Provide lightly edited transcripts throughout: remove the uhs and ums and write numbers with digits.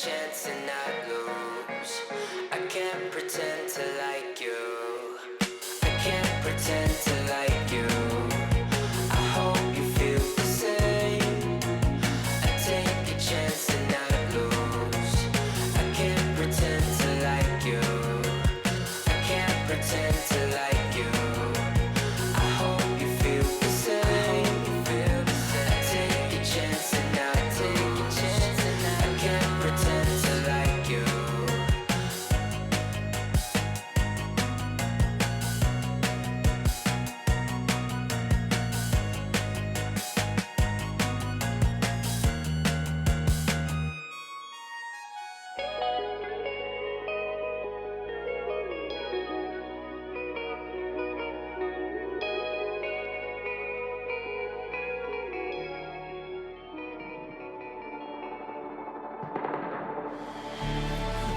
chance and not lose. I can't pretend to like you. I can't pretend to like you. I hope you feel the same. I take a chance and not lose. I can't pretend to like you. I can't pretend to like you. I hope you feel the same. I take a chance and not lose. I can't pretend to like you.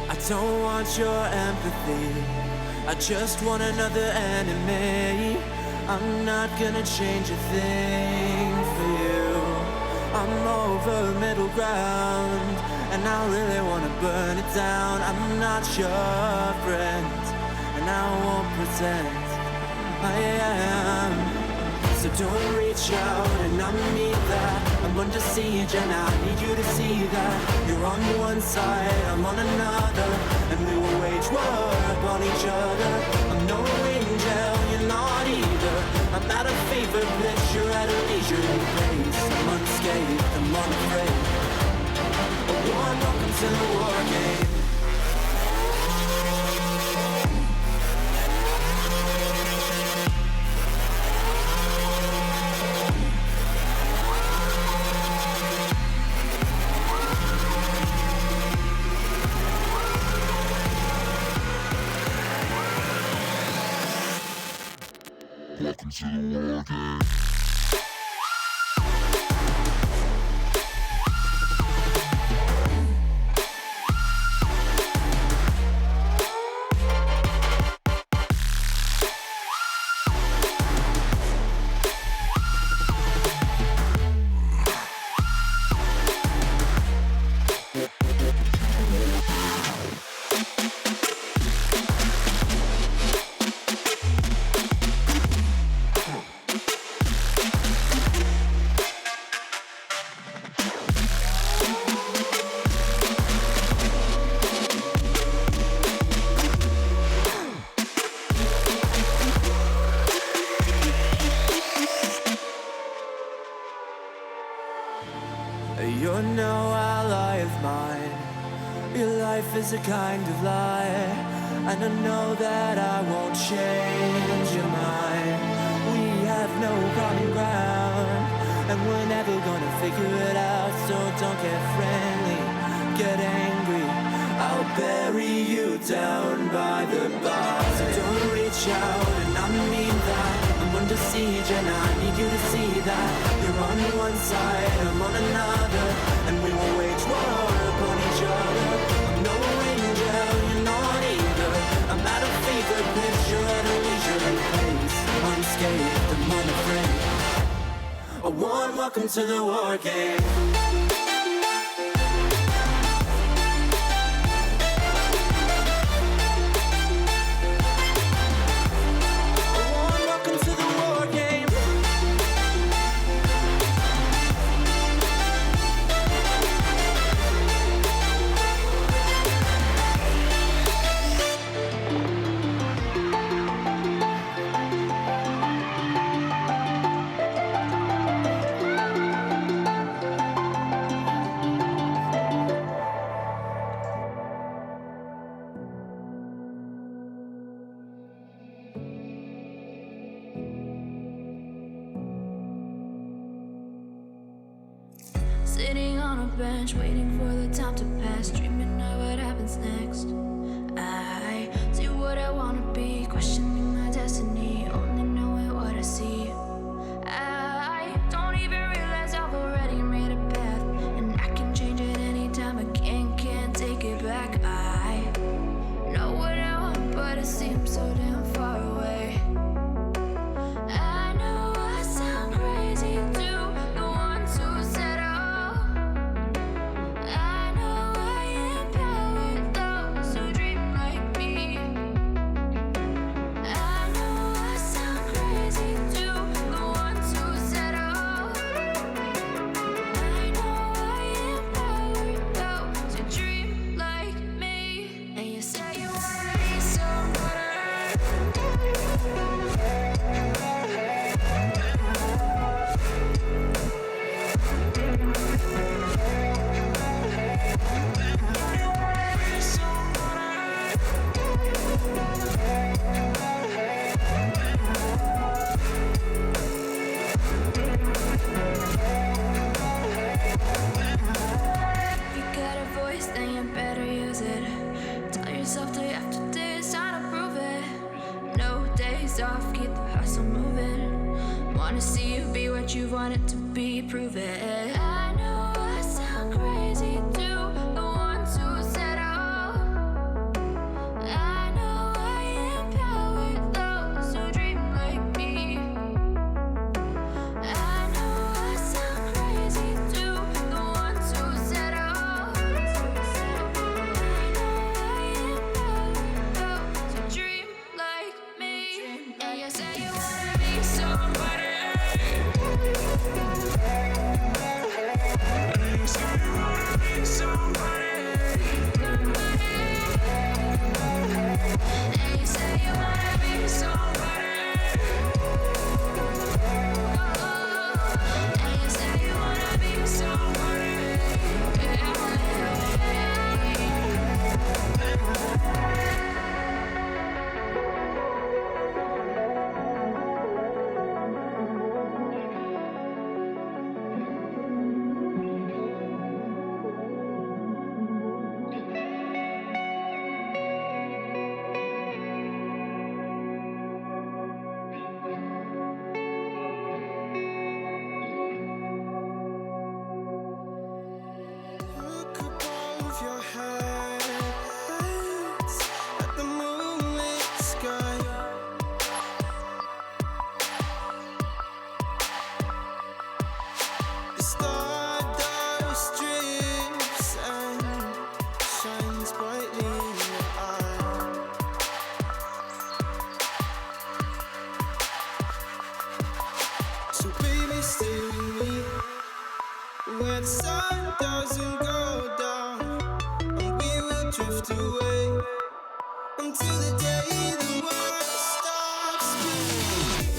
I don't want your empathy, I just want another enemy. I'm not gonna change a thing for you. I'm over middle ground, and I really wanna burn it down. I'm not your friend, and I won't pretend I am. So don't reach out, and I mean that. I'm under siege and I need you to see that. You're on one side, I'm on another, and we will wage war upon each other. I'm no angel, you're not either. I'm at a fever pitch, you're at a leisurely pace. I'm unscathed, I'm unafraid. A warm welcome to the war game. Welcome to the war game. You're no ally of mine. Your life is a kind of lie, and I know that I won't change your mind. We have no common ground, and we're never gonna figure it out. So don't get friendly, get angry. I'll bury you down by the bar. So don't reach out, and I mean that. I'm under siege and I need you to see that. You're on one side, I'm on another, and we will wage war upon each other. I'm no angel, you're not either. I'm at a fever pitch, you're at a leisurely pace. Unscathed, I'm unafraid. A warm welcome to the war game. Sitting on a bench, waiting for the time to pass, dreaming of what happens next. I see what I wanna be, questioning my destiny, only knowing what I see. I don't even realize I've already made a path, and I can change it anytime. I can't take it back. I know what I want, but it seems so damn far away. I know I sound crazy to the ones who said, oh, I lights off, keep the hustle moving. Wanna see you be what you want it to be, prove it. I know I sound crazy to the ones who said all. I know I empower those who dream like me. I know I sound crazy to the ones who said all. I know I empower those who dream like me. And you say you wanna be somebody. Look above your heads at the moonlit sky. The stardust drips and shines brightly in your eye. So baby, stay with me where the sun doesn't go down, and we will drift away until the day the world stops spinning.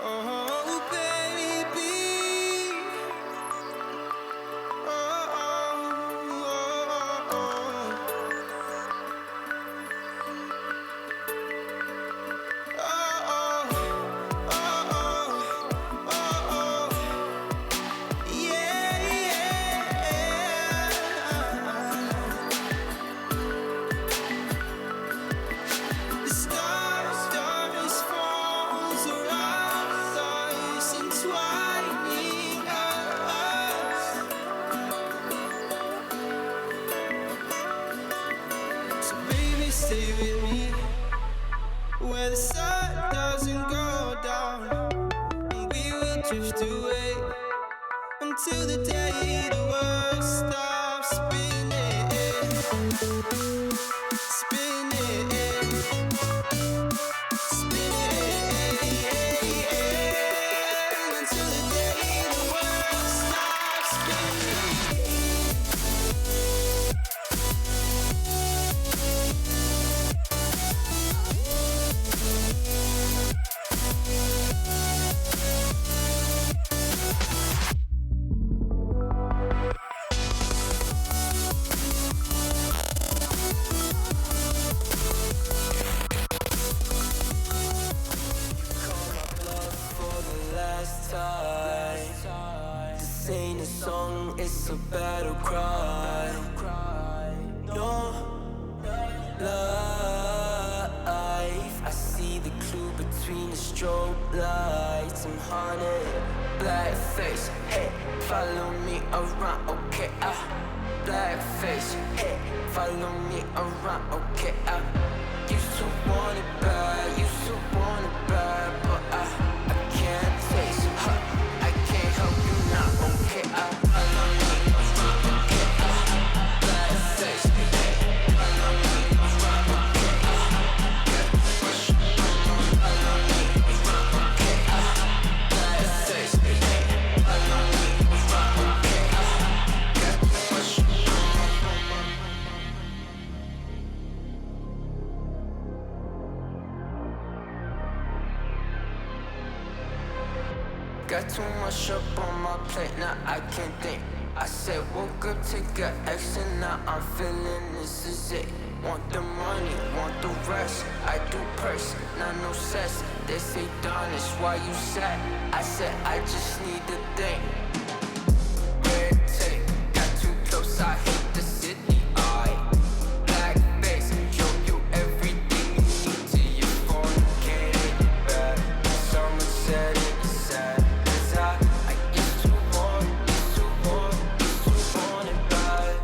Oh, baby. Oh, oh, oh, oh. Oh, oh, oh, oh. Yeah, yeah. The stars falls around us, entwining us. So baby, stay with me where the sun doesn't go down, and we will drift away until the day the world stops spinning, spinning, spinning, until the day the world stops spinning. This ain't a song, it's a battle cry. No life. I see the clue between the strobe lights. I'm haunted, black face. Hey, follow me around, okay? Black face. Hey, follow me around, okay? Used to want it bad, used to want it bad, but I can't taste. I can't help you now, okay? Follow me around, okay? Black face. Hey, follow me around, okay? Follow me around, okay? Black face. Hey, follow me around, okay? got too much up on my plate, now I can't think. I said woke up, take a X, and now I'm feeling this is it. Want the money, want the rest. I do press, not no cess. They say done is why you sad. I said I just need a thing. Red tape, got too close, I hit the city. Black face, show you everything you need till you forget it back. Someone said it's sad, 'cause I used to want it bad.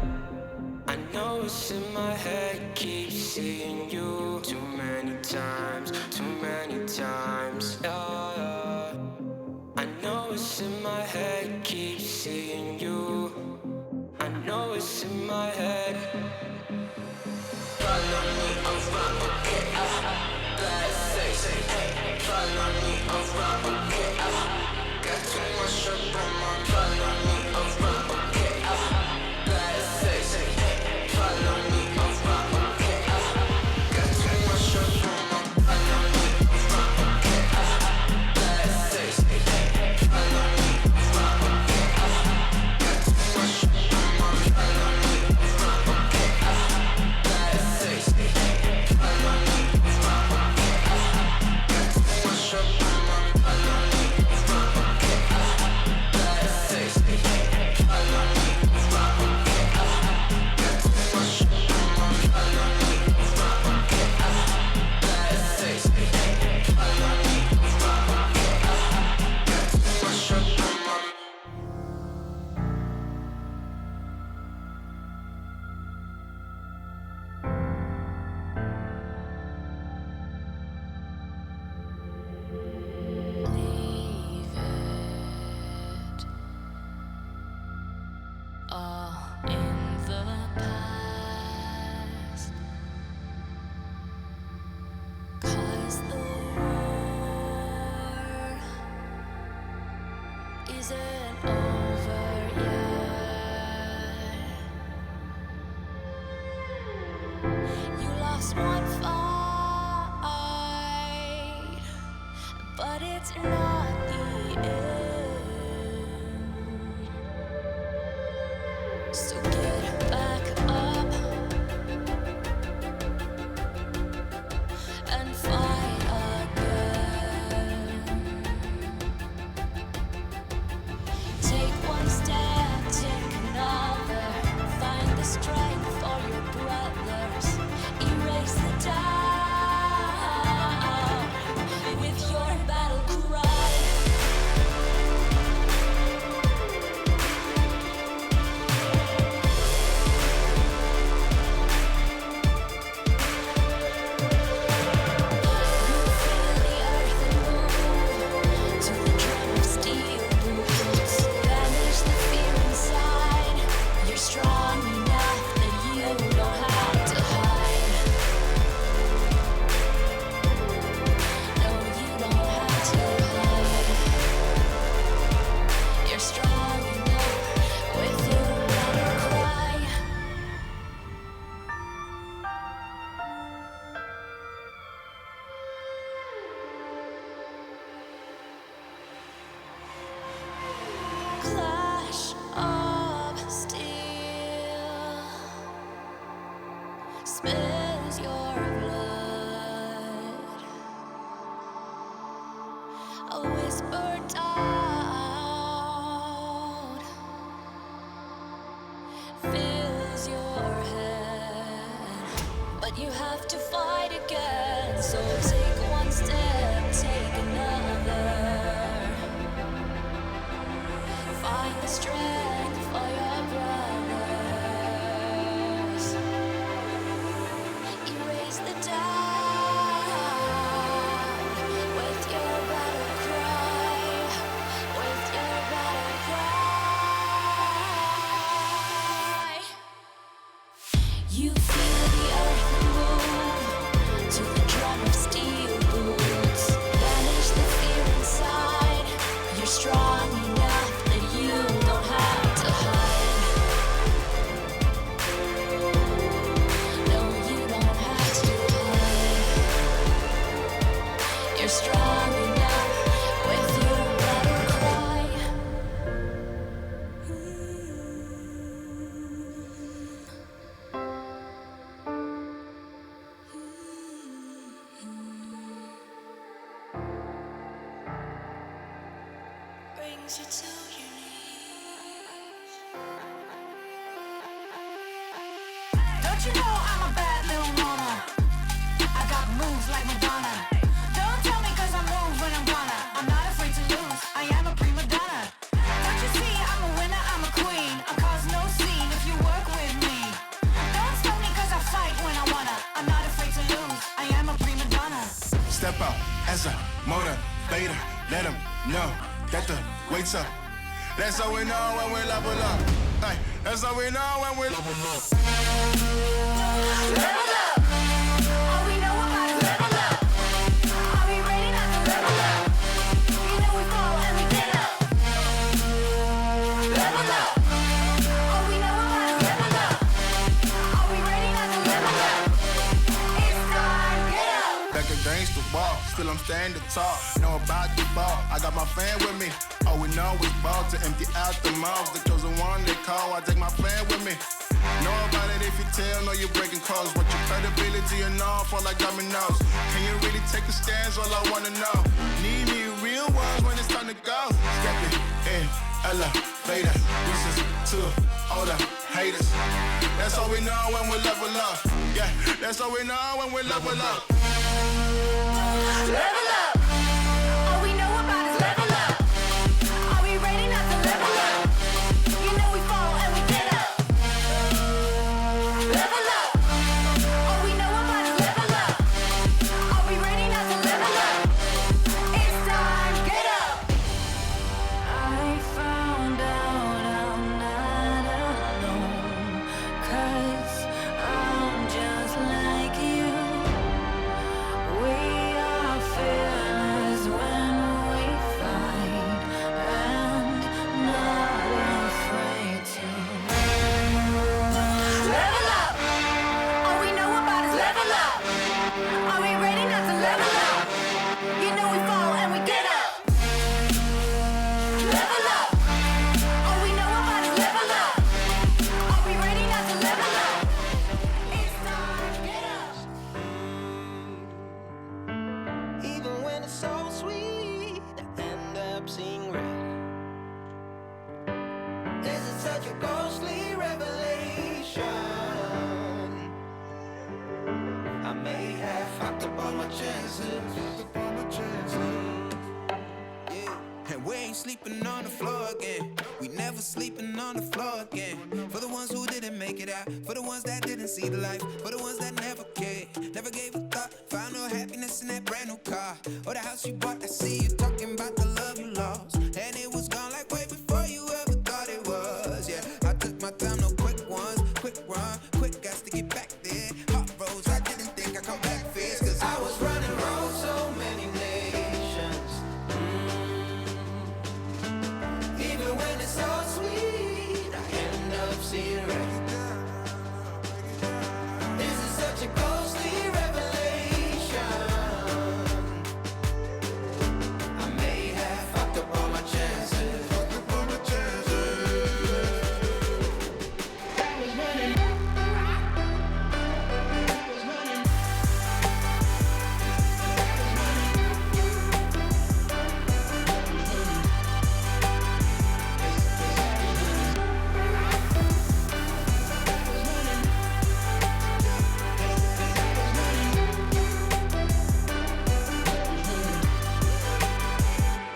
I know it's in my head, keep seeing you too many times, yeah. I know it's in my head, keep seeing you. I know it's in my head. Follow me around, okay, bad face, hey. Follow me around, okay, got too much up on my. Follow me around, okay, bad face, hey. Follow me around, okay, got too much up on my. Follow me around, okay, bad face, hey. Follow me around, okay, got too much up on my. Follow me around, okay, bad face, hey. Follow me around, okay, got too much up on my. Follow me around, okay, bad face, hey. Follow me around, okay, got too much up on my. Follow me around, okay, bad face, hey. Follow me around, okay, got too much up on my. Leave it all in the past, 'cause the war isn't over yet. You lost one fight, but it's not the end. So get back up and fight again. Take one step, take another. Find the strength for your brothers. Erase the doubt with your battle cry. Clash of steel spills your blood. A whisper doubt fills your head, but you have to fight again. So take one step, take another. Find the strength for your brothers. Erase the doubt with your battle cry. With your battle cry. You feel the earth move to the drum of steel. Don't you know I'm a bad little mama? I got moves like Madonna. Don't tell me cause I move when I'm gonna. I'm not afraid to lose, I am a prima donna. Don't you see I'm a winner, I'm a queen. I cause no scene if you work with me. Don't stop me cause I fight when I wanna. I'm not afraid to lose, I am a prima donna. Step out as a motivator. Let them know that the weight's up. That's how we know when we level up. Hey, that's how we know when we level up. Level up! All we know about is level up. Are we ready not to level up? You know we fall and we get up. Level up! All we know about is level up. Are we ready not to level up? It's time, get up! Back against the wall, still I'm standing tall. Know about the ball, I got my fan with me. All we know is ball to empty out the mouths. The chosen one they call, I take my plan with me. Know about it if you tell, know you're breaking codes. But your credibility and all fall like dominoes. Can you really take a stance? All I wanna know. Need me real ones when it's time to go. Stepping in, elevator. This is to all the haters. That's all we know when we level up. Yeah, that's all we know when we level up. Level up! All we know about is level up. Are we ready not to level up? You know we fall and we get up. Level up! All we know about is level up. Are we ready not to level up? It's time, get up! I found out I'm not alone, 'cause I'm just like you. We are fearless when we fight, and not afraid to level up. All we know about is level up. Are we ready not to level up? You know we fall and we get up. Level up. All we know about is level up. Are we ready not to level up? It's time, get up. Even when it's so sweet, I end up seeing red. Is it such a ghostly revelation? I may have fucked up all my chances. And we ain't sleeping on the floor again. We never sleeping on the floor again. For the ones who didn't make it out, for the ones that didn't see the life, for the ones that never cared, never gave a thought, found no happiness in that brand new car or the house you bought. I see you talking about the love you lost, and it was gone like way before you ever thought it was. Yeah, I took my time, no quick ones, quick run, quick guys to get back there. Hot roads, I didn't think I'd come back fast, 'cause I was running round so many nations. Even when it's so sweet, I end up seeing red. This is such a ghostly revelation. I may have fucked up all my chances.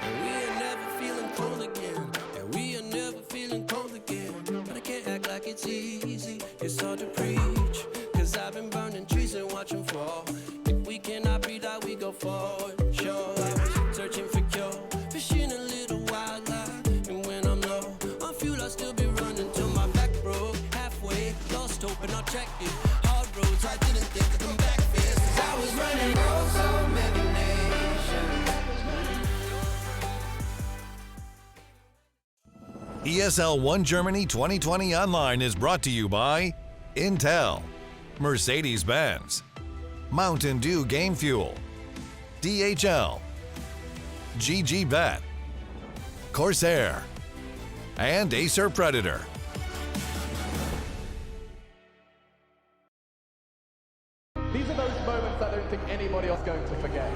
And we are never feeling cold again. And we are never feeling cold again. But I can't act like it's easy. It's hard to preach. 'Cause I've been burning trees and watching fall. If we cannot breathe out, we go forward. Sure, I was searching for cure. Fishing a little wildlife. And when I'm low on fuel, I'll still be running till my back broke. Halfway, lost hope and I'll check it. Hard roads, I didn't think I'd come back fast. 'Cause I was running Round so many nations. ESL One Germany 2020 Online is brought to you by Intel, Mercedes-Benz, Mountain Dew Game Fuel, DHL, GG Bet, Corsair, and Acer Predator. These are those moments I don't think anybody else is going to forget.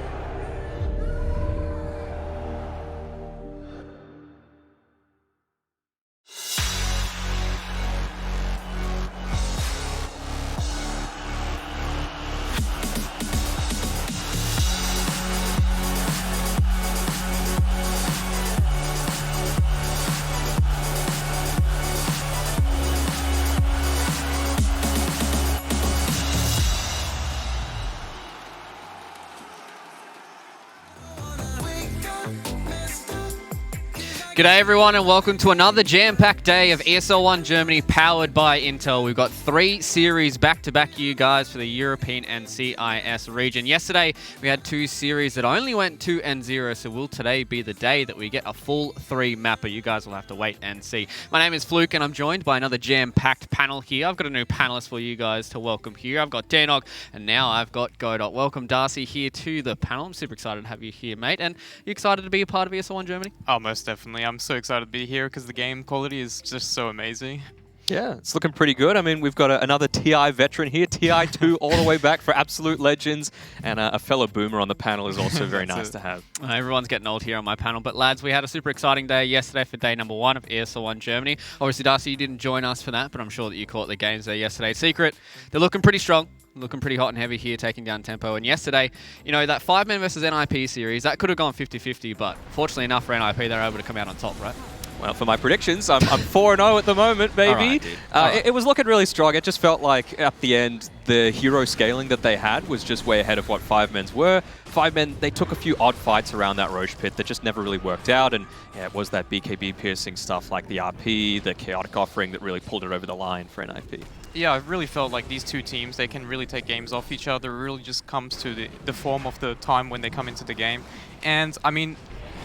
G'day everyone and welcome to another jam-packed day of ESL 1 Germany powered by Intel. We've got 3 series back-to-back you guys for the European and CIS region. Yesterday we had 2 series that only went 2-0, so will today be the day that we get a full 3 mapper? You guys will have to wait and see. My name is Fluke and I'm joined by another jam-packed panel here. I've got a new panelist for you guys to welcome here. I've got Danog and now I've got Godot. Welcome Darcy here to the panel. I'm super excited to have you here, mate. And you excited to be a part of ESL 1 Germany? Oh, most definitely. I'm so excited to be here because the game quality is just so amazing. Yeah, it's looking pretty good. I mean, we've got another TI veteran here, TI2 all the way back for absolute legends, and a fellow boomer on the panel is also very nice to have. Everyone's getting old here on my panel, but lads, we had a super exciting day yesterday for day number 1 of ESL 1 Germany. Obviously, Darcy, you didn't join us for that, but I'm sure that you caught the games there yesterday. Secret, they're looking pretty strong. Looking pretty hot and heavy here, taking down tempo. And yesterday, you know, that 5-man versus NIP series, that could have gone 50-50, but fortunately enough for NIP, they were able to come out on top, right? Well, for my predictions, I'm 4-0 at the moment, baby. Right, it was looking really strong. It just felt like at the end, the hero scaling that they had was just way ahead of what 5-men's were. 5-men, they took a few odd fights around that Roche pit that just never really worked out. And yeah, it was that BKB piercing stuff like the RP, the chaotic offering that really pulled it over the line for NIP. Yeah, I really felt like these two teams, they can really take games off each other. It really just comes to the form of the time when they come into the game. And, I mean,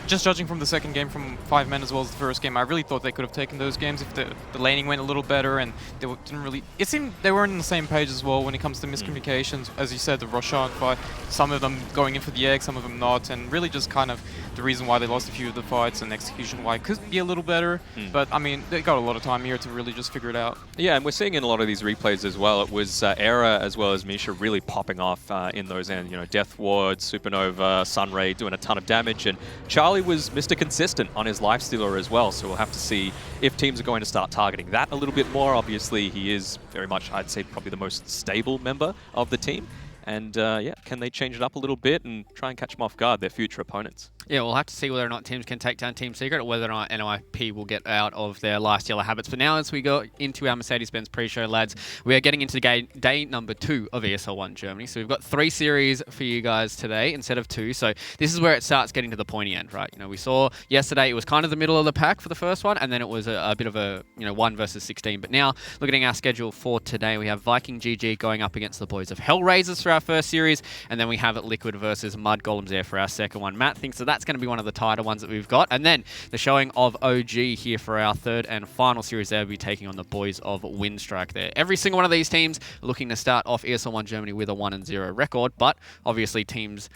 just judging from the second game from 5-men as well as the first game, I really thought they could have taken those games if the laning went a little better and they didn't really... It seemed they weren't on the same page as well when it comes to miscommunications. As you said, the Roshan fight, some of them going in for the egg, some of them not, and really just kind of the reason why they lost a few of the fights and execution why it could be a little better. But, I mean, they got a lot of time here to really just figure it out. Yeah, and we're seeing in a lot of these replays as well, it was Era as well as Misha really popping off in those ends. You know, Death Ward, Supernova, Sunray doing a ton of damage, and Charlie was Mr. Consistent on his Lifestealer as well, so we'll have to see if teams are going to start targeting that a little bit more. Obviously, he is very much, I'd say, probably the most stable member of the team. And yeah, can they change it up a little bit and try and catch them off guard, their future opponents? Yeah, we'll have to see whether or not teams can take down Team Secret or whether or not NIP will get out of their Lifestealer habits. But now as we go into our Mercedes-Benz pre-show, lads, we are getting into day number 2 of ESL 1 Germany. So we've got 3 series for you guys today instead of 2. So this is where it starts getting to the pointy end, right? You know, we saw yesterday it was kind of the middle of the pack for the first one, and then it was a bit of a, 1 versus 16. But now, looking at our schedule for today, we have Viking GG going up against the boys of Hellraisers for our first series, and then we have Liquid versus Mud Golems there for our second one. Matt thinks that that's going to be one of the tighter ones that we've got. And then the showing of OG here for our third and final series there will be taking on the boys of Windstrike there. Every single one of these teams looking to start off ESL 1 Germany with a 1-0 record, but obviously teams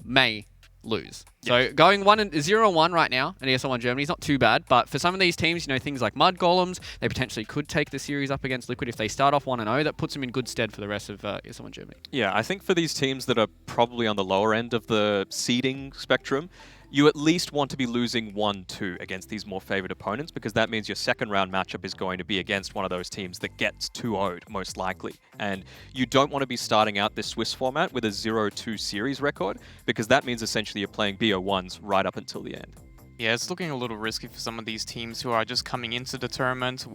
may lose. So going 0-1 right now in ESL 1 Germany is not too bad, but for some of these teams, things like Mud Golems, they potentially could take the series up against Liquid if they start off 1-0. That puts them in good stead for the rest of ESL 1 Germany. Yeah, I think for these teams that are probably on the lower end of the seeding spectrum, you at least want to be losing 1-2 against these more favored opponents, because that means your second round matchup is going to be against one of those teams that gets 2-0'd, most likely. And you don't want to be starting out this Swiss format with a 0-2 series record, because that means essentially you're playing BO1s right up until the end. Yeah, it's looking a little risky for some of these teams who are just coming into the tournament,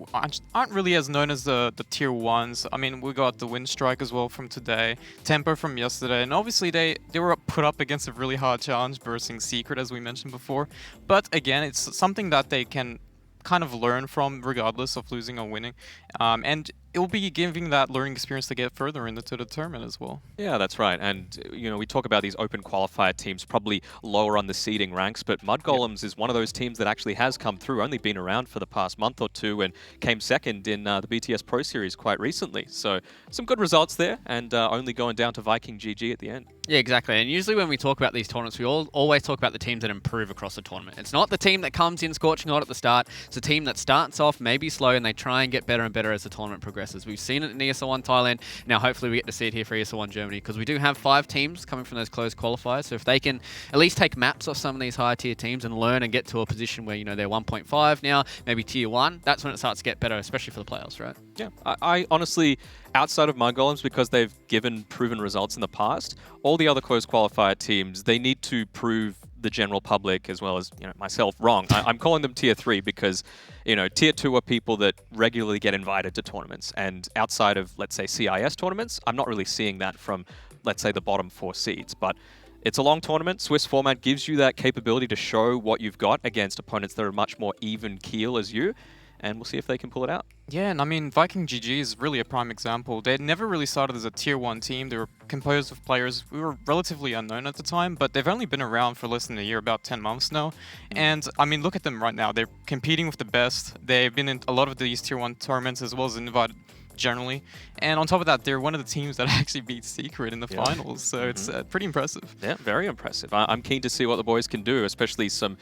aren't really as known as the tier 1s. I mean, we got the Windstrike as well from today, Tempo from yesterday, and obviously they were put up against a really hard challenge, bursting Secret, as we mentioned before. But again, it's something that they can kind of learn from regardless of losing or winning. And it will be giving that learning experience to get further into the tournament as well. Yeah, that's right. And, we talk about these open qualifier teams probably lower on the seeding ranks, but Mud Golems is one of those teams that actually has come through, only been around for the past month or two, and came second in the BTS Pro Series quite recently. So some good results there, and only going down to Viking GG at the end. Yeah, exactly. And usually when we talk about these tournaments, we always talk about the teams that improve across the tournament. It's not the team that comes in scorching hot at the start. It's a team that starts off maybe slow and they try and get better and better as the tournament progresses. We've seen it in ESL 1 Thailand. Now hopefully we get to see it here for ESL 1 Germany, because we do have 5 teams coming from those closed qualifiers. So if they can at least take maps off some of these higher tier teams and learn and get to a position where, they're 1.5 now, maybe tier 1, that's when it starts to get better, especially for the playoffs, right? Yeah, I honestly, outside of Mud Golems, because they've given proven results in the past, all the other closed qualifier teams, they need to prove the general public as well as myself wrong. I'm calling them tier 3 because tier 2 are people that regularly get invited to tournaments, and outside of, let's say, CIS tournaments, I'm not really seeing that from, let's say, the bottom 4 seeds. But It's a long tournament. Swiss format gives you that capability to show what you've got against opponents that are much more even keel as you, and we'll see if they can pull it out. Yeah, and I mean, Viking GG is really a prime example. They never really started as a tier 1 team. They were composed of players who were relatively unknown at the time, but they've only been around for less than a year, about 10 months now. And I mean, look at them right now. They're competing with the best. They've been in a lot of these tier 1 tournaments as well as invited generally. And on top of that, they're one of the teams that actually beat Secret in the finals. So it's pretty impressive. Yeah, very impressive. I'm keen to see what the boys can do, especially some...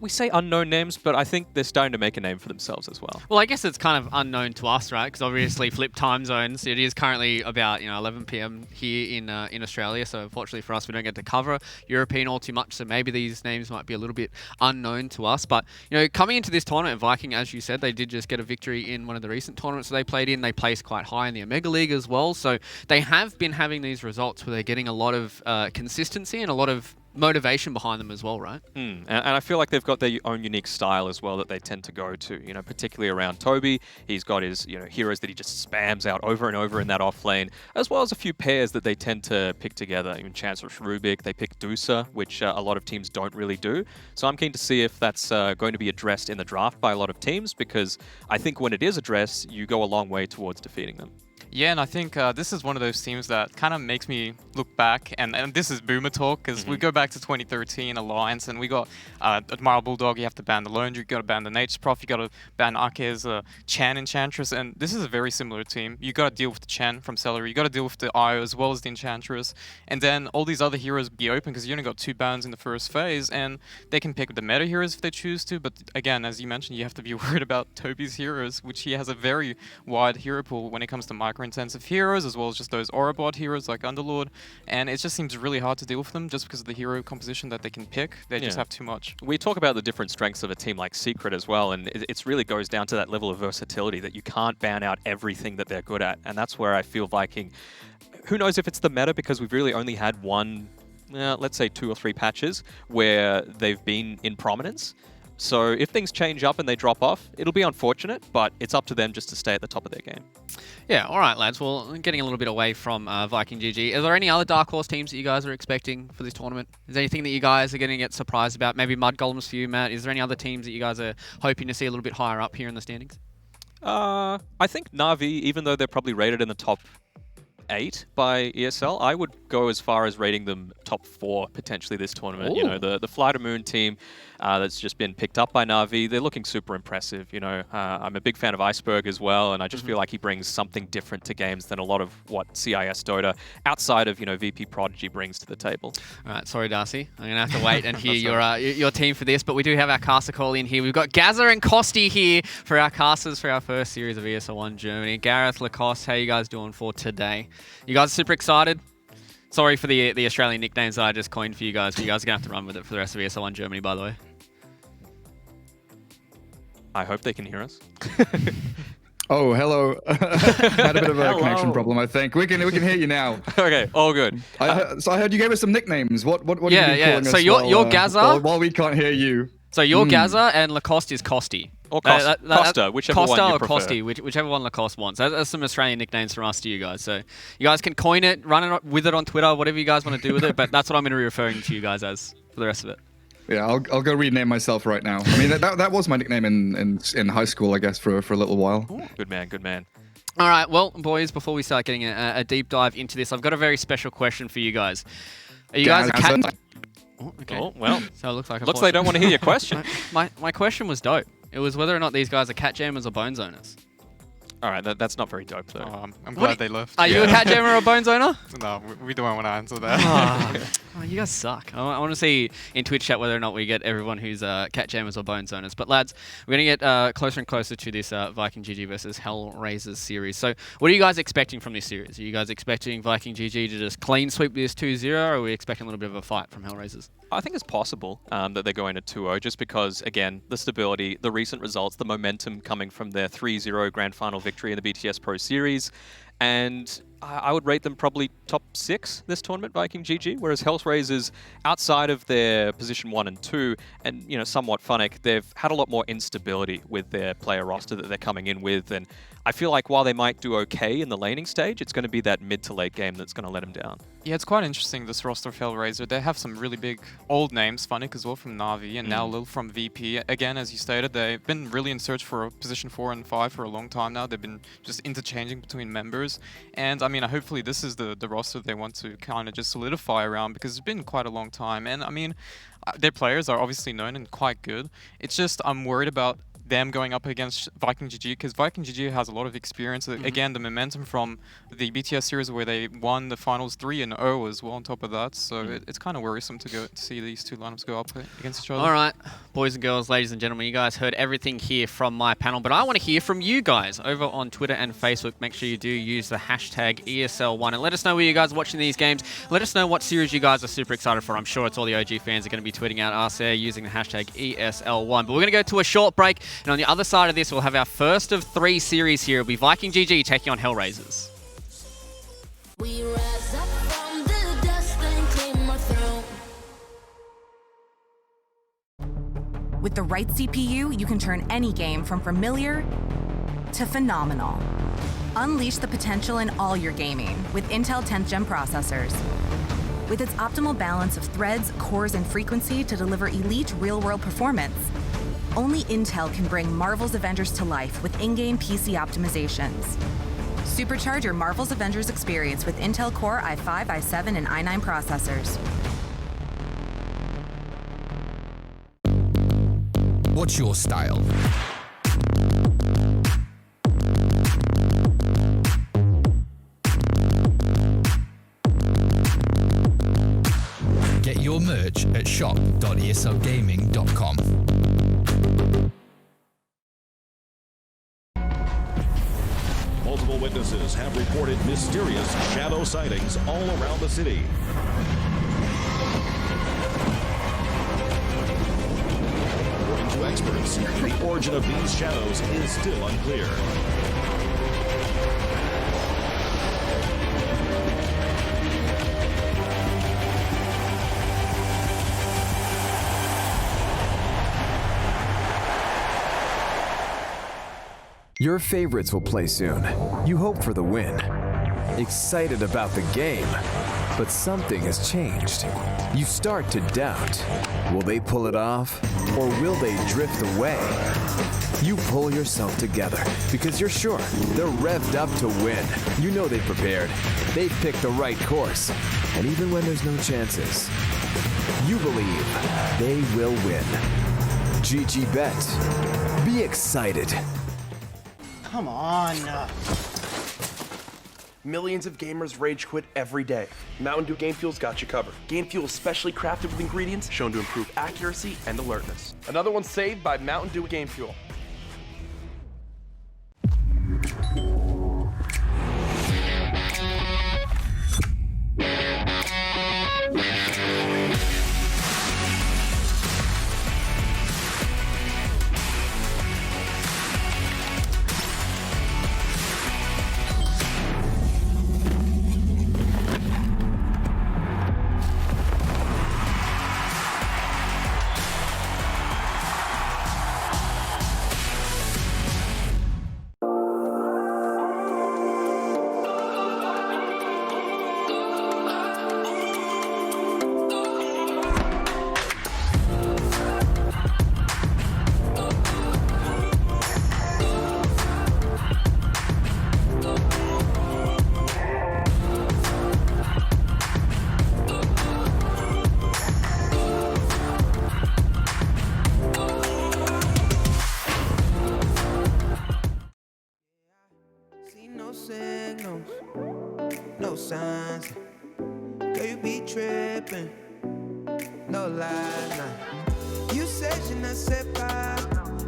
we say unknown names, but I think they're starting to make a name for themselves as well. Well, I guess it's kind of unknown to us, right? Because obviously flip time zones. It is currently about 11 p.m. here in Australia, so unfortunately for us, we don't get to cover European all too much. So maybe these names might be a little bit unknown to us. But coming into this tournament, Viking, as you said, they did just get a victory in one of the recent tournaments that they played in. They placed quite high in the Omega League as well. So they have been having these results where they're getting a lot of consistency and a lot of motivation behind them as well, right? And I feel like they've got their own unique style as well that they tend to go to, particularly around Toby. He's got his, heroes that he just spams out over and over in that off lane, as well as a few pairs that they tend to pick together. Even Chancellor Rubik, they pick Dusa, which a lot of teams don't really do. So I'm keen to see if that's going to be addressed in the draft by a lot of teams, because I think when it is addressed, you go a long way towards defeating them. Yeah, and I think this is one of those teams that kind of makes me look back, and this is boomer talk, because we go back to 2013 Alliance, and we got Admiral Bulldog, you have to ban the Lone, you got to ban the Nature's Prof, you got to ban Arce's Chan Enchantress, and this is a very similar team. You got to deal with the Chen from Celery, you got to deal with the Io as well as the Enchantress, and then all these other heroes be open, because you only got 2 bans in the first phase, and they can pick the meta heroes if they choose to, but again, as you mentioned, you have to be worried about Toby's heroes, which he has a very wide hero pool when it comes to micro-intensive heroes, as well as just those Aurabot heroes like Underlord, and it just seems really hard to deal with them just because of the hero composition that they can pick. They just have too much. We talk about the different strengths of a team like Secret as well, and it really goes down to that level of versatility that you can't ban out everything that they're good at, and that's where I feel Viking, who knows if it's the meta, because we've really only had one, let's say 2 or 3 patches where they've been in prominence. So if things change up and they drop off, it'll be unfortunate, but it's up to them just to stay at the top of their game. Yeah, all right, lads. Well, getting a little bit away from Viking GG, are there any other Dark Horse teams that you guys are expecting for this tournament? Is there anything that you guys are going to get surprised about? Maybe Mud Golems for you, Matt. Is there any other teams that you guys are hoping to see a little bit higher up here in the standings? I think Na'Vi, even though they're probably rated in the top 8 by ESL, I would go as far as rating them top 4 potentially this tournament. Ooh. The Fly to Moon team that's just been picked up by Na'Vi, they're looking super impressive. I'm a big fan of Iceberg as well, and I just feel like he brings something different to games than a lot of what CIS Dota outside of VP Prodigy brings to the table. All right, sorry Darcy, I'm gonna have to wait and hear your team for this, but we do have our caster call in here. We've got Gaza and Costi here for our casters for our first series of ESL 1 Germany. Gareth, Lacoste, how you guys doing for today? You guys super excited? Sorry for the Australian nicknames that I just coined for you guys, but you guys are going to have to run with it for the rest of ESL 1 Germany, by the way. I hope they can hear us. Oh, hello. Had a bit of a connection problem, I think. We can hear you now. Okay, all good. So I heard you gave us some nicknames. What are you calling us? So you're Gaza. While we can't hear you. So you're Gaza and Lacoste is Costi. Or Costa, whichever one you Costa or prefer. Costi, whichever one Lacoste wants. That's some Australian nicknames from us to you guys. So you guys can coin it, run it with it on Twitter, whatever you guys want to do with it. But that's what I'm going to be referring to you guys as for the rest of it. Yeah, I'll go rename myself right now. I mean, that was my nickname in high school, I guess, for a little while. Ooh, good man, good man. All right, well, boys, before we start getting a deep dive into this, I've got a very special question for you guys. Are you guys okay. Oh, well. So it looks like they don't want to hear your question. My question was dope. It was whether or not these guys are cat jammers or bones owners. All right, that's not very dope, though. I'm glad they left. Are you a cat jammer or a bones owner? No, we don't want to answer that. Oh, you guys suck. I want to see in Twitch chat whether or not we get everyone who's cat jammers or bones owners. But lads, we're going to get closer and closer to this Viking GG versus Hellraisers series. So what are you guys expecting from this series? Are you guys expecting Viking GG to just clean sweep this 2-0, or are we expecting a little bit of a fight from Hellraisers? I think it's possible that they're going to 2-0 just because, again, the stability, the recent results, the momentum coming from their 3-0 grand final victory in the BTS Pro Series. And I would rate them probably top 6 this tournament, Viking GG, whereas Hellraisers, outside of their position 1 and 2, and somewhat Funnick, they've had a lot more instability with their player roster that they're coming in with. And I feel like while they might do okay in the laning stage, it's going to be that mid to late game that's going to let them down. Yeah, it's quite interesting, this roster of Hellraiser. They have some really big old names, Funnick as well from Na'Vi, and now Lil from VP. Again, as you stated, they've been really in search for position 4 and 5 for a long time now. They've been just interchanging between members. And I mean, hopefully this is the roster they want to kind of just solidify around, because it's been quite a long time. And I mean, their players are obviously known and quite good. It's just I'm worried about them going up against Viking GG, because Viking GG has a lot of experience. Again, the momentum from the BTS series where they won the finals 3-0 as well on top of that. So it's kind of worrisome to see these two lineups go up against each other. All right, boys and girls, ladies and gentlemen, you guys heard everything here from my panel, but I want to hear from you guys over on Twitter and Facebook. Make sure you do use the hashtag ESL1 and let us know where you guys are watching these games. Let us know what series you guys are super excited for. I'm sure it's all the OG fans are going to be tweeting out us there using the hashtag ESL1. But we're going to go to a short break, and on the other side of this, we'll have our first of 3 series here. It'll be Viking GG taking on Hellraisers. We rise up from the dust and claim our throne. With the right CPU, you can turn any game from familiar to phenomenal. Unleash the potential in all your gaming with Intel 10th Gen processors. With its optimal balance of threads, cores, and frequency to deliver elite real-world performance, only Intel can bring Marvel's Avengers to life with in-game PC optimizations. Supercharge your Marvel's Avengers experience with Intel Core i5, i7, and i9 processors. What's your style? Get your merch at shop.eslgaming.com. Multiple witnesses have reported mysterious shadow sightings all around the city. According to experts, the origin of these shadows is still unclear. Your favorites will play soon. You hope for the win. Excited about the game. But something has changed. You start to doubt. Will they pull it off? Or will they drift away? You pull yourself together because you're sure they're revved up to win. You know they've prepared. They've picked the right course. And even when there's no chances, you believe they will win. GG Bet. Be excited. Come on. Millions of gamers rage quit every day. Mountain Dew Game Fuel's got you covered. Game Fuel is specially crafted with ingredients shown to improve accuracy and alertness. Another one saved by Mountain Dew Game Fuel. No signs. Girl, you be tripping. No lies, nah. You said je ne sais pas.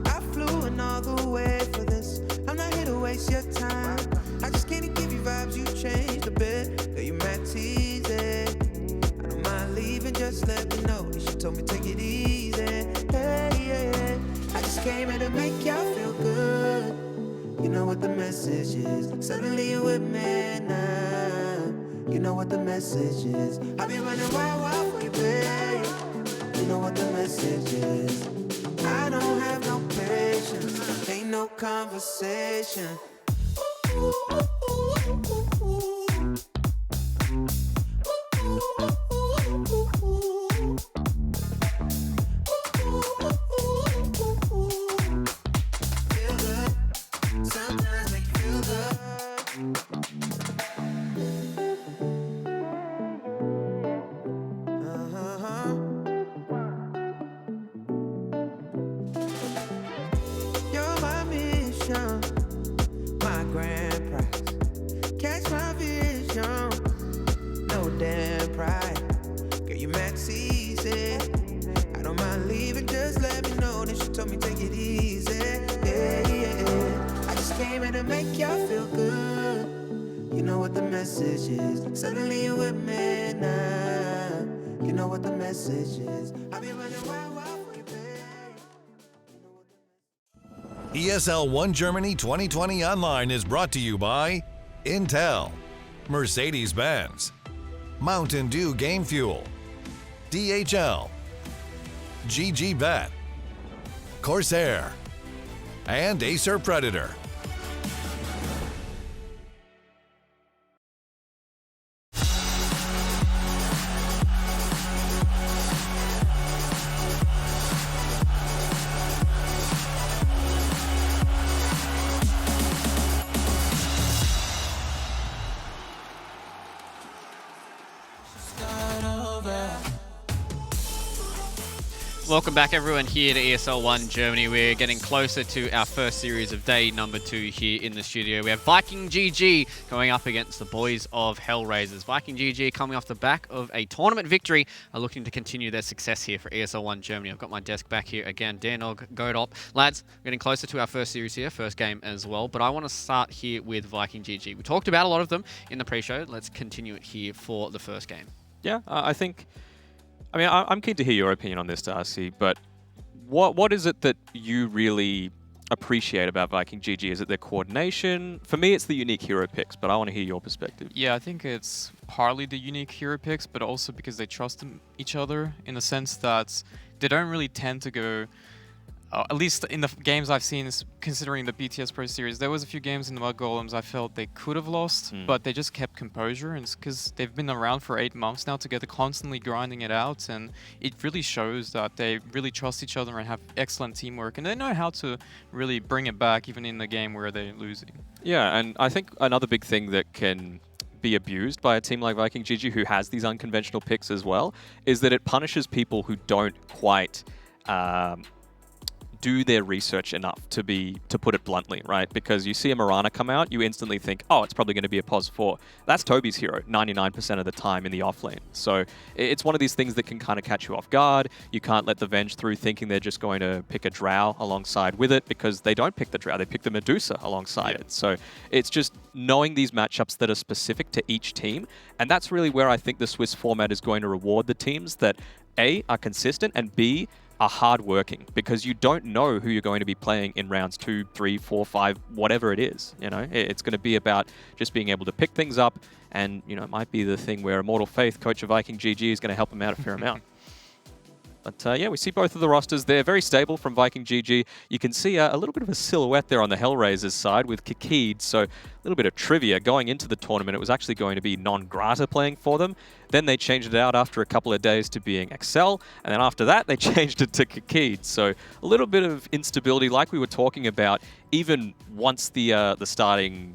I flew in all the way for this. I'm not here to waste your time. I just can't give you vibes, you changed a bit. Girl, you mad teasing. I don't mind leaving, just let me know. She told me take it easy. Hey, yeah. I just came here to make y'all feel good. You know what the message is. Suddenly you with me now. You know what the message is. I be running wild for you, babe. You know what the message is. I don't have no patience. Ain't no conversation. pride. Girl, you max easy. I don't mind leaving, just let me know. Then she told me take it easy. Yeah, yeah. I just came here to make y'all feel good. You know what the message is. Suddenly you with me now. You know what the message is. I'll be running wild, wild for you, babe. ESL 1 Germany 2020 Online is brought to you by Intel, Mercedes-Benz, Mountain Dew Game Fuel, DHL, GG Bet, Corsair, and Acer Predator. Welcome back everyone here to ESL 1 Germany. We're getting closer to our first series of day number 2 here in the studio. We have Viking GG going up against the boys of Hellraisers. Viking GG coming off the back of a tournament victory are looking to continue their success here for ESL 1 Germany. I've got my desk back here again. Danog, Godop. Lads, we're getting closer to our first series here, first game as well. But I want to start here with Viking GG. We talked about a lot of them in the pre-show. Let's continue it here for the first game. Yeah, I mean, I'm keen to hear your opinion on this, Darcy, but what is it that you really appreciate about Viking GG? Is it their coordination? For me, it's the unique hero picks, but I want to hear your perspective. Yeah, I think it's partly the unique hero picks, but also because they trust each other in the sense that they don't really tend to go... at least in the games I've seen, considering the BTS Pro Series, there was a few games in the Mud Golems I felt they could have lost, but they just kept composure, and it's because they've been around for 8 months now together, constantly grinding it out, and it really shows that they really trust each other and have excellent teamwork, and they know how to really bring it back even in the game where they're losing. Yeah, and I think another big thing that can be abused by a team like Viking GG, who has these unconventional picks as well, is that it punishes people who don't quite... do their research enough, to put it bluntly, right? Because you see a Mirana come out, you instantly think, oh, it's probably going to be a POS 4. That's Toby's hero 99% of the time in the offlane. So it's one of these things that can kind of catch you off guard. You can't let the Venge through thinking they're just going to pick a Drow alongside with it, because they don't pick the Drow, they pick the Medusa alongside it. So it's just knowing these matchups that are specific to each team, and that's really where I think the Swiss format is going to reward the teams that A, are consistent, and B, are hardworking, because you don't know who you're going to be playing in rounds 2, 3, 4, 5, whatever it is. You know, it's going to be about just being able to pick things up, and you know, it might be the thing where Immortal Faith, coach of Viking GG, is going to help him out a fair amount. But yeah, we see both of the rosters. They're very stable from Viking GG. You can see a little bit of a silhouette there on the Hellraisers side with Kikid. So a little bid of trivia. Going into the tournament, it was actually going to be Non-Grata playing for them. Then they changed it out after a couple of days to being Excel. And then after that, they changed it to Kikid. So a little bit of instability like we were talking about, even once the starting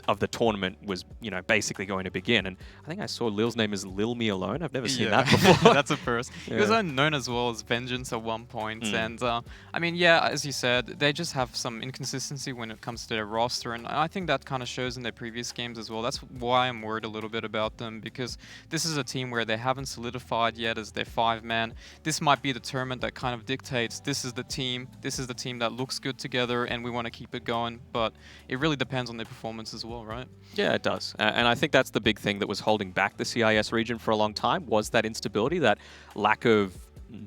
of the tournament was, you know, basically going to begin. And I think I saw Lil's name is Lil Me Alone. I've never seen that before. That's a first. He was known as well as Vengeance at one point. And I mean, yeah, as you said, they just have some inconsistency when it comes to their roster. And I think that kind of shows in their previous games as well. That's why I'm worried a little bit about them, because this is a team where they haven't solidified yet as their 5-man. This might be the tournament that kind of dictates this is the team that looks good together and we want to keep it going. But it really depends on their performance as well, right? Yeah, it does. And I think that's the big thing that was holding back the CIS region for a long time, was that instability, that lack of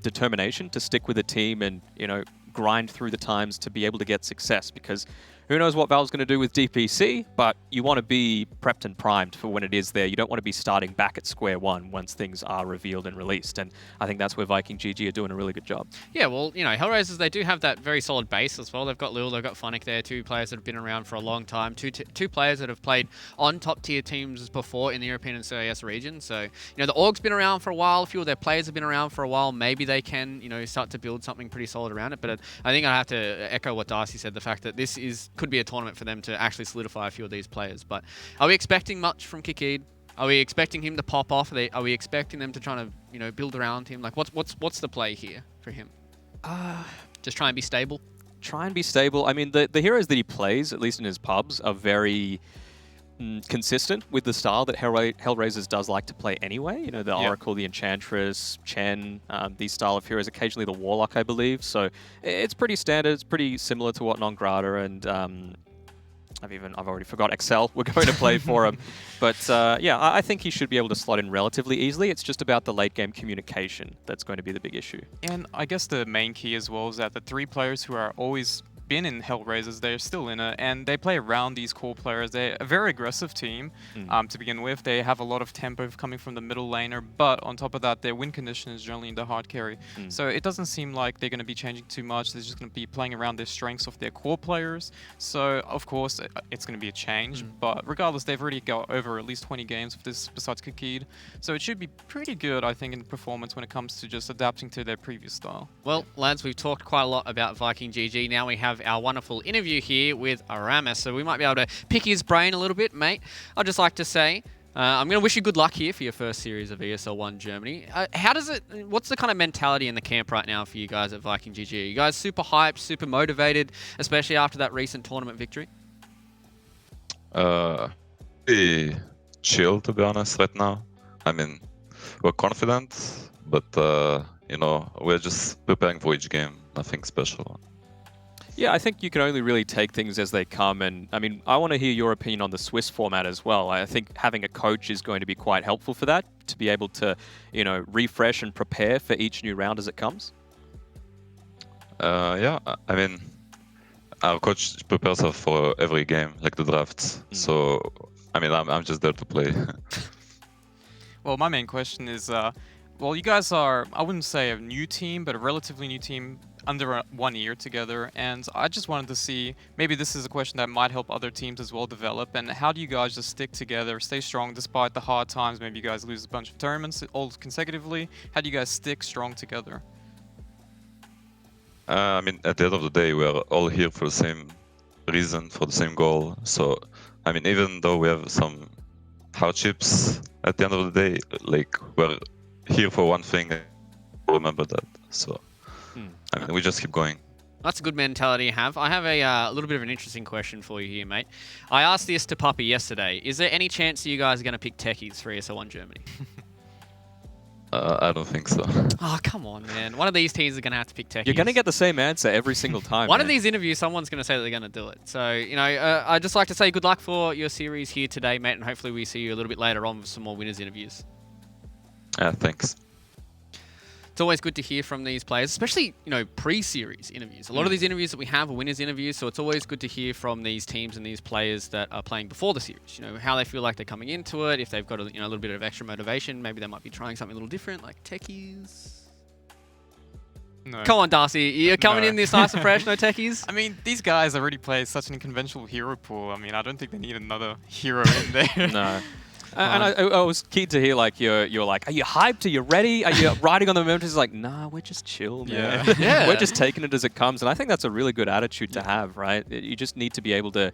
determination to stick with a team and, you know, grind through the times to be able to get success. Because who knows what Valve's going to do with DPC, but you want to be prepped and primed for when it is there. You don't want to be starting back at square one once things are revealed and released. And I think that's where Viking GG are doing a really good job. Yeah, well, you know, Hellraisers, they do have that very solid base as well. They've got Lil, they've got Phonic there, 2 players that have been around for a long time, two players that have played on top-tier teams before in the European and CIS region. So, you know, the Org's been around for a while. A few of their players have been around for a while. Maybe they can, you know, start to build something pretty solid around it. But I think I have to echo what Darcy said, the fact that this could be a tournament for them to actually solidify a few of these players. But are we expecting much from Kikid? Are we expecting him to pop off? Are we expecting them to try to, you know, build around him? Like, what's the play here for him? Just try and be stable? Try and be stable. I mean, the heroes that he plays, at least in his pubs, are very consistent with the style that Hellraisers does like to play anyway. You know, the Oracle, the Enchantress, Chen, these style of heroes, occasionally the Warlock, I believe. So it's pretty standard. It's pretty similar to what Non-Grata and I've already forgot Excel we're going to play for him. But yeah, I think he should be able to slot in relatively easily. It's just about the late game communication that's going to be the big issue. And I guess the main key as well is that the 3 players who are always been in Hellraisers, they're still in it, and they play around these core players. They're a very aggressive team to begin with. They have a lot of tempo coming from the middle laner, but on top of that, their win condition is generally in the hard carry. So it doesn't seem like they're going to be changing too much. They're just going to be playing around their strengths of their core players. So, of course, it's going to be a change, but regardless, they've already got over at least 20 games of this besides Kikid. So it should be pretty good, I think, in performance when it comes to just adapting to their previous style. Well, lads, we've talked quite a lot about Viking GG. Now we have our wonderful interview here with Aramis, so we might be able to pick his brain a little bit, mate. I'd just like to say, I'm going to wish you good luck here for your first series of ESL 1 Germany. What's the kind of mentality in the camp right now for you guys at Viking GG? Are you guys super hyped, super motivated, especially after that recent tournament victory? Pretty chill, to be honest, right now. I mean, we're confident, but, you know, we're just preparing for each game. Nothing special. Yeah, I think you can only really take things as they come. And I mean, I want to hear your opinion on the Swiss format as well. I think having a coach is going to be quite helpful for that, to be able to, you know, refresh and prepare for each new round as it comes. Yeah, I mean, our coach prepares us for every game, like the drafts. So, I mean, I'm just there to play. Well, my main question is, well, you guys are, I wouldn't say a new team, but a relatively new team under 1 year together, and I just wanted to see, maybe this is a question that might help other teams as well develop, and how do you guys just stick together, stay strong despite the hard times? Maybe you guys lose a bunch of tournaments all consecutively. How do you guys stick strong together? I mean, at the end of the day, we are all here for the same reason, for the same goal. So, I mean, even though we have some hardships, at the end of the day, like, we're here for one thing. Remember that. So, I mean, we just keep going. That's a good mentality to have. I have a little bit of an interesting question for you here, mate. I asked this to Puppy yesterday. Is there any chance you guys are going to pick techies for ESL 1 Germany? I don't think so. Oh, come on, man. One of these teams are going to have to pick techies. You're going to get the same answer every single time. One of these interviews, someone's going to say that they're going to do it. So, you know, I'd just like to say good luck for your series here today, mate, and hopefully we see you a little bit later on with some more winners interviews. Thanks. It's always good to hear from these players, especially, you know, pre-series interviews. A lot of these interviews that we have are winners interviews, so it's always good to hear from these teams and these players that are playing before the series. You know, how they feel like they're coming into it, if they've got a little bit of extra motivation, maybe they might be trying something a little different, like techies. No. Come on, Darcy, you're coming in this nice and fresh, no techies? I mean, these guys already play such an unconventional hero pool. I mean, I don't think they need another hero in there. No. And I was keen to hear, like, you're like, are you hyped? Are you ready? Are you riding on the momentum? It's like, nah, we're just chill, man. Yeah. We're just taking it as it comes. And I think that's a really good attitude to have, right? You just need to be able to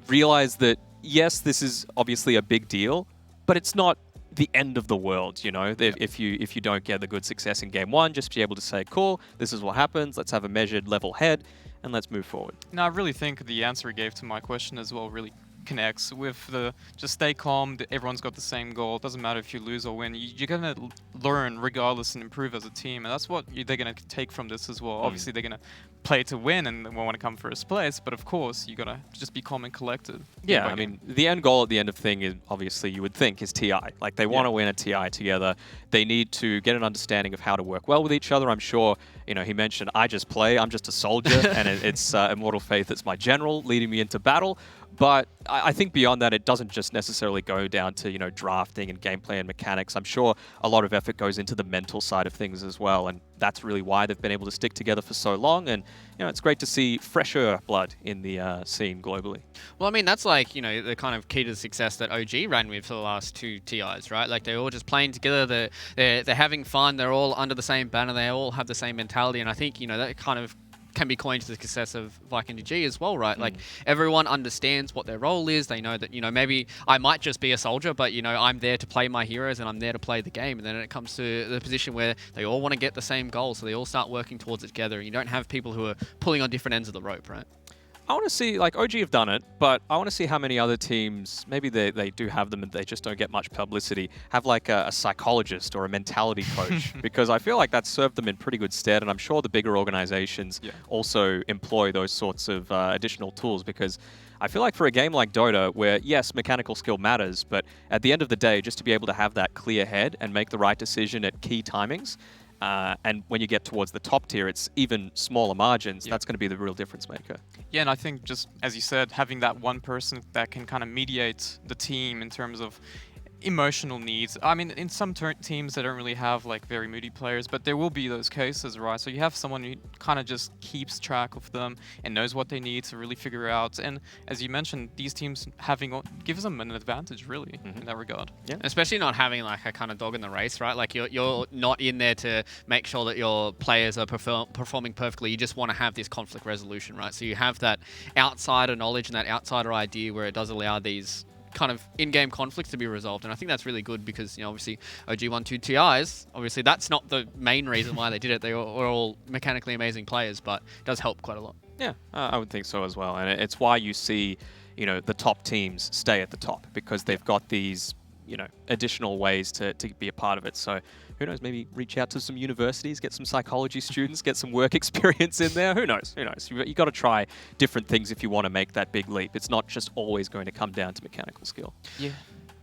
realize that, yes, this is obviously a big deal, but it's not the end of the world, you know? If you don't get the good success in game 1, just be able to say, cool, this is what happens. Let's have a measured level head and let's move forward. No, I really think the answer he gave to my question as well really connects with the just stay calm. Everyone's got the same goal. It doesn't matter if you lose or win. You're gonna learn regardless and improve as a team, and that's what they're gonna take from this as well. Obviously, they're gonna play to win and they want to come first place, but of course, you gotta just be calm and collected. Yeah, I mean, the end goal at the end of thing is obviously you would think is TI. Like they want to win a TI together. They need to get an understanding of how to work well with each other. I'm sure, you know, he mentioned I just play. I'm just a soldier, and it's Immortal Faith. It's my general leading me into battle. But I think beyond that, it doesn't just necessarily go down to, you know, drafting and gameplay and mechanics. I'm sure a lot of effort goes into the mental side of things as well, and that's really why they've been able to stick together for so long. And, you know, it's great to see fresher blood in the scene globally. Well, I mean, that's like, you know, the kind of key to the success that OG ran with for the last 2 TIs, right? Like, they're all just playing together, they're having fun, they're all under the same banner, they all have the same mentality, and I think, you know, that kind of can be coined to the success of Viking GG as well, right? Like, everyone understands what their role is. They know that, you know, maybe I might just be a soldier, but, you know, I'm there to play my heroes and I'm there to play the game. And then it comes to the position where they all want to get the same goal, so they all start working towards it together. And you don't have people who are pulling on different ends of the rope, right? I want to see, like, OG have done it, but I want to see how many other teams, maybe they do have them and they just don't get much publicity, have like a psychologist or a mentality coach, because I feel like that's served them in pretty good stead, and I'm sure the bigger organizations also employ those sorts of additional tools, because I feel like for a game like Dota, where, yes, mechanical skill matters, but at the end of the day, just to be able to have that clear head and make the right decision at key timings, and when you get towards the top tier, it's even smaller margins. That's going to be the real difference maker. Yeah, and I think just, as you said, having that one person that can kind of mediate the team in terms of emotional needs. I mean, in some teams, they don't really have like very moody players, but there will be those cases, right? So you have someone who kind of just keeps track of them and knows what they need to really figure out. And as you mentioned, these teams gives them an advantage, really, in that regard. Yeah, especially not having like a kind of dog in the race, right? Like you're not in there to make sure that your players are performing perfectly. You just want to have this conflict resolution, right? So you have that outsider knowledge and that outsider idea where it does allow these kind of in-game conflicts to be resolved, and I think that's really good because, you know, obviously OG won 2 TIs. Obviously, that's not the main reason why they did it. They were all mechanically amazing players, but it does help quite a lot. Yeah, I would think so as well, and it's why you see, you know, the top teams stay at the top, because they've got these, you know, additional ways to be a part of it. So who knows, maybe reach out to some universities, get some psychology students, get some work experience in there. Who knows? Who knows? You got to try different things if you want to make that big leap. It's not just always going to come down to mechanical skill. Yeah.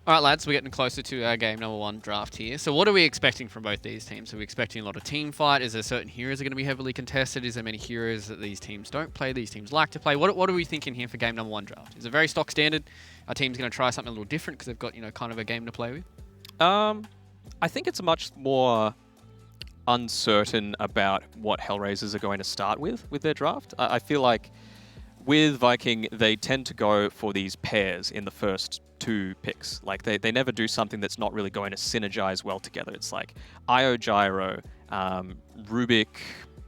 All right, lads, we're getting closer to our game number 1 draft here. So what are we expecting from both these teams? Are we expecting a lot of team fight? Is there certain heroes that are going to be heavily contested? Is there many heroes that these teams don't play, these teams like to play? What are we thinking here for game number 1 draft? Is it very stock standard? Our team's going to try something a little different because they've got, you know, kind of a game to play with? I think it's much more uncertain about what Hellraisers are going to start with their draft. I feel like with Viking, they tend to go for these pairs in the first 2 picks. Like they never do something that's not really going to synergize well together. It's like Io Gyro, Rubik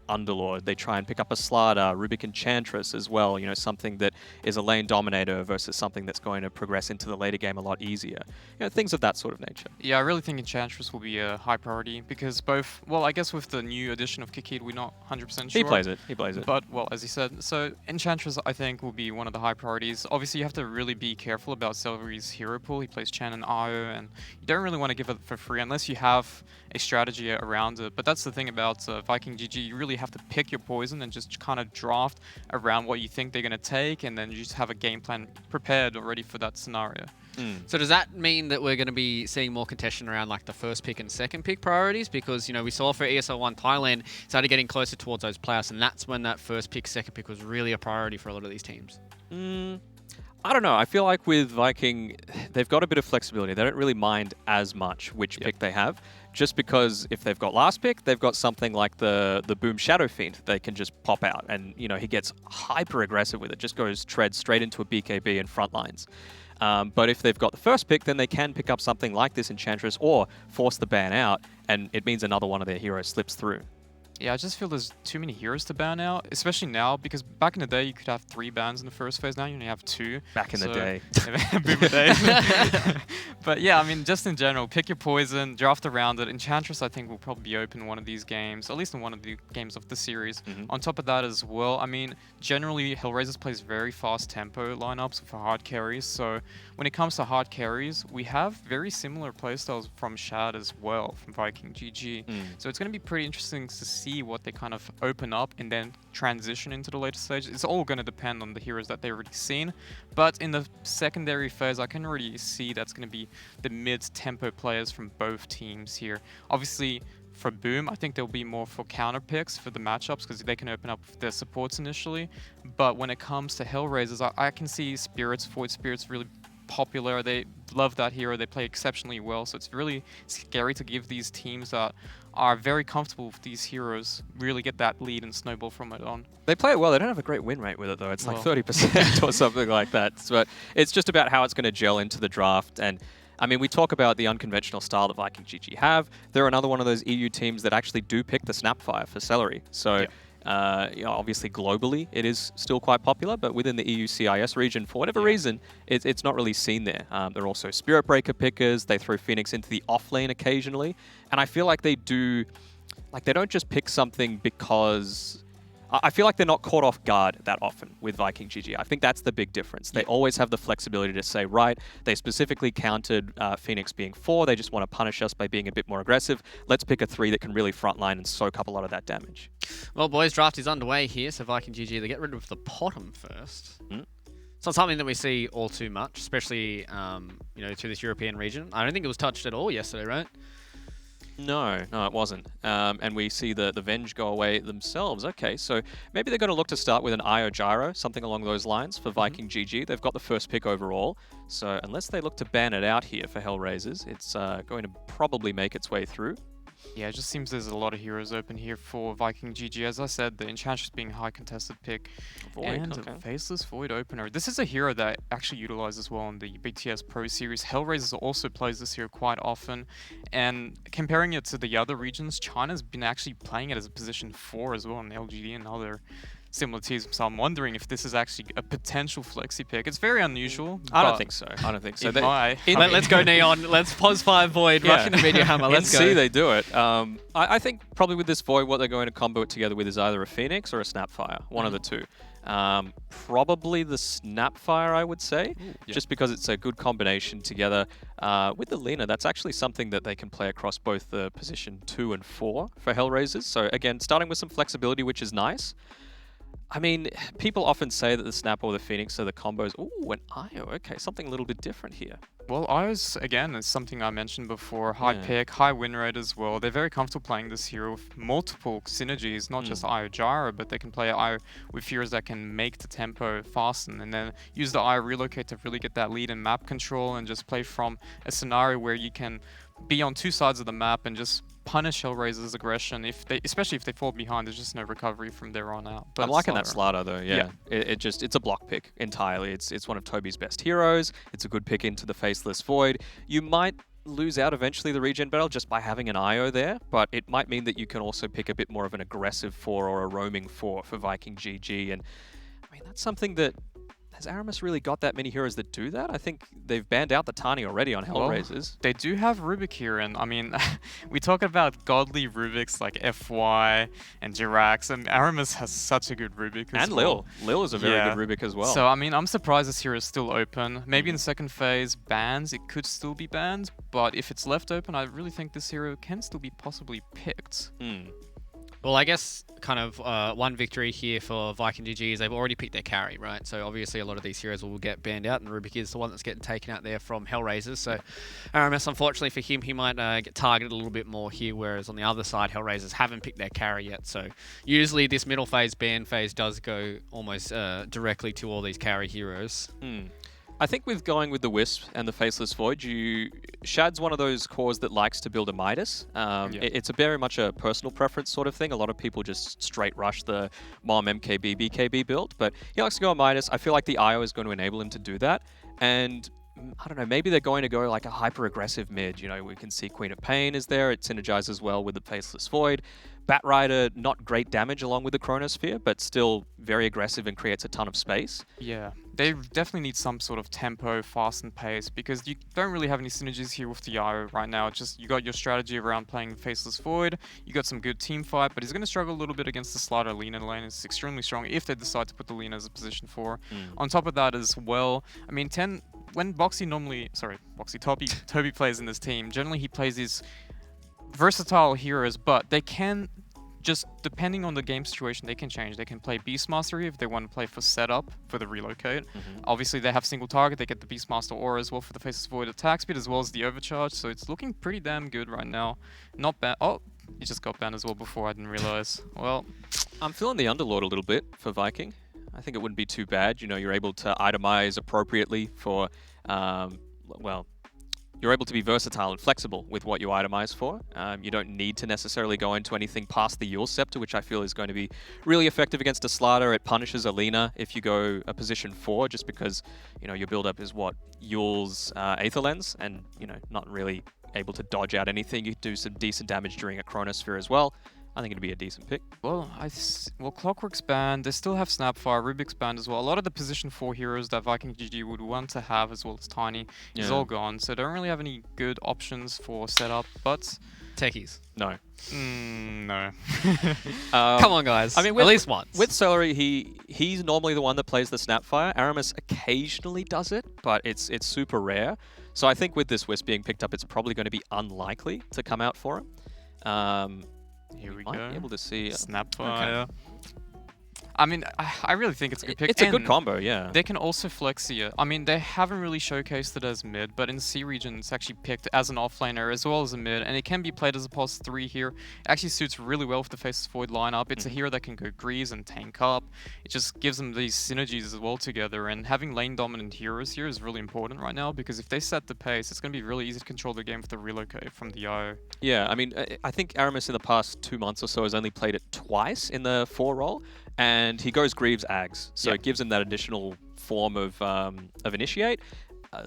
Underlord. They try and pick up a Slardar, Rubik Enchantress as well, you know, something that is a lane dominator versus something that's going to progress into the later game a lot easier. You know, things of that sort of nature. Yeah, I really think Enchantress will be a high priority because both, well, I guess with the new addition of Kikid, we're not 100% sure. He plays it. But, well, as you said, so Enchantress, I think, will be one of the high priorities. Obviously, you have to really be careful about Celery's hero pool. He plays Chen and Io, and you don't really want to give it for free unless you have a strategy around it. But that's the thing about Viking GG. You really have to pick your poison and just kind of draft around what you think they're going to take, and then you just have a game plan prepared already for that scenario. So does that mean that we're going to be seeing more contention around like the first pick and second pick priorities? Because, you know, we saw for ESL 1 Thailand, started getting closer towards those playoffs, and that's when that first pick, second pick was really a priority for a lot of these teams. I don't know. I feel like with Viking, they've got a bit of flexibility. They don't really mind as much which pick they have, just because if they've got last pick, they've got something like the Boom Shadow Fiend they can just pop out, and, you know, he gets hyper aggressive with it, just goes tread straight into a BKB and front lines. But if they've got the first pick, then they can pick up something like this Enchantress or force the ban out, and it means another one of their heroes slips through. Yeah, I just feel there's too many heroes to ban out, especially now, because back in the day you could have 3 bans in the first phase, now you only have 2. Back in the day. Boomer days. But yeah, I mean, just in general, pick your poison, draft around it. Enchantress, I think, will probably be open in one of these games, at least in one of the games of the series. On top of that as well, I mean, generally, Hellraisers plays very fast tempo lineups for hard carries, so when it comes to hard carries, we have very similar playstyles from Shad as well, from Viking GG. So it's going to be pretty interesting to see what they kind of open up and then transition into the later stage. It's all going to depend on the heroes that they've already seen, but in the secondary phase, I can already see that's going to be the mid-tempo players from both teams here. Obviously, for Boom, I think there'll be more for counter picks for the matchups because they can open up their supports initially, but when it comes to Hellraisers, I can see Spirits, Void Spirits really popular. They love that hero. They play exceptionally well, so it's really scary to give these teams that are very comfortable with these heroes really get that lead and snowball from it on. They play it well. They don't have a great win rate with it, though. It's like 30% or something like that. But it's just about how it's going to gel into the draft. And I mean, we talk about the unconventional style that Viking GG have. They're another one of those EU teams that actually do pick the Snapfire for Celery. So you know, obviously globally it is still quite popular, but within the EU CIS region, for whatever reason, it's not really seen there. They're also Spirit Breaker pickers. They throw Phoenix into the off lane occasionally, and I feel like they don't just pick something because I feel like they're not caught off guard that often with Viking GG. I think that's the big difference. They always have the flexibility to say, right, they specifically countered Phoenix being 4. They just want to punish us by being a bit more aggressive. Let's pick a 3 that can really frontline and soak up a lot of that damage. Well, boys, draft is underway here, so Viking GG, they get rid of the bottom first. It's not something that we see all too much, especially through this European region. I don't think it was touched at all yesterday, right? No, it wasn't. And we see the Venge go away themselves. Okay, so maybe they're going to look to start with an IO Gyro, something along those lines for Viking GG. They've got the first pick overall. So unless they look to ban it out here for Hellraisers, it's going to probably make its way through. Yeah, it just seems there's a lot of heroes open here for Viking GG. As I said, the Enchantress being a high contested pick. And a Faceless Void opener. This is a hero that actually utilizes well in the BTS Pro Series. Hellraisers also plays this hero quite often. And comparing it to the other regions, China's been actually playing it as a position 4 as well in LGD and other similar teams. So I'm wondering if this is actually a potential flexi pick. It's very unusual. I don't think so. Let's go Neon. Let's pause 5 Void. Rush into Meteor Hammer. Let's go. See, they do it. I think probably with this Void, what they're going to combo it together with is either a Phoenix or a Snapfire. One of the two. Probably the Snapfire, I would say, just because it's a good combination together. With the Lina, that's actually something that they can play across both the position 2 and 4 for Hellraisers. So again, starting with some flexibility, which is nice. I mean, people often say that the Snap or the Phoenix are the combos. Ooh, an IO. Okay, something a little bit different here. Well, IOs, again, is something I mentioned before. High pick, high win rate as well. They're very comfortable playing this hero with multiple synergies, not just IO Gyro, but they can play IO with heroes that can make the tempo fasten and then use the IO relocate to really get that lead in map control and just play from a scenario where you can be on 2 sides of the map and just punish Hellraiser's aggression, especially if they fall behind. There's just no recovery from there on out. But I'm liking that Slider though. Yeah, it's a block pick entirely. It's one of Toby's best heroes. It's a good pick into the Faceless Void. You might lose out eventually the regen battle just by having an IO there, but it might mean that you can also pick a bit more of an aggressive 4 or a roaming 4 for Viking GG. And I mean, that's something that has Aramis really got that many heroes that do that? I think they've banned out the Tani already on Hellraisers. Well, they do have Rubik here, and I mean, we talk about godly Rubiks like FY and Jirax, and Aramis has such a good Rubik as well. Lil. Lil is a very good Rubik as well. So, I mean, I'm surprised this hero is still open. Maybe in the second phase, bans, it could still be banned, but if it's left open, I really think this hero can still be possibly picked. Well, I guess kind of one victory here for Viking GG is they've already picked their carry, right? So obviously a lot of these heroes will get banned out, and Rubik is the one that's getting taken out there from Hellraisers. So Aramis, unfortunately for him, he might get targeted a little bit more here, whereas on the other side, Hellraisers haven't picked their carry yet. So usually this middle phase ban phase does go almost directly to all these carry heroes. I think with going with the Wisp and the Faceless Void, Shad's one of those cores that likes to build a Midas. It's a very much a personal preference sort of thing. A lot of people just straight rush the Mom MKB BKB build, but he likes to go a Midas. I feel like the IO is going to enable him to do that. And I don't know, maybe they're going to go like a hyper-aggressive mid. You know, we can see Queen of Pain is there. It synergizes well with the Faceless Void. Batrider, not great damage along with the Chronosphere, but still very aggressive and creates a ton of space. Yeah, they definitely need some sort of tempo, fast and pace, because you don't really have any synergies here with the IO right now. It's just you got your strategy around playing Faceless Void, you got some good team fight, but he's going to struggle a little bit against the Slider Lina lane. It's extremely strong if they decide to put the Lina as a position 4. On top of that as well, I mean, when Toby plays in this team, generally he plays these versatile heroes, but they can just, depending on the game situation, they can change. They can play Beastmaster if they want to play for setup for the relocate. Obviously, they have single target. They get the Beastmaster aura as well for the Faceless Void attack speed, as well as the overcharge. So it's looking pretty damn good right now. Not bad. Oh, he just got banned as well before. I didn't realize. Well, I'm feeling the Underlord a little bit for Viking. I think it wouldn't be too bad. You know, you're able to itemize appropriately for, you're able to be versatile and flexible with what you itemize for. You don't need to necessarily go into anything past the Yule Scepter, which I feel is going to be really effective against a Slider. It punishes Alina if you go a position 4, just because, you know, your build-up is what? Yule's Aether Lens, and, you know, not really able to dodge out anything. You do some decent damage during a Chronosphere as well. I think it'd be a decent pick. Well, Clockwork's banned. They still have Snapfire, Rubik's banned as well. A lot of the position 4 heroes that Viking GG would want to have, as well as Tiny, is all gone. So they don't really have any good options for setup. But Techies. No. No. Come on, guys. I mean, at least once. With Celery, he's normally the one that plays the Snapfire. Aramis occasionally does it, but it's super rare. So I think with this Wisp being picked up, it's probably going to be unlikely to come out for him. Here we might go. be able to see Snapfire. Okay. I mean, I really think it's a good pick. It's a good and combo, yeah. They can also flex here. I mean, they haven't really showcased it as mid, but in C region, it's actually picked as an offlaner as well as a mid, and it can be played as a pulse 3 here. It actually suits really well with the Faceless Void lineup. It's a hero that can go grease and tank up. It just gives them these synergies as well together, and having lane dominant heroes here is really important right now, because if they set the pace, it's going to be really easy to control the game with the relocate from the IO. Yeah, I mean, I think Aramis in the past 2 months or so has only played it twice in the 4 role, and he goes Greaves Ags, so it gives him that additional form of initiate.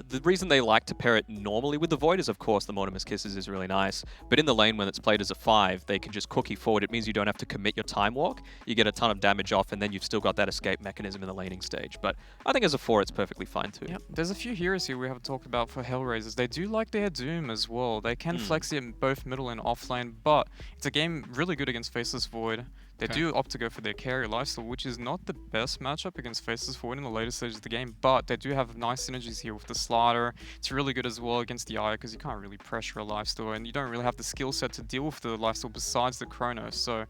The reason they like to pair it normally with the Void is, of course, the Mortimer's Kisses is really nice. But in the lane, when it's played as a 5, they can just cookie forward. It means you don't have to commit your time walk. You get a ton of damage off, and then you've still got that escape mechanism in the laning stage. But I think as a 4, it's perfectly fine too. Yep. There's a few heroes here we haven't talked about for Hellraisers. They do like their Doom as well. They can flex it in both middle and offlane, but it's a game really good against Faceless Void. They do opt to go for their carry lifesteal, which is not the best matchup against Faceless Void in the later stages of the game, but they do have nice synergies here with the slider. It's really good as well against the IO because you can't really pressure a lifesteal, and you don't really have the skill set to deal with the lifesteal besides the Chronos. So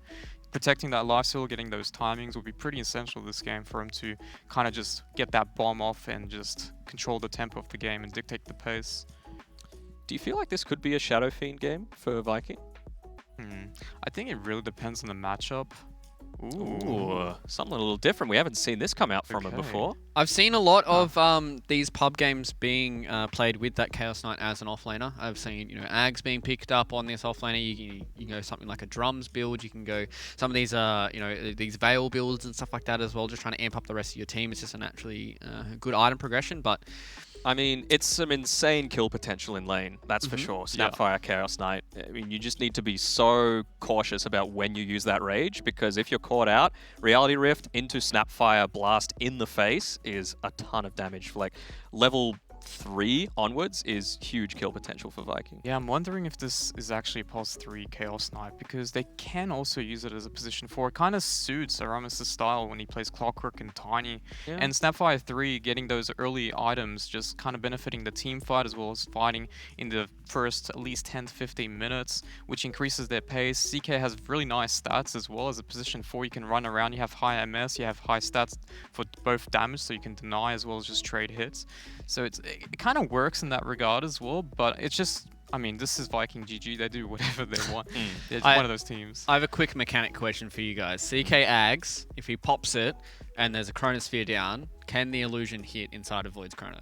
protecting that lifesteal, getting those timings will be pretty essential this game for him to kind of just get that bomb off and just control the tempo of the game and dictate the pace. Do you feel like this could be a Shadow Fiend game for Viking? I think it really depends on the matchup. Ooh, something a little different. We haven't seen this come out from him before. I've seen a lot of these pub games being played with that Chaos Knight as an offlaner. I've seen, Ags being picked up on this offlaner. You can go something like a drums build. You can go some of these, these Veil builds and stuff like that as well. Just trying to amp up the rest of your team. It's just a naturally good item progression, but. I mean, it's some insane kill potential in lane, that's for sure. Snapfire, Chaos Knight. I mean, you just need to be so cautious about when you use that rage, because if you're caught out, Reality Rift into Snapfire Blast in the face is a ton of damage. Like, level 3 onwards is huge kill potential for Viking. Yeah, I'm wondering if this is actually Pulse 3 Chaos Knight, because they can also use it as a position 4. It kind of suits Aramis' style when he plays Clockwork and Tiny. Yeah. And Snapfire 3, getting those early items, just kind of benefiting the team fight as well as fighting in the first at least 10 to 15 minutes, which increases their pace. CK has really nice stats as well as a position 4. You can run around, you have high MS, you have high stats for both damage, so you can deny as well as just trade hits. So it kind of works in that regard as well, but it's just, I mean, this is Viking GG. They do whatever they want. They're one of those teams. I have a quick mechanic question for you guys. CK Ags, if he pops it and there's a Chronosphere down, can the illusion hit inside of Void's Chrono?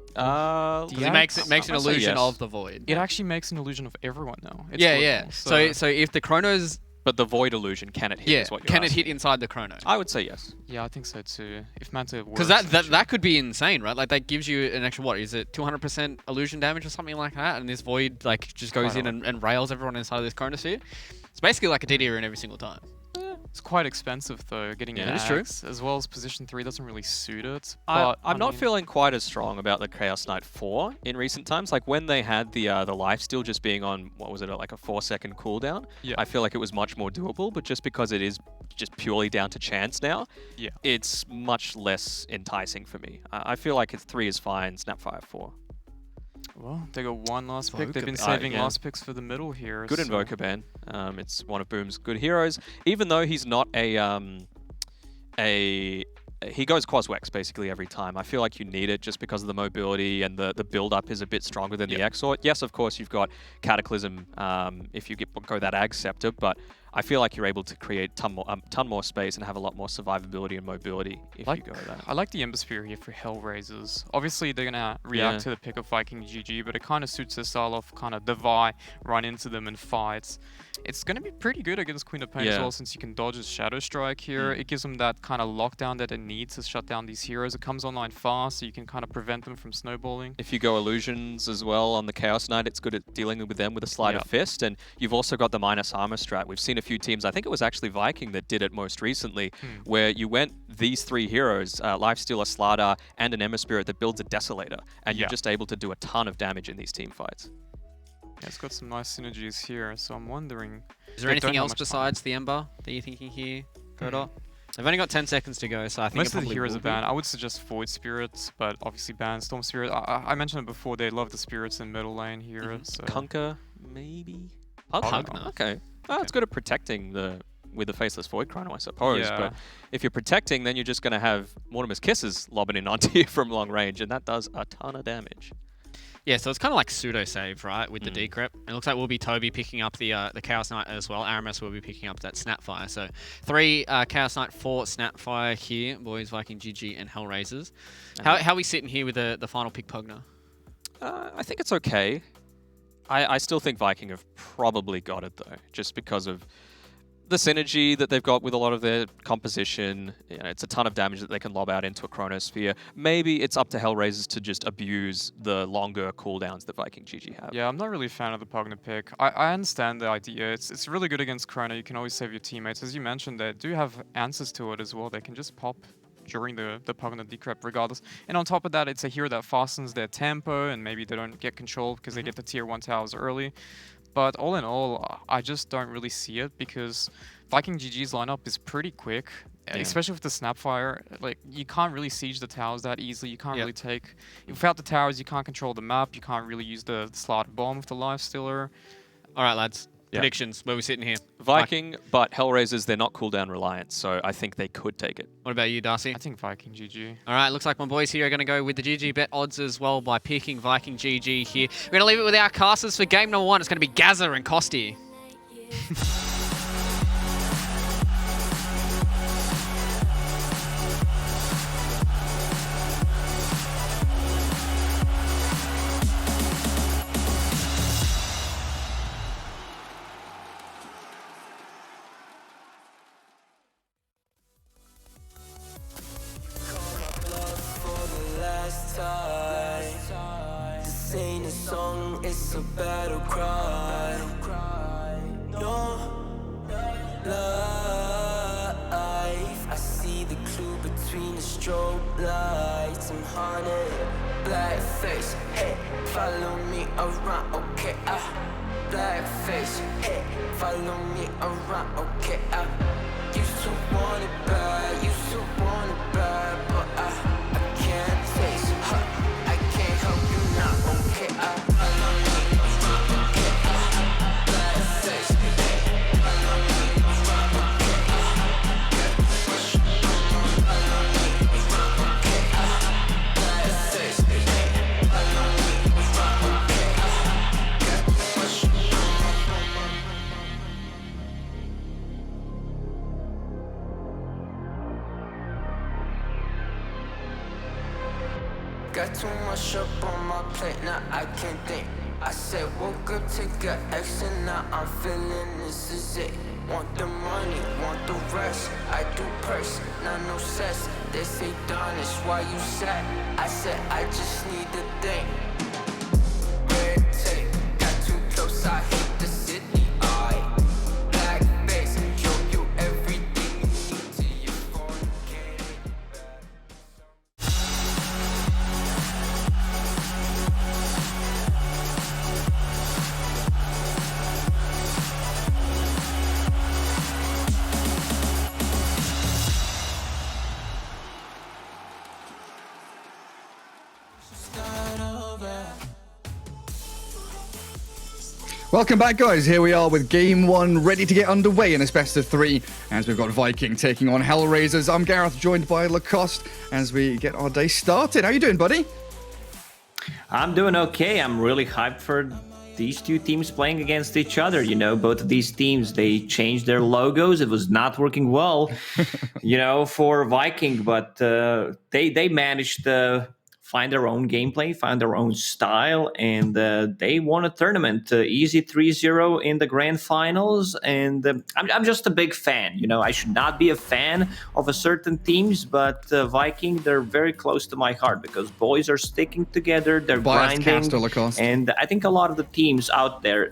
Because it makes an illusion of the Void. It actually makes an illusion of everyone now. It's Yeah. So if the Chronos... But the Void illusion, can it hit is what you're can asking. it hit inside the Chrono? I would say yes. Yeah, I think so too. If Manta works... Because that could be insane, right? Like, that gives you an extra, what, is it 200% illusion damage or something like that? And this Void, like, just goes in and rails everyone inside of this Chronosphere. It's basically like a DD rune every single time. It's quite expensive though, getting That is true. as well as position 3 doesn't really suit it. I'm But not feeling quite as strong about the Chaos Knight 4 in recent times. Like when they had the lifesteal just being on, what was it, like a 4-second cooldown, I feel like it was much more doable, but just because it is just purely down to chance now, it's much less enticing for me. I feel like 3 is fine, Snapfire 4. Well, they got one last pick. They've been saving last picks for the middle here. Good Invoker ban. It's one of Boom's good heroes. Even though he's not he goes Quaswex basically every time. I feel like you need it just because of the mobility and the build-up is a bit stronger than the Exort. Yes, of course, you've got Cataclysm if you go that Ag Scepter, but I feel like you're able to create ton more space and have a lot more survivability and mobility if you go that. I like the Embersphere here for Hellraisers. Obviously, they're going to react to the pick of Viking GG, but it kind of suits their style of kind of Divide, run into them and fight. It's going to be pretty good against Queen of Pain as well, since you can dodge a Shadow Strike here. It gives them that kind of lockdown that they need to shut down these heroes. It comes online fast, so you can kind of prevent them from snowballing. If you go Illusions as well on the Chaos Knight, it's good at dealing with them with a Sleight of Fist, and you've also got the minus armor strat. We've seen a few teams, I think it was actually Viking that did it most recently, where you went these 3 heroes, Lifesteal, a Slardar, and an Emma Spirit that builds a Desolator, and you're just able to do a ton of damage in these team fights. Yeah, it's got some nice synergies here, so I'm wondering... Is there anything else besides the Ember that you're thinking here, Godot? They've only got 10 seconds to go, so I think most of the heroes are banned. I would suggest Void Spirits, but obviously ban Storm Spirit. I mentioned it before, they love the spirits in middle lane here. So. Kunkka, maybe? Pugna. Okay. Oh, it's good at protecting with the Faceless Void Chrono, I suppose. Yeah. But if you're protecting, then you're just going to have Mortimer's Kisses lobbing in onto you from long range, and that does a ton of damage. Yeah, so it's kind of like pseudo-save, right, with the decrypt. It looks like we'll be Toby picking up the Chaos Knight as well. Aramis will be picking up that Snapfire. So 3 Chaos Knight, 4 Snapfire here, boys, Viking, GG, and Hellraisers. How are we sitting here with the final pick, Pugna? I think it's okay. I still think Viking have probably got it, though, just because of the synergy that they've got with a lot of their composition. You know, it's a ton of damage that they can lob out into a Chronosphere. Maybe it's up to Hellraisers to just abuse the longer cooldowns that Viking GG have. Yeah, I'm not really a fan of the Pugna pick. I understand the idea. It's really good against Chrono. You can always save your teammates. As you mentioned, they do have answers to it as well. They can just pop during the Pugna decrypt regardless. And on top of that, it's a hero that fastens their tempo, and maybe they don't get control because they get the tier 1 towers early. But all in all, I just don't really see it because Viking GG's lineup is pretty quick, especially with the Snapfire. Like, you can't really siege the towers that easily. You can't really take... Without the towers, you can't control the map. You can't really use the slot bomb with the Lifestealer. All right, lads. Predictions, where are we sitting here? Viking, but Hellraisers, they're not cooldown reliant, so I think they could take it. What about you, Darcy? I think Viking GG. All right, looks like my boys here are going to go with the GG bet odds as well by picking Viking GG here. We're going to leave it with our casters for game number 1. It's going to be Gaza and Kosti. This ain't a song, it's a battle cry. No life. I see the clue between the strobe lights. I'm haunted, black face. Hey, follow me around, okay? Black face. Hey, follow me around, okay? Used to want it bad, used to want it bad, but I can't taste. I can't help you now, okay? Follow me around, okay? Black face. Follow me around, okay? Follow me around, okay? Black face. Follow me around, okay? Got too much up on my plate, now I can't think. I said woke up, take a action, now I'm feeling this is it. Want the money, want the rest. I do purse, not no cess. They say Donish, why you sad? I said I just need a thing. Red tape, got too close, I hate the city. Black face, show you everything you need to your phone. Welcome back, guys. Here we are with Game 1 ready to get underway in this best of 3 as we've got Viking taking on Hellraisers. I'm Gareth, joined by Lacoste as we get our day started. How you doing, buddy? I'm doing okay. I'm really hyped for these two teams playing against each other. You know, both of these teams, they changed their logos. It was not working well, you know, for Viking, but they managed to find their own gameplay, find their own style, and they won a tournament, easy 3-0 in the grand finals. And I'm just a big fan. You know, I should not be a fan of a certain teams, but Viking, they're very close to my heart because boys are sticking together, they're grinding, and I think a lot of the teams out there,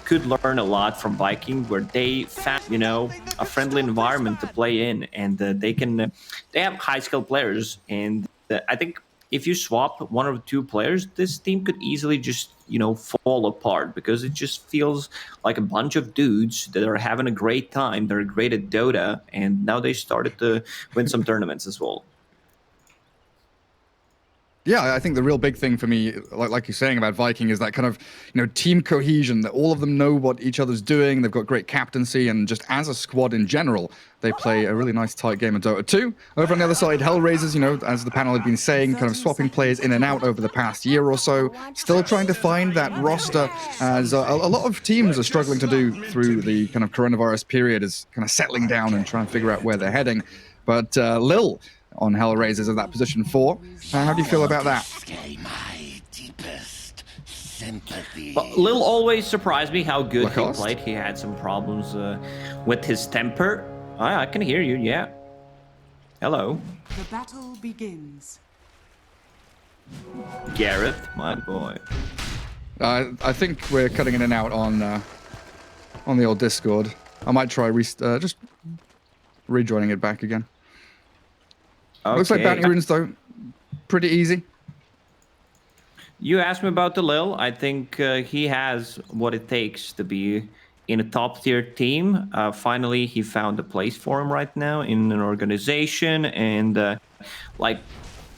could learn a lot from Viking, where they found, you know, a friendly environment to play in, and they have high skilled players, and I think if you swap one or two players, this team could easily just, fall apart because it just feels like a bunch of dudes that are having a great time. They're great at Dota, and now they started to win some tournaments as well. Yeah, I think the real big thing for me, like you're saying about Viking, is that kind of, team cohesion, that all of them know what each other's doing. They've got great captaincy, and just as a squad in general, they play a really nice tight game of Dota 2. Over on the other side, Hellraisers, as the panel had been saying, kind of swapping players in and out over the past year or so, still trying to find that roster, as a lot of teams are struggling to do through the kind of coronavirus period, is kind of settling down and trying to figure out where they're heading. But Lil on Hellraisers of that position 4. How do you feel about that? Lil always surprised me how good he played. He had some problems with his temper. I can hear you, yeah. Hello. The battle begins. Gareth, my boy. I think we're cutting in and out on the old Discord. I might try just rejoining it back again. Okay. Looks like bounty runes, though, pretty easy. You asked me about the Lil. I think he has what it takes to be in a top-tier team. Finally, he found a place for him right now in an organization. And,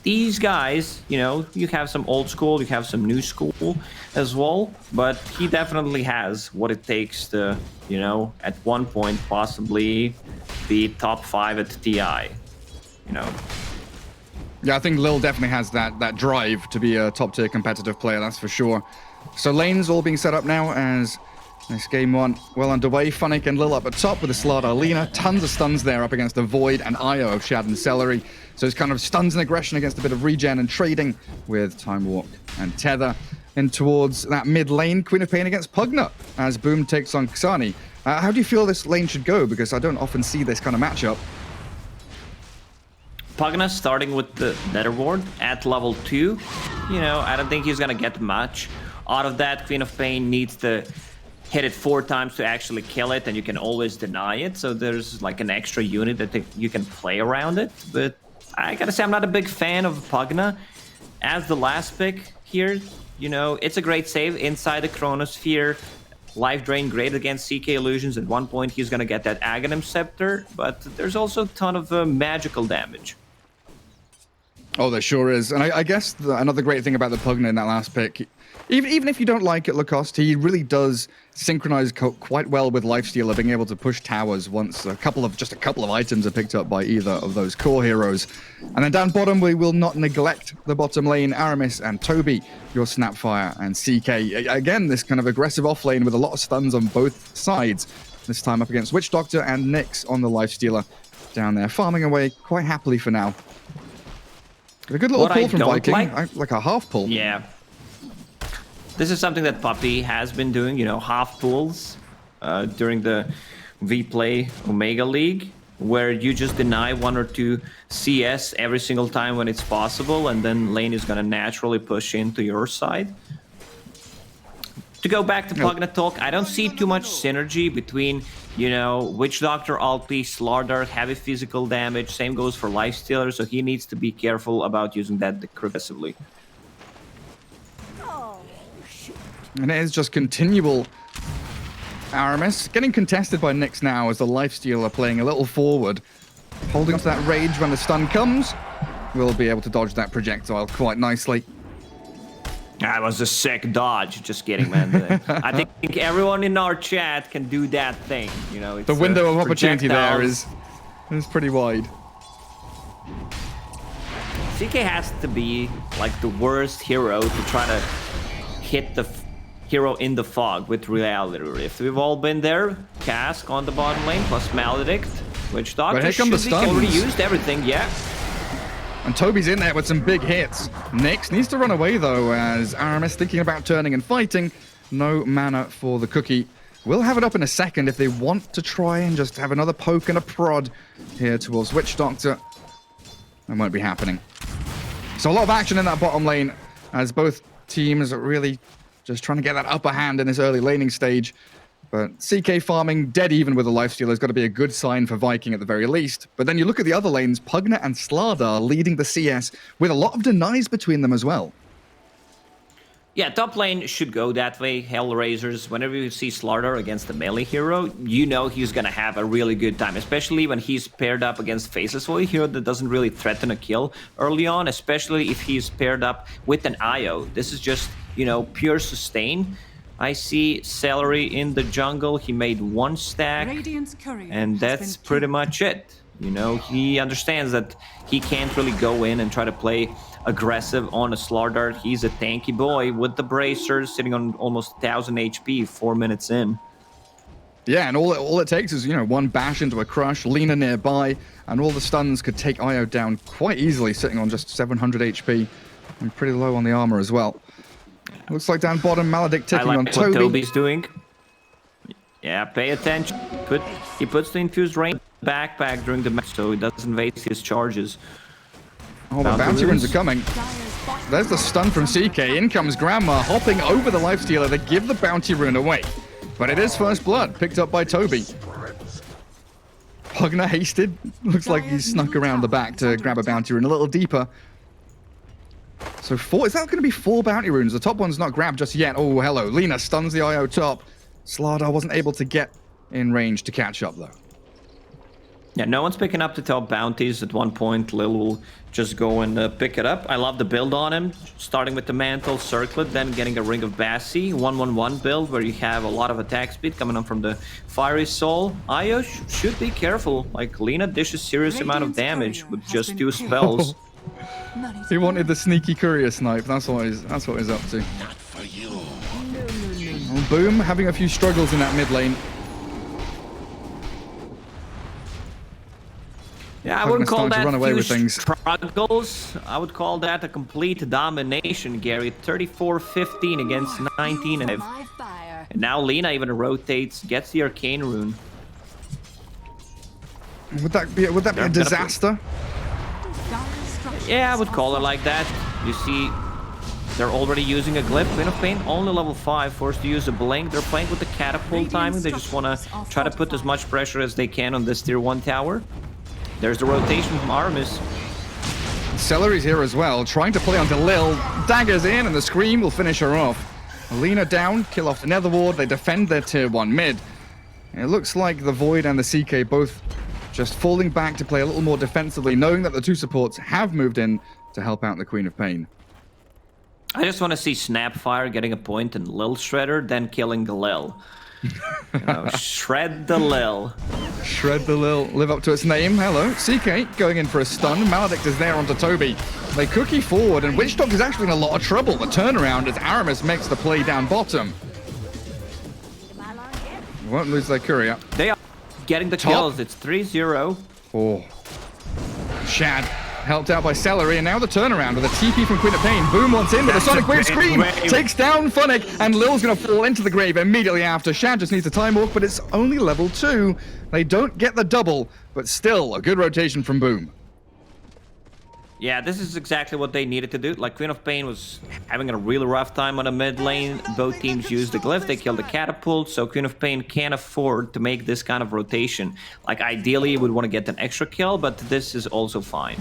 these guys, you have some old school, you have some new school as well. But he definitely has what it takes to, at one point, possibly be top 5 at TI. Yeah, I think Lil definitely has that drive to be a top-tier competitive player, that's for sure. So lanes all being set up now as this game 1 well underway. Funnick and Lil up at top with a Slardar Lina. Tons of stuns there up against the Void and Io of Shad and Celery. So it's kind of stuns and aggression against a bit of regen and trading with Time Walk and Tether. And towards that mid lane, Queen of Pain against Pugna as Boom takes on Xani. How do you feel this lane should go? Because I don't often see this kind of matchup. Pugna starting with the Nether Ward at level 2. I don't think he's gonna get much out of that. Queen of Pain needs to hit it 4 times to actually kill it, and you can always deny it. So there's like an extra unit that you can play around it. But I gotta say, I'm not a big fan of Pugna as the last pick here. It's a great save inside the Chronosphere. Life Drain great against CK Illusions. At one point, he's gonna get that Aghanim Scepter, but there's also a ton of magical damage. Oh, there sure is. And I guess another great thing about the Pugna in that last pick, even if you don't like it, Lacoste, he really does synchronize quite well with Lifestealer, being able to push towers once a couple of items are picked up by either of those core heroes. And then down bottom, we will not neglect the bottom lane, Aramis and Toby, your Snapfire and CK. Again, this kind of aggressive off lane with a lot of stuns on both sides. This time up against Witch Doctor and Nyx on the Lifestealer down there, farming away quite happily for now. A good little pull from Viking, like a half pull. Yeah. This is something that Puppey has been doing, half pulls during the Vplay Omega League, where you just deny 1 or 2 CS every single time when it's possible, and then lane is going to naturally push into your side. To go back to Pugna talk, I don't see too much synergy between, Witch Doctor, Alpi, Slardar, heavy physical damage. Same goes for Lifestealer, so he needs to be careful about using that aggressively. And it is just continual Aramis getting contested by Nyx now as the Lifestealer playing a little forward. Holding onto that rage when the stun comes. We'll be able to dodge that projectile quite nicely. That was a sick dodge. Just kidding, man. I think everyone in our chat can do that thing. It's the window of opportunity there is pretty wide. CK has to be like the worst hero to try to hit the hero in the fog with Reality Rift. We've all been there. Cask on the bottom lane plus Maledict. Witch Doctor should be already used everything, yeah. And Toby's in there with some big hits. Nyx needs to run away, though, as Aramis thinking about turning and fighting. No mana for the cookie. We'll have it up in a second if they want to try and just have another poke and a prod here towards Witch Doctor. That won't be happening. So a lot of action in that bottom lane as both teams are really just trying to get that upper hand in this early laning stage. But CK farming dead even with a lifestealer has got to be a good sign for Viking at the very least. But then you look at the other lanes, Pugna and Slardar leading the CS with a lot of denies between them as well. Yeah, top lane should go that way. Hellraisers, whenever you see Slardar against a melee hero, you know he's gonna have a really good time, especially when he's paired up against Faceless, a hero that doesn't really threaten a kill early on, especially if he's paired up with an IO. This is just, you know, pure sustain. I see Celery in the jungle. He made 1 stack, and that's pretty much it. You know, he understands that he can't really go in and try to play aggressive on a Slardar. He's a tanky boy with the bracers, sitting on almost 1,000 HP 4 minutes in. Yeah, and all it takes is, you know, 1 bash into a crush, Lina nearby, and all the stuns could take Io down quite easily, sitting on just 700 HP and pretty low on the armor as well. Looks like down bottom, Maledict taking on Toby. What Toby's doing. Yeah, pay attention. He puts the infused rain backpack during the match so he doesn't waste his charges. Oh, the bounty runes are coming. There's the stun from CK. In comes Grandma, hopping over the lifestealer to give the bounty rune away. But it is first blood, picked up by Toby. Pugna hasted. Looks like he snuck around the back to grab a bounty rune a little deeper. So is that going to be 4 bounty runes? The top one's not grabbed just yet. Oh, hello. Lina stuns the IO top. Slardar wasn't able to get in range to catch up, though. Yeah, no one's picking up the top bounties. At one point, Lil will just go and pick it up. I love the build on him, starting with the Mantle, Circlet, then getting a Ring of Bassi, 1-1-1 build where you have a lot of attack speed coming up from the Fiery Soul. Io should be careful. Like, Lina dishes serious amount of damage with just 2 spells. He wanted the sneaky courier snipe. That's what he's up to. Not for you. Well, Boom having a few struggles in that mid lane. Yeah, I wouldn't call that few struggles. I would call that a complete domination, Gary. 34-15 against 19. And now Lina even rotates, gets the Arcane Rune. Would that be a disaster? Yeah, I would call it like that. You see, they're already using a glyph. Queen of Pain, only level 5, forced to use a blink. They're playing with the catapult timing. They just want to try to put as much pressure as they can on this tier 1 tower. There's the rotation from Aramis. Celery's here as well, trying to play onto Lil. Daggers in, and the Scream will finish her off. Alina down, kill off the Nether Ward. They defend their tier 1 mid. It looks like the Void and the CK both just falling back to play a little more defensively, knowing that the 2 supports have moved in to help out the Queen of Pain. I just want to see Snapfire getting a point and Lil Shredder, then killing the Lil. You know, shred the Lil. Shred the Lil. Live up to its name. Hello. CK going in for a stun. Maledict is there onto Toby. They cookie forward, and Windstrike is actually in a lot of trouble. The turnaround as Aramis makes the play down bottom. Won't lose their courier. They are getting the kills. It's 3-0. Oh. Shad helped out by Celery, and now the turnaround with a TP from Queen of Pain. Boom wants in with a Sonic Wave Scream. Takes down Funnick, and Lil's going to fall into the grave immediately after. Shad just needs a time walk, but it's only level 2. They don't get the double, but still a good rotation from Boom. Yeah, this is exactly what they needed to do. Like, Queen of Pain was having a really rough time on the mid lane. Both teams used the glyph, they killed the catapult, so Queen of Pain can't afford to make this kind of rotation. Like, ideally, you would want to get an extra kill, but this is also fine.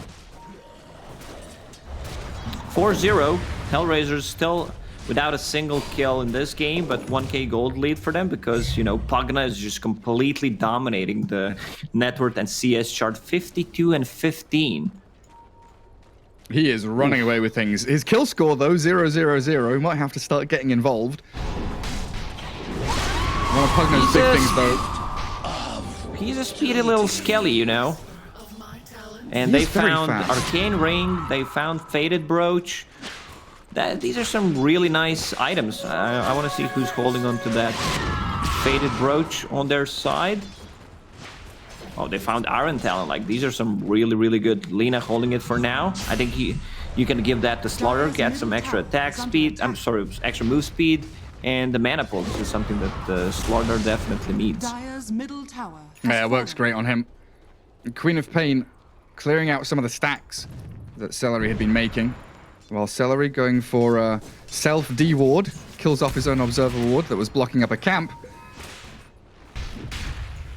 4-0, Hellraisers still without a single kill in this game, but 1k gold lead for them because, you know, Pugna is just completely dominating the net worth and CS chart, 52 and 15. He is running away with things. His kill score, though, 0-0-0. He might have to start getting involved. One of Pugna's big things, though. He's a speedy little skelly, you know. And they found Arcane Ring, they found Faded Brooch. These are some really nice items. I want to see who's holding on to that Faded Brooch on their side. Oh, they found Iron Talent. Like, these are some really, really good. Lina holding it for now. I think you can give that to Slaughter, get some extra attack speed. I'm sorry, extra move speed. And the mana pool. This is something that Slaughter definitely needs. Yeah, it works great on him. Queen of Pain clearing out some of the stacks that Celery had been making. While Celery going for a self-D ward, kills off his own Observer ward that was blocking up a camp.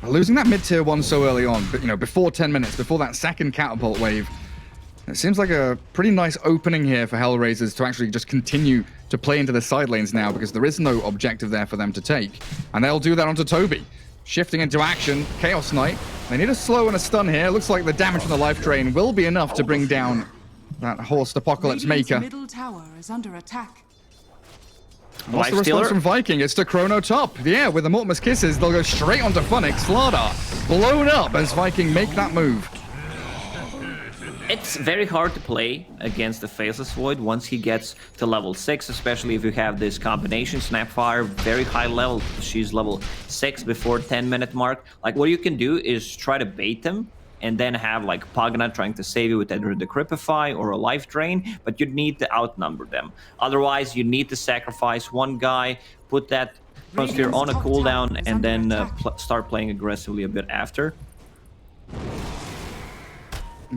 Losing that mid-tier 1 so early on, but before 10 minutes, before that second catapult wave, it seems like a pretty nice opening here for Hellraisers to actually just continue to play into the side lanes now, because there is no objective there for them to take. And they'll do that onto Toby. Shifting into action, Chaos Knight. They need a slow and a stun here. Looks like the damage from the life drain will be enough to bring down that Horsed Apocalypse Maker. Middle tower is under attack. What's the response from Viking? It's to Chrono top. Yeah, with the Mortimer's Kisses, they'll go straight onto Funix. Slardar blown up as Viking make that move. It's very hard to play against the Faceless Void once he gets to level 6, especially if you have this combination Snapfire, very high level. She's level 6 before 10-minute mark. Like, what you can do is try to bait them and then have like Pagna trying to save you with either the Cripify or a Life Drain, but you need to outnumber them. Otherwise, you need to sacrifice one guy, put that Chronosphere on a cooldown, and then start playing aggressively a bit after.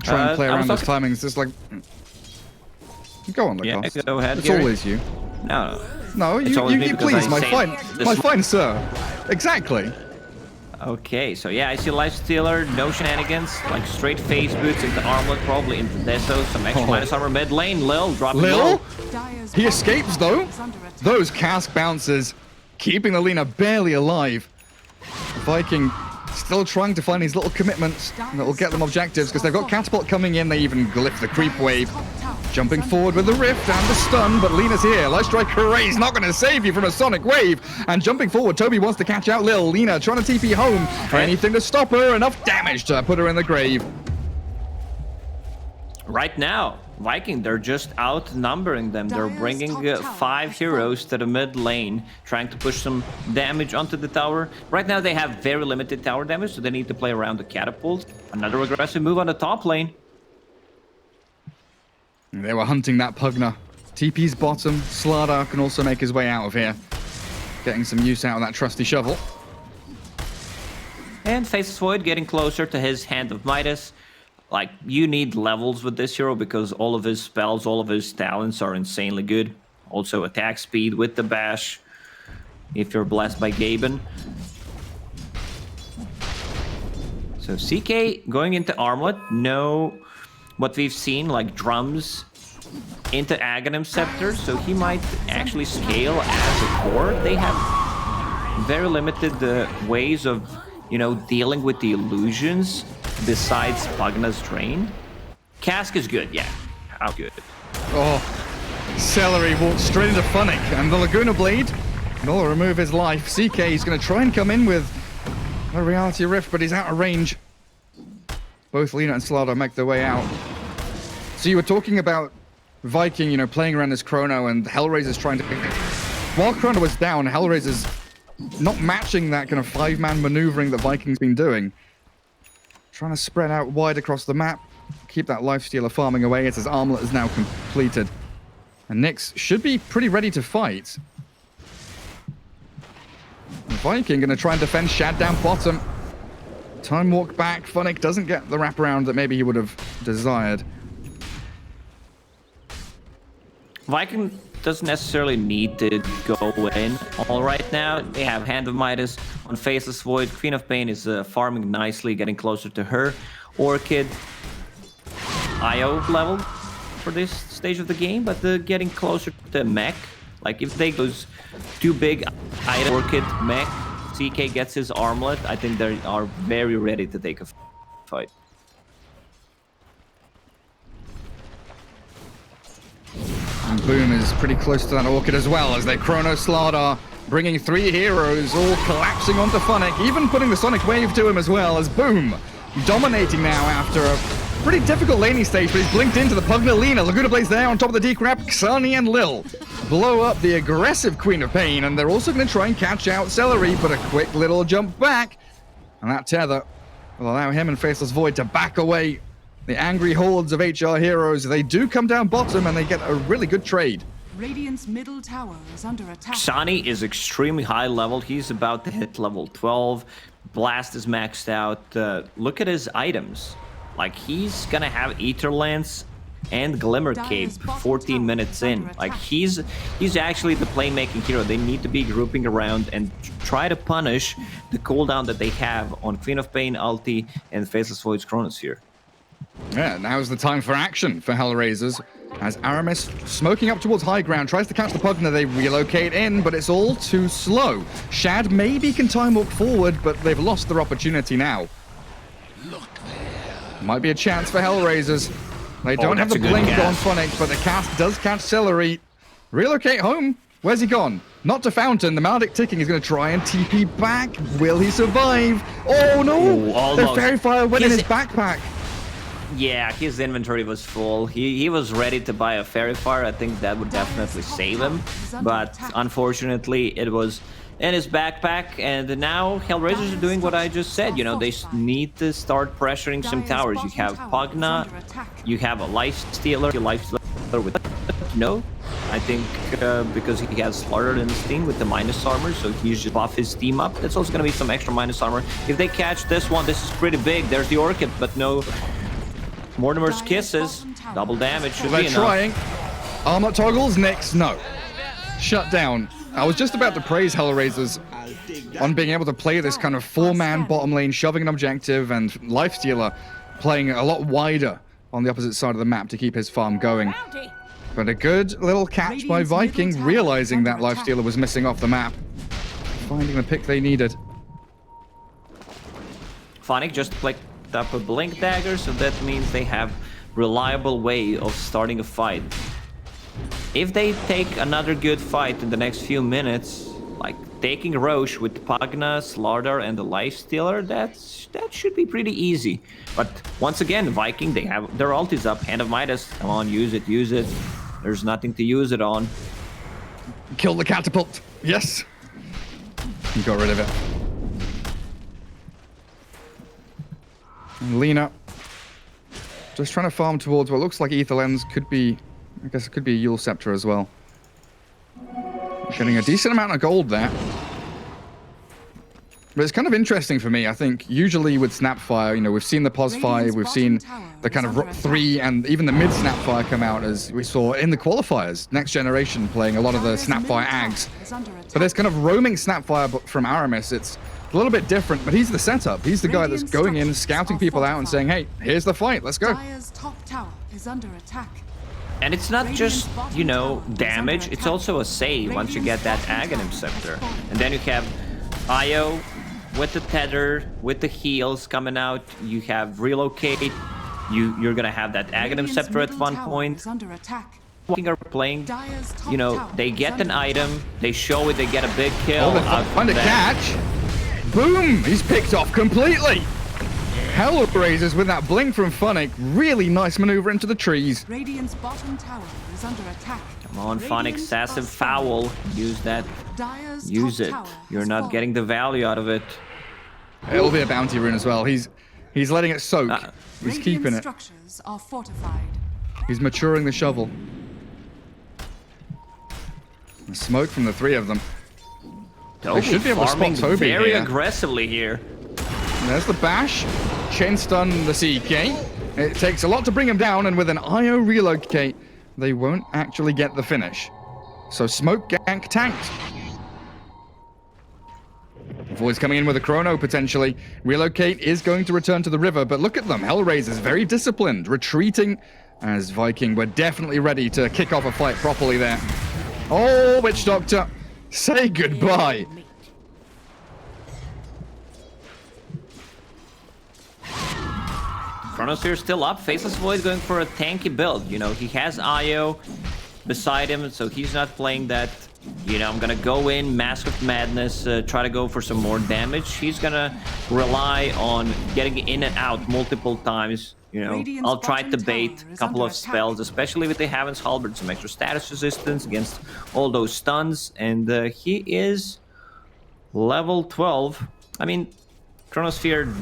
Try and play around those timings, just like... Go on, Lacoste. Yeah, go ahead, It's Gary. always you. No, you please, my fine sir. Exactly. Okay, so yeah, I see Lifestealer, no shenanigans, like straight phase boots into Armlet, probably into Deso, some extra minus armor mid lane, Lil dropping low. He escapes though. Those cask bounces, keeping the Lina barely alive. Viking still trying to find these little commitments that will get them objectives, because they've got Catapult coming in, they even glyph the creep wave. Jumping forward with the Rift and the stun, but Lina's here. Lifestrike Hurray's not going to save you from a Sonic Wave. And jumping forward, Toby wants to catch out Lil. Lina trying to TP home. Anything to stop her, enough damage to put her in the grave. Right now, Viking, they're just outnumbering them. They're bringing 5 heroes to the mid lane, trying to push some damage onto the tower. Right now, they have very limited tower damage, so they need to play around the catapult. Another aggressive move on the top lane. They were hunting that Pugna. TP's bottom. Slardar can also make his way out of here. Getting some use out of that trusty shovel. And Faceless Void getting closer to his Hand of Midas. Like, you need levels with this hero because all of his spells, all of his talents are insanely good. Also attack speed with the bash, if you're blessed by Gaben. So CK going into Armlet. No, what we've seen, like drums into Aghanim Scepter, so he might actually scale as a core. They have very limited ways of, dealing with the illusions besides Pugna's Drain. Cask is good, yeah. How good? Oh, Celery walks straight into Funnick, and the Laguna Blade will remove his life. CK is going to try and come in with a Reality Rift, but he's out of range. Both Lina and Slardar make their way out. So you were talking about Viking, playing around this Chrono, and Hellraiser's trying to... While Chrono was down, Hellraiser's not matching that kind of 5-man maneuvering that Viking's been doing. Trying to spread out wide across the map, keep that Lifestealer farming away as his Armlet is now completed. And Nyx should be pretty ready to fight. And Viking going to try and defend Shad down bottom. Time walk back. Funnick doesn't get the wraparound that maybe he would have desired. Viking doesn't necessarily need to go in all right now. They have Hand of Midas on Faceless Void. Queen of Pain is farming nicely, getting closer to her. Orchid IO level for this stage of the game, but getting closer to mech. Like if they those two big item Orchid mech, CK gets his Armlet, I think they are very ready to take a fight. And Boom is pretty close to that Orchid as well, as they Chrono Slardar bringing 3 heroes, all collapsing onto Funnick, even putting the Sonic Wave to him as well, as Boom dominating now after a pretty difficult laning stage, but he's blinked into the Pugna Lina. Laguna Blaze there on top of the D-Crap. Xani and Lil blow up the aggressive Queen of Pain, and they're also going to try and catch out Celery, but a quick little jump back. And that tether will allow him and Faceless Void to back away the angry hordes of HR heroes. They do come down bottom, and they get a really good trade. Radiant's middle tower is under attack. Xani is extremely high level. He's about to hit level 12. Blast is maxed out. Look at his items. Like, he's gonna have Ether Lance and Glimmer Cape 14 minutes in. Like, he's actually the playmaking hero. They need to be grouping around and try to punish the cooldown that they have on Queen of Pain, ulti, and Faceless Void's Chronosphere. Yeah, now's the time for action for Hellraisers. As Aramis, smoking up towards high ground, tries to catch the Pugna. They relocate in, but it's all too slow. Shad maybe can time walk forward, but they've lost their opportunity now. Might be a chance for Hellraisers. They don't have the blink on Phonic, but the cast does catch Celery. Relocate home. Where's he gone? Not to Fountain. The Maldic ticking is going to try and TP back. Will he survive? Oh no! The Fairy Fire went in his backpack. Yeah, his inventory was full. He was ready to buy a Fairy Fire. I think that would definitely save him. But unfortunately, it was in his backpack. And now Hellraisers are doing what I just said. You know, they need to start pressuring some towers. You have Pugna, you have a Lifestealer, with no. I think because he has Slaughtered in his team with the minus armor, so he's just buff his team up. That's also going to be some extra minus armor. If they catch this one, this is pretty big. There's the Orchid, but no. Mortimer's Kisses, double damage should be enough. They're trying. Armor toggles, next, no. Shut down. I was just about to praise Hellraisers on being able to play this kind of 4-man bottom lane, shoving an objective, and Lifestealer playing a lot wider on the opposite side of the map to keep his farm going. But a good little catch by Viking, realizing that Lifestealer was missing off the map. Finding the pick they needed. Phonic just picked up a Blink Dagger, so that means they have reliable way of starting a fight. If they take another good fight in the next few minutes, like taking Roche with Pugna, Slaughter, and the Lifestealer, that should be pretty easy. But once again, Viking, they have their ultis up. Hand of Midas, come on, use it, use it. There's nothing to use it on. Kill the catapult. Yes. You got rid of it. And Lina just trying to farm towards what looks like Ether Lens. Could be, I guess it could be a Yule Scepter as well. Getting a decent amount of gold there. But it's kind of interesting for me. I think usually with Snapfire, you know, we've seen the Pos 5, we've seen the kind of 3 and even the mid Snapfire come out, as we saw in the qualifiers. Next Generation playing a lot of the Snapfire Ags. But there's kind of roaming Snapfire from Aramis. It's a little bit different, but he's the setup. He's the guy that's going in, scouting people out and saying, hey, here's the fight, let's go. Top tower is under attack. And it's not just, you know, damage, it's also a save once you get that Aghanim Scepter. And then you have Io with the tether, with the heals coming out, you have Relocate, you're gonna have that Aghanim Scepter at one point. Viking are playing, you know, they get an item, they show it, they get a big kill. Oh, they find a catch. Boom! He's picked off completely. Hellraisers with that blink from Phonic. Really nice maneuver into the trees. Radiant's bottom tower is under attack. Come on, Phonic, Sassive Foul. Use that. Use it. You're not getting the value out of it. It'll be a bounty rune as well. He's letting it soak. He's keeping it. Structures are fortified. He's maturing the shovel. The smoke from the 3 of them. They should be able to spot Toby very here. aggressively here. There's the bash. Chain stun the CK. It takes a lot to bring him down, and with an IO relocate, they won't actually get the finish. So smoke gank tanked. Void's coming in with a chrono potentially. Relocate is going to return to the river, but look at them. Hellraisers very disciplined, retreating as Viking were definitely ready to kick off a fight properly there. Oh, Witch Doctor, say goodbye. Chronosphere still up. Faceless Void going for a tanky build. You know, he has Io beside him, so he's not playing that, you know, I'm gonna go in, Mask of Madness, try to go for some more damage. He's gonna rely on getting in and out multiple times. You know, I'll try to bait a couple of spells, especially with the Heaven's Halberd, some extra status resistance against all those stuns. And he is level 12. I mean, Chronosphere,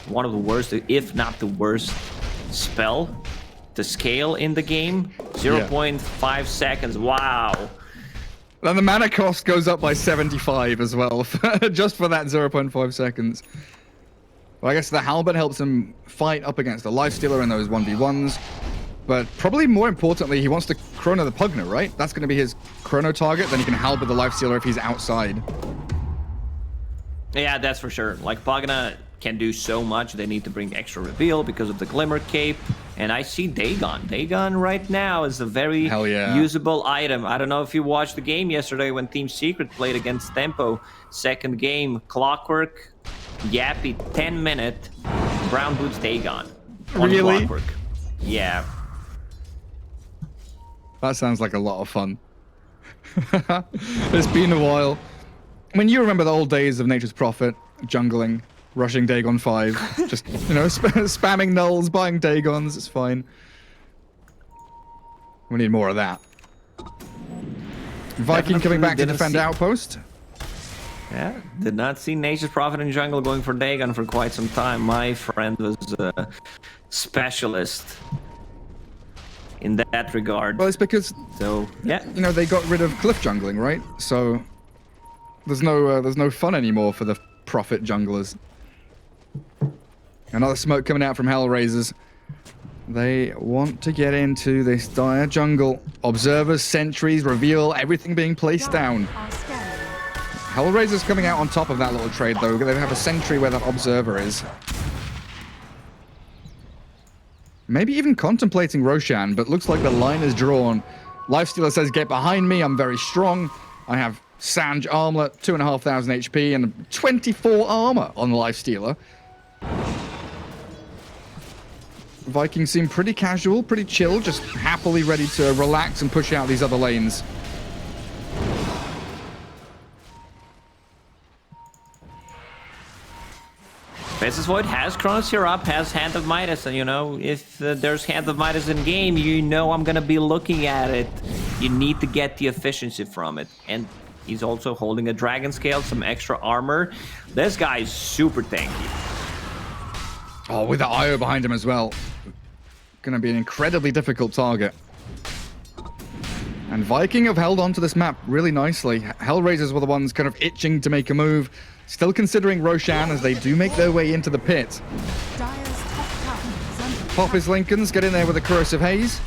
one of the worst, if not the worst, spell to scale in the game. 0.5 seconds, wow. And the mana cost goes up by 75 as well, just for that 0.5 seconds. Well, I guess the Halberd helps him fight up against the Lifestealer in those 1v1s. But probably more importantly, he wants to chrono the Pugner, right? That's going to be his chrono target. Then he can halberd the Lifestealer if he's outside. Yeah, that's for sure. Like, Pugna can do so much. They need to bring extra reveal because of the Glimmer Cape. And I see Dagon. Dagon right now is a very usable item. I don't know if you watched the game yesterday when Team Secret played against Tempo. Second game, Clockwork, Yappy, 10-minute, Brown Boots Dagon. On Really? Clockwork. Yeah. That sounds like a lot of fun. It's been a while. I mean, you remember the old days of Nature's Prophet, jungling, rushing Dagon 5, just, you know, spamming nulls, buying Dagons, it's fine. We need more of that. Viking coming back to defend Outpost. Yeah, did not see Nature's Prophet in jungle going for Dagon for quite some time. My friend was a specialist in that regard. Well, it's because, so yeah, you know, they got rid of cliff jungling, right? So there's no fun anymore for the Prophet junglers. Another smoke coming out from Hellraisers. They want to get into this dire jungle. Observers, sentries, reveal, everything being placed down. Hellraiser's coming out on top of that little trade, though. They have a sentry where that observer is. Maybe even contemplating Roshan, but looks like the line is drawn. Lifestealer says, get behind me, I'm very strong. I have Sanj armlet, 2,500 HP, and 24 armor on the Lifestealer. Vikings seem pretty casual, pretty chill, just happily ready to relax and push out these other lanes. Faceless Void has Chronosphere up, has Hand of Midas, and you know, if there's Hand of Midas in game, you know I'm gonna be looking at it. You need to get the efficiency from it. And he's also holding a Dragon Scale, some extra armor. This guy is super tanky. Oh, with the IO behind him as well. Gonna be an incredibly difficult target. And Viking have held on to this map really nicely. Hellraisers were the ones kind of itching to make a move. Still considering Roshan as they do make their way into the pit. Pop his Lincolns, get in there with a Corrosive Haze.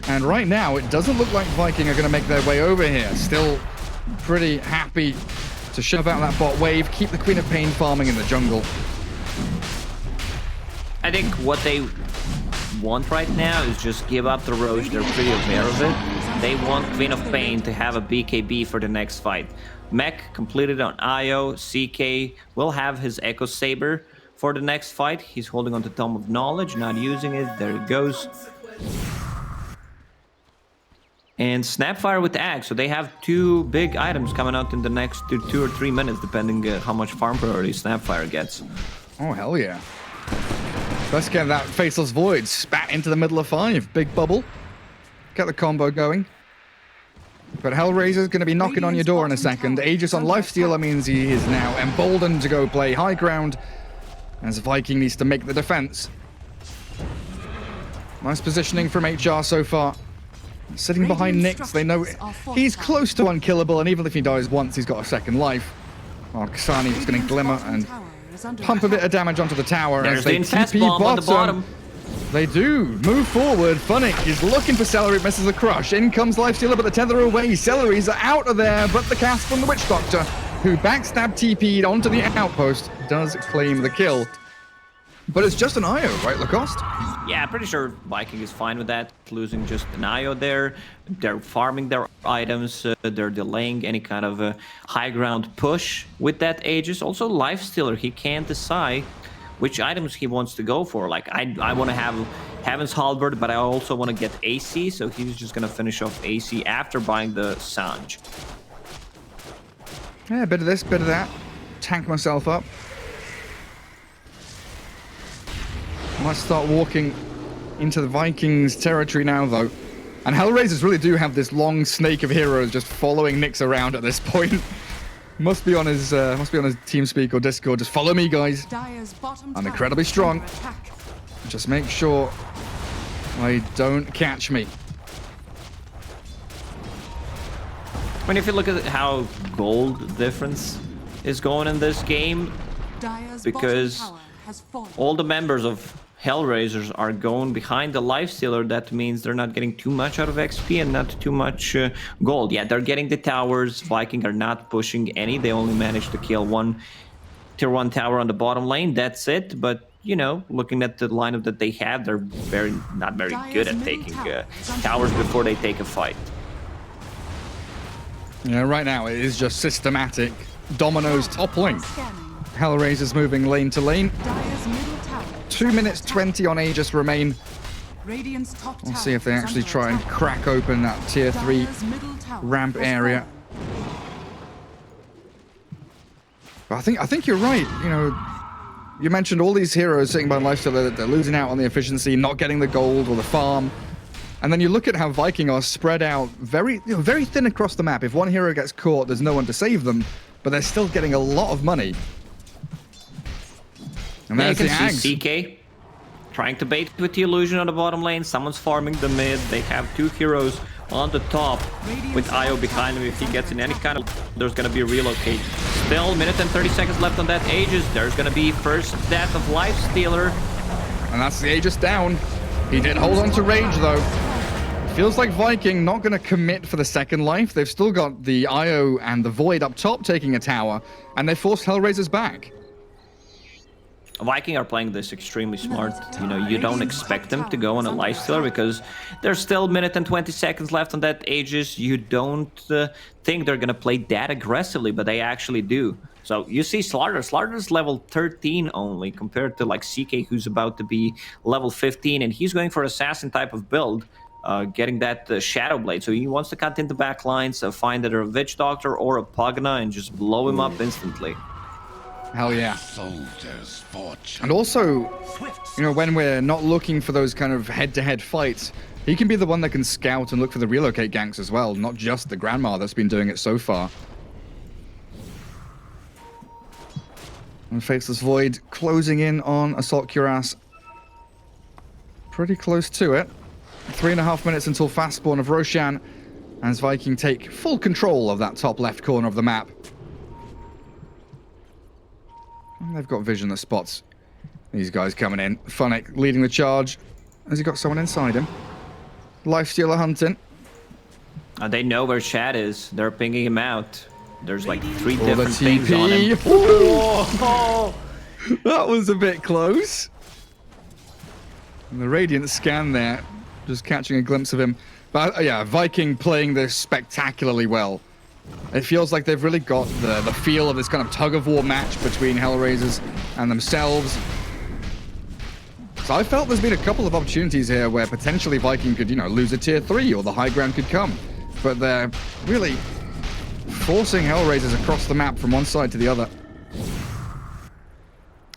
And right now, it doesn't look like Viking are going to make their way over here. Still pretty happy to shove out that bot wave, keep the Queen of Pain farming in the jungle. I think what they want right now is just give up the Roche. They're pretty aware of it. They want Queen of Pain to have a BKB for the next fight. Mech completed on IO. CK will have his Echo Saber for the next fight. He's holding on to Tome of Knowledge, not using it. There it goes. And Snapfire with Axe. So they have two big items coming out in the next 2 or 3 minutes, depending how much farm priority Snapfire gets. Oh, hell yeah. Let's get that Faceless Void spat into the middle of 5. Big bubble. Get the combo going. But Hellraiser's going to be knocking on your door in a second. Aegis on Lifestealer means he is now emboldened to go play high ground, as Viking needs to make the defense. Nice positioning from HR so far. Sitting behind Nyx, they know he's close to unkillable, and even if he dies once, he's got a second life. Oh, Kasani is going to Glimmer and pump a bit of damage onto the tower. There's as they the infest bomb on the bottom. They do move forward. Funnick is looking for Celery, misses the crush. In comes Lifestealer, but the tether away. Celeries are out of there, but the cast from the Witch Doctor, who backstab TP'd onto the outpost, does claim the kill. But it's just an IO, right, Lacoste? Yeah, pretty sure Viking is fine with that. Losing just an IO there. They're farming their items. They're delaying any kind of high ground push with that Aegis. Also, Lifestealer, he can't decide which items he wants to go for. Like, I want to have Heaven's Halberd, but I also want to get AC, so he's just going to finish off AC after buying the Sanj. Yeah, a bit of this, bit of that. Tank myself up. Let's start walking into the Vikings territory now, though. And Hellraisers really do have this long snake of heroes just following Nyx around at this point. Must be on his TeamSpeak or Discord. Just follow me, guys. I'm incredibly strong. Just make sure they don't catch me. I mean, if you look at how gold difference is going in this game, because all the members of Hellraisers are going behind the Lifestealer, that means they're not getting too much out of XP and not too much gold. Yeah, they're getting the towers. Viking are not pushing any. They only managed to kill one tier 1 tower on the bottom lane. That's it. But, you know, looking at the lineup that they have, they're not very good at taking towers before they take a fight. Yeah, right now it is just systematic. Dominoes top lane. Hellraisers moving lane to lane. 2 minutes 20 on Aegis remain. We'll see if they actually try and crack open that tier 3 ramp area. But I think you're right. You know, you mentioned all these heroes sitting by lifestyle, they're losing out on the efficiency, not getting the gold or the farm. And then you look at how Viking are spread out very thin across the map. If one hero gets caught, there's no one to save them, but they're still getting a lot of money. And yeah, there's you the can Ags. see CK trying to bait with the illusion on the bottom lane. Someone's farming the mid. They have 2 heroes on the top with Io behind him. If he gets in any kind of... there's going to be a relocate. Still, minute and 30 seconds left on that Aegis. There's going to be first death of Lifestealer. And that's the Aegis down. He did hold on to Rage, though. Feels like Viking not going to commit for the second life. They've still got the Io and the Void up top taking a tower, and they forced Hellraisers back. Viking are playing this extremely smart. You know, you don't expect them to go on a Lifestealer because there's still minute and 20 seconds left on that Aegis. You don't think they're going to play that aggressively, but they actually do. So you see Slaughter. Slaughter's level 13 only compared to like CK, who's about to be level 15, and he's going for assassin type of build, getting that Shadow Blade. So he wants to cut into back lines, find either a Witch Doctor or a Pugna and just blow him up instantly. Hell yeah. And also, you know, when we're not looking for those kind of head-to-head fights, he can be the one that can scout and look for the relocate ganks as well, not just the Grandma that's been doing it so far. And Faceless Void closing in on Assault Cuirass. Pretty close to it. 3.5 minutes until fast spawn of Roshan, as Viking take full control of that top left corner of the map. And they've got vision that spots these guys coming in. Funnick leading the charge. Has he got someone inside him? Lifestealer hunting. They know where Shad is. They're pinging him out. There's like 3 different things on TP. him. Oh, that was a bit close. And the Radiant scan there, just catching a glimpse of him. But yeah, Viking playing this spectacularly well. It feels like they've really got the feel of this kind of tug-of-war match between Hellraisers and themselves. So I felt there's been a couple of opportunities here where potentially Viking could, you know, lose a tier 3 or the high ground could come. But they're really forcing Hellraisers across the map from one side to the other.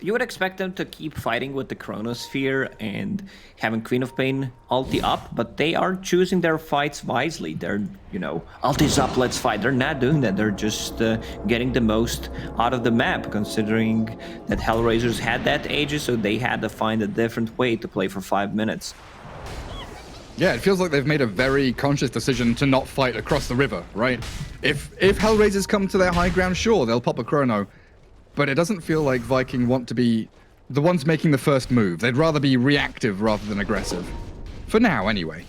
You would expect them to keep fighting with the Chronosphere and having Queen of Pain ulti up, but they are choosing their fights wisely. They're, you know, ulti's up, let's fight. They're not doing that. They're just getting the most out of the map, considering that Hellraisers had that Aegis, so they had to find a different way to play for 5 minutes. Yeah, it feels like they've made a very conscious decision to not fight across the river, right? If Hellraisers come to their high ground, sure, they'll pop a chrono. But it doesn't feel like Viking want to be the ones making the first move. They'd rather be reactive rather than aggressive. For now, anyway.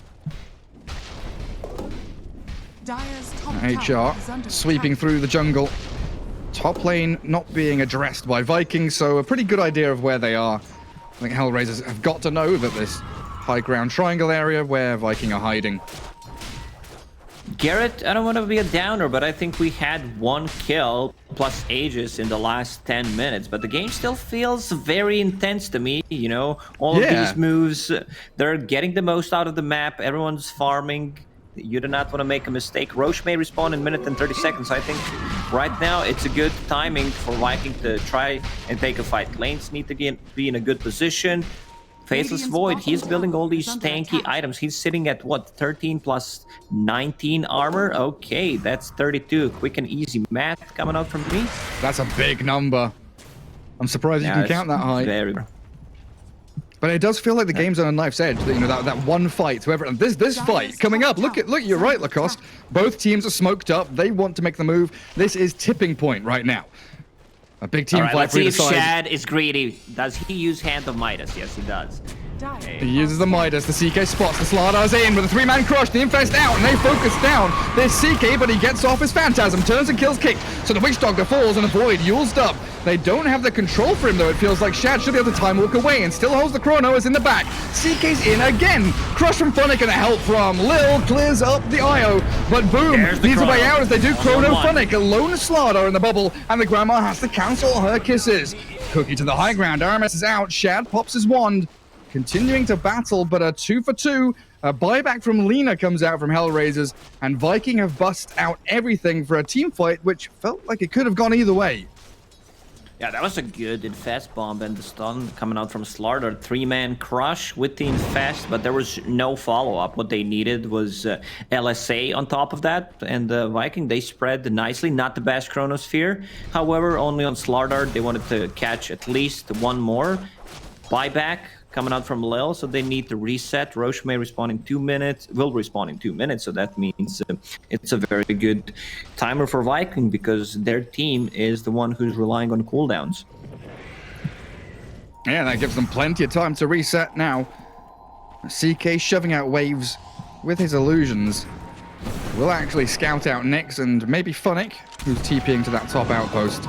HR sweeping through the jungle. Top lane not being addressed by Vikings, so a pretty good idea of where they are. I think Hellraisers have got to know that this high ground triangle area where Viking are hiding. Garrett, I don't want to be a downer, but I think we had 1 kill plus Aegis in the last 10 minutes. But the game still feels very intense to me, you know? All of these moves, they're getting the most out of the map. Everyone's farming. You do not want to make a mistake. Roche may respawn in 1 minute and 30 seconds. I think right now it's a good timing for Viking to try and take a fight. Lanes need to be in a good position. Faceless Void, he's building all these tanky items. He's sitting at, what, 13 plus 19 armor? Okay, that's 32. Quick and easy math coming out from me. That's a big number. I'm surprised you can count that high. Very... But it does feel like the game's on a knife's edge. You know, that one fight, whoever... This fight coming up. Look, you're right, Lacoste. Both teams are smoked up. They want to make the move. This is tipping point right now. A big team All right, fight let's for see either if side. Shad is greedy. Does he use Hand of Midas? Yes, he does. He uses the Midas, the CK spots, the Slardar's in with a 3-man crush, the Infest out, and they focus down. There's CK, but he gets off his Phantasm, turns and kills Kick, so the Witch Doctor falls and a Void, used up. They don't have the control for him though, it feels like Shad should be able to time walk away and still holds the Chrono as in the back. CK's in again, crush from Funnick and a help from Lil clears up the IO, but Boom leads the way out as they do Chrono Funnick, a lone Slardar in the bubble, and the Grandma has to cancel her kisses. Cookie to the high ground, RMS is out, Shad pops his wand. Continuing to battle, but a 2 for 2. A buyback from Lina comes out from Hellraisers, and Viking have bust out everything for a team fight, which felt like it could have gone either way. Yeah, that was a good Infest bomb and the stun coming out from Slardar. 3-man crush with the Infest, but there was no follow-up. What they needed was LSA on top of that, and Viking, they spread nicely. Not the best Chronosphere. However, only on Slardar, they wanted to catch at least one more. Buyback coming out from Lil, so they need to reset. Roche may respawn in 2 minutes, will respawn in 2 minutes, so that means it's a very good timer for Viking because their team is the one who's relying on cooldowns. Yeah, that gives them plenty of time to reset now. CK shoving out waves with his illusions. Will actually scout out Nyx and maybe Funnick, who's TPing to that top outpost.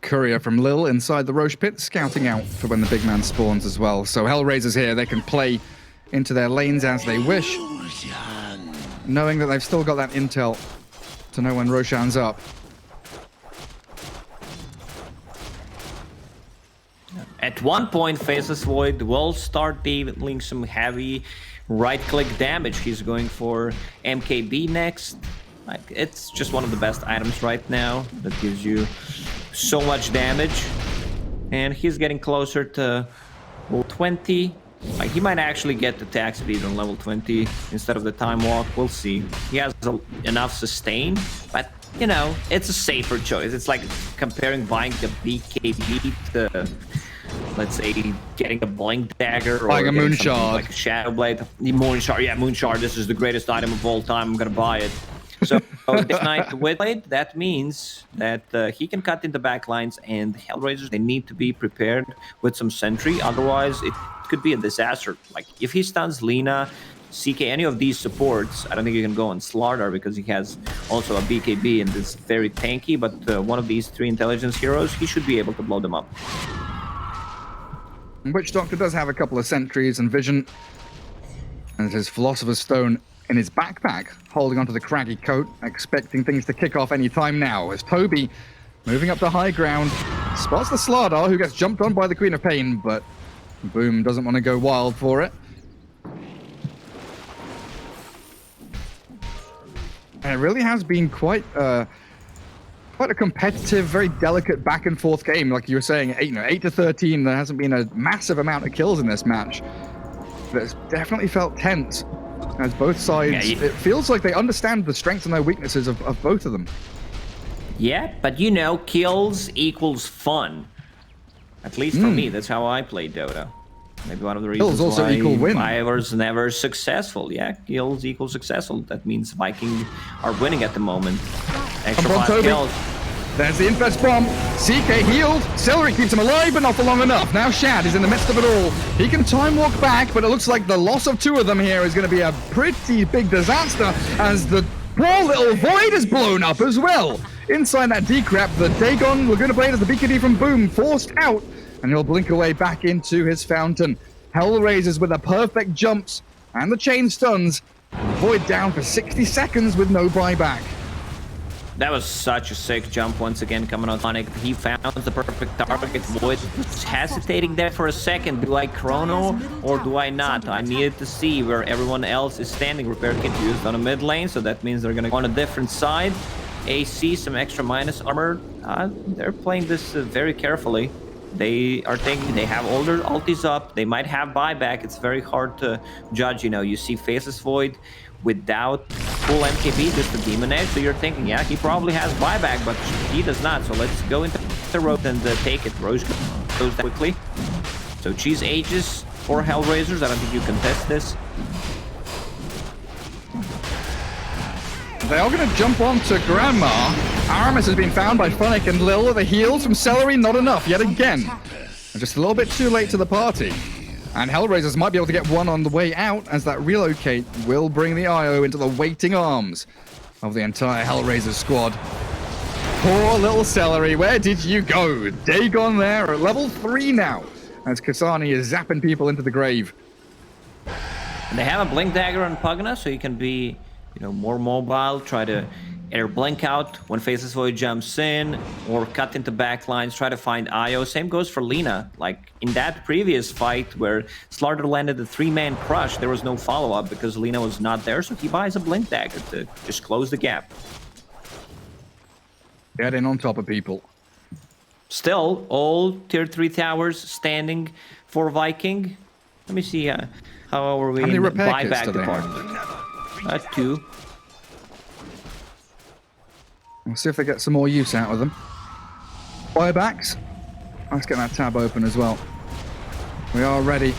Courier from Lil inside the Roche pit, scouting out for when the big man spawns as well. So Hellraisers here, they can play into their lanes as they wish, knowing that they've still got that intel to know when Roshan's up. At one point, Faceless Void will start dealing some heavy right-click damage. He's going for MKB next. Like, it's just one of the best items right now that gives you so much damage. And he's getting closer to level 20. Like, he might actually get attack speed on level 20 instead of the time walk. We'll see. He has enough sustain, but you know, it's a safer choice. It's like comparing buying the BKB to, let's say, getting a Blink Dagger or like a Moonshard. Like a Shadow Blade. The Moonshard, yeah, Moonshard, this is the greatest item of all time. I'm gonna buy it. So this night with Blade, that means that he can cut into backlines, and Hellraisers, they need to be prepared with some sentry. Otherwise, it could be a disaster. Like, if he stuns Lina, CK, any of these supports, I don't think you can go on Slardar because he has also a BKB and is very tanky, but one of these 3 intelligence heroes, he should be able to blow them up. Witch Doctor does have a couple of sentries and vision, and his Philosopher's Stone in his backpack, holding onto the craggy coat, expecting things to kick off any time now, as Toby, moving up the high ground, spots the Slardar, who gets jumped on by the Queen of Pain, but Boom doesn't want to go wild for it. And it really has been quite a competitive, very delicate back and forth game. Like you were saying, 8 to 13, there hasn't been a massive amount of kills in this match. But it's definitely felt tense. As both sides, it feels like they understand the strengths and their weaknesses of both of them. Yeah, but you know, kills equals fun. At least for me, that's how I play Dota. Maybe one of the reasons also why equal win. I was never successful. Yeah, kills equal successful. That means Viking are winning at the moment. Extra 5 kills. There's the Infest bomb. CK healed. Celery keeps him alive, but not for long enough. Now Shad is in the midst of it all. He can time walk back, but it looks like the loss of 2 of them here is going to be a pretty big disaster as the poor little Void is blown up as well. Inside that decrap, the Dagon Laguna Blade as the BKD from Boom forced out, and he'll blink away back into his fountain. Hellraisers with the perfect jumps and the chain stuns. Void down for 60 seconds with no buyback. That was such a sick jump once again coming out Sonic. He found the perfect target. Void was hesitating there for a second. Do I chrono or do I not? I needed to see where everyone else is standing. Repair kit used on a mid lane, so that means they're gonna go on a different side. AC, some extra minus armor. They're playing this very carefully. They are thinking they have all their ultis up. They might have buyback. It's very hard to judge. You know, you see Faceless Void without full MKB, just the Demon Edge. So you're thinking, yeah, he probably has buyback, but he does not. So let's go into the road and take it. Rose goes quickly. So Cheese Aegis for Hellraisers. I don't think you can test this. They are going to jump onto Grandma. Aramis has been found by Funnick and Lil. The heals from Celery, not enough yet again. Just a little bit too late to the party. And Hellraisers might be able to get one on the way out, as that relocate will bring the IO into the waiting arms of the entire Hellraisers squad. Poor little Celery, where did you go? Dagon there at level 3 now, as Kasani is zapping people into the grave. And they have a Blink Dagger on Pugna, so you can be, more mobile, try to either blink out when Faceless Void jumps in, or cut into backlines, try to find IO. Same goes for Lina. Like, in that previous fight where Slardar landed the 3-man crush, there was no follow-up because Lina was not there, so he buys a Blink Dagger to just close the gap. Get in on top of people. Still, all tier 3 towers standing for Viking. Let me see how are we in the buyback department. 2. We'll see if they get some more use out of them. Buybacks. Let's get that tab open as well. We are ready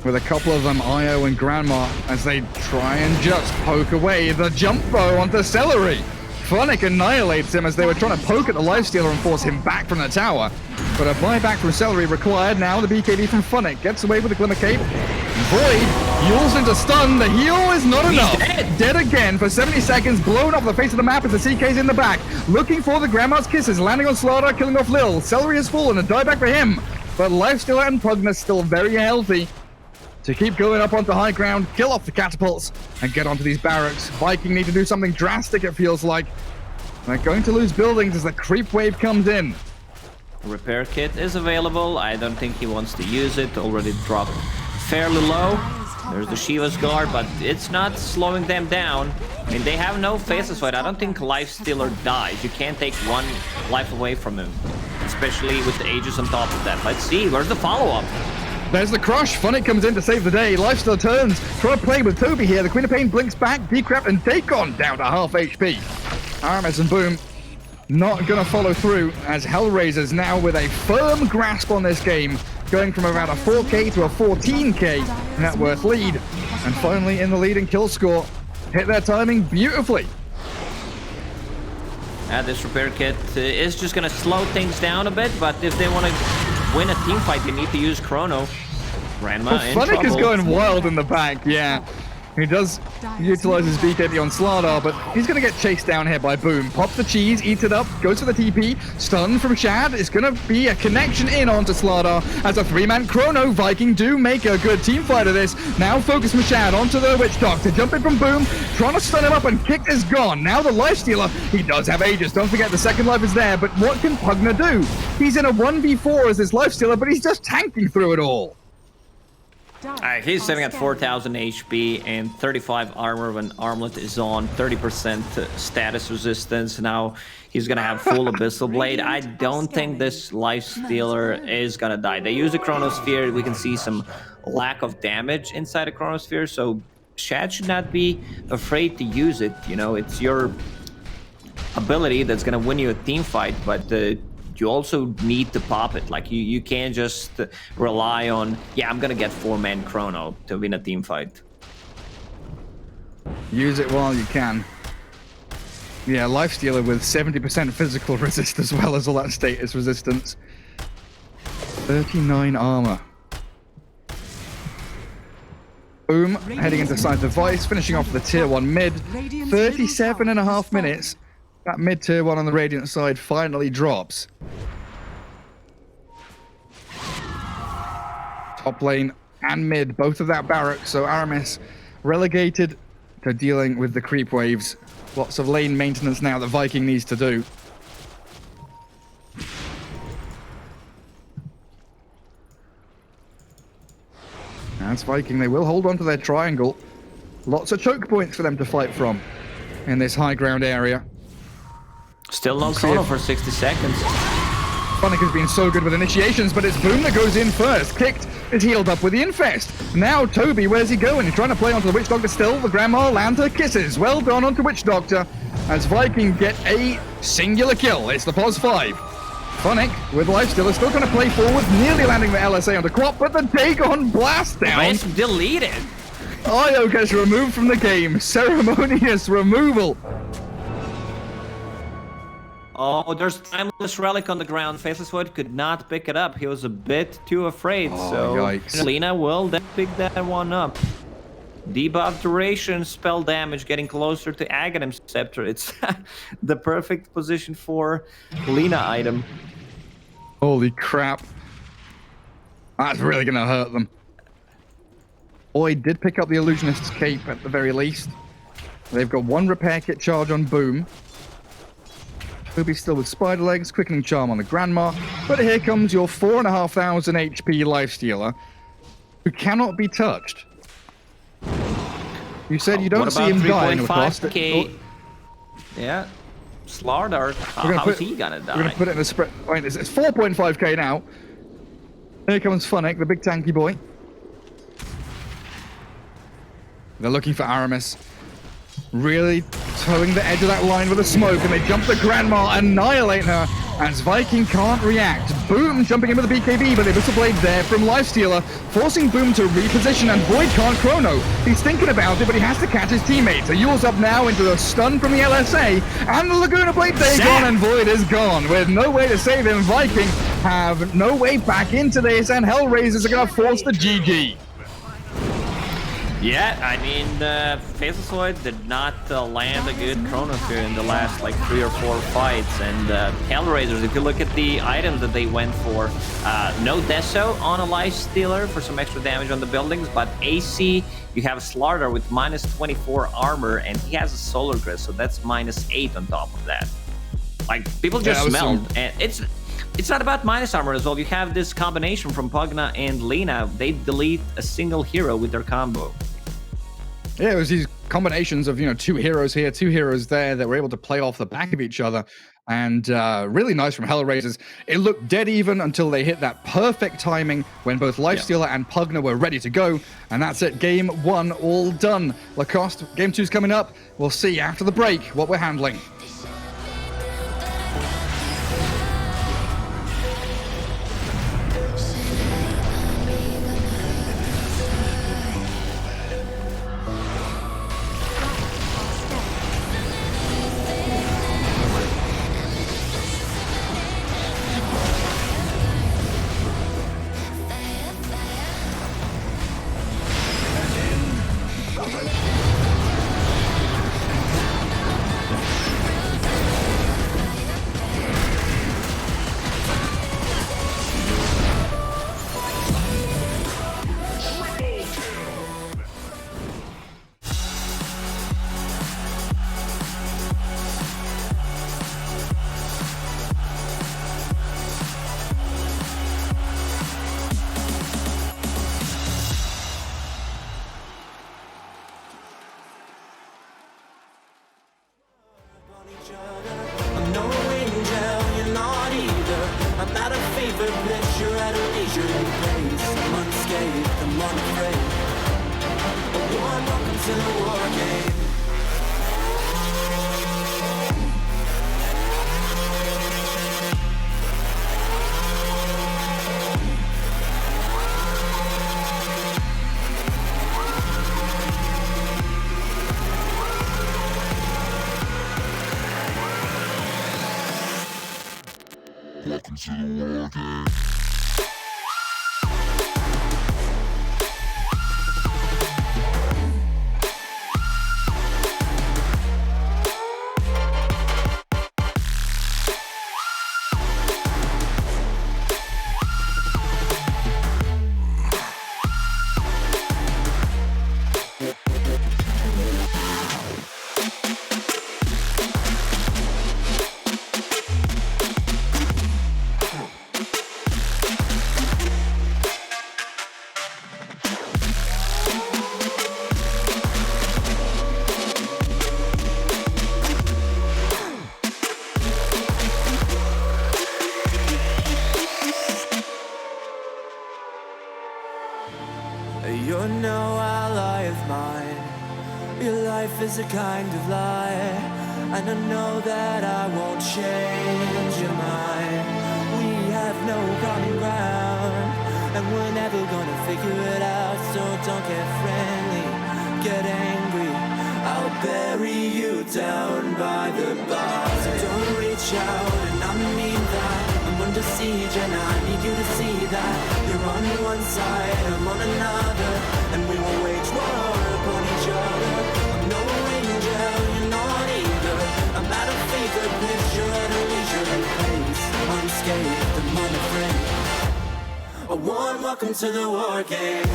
with a couple of them, IO and Grandma, as they try and just poke away the jump bow onto Celery. Funnick annihilates him as they were trying to poke at the Lifestealer and force him back from the tower. But a buyback from Celery required. Now the BKB from Funnick gets away with the Glimmer Cape. Void yules into stun. The heal is not enough. Dead again for 70 seconds. Blown off the face of the map as the CK's in the back. Looking for the Grandma's Kisses. Landing on Slardar, killing off Lil. Celery has fallen. A dieback for him. But Lifestealer and Pugna still very healthy to keep going up onto high ground, kill off the catapults, and get onto these barracks. Viking need to do something drastic, it feels like. They're going to lose buildings as the creep wave comes in. Repair kit is available. I don't think he wants to use it. Already dropped fairly low. There's the Shiva's guard, but it's not slowing them down. I mean, they have no faceless fight. I don't think Lifestealer dies. You can't take one life away from him, especially with the Aegis on top of that. Let's see, where's the follow-up? There's the crush. Funnick comes in to save the day. Lifestealer turns. Try to play with Toby here. The Queen of Pain blinks back. Decrep and Dagon down to half HP. Aramis and Boom not going to follow through, as Hellraisers now with a firm grasp on this game, going from around a 4k to a 14k net worth lead, and finally in the lead in kill score. Hit their timing beautifully. This repair kit is just going to slow things down a bit, but if they want to win a team fight, they need to use Chrono. Grandma in trouble. Funnick is going wild in the back, yeah. He does utilize his BKB on Slardar, but he's going to get chased down here by Boom. Pops the cheese, eats it up, goes for the TP. Stun from Shad. It's going to be a connection in onto Slardar as a 3-man Chrono. Viking do make a good team fight of this. Now focus from Shad onto the Witch Doctor. Jumping from Boom, trying to stun him up, and Kick is gone. Now the Lifestealer, he does have Aegis. Don't forget the second life is there, but what can Pugna do? He's in a 1v4 as this Lifestealer, but he's just tanking through it all. He's sitting at 4,000 HP and 35 armor when Armlet is on, 30% status resistance. Now he's going to have full Abyssal Blade. I don't think this Lifestealer is going to die. They use the Chronosphere. We can see some lack of damage inside a Chronosphere, so Shad should not be afraid to use it. It's your ability that's going to win you a team fight, but you also need to pop it. Like, you can't just rely on, I'm gonna get 4-man Chrono to win a team fight. Use it while you can. Yeah, Lifestealer with 70% physical resist as well as all that status resistance. 39 armor. Boom, heading into Side Device, finishing off the tier 1 mid. 37.5 minutes. That mid tier 1 on the Radiant side finally drops. Top lane and mid, both of that barrack, so Aramis relegated to dealing with the creep waves. Lots of lane maintenance now that Viking needs to do. As Viking, they will hold on to their triangle. Lots of choke points for them to fight from in this high ground area. Still no Chrono for 60 seconds. Funnick has been so good with initiations, but it's Boom that goes in first. Kicked is healed up with the Infest. Now Toby, where's he going? He's trying to play onto the Witch Doctor still. The Grandma lands her kisses. Well done onto Witch Doctor as Viking get a singular kill. It's the pos 5. Funnick with Lifestealer still going to play forward, nearly landing the LSA onto Quap, but the Dagon blast down. It's deleted. Io gets removed from the game. Ceremonious removal. Oh, there's Timeless Relic on the ground. Faceless Void could not pick it up. He was a bit too afraid, so yikes. Lina will then pick that one up. Debuff duration, spell damage, getting closer to Aghanim Scepter. It's the perfect position for Lina item. Holy crap. That's really going to hurt them. Oi did pick up the Illusionist's Cape at the very least. They've got one repair kit charge on Boom. Ruby's still with Spider Legs, Quickening Charm on the Grandma. But here comes your 4,500 HP Lifestealer, who cannot be touched. You said you don't see him dying, of course. 3.5k. Yeah. Slardar, how's he gonna die? We're gonna put it in a spread. Wait, it's 4.5k now. Here comes Funnick, the big tanky boy. They're looking for Aramis. Really towing the edge of that line with a smoke, and they jump the Grandma, annihilate her, as Viking can't react. Boom jumping in with a BKB, but the Abyssal Blade there from Lifestealer, forcing Boom to reposition, and Void can't chrono. He's thinking about it, but he has to catch his teammates. So Yule's up now into a stun from the LSA, and the Laguna Blade gone, and Void is gone. With no way to save him, Viking have no way back into this, and Hellraisers are going to force the GG. Yeah, I mean, Faceless Void did not land a good Chronosphere in the last, like, 3 or 4 fights. And Hellraisers, if you look at the items that they went for, no Deso on a Lifestealer for some extra damage on the buildings, but AC, you have Slardar with minus 24 armor, and he has a Solar Grist, so that's minus 8 on top of that. Like, people just smelled, and it's not about minus armor as well. You have this combination from Pugna and Lina. They delete a single hero with their combo. Yeah, it was these combinations of, 2 heroes here, 2 heroes there that were able to play off the back of each other. And really nice from Hellraisers. It looked dead even until they hit that perfect timing when both Lifestealer and Pugna were ready to go. And that's it. Game 1 all done. Lacoste, Game 2's coming up. We'll see after the break what we're handling. I'm no angel, you're not either. I'm not a favorite bitch, you're at a leisurely pace. I'm unscathed, I'm unafraid. A warm welcome to the war game. Welcome to the war game. You're no ally of mine. Your life is a kind of lie, and I know that I won't change your mind. We have no common ground, and we're never gonna figure it out, so don't get friendly. get angry, I'll bury you down by the bar. So don't reach out, and I mean that. I'm under siege and I need you to see that. You're on one side, I'm on another, and we will wage war upon each other. I'm no angel, you're not either. I'm at a fever pitch, you're at a leisurely pace. Unscathed, I'm unafraid. A warm welcome to the war game.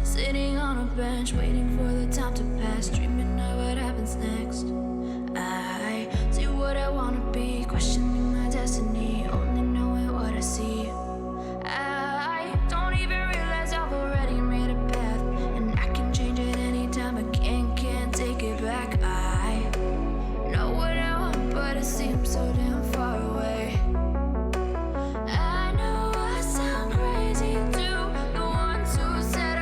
Sitting on a bench, waiting for the time to pass, dreaming of what happens next. I see what I wanna be, questioning my destiny, only knowing what I see. I don't even realize I've already made a path, and I can change it anytime. I can't take it back. I know what I want, but it seems so damn far away. I know I sound crazy to the ones who said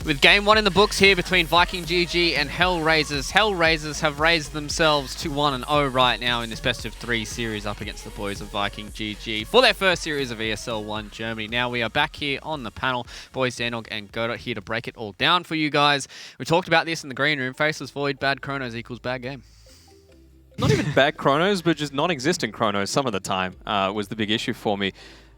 With game 1 in the books here between Viking GG and Hellraisers. Hellraisers have raised themselves to 1-0 right now in this best of 3 series up against the boys of Viking GG for their first series of ESL 1 Germany. Now we are back here on the panel. Boys Danog and Godot here to break it all down for you guys. We talked about this in the green room. Faceless Void, bad chronos equals bad game. Not even bad chronos, but just non-existent chronos some of the time was the big issue for me.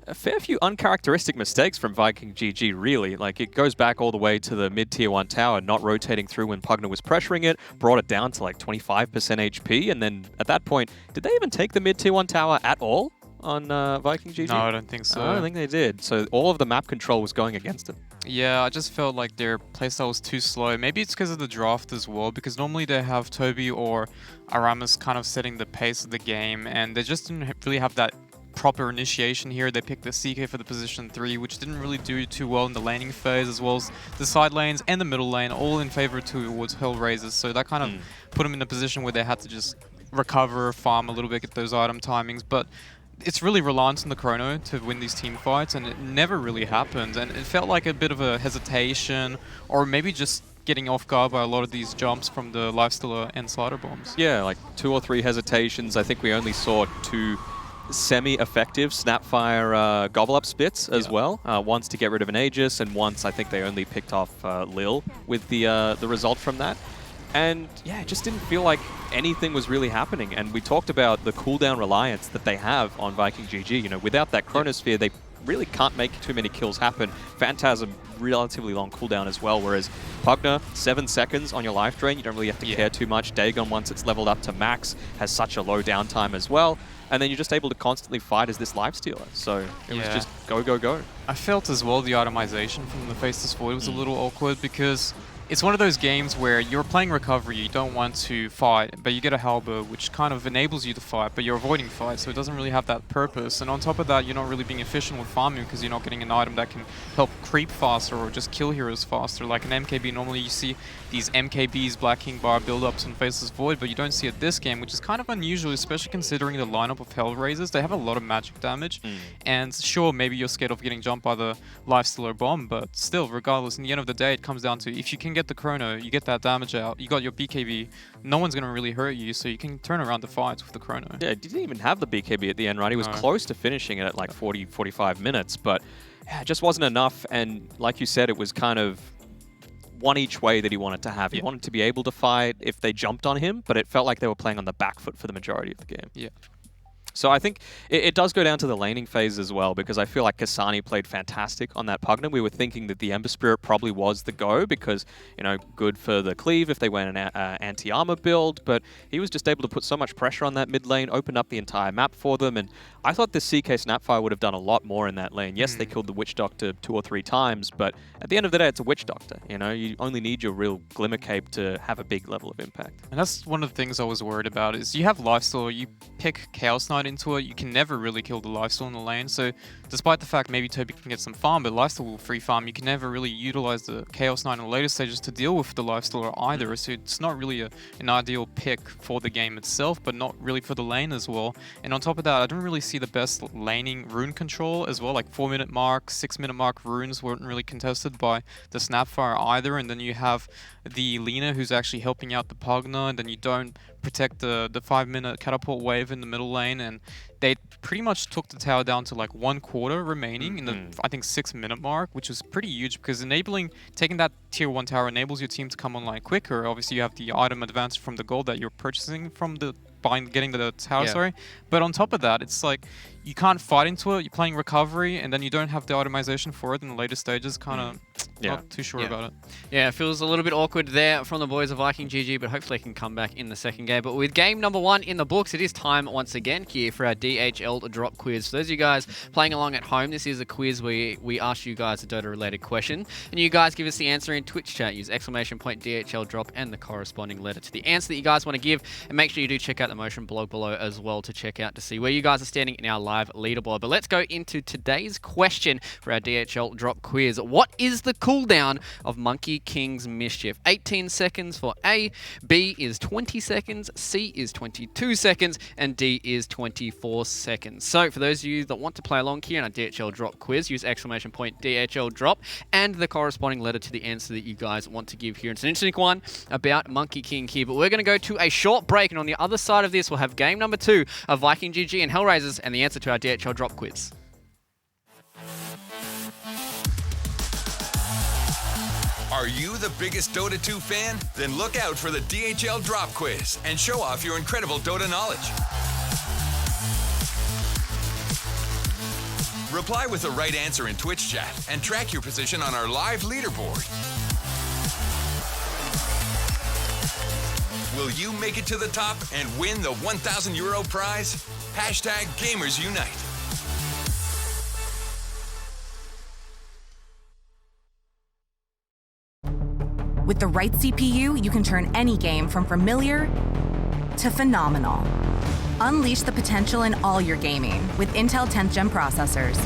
A fair few uncharacteristic mistakes from Viking GG, really. Like, it goes back all the way to the mid-tier 1 tower not rotating through when Pugner was pressuring it, brought it down to like 25% HP, and then at that point, did they even take the mid-tier 1 tower at all on Viking GG? No, I don't think so. I don't think they did. So all of the map control was going against it. Yeah, I just felt like their playstyle was too slow. Maybe it's because of the draft as well, because normally they have Toby or Aramis kind of setting the pace of the game, and they just didn't really have that proper initiation here. They picked the CK for the position 3, which didn't really do too well in the laning phase, as well as the side lanes and the middle lane, all in favor towards Hellraisers. So that kind of put them in a position where they had to just recover, farm a little bit, get those item timings. But it's really reliant on the chrono to win these team fights, and it never really happened. And it felt like a bit of a hesitation, or maybe just getting off guard by a lot of these jumps from the Lifestealer and Slider Bombs. Yeah, like 2 or 3 hesitations. I think we only saw 2 semi-effective Snapfire gobble up spits as well. Once to get rid of an Aegis, and once I think they only picked off Lil with the result from that. And yeah, it just didn't feel like anything was really happening. And we talked about the cooldown reliance that they have on Viking GG. You know, without that Chronosphere, they really can't make too many kills happen. Phantasm, relatively long cooldown as well, whereas Pugner, 7 seconds on your life drain, you don't really have to care too much. Dagon, once it's leveled up to max, has such a low downtime as well. And then you're just able to constantly fight as this lifestealer. So it was just go, go, go. I felt as well the itemization from the Faceless Void was a little awkward, because it's one of those games where you're playing recovery, you don't want to fight, but you get a halber, which kind of enables you to fight, but you're avoiding fight, so it doesn't really have that purpose. And on top of that, you're not really being efficient with farming, because you're not getting an item that can help creep faster or just kill heroes faster. Like an MKB, normally you see these MKBs, Black King Bar build-ups on Faceless Void, but you don't see it this game, which is kind of unusual, especially considering the lineup of Hellraisers. They have a lot of magic damage, and sure, maybe you're scared of getting jumped by the Lifestealer bomb, but still, regardless, in the end of the day, it comes down to if you can get the chrono, you get that damage out, you got your BKB, no one's going to really hurt you, so you can turn around the fights with the chrono. Yeah, he didn't even have the BKB at the end, right? He was close to finishing it at like 40, 45 minutes, but yeah, it just wasn't enough. And like you said, it was kind of one each way that he wanted to have. He wanted to be able to fight if they jumped on him, but it felt like they were playing on the back foot for the majority of the game. Yeah. So I think it does go down to the laning phase as well, because I feel like Kasani played fantastic on that Pugna. We were thinking that the Ember Spirit probably was the go because, you know, good for the cleave if they went an anti-armor build, but he was just able to put so much pressure on that mid lane, open up the entire map for them, and I thought the CK Snapfire would have done a lot more in that lane. Yes, they killed the Witch Doctor 2 or 3 times, but at the end of the day, it's a Witch Doctor. You know, you only need your real Glimmer Cape to have a big level of impact. And that's one of the things I was worried about is you have Lifesteal, you pick Chaos Knight into it, you can never really kill the Lifesteal in the lane. So despite the fact maybe Toby can get some farm, but Lifesteal will free farm, you can never really utilize the Chaos Knight in the later stages to deal with the Lifesteal either. So it's not really an ideal pick for the game itself, but not really for the lane as well. And on top of that, I don't really see the best laning rune control as well. Like 4-minute mark, 6-minute mark runes weren't really contested by the Snapfire either. And then you have the Lina who's actually helping out the Pugna, and then you don't protect the 5-minute catapult wave in the middle lane, and they pretty much took the tower down to like 1/4 remaining in the, I think, 6-minute mark, which was pretty huge because taking that tier 1 tower enables your team to come online quicker. Obviously you have the item advantage from the gold that you're purchasing from getting the tower, but on top of that, it's like you can't fight into it, you're playing recovery, and then you don't have the itemization for it in the later stages. Kind of not too sure about it. Yeah, it feels a little bit awkward there from the boys of Viking GG, but hopefully they can come back in the second game. But with game number 1 in the books, it is time once again here for our DHL drop quiz. For those of you guys playing along at home, this is a quiz where we ask you guys a Dota-related question, and you guys give us the answer in Twitch chat. Use !DHL drop and the corresponding letter to the answer that you guys want to give, and make sure you do check out the Motion blog below as well to check out to see where you guys are standing in our live leaderboard. But let's go into today's question for our DHL drop quiz. What is the cooldown of Monkey King's Mischief? 18 seconds for A, B is 20 seconds, C is 22 seconds, and D is 24 seconds. So for those of you that want to play along here in our DHL drop quiz, use !DHL drop and the corresponding letter to the answer that you guys want to give here. It's an interesting one about Monkey King here, but we're going to go to a short break, and on the other side of this, we'll have game number 2 of Viking GG and Hellraisers and the answer to our DHL drop quiz. Are you the biggest Dota 2 fan? Then look out for the DHL drop quiz and show off your incredible Dota knowledge. Reply with the right answer in Twitch chat and track your position on our live leaderboard. Will you make it to the top and win the €1,000 prize? #GamersUnite. With the right CPU, you can turn any game from familiar to phenomenal. Unleash the potential in all your gaming with Intel 10th Gen processors.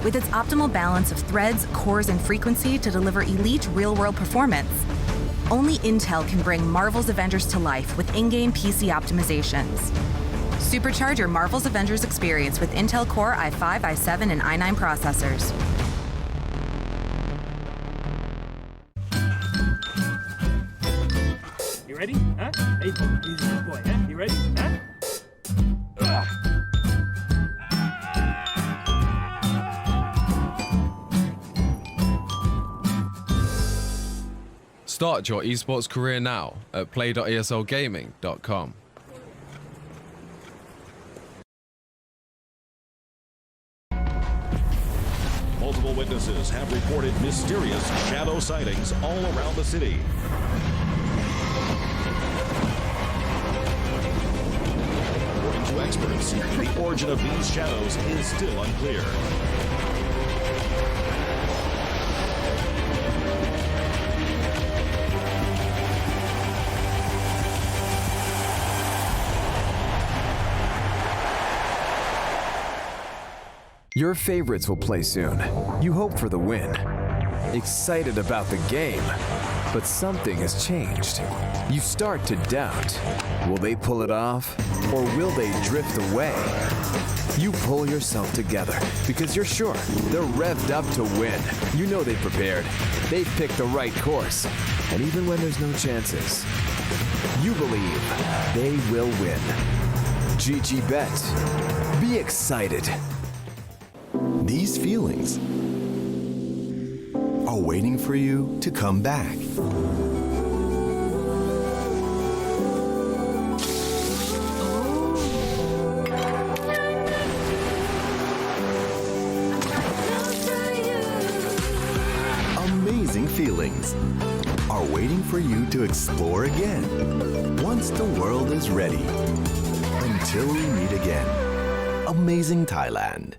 With its optimal balance of threads, cores, and frequency to deliver elite real-world performance, only Intel can bring Marvel's Avengers to life with in-game PC optimizations. Supercharge your Marvel's Avengers experience with Intel Core i5, i7, and i9 processors. You ready? Huh? Hey, easy boy, huh? You ready? Huh? Start your esports career now at play.eslgaming.com. Multiple witnesses have reported mysterious shadow sightings all around the city. According to experts, the origin of these shadows is still unclear. Your favorites will play soon. You hope for the win. Excited about the game, but something has changed. You start to doubt. Will they pull it off, or will they drift away? You pull yourself together because you're sure they're revved up to win. You know they've prepared. They've picked the right course. And even when there's no chances, you believe they will win. GG Bet. Be excited. These feelings are waiting for you to come back. Amazing feelings are waiting for you to explore again once the world is ready. Until we meet again. Amazing Thailand.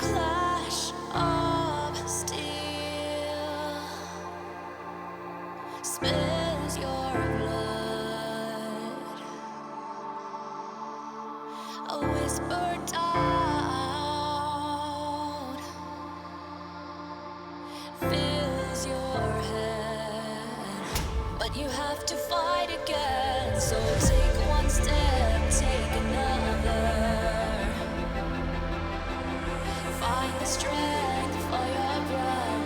Clash of steel spills your blood. A whisper out fills your head, but you have to fight again. So take one step, take another. Find the strength for your brothers.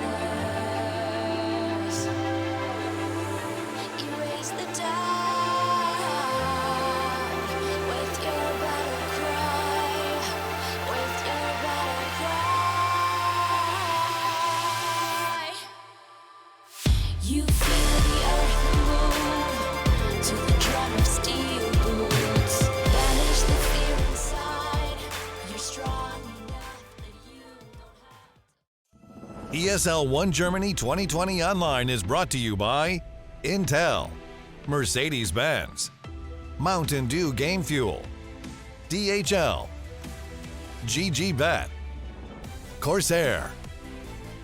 Erase the doubt with your battle cry. With your battle cry. You feel the earth move to the drum of steel boots. Banish the fear inside. You're strong enough. ESL 1 Germany 2020 Online is brought to you by Intel, Mercedes-Benz, Mountain Dew Game Fuel, DHL, GGBet, Corsair,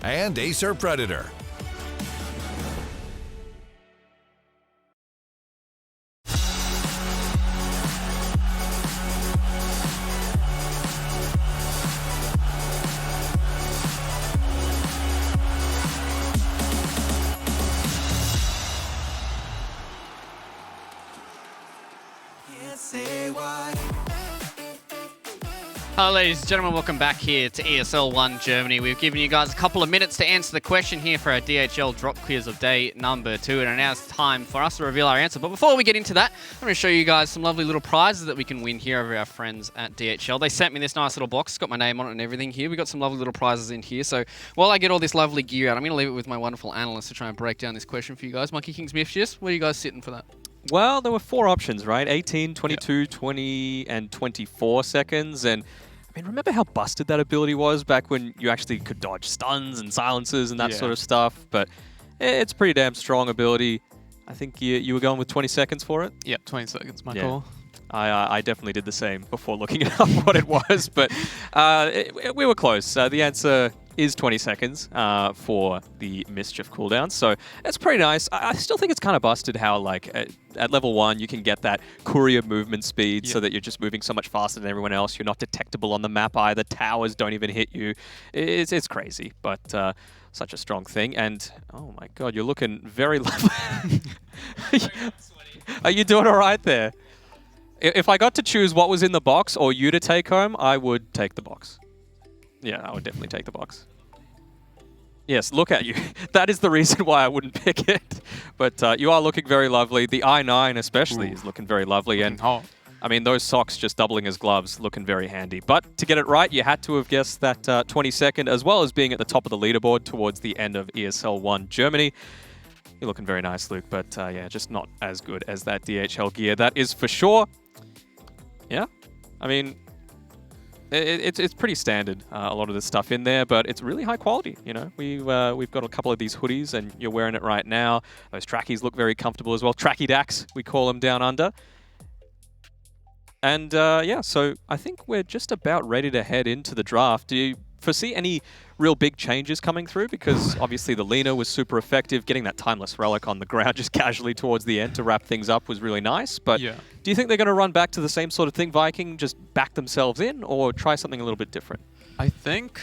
and Acer Predator. Hello ladies and gentlemen, welcome back here to ESL 1 Germany. We've given you guys a couple of minutes to answer the question here for our DHL drop quiz of day number 2, and now it's time for us to reveal our answer. But before we get into that, I'm going to show you guys some lovely little prizes that we can win here over our friends at DHL. They sent me this nice little box, it's got my name on it and everything here. We've got some lovely little prizes in here. So while I get all this lovely gear out, I'm going to leave it with my wonderful analyst to try and break down this question for you guys. Monkey King Smith, where are you guys sitting for that? Well, there were 4 options, right? 18, 22, 20, and 24 seconds. And I mean, remember how busted that ability was back when you actually could dodge stuns and silences and that sort of stuff? But it's pretty damn strong ability. I think you were going with 20 seconds for it? Yeah, 20 seconds, my call. I definitely did the same before looking up what it was, but we were close. The answer is 20 seconds for the Mischief cooldown, so it's pretty nice. I still think it's kind of busted how, like, at level 1, you can get that courier movement speed so that you're just moving so much faster than everyone else. You're not detectable on the map either. Towers don't even hit you. It's crazy, but such a strong thing. And, oh my god, you're looking very lovely. Are you doing all right there? If I got to choose what was in the box or you to take home, I would take the box. Yeah, I would definitely take the box. Yes, look at you. That is the reason why I wouldn't pick it. But you are looking very lovely. The i9 especially is looking very lovely. And I mean, those socks just doubling as gloves, looking very handy. But to get it right, you had to have guessed that 22nd, as well as being at the top of the leaderboard towards the end of ESL 1 Germany. You're looking very nice, Luke, but yeah, just not as good as that DHL gear. That is for sure. Yeah, I mean, it's pretty standard, a lot of this stuff in there, but it's really high quality. You know, we've got a couple of these hoodies, and you're wearing it right now. Those trackies look very comfortable as well. Tracky dacks, we call them down under. And yeah, so I think we're just about ready to head into the draft. Do you foresee any real big changes coming through? Because obviously the Lina was super effective. Getting that Timeless Relic on the ground just casually towards the end to wrap things up was really nice. But yeah. Do you think they're going to run back to the same sort of thing, Viking, just back themselves in, or try something a little bit different? I think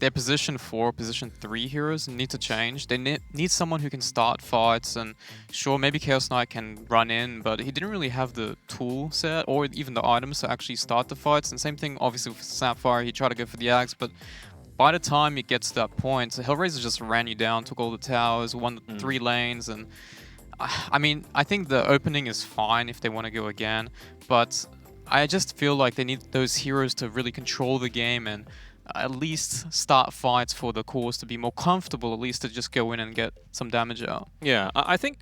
their position 4, position 3 heroes need to change. They need someone who can start fights, and sure, maybe Chaos Knight can run in, but he didn't really have the tool set or even the items to actually start the fights. And same thing, obviously, with Snapfire, he tried to go for the Axe, but by the time it gets to that point, Hellraiser just ran you down, took all the towers, won the 3 lanes, and I mean, I think the opening is fine if they want to go again, but I just feel like they need those heroes to really control the game and at least start fights for the cores to be more comfortable, at least to just go in and get some damage out. Yeah, I think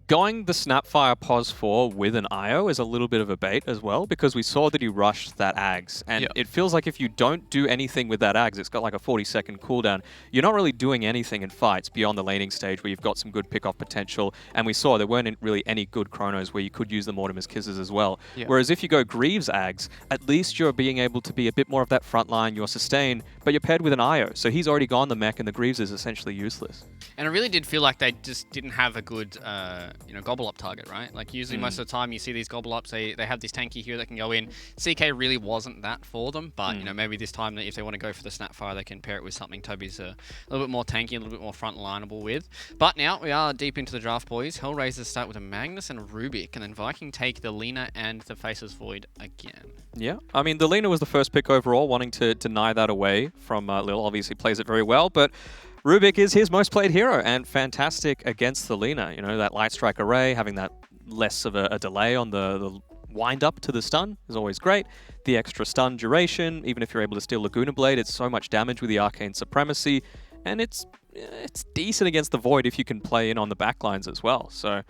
going the Snapfire Pos 4 with an IO is a little bit of a bait as well, because we saw that he rushed that Ags, and it feels like if you don't do anything with that Ags, it's got like a 40-second cooldown, you're not really doing anything in fights beyond the laning stage where you've got some good pick-off potential, and we saw there weren't really any good chronos where you could use the Mortimer's Kisses as well. Yeah. Whereas if you go Greaves Ags, at least you're being able to be a bit more of that front line, you're sustain, but you're paired with an IO, so he's already gone the mech and the Greaves is essentially useless. And it really did feel like they just didn't have a good, gobble up target, right? Like usually most of the time you see these gobble ups, they have this tanky hero that can go in. CK really wasn't that for them, but you know, maybe this time if they want to go for the Snapfire, they can pair it with something Toby's a little bit more tanky, a little bit more front lineable with. But now we are deep into the draft, boys. Hellraisers start with a Magnus and a Rubik, and then Viking take the Lina and the Faceless Void again. Yeah, I mean, the Lina was the first pick overall, wanting to deny that away from Lil. Obviously plays it very well, but Rubik is his most played hero and fantastic against the Lina. You know, that Light Strike array, having that less of a delay on the wind up to the stun is always great. The extra stun duration, even if you're able to steal Laguna Blade, it's so much damage with the Arcane Supremacy, and it's decent against the Void if you can play in on the backlines as well. So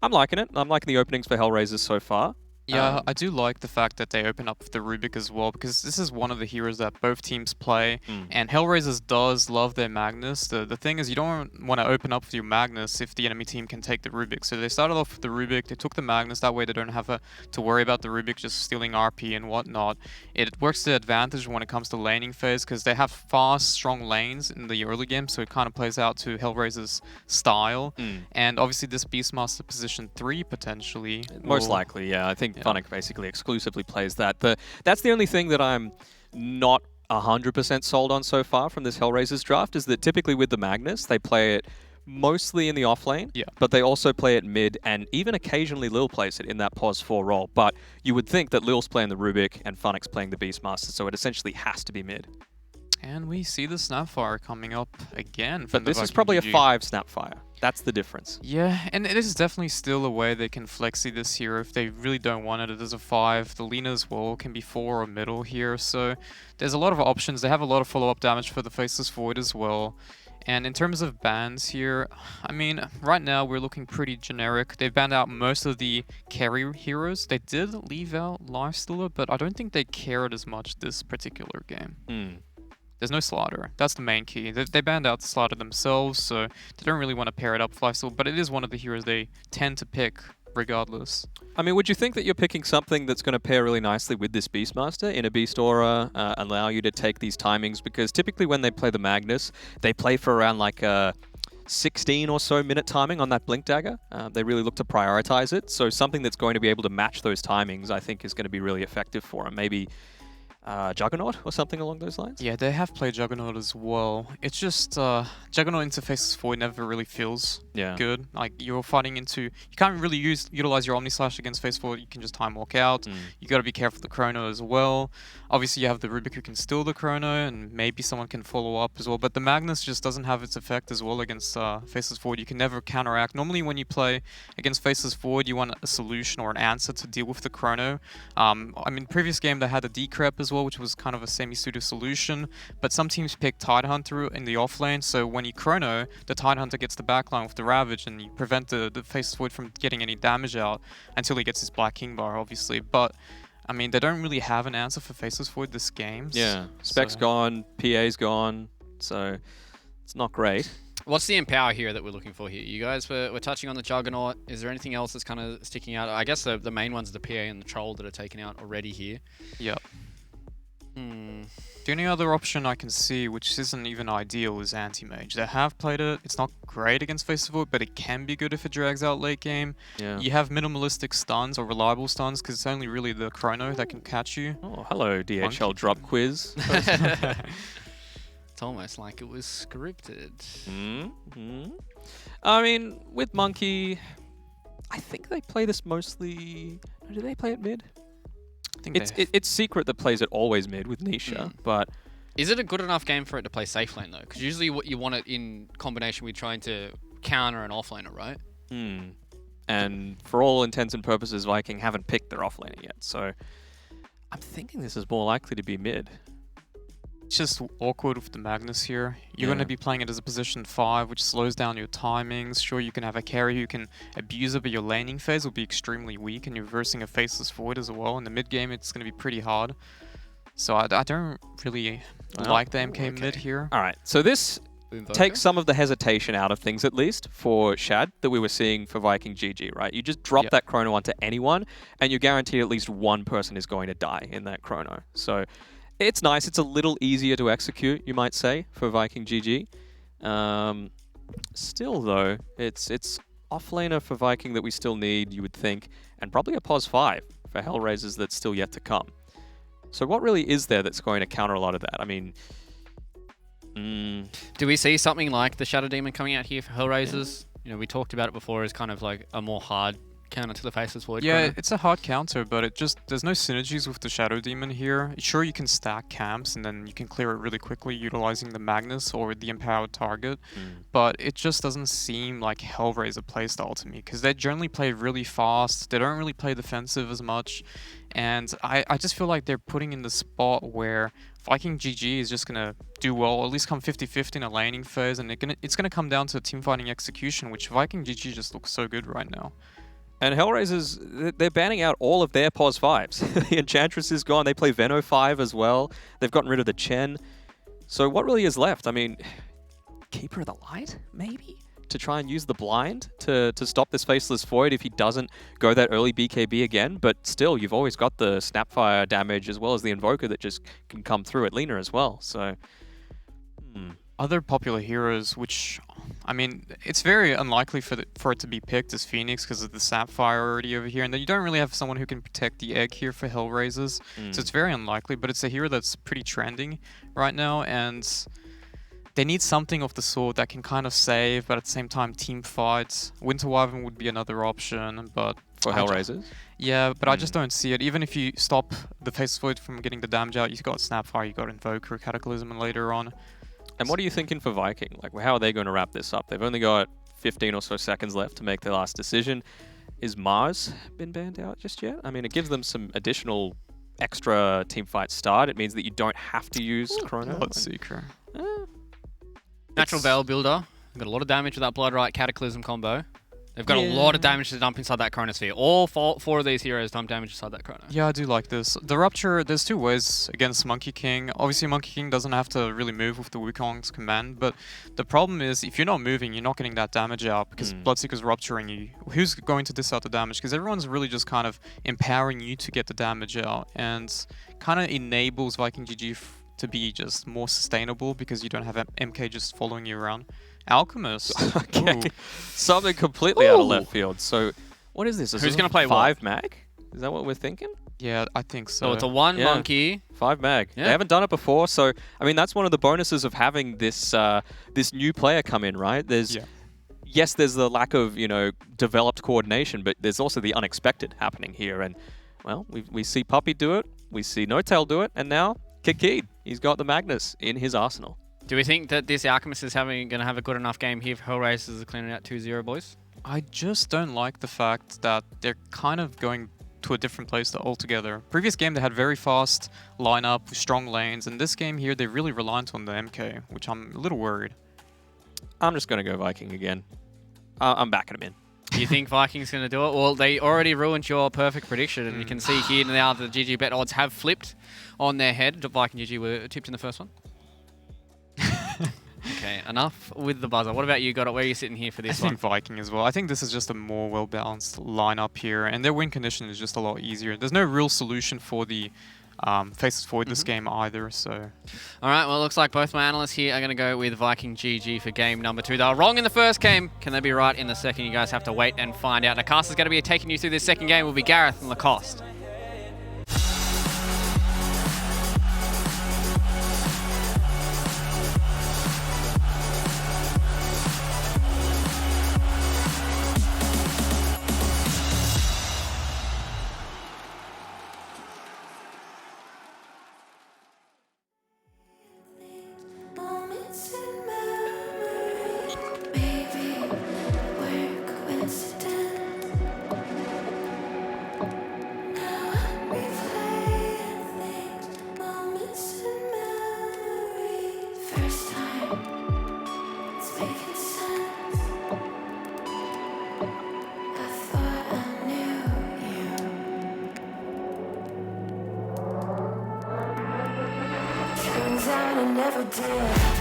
I'm liking it. I'm liking the openings for Hellraisers so far. Yeah, I do like the fact that they open up the Rubik as well, because this is one of the heroes that both teams play, and Hellraisers does love their Magnus. The thing is, you don't want to open up with your Magnus if the enemy team can take the Rubik. So they started off with the Rubik, they took the Magnus, that way they don't have to worry about the Rubik just stealing RP and whatnot. It works to their advantage when it comes to laning phase, because they have fast, strong lanes in the early game, so it kind of plays out to Hellraiser's style. And obviously this Beastmaster position 3 potentially. Most likely, yeah. I think Funnick basically exclusively plays that. That's the only thing that I'm not 100% sold on so far from this Hellraisers draft, is that typically with the Magnus, they play it mostly in the off lane, but they also play it mid, and even occasionally Lil plays it in that Pos 4 role. But you would think that Lil's playing the Rubik and Funnick's playing the Beastmaster, so it essentially has to be mid. And we see the Snapfire coming up again. But this is probably a 5 Snapfire. That's the difference. Yeah, and it is definitely still a way they can flexy this hero if they really don't want it. It is a 5. The Lina as well can be 4 or middle here. So there's a lot of options. They have a lot of follow-up damage for the Faceless Void as well. And in terms of bans here, I mean, right now we're looking pretty generic. They've banned out most of the carry heroes. They did leave out Lifestealer, but I don't think they cared as much this particular game. There's no Slaughter. That's the main key. They banned out the Slaughter themselves, so they don't really want to pair it up with Lifesteal, but it is one of the heroes they tend to pick regardless. I mean, would you think that you're picking something that's going to pair really nicely with this Beastmaster in a Beast Aura, allow you to take these timings? Because typically when they play the Magnus, they play for around like a 16 or so minute timing on that Blink Dagger. They really look to prioritize it, so something that's going to be able to match those timings, I think, is going to be really effective for them. Maybe Juggernaut or something along those lines? Yeah, they have played Juggernaut as well. It's just Juggernaut interfaces 4 never really feels good. Like you're fighting into, you can't really utilize your Omni Slash against Phase 4. You can just time walk out. You got to be careful of the Chrono as well. Obviously you have the Rubik who can steal the Chrono, and maybe someone can follow up as well. But the Magnus just doesn't have its effect as well against Faceless Void. You can never counteract. Normally when you play against Faceless Void, you want a solution or an answer to deal with the Chrono. I mean, previous game they had the Decrep as well. well, which was kind of a semi-suited solution. But some teams pick Tidehunter in the offlane, so when you chrono, the Tidehunter gets the backline with the Ravage, and you prevent the Faceless Void from getting any damage out until he gets his Black King bar, obviously. But I mean, they don't really have an answer for Faceless Void this game. Yeah, Spec's gone, PA's gone, so it's not great. What's the empower here that we're looking for here? You guys were touching on the Juggernaut. Is there anything else that's kind of sticking out? I guess the main ones are the PA and the Troll that are taken out already here. Yep. The only other option I can see, which isn't even ideal, is Anti-Mage. They have played it. It's not great against Faceless Void, but it can be good if it drags out late game. Yeah. You have minimalistic stuns or reliable stuns, because it's only really the Chrono that can catch you. Oh, hello, DHL drop quiz. It's almost like it was scripted. I mean, with Monkey, I think they play this mostly... Do they play it mid? I think it's Secret that plays it always mid with Nisha, but... Is it a good enough game for it to play safe lane, though? Because usually what you want it in combination with trying to counter an offlaner, right? And for all intents and purposes, Viking haven't picked their offlaner yet, so... I'm thinking this is more likely to be mid. It's just awkward with the Magnus here. You're going to be playing it as a position 5, which slows down your timings. Sure, you can have a carry who can abuse it, but your laning phase will be extremely weak, and you're versing a Faceless Void as well. In the mid game, it's going to be pretty hard. So I don't really like the MK mid here. Alright, so this takes some of the hesitation out of things, at least, for Shad, that we were seeing for Viking GG, right? You just drop that chrono onto anyone, and you're guaranteed at least one person is going to die in that chrono. So... it's nice. It's a little easier to execute, you might say, for Viking GG. Still, though, it's offlaner for Viking that we still need, you would think, and probably a pos 5 for Hellraisers that's still yet to come. So what really is there that's going to counter a lot of that? I mean... Do we see something like the Shadow Demon coming out here for Hellraisers? You know, we talked about it before as kind of like a more hard counter to the Faceless Void. Yeah, it's a hard counter, but it just there's no synergies with the Shadow Demon here. Sure, you can stack camps and then you can clear it really quickly utilizing the Magnus or the empowered target, but it just doesn't seem like Hellraiser playstyle to me, because they generally play really fast. They don't really play defensive as much, and I just feel like they're putting in the spot where Viking GG is just gonna do well, or at least come 50-50 in a laning phase, and it's gonna come down to teamfighting execution, which Viking GG just looks so good right now. And Hellraisers, they're banning out all of their pos 5s. The Enchantress is gone. They play Veno 5 as well. They've gotten rid of the Chen. So what really is left? I mean, Keeper of the Light, maybe? To try and use the blind to stop this Faceless Void if he doesn't go that early BKB again. But still, you've always got the Snapfire damage as well as the Invoker that just can come through at Lina as well. So... Other popular heroes, which, I mean, it's very unlikely for it to be picked as Phoenix because of the Sapphire already over here, and then you don't really have someone who can protect the egg here for Hellraisers, so it's very unlikely, but it's a hero that's pretty trending right now, and they need something of the sort that can kind of save, but at the same time team fights. Winter Wyvern would be another option, but... For Hellraisers? Yeah, but I just don't see it. Even if you stop the Faceless Void from getting the damage out, you've got Snapfire, you've got Invoker, Cataclysm, and later on. And what are you thinking for Viking? Like, how are they going to wrap this up? They've only got 15 or so seconds left to make their last decision. Is Mars been banned out just yet? I mean, it gives them some additional extra teamfight start. It means that you don't have to use Chrono. Bloodseeker. Natural Veil Builder. Got a lot of damage with that Blood Right Cataclysm combo. They've got a lot of damage to dump inside that Chronosphere. All four of these heroes dump damage inside that Chrono. Yeah, I do like this. The Rupture, there's two ways against Monkey King. Obviously, Monkey King doesn't have to really move with the Wukong's command, but the problem is, if you're not moving, you're not getting that damage out, because Bloodseeker's rupturing you. Who's going to diss out the damage? Because everyone's really just kind of empowering you to get the damage out, and kind of enables Viking GG to be just more sustainable, because you don't have MK just following you around. Alchemist. Okay. Something completely out of left field. So, what is this? Who's going to play 5 mag? Is that what we're thinking? Yeah, I think so. So it's a 1 monkey. 5 mag. They haven't done it before, so I mean that's one of the bonuses of having this this new player come in, right? There's yes, there's the lack of, you know, developed coordination, but there's also the unexpected happening here. And well, we see Puppy do it, we see No Tail do it, and now Kikid. He's got the Magnus in his arsenal. Do we think that this Alchemist is going to have a good enough game here for Hellraisers to clean it out 2-0, boys? I just don't like the fact that they're kind of going to a different playstyle altogether. Previous game, they had very fast lineup, strong lanes, and this game here, they really reliant on the MK, which I'm a little worried. I'm just going to go Viking again. I'm backing him in. Do you think Viking's going to do it? Well, they already ruined your perfect prediction, and you can see here now the GG bet odds have flipped on their head. Viking GG were tipped in the first one. Okay, enough with the buzzer. What about you, Got It? Where are you sitting here for this one? I think Viking as well. I think this is just a more well-balanced lineup here, and their win condition is just a lot easier. There's no real solution for the Faces Void this game either, so... All right, well, it looks like both my analysts here are going to go with Viking GG for game number 2. They were wrong in the first game. Can they be right in the second? You guys have to wait and find out. The cast is going to be taking you through this second game will be Gareth and Lacoste. I never did.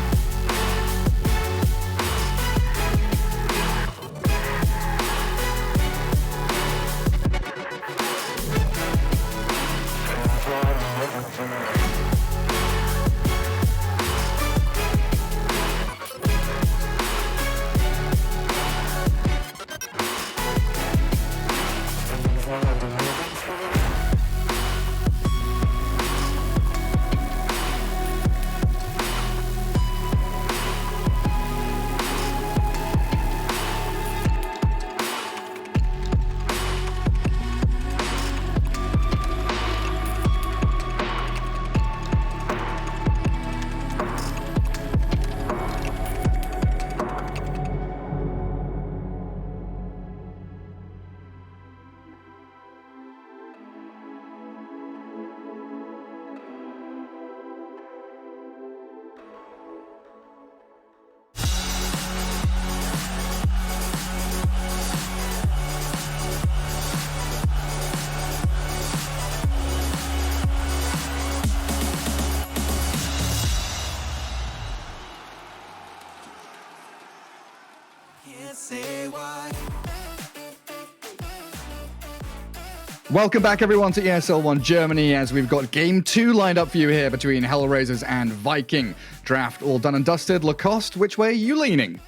Welcome back, everyone, to ESL 1 Germany, as we've got Game 2 lined up for you here between Hellraisers and Viking. Draft all done and dusted. Lacoste, which way are you leaning?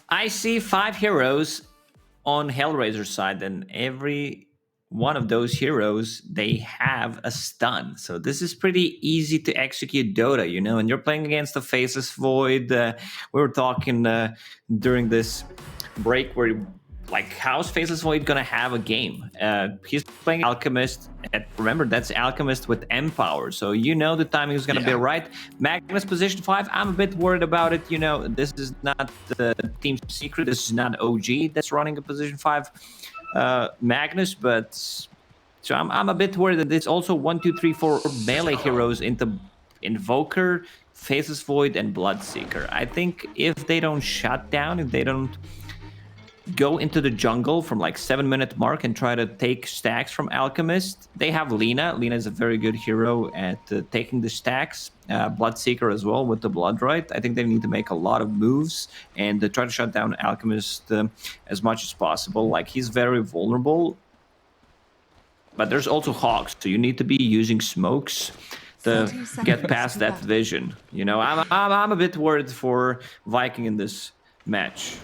I see 5 heroes on Hellraiser's side, and every one of those heroes, they have a stun. So this is pretty easy to execute Dota, you know, and you're playing against the Faceless Void. We were talking during this break where, like, how's Faceless Void gonna have a game? He's playing Alchemist. Remember, that's Alchemist with Empower, so you know the timing is gonna be right. Magnus position 5, I'm a bit worried about it. You know, this is not the team secret. This is not OG that's running a position 5 Magnus, but so I'm a bit worried that it's also 1, 2, 3, 4 melee heroes into Invoker, Faceless Void, and Bloodseeker. I think if they don't shut down, if they don't go into the jungle from like 7-minute mark and try to take stacks from Alchemist. They have Lina. Lina is a very good hero at taking the stacks. Bloodseeker as well with the Blood Right. I think they need to make a lot of moves and try to shut down Alchemist as much as possible. Like, he's very vulnerable. But there's also Hogs, so you need to be using smokes to get past that vision. You know, I'm a bit worried for Viking in this match.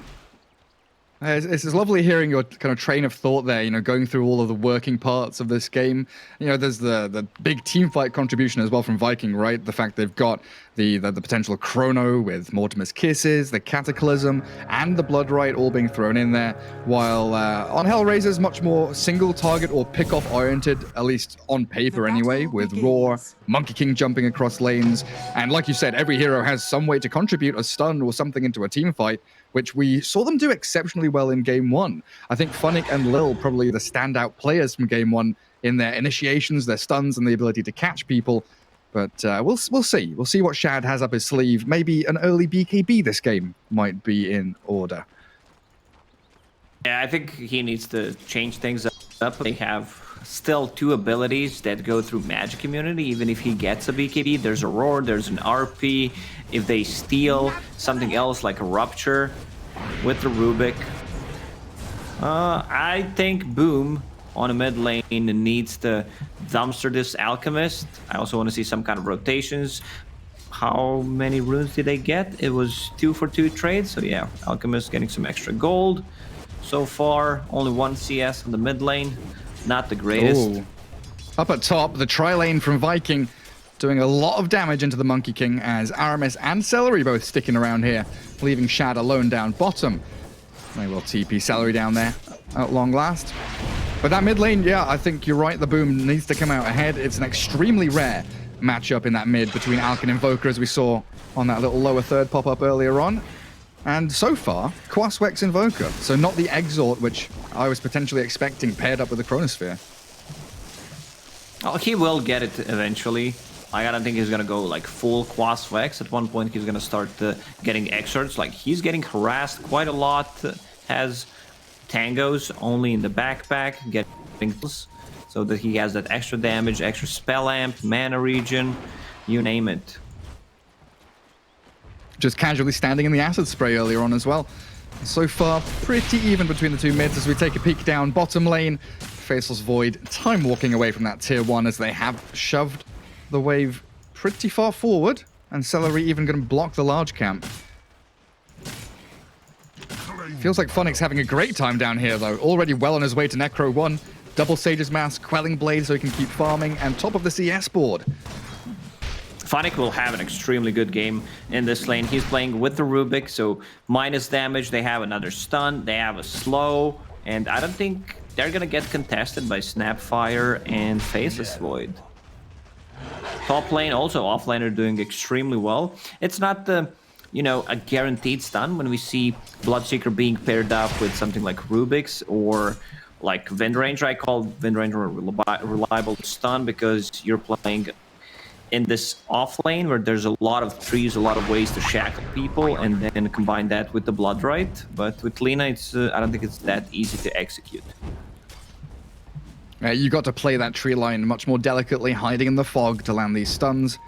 It's lovely hearing your kind of train of thought there, you know, going through all of the working parts of this game. You know, there's the big team fight contribution as well from Viking, right? The fact they've got the potential Chrono with Mortimer's Kisses, the Cataclysm, and the Blood Right all being thrown in there, while on Hellraiser's much more single target or pick-off oriented, at least on paper anyway, with Roar, Monkey King jumping across lanes, and like you said, every hero has some way to contribute a stun or something into a team fight. which we saw them do exceptionally well in Game 1. I think Funnick and Lil probably the standout players from Game 1 in their initiations, their stuns, and the ability to catch people. But we'll see. We'll see what Shad has up his sleeve. Maybe an early BKB this game might be in order. Yeah, I think he needs to change things up. They have still 2 abilities that go through magic immunity. Even if he gets a BKB, there's a roar, there's an RP. If they steal something else like a rupture with the Rubik, I think Boom on a mid lane needs to dumpster this Alchemist. I also want to see some kind of rotations. How many runes did they get? It was 2 for 2 trades. So yeah, Alchemist getting some extra gold. So far, only 1 CS on the mid lane. Not the greatest. Ooh. Up at top, the tri-lane from Viking doing a lot of damage into the Monkey King as Aramis and Celery both sticking around here, leaving Shad alone down bottom. They will TP Celery down there at long last. But that mid lane, yeah, I think you're right. The Boom needs to come out ahead. It's an extremely rare matchup in that mid between Alk and Invoker, as we saw on that little lower third pop-up earlier on. And so far, Quaswex Invoker. So not the Exort, which I was potentially expecting paired up with the Chronosphere. Oh, he will get it eventually. I don't think he's gonna go like full Quaswex. At one point, he's gonna start getting Exorts. Like, he's getting harassed quite a lot. Has Tangos only in the backpack, getting so that he has that extra damage, extra spell amp, mana regen, you name it. Just casually standing in the acid spray earlier on as well. So far, pretty even between the 2 mids as we take a peek down bottom lane. Faceless Void, time walking away from that tier 1 as they have shoved the wave pretty far forward. And Celery even going to block the large camp. Feels like Funnick's having a great time down here, though. Already well on his way to Necro 1. Double Sage's Mask, Quelling Blade so he can keep farming, and top of the CS board. Funnick will have an extremely good game in this lane. He's playing with the Rubik, so minus damage. They have another stun. They have a slow, and I don't think they're going to get contested by Snapfire and Faceless Void. Top lane, also offlaner, doing extremely well. It's not the, you know, a guaranteed stun when we see Bloodseeker being paired up with something like Rubik's or like Windranger. I call Windranger a reliable stun because you're playing in this off lane where there's a lot of trees, a lot of ways to shackle people, and then combine that with the Blood Right. But with Lina, it's I don't think it's that easy to execute. You got to play that tree line much more delicately, hiding in the fog to land these stuns.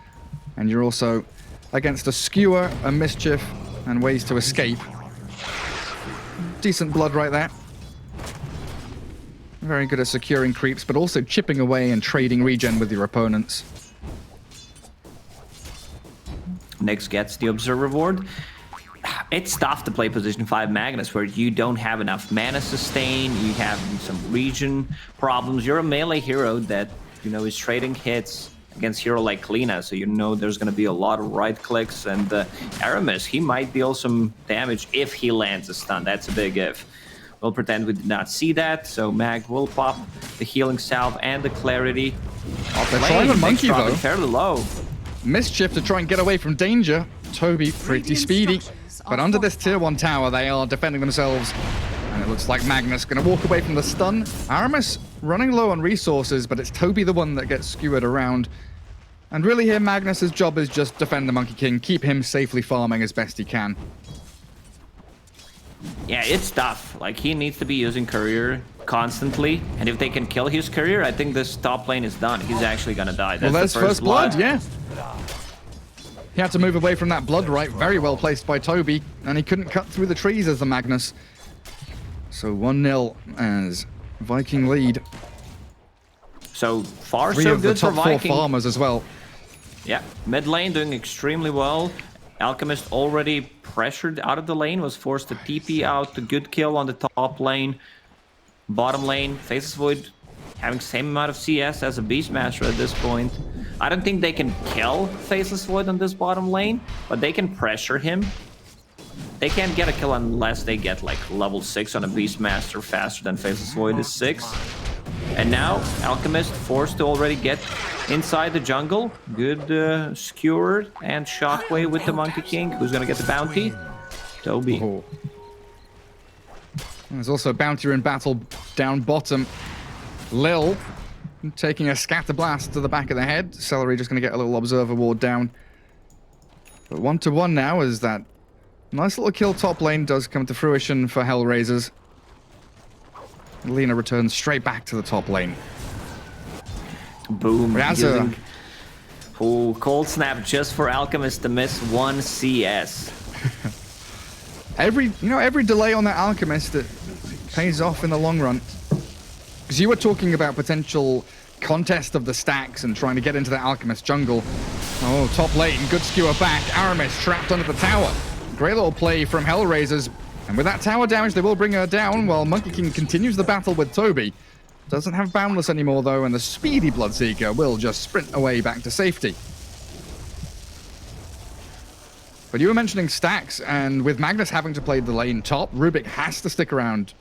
And you're also against a Skewer, a Mischief, and ways to escape. Decent Blood Right there. Very good at securing creeps, but also chipping away and trading regen with your opponents. Next gets the Observer Ward. It's tough to play position 5 Magnus where you don't have enough mana sustain, you have some regen problems. You're a melee hero that, you know, is trading hits against hero like Lina, so you know there's going to be a lot of right clicks. And Aramis, he might deal some damage if he lands a stun. That's a big if. We'll pretend we did not see that, so Mag will pop the healing salve and the clarity. They're trying a monkey though. Fairly low. Mischief to try and get away from danger. Toby pretty speedy, but under this tier 1 tower they are defending themselves. And it looks like Magnus going to walk away from the stun. Aramis running low on resources, but it's Toby the one that gets skewered around. And really here Magnus's job is just defend the Monkey King, keep him safely farming as best he can. Yeah, it's tough. Like, he needs to be using Courier constantly, and if they can kill his Courier, I think this top lane is done. He's actually gonna die. That's well, there's the first blood, yeah. He had to move away from that Blood Right, very well placed by Toby, and he couldn't cut through the trees as the Magnus. So 1-0 as Viking lead. So far, Three so of good the top for 4 Viking. farmers as well. Yeah, mid lane doing extremely well. Alchemist already pressured out of the lane, was forced to TP out. A good kill on the top lane. Bottom lane, Faceless Void having same amount of CS as a Beastmaster at this point. I don't think they can kill Faceless Void on this bottom lane, but they can pressure him. They can't get a kill unless they get like level 6 on a Beastmaster faster than Faceless Void is 6. And now Alchemist forced to already get inside the jungle. Good skewer and shockwave with the Monkey King. Who's gonna get the bounty? Toby. Oh. There's also Bounty in battle down bottom. Lil taking a scatter blast to the back of the head. Celery just going to get a little observer ward down. But 1-1 now as that nice little kill top lane does come to fruition for Hellraisers. Lina returns straight back to the top lane. Boom. Using cold snap just for Alchemist to miss 1 CS. Every delay on that Alchemist, it pays off in the long run. Because you were talking about potential contest of the stacks and trying to get into the Alchemist jungle. Oh, top lane, good skewer back. Aramis trapped under the tower. Great little play from Hellraisers. And with that tower damage, they will bring her down while Monkey King continues the battle with Toby. Doesn't have Boundless anymore, though, and the speedy Bloodseeker will just sprint away back to safety. But you were mentioning stacks, and with Magnus having to play the lane top, Rubik has to stick around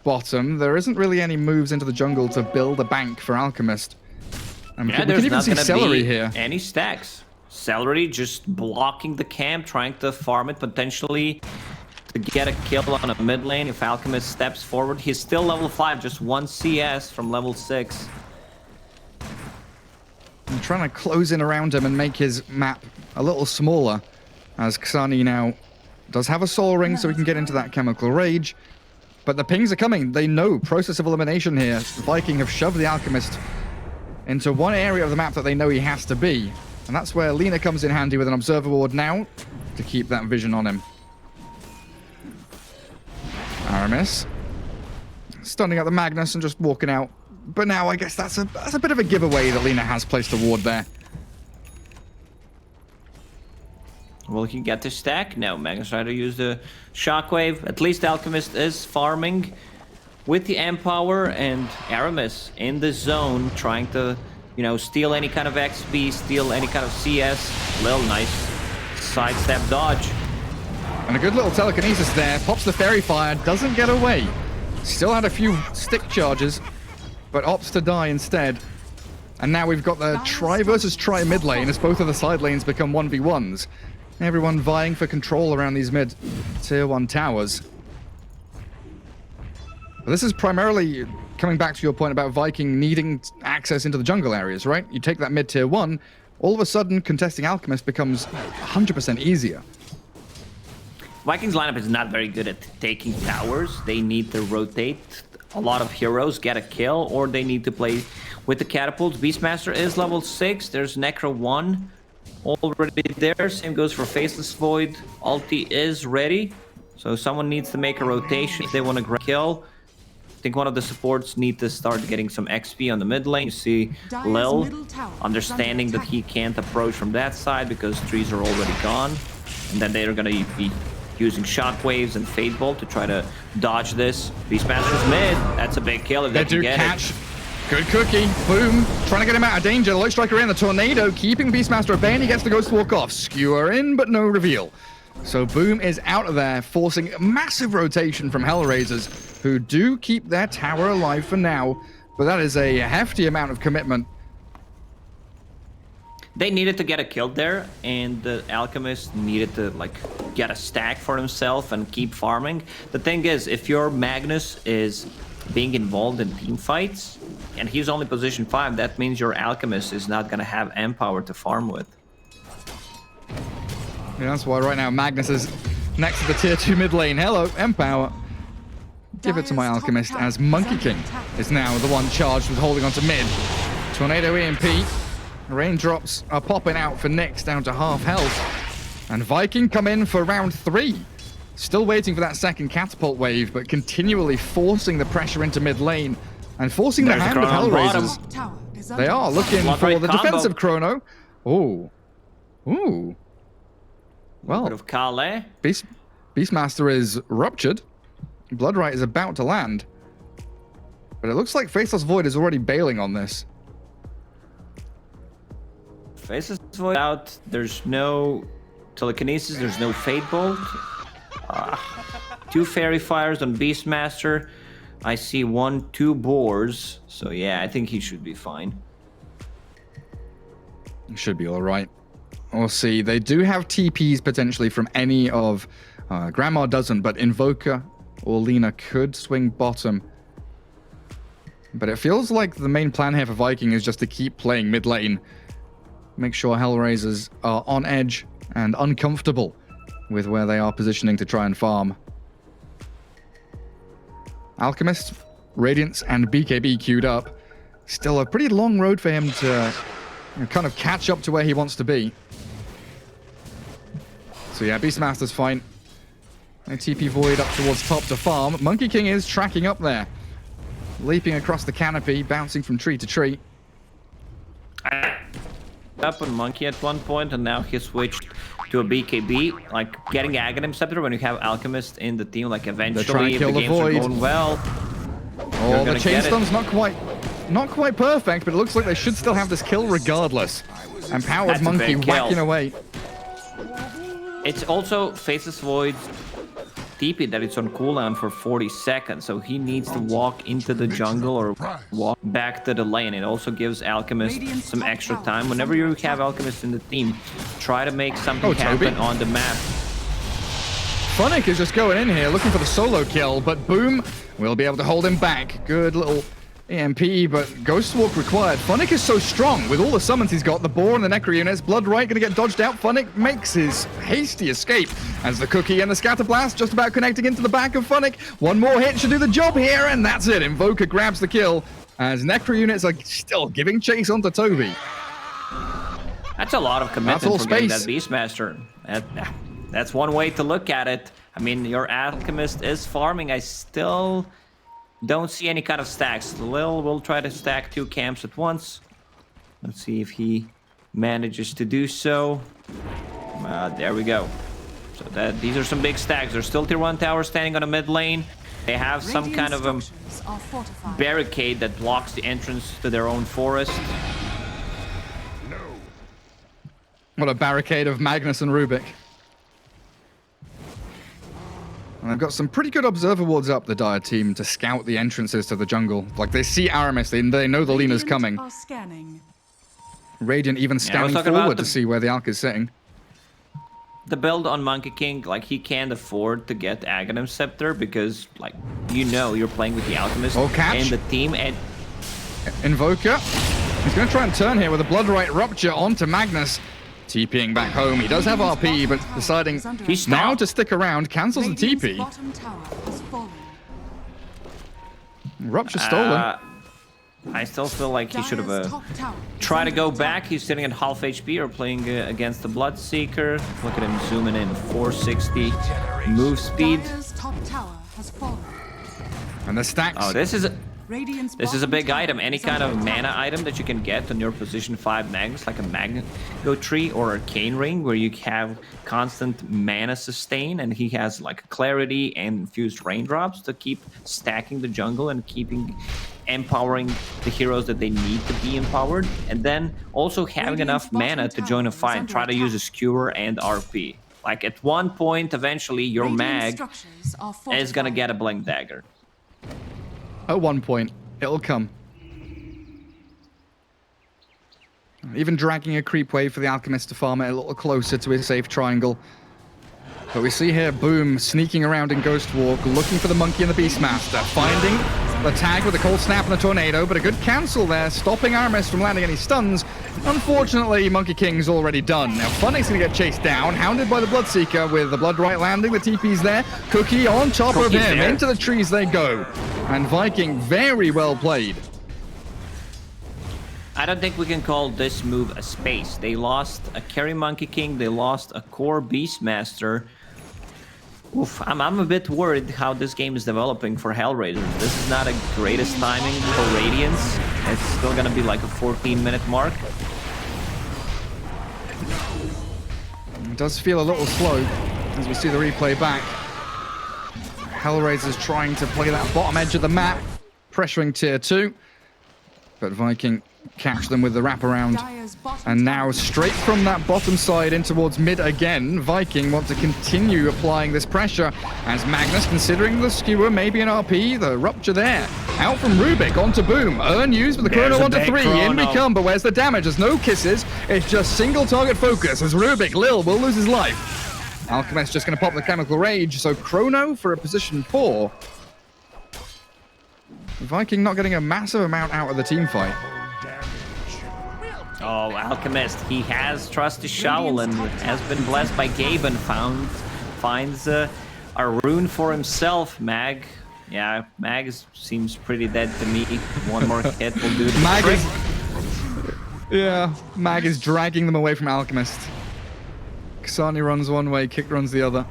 bottom. There isn't really any moves into the jungle to build a bank for Alchemist. And Yeah, we there's can even not see gonna Celery be here. any stacks. Celery just blocking the camp, trying to farm it potentially to get a kill on a mid lane. If Alchemist steps forward, he's still level 5, just 1 CS from level 6. I'm trying to close in around him and make his map a little smaller, as Xani now does have a soul ring so we can get into that chemical rage. But the pings are coming. They know process of elimination here. Viking have shoved the Alchemist into one area of the map that they know he has to be. And that's where Lina comes in handy with an observer ward now to keep that vision on him. Aramis stunning out the Magnus and just walking out. But now I guess that's a bit of a giveaway that Lina has placed a ward there. Will he get the stack? No, Magnus tried to use the shockwave. At least Alchemist is farming with the Empower, and Aramis in the zone trying to, steal any kind of XP, steal any kind of CS. Lil, nice sidestep dodge. And a good little telekinesis there. Pops the fairy fire, doesn't get away. Still had a few stick charges, but opts to die instead. And now we've got the try versus try mid lane as both of the side lanes become 1v1s. Everyone vying for control around these mid tier 1 towers. But this is primarily coming back to your point about Viking needing access into the jungle areas, right? You take that mid tier 1, all of a sudden contesting Alchemist becomes 100% easier. Vikings lineup is not very good at taking towers. They need to rotate a lot of heroes, get a kill, or they need to play with the catapults. Beastmaster is level 6. There's Necro 1 already there. Same goes for Faceless Void. Ulti is ready. So someone needs to make a rotation if they want to grab kill. I think one of the supports need to start getting some XP on the mid lane. You see Lil understanding that he can't approach from that side because trees are already gone. And then they're going to be using shockwaves and Fade Bolt to try to dodge this. Beastmaster's mid. That's a big kill if they can get it. Good cookie. Boom. Trying to get him out of danger. Light Striker in the tornado, keeping Beastmaster at bay, and he gets the Ghost Walk off. Skewer in, but no reveal. So Boom is out of there, forcing massive rotation from Hellraisers, who do keep their tower alive for now, but that is a hefty amount of commitment. They needed to get a kill there, and the Alchemist needed to get a stack for himself and keep farming. The thing is, if your Magnus is being involved in team fights, and he's only position 5, that means your Alchemist is not going to have Empower to farm with. Yeah, that's why right now Magnus is next to the tier 2 mid lane. Hello, Empower. Give it to my Alchemist as Monkey King is now the one charged with holding onto mid. Tornado EMP. Raindrops are popping out for Nyx down to half health. And Viking come in for round 3. Still waiting for that second catapult wave, but continually forcing the pressure into mid lane and forcing the hand of Hellraisers. They are looking for the defensive chrono. Ooh. Ooh. Well, bit of Kale. Beastmaster is ruptured. Bloodright is about to land. But it looks like Faceless Void is already bailing on this. Faceless Void out. There's no telekinesis. There's no Fade Bolt. 2 Fairy Fires on Beastmaster. I see 2 boars. So yeah, I think he should be fine. He should be all right. We'll see. They do have TPs potentially from any of... Grandma doesn't, but Invoker or Lina could swing bottom. But it feels like the main plan here for Viking is just to keep playing mid lane. Make sure Hellraisers are on edge and uncomfortable with where they are positioning to try and farm. Alchemist, Radiance, and BKB queued up. Still a pretty long road for him to kind of catch up to where he wants to be. So yeah, Beastmaster's fine. No TP Void up towards top to farm. Monkey King is tracking up there. Leaping across the canopy, bouncing from tree to tree. Up on Monkey at one point, and now he switched to a BKB. Like, getting Aghanim Scepter when you have Alchemist in the team, like, eventually, if the games are going well... Oh, the chain stun's not quite perfect, but it looks like they should still have this kill regardless. And Powered Monkey whacking away. It's also Faceless Void's TP that it's on cooldown for 40 seconds, so he needs to walk into the jungle or walk back to the lane. It also gives Alchemist some extra time. Whenever you have Alchemist in the team, try to make something happen on the map. Funnick is just going in here, looking for the solo kill, but Boom will be able to hold him back. Good little EMP, but Ghost Walk required. Funnick is so strong with all the summons he's got, the Boar and the Necro units. Bloodright gonna get dodged out. Funnick makes his hasty escape as the Cookie and the Scatterblast just about connecting into the back of Funnick. One more hit should do the job here, and that's it. Invoker grabs the kill as Necro units are still giving chase onto Toby. That's a lot of commitment for getting that Beastmaster. That's one way to look at it. I mean, your Alchemist is farming. I still don't see any kind of stacks. Lil will try to stack 2 camps at once. Let's see if he manages to do so. There we go. So these are some big stacks. There's still tier 1 tower standing on a mid lane. They have some kind of a barricade that blocks the entrance to their own forest. What a barricade of Magnus and Rubik. And they've got some pretty good observer wards up, the Dire team, to scout the entrances to the jungle. Like, they see Aramis, they know the Lina's coming. Radiant even scanning forward to see where the Alk is sitting. The build on Monkey King, like, he can't afford to get Aghanim Scepter because, like, you're playing with the Alchemist and the team. And Invoker. He's going to try and turn here with a Bloodright Rupture onto Magnus. TPing back home. He does have RP, but deciding now to stick around, cancels the TP. Rupture stolen. I still feel like he should have tried to go back. He's sitting at half HP or playing against the Bloodseeker. Look at him zooming in. 460 move speed. And the stacks. Oh, this is a big item. Any kind of mana item that you can get on your position 5 Magnus, like a Maggo Tree or Arcane Ring, where you have constant mana sustain, and he has like Clarity and Infused Raindrops to keep stacking the jungle and empowering the heroes that they need to be empowered, and then also having enough mana to join a fight. Try to use a Skewer and RP. Like, at one point, eventually, your mag is gonna get a Blink Dagger. At one point, it'll come. Even dragging a creep wave for the Alchemist to farm it a little closer to his safe triangle. But we see here Boom sneaking around in Ghost Walk, looking for the Monkey and the Beastmaster, finding the tag with a Cold Snap and a Tornado, but a good cancel there, stopping Aramis from landing any stuns. Unfortunately, Monkey King's already done. Now, Funnick's gonna get chased down, hounded by the Bloodseeker with the Bloodright landing, the TP's there. Cookie on top of him, into the trees they go. And Viking, very well played. I don't think we can call this move a space. They lost a carry Monkey King, they lost a core Beastmaster. Oof, I'm a bit worried how this game is developing for Hellraisers. This is not a greatest timing for Radiance. It's still gonna be like a 14-minute mark. It does feel a little slow as we see the replay back. Hellraisers trying to play that bottom edge of the map, pressuring tier 2. But Viking catch them with the wraparound. And now straight from that bottom side in towards mid again. Viking want to continue applying this pressure as Magnus, considering the Skewer, maybe an RP, the Rupture there. Out from Rubik onto Boom. Earn used with the Chrono onto 3. In we come, but where's the damage? There's no kisses. It's just single target focus as Rubik, Lil will lose his life. Alchemist just going to pop the Chemical Rage, so Chrono for a position 4. Viking not getting a massive amount out of the team fight. Oh, Alchemist, he has Trusty Shovel and has been blessed by Gabe and finds a rune for himself. Mag, yeah, Mag seems pretty dead to me. One more hit will do the trick. Yeah, Mag is dragging them away from Alchemist. Kasani runs one way, Kick runs the other.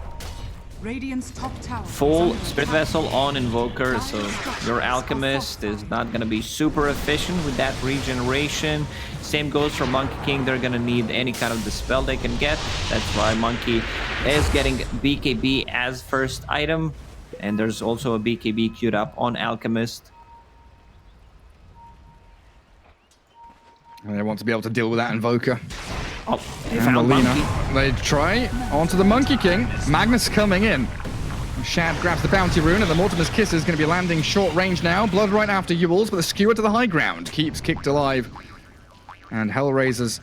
Radiant's top tower. Full Spirit Vessel on Invoker, so your Alchemist is not going to be super efficient with that regeneration. Same goes for Monkey King. They're going to need any kind of dispel they can get. That's why Monkey is getting BKB as first item. And there's also a BKB queued up on Alchemist. And they want to be able to deal with that Invoker. Oh, they and found Alina. Monkey. They try onto the Monkey King. Magnus coming in. Shad grabs the Bounty Rune, and the Mortimer's Kiss is going to be landing short range now. Blood right after Ewells, but the Skewer to the high ground keeps Kicked alive. And Hellraisers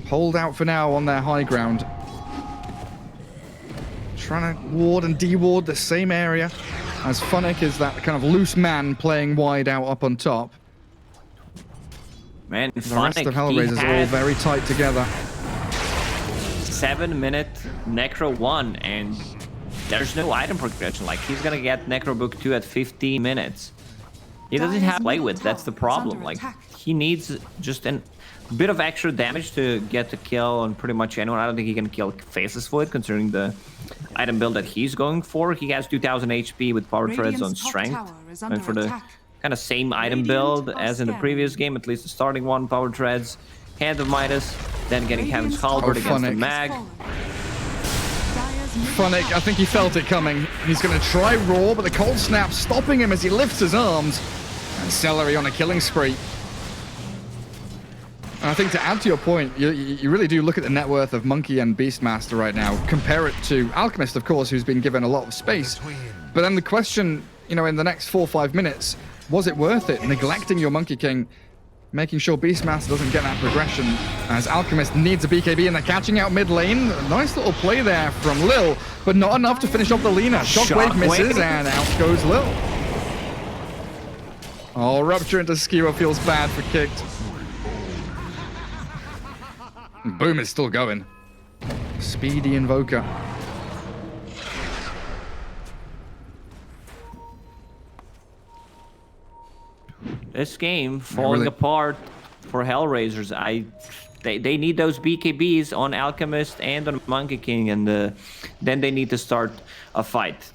hold out for now on their high ground. Trying to ward and de-ward the same area as Funnick is that kind of loose man playing wide out up on top. Man, The rest Funnick, of Hellraisers are all very tight together. 7-minute Necro 1, and there's no item progression. Like, he's gonna get Necro Book 2 at 15 minutes. He doesn't have to play with, that's the problem. Like, he needs just a bit of extra damage to get the kill on pretty much anyone. I don't think he can kill Faceless Void, considering the item build that he's going for. He has 2000 HP with Power Treads on Strength. And for the kind of same item build as in the previous game, at least the starting one, Power Treads, Hand of Midas, then getting Heaven's Halberd against the Mag. Funnick, I think he felt it coming. He's going to try Roar, but the Cold Snap stopping him as he lifts his arms. And Celery on a killing spree. And I think to add to your point, you really do look at the net worth of Monkey and Beastmaster right now. Compare it to Alchemist, of course, who's been given a lot of space. But then the question, you know, in the next 4 or 5 minutes, was it worth it? Neglecting your Monkey King, making sure Beastmaster doesn't get that progression, as Alchemist needs a BKB and they're catching out mid lane. Nice little play there from Lil, but not enough to finish off the Lina. Shockwave misses and out goes Lil. Oh, Rupture into Skewer feels bad for Kicked. Boom is still going. Speedy Invoker. This game falling apart for Hellraisers. They need those BKBs on Alchemist and on Monkey King, and then they need to start a fight.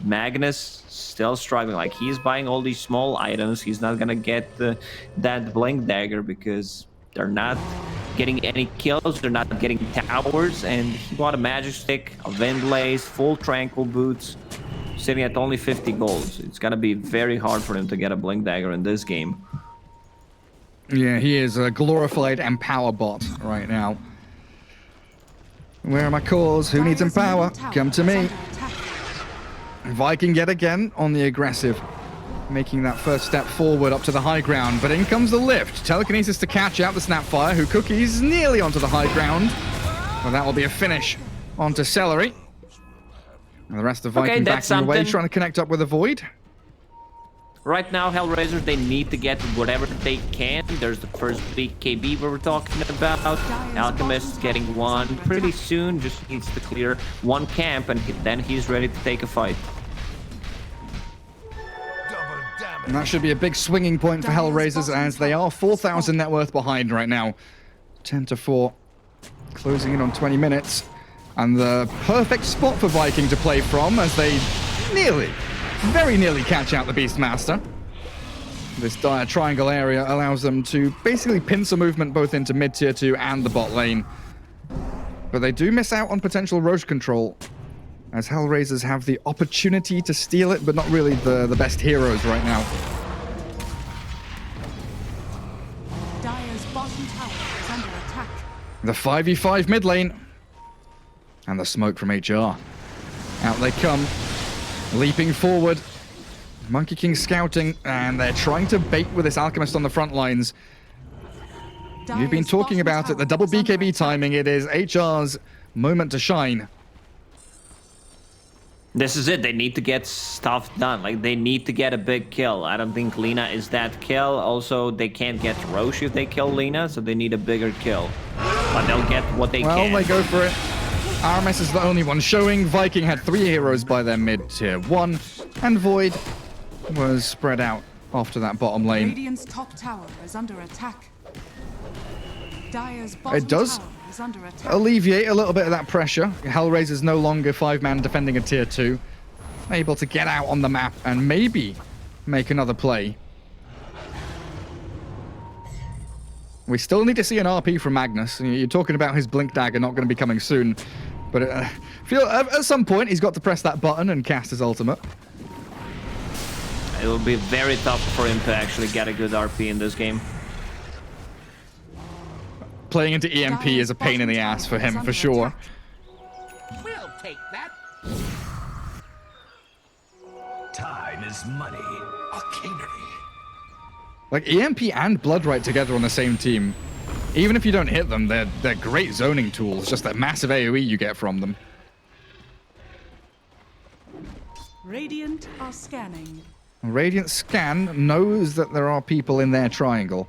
Magnus still struggling. Like, he's buying all these small items. He's not gonna get that Blink Dagger because they're not getting any kills. They're not getting towers, and he bought a Magic Stick, a Windlace, full Tranquil Boots, sitting at only 50 gold. It's gonna be very hard for him to get a Blink Dagger in this game. Yeah, he is a glorified Empower bot right now. Where are my cores? Who needs Empower? Come to me. Viking yet again on the aggressive, making that first step forward up to the high ground. But in comes the lift. Telekinesis to catch out the Snapfire, who cookies nearly onto the high ground. Well, that will be a finish onto Celery. And the rest of Viking backing away, trying to connect up with a Void. Right now, Hellraisers, they need to get whatever they can. There's the first BKB we were talking about. Alchemist getting one pretty soon. Just needs to clear one camp, and then he's ready to take a fight. And that should be a big swinging point for Hellraisers, as they are 4,000 net worth behind right now. 10-4, closing in on 20 minutes. And the perfect spot for Viking to play from, as they very nearly catch out the Beastmaster. This dire triangle area allows them to basically pincer movement both into mid-tier 2 and the bot lane. But they do miss out on potential Roche control, as Hellraisers have the opportunity to steal it, but not really the best heroes right now. Dire's bottom tower is under attack. The 5v5 mid lane. And the smoke from HR. Out they come. Leaping forward. Monkey King scouting, and they're trying to bait with this Alchemist on the front lines. You've been talking about it, the double BKB timing. It is HR's moment to shine. This is it. They need to get stuff done. Like, they need to get a big kill. I don't think Lina is that kill. Also, they can't get Roche if they kill Lina, so they need a bigger kill. But they'll get what they can. Well, they go for it. RMS is the only one showing. Viking had 3 heroes by their mid-tier 1, and Void was spread out off to that bottom lane. Radiant's top tower is under attack. Dire's bottom It does tower is under attack. alleviate a little bit of that pressure. Hellraiser's no longer 5-man defending a tier 2. Able to get out on the map and maybe make another play. We still need to see an RP from Magnus. You're talking about his Blink Dagger not going to be coming soon. But feel at some point he's got to press that button and cast his ultimate. It will be very tough for him to actually get a good RP in this game. Playing into EMP is a pain in the ass for him, for sure. We'll take that. Time is money. A canary. Like, EMP and Bloodright together on the same team, even if you don't hit them, they're great zoning tools. Just that massive AoE you get from them. Radiant are scanning. Radiant scan knows that there are people in their triangle.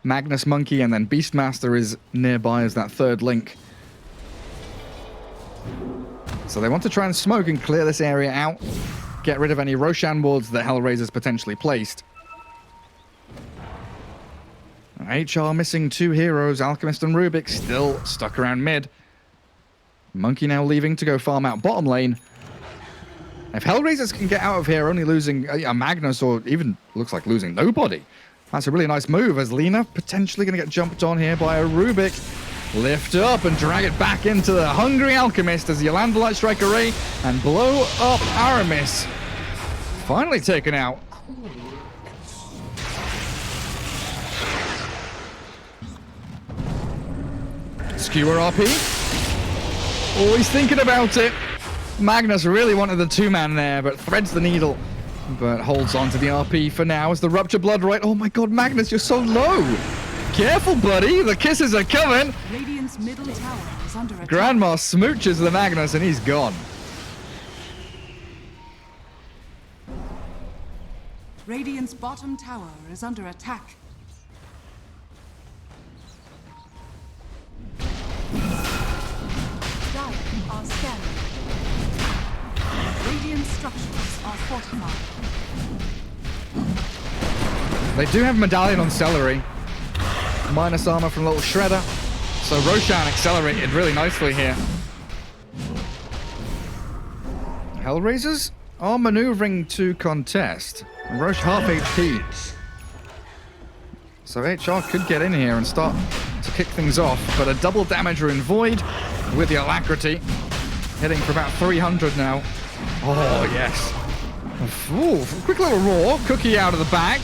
Magnus Monkey and then Beastmaster is nearby as that third link. So they want to try and smoke and clear this area out. Get rid of any Roshan wards that Hellraiser's potentially placed. HR missing 2 heroes. Alchemist and Rubik still stuck around mid. Monkey now leaving to go farm out bottom lane. If Hellraisers can get out of here only losing a Magnus or even looks like losing nobody, that's a really nice move as Lina potentially going to get jumped on here by a Rubik. Lift up and drag it back into the hungry Alchemist as you land the Light Strike Array and blow up Aramis. Finally taken out. Skewer RP. Always thinking about it. Magnus really wanted the 2-man there, but threads the needle. But holds on to the RP for now as the Rupture Bloodright. Oh my god, Magnus, you're so low. Careful, buddy. The kisses are coming. Radiant's middle tower is under attack. Grandma smooches the Magnus and he's gone. Radiant's bottom tower is under attack. Dire are scanning. Radiant structures are fortified. They do have Medallion on Celery. Minus armor from Little Shredder. So Roshan accelerated really nicely here. Hellraisers are maneuvering to contest. Roche half HP. So HR could get in here and start to kick things off. But a double damager in Void with the Alacrity. Hitting for about 300 now. Oh, yes. Ooh, quick little roar. Cookie out of the back.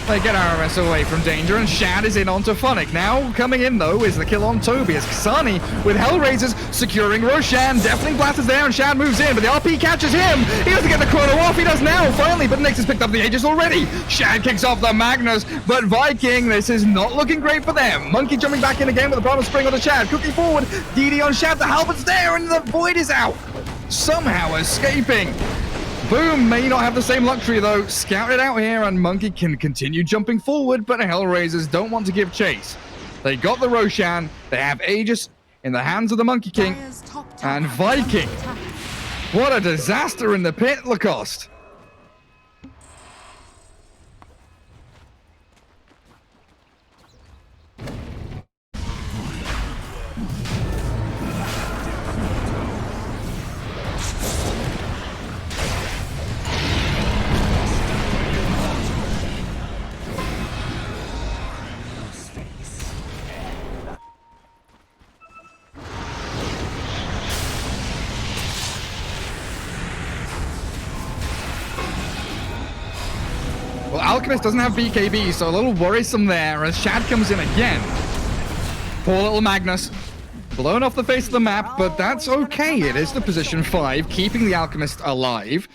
They get RMS away from danger, and Shad is in onto Phonic. Now, coming in, though, is the kill on Toby, as Kasani, with Hellraisers, securing Roshan. Deafening Blast is there, and Shad moves in, but the RP catches him. He doesn't get the chrono off. He does now, finally, but Nyx has picked up the Aegis already. Shad kicks off the Magnus, but Viking, this is not looking great for them. Monkey jumping back in again with the Primal Spring on the Shad. Cookie forward, DD on Shad, the Halbert's there, and the Void is out. Somehow escaping. Boom, may not have the same luxury though. Scouted out here and Monkey can continue jumping forward, but Hellraisers don't want to give chase. They got the Roshan, they have Aegis in the hands of the Monkey King, and Viking. What a disaster in the pit, Lacoste. Well, Alchemist doesn't have BKB, so a little worrisome there as Shad comes in again. Poor little Magnus. Blown off the face of the map, but that's okay. It is the position 5, keeping the Alchemist alive.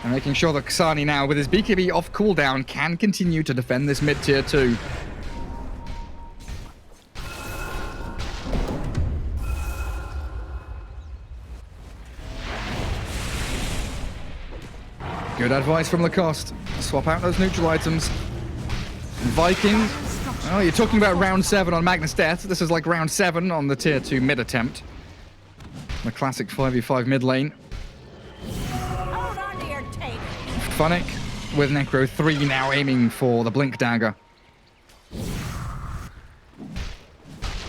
And making sure that Kasani now, with his BKB off cooldown, can continue to defend this mid-tier 2. Good advice from Lacoste. Swap out those neutral items. Viking. Oh, you're talking about round 7 on Magnus Death. This is like round 7 on the tier 2 mid attempt. The classic 5v5 mid lane. Funnick with Necro 3 now aiming for the Blink Dagger.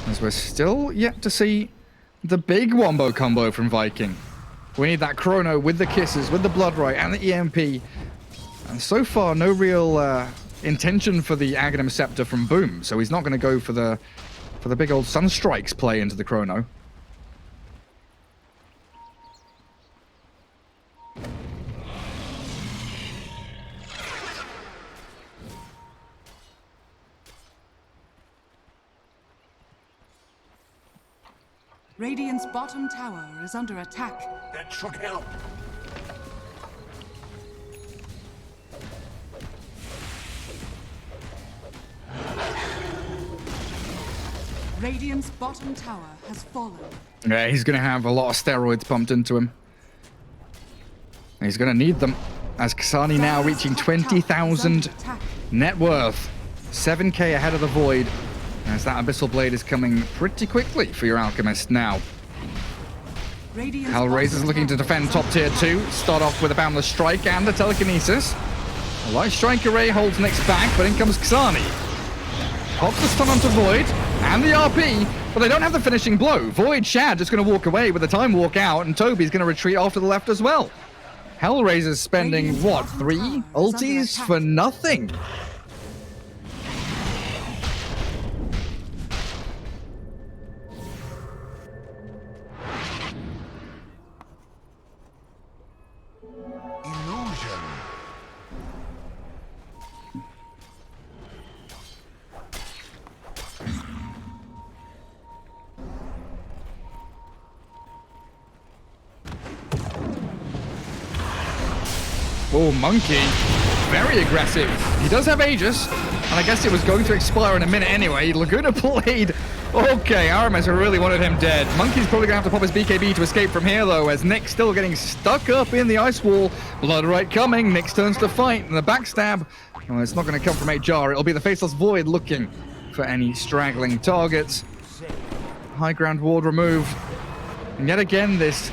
As we're still yet to see the big wombo combo from Viking. We need that Chrono with the Kisses, with the Bloodright and the EMP. And so far, no real intention for the Aghanim Scepter from Boom. So he's not going to go for the big old Sunstrikes play into the Chrono. Radiant's bottom tower is under attack. That should help. Radiant's bottom tower has fallen. Yeah, he's going to have a lot of steroids pumped into him. He's going to need them. As Kasani now reaching 20,000 net worth. 7k ahead of the Void. As that Abyssal Blade is coming pretty quickly for your Alchemist now. Hellraiser's looking to defend top tier 2. Start off with a Boundless Strike and a Telekinesis. A Light Strike Array holds Nyx back, but in comes Kasani. Pops the stun onto Void and the RP, but they don't have the finishing blow. Void Shad just going to walk away with the time walk out, and Toby's going to retreat off to the left as well. Hellraiser's spending, what, 3 ultis for nothing? Oh, Monkey. Very aggressive. He does have Aegis, and I guess it was going to expire in a minute anyway. Laguna played. Okay, Aramis really wanted him dead. Monkey's probably going to have to pop his BKB to escape from here, though, as Nyx still getting stuck up in the ice wall. Bloodright coming. Nyx turns to fight, and the backstab. Well, it's not going to come from Ajar. It'll be the Faceless Void looking for any straggling targets. High ground ward removed. And yet again, this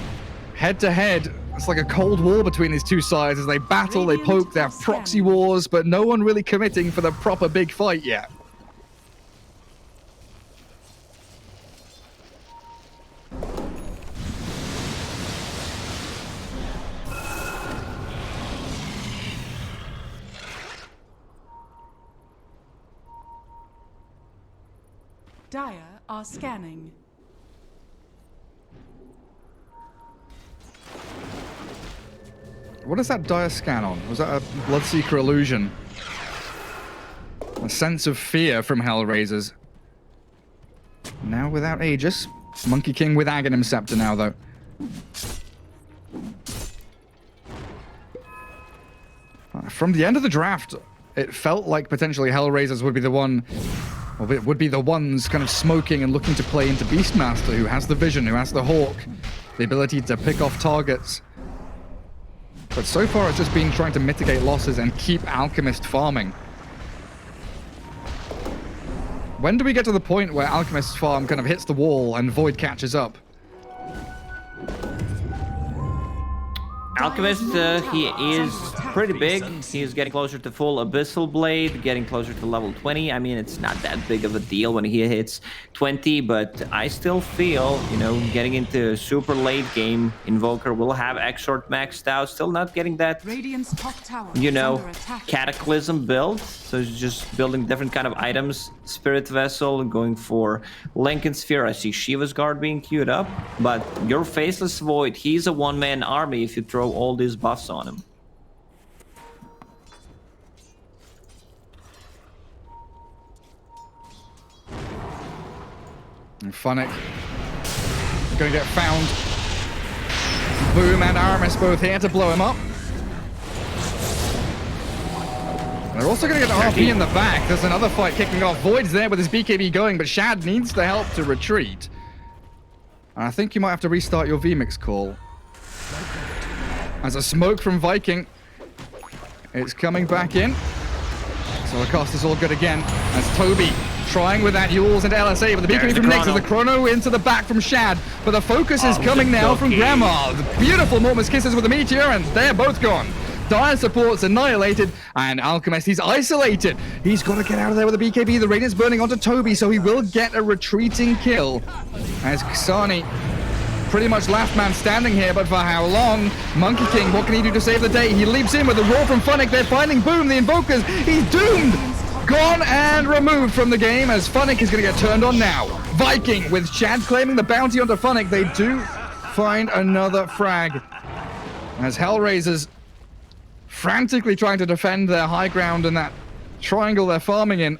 head-to-head. It's like a cold war between these two sides as they battle, they poke, they have proxy wars, but no one really committing for the proper big fight yet. Dire are scanning. What is that dire scan on? Was that a Bloodseeker illusion? A sense of fear from Hellraisers. Now without Aegis. Monkey King with Aghanim Scepter now, though. From the end of the draft, it felt like potentially Hellraisers would be the one, or would be the ones kind of smoking and looking to play into Beastmaster, who has the vision, who has the Hawk, the ability to pick off targets. But so far, it's just been trying to mitigate losses and keep Alchemist farming. When do we get to the point where Alchemist's farm kind of hits the wall and Void catches up? Alchemist, he is pretty big. He's getting closer to full Abyssal Blade, getting closer to level 20. I mean, it's not that big of a deal when he hits 20, but I still feel, you know, getting into a super late game, Invoker will have Exort maxed out, still not getting that, you know, Cataclysm build. So he's just building different kind of items. Spirit Vessel, going for Lincoln Sphere. I see Shiva's Guard being queued up, but your Faceless Void, he's a one-man army if you throw all these buffs on him. And Funnick going to get found. Boom and Aramis both here to blow him up. They're also going to get the RP in the back. There's another fight kicking off. Void's there with his BKB going, but Shad needs the help to retreat. And I think you might have to restart your VMix call. As a smoke from Viking. It's coming back in. So Lacoste is all good again as Toby trying with that Yules into LSA, but the BKB from Nyx as the chrono into the back from Shad. But the focus is coming now from Grandma. The beautiful Mortimer's Kisses with the Meteor, and they're both gone. Dire support's annihilated, and Alchemist, he's isolated. He's got to get out of there with the BKB. The Radiant's burning onto Toby, so he will get a retreating kill. As Kasani pretty much last man standing here, but for how long? Monkey King, what can he do to save the day? He leaps in with a roar from Funnick. They're finding Boom, the Invokers. He's doomed! Gone and removed from the game as Funnick is going to get turned on now. Viking with Chad claiming the bounty onto Funnick. They do find another frag as Hellraisers frantically trying to defend their high ground in that triangle they're farming in.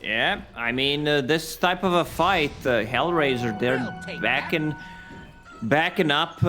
Yeah, I mean, this type of a fight, Hellraiser, they're backing up.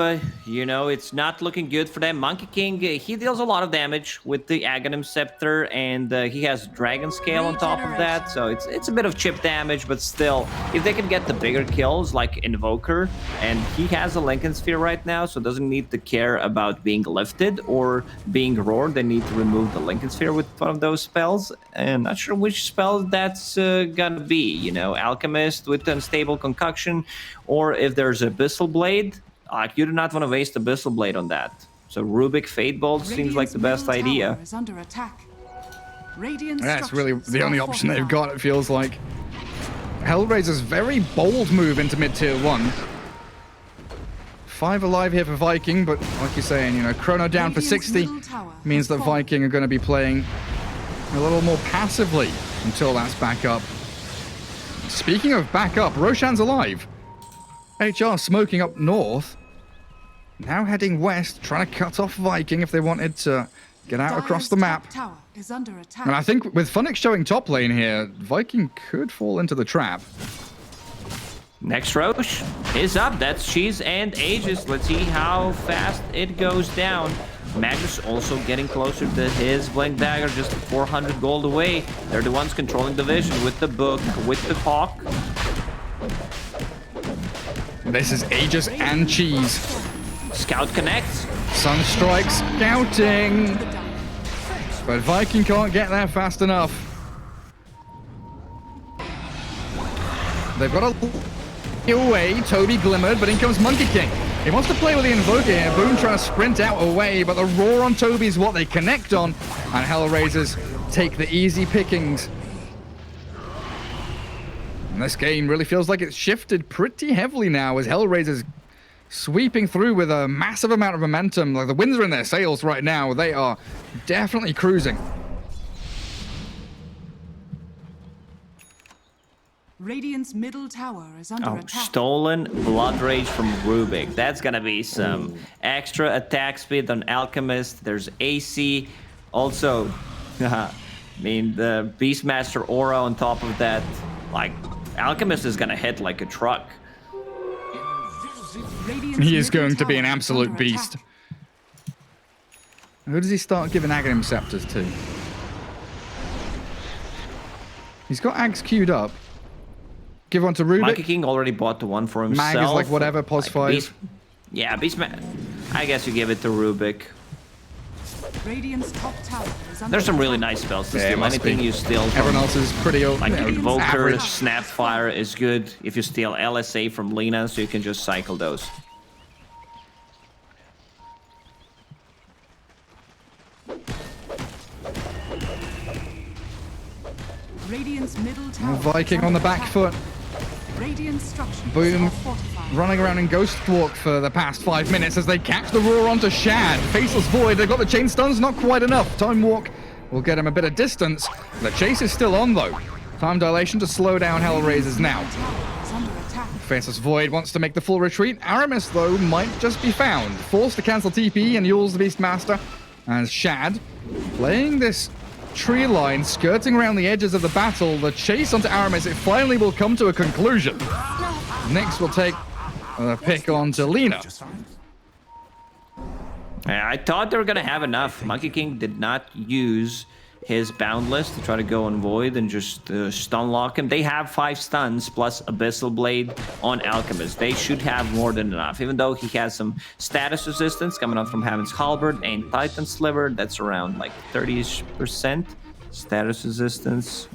You know, it's not looking good for them. Monkey King, he deals a lot of damage with the Aghanim Scepter, and he has Dragon Scale on top of that, so it's a bit of chip damage, but still, if they can get the bigger kills, like Invoker, and he has a Lincoln Sphere right now, so doesn't need to care about being lifted or being roared. They need to remove the Lincoln Sphere with one of those spells, and not sure which spell that's gonna be, you know, Alchemist with Unstable Concoction, or if there's Abyssal Blade. You do not want to waste Abyssal Blade on that. So Rubik Fate Bolt seems like the best idea. That's really the only option they've got, it feels like. Hellraiser's very bold move into mid-tier 1. 5 alive here for Viking, but like you're saying, you know, Chrono down for 60 means that Viking are going to be playing a little more passively until that's back up. Speaking of back up, Roshan's alive. HR smoking up north. Now heading west, trying to cut off Viking if they wanted to get out across the map. And I think with Funnick showing top lane here, Viking could fall into the trap. Next Roche is up. That's Cheese and Aegis. Let's see how fast it goes down. Magnus also getting closer to his Blink Dagger, just 400 gold away. They're the ones controlling the vision with the book, with the hawk. This is Aegis and Cheese. Scout connects. Sunstrike scouting. But Viking can't get there fast enough. They've got a away. Toby glimmered, but in comes Monkey King. He wants to play with the Invoker here. Boom trying to sprint out away, but the roar on Toby is what they connect on. And Hellraisers take the easy pickings. And this game really feels like it's shifted pretty heavily now as Hellraiser's sweeping through with a massive amount of momentum. Like the winds are in their sails right now. They are definitely cruising. Radiant's middle tower is under attack. Stolen Blood Rage from Rubik. That's gonna be some extra attack speed on Alchemist. There's AC. Also, I mean, the Beastmaster aura on top of that. Like, Alchemist is gonna hit like a truck. He is going to be an absolute beast. Who does he start giving Aghanim Scepters to? He's got Ags queued up. Give one to Rubik. Monkey King already bought the one for himself. Mag is like whatever, pos 5. Yeah, Beastman. I guess you give it to Rubik. Radiant's top tower is under There's some really nice spells to steal. Anything you steal from, everyone else is pretty old. Like Invoker, average. Snapfire is good. If you steal LSA from Lina, so you can just cycle those. Radiant's middle tower. Viking on the back foot. Radiant structures Boom. are fortified. Running around in Ghost Walk for the past 5 minutes as they catch the roar onto Shad. Faceless Void, they've got the chain stuns, not quite enough. Time Walk will get him a bit of distance. The chase is still on though. Time Dilation to slow down Hellraisers now. Faceless Void wants to make the full retreat. Aramis though might just be found. Forced to cancel TP and Yules the Beastmaster. As Shad playing this tree line, skirting around the edges of the battle. The chase onto Aramis, it finally will come to a conclusion. Nyx will take the pick onto Lina. I thought they were gonna have enough. Monkey King did not use his Boundless to try to go on Void and just stun lock him. They have 5 stuns plus Abyssal Blade on Alchemist. They should have more than enough, even though he has some status resistance coming out from Heaven's Halberd and Titan Sliver. That's around like 30% status resistance.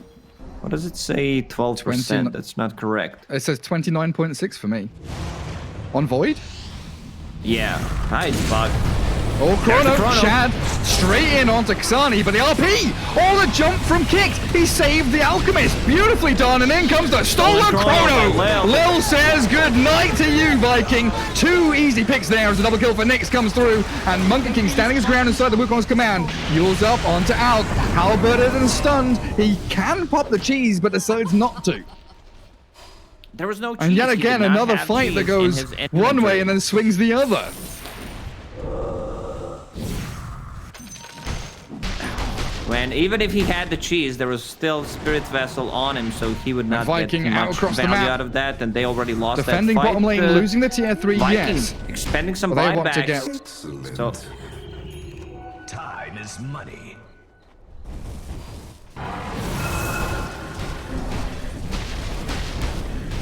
What does it say? 12%. That's not correct. It says 29.6 for me. On Void? Yeah. Nice bug. Oh, Chrono, Shad, straight in onto Xani, but the RP! Oh, the jump from Kicked! He saved the Alchemist! Beautifully done, and in comes the stolen Chrono! Lil says good night to you, Viking! 2 easy picks there as a double kill for Nyx comes through, and Monkey King standing his ground inside the Wukong's command. Yules up onto Alk. Halberded and stunned. He can pop the cheese, but decides not to. There was no cheese. And yet again, another fight that goes one way and then swings the other. When even if he had the cheese, there was still Spirit Vessel on him, so he would not Viking get out much across the value map. out of that, and they already lost Defending that fight. bottom lane, losing the tier 3, Viking yes. expending some Well, they want to buybacks. So Time is money.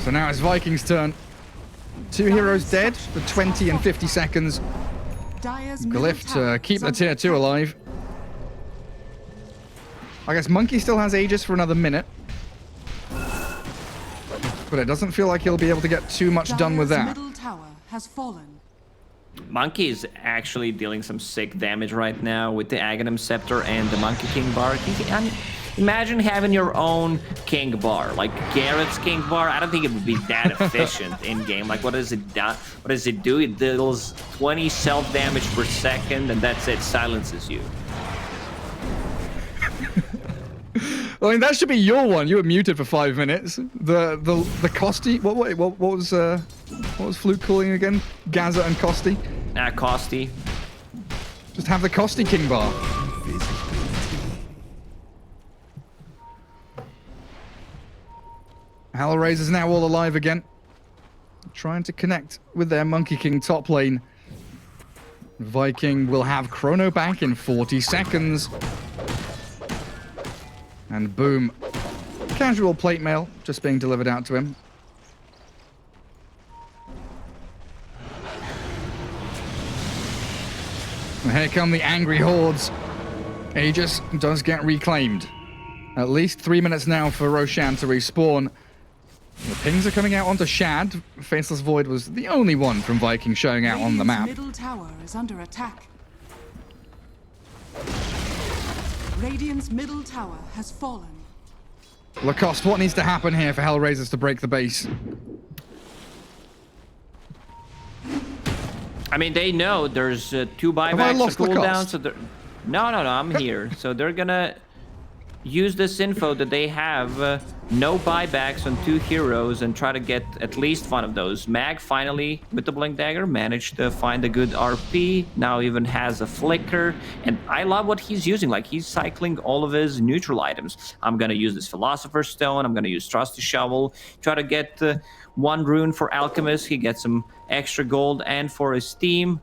So now it's Vikings' turn. 2 heroes dead for 20 and 50 seconds. Glyph to keep the tier 2 alive. I guess Monkey still has Aegis for another minute. But it doesn't feel like he'll be able to get too much done with that. Middle tower has fallen. Monkey is actually dealing some sick damage right now with the Aghanim Scepter and the Monkey King bar. Imagine having your own King bar, like Garrett's King bar. I don't think it would be that efficient in game. Like, what does it do? What does it do? It deals 20 self damage per second, and that's it. Silences you. I mean, that should be your one. You were muted for 5 minutes. The Costi. What was Fluke calling again? Gaza and Costi. Costi. Just have the Costi King bar. Hellraiser's now all alive again. Trying to connect with their Monkey King top lane. Viking will have Chrono back in 40 seconds. And boom. Casual plate mail just being delivered out to him. And here come the angry hordes. Aegis does get reclaimed. At least 3 minutes now for Roshan to respawn. The pings are coming out onto Shad. Faceless Void was the only one from Viking showing out on the map. Middle tower is under attack. Radiant's middle tower has fallen. Lacoste, what needs to happen here for Hellraisers to break the base? I mean, they know there's 2 buybacks to cooldown, so they're... No, I'm here. So they're gonna use this info that they have no buybacks on 2 heroes and try to get at least one of those. Mag finally, with the Blink Dagger, managed to find a good RP, now even has a Flicker, and I love what he's using. Like, he's cycling all of his neutral items. I'm gonna use this Philosopher's Stone, I'm gonna use Trusty Shovel, try to get 1 rune for Alchemist, he gets some extra gold, and for his team.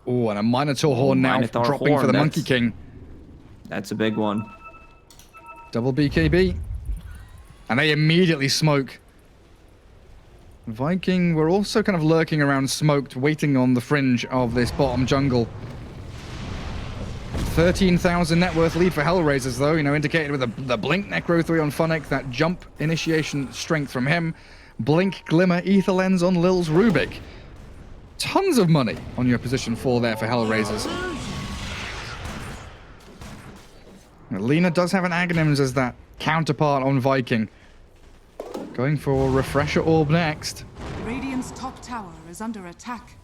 Oh, and a Minotaur Horn now dropping Horn, for the Monkey King. That's a big one. Double BKB. And they immediately smoke. Viking were also kind of lurking around smoked, waiting on the fringe of this bottom jungle. 13,000 net worth lead for Hellraisers, though, indicated with the Blink Necro 3 on Funnick, that jump initiation strength from him. Blink Glimmer Ether Lens on Lil's Rubik. Tons of money on your position 4 there for Hellraisers. Lina does have an Aghanims as that counterpart on Viking. Going for Refresher Orb next. Radiant's top tower is under attack.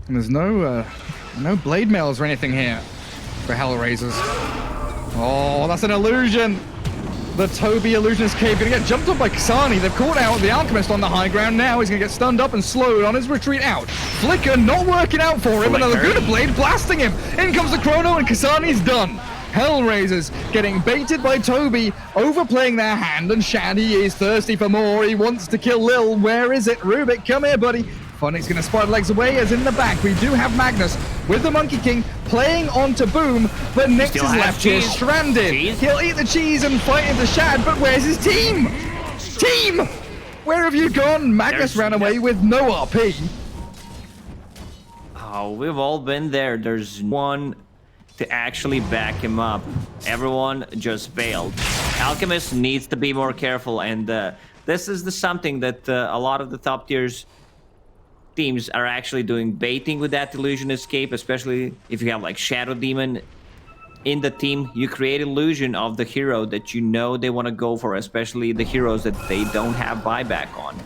And there's no blade mails or anything here for Hellraisers. Oh, that's an illusion. The Toby Illusionist Cave going to get jumped up by Xani. They've caught out the Alchemist on the high ground now. He's going to get stunned up and slowed on his retreat out. Flicker not working out for him. Another good blade blasting him. In comes the Chrono and Kasani's done. Hellraisers getting baited by Toby, overplaying their hand, and Shad, he is thirsty for more. He wants to kill Lil. Where is it? Rubik, come here, buddy. Funny's going to spot legs away as in the back. We do have Magnus with the Monkey King playing onto Boom, but Nyx is left here stranded. He'll eat the cheese and fight into Shad, but where's his team? Team! Where have you gone? Magnus ran away with no RP. Oh, we've all been there. There's one to actually back him up. Everyone just bailed. Alchemist needs to be more careful, and this is something that a lot of the top tiers teams are actually doing, baiting with that illusion escape, especially if you have like Shadow Demon in the team. You create illusion of the hero that you know they want to go for, especially the heroes that they don't have buyback on.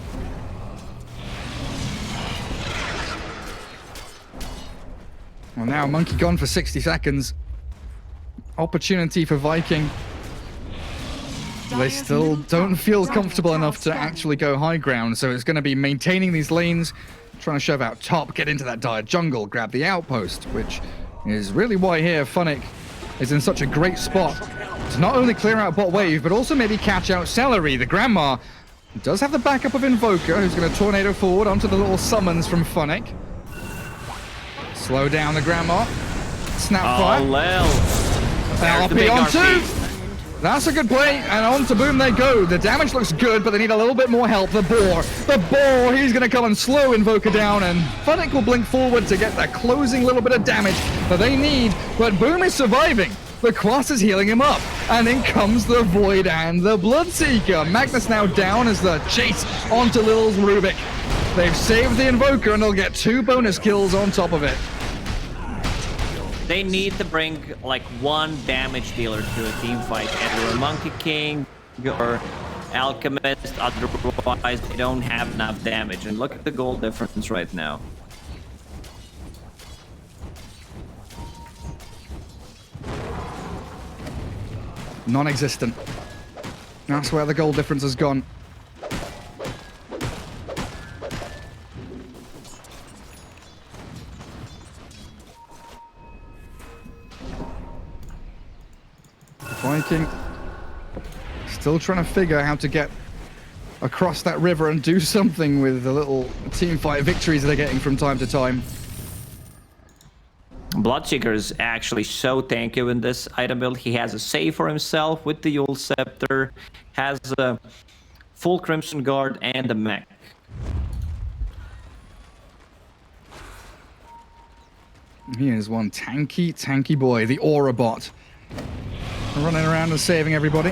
Well, now Monkey gone for 60 seconds. Opportunity for Viking. They still don't feel comfortable enough to actually go high ground, so it's going to be maintaining these lanes, trying to shove out top, get into that dire jungle, grab the outpost, which is really why here Funnick is in such a great spot to not only clear out bot wave, but also maybe catch out Celery. The Grandma does have the backup of Invoker, who's going to tornado forward onto the little summons from Funnick. Slow down the Grandma. Snapfire. Oh, Lel. LP on two. That's a good play, and on to Boom they go. The damage looks good, but they need a little bit more help. The Boar, he's going to come and slow Invoker down, and Funnick will blink forward to get that closing little bit of damage that they need, but Boom is surviving. The Quas is healing him up, and in comes the Void and the Bloodseeker. Magnus now down as the chase onto Lil's Rubik. They've saved the Invoker, and they'll get 2 bonus kills on top of it. They need to bring like one damage dealer to a team fight, either a Monkey King or Alchemist, otherwise they don't have enough damage. And look at the goal difference right now. Non-existent. That's where the goal difference has gone. Viking still trying to figure out how to get across that river and do something with the little team fight victories they're getting from time to time. Bloodseeker is actually so tanky in this item build. He has a save for himself with the Yule Scepter, has a full Crimson Guard and a mech. Here's one tanky boy, the Aura Bot. Running around and saving everybody.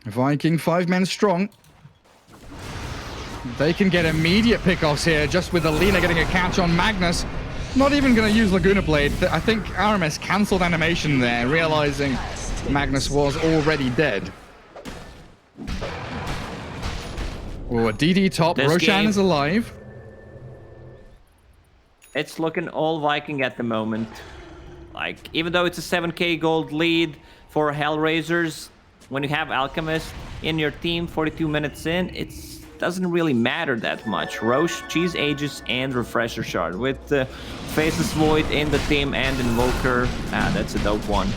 Viking 5 men strong. They can get immediate pickoffs here just with the Lina getting a catch on Magnus. Not even going to use Laguna Blade. I think RMS cancelled animation there, realizing Magnus was already dead. Oh, a DD top. Roshan is alive. It's looking all Viking at the moment. Like, even though it's a 7k gold lead for Hellraisers, when you have Alchemist in your team 42 minutes in, it doesn't really matter that much. Roche, Cheese Aegis, and Refresher Shard. With Faceless Void in the team and Invoker, that's a dope one.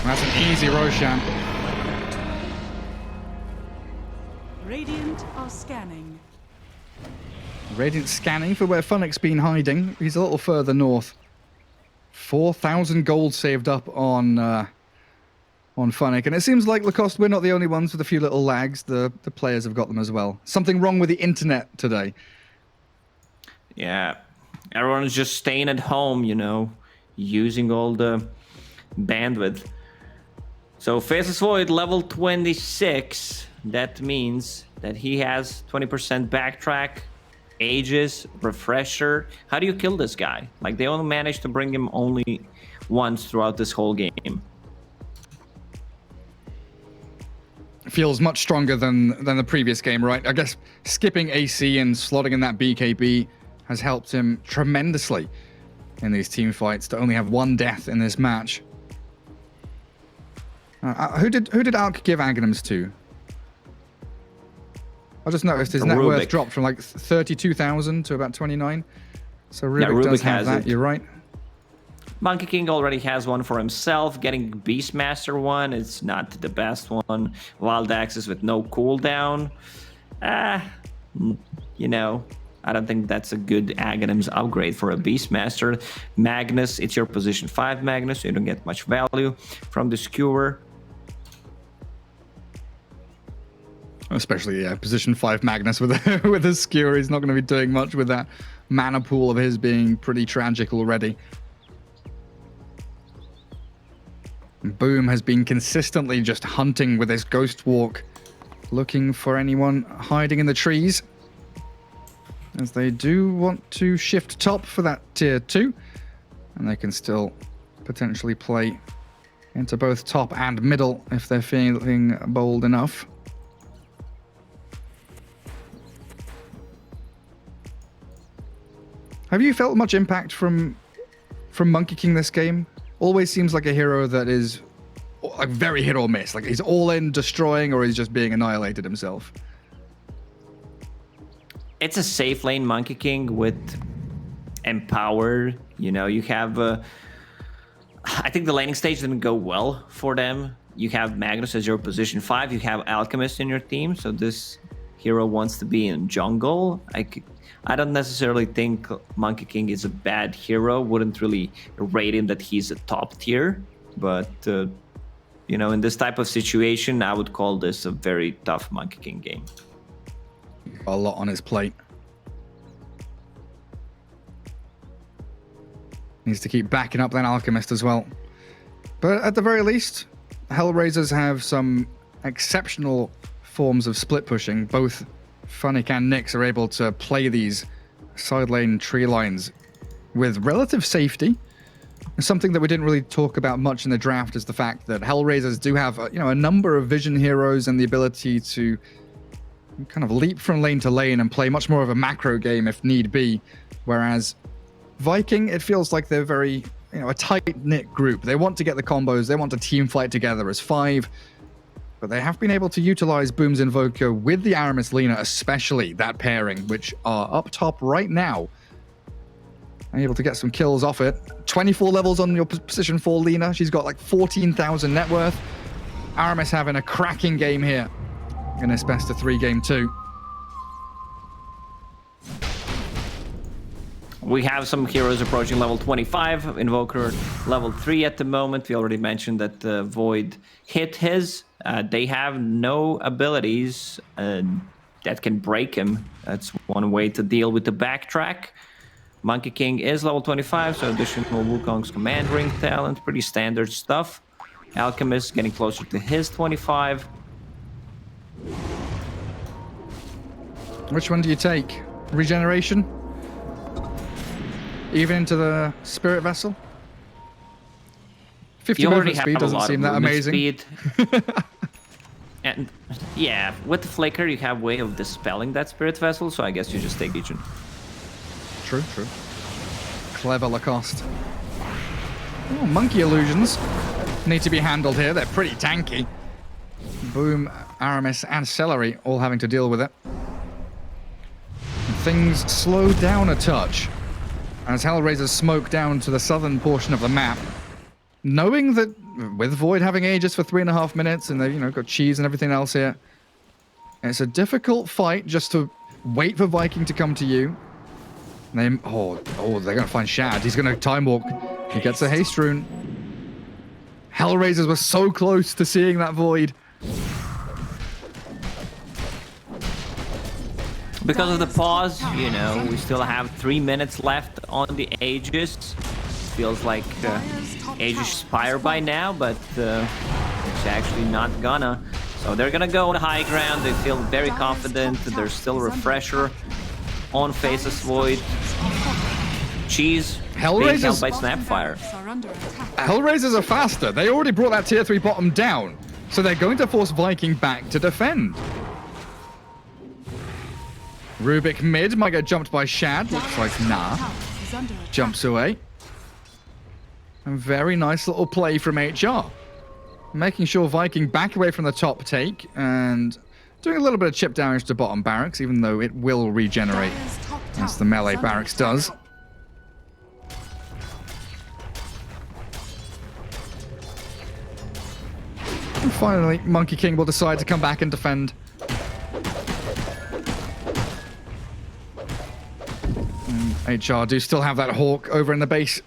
That's an easy Roshan. Radiant are scanning. Radiant scanning for where Funnick's been hiding. He's a little further north. 4,000 gold saved up on Funnick. And it seems like Lacoste, we're not the only ones with a few little lags. The players have got them as well. Something wrong with the internet today. Yeah. Everyone's just staying at home, you know, using all the bandwidth. So Faceless Void, level 26. That means that he has 20% backtrack, Aegis, Refresher. How do you kill this guy? Like, they only managed to bring him only once throughout this whole game. Feels much stronger than the previous game, right? I guess skipping AC and slotting in that BKB has helped him tremendously in these team fights to only have 1 death in this match. Who did Alk give Aghanims to? I just noticed his net worth dropped from like 32,000 to about 29. So Rubik does have that, you're right. Monkey King already has one for himself. Getting Beastmaster one, it's not the best one. Wild Axes with no cooldown. You know, I don't think that's a good Aghanim's upgrade for a Beastmaster. Magnus, it's your position 5 Magnus, so you don't get much value from the Skewer. Especially, yeah, position 5 Magnus with a, with a Skewer. He's not going to be doing much with that mana pool of his being pretty tragic already. Boom has been consistently just hunting with his Ghost Walk, looking for anyone hiding in the trees, as they do want to shift top for that tier 2, and they can still potentially play into both top and middle if they're feeling bold enough. Have you felt much impact from Monkey King this game? Always seems like a hero that is like very hit or miss. Like he's all in destroying, or he's just being annihilated himself. It's a safe lane Monkey King with Empower. You know, you have... I think the laning stage didn't go well for them. You have Magnus as your position 5. You have Alchemist in your team. So this hero wants to be in jungle. I don't necessarily think Monkey King is a bad hero. Wouldn't really rate him that he's a top tier. But, you know, in this type of situation, I would call this a very tough Monkey King game. A lot on his plate. Needs to keep backing up that Alchemist as well. But at the very least, Hellraisers have some exceptional forms of split pushing. Both Funnick and Nyx are able to play these side lane tree lines with relative safety. Something that we didn't really talk about much in the draft is the fact that Hellraisers do have a number of vision heroes and the ability to kind of leap from lane to lane and play much more of a macro game if need be. Whereas Viking, it feels like they're very, a tight-knit group. They want to get the combos, they want to team fight together as 5. But they have been able to utilize Boom's Invoker with the Aramis Lina, especially that pairing, which are up top right now. Able to get some kills off it. 24 levels on your position 4 Lina. She's got like 14,000 net worth. Aramis having a cracking game here in this best of 3 game 2. We have some heroes approaching level 25. Invoker level 3 at the moment. We already mentioned that Void hit his. They have no abilities that can break him. That's one way to deal with the backtrack. Monkey King is level 25, so additional Wukong's Command Ring talent. Pretty standard stuff. Alchemist getting closer to his 25. Which one do you take? Regeneration? Even into the Spirit Vessel? 50 movement speed doesn't seem that amazing. Speed. And yeah, with the Flicker, you have a way of dispelling that Spirit Vessel, so I guess you just take Legion. True. Clever Lacoste. Oh, monkey illusions need to be handled here. They're pretty tanky. Boom, Aramis, and Celery all having to deal with it. Things slow down a touch as Hellraisers smoke down to the southern portion of the map, knowing that with Void having Aegis for 3.5 minutes and they've got cheese and everything else here, it's a difficult fight just to wait for Viking to come to you. They're gonna find Shad. He's gonna time walk. He gets a haste rune. Hellraisers were so close to seeing that Void. Because of the pause, we still have 3 minutes left on the Aegis. Feels like Aegis expire by now, but it's actually not gonna. So they're gonna go on high ground. They feel very confident. There's still a refresher on Faceless Void. Cheese being held by Snapfire. Hellraisers are faster. They already brought that tier 3 bottom down, so they're going to force Viking back to defend. Rubik mid might get jumped by Shad. Looks like nah. Jumps away. A very nice little play from HR. Making sure Viking back away from the top take and doing a little bit of chip damage to bottom barracks, even though it will regenerate as the melee barracks does. Finally, Monkey King will decide to come back and defend. HR do still have that Hawk over in the base,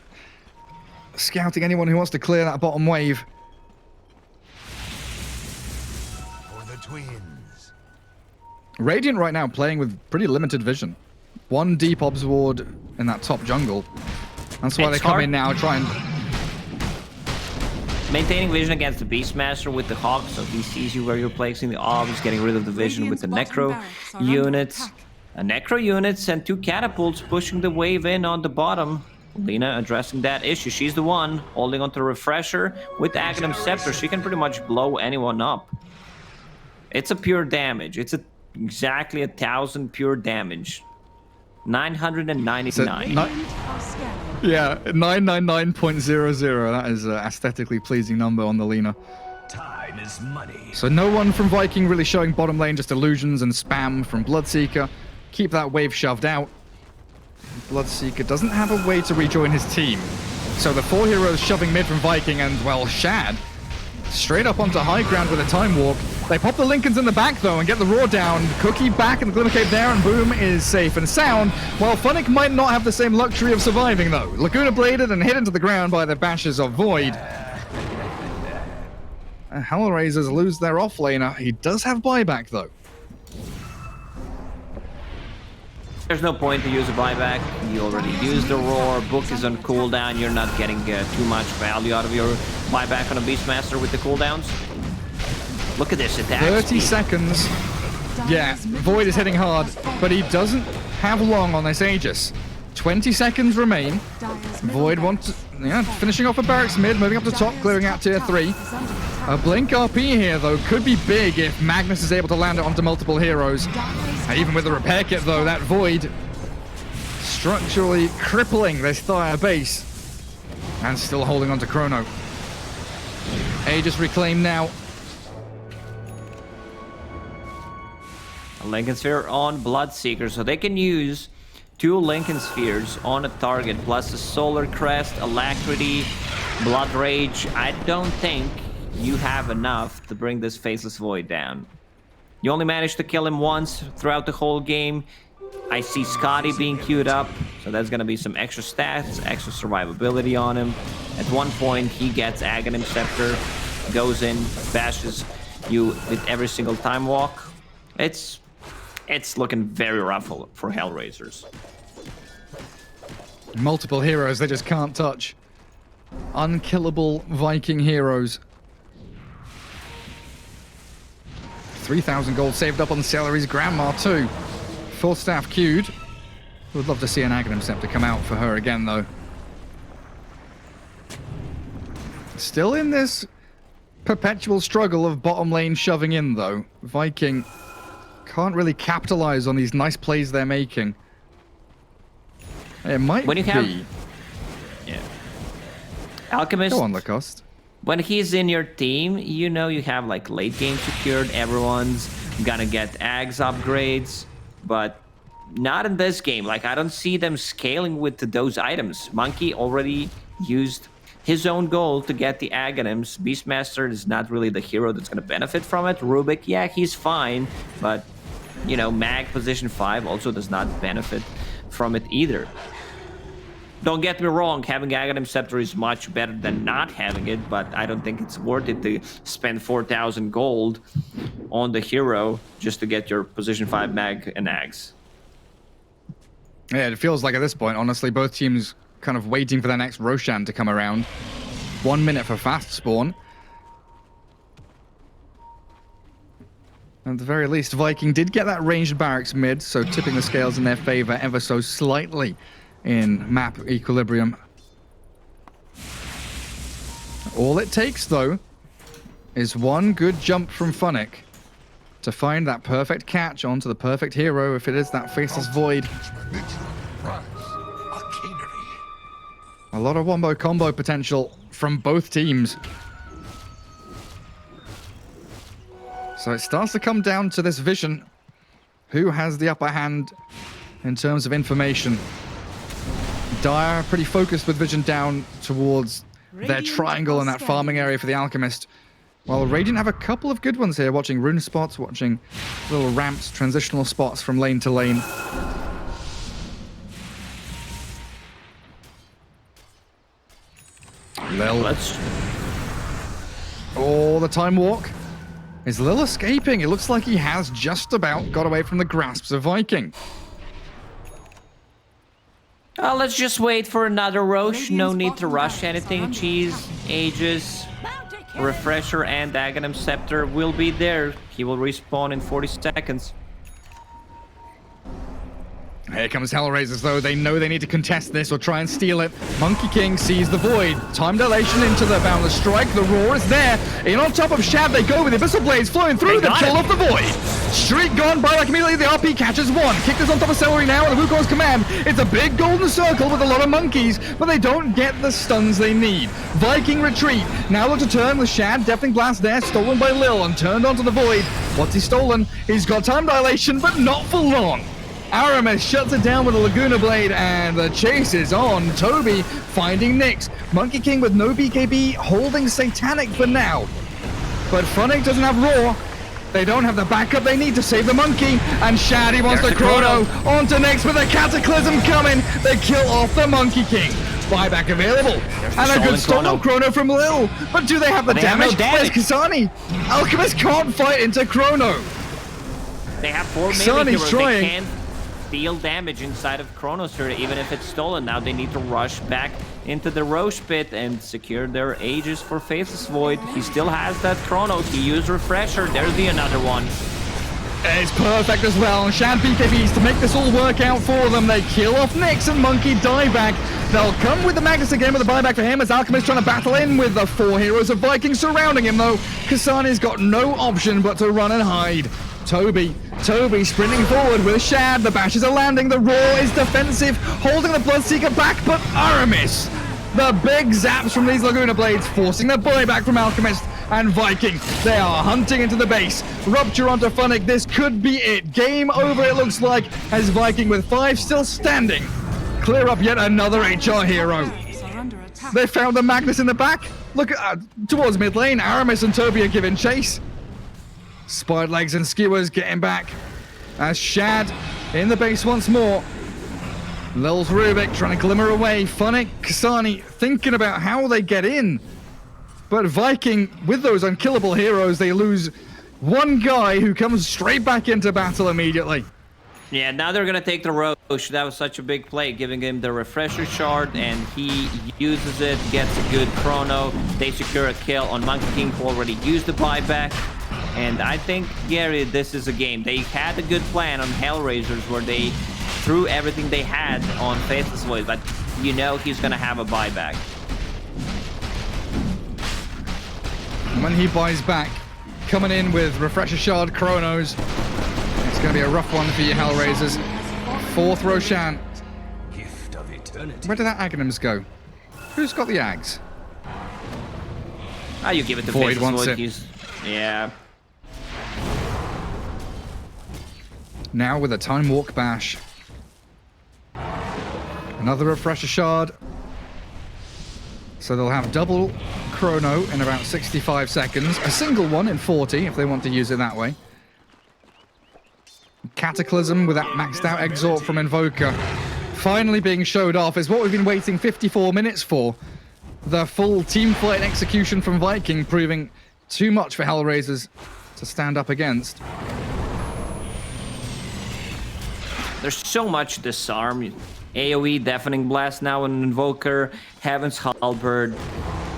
scouting anyone who wants to clear that bottom wave. For the twins. Radiant right now playing with pretty limited vision. One deep obs ward in that top jungle. That's why they come in now, try and... Maintaining vision against the Beastmaster with the Hawk, so he sees you where you're placing the obs, getting rid of the vision with the Necro units. Necro units and 2 catapults pushing the wave in on the bottom. Lina addressing that issue. She's the one holding onto the Refresher with Aghanim Scepter. She can pretty much blow anyone up. It's a pure damage. It's exactly 1,000 pure damage. 999. Yeah, 999.00. That is an aesthetically pleasing number on the Lina. Time is money. So no one from Viking really showing bottom lane, just illusions and spam from Bloodseeker. Keep that wave shoved out. Bloodseeker doesn't have a way to rejoin his team. So the 4 heroes shoving mid from Viking and, well, Shad straight up onto high ground with a time walk. They pop the Lincolns in the back, though, and get the Roar down. Cookie back in the Glimmer Cave there, and Boom is safe and sound. While Funnick might not have the same luxury of surviving, though. Laguna bladed and hit into the ground by the bashes of Void. Hellraisers lose their offlaner. He does have buyback, though. There's no point to use a buyback. You already used the Roar. Book is on cooldown. You're not getting too much value out of your buyback on a Beastmaster with the cooldowns. Look at this attack 30 speed. seconds. Yeah, Void is hitting hard, but he doesn't have long on this Aegis. 20 seconds remain. Void wants, finishing off a barracks mid, moving up to top, clearing out tier 3. A Blink RP here, though, could be big if Magnus is able to land it onto multiple heroes. Even with the repair kit, though, that Void structurally crippling this Thire base. And still holding on to Chrono. Aegis reclaimed now. A Lincoln Sphere on Bloodseeker, so they can use 2 Lincoln Spheres on a target, plus a Solar Crest, Alacrity, Blood Rage. I don't think you have enough to bring this Faceless Void down. You only managed to kill him once throughout the whole game. I see Scotty being queued up, so that's gonna be some extra stats, extra survivability on him. At one point, he gets Aghanim Scepter, goes in, bashes you with every single time walk. It's looking very rough for Hellraisers. Multiple heroes they just can't touch. Unkillable Viking heroes. 3,000 gold saved up on Celery's Grandma too. Full staff queued. Would love to see an Aghanim Scepter come out for her again, though. Still in this perpetual struggle of bottom lane shoving in, though. Viking can't really capitalize on these nice plays they're making. It might when you be. Have, yeah. Alchemist. Go on, Lacoste. When he's in your team, you know you have like late game secured. Everyone's gonna get Ags upgrades, but not in this game. Like, I don't see them scaling with those items. Monkey already used his own goal to get the Aghanims. Beastmaster is not really the hero that's gonna benefit from it. Rubik, yeah, he's fine, but you know, Mag position 5 also does not benefit from it either. Don't get me wrong, having Aghanim Scepter is much better than not having it, but I don't think it's worth it to spend 4,000 gold on the hero just to get your position 5 Mag and Ags. Yeah, it feels like at this point, honestly, both teams kind of waiting for their next Roshan to come around. 1 minute for fast spawn. At the very least, Viking did get that ranged barracks mid, so tipping the scales in their favor ever so slightly in map equilibrium. All it takes, though, is one good jump from Funnick to find that perfect catch onto the perfect hero, if it is that Faceless Void. A lot of wombo combo potential from both teams. So it starts to come down to this vision. Who has the upper hand in terms of information? Dire pretty focused with vision down towards their triangle and that farming area for the Alchemist. Well, Radiant have a couple of good ones here, watching rune spots, watching little ramps, transitional spots from lane to lane. Lil. Oh, the time walk. Is Lil escaping? It looks like he has just about got away from the grasps of Viking. Let's just wait for another Roche. No need to rush anything. Cheese, Aegis, Refresher, and Aghanim Scepter will be there. He will respawn in 40 seconds. Here comes Hellraisers, though. They know they need to contest this or try and steal it. Monkey King sees the void. Time dilation into the Boundless Strike. The roar is there. In on top of Shad, they go with the Abyssal Blades flowing through. The kill off the void. Streak gone. Buyback immediately. The RP catches one. Kickers on top of Celery now with the Wukong's command. It's a big golden circle with a lot of monkeys, but they don't get the stuns they need. Viking retreat. Now look to turn with Shad. Deafening Blast there. Stolen by Lil and turned onto the void. What's he stolen? He's got time dilation, but not for long. Aramis shuts it down with a Laguna Blade, and the chase is on. Toby finding Nyx. Monkey King with no BKB, holding Satanic for now. But Funnick doesn't have Roar. They don't have the backup they need to save the monkey. And Shaddy wants the Chrono. Onto Nyx with a Cataclysm coming. They kill off the Monkey King. Buyback available. And a good stolen Chrono from Lil. But do they have the damage? Where's Kasani? Alchemist can't fight into Chrono. They have 4 melee heroes. They can't deal damage inside of Chronosphere, even if it's stolen. Now they need to rush back into the Roche pit and secure their Aegis for Faithless Void. He still has that Chrono. He used Refresher. There's the another one. It's perfect as well. Shad BKBs to make this all work out for them. They kill off Nyx and Monkey dieback. They'll come with the Magnus again with a buyback for him as Alchemist trying to battle in with the 4 heroes of Vikings surrounding him, though. Kasani's got no option but to run and hide. Toby sprinting forward with Shad. The bashes are landing. The roar is defensive, holding the Bloodseeker back, but Aramis. The big zaps from these Laguna Blades, forcing the buyback from Alchemist and Viking. They are hunting into the base. Rupture onto Funnick. This could be it. Game over, it looks like, as Viking with 5 still standing clear up yet another HR hero. They found the Magnus in the back. Look towards mid lane. Aramis and Toby are giving chase. Spied Legs and Skewers getting back as Shad in the base once more. Lil's Rubik trying to glimmer away. Funnick, Kasani thinking about how they get in. But Viking, with those unkillable heroes, they lose one guy who comes straight back into battle immediately. Yeah, now they're going to take the Roche. That was such a big play, giving him the Refresher shard, and he uses it, gets a good Chrono. They secure a kill on Monkey King, who already used the buyback. And I think, Gary, this is a game. They had a good plan on Hellraisers where they threw everything they had on Faithless Void, but you know he's going to have a buyback. When he buys back, coming in with Refresher Shard Chronos, it's going to be a rough one for you Hellraisers. 4th Roshan. Gift of eternity. Where did that Aghanims go? Who's got the Ags? Ah, you give it to Void Faithless wants Void. it. Yeah. Now with a Time Walk Bash. Another Refresher Shard. So they'll have double Chrono in about 65 seconds. A single one in 40 if they want to use it that way. Cataclysm with that maxed out Exort from Invoker. Finally being showed off is what we've been waiting 54 minutes for. The full team fight execution from Viking proving too much for Hellraisers to stand up against. There's so much disarm. AoE, Deafening Blast now on Invoker, Heaven's Halberd.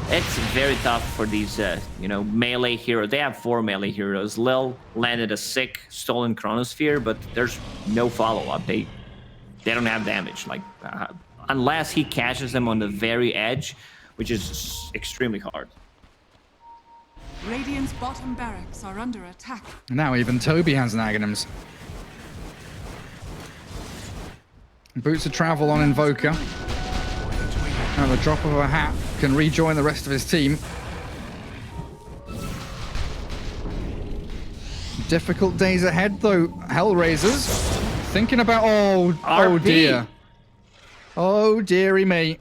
It's very tough for these, melee heroes. They have 4 melee heroes. Lil landed a sick stolen Chronosphere, but there's no follow-up. They don't have damage. Unless he catches them on the very edge, which is extremely hard. Radiant's bottom barracks are under attack. Now even Toby has an Aghanims. Boots of Travel on Invoker. At the drop of a hat, can rejoin the rest of his team. Difficult days ahead, though. Hellraisers thinking about oh dear, oh dearie me.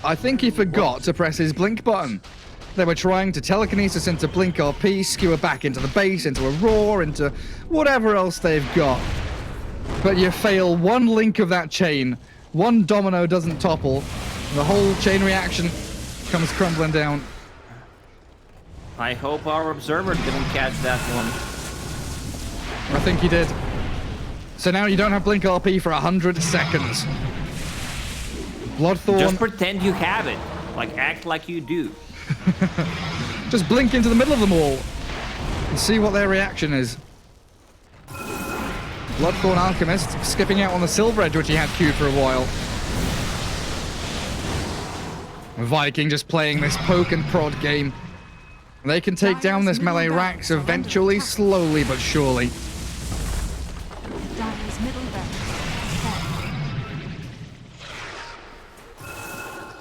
I think he forgot to press his blink button. They were trying to telekinesis into Blink RP, skewer back into the base, into Aurora, into whatever else they've got. But you fail one link of that chain, one domino doesn't topple, the whole chain reaction comes crumbling down. I hope our observer didn't catch that one. I think he did. So now you don't have Blink RP for 100 seconds. Bloodthorn. Just pretend you have it. Like, act like you do. Just blink into the middle of them all and see what their reaction is. Bloodthorn Alchemist skipping out on the Silver Edge, which he had queued for a while. Viking just playing this poke and prod game. They can take down this melee Rax eventually, slowly but surely.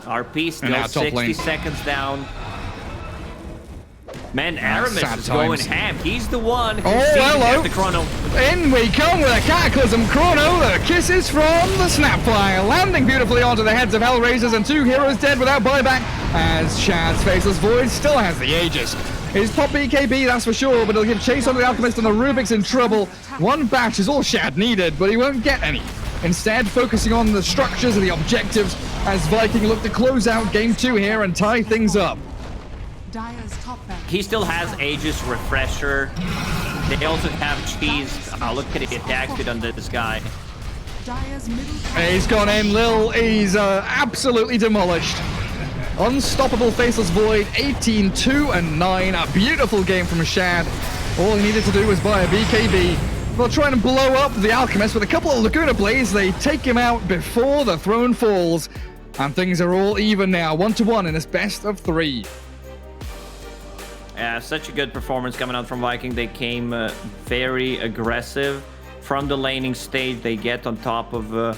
RP still 60 seconds down. Man, Aramis is going ham. He's the one who's hello. the chrono. In we come with a Cataclysm Chrono. The kisses from the Snapfire, landing beautifully onto the heads of Hellraisers, and 2 heroes dead without buyback, as Shad's Faceless Void still has the Aegis. He's top BKB, that's for sure, but he'll give chase on the Alchemist, and the Rubik's in trouble. One batch is all Shad needed, but he won't get any. Instead, focusing on the structures and the objectives, as Viking look to close out Game 2 here and tie things up. He still has Aegis Refresher. They also have Cheese. Look at the attack speed on this guy. He's gone in, Lil. He's absolutely demolished. Unstoppable Faceless Void, 18-2-9. A beautiful game from Shad. All he needed to do was buy a BKB. They'll try and blow up the Alchemist with a couple of Laguna Blades. They take him out before the throne falls. And things are all even now, 1-1 in this best of 3. Yeah, such a good performance coming out from Viking. They came very aggressive from the laning stage. They get on top of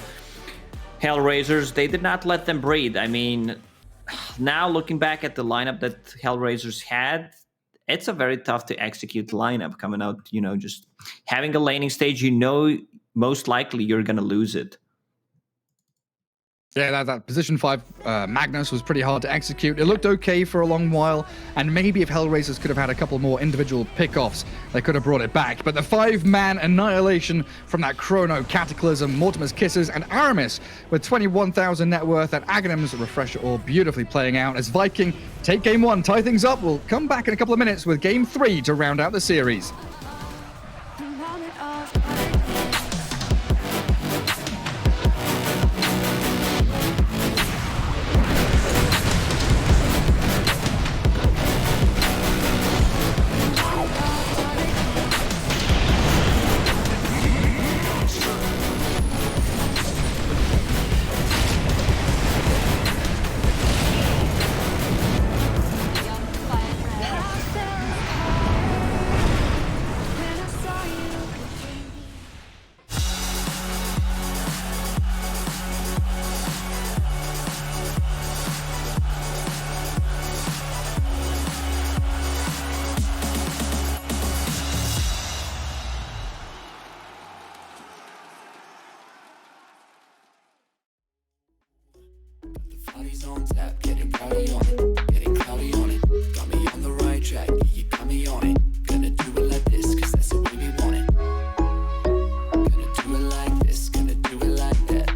Hellraisers. They did not let them breathe. I mean, now looking back at the lineup that Hellraisers had, it's a very tough to execute lineup coming out, you know, just having a laning stage, you know, most likely you're going to lose it. Yeah, that position 5 Magnus was pretty hard to execute. It looked okay for a long while, and maybe if Hellraisers could have had a couple more individual pickoffs, they could have brought it back. But the 5-man annihilation from that Chrono, Cataclysm, Mortimer's Kisses, and Aramis with 21,000 net worth, and Aghanim's Refresher all beautifully playing out as Viking take Game 1, tie things up. We'll come back in a couple of minutes with Game 3 to round out the series. Party's on tap, getting cloudy on it, getting cloudy on it. Got me on the right track, yeah, you got me on it. Gonna do it like this, cause that's the way we want it. Gonna do it like this, gonna do it like that.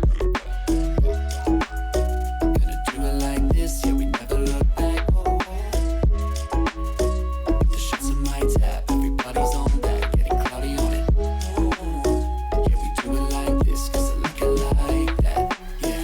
Gonna do it like this, yeah, we never look back. The shots in my tap, everybody's on that, getting cloudy on it. Yeah, we do it like this, cause I like it like that, yeah.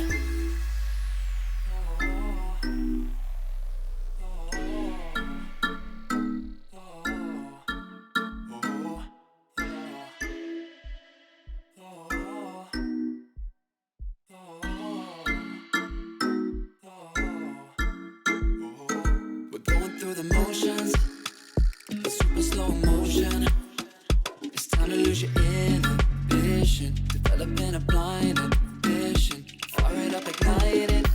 Through the motions, it's super slow motion. It's time to lose your inhibition, developing a blind ambition. Fire it up, ignite it.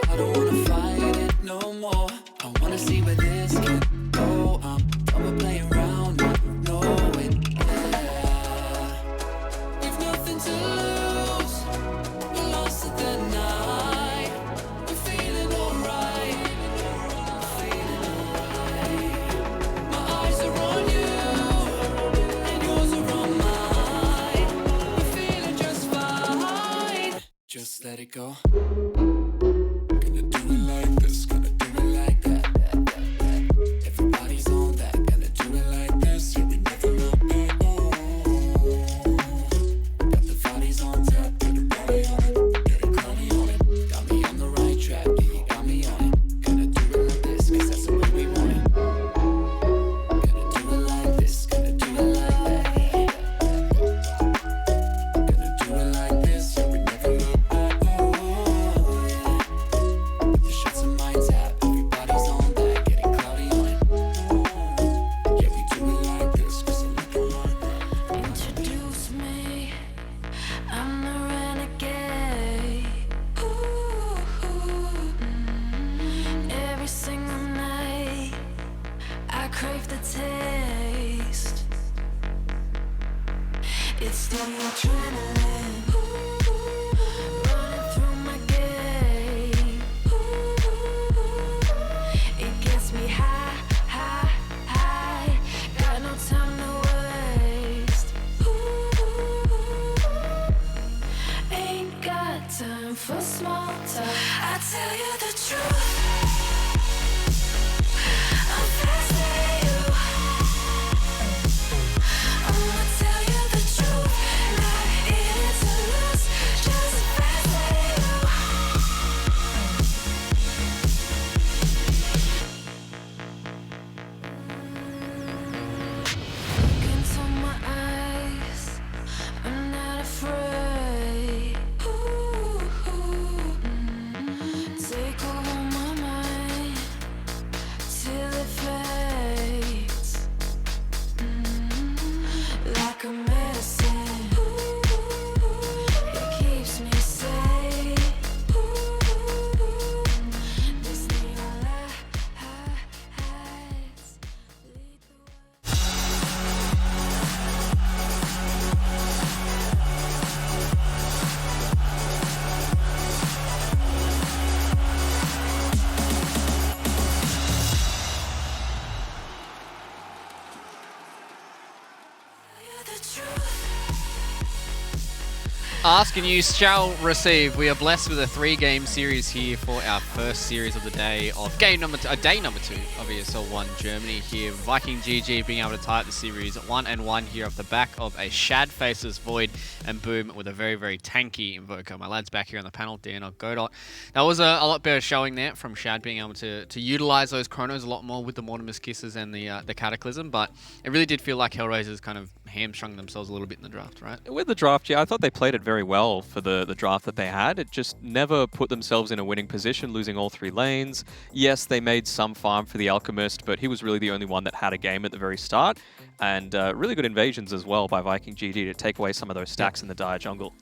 I don't wanna fight it no more. I wanna see where this can go. I'm done with playing around, I know it. Yeah, we've nothing to lose. We're lost at the night. We're feeling alright. it go. Gonna do it like this, gonna do it like that. Everybody's on that, gonna do it like this. Yeah, we never look back. Got the bodies on tap, put the body on it, get it cloudy on it. Got me on the right track, yeah, you got me on it. Gonna do it like this, cause that's the way we want it. Gonna do it like this, gonna do it like that. Gonna do it like this, yeah, we never look back. Oh, yeah. The shots in my tap, everybody's on that, getting cloudy on it. Yeah, we do it like this, cause I like it like that. Introduce me, I'm the renegade. Every single night, I crave the taste. It's the adrenaline running through my game. It gets me high, high, high. Got no time to waste. Ain't got time for small talk. I tell you the truth. I'm faster than you. I'ma tell you the truth. Not in it to lose, just faster than you. Look into my eyes, I'm not afraid. Take over my mind till it fades. Like a medicine, it keeps me safe. This neon lights lead the way. Ask and you shall receive. We are blessed with a 3-game series here for our first series of the day of day number 2 of ESL 1 Germany here. Viking GG being able to tie up the series 1-1 here off the back of a Shad faces Void and Boom with a very, very tanky Invoker. My lads back here on the panel, Dan or Godot. That was a lot better showing there from Shad being able to utilize those chronos a lot more with the Mortimer's Kisses and the Cataclysm, but it really did feel like Hellraisers kind of hamstrung themselves a little bit in the draft, right? With the draft, yeah, I thought they played it very well for the draft that they had. It just never put themselves in a winning position, losing all 3 lanes. Yes, they made some farm for the Alchemist, but he was really the only one that had a game at the very start. And really good invasions as well by Viking GG to take away some of those stacks in the dire jungle.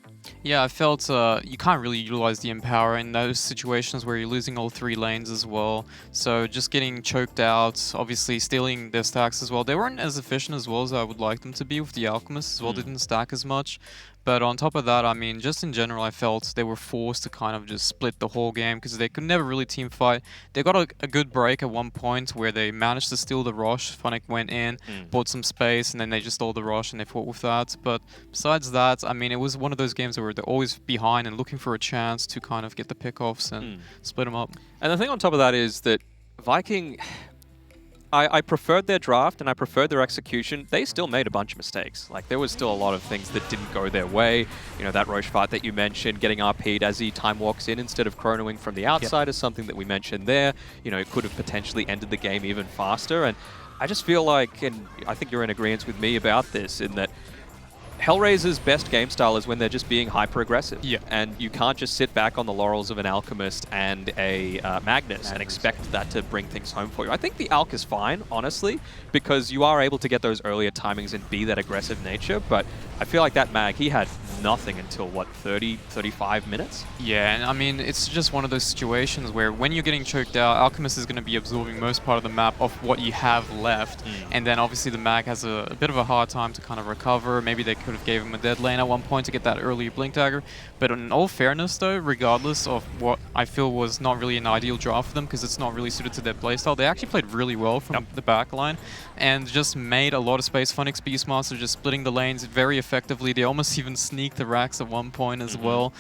Yeah, I felt you can't really utilize the Empower in those situations where you're losing all 3 lanes as well. So just getting choked out, obviously stealing their stacks as well. They weren't as efficient as well as I would like them to be with the Alchemist as well. They didn't stack as much. But on top of that, I mean, just in general, I felt they were forced to kind of just split the whole game because they could never really team fight. They got a good break at one point where they managed to steal the Rosh. Funnick went in, bought some space, and then they just stole the Rosh and they fought with that. But besides that, I mean, it was one of those games where they're always behind and looking for a chance to kind of get the pickoffs and split them up. And the thing on top of that is that Viking... I preferred their draft and I preferred their execution. They still made a bunch of mistakes. Like, there was still a lot of things that didn't go their way. You know, that Roche fight that you mentioned, getting RP'd as he time walks in instead of chronoing from the outside is something that we mentioned there. You know, it could have potentially ended the game even faster. And I just feel like, and I think you're in agreement with me about this, in that Hellraiser's best game style is when they're just being hyper-aggressive. Yeah. And you can't just sit back on the laurels of an Alchemist and a Magnus and expect that to bring things home for you. I think the Alch is fine, honestly, because you are able to get those earlier timings and be that aggressive nature, but I feel like that Mag, he had nothing until, what, 30, 35 minutes? Yeah, and I mean, it's just one of those situations where when you're getting choked out, Alchemist is going to be absorbing most part of the map of what you have left, and then obviously the Mag has a bit of a hard time to kind of recover. Maybe they could have gave him a dead lane at one point to get that early Blink Dagger, but in all fairness though, regardless of what I feel was not really an ideal draw for them because it's not really suited to their playstyle, they actually played really well from the back line and just made a lot of space. Funnick's Beastmaster just splitting the lanes very effectively. They almost even sneaked sneak the racks at one point as well.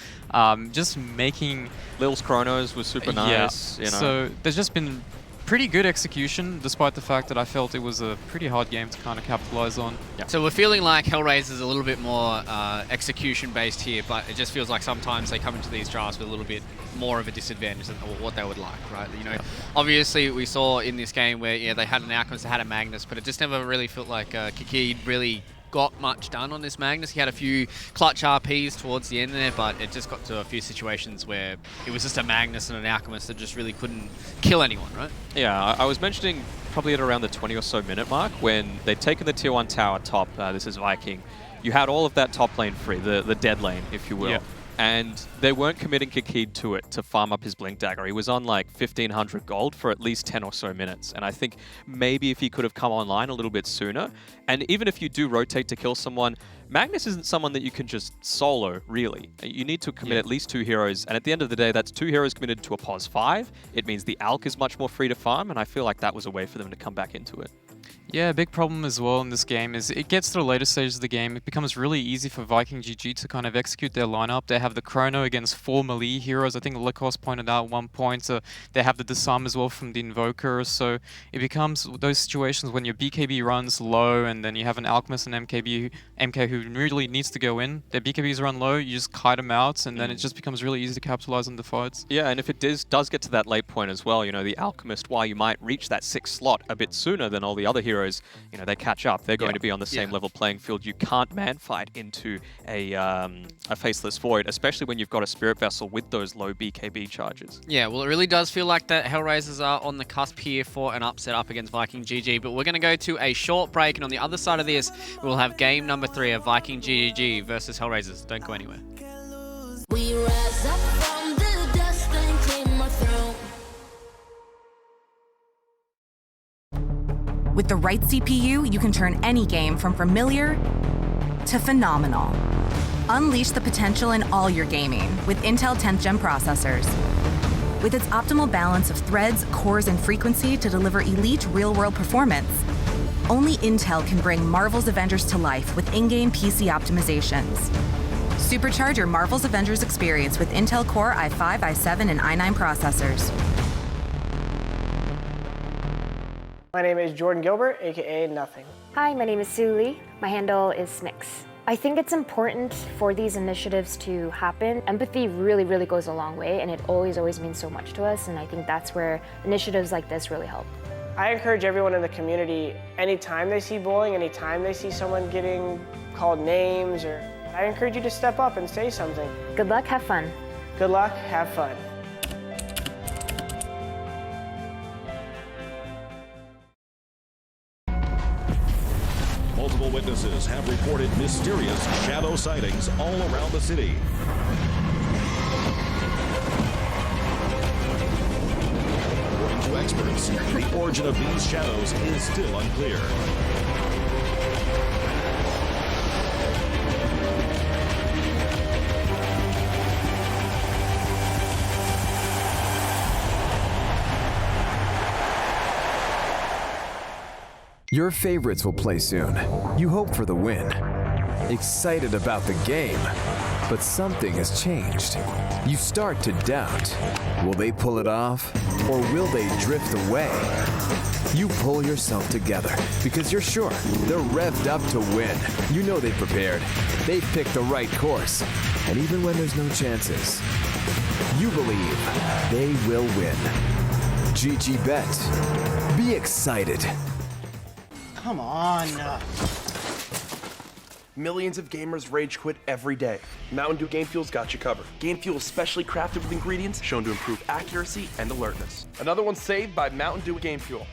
Just making... Lil's Chronos was super nice. Yeah. You know. So there's just been pretty good execution, despite the fact that I felt it was a pretty hard game to kind of capitalize on. Yeah. So we're feeling like Hellraiser's a little bit more execution-based here, but it just feels like sometimes they come into these drafts with a little bit more of a disadvantage than what they would like, right? You know, obviously we saw in this game where they had an Alchemist, they had a Magnus, but it just never really felt like Kiki really got much done on this Magnus. He had a few clutch RPs towards the end there, but it just got to a few situations where it was just a Magnus and an Alchemist that just really couldn't kill anyone, right? Yeah, I was mentioning probably at around the 20 or so minute mark when they'd taken the tier 1 tower top, this is Viking, you had all of that top lane free, the dead lane, if you will. Yeah. And they weren't committing Kikid to it to farm up his Blink Dagger. He was on like 1,500 gold for at least 10 or so minutes. And I think maybe if he could have come online a little bit sooner, and even if you do rotate to kill someone, Magnus isn't someone that you can just solo, really. You need to commit at least 2 heroes, and at the end of the day, that's 2 heroes committed to a pos 5. It means the Alk is much more free to farm, and I feel like that was a way for them to come back into it. Yeah, a big problem as well in this game is it gets to the later stages of the game, it becomes really easy for Viking GG to kind of execute their lineup. They have the Chrono against 4 melee heroes. I think Lacoste pointed out at one point. They have the Disarm as well from the Invoker. So it becomes those situations when your BKB runs low and then you have an Alchemist and MK who really needs to go in. Their BKBs run low, you just kite them out, and then it just becomes really easy to capitalize on the fights. Yeah, and if it does get to that late point as well, the Alchemist, while you might reach that 6th slot a bit sooner than all the other heroes, they catch up. They're going to be on the same level playing field. You can't man fight into a Faceless Void, especially when you've got a Spirit Vessel with those low BKB charges. Yeah, well, it really does feel like that Hellraisers are on the cusp here for an upset up against Viking GG, but we're going to go to a short break, and on the other side of this, we'll have game number 3 of Viking GG versus Hellraisers. Don't go anywhere. We rise up from the dust and claim our throne. With the right CPU, you can turn any game from familiar to phenomenal. Unleash the potential in all your gaming with Intel 10th Gen processors. With its optimal balance of threads, cores, and frequency to deliver elite real-world performance, only Intel can bring Marvel's Avengers to life with in-game PC optimizations. Supercharge your Marvel's Avengers experience with Intel Core i5, i7, and i9 processors. My name is Jordan Gilbert, aka Nothing. Hi, my name is Sue Lee. My handle is Smix. I think it's important for these initiatives to happen. Empathy really, really goes a long way, and it always means so much to us, and I think that's where initiatives like this really help. I encourage everyone in the community, anytime they see bullying, anytime they see someone getting called names, I encourage you to step up and say something. Good luck, have fun. Good luck, have fun. Multiple witnesses have reported mysterious shadow sightings all around the city. According to experts, the origin of these shadows is still unclear. Your favorites will play soon. You hope for the win. Excited about the game, but something has changed. You start to doubt. Will they pull it off, or will they drift away? You pull yourself together because you're sure they're revved up to win. You know they've prepared. They've picked the right course. And even when there's no chances, you believe they will win. GG Bet. Be excited. Come on. Millions of gamers rage quit every day. Mountain Dew Game Fuel's got you covered. Game Fuel is specially crafted with ingredients shown to improve accuracy and alertness. Another one saved by Mountain Dew Game Fuel.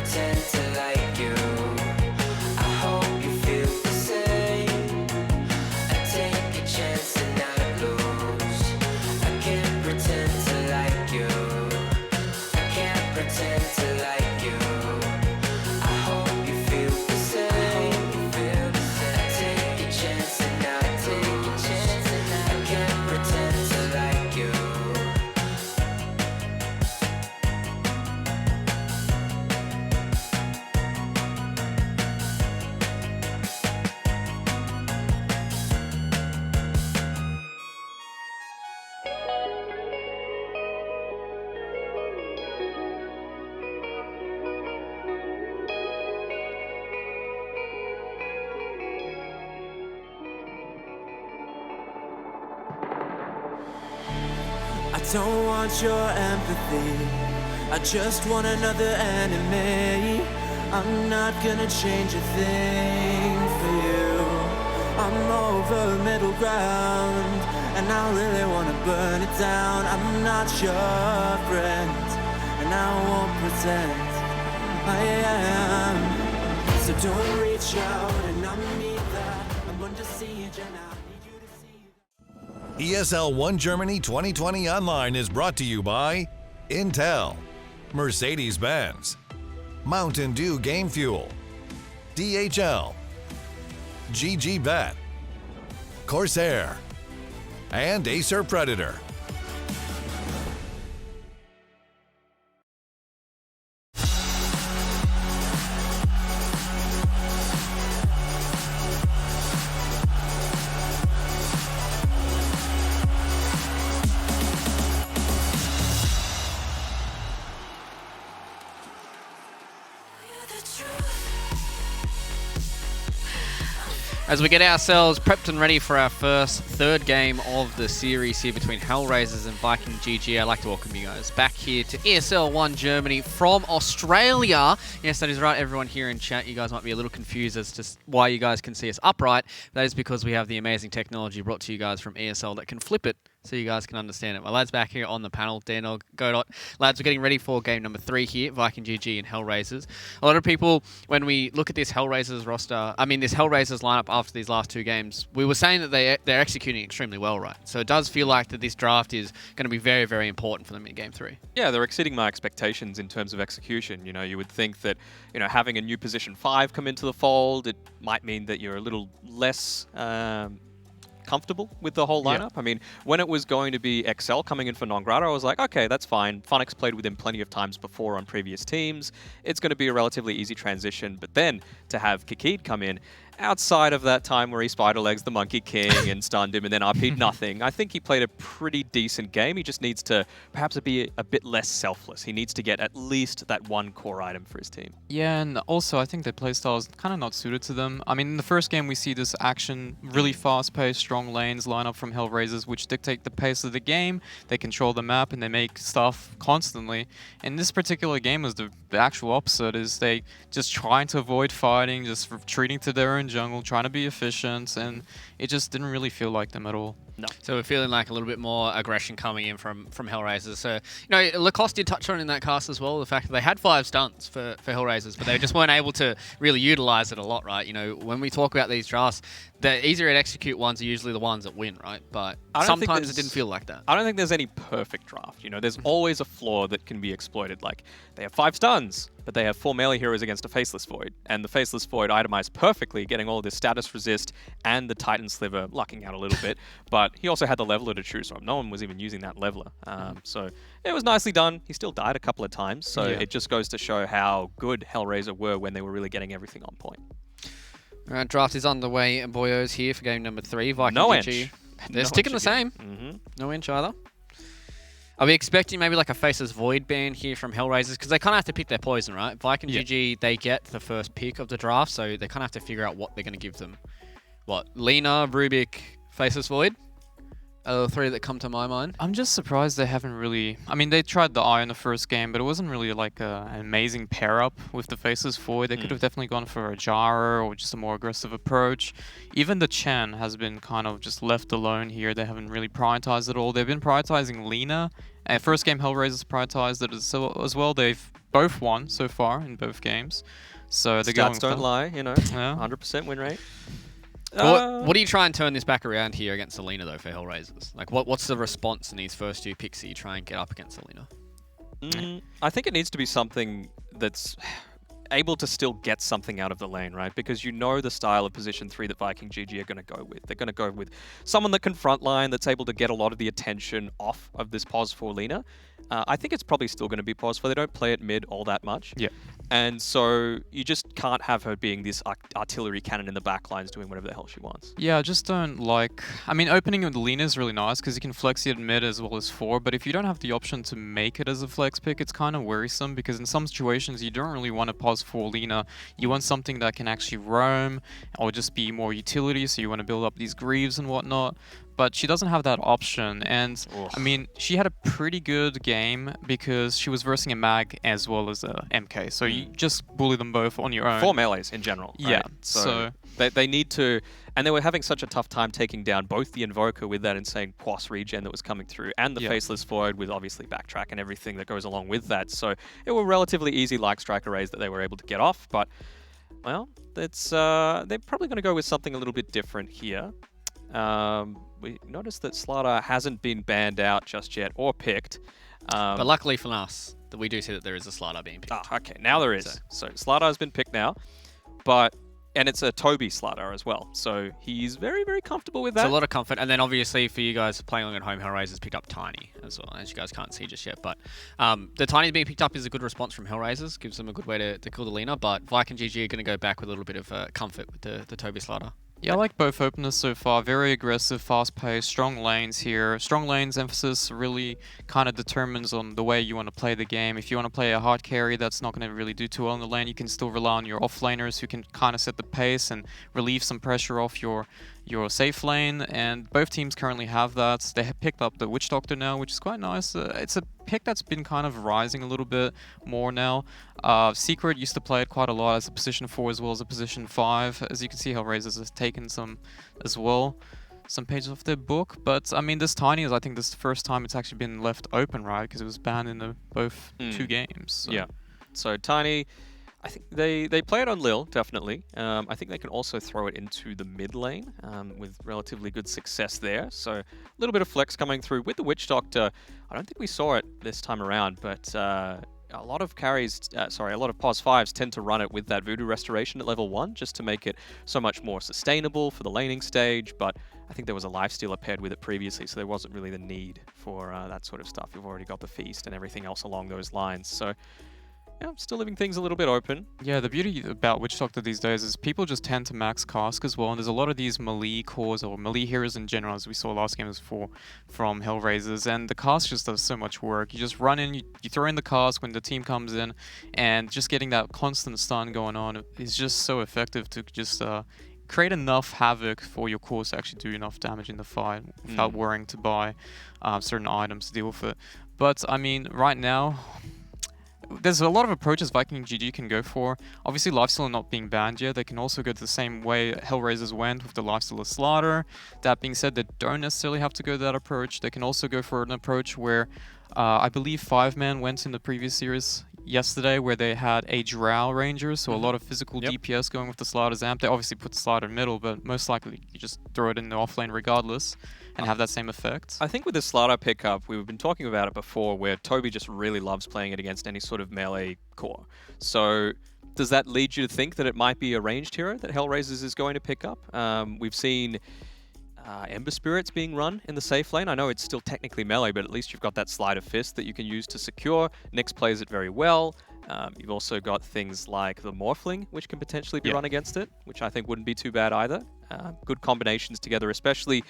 pretend to like you. I hope you feel the same. I take a chance and I lose. I can't pretend to like you. I can't pretend to like you. I hope you feel the same. I take a chance and I lose. I can't pretend to like you. I don't want your empathy. I just want another enemy. I'm not gonna change a thing for you. I'm over middle ground, and I really wanna burn it down. I'm not your friend, and I won't pretend I am. So don't reach out, and I'm neither. I'm under siege, and I need you to see. ESL 1 Germany 2020 Online is brought to you by Intel, Mercedes-Benz, Mountain Dew Game Fuel, DHL, GG Bet, Corsair, and Acer Predator. As we get ourselves prepped and ready for our third game of the series here between Hellraisers and Viking GG, I'd like to welcome you guys back here to ESL 1 Germany from Australia. Yes, that is right, everyone here in chat. You guys might be a little confused as to why you guys can see us upright. That is because we have the amazing technology brought to you guys from ESL that can flip it so you guys can understand it. My lads back here on the panel, Danog, Godot. Lads, we're getting ready for game number 3 here, Viking GG and Hellraisers. A lot of people, when we look at this Hellraisers roster, this Hellraisers lineup after these last 2 games, we were saying that they're executing extremely well, right? So it does feel like that this draft is going to be very, very important for them in game 3. Yeah, they're exceeding my expectations in terms of execution. You know, you would think that, having a new position 5 come into the fold, it might mean that you're a little less comfortable with the whole lineup. Yeah. When it was going to be XL coming in for Non-Grata, I was like, okay, that's fine. Funix played with him plenty of times before on previous teams. It's going to be a relatively easy transition. But then to have Kikid come in, outside of that time where he spider-legs the Monkey King and stunned him and then RP'd nothing, I think he played a pretty decent game. He just needs to perhaps be a bit less selfless. He needs to get at least that one core item for his team. Yeah, and also I think their playstyle is kind of not suited to them. In the first game we see this action, really fast-paced, strong lanes line up from Hellraisers, which dictate the pace of the game. They control the map and they make stuff constantly. And this particular game is the actual opposite, is they just trying to avoid fighting, just retreating to their own jungle, trying to be efficient, and it just didn't really feel like them at all. No. So we're feeling like a little bit more aggression coming in from Hellraisers. So, Lacoste did touch on in that cast as well, the fact that they had 5 stuns for Hellraisers, but they just weren't able to really utilize it a lot, right? When we talk about these drafts, the easier to execute ones are usually the ones that win, right? But sometimes it didn't feel like that. I don't think there's any perfect draft. There's always a flaw that can be exploited. Like, they have 5 stuns, but they have 4 melee heroes against a Faceless Void. And the Faceless Void itemized perfectly, getting all this status resist and the Titan Sliver, lucking out a little bit. But he also had the leveler to choose from. No one was even using that leveler. So it was nicely done. He still died a couple of times. So it just goes to show how good Hellraiser were when they were really getting everything on point. Draft is underway, boyos, here for game number 3. Viking no GG. Inch. They're sticking the same. No inch either. Are we expecting maybe like a Faceless Void ban here from Hellraisers? Because they kind of have to pick their poison, right? Viking GG, they get the first pick of the draft, so they kind of have to figure out what they're going to give them. What? Lina, Rubik, Faceless Void? Are the 3 that come to my mind. I'm just surprised they haven't really... they tried the Eye in the first game, but it wasn't really like an amazing pair-up with the Faceless Void. They could have definitely gone for a Jara or just a more aggressive approach. Even the Chen has been kind of just left alone here. They haven't really prioritized it all. They've been prioritizing Lina. First game, Hellraisers prioritized it as well. They've both won so far in both games. So they're going Stats don't lie, you know. Yeah. 100% win rate. What do you try and turn this back around here against Selena, though, for Hellraisers? Like, what's the response in these first 2 picks that you try and get up against Selena? I think it needs to be something that's able to still get something out of the lane, right? Because you know the style of position 3 that Viking GG are going to go with. They're going to go with someone that can frontline, that's able to get a lot of the attention off of this pos for Lena. I think it's probably still going to be pos for. They don't play it mid all that much. Yeah. And so you just can't have her being this artillery cannon in the back lines doing whatever the hell she wants. Yeah, I just don't like... I mean, opening with Lena is really nice because you can flex it mid as well as 4, but if you don't have the option to make it as a flex pick, it's kind of worrisome because in some situations you don't really want to pause for Lena. You want something that can actually roam or just be more utility, so you want to build up these greaves and whatnot. But she doesn't have that option, and I mean, she had a pretty good game because she was versing a mag as well as a MK, so you just bully them both on your own. 4 melees in general, right? Yeah, so they need to, and they were having such a tough time taking down both the Invoker with that insane Quas regen that was coming through, and the Faceless Void with obviously backtrack and everything that goes along with that, so it were relatively easy like strike arrays that they were able to get off, but, well, it's they're probably going to go with something a little bit different here. We noticed that Slardar hasn't been banned out just yet or picked. But luckily for us, that we do see that there is a Slardar being picked. Ah, okay, now there is. So Slardar has been picked now, and it's a Toby Slardar as well. So he's very, very comfortable with that. It's a lot of comfort. And then obviously for you guys playing along at home, Hellraisers picked up Tiny as well, as you guys can't see just yet. But the Tiny being picked up is a good response from Hellraisers, gives them a good way to kill the Lena. But Viking GG are going to go back with a little bit of comfort with the Toby Slardar. Yeah, I like both openers so far. Very aggressive, fast-paced, strong lanes here. Strong lanes emphasis really kind of determines on the way you want to play the game. If you want to play a hard carry that's not going to really do too well in the lane, you can still rely on your off-laners who can kind of set the pace and relieve some pressure off your safe lane, and both teams currently have that. They have picked up the Witch Doctor now, which is quite nice. It's a pick that's been kind of rising a little bit more now. Secret used to play it quite a lot as a position 4 as well as a position 5. As you can see, Hellraisers has taken some as well, some pages off their book. But I mean, this Tiny is, I think, this is the first time it's actually been left open, right? Because it was banned in both 2 games. So. Yeah. So Tiny, I think they play it on Lil, definitely. I think they can also throw it into the mid lane with relatively good success there. So a little bit of flex coming through with the Witch Doctor. I don't think we saw it this time around, but a lot of carries, a lot of POS 5s tend to run it with that Voodoo Restoration at level 1 just to make it so much more sustainable for the laning stage. But I think there was a Lifestealer paired with it previously, so there wasn't really the need for that sort of stuff. You've already got the Feast and everything else along those lines. So yeah, still leaving things a little bit open. Yeah, the beauty about Witch Doctor these days is people just tend to max cask as well, and there's a lot of these melee cores or melee heroes in general, as we saw last game from Hellraisers, and the cask just does so much work. You just run in, you throw in the cask when the team comes in, and just getting that constant stun going on is just so effective to just create enough havoc for your cores to actually do enough damage in the fight without worrying to buy certain items to deal with it. But I mean, right now, there's a lot of approaches Viking GG can go for. Obviously, Lifestealer not being banned yet. They can also go the same way Hellraisers went with the Lifestealer Slaughter. That being said, they don't necessarily have to go that approach. They can also go for an approach where I believe 5-man went in the previous series yesterday, where they had a Drow Ranger, so a lot of physical DPS going with the Slaughter's amp. They obviously put the Slaughter in middle, but most likely you just throw it in the offlane regardless and have that same effect. I think with the Slaughter pickup, we've been talking about it before, where Toby just really loves playing it against any sort of melee core. So does that lead you to think that it might be a ranged hero that Hellraisers is going to pick up? We've seen Ember Spirits being run in the safe lane. I know it's still technically melee, but at least you've got that Sleight of Fist that you can use to secure. Nyx plays it very well. You've also got things like the Morphling, which can potentially be run against it, which I think wouldn't be too bad either. Good combinations together, especially...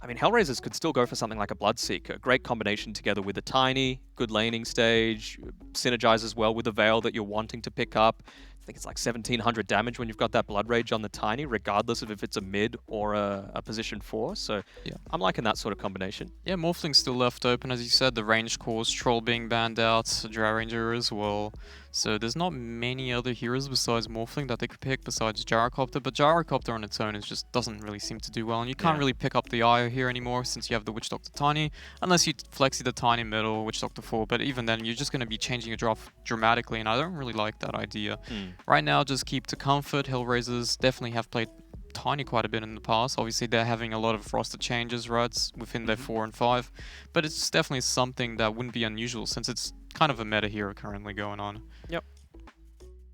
I mean, Hellraisers could still go for something like a Bloodseeker. Great combination together with a Tiny, good laning stage, synergizes well with the Veil that you're wanting to pick up. I think it's like 1700 damage when you've got that Blood Rage on the Tiny, regardless of if it's a mid or a position 4. So yeah, I'm liking that sort of combination. Yeah, Morphling's still left open, as you said. The ranged cores, Troll being banned out, Drow Ranger as well. So there's not many other heroes besides Morphling that they could pick besides Gyrocopter, but Gyrocopter on its own just doesn't really seem to do well, and you can't really pick up the IO here anymore since you have the Witch Doctor Tiny, unless you Flexi the Tiny middle, Witch Doctor 4, but even then you're just going to be changing your draft dramatically, and I don't really like that idea. Right now, just keep to comfort. Hellraisers definitely have played Tiny quite a bit in the past. Obviously, they're having a lot of roster changes, right, within their 4 and 5, but it's definitely something that wouldn't be unusual since it's kind of a meta hero currently going on. Yep.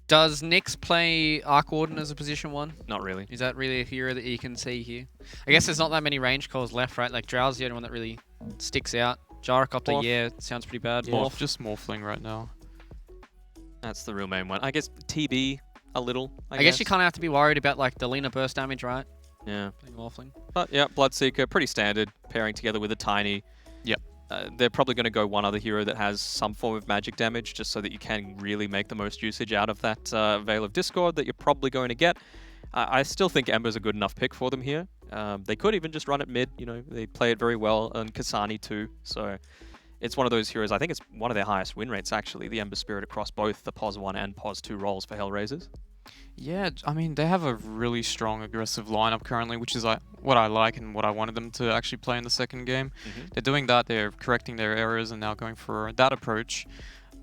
Does Nyx play Arc Warden as a position 1? Not really. Is that really a hero that you can see here? I guess there's not that many range calls left, right? Like Drow's the only one that really sticks out. Gyrocopter, yeah, sounds pretty bad. Morph. Just Morphling right now. That's the real main one. I guess TB a little, I guess you kind of have to be worried about like the Lena burst damage, right? Yeah. Morphling. But yeah, Bloodseeker, pretty standard, pairing together with a Tiny. Yep. They're probably going to go one other hero that has some form of magic damage, just so that you can really make the most usage out of that Veil of Discord that you're probably going to get. I still think Ember's a good enough pick for them here. They could even just run it mid, you know, they play it very well, and Kasani too, so it's one of those heroes. I think it's one of their highest win rates, actually, the Ember Spirit across both the POS 1 and POS 2 roles for Hellraisers. Yeah, I mean, they have a really strong aggressive lineup currently, which is what I like and what I wanted them to actually play in the second game. They're doing that, they're correcting their errors and now going for that approach,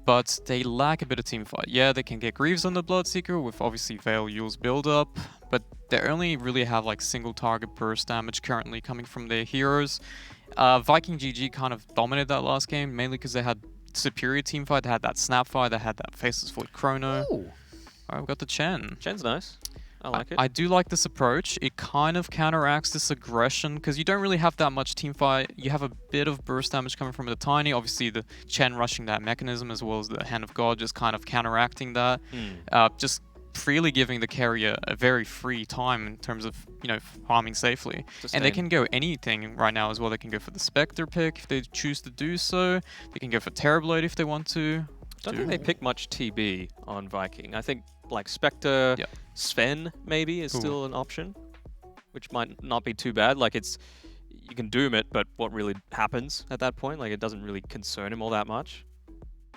but they lack a bit of team fight. Yeah, they can get Greaves on the Bloodseeker with obviously Veil Yule's build up, but they only really have like single target burst damage currently coming from their heroes. Viking GG kind of dominated that last game, mainly because they had superior team fight, they had that snap fight, they had that Faceless Void Chrono. Ooh. Alright, we've got the Chen. Chen's nice. I like it. I do like this approach. It kind of counteracts this aggression because you don't really have that much team fight. You have a bit of burst damage coming from the Tiny. Obviously, the Chen rushing that mechanism as well as the Hand of God just kind of counteracting that. Just freely giving the carrier a very free time in terms of, you know, farming safely. And they can go anything right now as well. They can go for the Spectre pick if they choose to do so. They can go for Terrorblade if they want to. Don't think they pick much TB on Viking. I think like Spectre, Sven maybe is still an option, which might not be too bad. Like you can doom it, but what really happens at that point? Like it doesn't really concern him all that much.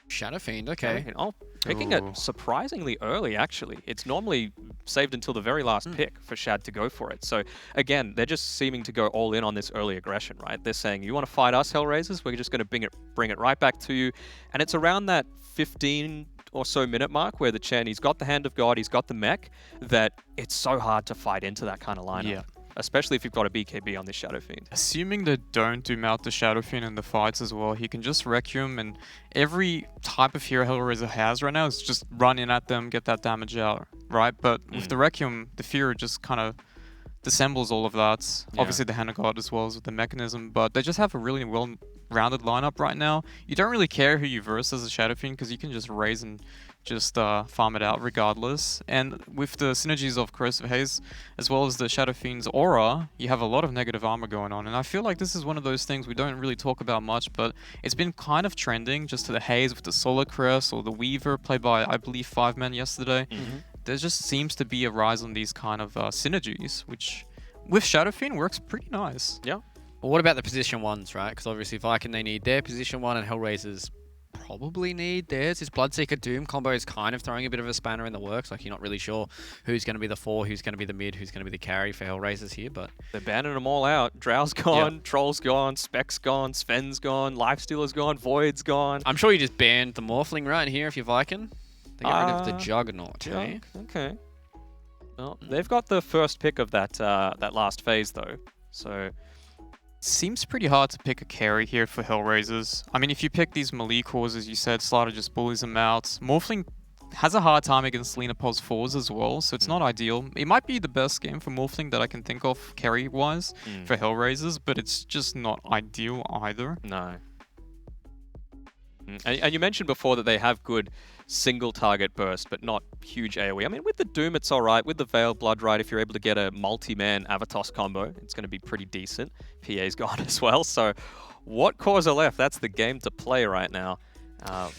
Shadow Fiend, okay. Oh, picking it surprisingly early, actually. It's normally saved until the very last pick for Shad to go for it. So, again, they're just seeming to go all in on this early aggression, right? They're saying, you want to fight us, Hellraisers? We're just going to bring it right back to you. And it's around that 15 or so minute mark where the Chen, he's got the Hand of God, he's got the mech, that it's so hard to fight into that kind of lineup. Yeah. Especially if you've got a BKB on this Shadow Fiend. Assuming they don't doom out the Shadow Fiend in the fights as well, he can just Requiem, and every type of hero Hellraiser has right now is just run in at them, get that damage out, right? But with the Requiem, the Fear just kind of dissembles all of that. Yeah. Obviously the Hand of God as well as with the mechanism, but they just have a really well-rounded lineup right now. You don't really care who you verse as a Shadow Fiend because you can just raise and just farm it out regardless. And with the synergies of Corrosive Haze as well as the Shadow Fiend's aura, you have a lot of negative armor going on. And I feel like this is one of those things we don't really talk about much, but it's been kind of trending just to the Haze with the Solar Crest or the Weaver played by, I believe, 5 yesterday. There just seems to be a rise on these kind of synergies, which with Shadow Fiend works pretty nice. Yeah. Well, what about the position 1s, right? Because obviously Viking, they need their position 1 and Hellraisers probably need theirs. This Bloodseeker Doom combo is kind of throwing a bit of a spanner in the works. Like, you're not really sure who's going to be the 4, who's going to be the mid, who's going to be the carry for Hellraisers here, but they're banning them all out. Drow's gone, Troll's gone, Spec's gone, Sven's gone, Lifestealer's gone, Void's gone. I'm sure you just banned the Morphling right here if you're Viking. They get rid of the Juggernaut, eh? Okay. Well, they've got the first pick of that that last phase, though. So seems pretty hard to pick a carry here for Hellraisers. I mean, if you pick these melee cores, as you said, Slider just bullies them out. Morphling has a hard time against Lena Pos 4s as well, so it's not ideal. It might be the best game for Morphling that I can think of carry-wise for Hellraisers, but it's just not ideal either. No. And you mentioned before that they have good single target burst, but not huge AoE. I mean, with the Doom, it's all right. With the Veil Bloodrite, if you're able to get a multi-man Avatos combo, it's going to be pretty decent. PA's gone as well. So what cores are left? That's the game to play right now.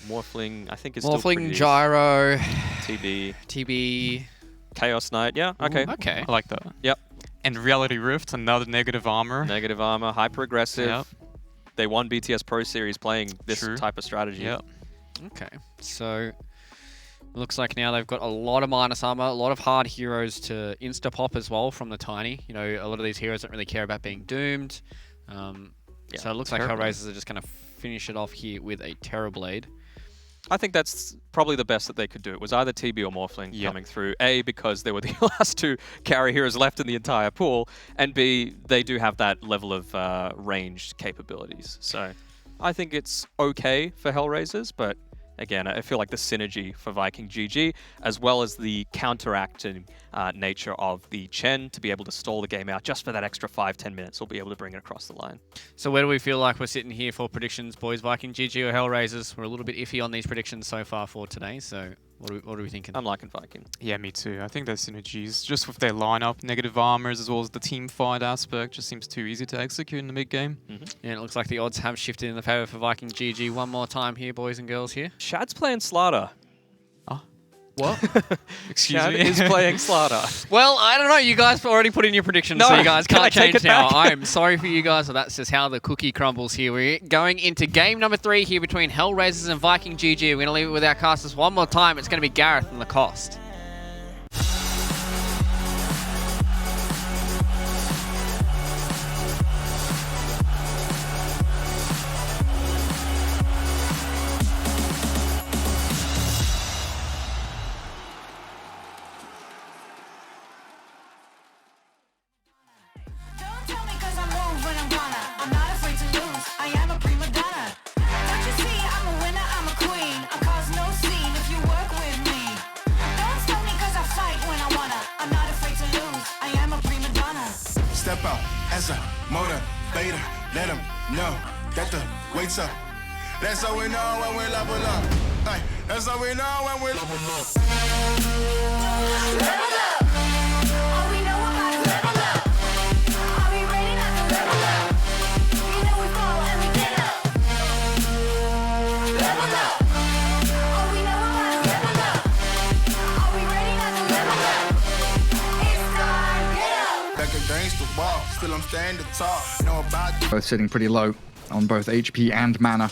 Morphling, I think, is still pretty Morphling, Gyro, TB, Chaos Knight. Yeah, okay. Okay. I like that. Yep. And Reality Rift, another negative armor. Negative armor, hyper aggressive. Yep. They won BTS Pro Series playing this type of strategy. Yep. Okay. So Looks like now they've got a lot of minus armor, a lot of hard heroes to insta-pop as well from the Tiny. You know, a lot of these heroes don't really care about being doomed. So it looks like Hellraisers are just going to finish it off here with a Terrorblade. I think that's probably the best that they could do. It was either TB or Morphling coming through. A, because they were the last two carry heroes left in the entire pool, and B, they do have that level of ranged capabilities. So I think it's okay for Hellraisers, but again, I feel like the synergy for Viking GG, as well as the counteracting nature of the Chen to be able to stall the game out just for that extra 5-10 minutes, will be able to bring it across the line. So where do we feel like we're sitting here for predictions, boys? Viking GG or Hellraisers? We're a little bit iffy on these predictions so far for today, so what are we thinking? I'm liking Viking. Yeah, me too. I think their synergies, just with their lineup, negative armors, as well as the team fight aspect, just seems too easy to execute in the mid game. Yeah, it looks like the odds have shifted in the favour for Viking GG one more time here, boys and girls here. Shad's playing Slaughter. What? Excuse Shad me? is playing Slaughter. Well, I don't know. You guys already put in your predictions, so you guys can't change now. I'm sorry for you guys, but that's just how the cookie crumbles here. We're going into game number 3 here between Hellraisers and Viking GG. We're going to leave it with our casters one more time. It's going to be Gareth and Lacoste. Step out as a motivator, let them know that the weight's up. That's how we know when we level up. Hey, that's how we know when we level up. Level up. All we know about is level up. Are we ready not to level up? You know we fall and we get up. Level up. All we know about is level up. Are we ready not to level up? It's time, get up. Back against the wall, still I'm standing tall. Know about Both sitting pretty low on both HP and mana.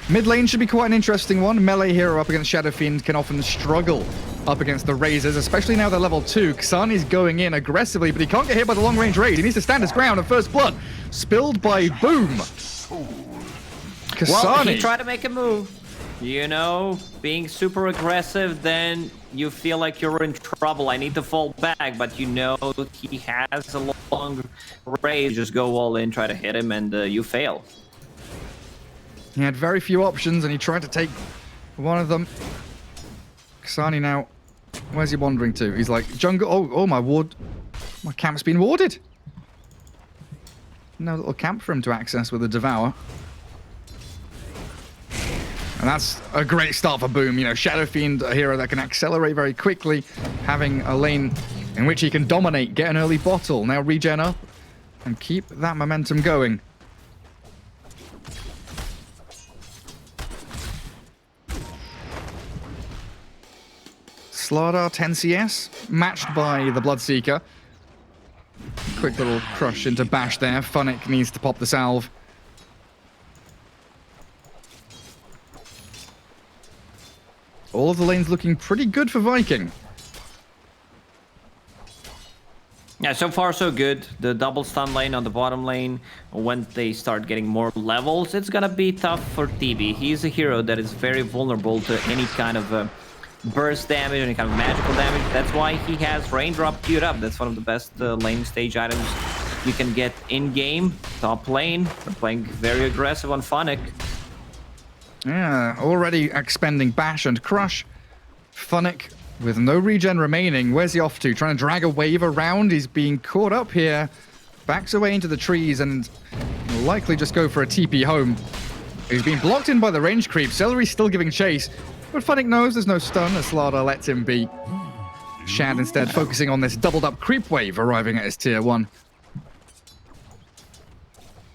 Mid lane should be quite an interesting one. Melee hero up against Shadow Fiend can often struggle up against the Razors, especially now they're level 2. Xani's going in aggressively, but he can't get hit by the long range raid. He needs to stand his ground, and first blood spilled by Boom. Kasani. Well, he tried to make a move. You know, being super aggressive, then you feel like you're in trouble. I need to fall back, but you know he has a long range. Just go all in, try to hit him, and you fail. He had very few options, and he tried to take one of them. Kasani now, where's he wandering to? He's like, jungle, oh, my ward, my camp's been warded. No little camp for him to access with a Devour. And that's a great start for Boom. You know, Shadow Fiend, a hero that can accelerate very quickly, having a lane in which he can dominate, get an early bottle, now regen up, and keep that momentum going. Slardar 10 CS, matched by the Bloodseeker. Quick little crush into Bash there. Funnick needs to pop the salve. All of the lanes looking pretty good for Viking. Yeah, so far so good. The double stun lane on the bottom lane, when they start getting more levels, it's gonna be tough for TB. He's a hero that is very vulnerable to any kind of burst damage, any kind of magical damage. That's why he has Raindrop queued up. That's one of the best lane stage items you can get in-game. Top lane, they're playing very aggressive on Funnick. Yeah, already expending Bash and Crush. Funnick with no regen remaining. Where's he off to? Trying to drag a wave around. He's being caught up here. Backs away into the trees and will likely just go for a TP home. He's been blocked in by the range creep. Celery's still giving chase. But Funnick knows there's no stun as Slardar lets him be. Shad instead focusing on this doubled up creep wave arriving at his tier 1.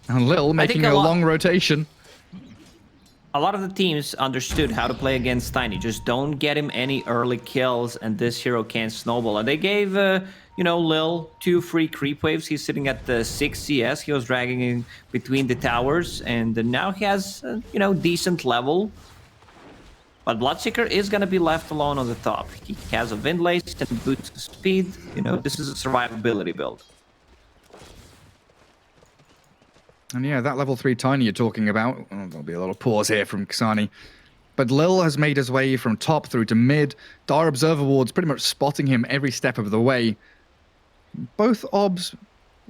And Lil making a long rotation. A lot of the teams understood how to play against Tiny. Just don't get him any early kills, and this hero can't snowball. And they gave, you know, Lil 2 free creep waves. He's sitting at the 6 CS. He was dragging in between the towers, and now he has, you know, decent level. But Bloodseeker is going to be left alone on the top. He has a Wind Lace and boost speed. You know, this is a survivability build. And yeah, that level 3 Tiny you're talking about, there'll be a lot of pause here from Kasani. But Lil has made his way from top through to mid. Dire Observer Ward's pretty much spotting him every step of the way. Both obs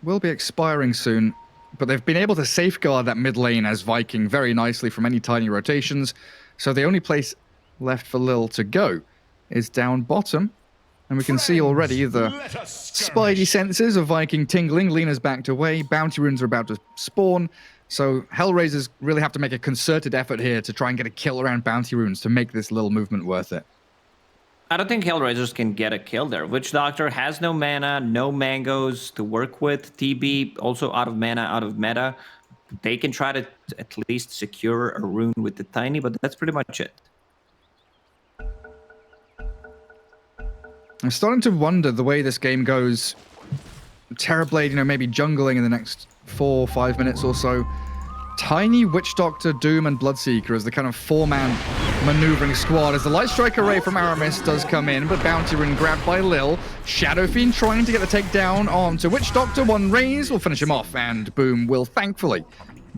will be expiring soon, but they've been able to safeguard that mid lane as Viking very nicely from any Tiny rotations. So the only place left for Lil to go is down bottom. And we can see already the spidey senses of Viking tingling. Lena's backed away. Bounty runes are about to spawn. So Hellraisers really have to make a concerted effort here to try and get a kill around bounty runes to make this little movement worth it. I don't think Hellraisers can get a kill there. Witch Doctor has no mana, no mangoes to work with. TB also out of mana, out of meta. They can try to at least secure a rune with the Tiny, but that's pretty much it. I'm starting to wonder the way this game goes. Terrorblade, you know, maybe jungling in the next 4 or 5 minutes or so. Tiny, Witch Doctor, Doom, and Bloodseeker as the kind of 4-man maneuvering squad. As the Light Strike Array from Aramis does come in, but Bounty Rune grabbed by Lil. Shadow Fiend trying to get the takedown onto Witch Doctor. One raise will finish him off, and Boom will thankfully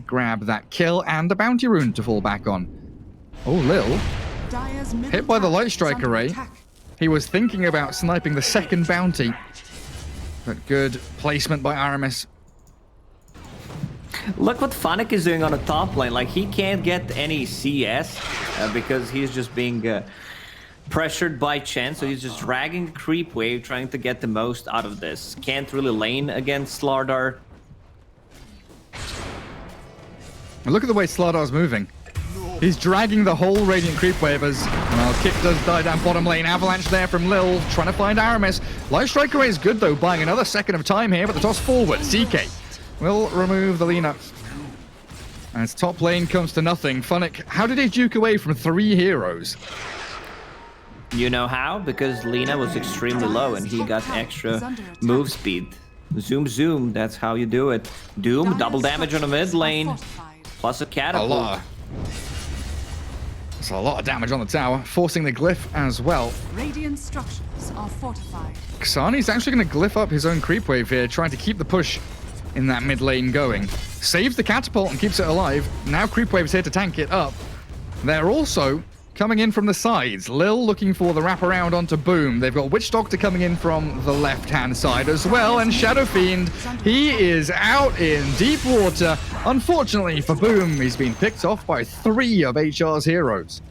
grab that kill and a Bounty Rune to fall back on. Oh, Lil, hit by the Light Strike Array. He was thinking about sniping the second bounty, but good placement by Aramis. Look what Fnatic is doing on the top lane. Like, he can't get any CS because he's just being pressured by Chen, so he's just dragging creep wave, trying to get the most out of this. Can't really lane against Slardar. And look at the way Slardar's moving. He's dragging the whole Radiant Creep Wave as, well, Kick does die down bottom lane. Avalanche there from Lil, trying to find Aramis. Light Strike Array is good, though, buying another second of time here, but the toss forward. CK will remove the Lina. As top lane comes to nothing. Funnick, how did he juke away from 3 heroes? You know how? Because Lina was extremely low and he got extra move speed. Zoom, zoom, that's how you do it. Doom, double damage on the mid lane, plus a catapult. That's a lot of damage on the tower, forcing the glyph as well. Radiant structures are fortified. Xani's actually going to glyph up his own creep wave here, trying to keep the push in that mid lane going. Saves the catapult and keeps it alive. Now creep wave's here to tank it up. They're also coming in from the sides. Lil looking for the wraparound onto Boom. They've got Witch Doctor coming in from the left-hand side as well. And Shadow Fiend, he is out in deep water. Unfortunately for Boom, he's been picked off by 3 of HR's heroes.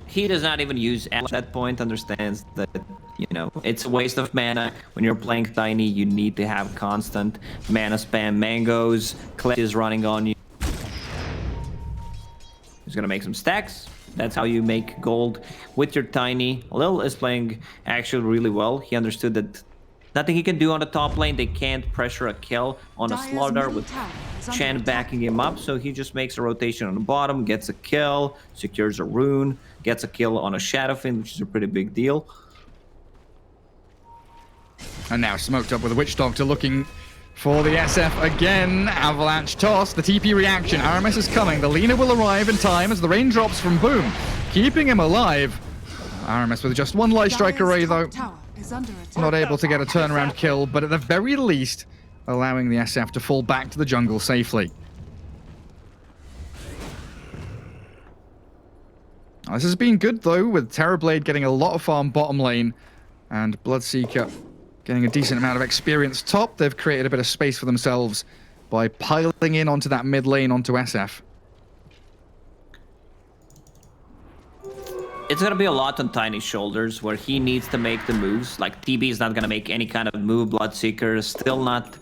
He does not even use at that point, understands that, you know, it's a waste of mana. When you're playing Tiny, you need to have constant mana spam. Mangoes, Clint is running on you. He's gonna make some stacks. That's how you make gold with your Tiny. Lil is playing actually really well. He understood that nothing he can do on the top lane. They can't pressure a kill on a Slardar with Chen backing him up. So he just makes a rotation on the bottom, gets a kill, secures a rune, gets a kill on a Shadow Fiend, which is a pretty big deal. And now smoked up with a Witch Doctor looking for the SF again. Avalanche toss, the TP reaction. Aramis is coming. The Lina will arrive in time as the raindrops from Boom, keeping him alive. Aramis with just 1 Light Strike Array, though. Not able to get a turnaround kill, but at the very least, allowing the SF to fall back to the jungle safely. This has been good, though, with Terrorblade getting a lot of farm bottom lane and Bloodseeker getting a decent amount of experience top. They've created a bit of space for themselves by piling in onto that mid lane onto SF. It's going to be a lot on Tiny's shoulders where he needs to make the moves. Like, TB is not going to make any kind of move. Bloodseeker is still not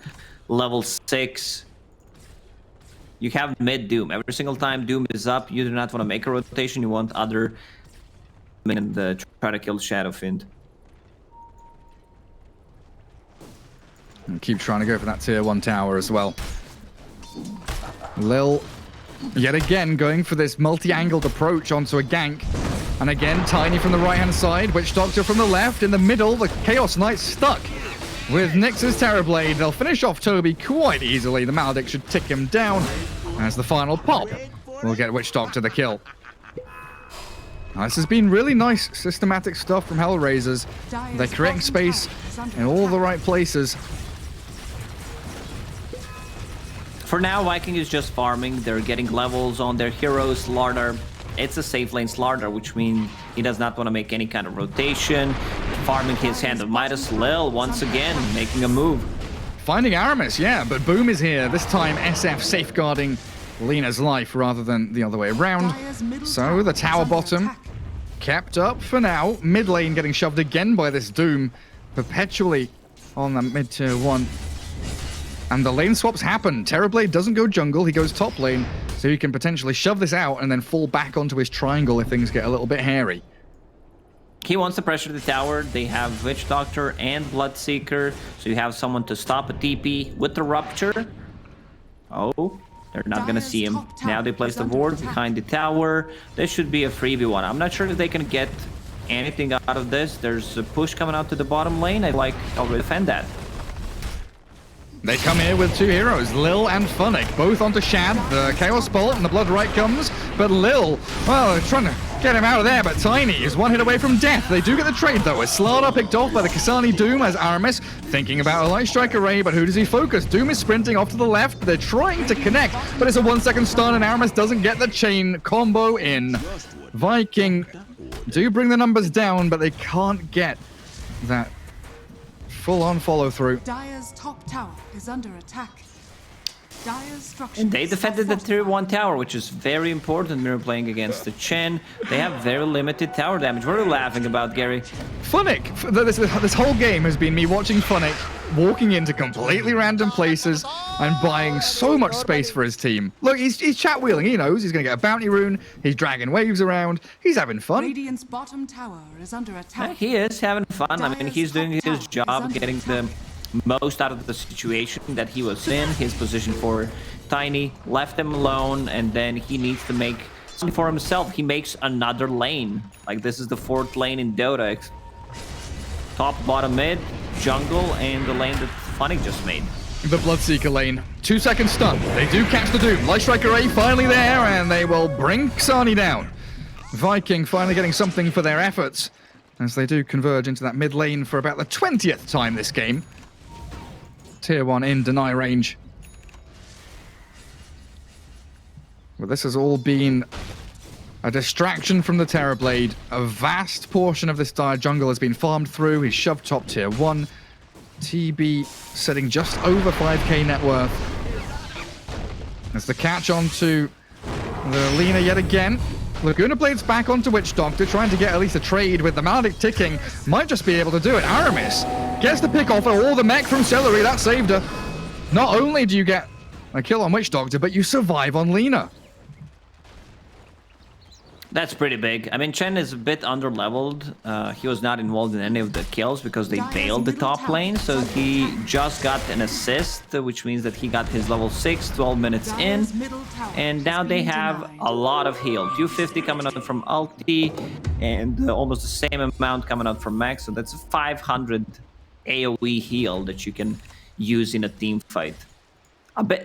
level 6. You have mid Doom. Every single time Doom is up, you do not want to make a rotation. You want other and try to kill Shadow Fiend. And keep trying to go for that tier 1 tower as well. Lil, yet again, going for this multi-angled approach onto a gank. And again, Tiny from the right-hand side, Witch Doctor from the left. In the middle, the Chaos Knight stuck with Nyx's Terrorblade. They'll finish off Toby quite easily. The Maledict should tick him down as the final pop will get Witch Doctor the kill. This has been really nice, systematic stuff from Hellraisers. They're creating space in all the right places. For now, Viking is just farming. They're getting levels on their heroes. Slardar, it's a safe lane Slardar, which means he does not want to make any kind of rotation. Farming his Hand of Midas. Lil, once again, making a move. Finding Aramis, yeah, but Boom is here. This time, SF safeguarding Lena's life rather than the other way around. So the tower bottom kept up for now. Mid lane getting shoved again by this Doom, perpetually on the mid-tier 1. And the lane swaps happen. Terrorblade doesn't go jungle, he goes top lane, so he can potentially shove this out and then fall back onto his triangle if things get a little bit hairy. He wants to pressure the tower. They have Witch Doctor and Bloodseeker, so you have someone to stop a TP with the Rupture. Oh, they're not going to see him. Now they place the ward behind the tower. This should be a freebie one. I'm not sure if they can get anything out of this. There's a push coming out to the bottom lane. I'll defend that. They come here with two heroes, Lil and Funnick, both onto Shad. The Chaos Bolt and the Blood Right comes, but Lil, well, they're trying to get him out of there, but Tiny is one hit away from death. They do get the trade, though, as Slardar picked off by the Kasani Doom as Aramis, thinking about a Light Strike array, but who does he focus? Doom is sprinting off to the left. They're trying to connect, but it's a 1-second stun, and Aramis doesn't get the chain combo in. Viking do bring the numbers down, but they can't get that full-on follow-through. Dire's top tower is under attack. Dire's structure. And they defended the tier 1 tower, which is very important when we're playing against the Chen. They have very limited tower damage. What are you laughing about, Gary? Funnick! This whole game has been me watching Funnick walking into completely random places and buying so much space for his team. Look, he's chat wheeling. He knows he's going to get a bounty rune. He's dragging waves around. He's having fun. Radiant's bottom tower is under attack. Yeah, he is having fun. I mean, he's doing his job, getting the most out of the situation that he was in. His position for Tiny left him alone, and then he needs to make something for himself. He makes another lane. Like, this is the 4th lane in Dota. Top, bottom, mid, jungle, and the lane that Funnick just made. The Bloodseeker lane. 2-second stun. They do catch the Doom. Light Strike array finally there, and they will bring Xani down. Viking finally getting something for their efforts as they do converge into that mid lane for about the 20th time this game. Tier 1 in deny range. Well, this has all been a distraction from the Terrorblade. A vast portion of this dire jungle has been farmed through. He's shoved top tier 1. TB setting just over 5k net worth. As the catch onto the Lina yet again. Laguna Blade's back onto Witch Doctor, trying to get at least a trade with the Maledict ticking. Might just be able to do it. Aramis gets the pick off all the mech from Celery. That saved her. Not only do you get a kill on Witch Doctor, but you survive on Lina. That's pretty big. I mean, Chen is a bit under-leveled. He was not involved in any of the kills because they bailed the top lane, so he just got an assist, which means that he got his level 6, 12 minutes in, and now they have a lot of heal. 250 coming out from ulti, and almost the same amount coming out from max, so that's a 500 AoE heal that you can use in a team fight.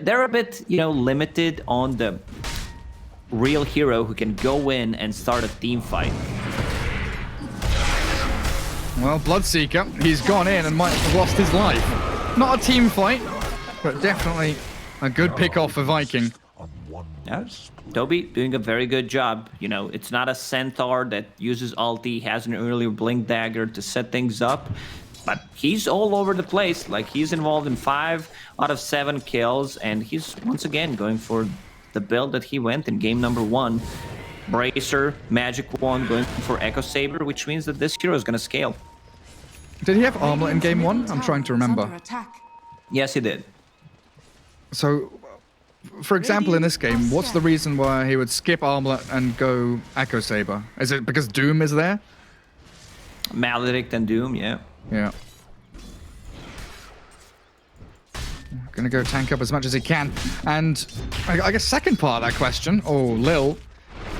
They're a bit, you know, limited on the real hero who can go in and start a team fight. Well, Bloodseeker, he's gone in and might have lost his life. Not a team fight, but definitely a good pick-off for Viking. Yeah, Toby doing a very good job. You know, it's not a centaur that uses ulti, has an earlier blink dagger to set things up, but he's all over the place. Like, he's involved in 5 out of 7 kills, and he's once again going for the build that he went in game number 1. Bracer, Magic Wand, going for Echo Saber, which means that this hero is going to scale. Did he have Armlet in game 1? I'm trying to remember. Yes, he did. So, for example, in this game, what's the reason why he would skip Armlet and go Echo Saber? Is it because Doom is there? Maledict and Doom, yeah. Yeah. Gonna go tank up as much as he can. And I guess second part of that question. Oh, Lil.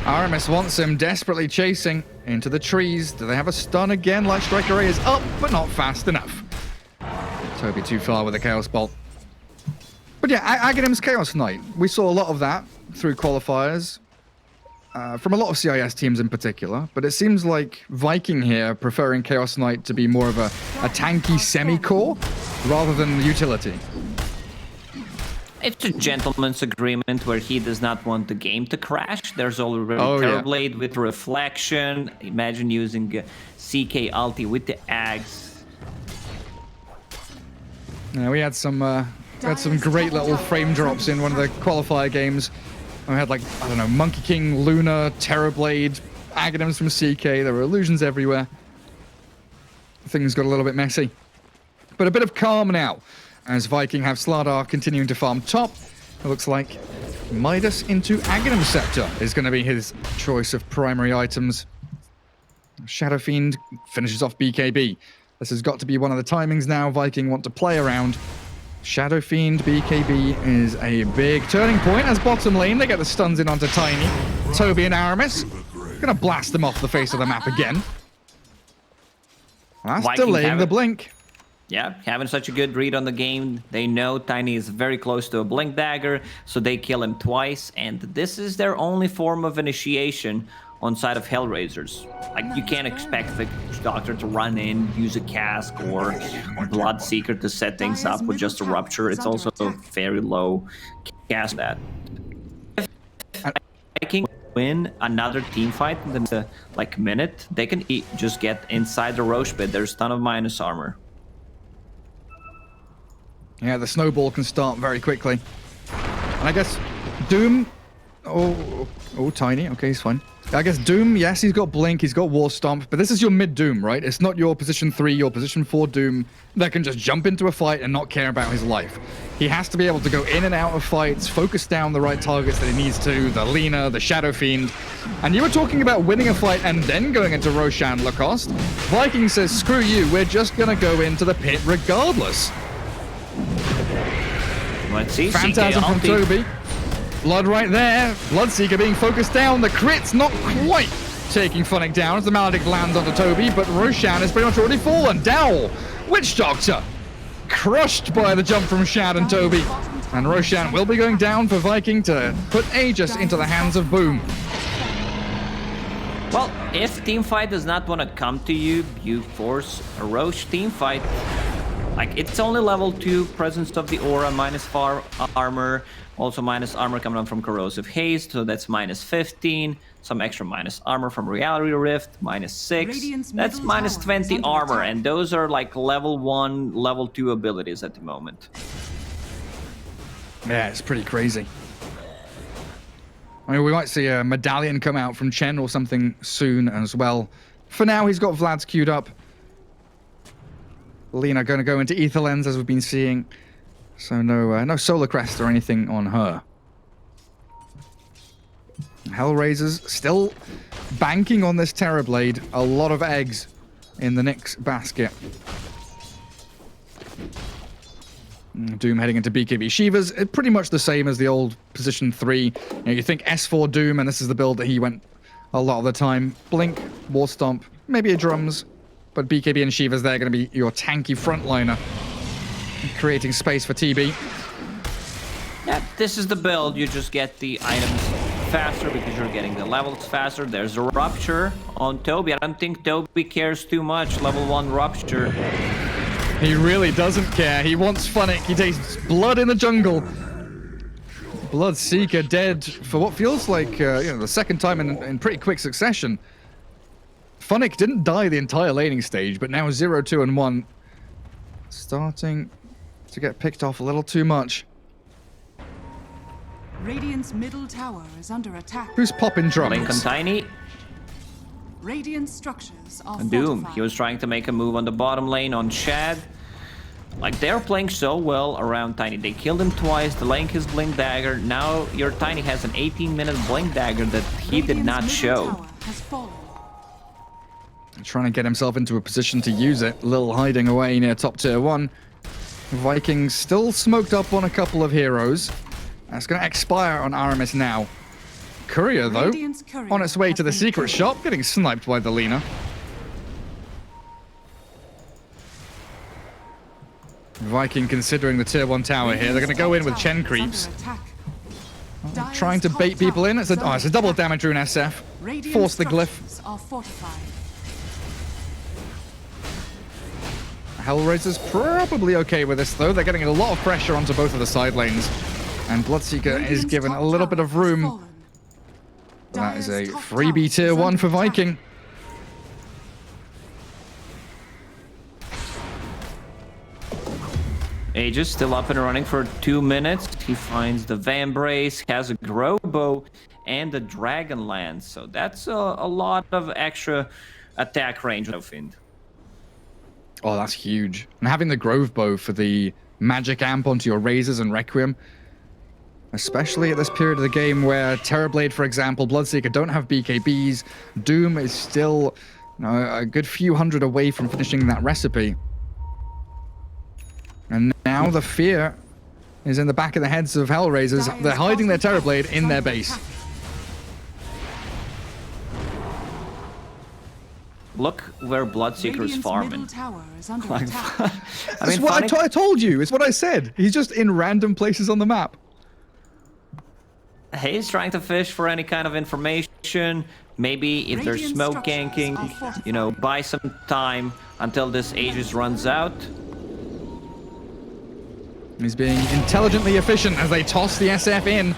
Aramis wants him, desperately chasing into the trees. Do they have a stun again? Light Strike array is up, but not fast enough. Toby too far with the Chaos Bolt. But yeah, Aghanim's Chaos Knight. We saw a lot of that through qualifiers. from a lot of CIS teams in particular, but it seems like Viking here preferring Chaos Knight to be more of a tanky semi-core rather than utility. It's a gentleman's agreement where he does not want the game to crash. There's already Terrorblade with Reflection. Imagine using CK ulti with the Ags. Yeah, we had some great little frame drops in one of the qualifier games. We had, like, I don't know, Monkey King, Luna, Terrorblade, Aghanim's from CK. There were illusions everywhere. Things got a little bit messy. But a bit of calm now, as Viking have Slardar continuing to farm top. It looks like Midas into Aghanim Scepter is going to be his choice of primary items. Shadow Fiend finishes off BKB. This has got to be one of the timings now Viking want to play around. Shadow Fiend BKB is a big turning point as bottom lane. They get the stuns in onto Tiny. Toby and Aramis gonna blast them off the face of the map again. That's delaying the blink. Yeah, having such a good read on the game. They know Tiny is very close to a blink dagger, so they kill him twice, and this is their only form of initiation on side of Hellraisers. Like, you can't expect the Doctor to run in, use a cask or Bloodseeker to set things up with just a Rupture. It's also a very low cast that. If Viking win another team fight in the minute, they can just get inside the Roche pit. There's a ton of minus armor. Yeah, the snowball can start very quickly. And I guess Doom... Oh, Tiny. Okay, he's fine. I guess Doom, yes, he's got Blink, he's got War Stomp, but this is your mid-Doom, right? It's not your position 3, your position 4 Doom that can just jump into a fight and not care about his life. He has to be able to go in and out of fights, focus down the right targets that he needs to, the Lina, the Shadow Fiend. And you were talking about winning a fight and then going into Roshan Lacoste. Viking says, screw you, we're just going to go into the pit regardless. Let's see. Phantasm from Toby. Blood right there. Bloodseeker being focused down. The crit's not quite taking Funnick down as the Maledict lands onto Toby, but Roshan is pretty much already fallen. Dowell, Witch Doctor, crushed by the jump from Shad and Toby. And Roshan will be going down for Viking to put Aegis into the hands of Boom. Well, if teamfight does not want to come to you, you force a Roche teamfight. Like, it's only level 2, presence of the aura, minus armor, also minus armor coming on from corrosive haste, so that's minus 15, some extra minus armor from reality rift, minus 6, that's minus 20 armor, and those are like level 1, level 2 abilities at the moment. Yeah, it's pretty crazy. I mean, we might see a medallion come out from Chen or something soon as well. For now, he's got Vlad's queued up. Lina going to go into Ether Lens, as we've been seeing. So no Solar Crest or anything on her. Hellraisers still banking on this Terrorblade. A lot of eggs in the Nyx basket. Doom heading into BKB. Shiva's pretty much the same as the old position 3. You think S4 Doom, and this is the build that he went a lot of the time. Blink, War Stomp, maybe a Drums. But BKB and Shiva's there going to be your tanky frontliner, creating space for TB. Yeah, this is the build. You just get the items faster because you're getting the levels faster. There's a Rupture on Toby. I don't think Toby cares too much. Level 1 Rupture. He really doesn't care. He wants Funnick. He tastes blood in the jungle. Bloodseeker dead for what feels like the second time in pretty quick succession. Funnick didn't die the entire laning stage, but now 0, 2, and 1. Starting to get picked off a little too much. Radiant's middle tower is under attack. Who's popping drums? Blink on Tiny. Radiant structures are Doom. fortified. He was trying to make a move on the bottom lane on Shad. Like, they're playing so well around Tiny. They killed him twice. The lane his Blink Dagger. Now your Tiny has an 18-minute Blink Dagger that he did not show. Trying to get himself into a position to use it. Lil hiding away near top tier 1. Vikings still smoked up on a couple of heroes. That's going to expire on Aramis now. Courier, though, on its way to the secret shop, getting sniped by the Lina. Viking considering the tier 1 tower here. They're going to go in with Chen creeps. Trying to bait people in. It's a double damage rune SF. Force the glyph. Are fortified. Hellraiser's probably okay with this, though. They're getting a lot of pressure onto both of the side lanes. And Bloodseeker is given a little bit of room. That is a freebie tier 1 for Viking. Aegis still up and running for 2 minutes. He finds the Vambrace, has a Growbow, and the Dragonlance. So that's a lot of extra attack range of Fiend. Oh, that's huge. And having the Grove Bow for the magic amp onto your Razors and Requiem, especially at this period of the game where Terrorblade, for example, Bloodseeker don't have BKBs, Doom is still a good few hundred away from finishing that recipe. And now the fear is in the back of the heads of Hellraisers. They're hiding their Terrorblade in their base. Look where Bloodseeker's farming. It's what I told you. It's what I said. He's just in random places on the map. He's trying to fish for any kind of information. Maybe if there's smoke ganking, you know, buy some time until this Aegis runs out. He's being intelligently efficient as they toss the SF in.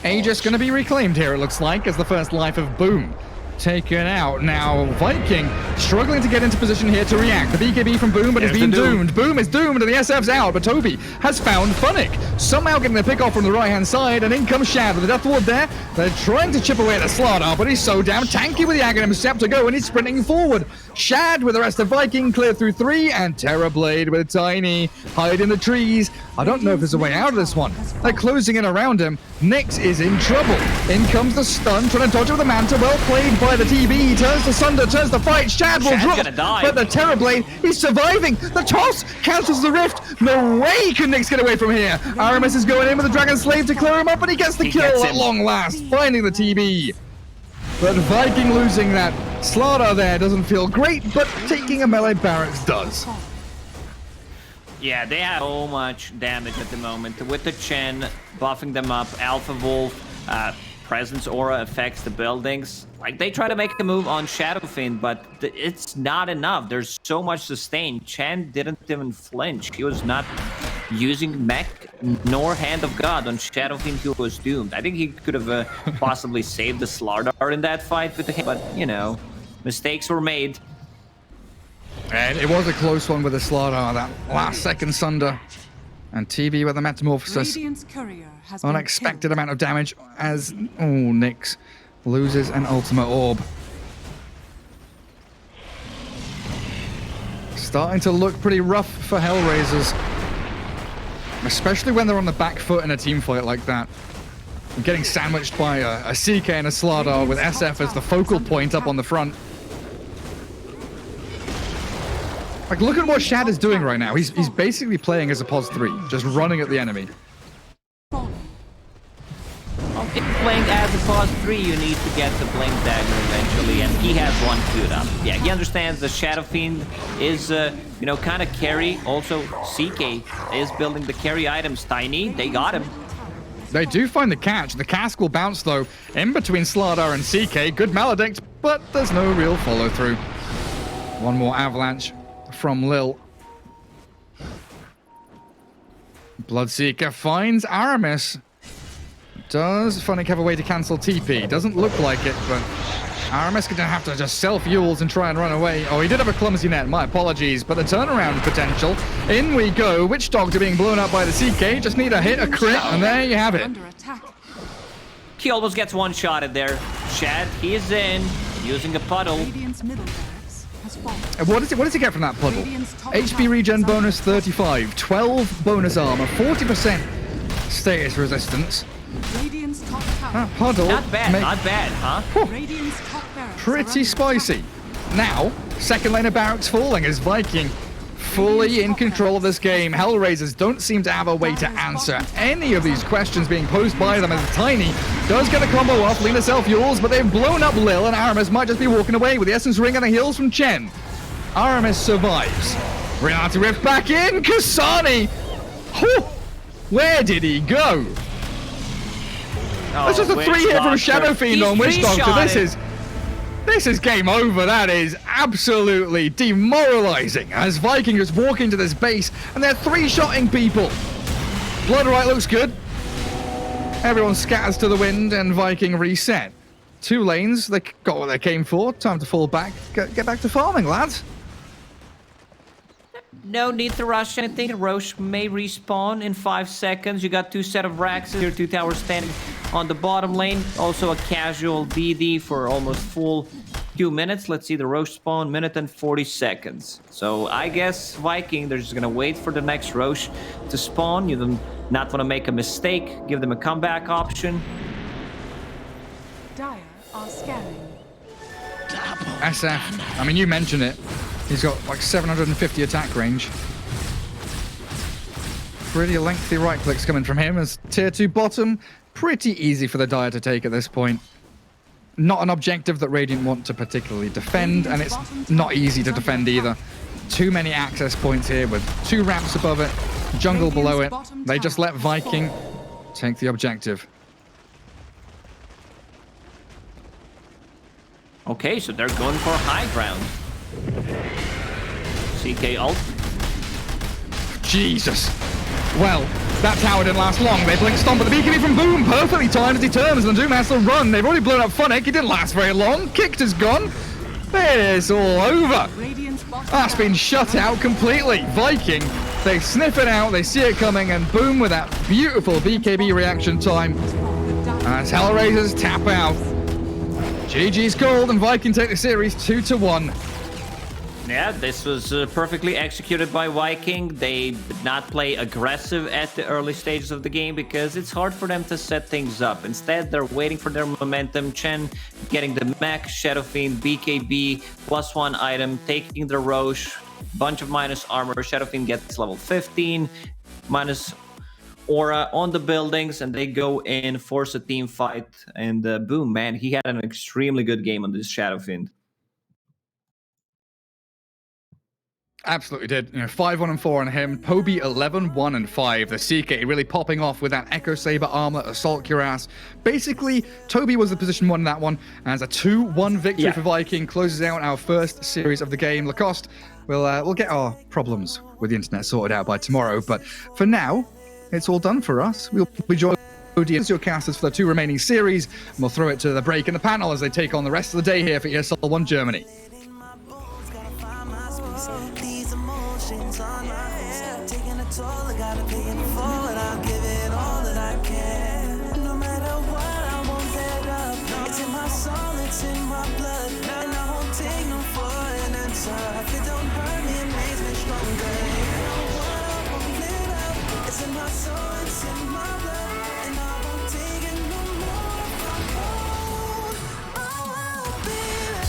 Aegis going to be reclaimed here, it looks like, as the first life of Boom taken out. Now, Viking struggling to get into position here to react. The BKB from Boom, but it's been doomed. Boom is doomed, and the SF's out, but Toby has found Funnick. Somehow getting the pick off from the right-hand side, and in comes Shad with the Death Ward there. They're trying to chip away at the Slardar, but he's so damn tanky with the Aghanim Scepter go, and he's sprinting forward. Shad with the rest of Viking clear through 3, and Terrorblade with Tiny hide in the trees. I don't know if there's a way out of this one. They're closing in around him. Nyx is in trouble. In comes the stun, trying to dodge with the Manta. Well played by the TB. He turns to Sunder, turns the fight. Shad will drop, but the Terrorblade, he's surviving. The toss cancels the rift. No way can Nyx get away from here. Aramis is going in with the Dragon Slave to clear him up, and he gets the kill at long last, finding the TB. But Viking losing that Slardar there doesn't feel great, but taking a melee barracks does. Yeah, they have so much damage at the moment. With the Chen buffing them up, Alpha Wolf, Presence Aura affects the buildings. Like, they try to make a move on Shadowfiend, but it's not enough. There's so much sustain. Chen didn't even flinch. He was not using Mech nor Hand of God on Shadowfiend, who was doomed. I think he could have possibly saved the Slardar in that fight with the hit, but, you know, mistakes were made. And it was a close one with the Slardar, that last second Sunder. And TB with the Metamorphosis. Unexpected amount of damage as Nyx loses an ultimate orb. Starting to look pretty rough for Hellraisers. Especially when they're on the back foot in a team fight like that. Getting sandwiched by a CK and a Slardar with SF as the focal point up on the front. Like, look at what Shad is doing right now. He's basically playing as a pos 3, just running at the enemy. If you're playing as a pos 3, you need to get the Blink Dagger eventually, and he has one queued up. Yeah, he understands the Shadowfiend is, you know, kind of carry. Also, CK is building the carry items. Tiny, they got him. They do find the catch. The cask will bounce, though, in between Slardar and CK. Good Maledict, but there's no real follow-through. One more Avalanche from Lil. Bloodseeker finds Aramis. Does Funnick have a way to cancel TP? Doesn't look like it, but Aramis gonna have to just self-fuels and try and run away. Oh, he did have a clumsy net, my apologies, but the turnaround potential. In we go. Witch Dogs are being blown up by the CK. Just need a hit, a crit, and there you have it. He almost gets one-shotted there. Shad, he is in, using a puddle. What does he get from that puddle? HP regen bonus 35, 12 bonus armor, 40% status resistance. Puddle. Not bad, huh? Pretty spicy. Now, second lane of barracks falling as Viking fully in control of this game. Hellraisers don't seem to have a way to answer any of these questions being posed by them, as Tiny does get a combo off. Lena self-fuels, but they've blown up Lil, and Aramis might just be walking away with the Essence Ring and the heals from Chen. Aramis survives. Reality Rift back in. Kasani! Whew. Where did he go? That's just a 3 hit from Shadow Fiend on Witch Doctor. This is game over. That is absolutely demoralizing as Viking just walk into this base and they're 3-shotting people. Bloodright looks good. Everyone scatters to the wind and Viking reset. 2 lanes, they got what they came for. Time to fall back. Get back to farming, lads. No need to rush anything. Roche may respawn in 5 seconds. You got 2 set of racks here, 2 towers standing on the bottom lane. Also a casual DD for almost full 2 minutes. Let's see the Roche spawn, minute and 40 seconds. So I guess Viking, they're just gonna wait for the next Roche to spawn. You don't not want to make a mistake. Give them a comeback option. Dire are scanning. SF, I mean, you mentioned it. He's got like 750 attack range. Pretty lengthy right clicks coming from him as tier 2 bottom. Pretty easy for the Dire to take at this point. Not an objective that Radiant want to particularly defend, and it's not easy to defend either. Too many access points here with 2 ramps above it, jungle below it. They just let Viking take the objective. Okay, so they're going for high ground. CK ult. Jesus. Well, that tower didn't last long. They blinked Stomp, but the BKB from Boom perfectly timed as he turns, and the Doom has to run. They've already blown up Funnick. He didn't last very long. Kicked is gone. It's all over. That's been shut out completely. Viking, they sniff it out, they see it coming, and Boom with that beautiful BKB reaction time. As Hellraisers tap out. GG's called, and Viking take the series 2-1. Yeah, this was perfectly executed by Viking. They did not play aggressive at the early stages of the game because it's hard for them to set things up. Instead, they're waiting for their momentum. Chen getting the mech, Shadow Fiend, BKB, +1 item, taking the Roche, bunch of minus armor. Shadow Fiend gets level 15, minus aura on the buildings, and they go in, force a team fight. And Boom, man, he had an extremely good game on this Shadow Fiend. Absolutely did. 5-1-4 on him. Poby 11-1-5. The CK really popping off with that Echo Saber armlet, Assault Cuirass. Basically, Toby was the position 1 in that one. As a 2-1 victory for Viking closes out our first series of the game. Lacoste, we'll get our problems with the internet sorted out by tomorrow. But for now, it's all done for us. We'll be joined as your casters for the 2 remaining series. And we'll throw it to the break in the panel as they take on the rest of the day here for ESL 1 Germany. I gotta pay it forward, I'll give it all that I can. No matter what, I won't let up. It's in my soul, it's in my blood, and I won't take no for an answer. If it don't hurt me, it makes me stronger. I won't let up. It's in my soul, it's in my blood, and I won't take it no more. Oh, baby.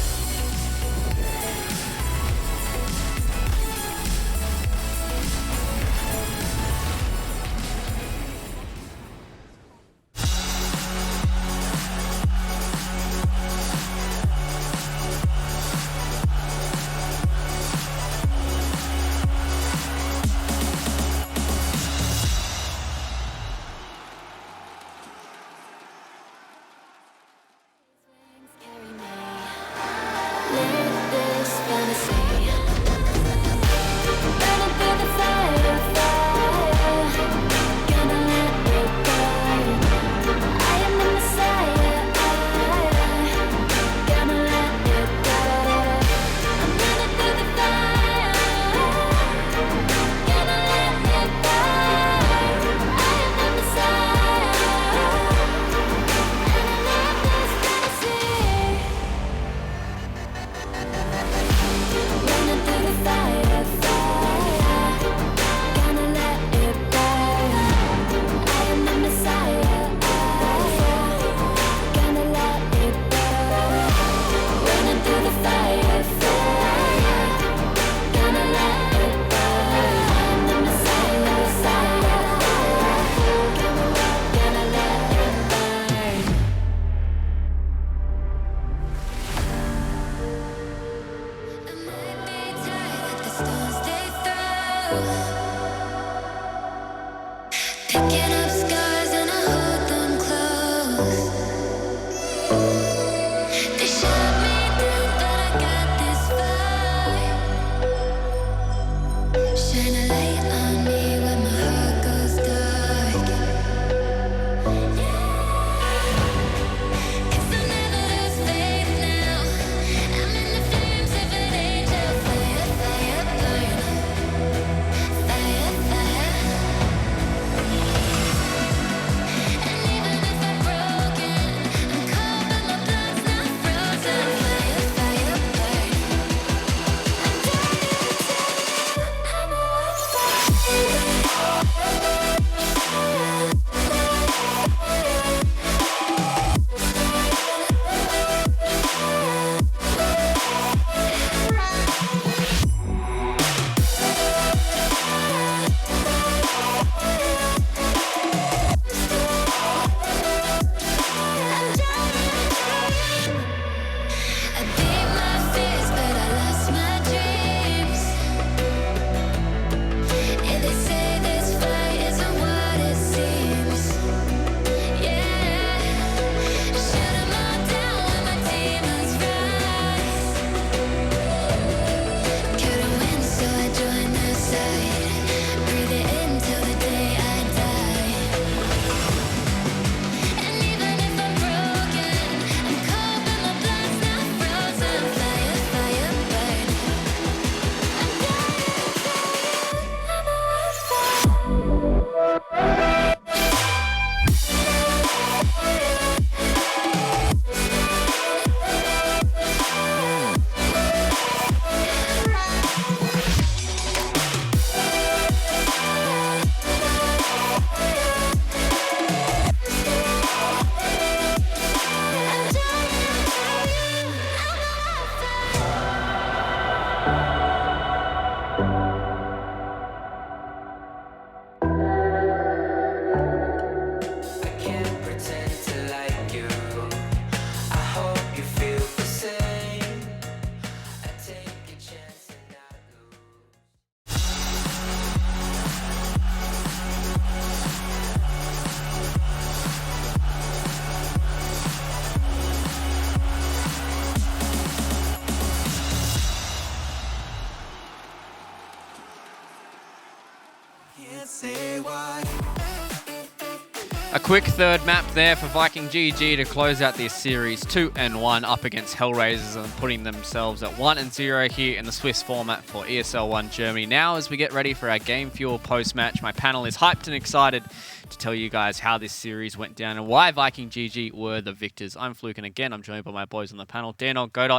A quick third map there for Viking GG to close out this series 2-1 up against Hellraisers and putting themselves at 1-0 here in the Swiss format for ESL 1 Germany. Now as we get ready for our Game Fuel post-match, my panel is hyped and excited to tell you guys how this series went down and why Viking GG were the victors. I'm Fluke, and again, I'm joined by my boys on the panel, Danog, Godot.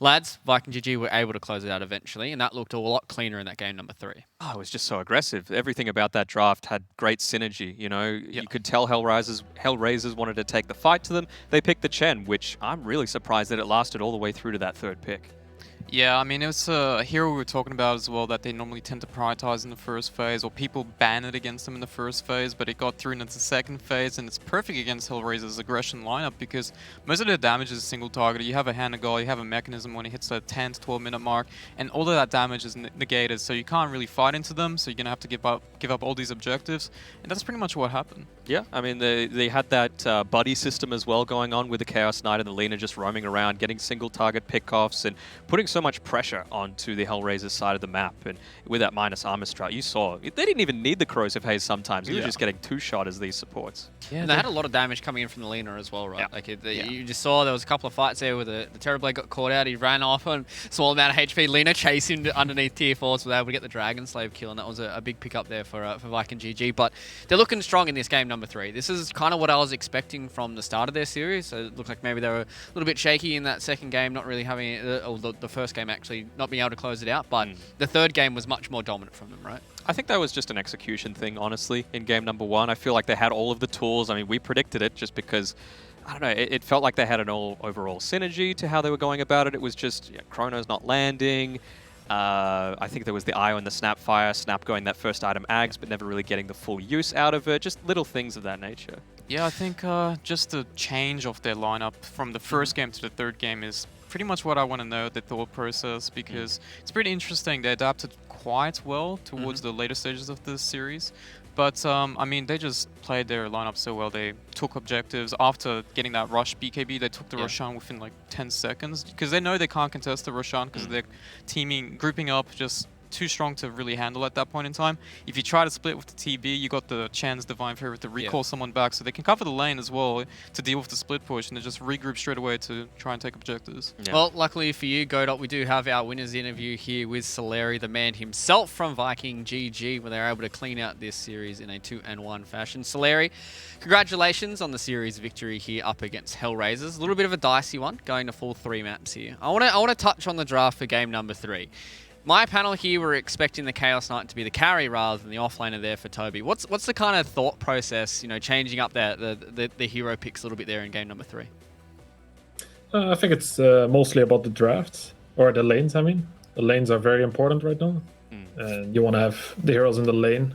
Lads, Viking GG were able to close it out eventually, and that looked a lot cleaner in that game number 3. Oh, it was just so aggressive. Everything about that draft had great synergy. You know, you could tell Hellraisers wanted to take the fight to them. They picked the Chen, which I'm really surprised that it lasted all the way through to that third pick. Yeah, I mean, it was a hero we were talking about as well that they normally tend to prioritize in the first phase, or people ban it against them in the first phase, but it got through into the second phase, and it's perfect against Hellraiser's aggression lineup because most of their damage is single target. You have a hand of goal, you have a mechanism when it hits the 10 to 12 minute mark, and all of that damage is negated, so you can't really fight into them, so you're going to have to give up all these objectives, and that's pretty much what happened. Yeah, I mean, they had that buddy system as well going on with the Chaos Knight and the Lina just roaming around, getting single target pickoffs and putting so much pressure onto the Hellraisers side of the map. And with that minus armor strat, you saw they didn't even need the Corrosive Haze sometimes. You were just getting two-shot as these supports. Yeah, and they had a lot of damage coming in from the Lina as well, right? Yeah. Like you just saw there was a couple of fights there where the Terrorblade got caught out. He ran off on small amount of HP. Lina chasing underneath tier 4s, were able to get the Dragon Slave kill, and that was a big pickup there for Viking GG. But they're looking strong in this game number 3. This is kind of what I was expecting from the start of their series. So it looked like maybe they were a little bit shaky in that second game, not really having or the first game actually not being able to close it out. But the third game was much more dominant from them, right? I think that was just an execution thing, honestly, in game number 1. I feel like they had all of the tools. I mean, we predicted it just because, I don't know, it felt like they had an overall synergy to how they were going about it. It was just Chrono's not landing. I think there was the Io and the Snapfire, Snap going that first item Ags, but never really getting the full use out of it. Just little things of that nature. Yeah, I think just the change of their lineup from the first game to the third game is pretty much what I want to know, the thought process, because it's pretty interesting. They adapted quite well towards the later stages of this series. But, I mean, they just played their lineup so well. They took objectives. After getting that rush BKB, they took the Roshan within like 10 seconds. Because they know they can't contest the Roshan because they're grouping up just too strong to really handle at that point in time. If you try to split with the TB, you got the Chan's Divine Favorite to recall someone back, so they can cover the lane as well to deal with the split push, and they just regroup straight away to try and take objectives. Yeah. Well, luckily for you, Godot, we do have our winners interview here with Soleri, the man himself from Viking GG, where they're able to clean out this series in a 2-1 fashion. Soleri, congratulations on the series victory here up against Hellraisers. A little bit of a dicey one, going to full 3 maps here. I want to touch on the draft for game number 3. My panel here, we're expecting the Chaos Knight to be the carry rather than the offlaner there for Toby. What's the kind of thought process, changing up the hero picks a little bit there in game number 3? I think it's mostly about the drafts, or the lanes, I mean. The lanes are very important right now. And you want to have the heroes in the lane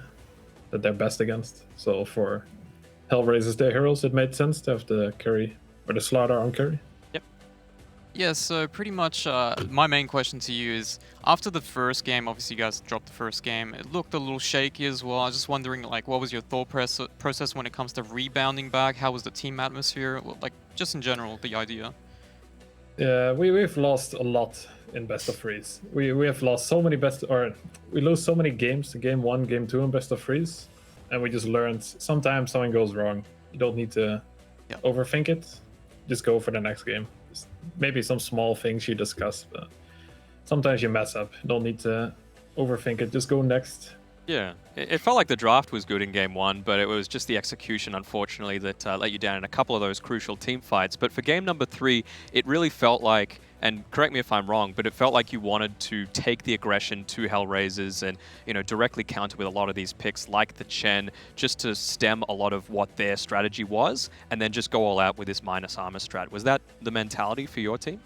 that they're best against. So for Hellraisers, their heroes, it made sense to have the carry, or the Slaughter on carry. Yeah, so pretty much my main question to you is, after the first game, obviously you guys dropped the first game, it looked a little shaky as well. I was just wondering, like, what was your thought process when it comes to rebounding back? How was the team atmosphere? Like, just in general, the idea. Yeah, we've lost a lot in best of threes. We have lost so many we lose so many games, game 1, game 2 in best of threes, and we just learned sometimes something goes wrong. You don't need to overthink it. Just go for the next game. Maybe some small things you discuss, but sometimes you mess up. Don't need to overthink it. Just go next. Yeah, it felt like the draft was good in game 1, but it was just the execution, unfortunately, that let you down in a couple of those crucial team fights. But for game number 3, it really felt like, and correct me if I'm wrong, but it felt like you wanted to take the aggression to Hellraisers and, directly counter with a lot of these picks like the Chen, just to stem a lot of what their strategy was, and then just go all out with this minus armor strat. Was that the mentality for your team?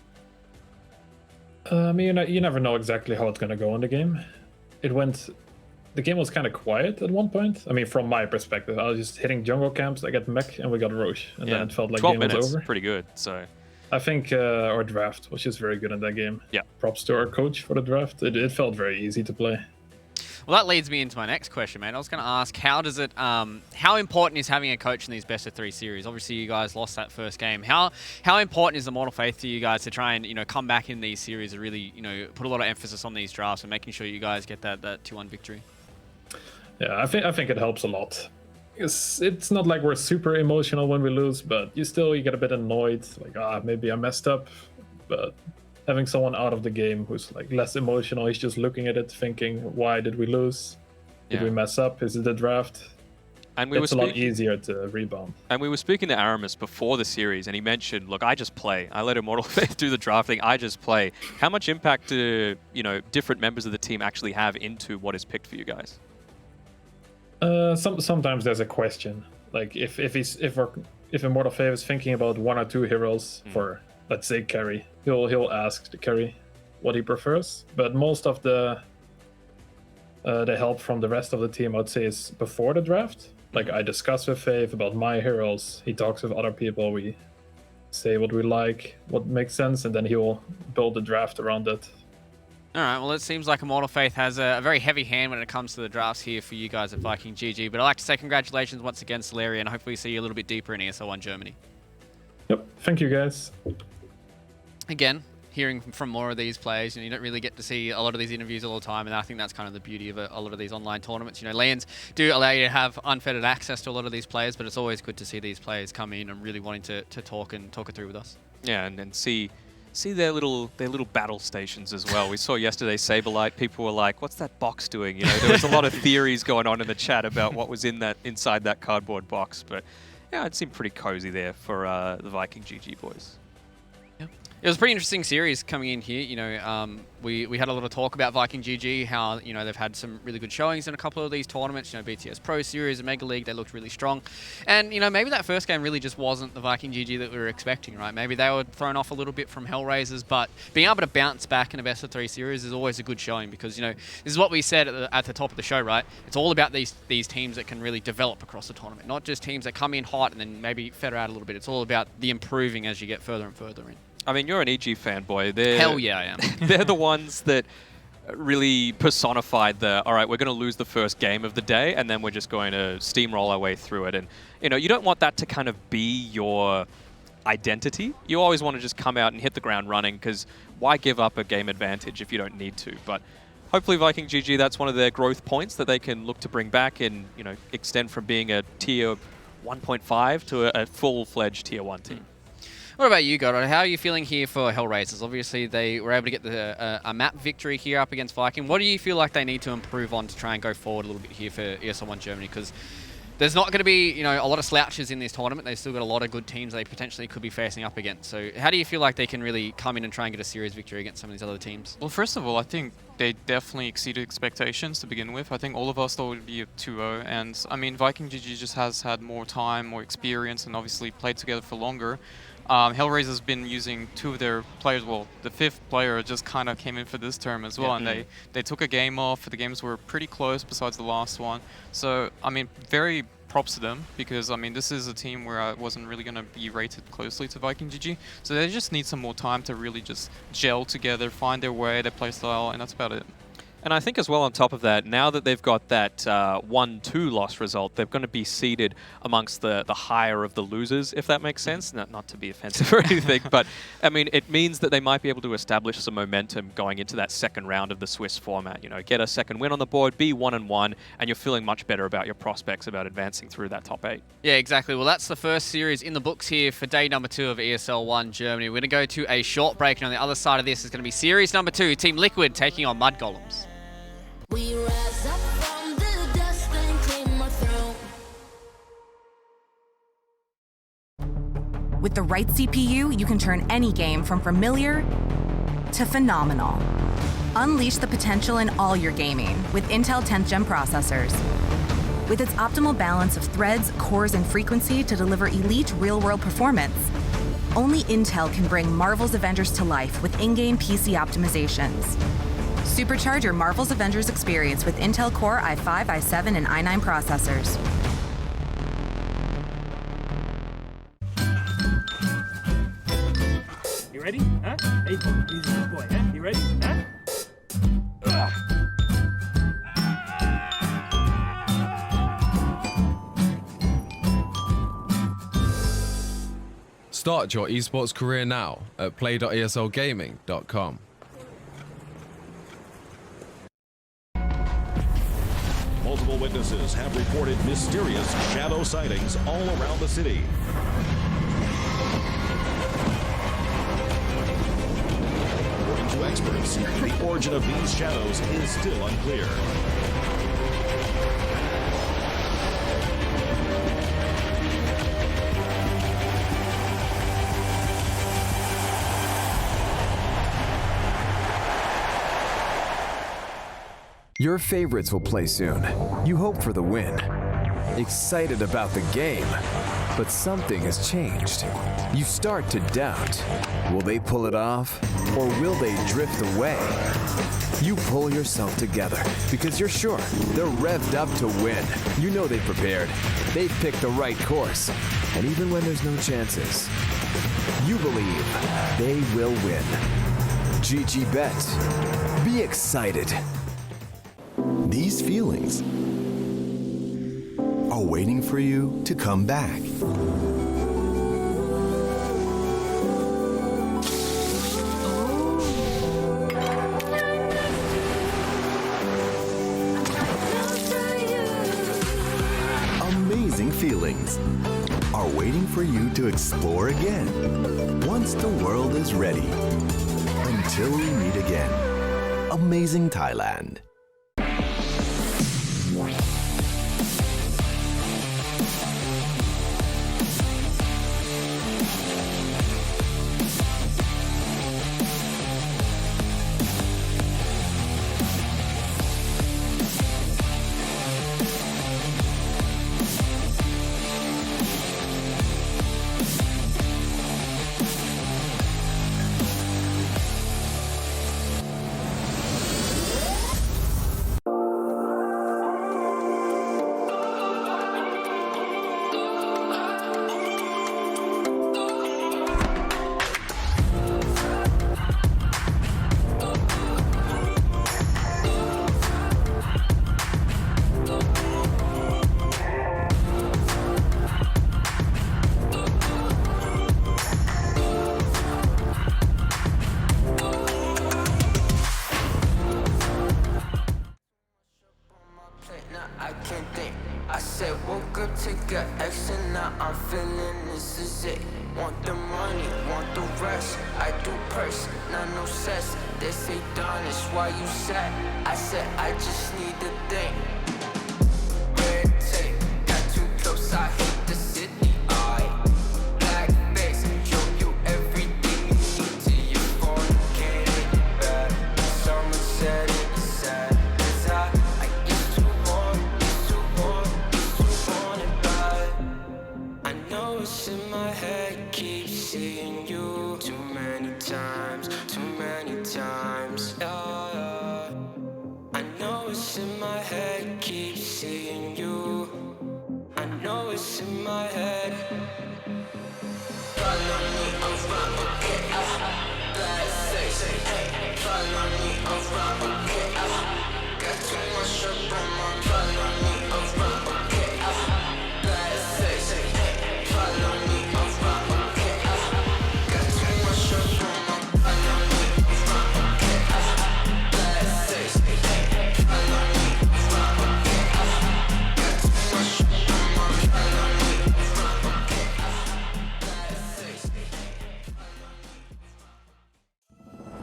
I mean, you never know exactly how it's going to go in the game. The game was kind of quiet at one point. I mean, from my perspective, I was just hitting jungle camps, I got mech, and we got Roche. And then it felt like 12 game minutes, was over. Pretty good, so... I think our draft was just very good in that game. Yeah. Props to our coach for the draft. It felt very easy to play. Well, that leads me into my next question, man. I was going to ask, how important is having a coach in these best of 3 series? Obviously, you guys lost that first game. How important is the Mortal Faith to you guys to try and come back in these series and really put a lot of emphasis on these drafts and making sure you guys get that 2-1 victory? Yeah, I think it helps a lot. it's not like we're super emotional when we lose, but you get a bit annoyed, like maybe I messed up. But having someone out of the game who's like less emotional, he's just looking at it thinking, why did we lose? Did we mess up? Is it the draft? And it's a lot easier to rebound. And we were speaking to Aramis before the series, and he mentioned, look, I just play. I let Immortal Faith do the drafting. I just play. How much impact do different members of the team actually have into what is picked for you guys? Sometimes there's a question, like if Immortal Faith is thinking about 1 or 2 heroes for, let's say, carry, he'll ask the carry what he prefers. But most of the help from the rest of the team, I'd say, is before the draft. Like, I discuss with Faith about my heroes. He talks with other people. We say what we like, what makes sense, and then he'll build the draft around it. All right, well, it seems like Immortal Faith has a very heavy hand when it comes to the drafts here for you guys at Viking GG. But I'd like to say congratulations once again, Solari, and hopefully see you a little bit deeper in ESL 1 Germany. Yep, thank you, guys. Again, hearing from more of these players, you don't really get to see a lot of these interviews all the time, and I think that's kind of the beauty of a lot of these online tournaments. LANs do allow you to have unfettered access to a lot of these players, but it's always good to see these players come in and really wanting to talk it through with us. Yeah, and then see their little battle stations as well. We saw yesterday Saberlight. People were like, "What's that box doing?" There was a lot of theories going on in the chat about what was inside that cardboard box, but yeah, it seemed pretty cozy there for the Viking GG boys. It was a pretty interesting series coming in here. We had a lot of talk about Viking GG, how they've had some really good showings in a couple of these tournaments. BTS Pro Series and Mega League, they looked really strong. And maybe that first game really just wasn't the Viking GG that we were expecting, right? Maybe they were thrown off a little bit from Hellraisers, but being able to bounce back in a best of 3 series is always a good showing, because this is what we said at the top of the show, right? It's all about these teams that can really develop across the tournament, not just teams that come in hot and then maybe feather out a little bit. It's all about the improving as you get further and further in. I mean, you're an EG fanboy. Hell yeah, I am. They're the ones that really personified all right, we're going to lose the first game of the day, and then we're just going to steamroll our way through it. And, you don't want that to kind of be your identity. You always want to just come out and hit the ground running, because why give up a game advantage if you don't need to? But hopefully Viking GG, that's one of their growth points that they can look to bring back and, extend from being a tier 1.5 to a full-fledged tier 1 team. What about you, Goddard? How are you feeling here for Hellraisers? Obviously, they were able to get a map victory here up against Viking. What do you feel like they need to improve on to try and go forward a little bit here for ESL 1 Germany? Because there's not going to be, a lot of slouches in this tournament. They've still got a lot of good teams they potentially could be facing up against. So how do you feel like they can really come in and try and get a series victory against some of these other teams? Well, first of all, I think they definitely exceeded expectations to begin with. I think all of us thought it would be a 2-0. And, I mean, Viking GG just has had more time, more experience, and obviously played together for longer. Hellraiser's been using 2 of their players. Well, the 5th player just kind of came in for this term as well, and they took a game off. The games were pretty close besides the last one. So, I mean, very props to them, because, I mean, this is a team where I wasn't really going to be rated closely to Viking GG. So they just need some more time to really just gel together, find their way, their play style, and that's about it. And I think as well on top of that, now that they've got that 1-2 loss result, they're going to be seeded amongst the higher of the losers, if that makes sense. Not to be offensive or anything, but I mean, it means that they might be able to establish some momentum going into that second round of the Swiss format. Get a second win on the board, be 1-1, and you're feeling much better about your prospects about advancing through that top 8. Yeah, exactly. Well, that's the first series in the books here for day number 2 of ESL 1 Germany. We're going to go to a short break, and on the other side of this is going to be series number 2, Team Liquid taking on Mud Golems. We rise up from the dust and claim our throne. With the right CPU, you can turn any game from familiar to phenomenal. Unleash the potential in all your gaming with Intel 10th Gen processors. With its optimal balance of threads, cores, and frequency to deliver elite real-world performance, only Intel can bring Marvel's Avengers to life with in-game PC optimizations. Supercharge your Marvel's Avengers experience with Intel Core i5, i7, and i9 processors. You ready? Huh? Hey, he's a good boy, huh? You ready? Huh? Start your esports career now at play.eslgaming.com. Multiple witnesses have reported mysterious shadow sightings all around the city. According to experts, the origin of these shadows is still unclear. Your favorites will play soon. You hope for the win. Excited about the game, but something has changed. You start to doubt. Will they pull it off, or will they drift away? You pull yourself together because you're sure they're revved up to win. You know they've prepared. They've picked the right course. And even when there's no chances, you believe they will win. GG Bet. Be excited. These feelings are waiting for you to come back. Amazing feelings are waiting for you to explore again once the world is ready. Until we meet again. Amazing Thailand.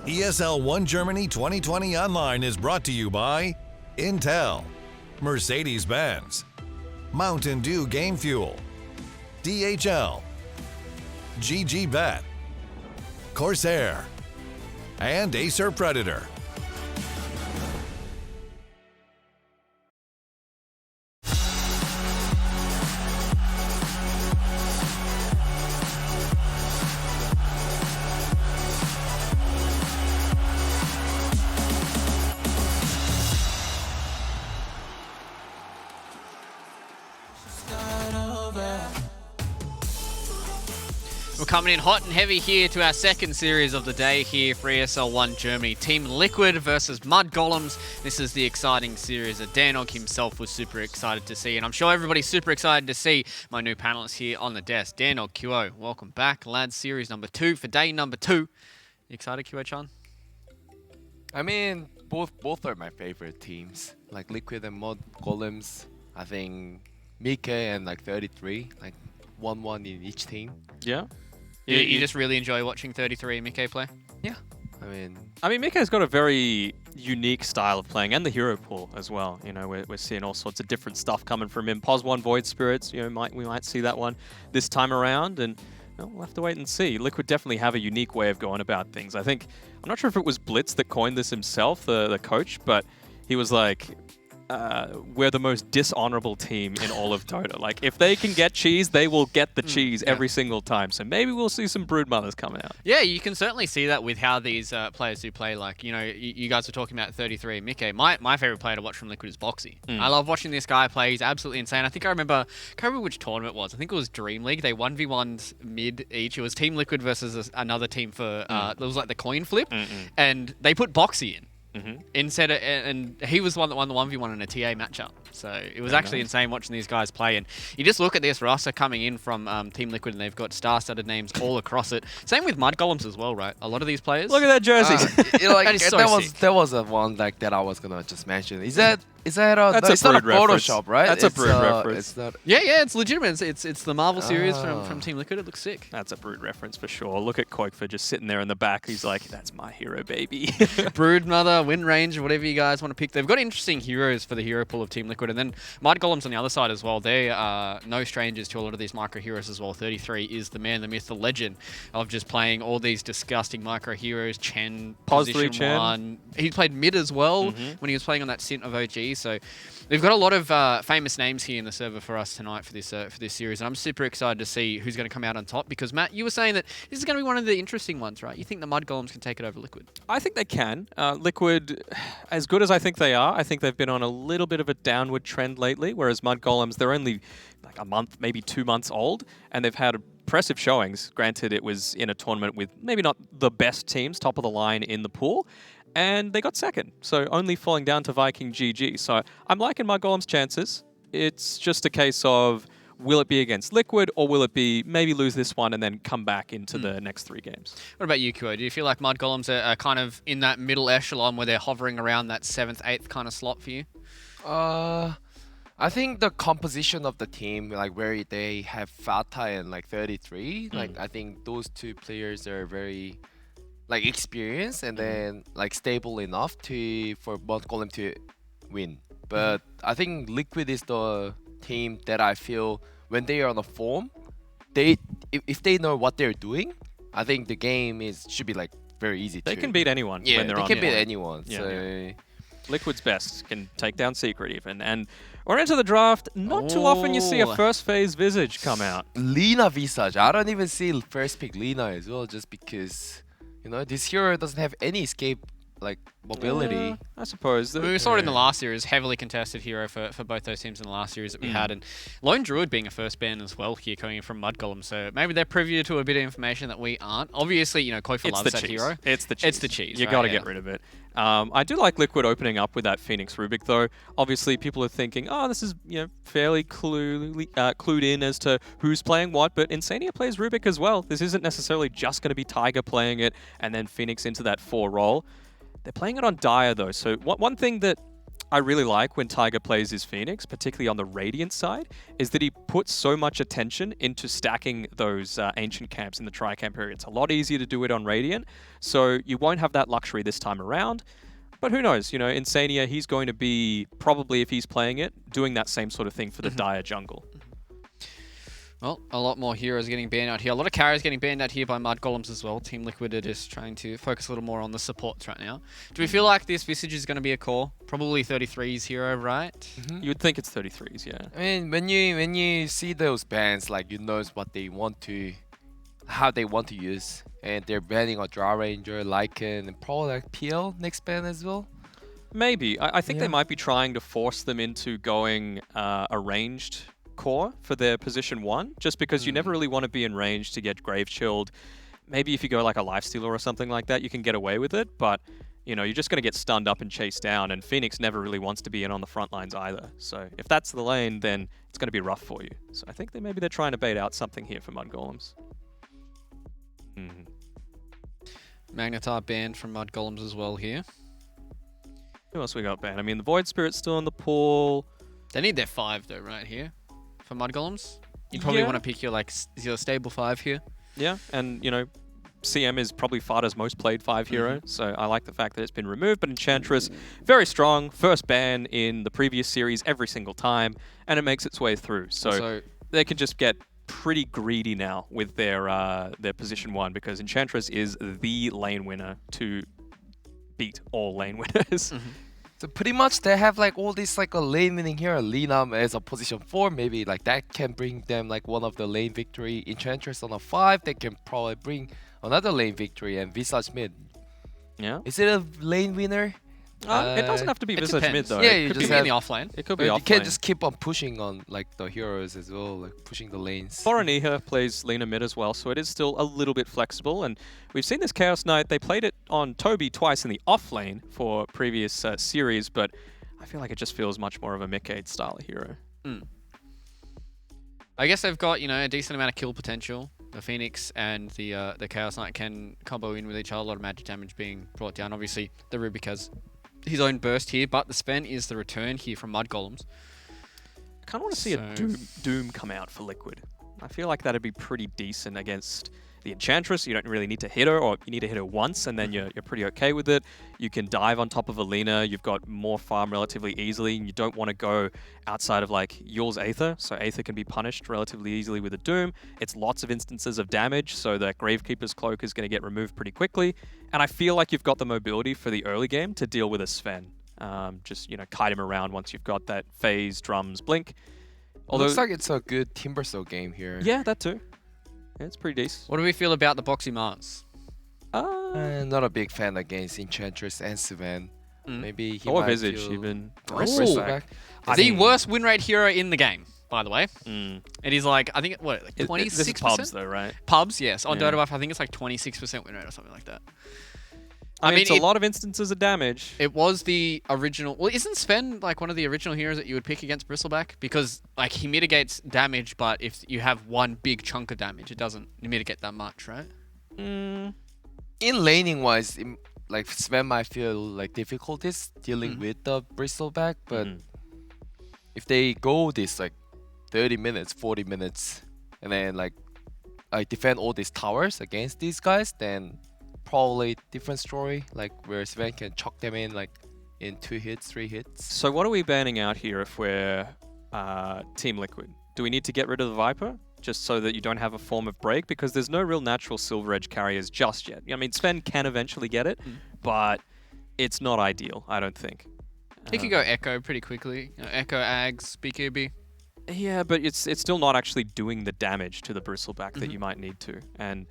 ESL 1 Germany 2020 Online is brought to you by Intel, Mercedes-Benz, Mountain Dew Game Fuel, DHL, GG Bet, Corsair, and Acer Predator. We're coming in hot and heavy here to our second series of the day here for ESL 1 Germany. Team Liquid versus Mud Golems. This is the exciting series that Danog himself was super excited to see. And I'm sure everybody's super excited to see my new panelists here on the desk. Danog, QO, welcome back. Lads, series number 2 for day number 2. You excited, QO-chan? I mean, both are my favorite teams. Like Liquid and Mod Golems. I think Mike and like 33, like 1-1 in each team. Yeah. You just really enjoy watching 33 and Mike play? Yeah. I mean, Mika's got a very unique style of playing, and the hero pool as well. You know, we're seeing all sorts of different stuff coming from him. Pos 1 Void Spirits, you know, we might see that one this time around, and we'll have to wait and see. Liquid definitely have a unique way of going about things. I'm not sure if it was Blitz that coined this himself, the coach, but he was like, we're the most dishonorable team in all of Dota. Like, if they can get cheese, they will get the cheese every single time. So maybe we'll see some Broodmothers coming out. Yeah, you can certainly see that with how these players do play. Like, you know, you guys were talking about 33 and Mike. My favorite player to watch from Liquid is Boxy. I love watching this guy play. He's absolutely insane. I think I can't remember which tournament it was. I think it was Dream League. They 1v1'd mid each. It was Team Liquid versus another team for, it was like the coin flip. And they put Boxy in. Instead of, and he was the one that won the 1v1 in a TA matchup. So it was actually insane watching these guys play. And you just look at this roster coming in from Team Liquid, and they've got star-studded names all across it. Same with Mud Golems as well, right? A lot of these players. Look at that jersey. That was the one like that I was gonna just mention. Is that That's it's not a Photoshop, right? That's a Brood reference. It's not. Yeah, it's legitimate. It's the Marvel series from Team Liquid. It looks sick. That's a Brood reference for sure. Look at Koikfa just sitting there in the back. He's like, that's my hero, baby. Brood Mother, Wind Range, whatever you guys want to pick. They've got interesting heroes for the hero pool of Team Liquid. And then Mud Golems on the other side as well. They are no strangers to a lot of these micro heroes as well. 33 is the man, the myth, the legend of just playing all these disgusting micro heroes. Chen, Pos position 3 Chen. 1. He played mid as well when he was playing on that stint of OG. So we've got a lot of famous names here in the server for us tonight for this series, and I'm super excited to see who's going to come out on top. Because Matt, you were saying that this is going to be one of the interesting ones, right? You think the Mud Golems can take it over Liquid? I think they can. Liquid, as good as I think they are, I think they've been on a little bit of a downward trend lately. Whereas Mud Golems, they're only like a month, maybe 2 months old, and they've had impressive showings. Granted, it was in a tournament with maybe not the best teams, top of the line in the pool. And they got second, so only falling down to Viking GG. So I'm liking my Golem's chances. It's just a case of, will it be against Liquid, or will it be maybe lose this one and then come back into the next 3 games? What about you, Kuo? Do you feel like Mud Golems are kind of in that middle echelon where they're hovering around that 7th, 8th kind of slot for you? I think the composition of the team, like where they have Fata and like 33, like I think those 2 players are very like experienced and then like stable enough for Mud Golem to win. But I think Liquid is the team that I feel when they are on a form, if they know what they're doing, I think the game should be like very easy. They can beat anyone when they're on. They can beat anyone. Yeah, so. yeah. Liquid's best can take down Secret even. And we're into the draft. Not too often you see a first phase Visage come out. Lina Visage. I don't even see first pick Lina as well, just because, you know, this hero doesn't have any escape like mobility. I suppose. We saw it in the last series, heavily contested hero for both those teams in the last series that we had, and Lone Druid being a first ban as well here, coming in from Mud Golem. So maybe they're privy to a bit of information that we aren't. Obviously, you know, Koifa loves that hero. It's the cheese. It's the cheese. You got to get rid of it. I do like Liquid opening up with that Phoenix Rubik though. Obviously, people are thinking, oh, this is fairly clued in as to who's playing what, but Insania plays Rubik as well. This isn't necessarily just going to be Tiger playing it and then Phoenix into that 4 role. They're playing it on Dire though, so one thing that I really like when Tiger plays his Phoenix, particularly on the Radiant side, is that he puts so much attention into stacking those ancient camps in the tri-camp area. It's a lot easier to do it on Radiant, so you won't have that luxury this time around. But who knows, you know, Insania, he's going to be, probably if he's playing it, doing that same sort of thing for the Dire jungle. Well, a lot more heroes getting banned out here. A lot of carries getting banned out here by Mud Golems as well. Team Liquid are just trying to focus a little more on the supports right now. Do we feel like this Visage is going to be a core? Probably 33's hero, right? You would think it's 33's, yeah. I mean, when you see those bans, like you know what they want to, how they want to use, and they're banning a Draw Ranger, Lycan, and probably like PL next ban as well. Maybe. I think they might be trying to force them into going a ranged core for their position 1, just because you never really want to be in range to get grave chilled. Maybe if you go like a lifestealer or something like that, you can get away with it, but you know, you're just going to get stunned up and chased down, and Phoenix never really wants to be in on the front lines either. So if that's the lane, then it's going to be rough for you. So I think maybe they're trying to bait out something here for Mud Golems. Magnetar banned from Mud Golems as well here. Who else we got banned? I mean, the Void Spirit's still in the pool. They need their 5 though, right here, for Mud Golems. You probably want to pick your your stable 5 here. Yeah, and you know, CM is probably Fada's most played 5 hero, so I like the fact that it's been removed. But Enchantress, very strong. First ban in the previous series every single time, and it makes its way through. So they can just get pretty greedy now with their position 1, because Enchantress is the lane winner to beat all lane winners. So pretty much they have like all this like a lane winning here, Linam as a position 4, maybe like that can bring them like one of the lane victory. Enchantress on a 5, they can probably bring another lane victory, and Visage mid. Yeah. Is it a lane winner? It doesn't have to be Visage mid though. Yeah, it you could just be have in the offlane. It could be offlane. You can't just keep on pushing on like the heroes as well, like pushing the lanes. Boroniha plays Lina mid as well, so it is still a little bit flexible. And we've seen this Chaos Knight. They played it on Toby twice in the offlane for previous series, but I feel like it just feels much more of a Mickade style hero. I guess they've got, a decent amount of kill potential. The Phoenix and the Chaos Knight can combo in with each other. A lot of magic damage being brought down. Obviously, the Rubik has his own burst here, but the Sven is the return here from Mud Golems. I kind of want to see a Doom come out for Liquid. I feel like that'd be pretty decent against the Enchantress. You don't really need to hit her, or you need to hit her once, and then you're pretty okay with it. You can dive on top of Alina. You've got more farm relatively easily, and you don't want to go outside of like Yule's Aether, so Aether can be punished relatively easily with a Doom. It's lots of instances of damage, so that Gravekeeper's Cloak is going to get removed pretty quickly. And I feel like you've got the mobility for the early game to deal with a Sven. Just, kite him around once you've got that phase, drums, blink. Although, looks like it's a good Timbersaw game here. Yeah, that too. Yeah, it's pretty decent. What do we feel about the Boxy Mars? Not a big fan against Enchantress and Sven. Maybe he or might Visage feel even. Bristleback. The worst win rate hero in the game, by the way. It is like, I think, 26%? This is pubs though, right? Pubs, yes. On Dota Buff, I think it's like 26% win rate or something like that. I mean, it's a lot of instances of damage. It was the original... Well, isn't Sven like one of the original heroes that you would pick against Bristleback? Because like he mitigates damage, but if you have one big chunk of damage, it doesn't mitigate that much, right? In laning wise, like Sven might feel like difficulties dealing with the Bristleback, but if they go this like 30 minutes, 40 minutes, and then like defend all these towers against these guys, then probably different story, like where Sven can chuck them in like in 2 hits, 3 hits. So what are we banning out here if we're Team Liquid? Do we need to get rid of the Viper just so that you don't have a form of break? Because there's no real natural Silver Edge carriers just yet. I mean, Sven can eventually get it, but it's not ideal, I don't think. He could go Echo pretty quickly. Echo, Ags, BKB. Yeah, but it's still not actually doing the damage to the Bristleback that you might need to. And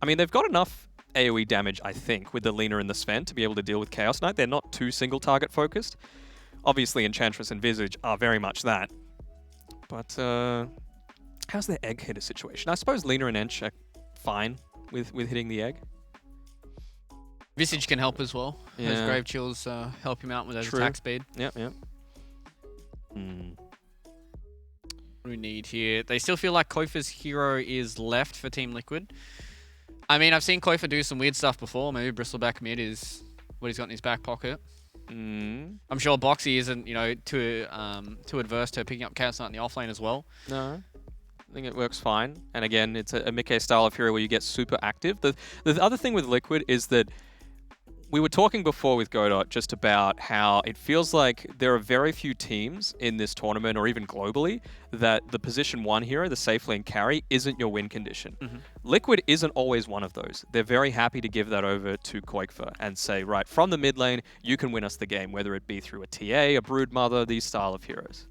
I mean, they've got enough AoE damage, I think, with the Lina and the Sven to be able to deal with Chaos Knight. They're not too single target focused. Obviously, Enchantress and Visage are very much that. But how's their egg hitter situation? I suppose Lina and Ench are fine with hitting the egg. Visage can help as well. Those Grave Chills help him out with those attack speed. Yep. What do we need here? They still feel like Kofa's hero is left for Team Liquid. I mean, I've seen Kofa do some weird stuff before. Maybe Bristleback mid is what he's got in his back pocket. I'm sure Boxy isn't, too adverse to picking up Chaos Knight in the offlane as well. No, I think it works fine. And again, it's a Mickey style of hero where you get super active. The other thing with Liquid is that we were talking before with Godot just about how it feels like there are very few teams in this tournament or even globally that the position 1 hero, the safe lane carry, isn't your win condition. Liquid isn't always one of those. They're very happy to give that over to Koikfa and say, right, from the mid lane, you can win us the game, whether it be through a TA, a Broodmother, these style of heroes.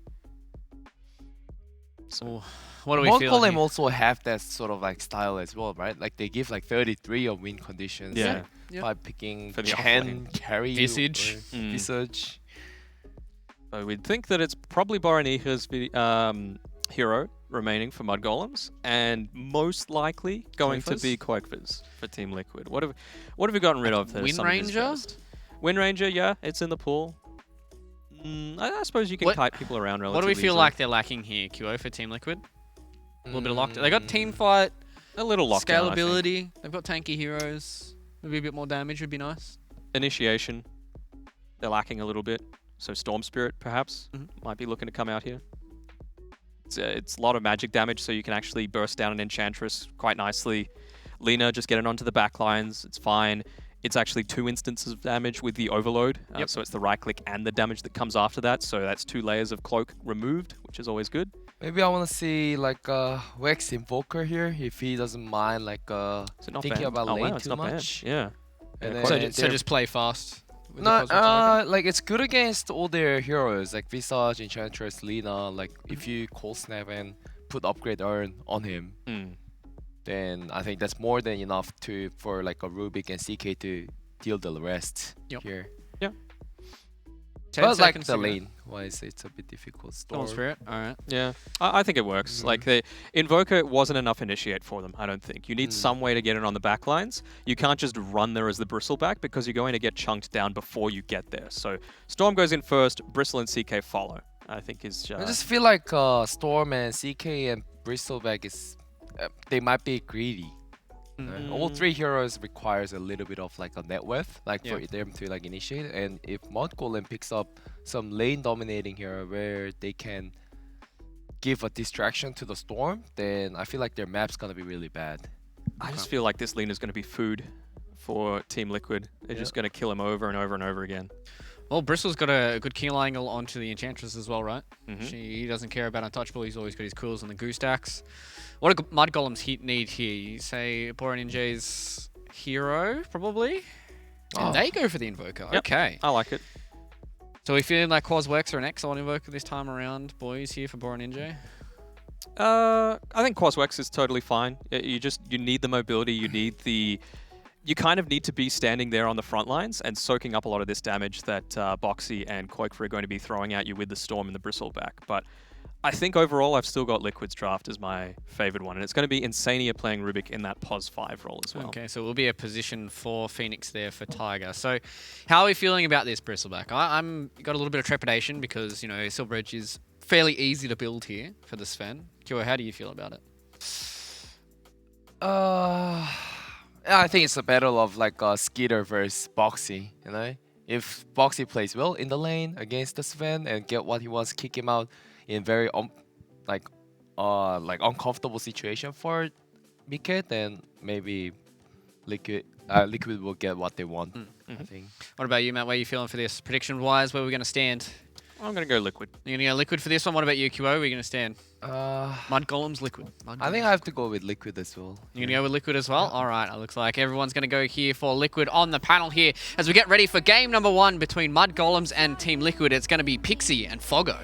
So what do we feel? Golem also have that sort of like style as well, right? Like they give like 33 of win conditions by picking for the Chen, carry, Visage. Visage. So we'd think that it's probably Boroniha's hero remaining for Mud Golems, and most likely going to be Koikfa's for Team Liquid. What have we gotten rid of? Windranger? Windranger, yeah, it's in the pool. I suppose you can kite people around relatively What do we feel easily. like they're lacking here, QO, for Team Liquid? A little bit of lockdown. They got team fight, a little lockdown, scalability. They've got tanky heroes. Maybe a bit more damage would be nice. Initiation. they're lacking a little bit. So Storm Spirit, perhaps, might be looking to come out here. It's a lot of magic damage, so you can actually burst down an Enchantress quite nicely. Lina, just get it onto the back lines. It's fine. It's actually 2 instances of damage with the Overload. So it's the right click and the damage that comes after that. So that's 2 layers of cloak removed, which is always good. Maybe I want to see like Wex Invoker here, if he doesn't mind like thinking about lane too much. Yeah. And so just play fast. No, like it's good against all their heroes like Visage, Enchantress, Lina. Like if you cold snap and put upgrade urn on him, then I think that's more than enough for like a Rubik and CK to deal the rest here. Yeah. But like the lane wise, it's a bit difficult. Storm Spirit, alright. Yeah, I think it works. Like the Invoker wasn't enough initiate for them, I don't think. You need some way to get it on the back lines. You can't just run there as the Bristleback because you're going to get chunked down before you get there. So Storm goes in first, Bristle and CK follow. I think is. I just feel like Storm and CK and Bristleback is they might be greedy. All 3 heroes requires a little bit of like a net worth, like for them to like initiate. And if Mud Golem picks up some lane dominating hero where they can give a distraction to the Storm, then I feel like their map's gonna be really bad. I just feel like this Lina's gonna be food for Team Liquid. They're just gonna kill him over and over and over again. Well, Bristle's got a good kill angle onto the Enchantress as well, right? He doesn't care about untouchable. He's always got his cools and the goose stacks. What do Mud Golems need here? You say Boran Ninja's hero, probably? And they go for the Invoker. Yep. Okay. I like it. So we feeling like Quaswex or an Exile Invoker this time around, boys, here for Boran Ninja? I think Quaswex is totally fine. You need the mobility. You kind of need to be standing there on the front lines and soaking up a lot of this damage that Boxy and Koikfree are going to be throwing at you with the Storm and the Bristleback. But I think overall I've still got Liquid's draft as my favorite one, and it's going to be Insania playing Rubik in that POS 5 role as well. Okay, so it will be a position for Phoenix there for Tiger. So how are we feeling about this Bristleback? I'm got a little bit of trepidation because, you know, Silver Edge is fairly easy to build here for the Sven. Kyo, how do you feel about it? I think it's a battle of like Skeeter versus Boxy, you know? If Boxy plays well in the lane against the Sven and get what he wants, kick him out in very uncomfortable situation for Miket, then maybe Liquid will get what they want, I think. What about you, Matt? Where are you feeling for this? Prediction-wise, where are we going to stand? I'm going to go Liquid. You're going to go Liquid for this one? What about you, QO? Where are you going to stand? Mud Golems, Liquid. I think I have to go with Liquid as well. You're going to go with Liquid as well? All right, it looks like everyone's going to go here for Liquid on the panel here as we get ready for game number 1 between Mud Golems and Team Liquid. It's going to be Pixie and Foggo.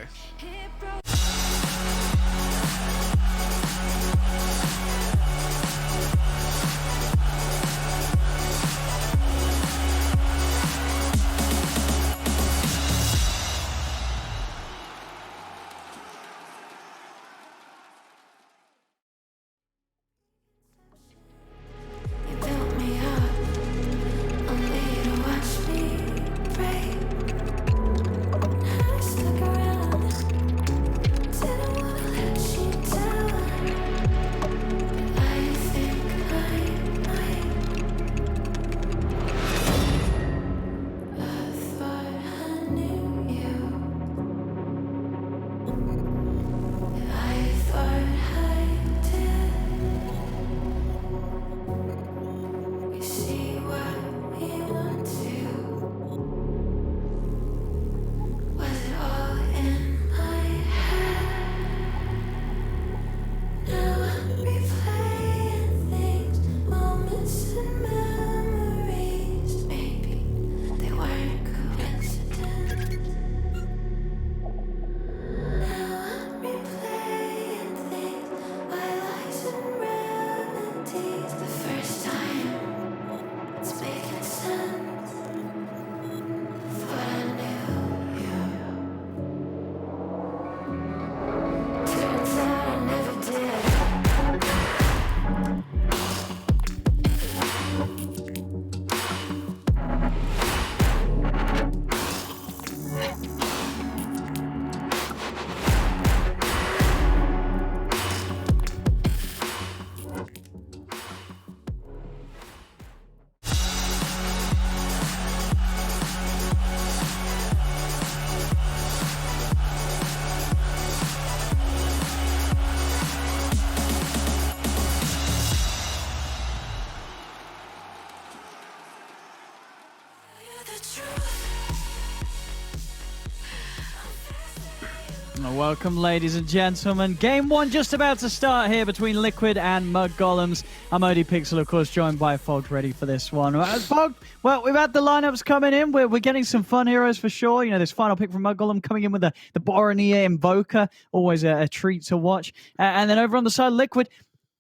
Welcome, ladies and gentlemen. Game 1 just about to start here between Liquid and Mud Golems. I'm ODPixel, of course, joined by Fog, ready for this one. Fog, well, we've had the lineups coming in. We're getting some fun heroes for sure. You know, this final pick from Mud Golem coming in with the Boronier Invoker, always a treat to watch. And then over on the side, Liquid,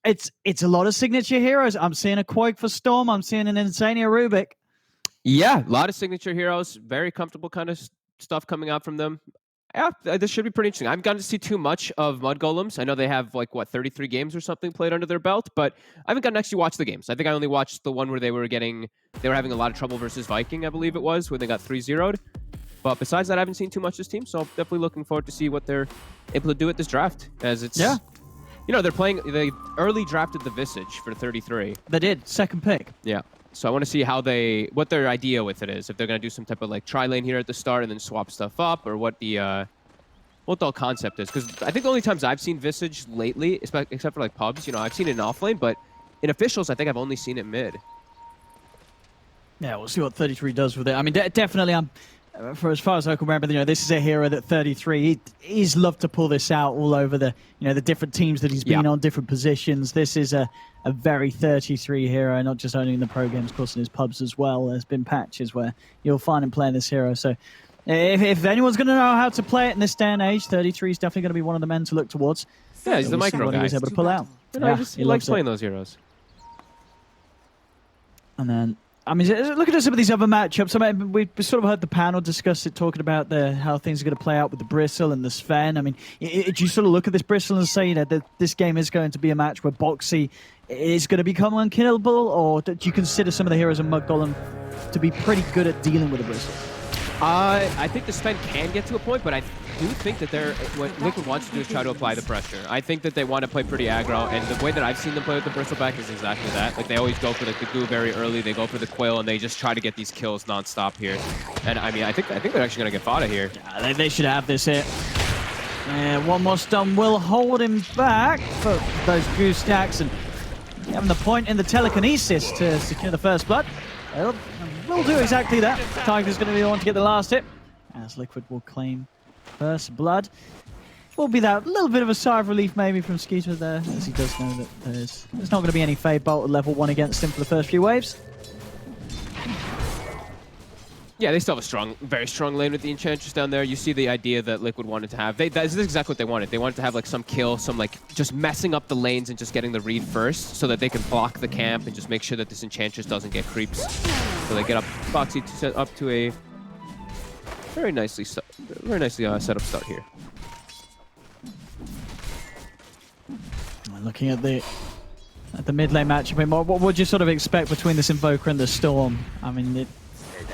it's a lot of signature heroes. I'm seeing a Quake for Storm. I'm seeing an Insania Rubik. Yeah, a lot of signature heroes. Very comfortable kind of stuff coming out from them. Yeah, this should be pretty interesting. I haven't gotten to see too much of Mud Golems. I know they have, like, what, 33 games or something played under their belt, but I haven't gotten to actually watch the games. I think I only watched the one where they were having a lot of trouble versus Viking, I believe it was, when they got 3-0'd. But besides that, I haven't seen too much of this team, so I'm definitely looking forward to see what they're able to do at this draft, as it's... Yeah. You know, they early drafted the Visage for 33. They did, second pick. Yeah. So I want to see what their idea with it is. If they're going to do some type of like tri-lane here at the start and then swap stuff up, or what the whole concept is. Because I think the only times I've seen Visage lately, except for like pubs, you know, I've seen it in offlane, but in officials, I think I've only seen it mid. Yeah, we'll see what 33 does with it. I mean, definitely, for as far as I can remember, you know, this is a hero that 33, he's loved to pull this out all over the, you know, the different teams that he's been on, different positions. This is a very 33 hero, not just only in the pro games, of course, in his pubs as well. There's been patches where you'll find him playing this hero. So if anyone's going to know how to play it in this day and age, 33 is definitely going to be one of the men to look towards. Yeah, he's the micro guy. He was able to pull out. You know, he likes playing those heroes. And then, I mean, looking at some of these other matchups, I mean, we sort of heard the panel discuss it, talking about how things are going to play out with the Bristle and the Sven. I mean, do you sort of look at this Bristle and say, you know, that this game is going to be a match where Boxy is going to become unkillable, or do you consider some of the heroes in Mud Golem to be pretty good at dealing with the Bristle? I think the Sven can get to a point, but I do think that what Liquid wants to do is try to apply the pressure. I think that they want to play pretty aggro, and the way that I've seen them play with the Bristleback is exactly that. Like, they always go for like the goo very early, they go for the Quill, and they just try to get these kills non-stop here. And I mean, I think they're actually going to get fought here. Yeah, they should have this here. One more stun will hold him back for those goo stacks, and having the point in the telekinesis to secure the first blood. We'll do exactly that. Tiger's going to be the one to get the last hit, as Liquid will claim first blood. Will be that little bit of a sigh of relief maybe from Skeeter there, as he does know that there's not going to be any Fade Bolt at level 1 against him for the first few waves. Yeah, they still have a very strong lane with the Enchantress down there. You see the idea that Liquid wanted to have. This is exactly what they wanted. They wanted to have like some kill, some like just messing up the lanes and just getting the read first, so that they can block the camp and just make sure that this Enchantress doesn't get creeps. So they get up Boxy up to a very nicely set up start here. Looking at the mid lane match, I mean, what would you sort of expect between this Invoker and the Storm? I mean,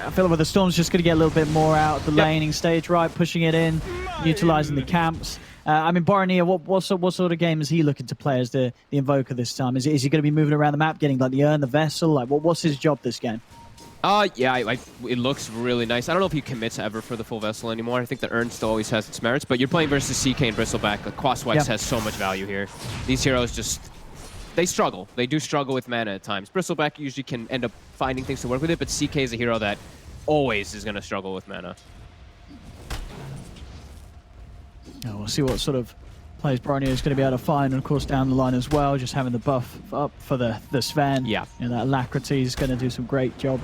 I feel like the Storm's just going to get a little bit more out of the laning stage, right? Pushing it in, utilizing the camps. I mean, Boronier, what sort of game is he looking to play as the Invoker this time? Is he going to be moving around the map, getting like the Urn, the Vessel? Like, what's his job this game? Yeah, it looks really nice. I don't know if he commits ever for the full Vessel anymore. I think the Urn still always has its merits, but you're playing versus CK and Bristleback. Like, Quaswex has so much value here. These heroes just... They struggle. They do struggle with mana at times. Bristleback usually can end up finding things to work with it, but CK is a hero that always is going to struggle with mana. Yeah, we'll see what sort of plays Boronier is going to be able to find, and of course down the line as well, just having the buff up for the Sven. Yeah. You know, that Alacrity is going to do some great job.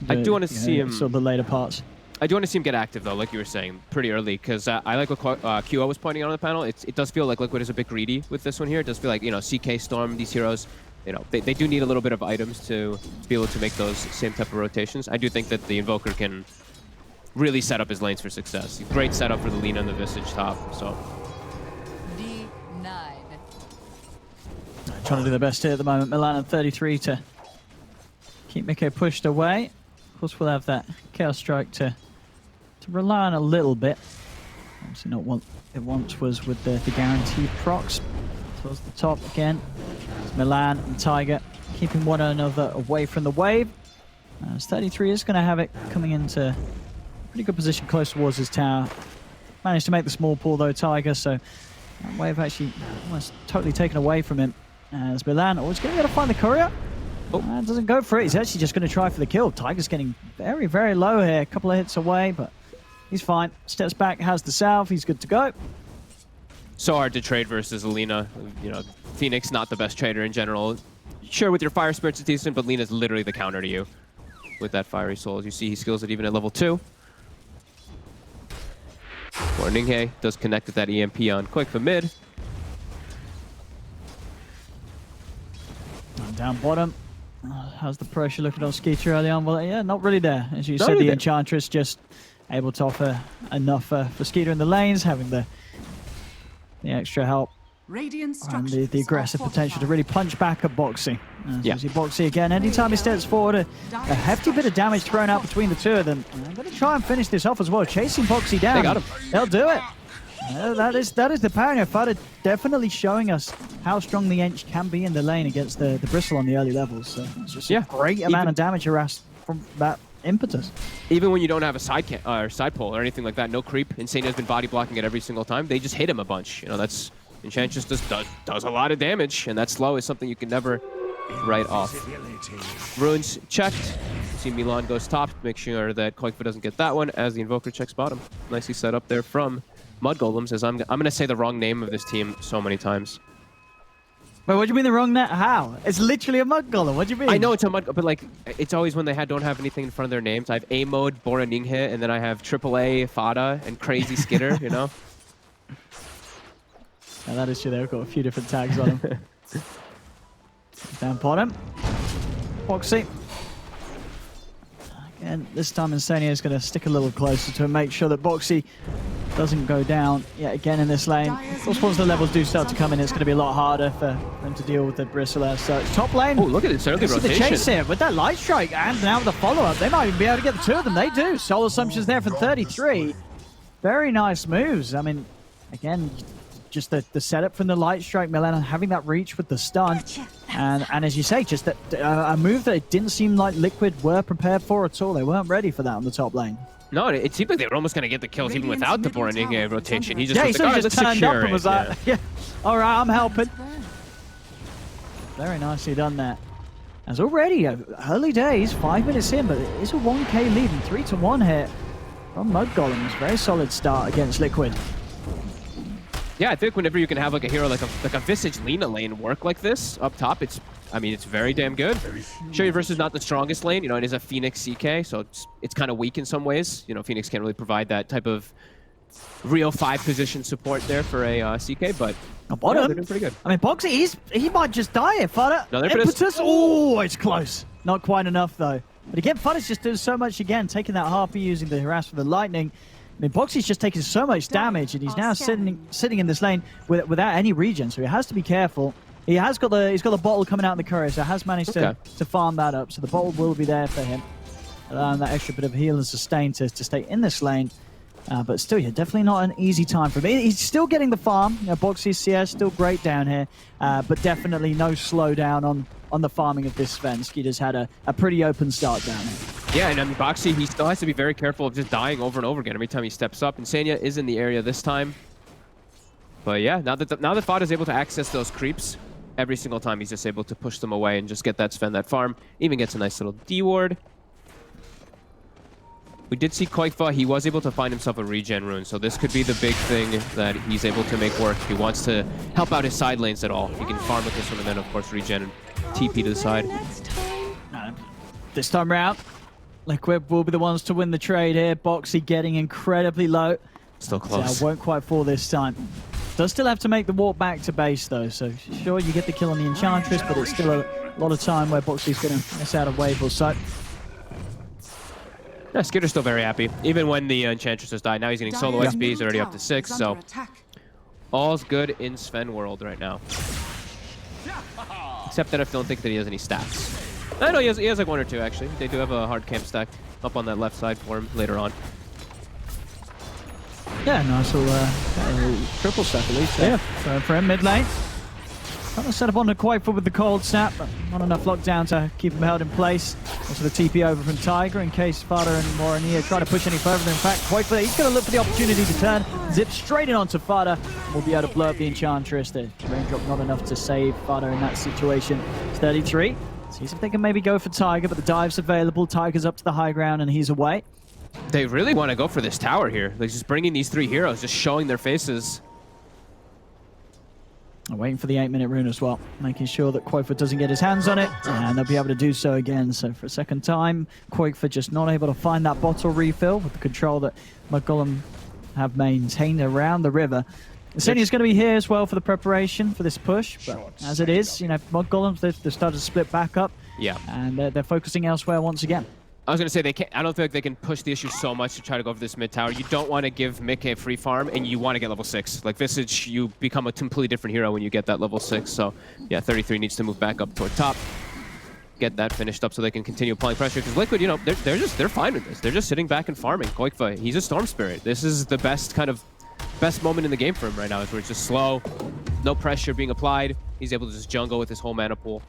I do want to see him... Sort of the later parts. I do want to see him get active, though, like you were saying, pretty early, because I like what QO was pointing out on the panel. It does feel like Liquid is a bit greedy with this one here. It does feel like, you know, CK, Storm, these heroes, you know, they do need a little bit of items to be able to make those same type of rotations. I do think that the Invoker can really set up his lanes for success. Great setup for the Lina and the Visage top, so... D9. Trying to do their best here at the moment. Milan at 33 to keep Miko pushed away. Of course, we'll have that Chaos Strike to rely on a little bit. Obviously not what it once was with the guaranteed procs. Towards the top again. It's Milan and Tiger keeping one another away from the wave. As 33 is going to have it coming into a pretty good position close towards his tower. Managed to make the small pull though, Tiger, so that wave actually almost totally taken away from him. As Milan always going to be able to find the courier. Doesn't go for it. He's actually just going to try for the kill. Tiger's getting very, very low here. A couple of hits away, but he's fine. Steps back, has the salve. He's good to go. So hard to trade versus Alina. You know, Phoenix not the best trader in general. Sure, with your Fire Spirits it's decent, but Lena's literally the counter to you with that Fiery Soul. As you see, he skills it even at level 2. Ninghe does connect with that EMP on quick for mid. Down bottom. How's the pressure looking on Skeeter early on? Well, yeah, not really there. As you Not said, really the there. Enchantress just able to offer enough for Skeeter in the lanes, having the extra help Radiant and structures the aggressive are potential to really punch back at Boxy. Yeah. You see Boxy again. Anytime he steps forward, a hefty bit of damage thrown out between the two of them. I'm going to try and finish this off as well, chasing Boxy down. They got him. They'll do it. That is the power. Fada definitely showing us how strong the Ench can be in the lane against the Bristle on the early levels. So it's just a great amount of damage harassed from that impetus. Even when you don't have a side pull or anything like that, no creep. Insane has been body blocking it every single time. They just hit him a bunch. You know, that's Enchantress does a lot of damage, and that slow is something you can never write off. Runes checked. You see Milan goes top to make sure that Koikfa doesn't get that one as the Invoker checks bottom. Nicely set up there from Mud Golems, as I'm going to say the wrong name of this team so many times. Wait, what do you mean the wrong net? How? It's literally a Mud Golem. What do you mean? I know it's a Mud, but like it's always when they don't have anything in front of their names. I have A mode, Bora Ninghe, and then I have AAA, Fada, and Crazy Skitter. You know. Yeah, that is true. They've got a few different tags on them. Down bottom. Boxy. Again, this time Insania is going to stick a little closer to make sure that Boxy doesn't go down yet again in this lane. Of course, once the levels do start to come in, it's going to be a lot harder for them to deal with the Bristle. So top lane. Oh, look at this early rotation. The chase here with that Light Strike, and now with the follow-up, they might even be able to get the two of them. They do. Soul Assumptions there for 33. Very nice moves. I mean, again, just the setup from the Light Strike, Milena having that reach with the stun, and as you say, just that a move that it didn't seem like Liquid were prepared for at all. They weren't ready for that on the top lane. No, it seemed like they were almost going to get the kills even without the Bora Ninghe rotation. He just Yeah, was he like, sort of let's just turned up secure and was it. like, yeah, all right, I'm helping. Very nicely done there. As already early days, 5 minutes in, but it is a 1k lead and 3-1 here from Mud Golems. Very solid start against Liquid. Yeah, I think whenever you can have like a hero like a Visage Lina lane work like this up top, it's very damn good. Sherry versus not the strongest lane, you know, it is a Phoenix CK, so it's kind of weak in some ways. You know, Phoenix can't really provide that type of real 5-position support there for a CK, but yeah, they're doing pretty good. I mean, Boxy, he might just die here, Fada. No, there it is. Impetus. Oh, it's close. Not quite enough, though. But again, Fada's just doing so much again, taking that Harpy, using the harass for the lightning. I mean, Boxy's just taking so much damage, and he's now sitting in this lane without any regen, so he has to be careful. He's got the bottle coming out in the courier, so has managed to farm that up. So the bottle will be there for him, allowing that extra bit of heal and sustain to stay in this lane. But still, yeah, definitely not an easy time for him. He's still getting the farm. You know, Boxy's CS still great down here, but definitely no slowdown on the farming of this Sven. Skeeter's had a pretty open start down here. Yeah, and I mean, Boxy, he still has to be very careful of just dying over and over again every time he steps up. Insania is in the area this time. But yeah, now that Fada's able to access those creeps, every single time he's just able to push them away and just get that Sven, that farm. Even gets a nice little D-ward. We did see Koikfa, he was able to find himself a regen rune, so this could be the big thing that he's able to make work if he wants to help out his side lanes at all. He can farm with this one and then, of course, regen and TP to the side. This time round, Liquid will be the ones to win the trade here. Boxy getting incredibly low. Still close. Won't quite fall this time. Does still have to make the walk back to base, though, so sure, you get the kill on the Enchantress, but it's still a lot of time where Boxy's going to miss out a wave or so. Yeah, Skitter's still very happy. Even when the Enchantress has died, now he's getting solo XP, he's already up to 6, so all's good in Sven world right now. Except that I don't think that he has any stats. I know he has like 1 or 2, actually. They do have a hard camp stack up on that left side for him later on. Yeah, nice little triple stack at least. Yeah, for him mid lane. Trying to set up on the Koikfa with the cold snap, but not enough lockdown to keep him held in place. Also the TP over from Tiger in case Fada and Morania try to push any further. In fact, Koikfa, he's going to look for the opportunity to turn, zip straight in onto Fada. We'll be able to blow up the Enchantress. The raindrop not enough to save Fada in that situation. It's 33. See if they can maybe go for Tiger, but the dive's available. Tiger's up to the high ground, and he's away. They really want to go for this tower here. They're just bringing these 3 heroes, just showing their faces. Waiting for the 8-minute rune as well, making sure that Quoifer doesn't get his hands on it, and they'll be able to do so again. So for a second time, Quoifer just not able to find that bottle refill with the control that Golem have maintained around the river. Senior's going to be here as well for the preparation for this push, but as it is, you know, Golems, they've started to split back up. Yeah. And they're focusing elsewhere once again. I was going to say, they can't, I don't feel like they can push the issue so much to try to go for this mid tower. You don't want to give Mickey a free farm, and you want to get level 6. Like Visage, you become a completely different hero when you get that level 6. So, yeah, 33 needs to move back up toward top. Get that finished up so they can continue applying pressure. Because Liquid, you know, they're fine with this. They're just sitting back and farming. Koikfa, he's a Storm Spirit. This is the best moment in the game for him right now, is where it's just slow, no pressure being applied. He's able to just jungle with his whole mana pool.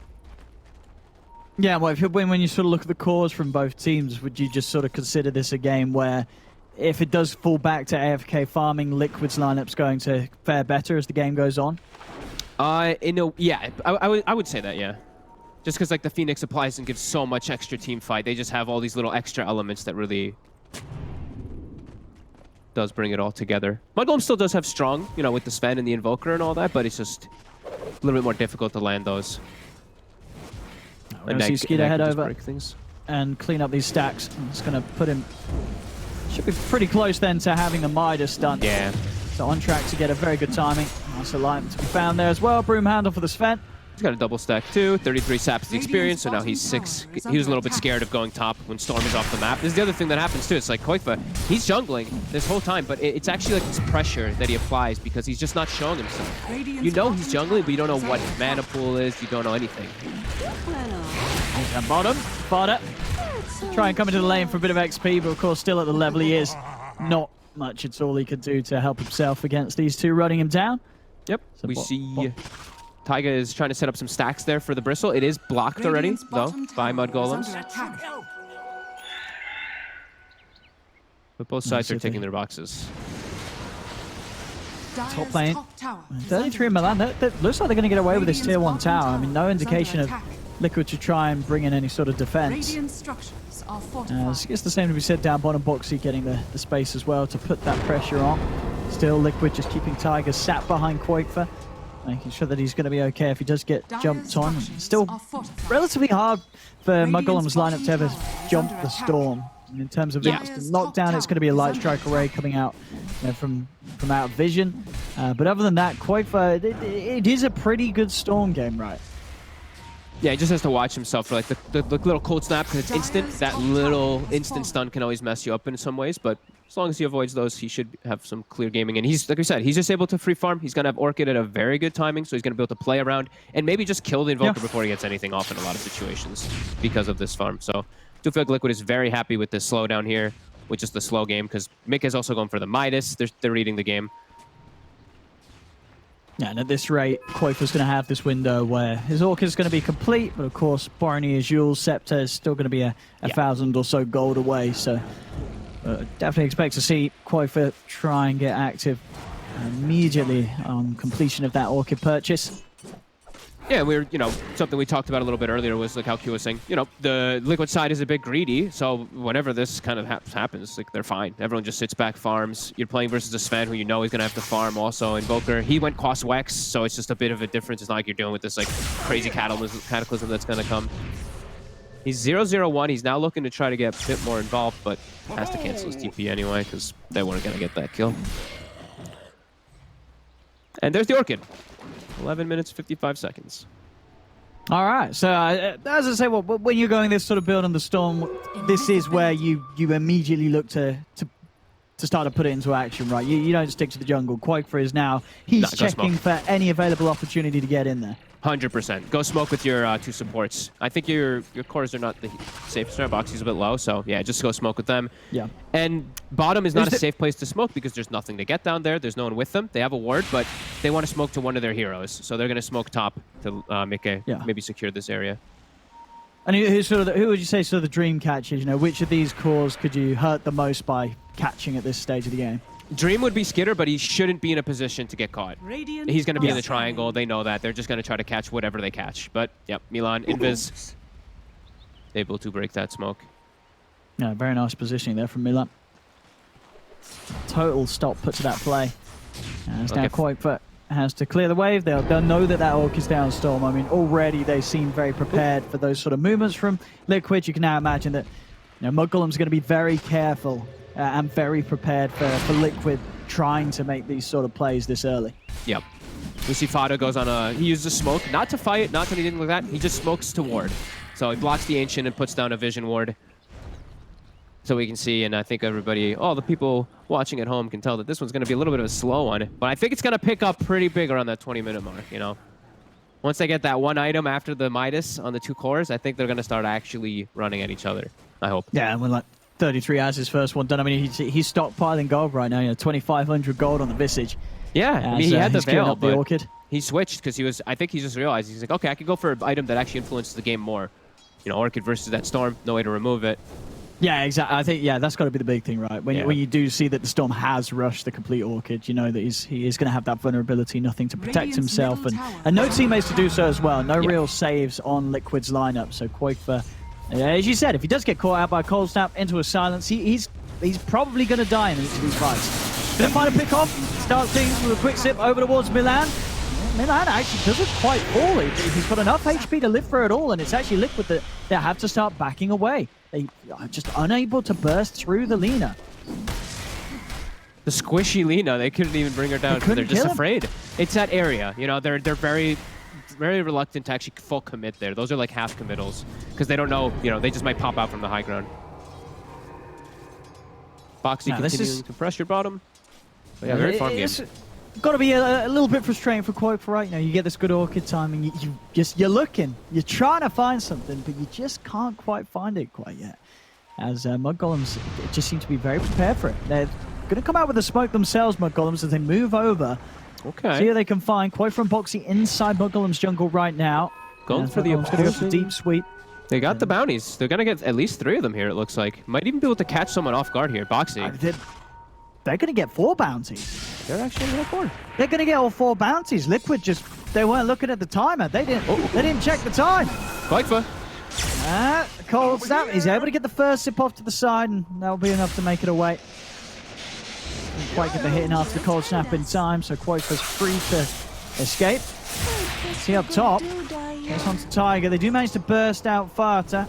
Yeah, well, when you sort of look at the cores from both teams, would you just sort of consider this a game where if it does fall back to AFK farming, Liquid's lineup's going to fare better as the game goes on? Yeah, I would say that, yeah. Just because like the Phoenix applies and gives so much extra team fight, they just have all these little extra elements that really does bring it all together. Mudgolem still does have strong, you know, with the Sven and the Invoker and all that, but it's just a little bit more difficult to land those. We're going to see Skeeter head over and clean up these stacks. It's going to put him... Should be pretty close then to having the Midas done. Yeah. So on track to get a very good timing. Nice alignment to be found there as well. Broom handle for the Sven. He's got a double stack too. 33 saps the experience, so now he's 6. He was a little bit scared of going top when Storm is off the map. This is the other thing that happens too. It's like Koikfa, he's jungling this whole time, but it's actually like this pressure that he applies because he's just not showing himself. You know he's jungling, but you don't know what his mana pool is. You don't know anything. At bottom, Fada. Try and come into the lane for a bit of XP, but of course still at the level he is. Not much at all he could do to help himself against these two running him down. Yep, so we see Taiga is trying to set up some stacks there for the Bristle. It is blocked already, though, by Mud Golems. But both sides are taking their boxes. Top lane. 33 in Milan. That looks like they're going to get away with this tier 1 tower. I mean, no indication of Liquid to try and bring in any sort of defense. It's the same to be said down bottom. Boxy getting the space as well to put that pressure on. Still, Liquid just keeping Tiger sat behind Quakefer, making sure that he's going to be okay if he does get jumped on. Still relatively hard for Mudgolem's lineup to ever jump the Storm. And in terms of knockdown, it's going to be a light strike array coming out from out of vision. But other than that, Quakefer, it is a pretty good Storm game, right? Yeah, he just has to watch himself for like the little cold snap because it's instant. That little instant stun can always mess you up in some ways, but as long as he avoids those, he should have some clear gaming. And he's, like I said, he's just able to free farm. He's going to have Orchid at a very good timing, so he's going to be able to play around and maybe just kill the Invoker before he gets anything off in a lot of situations because of this farm. So I do feel like Liquid is very happy with this slowdown here, with just the slow game, because Mick is also going for the Midas. They're reading the game. Yeah, and at this rate, Quakefer's going to have this window where his Orchid is going to be complete, but of course, Borony Azul's Scepter is still going to be a 1,000 or so gold away, so definitely expect to see Quakefer try and get active immediately on completion of that Orchid purchase. Yeah, something we talked about a little bit earlier was like how Q was saying, the Liquid side is a bit greedy, so whenever this kind of happens, like they're fine. Everyone just sits back, farms. You're playing versus a Sven who you know is going to have to farm also. Invoker, he went cost Wex, so it's just a bit of a difference. It's not like you're dealing with this like crazy cataclysm that's going to come. He's 0-0-1. He's now looking to try to get a bit more involved, but has to cancel his TP anyway because they weren't going to get that kill. And there's the Orchid. 11 minutes, 55 seconds. All right. So, as I say, when you're going this sort of build on the Storm, this is where you immediately look to start to put it into action, right? You don't stick to the jungle. Quakefer is now, he's checking for any available opportunity to get in there. 100%. Go smoke with your 2 supports. I think your cores are not the safest. Our boxy's a bit low, so yeah, just go smoke with them. Yeah. And bottom is not a safe place to smoke because there's nothing to get down there. There's no one with them. They have a ward, but they want to smoke to one of their heroes, so they're going to smoke top to maybe secure this area. And who would you say sort of the dream catches? Which of these cores could you hurt the most by catching at this stage of the game? Dream would be Skitter, but he shouldn't be in a position to get caught. He's going to be in the triangle. They know that. They're just going to try to catch whatever they catch. But, yep, Milan, Invis. able to break that smoke. Yeah, very nice positioning there from Milan. Total stop put to that play. As now Quake has to clear the wave. They'll know that Orc is down Storm. I mean, already they seem very prepared for those sort of movements from Liquid. You can now imagine that Mud Golem's going to be very careful and very prepared for Liquid trying to make these sort of plays this early. Yep. We see Fado goes on he uses smoke, not to fight, not to anything like that. He just smokes to ward. So he blocks the Ancient and puts down a Vision ward. So we can see, and I think everybody, all the people watching at home can tell that this one's going to be a little bit of a slow one. But I think it's going to pick up pretty big around that 20-minute mark, you know. Once they get that one item after the Midas on the 2 cores, I think they're going to start actually running at each other, I hope. Yeah, and when like 33 has his first one done, I mean, he's stockpiling gold right now, 2,500 gold on the Visage. Yeah, I mean, he had the Veil, the Orchid. He switched because I think he just realized, he's like, okay, I could go for an item that actually influences the game more. You know, Orchid versus that Storm, no way to remove it. Yeah, exactly. I think, that's got to be the big thing, right? When you do see that the Storm has rushed the complete Orchid, you know that he is going to have that vulnerability, nothing to protect himself, and no teammates to do so as well. No real saves on Liquid's lineup. So Quakefer, as you said, if he does get caught out by Cold Snap into a silence, he's probably going to die in each of these fights. Going to find a pick off, start things with a quick sip over towards Milan. Milan actually doesn't quite fall. He's got enough HP to live through it all, and it's actually Liquid that they have to start backing away. They are just unable to burst through the Lina. The squishy Lina, they couldn't even bring her down because they're just afraid. It's that area, you know, they're very, very reluctant to actually full commit there. Those are like half committals because they don't know, you know, they just might pop out from the high ground. Boxy continuing to pressure bottom. But yeah, very farm game. Got to be a little bit frustrating for Quake, right? You get this good Orchid timing, you're looking, you're trying to find something, but you just can't quite find it quite yet. As Mud Golems just seem to be very prepared for it. They're going to come out with the smoke themselves, Mud Golems, as they move over. Okay. See who they can find. Quake from Boxy inside Mud Golem's jungle right now. Going for the opposing deep sweep. They got the bounties. They're going to get at least 3 of them here, it looks like. Might even be able to catch someone off guard here. Boxy. They're going to get 4 bounties. They're actually going to get 4. They're going to get all 4 bounties. Liquid they weren't looking at the timer. They didn't check the time. Quakefer. Cold Snap. He's able to get the first sip off to the side, and that'll be enough to make it away. Didn't quite get the hit in after the Cold Snap in time, so Quakefer's free to escape. See up top. Gets onto Tiger. They do manage to burst out Fata.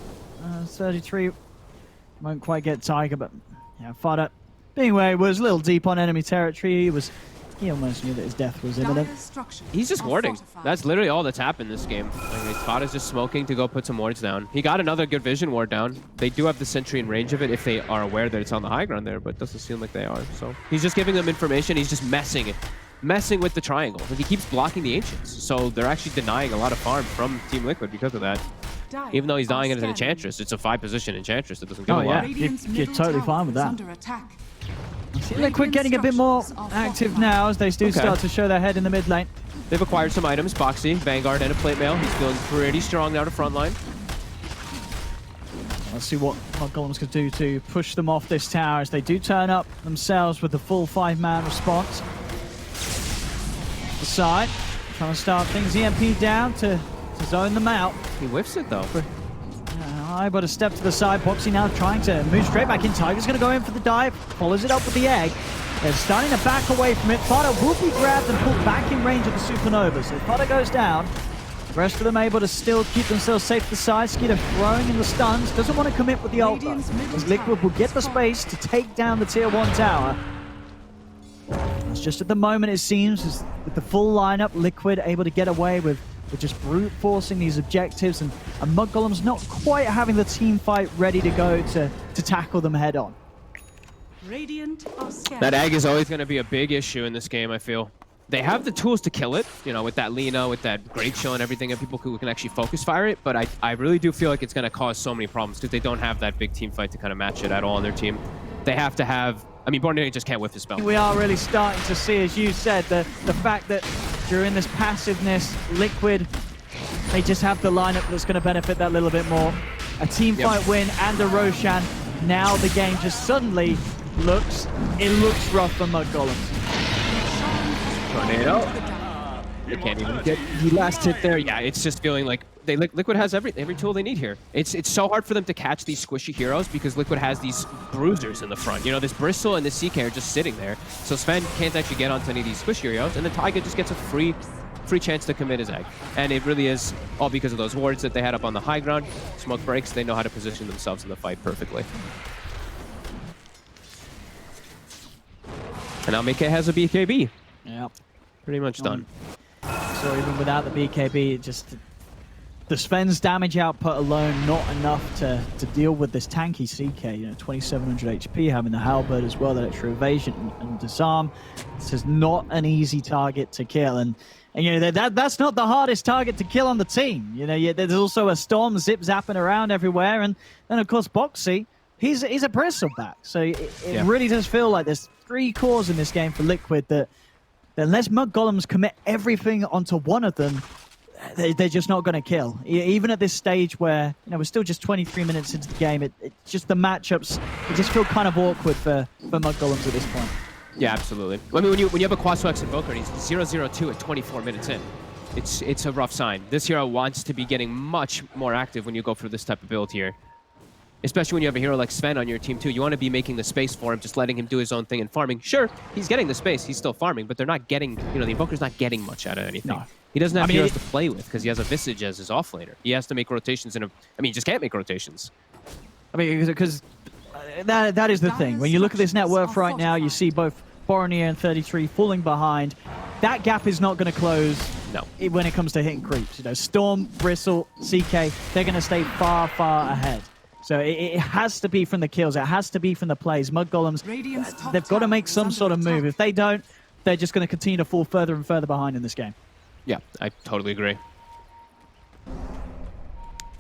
33 won't quite get Tiger, but yeah, Fata, being where he was a little deep on enemy territory, he almost knew that his death was imminent. He's just warding. That's literally all that's happened this game. Fata's just smoking to go put some wards down. He got another good vision ward down. They do have the sentry in range of it if they are aware that it's on the high ground there, but it doesn't seem like they are. So he's just giving them information. He's just messing with the triangle. He keeps blocking the Ancients. So they're actually denying a lot of farm from Team Liquid because of that. Even though he's dying as an Enchantress, it's a 5-position Enchantress that doesn't give a lot. You're totally fine with that. Liquid getting a bit more active now as they do start to show their head in the mid lane. They've acquired some items, Boxy, Vanguard, and a plate mail. He's feeling pretty strong now to front line. Let's see what Golems can do to push them off this tower as they do turn up themselves with the full 5-man response. The side, trying to start things. EMP down to zone them out. He whiffs it though. Able to step to the side. Boxy now trying to move straight back in. Tiger's going to go in for the dive. Follows it up with the egg. They're starting to back away from it. Fada will be grabbed and pulled back in range of the Supernova. So Fada goes down. The rest of them able to still keep themselves safe to the side. Skeeter throwing in the stuns. Doesn't want to commit with the ult though, as Liquid will get the space to take down the tier 1 tower. It's just at the moment it seems, as with the full lineup, Liquid able to get away with just brute forcing these objectives, and Mud Golem's not quite having the team fight ready to go to tackle them head on. That egg is always going to be a big issue in this game, I feel. They have the tools to kill it, you know, with that Lina, with that Great Shield and everything, and people who can actually focus fire it, but I really do feel like it's going to cause so many problems because they don't have that big team fight to kind of match it at all on their team. They have to have... I mean, Borneo just can't whiff the spell. We are really starting to see, as you said, the fact that during this passiveness, Liquid, they just have the lineup that's going to benefit that little bit more. A team fight win and a Roshan. Now the game just suddenly looks rough for Mud Golems. Tornado. They can't even get the last hit there. Yeah, it's just feeling like Liquid has every tool they need here. It's so hard for them to catch these squishy heroes because Liquid has these bruisers in the front. You know, this Bristle and this CK are just sitting there. So Sven can't actually get onto any of these squishy heroes, and then Taiga just gets a free chance to commit his egg. And it really is all because of those wards that they had up on the high ground. Smoke breaks, they know how to position themselves in the fight perfectly. And now Mickey has a BKB. Yeah. Pretty much done. So even without the BKB, just the Sven's damage output alone, not enough to deal with this tanky CK. You know, 2700 HP, having the halberd as well, that extra evasion and disarm. This is not an easy target to kill, and you know that's not the hardest target to kill on the team. You know, there's also a Storm zip zapping around everywhere, and then of course Boxy, he's a bristleback. So it really does feel like there's 3 cores in this game for Liquid that unless Mud Golems commit everything onto one of them, they're just not going to kill. Even at this stage where, you know, we're still just 23 minutes into the game, it's just the matchups, it just feel kind of awkward for Mud Golems at this point. Yeah, absolutely. I mean, when you have a Quaswex Invoker and he's 0-0-2 at 24 minutes in, it's a rough sign. This hero wants to be getting much more active when you go for this type of build here. Especially when you have a hero like Sven on your team too. You want to be making the space for him, just letting him do his own thing and farming. Sure, he's getting the space, he's still farming, but they're not getting, you know, the Invoker's not getting much out of anything. No. He doesn't have heroes to play with because he has a Visage as his offlaner. He has to make rotations he just can't make rotations. I mean, because that is the thing. When you look at this net worth right now, you see both Boromir and 33 falling behind. That gap is not going to close when it comes to hitting creeps. You know, Storm, Bristle, CK, they're going to stay far, far ahead. So it has to be from the kills. It has to be from the plays. Mud Golems, they've got to make some sort of move. If they don't, they're just going to continue to fall further and further behind in this game. Yeah, I totally agree.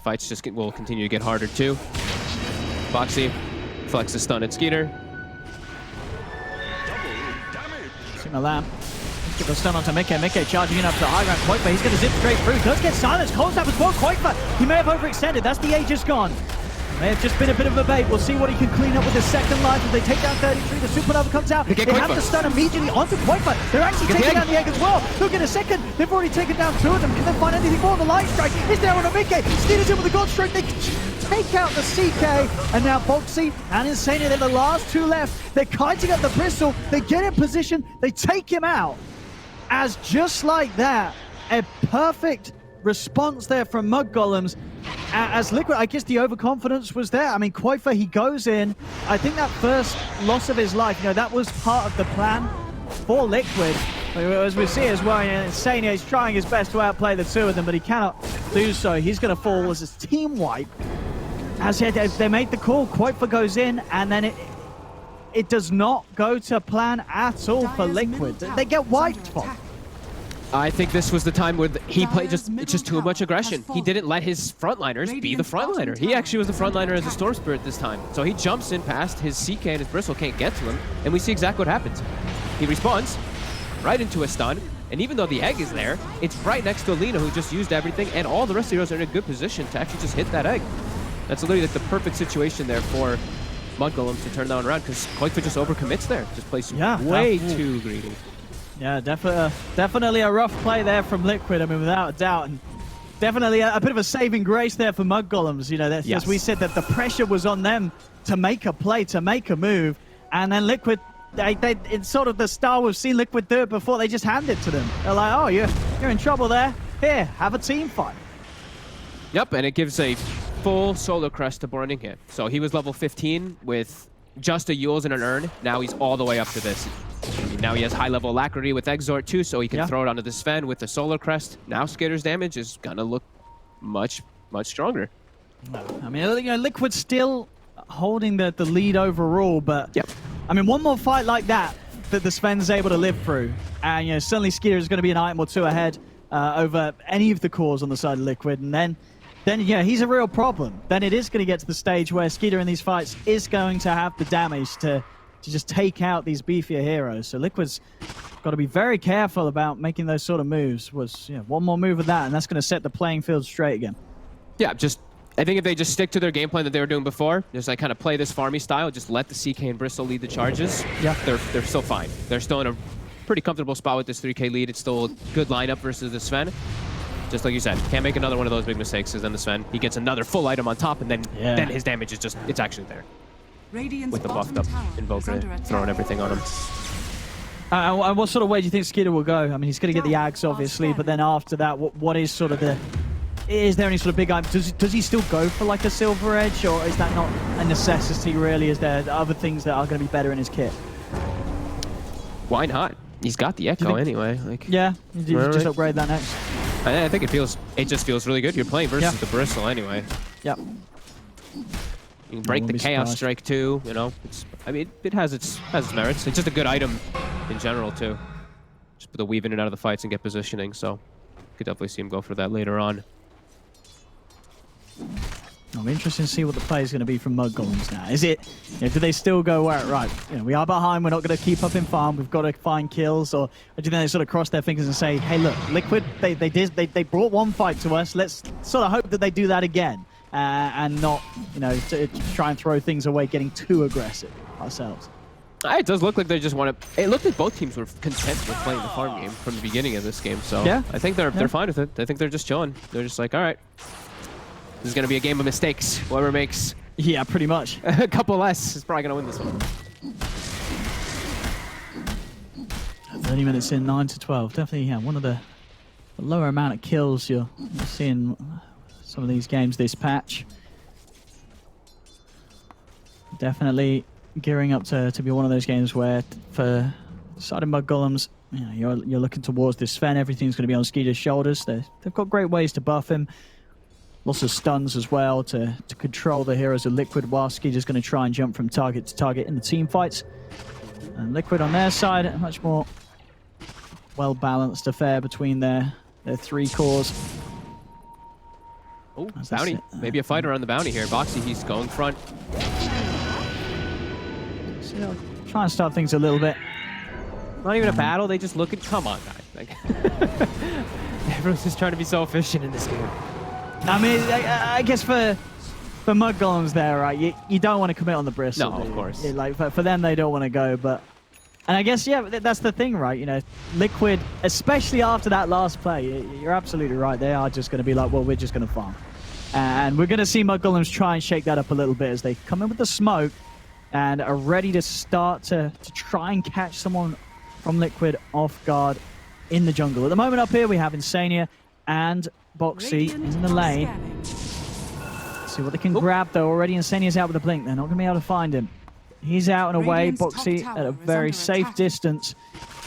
Fights just will continue to get harder too. Boxy flexes stun at Skeeter. Sigma Lamp. Let's get the stun onto Mickey. Mickey charging in up to the high ground. Quakefa, he's going to zip straight through. Does get silenced. Cold snap as well. Quakefa, he may have overextended. That's the Aegis gone. May have just been a bit of a bait. We'll see what he can clean up with his second life as they take down 33. The Supernova comes out. They have to stun immediately onto Quakefa. They're actually taking down the egg as well. Look at a second. They've already taken down 2 of them. Can they find anything more? The Light Strike is there on a Mickey. Skeeter's in with the God Strike. They take out the CK. And now Boxy and Insania, they're the last 2 left. They're kiting up the Bristle. They get in position. They take him out. As just like that, a perfect response there from Mud Golems. As Liquid, I guess the overconfidence was there. I mean, Quakefa, he goes in. I think that first loss of his life, you know, that was part of the plan for Liquid. As we see as well, Insania is trying his best to outplay the 2 of them, but he cannot do so. He's going to fall as his team wipe. As they made the call, Quakefa goes in, and then it does not go to plan at all for Liquid. They get wiped from. I think this was the time where he played it's just too much aggression. He didn't let his frontliners be the frontliner. He actually was the frontliner as a Storm Spirit this time. So he jumps in past his CK and his Bristle can't get to him, and we see exactly what happens. He respawns right into a stun, and even though the egg is there, it's right next to Alina who just used everything, and all the rest of the heroes are in a good position to actually just hit that egg. That's literally like the perfect situation there for Mud Golems to turn that one around, because Quakefa just overcommits there. Just plays way too greedy. Yeah, definitely a rough play there from Liquid, I mean, without a doubt. And definitely a bit of a saving grace there for Mud Golems. You know, as we said, that the pressure was on them to make a play, to make a move. And then Liquid, it's sort of the style we've seen Liquid do it before. They just hand it to them. They're like, oh, you're in trouble there. Here, have a team fight. Yep, and it gives a full solo crest to Borning here. So he was level 15 with just a Yules and an Urn. Now he's all the way up to this. I mean, now he has high-level Alacrity with Exort too, so he can throw it onto the Sven with the Solar Crest. Now Skater's damage is gonna look much, much stronger. I mean, you know, Liquid's still holding the lead overall, but I mean, one more fight like that the Sven's able to live through, and you know, suddenly Skater is going to be an item or 2 ahead over any of the cores on the side of Liquid, and then yeah, he's a real problem. Then it is going to get to the stage where Skeeter in these fights is going to have the damage to just take out these beefier heroes. So Liquid's got to be very careful about making those sort of moves. One more move of that, and that's going to set the playing field straight again. Yeah, I think if they just stick to their game plan that they were doing before, just like kind of play this farmy style, just let the CK and Bristle lead the charges, they're still fine. They're still in a pretty comfortable spot with this 3K lead. It's still a good lineup versus the Sven. Just like you said, can't make another one of those big mistakes, because then the Sven, he gets another full item on top, and then his damage is just, it's actually there. Radiant's With the buffed bottom up tower is Invoker under attack. throwing everything on him. And what sort of way do you think Skeeter will go? I mean, he's going to get the Ags, obviously, but then after that, what is sort of the... Is there any sort of big item? Does he still go for like a Silver Edge, or is that not a necessity, really? Is there other things that are going to be better in his kit? Why not? He's got the Echo anyway. Like, yeah, you right. just upgrade that next. I think it just feels really good. You're playing versus the Bristle anyway. Yep. You can break the Chaos Strike too, you know. I mean, it has its merits. It's just a good item in general too. Just put the weave in and out of the fights and get positioning, so could definitely see him go for that later on. I'm interested to see what the play is going to be from Mud Golems now. Is it, do they still go, right, we are behind, we're not going to keep up in farm, we've got to find kills, or do you think they sort of cross their fingers and say, hey, look, Liquid, they brought one fight to us, let's sort of hope that they do that again, and not, to try and throw things away, getting too aggressive ourselves. It does look like they just want to... It looked like both teams were content with playing the farm game from the beginning of this game, so yeah. I think they're fine with it. I think they're just chilling. They're just like, all right, this is going to be a game of mistakes. Whoever makes... Yeah, pretty much. a couple less is probably going to win this one. 30 minutes in, 9-12. Definitely, one of the lower amount of kills you're seeing some of these games this patch. Definitely gearing up to be one of those games where, for side of Mud Golems, you're looking towards this Sven. Everything's going to be on Skeeter's shoulders. They've got great ways to buff him. Lots of stuns as well to control the heroes of Liquid, while Skeeter's going to try and jump from target to target in the team fights. And Liquid on their side, a much more well-balanced affair between their three cores. Oh, bounty. Maybe a fighter on the bounty here. Boxy, he's going front. So try and start things a little bit. Not even a battle, they just look at... Come on, guys. Like, everyone's just trying to be so efficient in this game. I mean, I guess for Mud Golems there, right, you don't want to commit on the Bristle. No, of course. Like, for them, they don't want to go, but... And I guess, that's the thing, right? Liquid, especially after that last play, you're absolutely right. They are just going to be like, well, we're just going to farm. And we're going to see Mud Golems try and shake that up a little bit as they come in with the smoke and are ready to start to try and catch someone from Liquid off guard in the jungle. At the moment up here, we have Insania and Boxy in the lane. Let's see what they can grab, though. Already Insania's out with a blink. They're not going to be able to find him. He's out and away. Boxy at a very safe distance.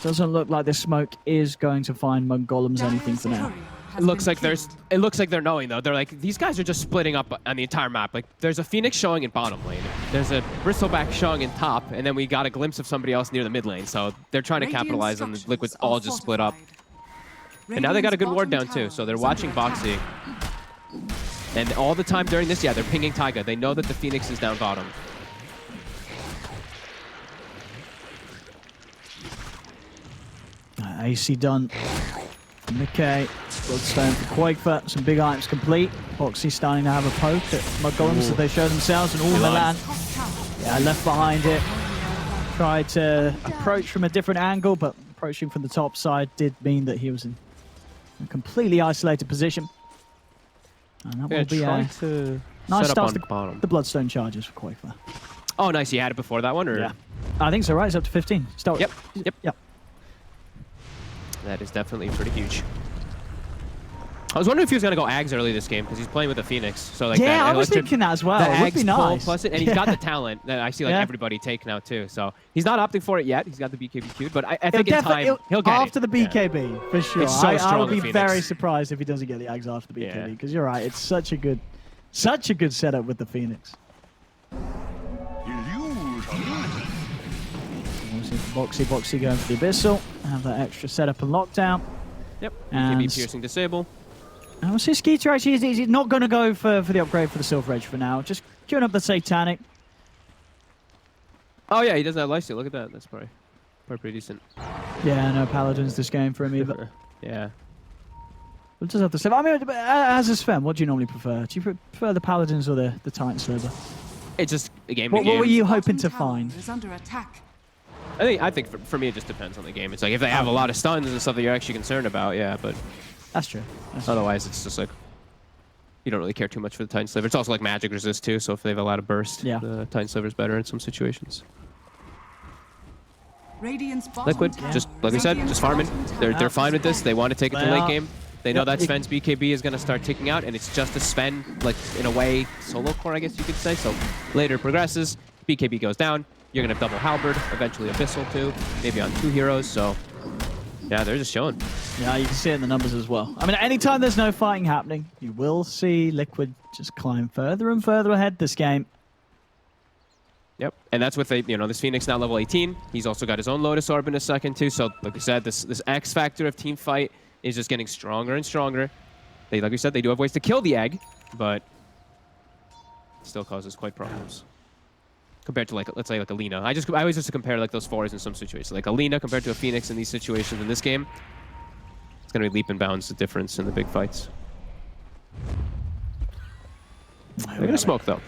Doesn't look like the smoke is going to find Mud Golems anything for now. It looks like they're knowing, though. They're like, these guys are just splitting up on the entire map. Like, there's a Phoenix showing in bottom lane. There's a Bristleback showing in top, and then we got a glimpse of somebody else near the mid lane. So they're trying to capitalize on the Liquids all just split up. And now they got a good ward down, too. So they're watching Boxy. And all the time during this, they're pinging Taiga. They know that the Phoenix is down bottom. AC done. McKay, Bloodstone for Quakefoot, some big items complete. Boxy starting to have a poke at Mud Golems that they show themselves, and Milan, left behind it. Tried to approach from a different angle, but approaching from the top side did mean that he was in a completely isolated position. And that will be a nice start to the Bloodstone charges for Quakefoot. Oh, nice. You had it before that one? Or? Yeah. I think so, right? It's up to 15. Start. Yep. That is definitely pretty huge. I was wondering if he was going to go Ags early this game, because he's playing with a Phoenix. So like I was thinking that as well. It would be nice. Plus it, and he's got the talent that I see everybody take now too. So he's not opting for it yet. He's got the BKB queued, but I think in time he'll get after the BKB for sure. It's so strong, I would be very surprised if he doesn't get the Ags after the BKB, because you're right. It's such a good setup with the Phoenix. Boxy going for the Abyssal. Have that extra setup and lockdown. Yep. BKB piercing disable. And we'll see Skeeter actually, he's not going to go for the upgrade for the Silver Edge for now. Just queuing up the Satanic. Oh yeah, he doesn't have Lifesteal. Look at that. That's probably pretty decent. Yeah, no Paladins this game for him either. Yeah. We'll just have to say. I mean, as a Sven, what do you normally prefer? Do you prefer the Paladins or the Titan Sliver? It's just a game. What were you hoping to find? I think for me it just depends on the game. It's like if they have a lot of stuns and stuff that you're actually concerned about, but That's true. Otherwise, it's just like you don't really care too much for the Titan Sliver. It's also like magic resist too, so if they have a lot of burst, the Titan Sliver's better in some situations. Liquid, just like we said, just farming. They're fine with this. They want to take it to late game. They know that Sven's BKB is going to start ticking out, and it's just a Sven, like, in a way, solo core, I guess you could say. So later progresses, BKB goes down, you're going to double Halberd, eventually Abyssal too, maybe on 2 heroes, so yeah, they're just showing. Yeah, you can see it in the numbers as well. I mean, anytime there's no fighting happening, you will see Liquid just climb further and further ahead this game. Yep, and that's with this Phoenix now level 18. He's also got his own Lotus Orb in a second too, so like we said, this X factor of team fight is just getting stronger and stronger. Like we said, they do have ways to kill the egg, but it still causes quite problems. Compared to, like, let's say, like, a Lina. I always just compare, like, those 4s in some situations. Like, a Lina compared to a Phoenix in these situations in this game, it's going to be leap and bounds the difference in the big fights. They're going to smoke, though.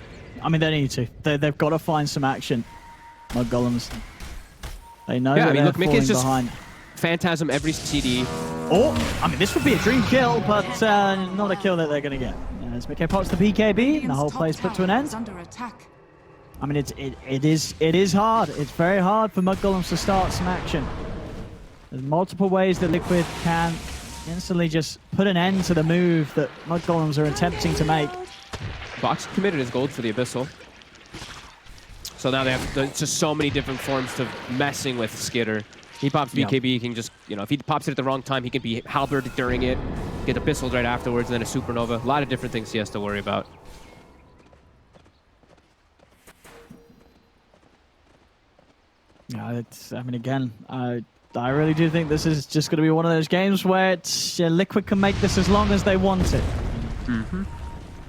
I mean, they need to. They've got to find some action. Mud Golems. They know that they're falling just behind. Phantasm every CD. Oh, I mean, this would be a dream kill, but not a kill that they're going to get. As Mickey pops the BKB, and the whole play's put to an end. I mean, it is hard. It's very hard for Mud Golems to start some action. There's multiple ways that Liquid can instantly just put an end to the move that Mud Golems are attempting to make. Box committed his gold for the Abyssal. So now they have just so many different forms to messing with Skitter. He pops BKB, he can just, if he pops it at the wrong time, he can be Halberd during it, get Abyssal right afterwards, and then a Supernova. A lot of different things he has to worry about. Yeah, I mean, again, I really do think this is just going to be one of those games where Liquid can make this as long as they want it.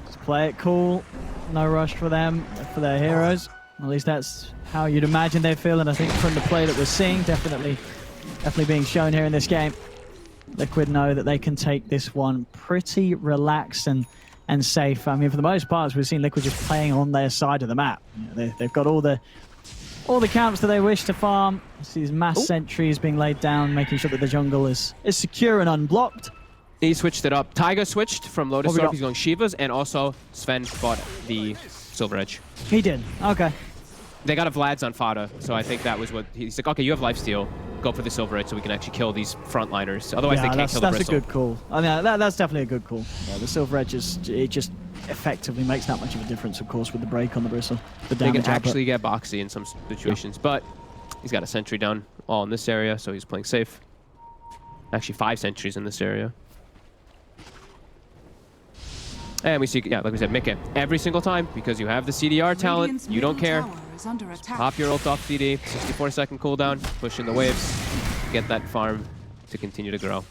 Just play it cool, no rush for them, for their heroes. At least that's how you'd imagine they feel, and I think from the play that we're seeing, definitely being shown here in this game, Liquid know that they can take this one pretty relaxed and safe. I mean, for the most part, we've seen Liquid just playing on their side of the map. They've got all the camps that they wish to farm. These mass sentries being laid down, making sure that the jungle is secure and unblocked. He switched it up. Taiga switched from Lotus Orb. He's going Shivas, and also Sven bought the Silver Edge. He did. Okay. They got a Vlad's on Fada, so I think that was what he's like. Okay, you have lifesteal. Go for the Silver Edge so we can actually kill these frontliners. Otherwise, they can't kill the Bristle. That's a good call. I mean, that's definitely a good call. Yeah, the Silver Edge it just effectively makes that much of a difference, of course, with the break on the Bristle. The they can actually get boxy in some situations, but he's got a sentry down all in this area, so he's playing safe. Actually, 5 sentries in this area. And we see, like we said, Mickey every single time, because you have the CDR talent, you don't care. Just pop your ult off CD, 64-second cooldown, push in the waves, get that farm to continue to grow.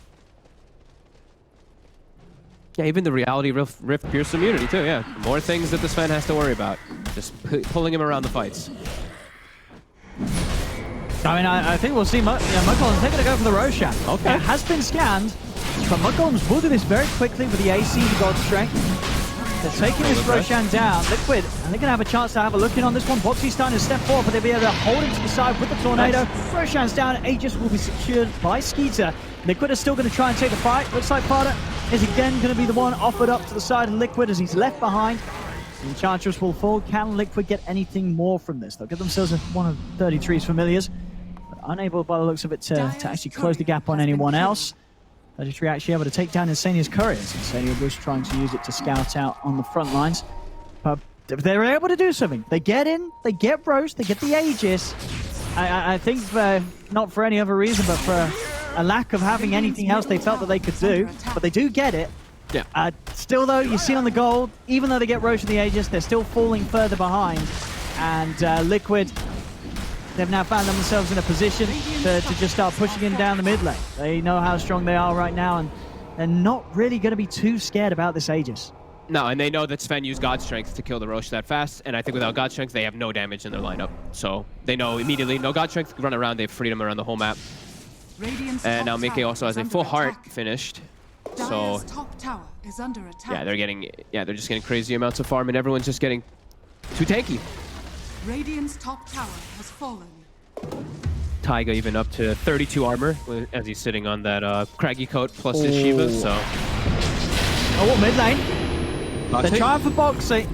Yeah, even the Reality Rift Pierce immunity too, yeah. More things that the Sven has to worry about. Just pulling him around the fights. I mean, I think we'll see Mud Golems. They're going to go for the Roshan. Okay. It has been scanned, but Mud Golems will do this very quickly with the AC, the God Strength. They're taking this Roshan down. Liquid, and they're going to have a chance to have a look in on this one. Boxy's starting to step forward, but they'll be able to hold him to the side with the Tornado. Roshan's down. Aegis will be secured by Skeeter. Liquid are still going to try and take the fight. Looks like Fada is again going to be the one offered up to the side of Liquid as he's left behind. The Enchantress will fall. Can Liquid get anything more from this? They'll give themselves one of 33's familiars, but unable by the looks of it to actually close the gap on anyone else. 33 actually able to take down Insania's couriers. Insania was trying to use it to scout out on the front lines. But they're able to do something. They get in, they get Roast, they get the Aegis. I think not for any other reason, but for a lack of having anything else they felt that they could do. But they do get it. Yeah. Still though, you see on the gold, even though they get Roast and the Aegis, they're still falling further behind. And Liquid, they've now found themselves in a position to just start pushing in down the mid lane. They know how strong they are right now, and they're not really going to be too scared about this Aegis. No, and they know that Sven used God Strength to kill the Roche that fast, and I think without God Strength, they have no damage in their lineup. So they know immediately, no God Strength, run around, they've freed him around the whole map. And now Mickey also has a full heart finished. So yeah, they're just getting crazy amounts of farm, and everyone's just getting too tanky. Radiant's top tower has fallen. Taiga even up to 32 armor as he's sitting on that craggy coat plus his Shivas, so... Oh, what mid lane? They're trying for Boxy.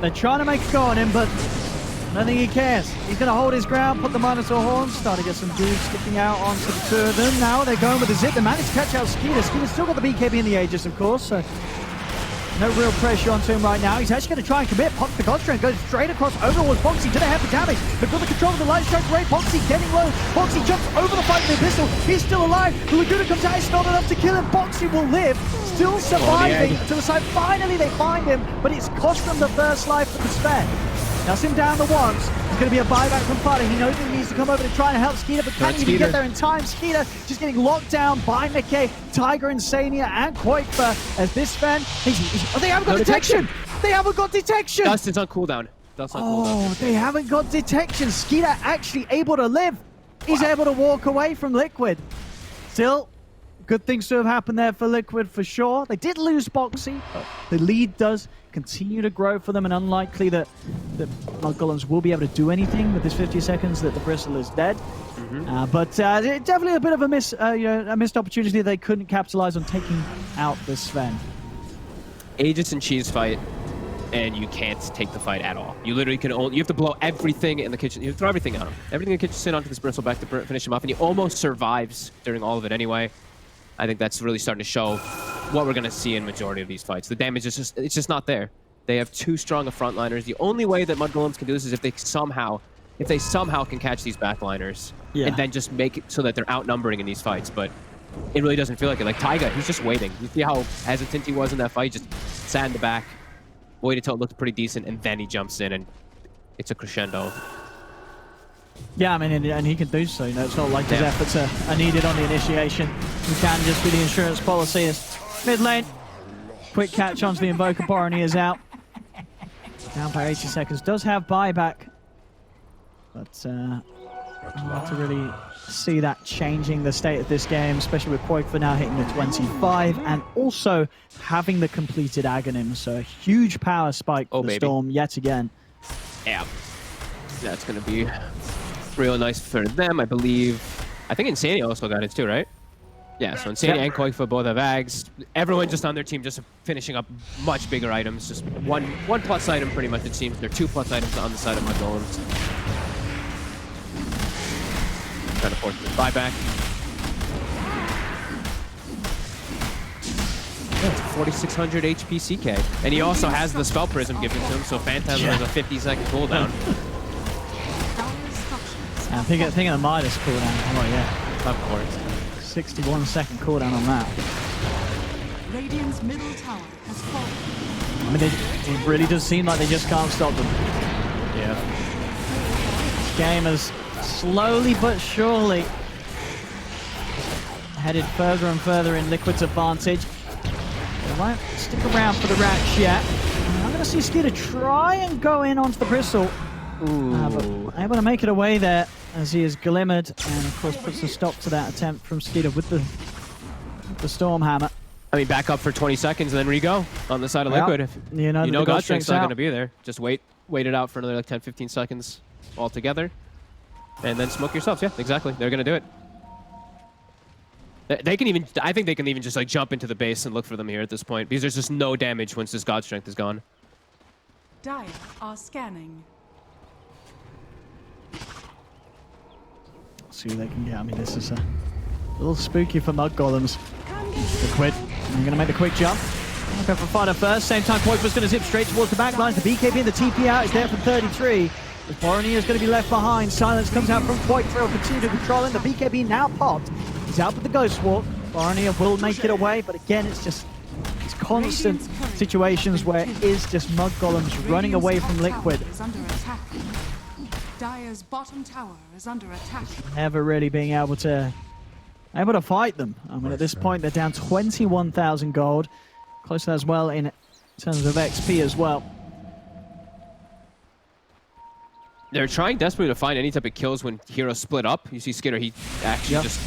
They're trying to make a go on him, but I don't think he cares. He's going to hold his ground, put the Minotaur horn, start to get some dudes sticking out onto the two of them. Now they're going with the zip. They managed to catch out Skeeter. Skeeter's still got the BKB in the Aegis, of course, so no real pressure onto him right now. He's actually going to try and commit. Pops the Godstrength, goes straight across over towards Boxy. Do they have the damage? They've got the control of the light strike rate. Boxy getting low. Boxy jumps over the fight with the pistol. He's still alive. The Laguna comes out. It's not enough to kill him. Boxy will live. Still surviving to the side. Finally, they find him, but it's cost them the first life for the spare. Now, him down the ones. There's going to be a buyback from Fuddy. He knows he needs to come over to try and help Skeeter, but can he even get there in time? Skeeter just getting locked down by Mickey, Tiger, Insania, and Quakefer as this Sven. Oh, they haven't got detection! They haven't got detection! Dust is on cooldown. They haven't got detection. Skeeter actually able to live. He's able to walk away from Liquid. Still, good things to have happened there for Liquid for sure. They did lose Boxy, but the lead does continue to grow for them, and unlikely that Mud Golems will be able to do anything with this 50 seconds that the Bristle is dead. But definitely a bit of a missed opportunity they couldn't capitalize on taking out this Sven. Aegis and Cheese fight, and you can't take the fight at all. You literally can only, you have to blow everything in the kitchen. You have to throw everything at him. Everything in the kitchen, sit onto this Bristle back to finish him off, and he almost survives during all of it anyway. I think that's really starting to show what we're going to see in majority of these fights. The damage is just, it's just not there. They have too strong of frontliners. The only way that Mud Golems can do this is if they somehow can catch these backliners and then just make it so that they're outnumbering in these fights. But it really doesn't feel like it. Like Taiga, he's just waiting. You see how hesitant he was in that fight? Just sat in the back, waited till it looked pretty decent, and then he jumps in, and it's a crescendo. Yeah, I mean, and he can do so. You know, it's not like his efforts are needed on the initiation. He can just be the insurance policy. Mid lane, quick catch onto the Invoker. Borony is out. Down by 80 seconds. Does have buyback, but hard to really see that changing the state of this game, especially with Quake now hitting the 25 and also having the completed Aghanim. So a huge power spike for the Storm yet again. Yeah, that's going to be real nice for them, I believe. I think Insania also got it too, right? Yeah, so Insania and Quakefoot both have Ags. Everyone just on their team just finishing up much bigger items. Just one plus item pretty much, it seems. There are 2 plus items on the side of my Golems. Trying to force the buyback. Yeah, it's 4,600 HP CK. And he also has the Spell Prism given to him, so Phantasm has a 50-second cooldown. Think of the Midas cooldown. Oh yeah, of course. 61-second cooldown on that. Radiant's middle tower has fallen. I mean, it really does seem like they just can't stop them. Yeah. This game has slowly but surely headed further and further in Liquid's advantage. They won't stick around for the Rats yet. I'm going to see Skeeter try and go in onto the Bristle. But able to make it away there as he is glimmered, and of course puts a stop to that attempt from Skeeter with the Stormhammer. I mean, back up for 20 seconds and then re-go on the side of Liquid. If you know Godstrength's not going to be there. Just wait it out for another like 10-15 seconds altogether, and then smoke yourselves. Yeah, exactly. They're going to do it. They can even, I think they can even just like jump into the base and look for them here at this point, because there's just no damage once this Godstrength is gone. Dire are scanning. See what they can get. I mean, this is a little spooky for Mud Golems. Liquid, I'm going to make the quick jump. Go for Fighter first. Same time, Quake was going to zip straight towards the back lines. The BKB and the TP out is there for 33. The Borony is going to be left behind. Silence comes out from Quake. Will continue to control him. The BKB now popped. He's out with the Ghost Walk. Borony will make it away, but again, it's just these constant situations where it is just Mud Golems running away from Liquid. Dire's bottom tower is under attack. Never really being able to fight them. I mean, at this point, they're down 21,000 gold. Close to that as well in terms of XP as well. They're trying desperately to find any type of kills when heroes split up. You see Skitter, he actually just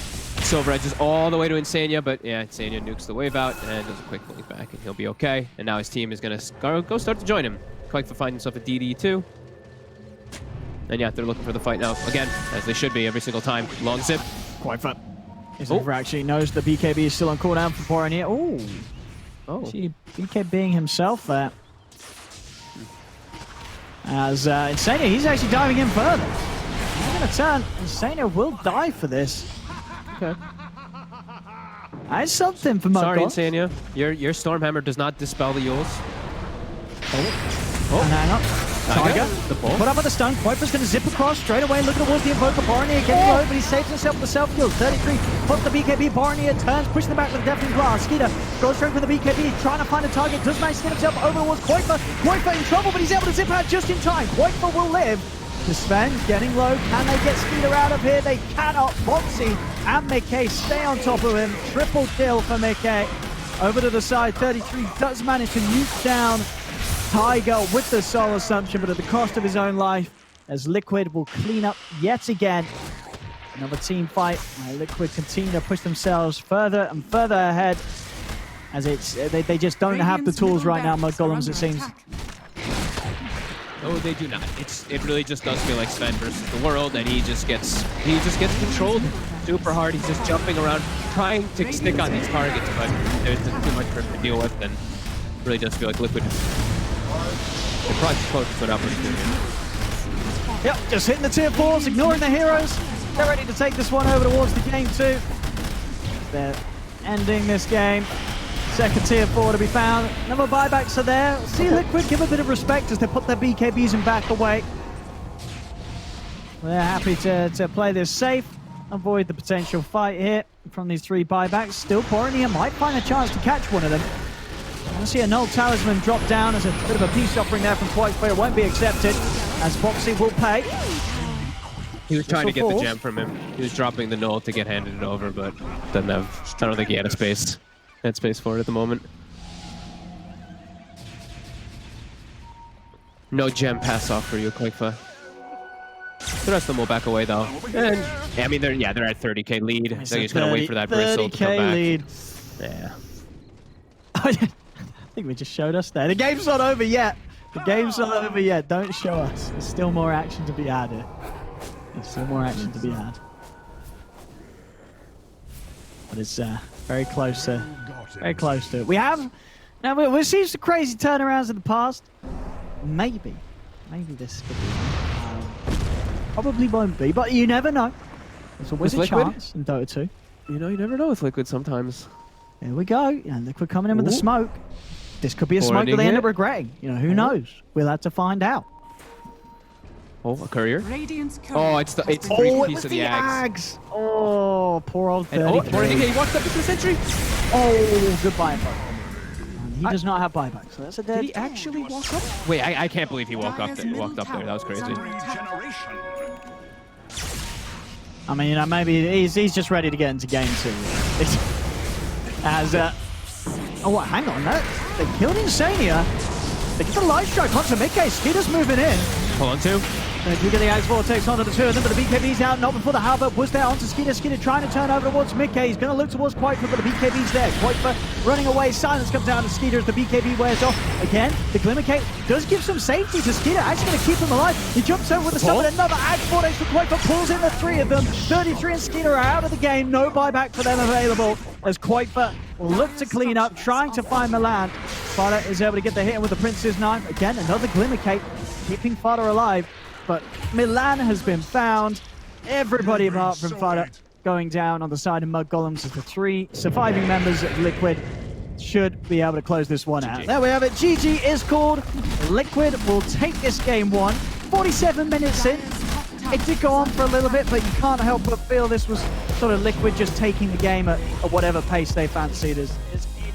silver edges all the way to Insania, but yeah, Insania nukes the wave out and does a quick blink back, and he'll be okay. And now his team is going to go start to join him. Quake for finding himself a DD too. And yeah, they're looking for the fight now. Again, as they should be every single time. Long zip. Quite fun. His over actually knows the BKB is still on cooldown for pouring here. Oh. Actually, BKBing himself there. As Insania, he's actually diving in further. He's going to turn. Insania will die for this. Okay. That's something for Sorry, Mudgolems. Insania. Your Stormhammer does not dispel the Yules. And hang up. Tiger. The ball. Put up with the stun. Quaipa's going to zip across straight away, looking towards the Invoker. Borneo getting low, but he saves himself with the self-kill. 33. Put the BKB. Borneo turns, pushing the back with the Deafening Blast. Skeeter goes straight for the BKB, trying to find a target. Does manage to get himself over towards Quaipa. Quaipa in trouble, but he's able to zip out just in time. Quaipa will live. The Sven getting low. Can they get Skeeter out of here? They cannot. Foxy and Mickey stay on top of him. Triple kill for Mickey. Over to the side. 33 does manage to nuke down Tiger with the Soul Assumption, but at the cost of his own life, as Liquid will clean up yet again. Another team fight. Liquid continue to push themselves further and further ahead, as they just don't have the tools right now, Mudgolems, it seems. No, they do not. It really just does feel like Sven versus the world, and he just gets controlled super hard. He's just jumping around, trying to stick on these targets, but there's just too much for him to deal with, and really does feel like Liquid. They probably just focus on opportunity. Yep, just hitting the tier 4s, ignoring the heroes. They're ready to take this one over towards the game 2. They're ending this game. Second tier 4 to be found. Number buybacks are there. See Liquid give a bit of respect as they put their BKBs and back away. They're happy to play this safe, avoid the potential fight here from these 3 buybacks. Still, Borneo might find a chance to catch one of them. I see a null talisman drop down as a bit of a peace offering there from Twice, but it won't be accepted, as Foxy will pay. He was trying to get the gem from him. He was dropping the null to get handed it over, but I don't think he had space for it at the moment. No gem pass off for you, Quaipa. The rest of them will back away though. And yeah, I mean they're at 30k lead. So he's gonna wait for that bristle to come back. Lead. Yeah. I think we just showed us there. The game's not over yet. The game's not over yet. Don't show us. There's still more action to be had here. There's still more action to be had. But it's very close to it. We have now we've seen some crazy turnarounds in the past. Maybe this could be. Probably won't be, but you never know. There's always a chance in Dota 2. You know, you never know with Liquid sometimes. Here we go. And Liquid coming in with the smoke. This could be a smoke that they end up regretting. You know, who knows? We'll have to find out. Oh, a courier. Oh, it's free piece of the Ags. Oh, poor old 30. He walked up into the sentry. Oh, good buyback. He does not have buyback, so that's a dead. Did he actually walk up? Wait, I can't believe he walked up there. That was crazy. I mean, you know, maybe he's just ready to get into game 2. As oh, hang on, they killed Insania. They get the light strike onto Mickey. Skeeter's moving in. Hold on to. You get the Axe Vortex onto the 2 of them, but the BKB's out, not before the Halberd was there onto Skeeter. Skeeter trying to turn over towards Mickey. He's going to look towards Quaipa, but the BKB's there. Quaipa running away. Silence comes down to Skeeter as the BKB wears off. Again, the Glimmercape does give some safety to Skeeter. Actually going to keep him alive. He jumps over with the stun, but another Axe Vortex for Quaipa pulls in the 3 of them. 33 and Skeeter are out of the game. No buyback for them available as Quaipa will look to clean up, trying to find Milan. Fada is able to get the hit in with the Prince's Knife. Again, another Glimmercape keeping Fada alive. But Milan has been found. Everybody apart from Fada going down on the side of Mudgolems as the 3 surviving members of Liquid should be able to close this one out. There we have it. GG is called. Liquid will take this game 1. 47 minutes in. It did go on for a little bit, but you can't help but feel this was sort of Liquid just taking the game at whatever pace they fancied. It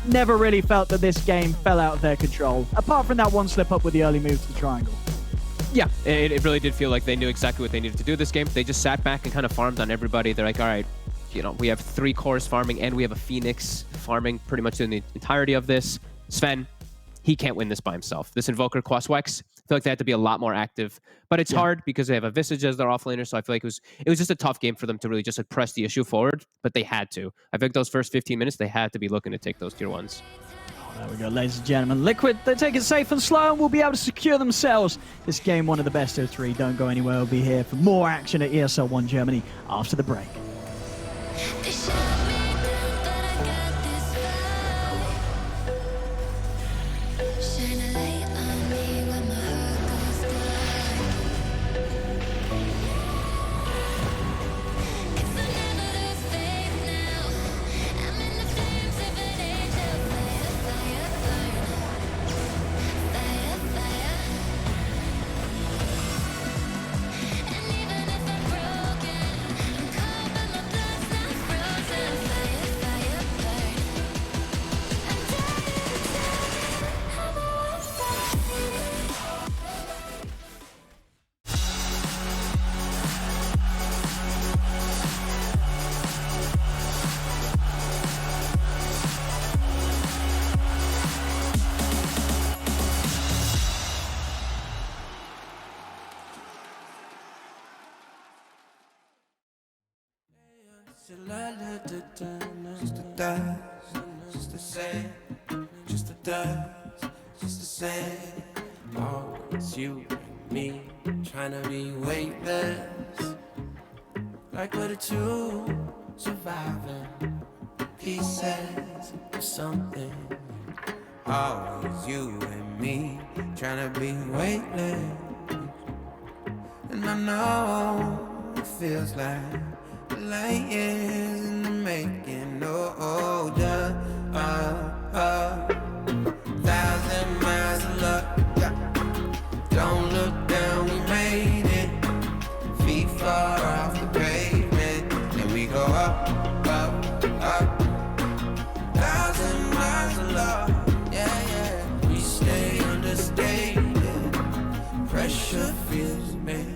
never really felt that this game fell out of their control, apart from that one slip up with the early move to the triangle. Yeah, it really did feel like they knew exactly what they needed to do this game. They just sat back and kind of farmed on everybody. They're like, all right, you know, we have 3 cores farming and we have a Phoenix farming pretty much in the entirety of this. Sven, he can't win this by himself. This Invoker Quaswex, I feel like they had to be a lot more active. But it's hard because they have a Visage as their offlaner, so I feel like it was just a tough game for them to really just press the issue forward, but they had to. I think those first 15 minutes, they had to be looking to take those tier 1s. There we go, ladies and gentlemen. Liquid, they take it safe and slow and will be able to secure themselves this game one of the best of 3. Don't go anywhere. We'll be here for more action at ESL 1 Germany after the break. Just a dust, just a sand, just a dust, just a sand. Oh, it's you and me trying to be weightless. Like we're the two surviving pieces of something. Always you and me trying to be weightless. And I know it feels like light years in the making. Oh, yeah, 1,000 miles of luck. Don't look down, we made it. Feet far off the pavement, and we go up, up, up. 1,000 miles of luck, yeah, yeah. We stay understated. Pressure feels amazing.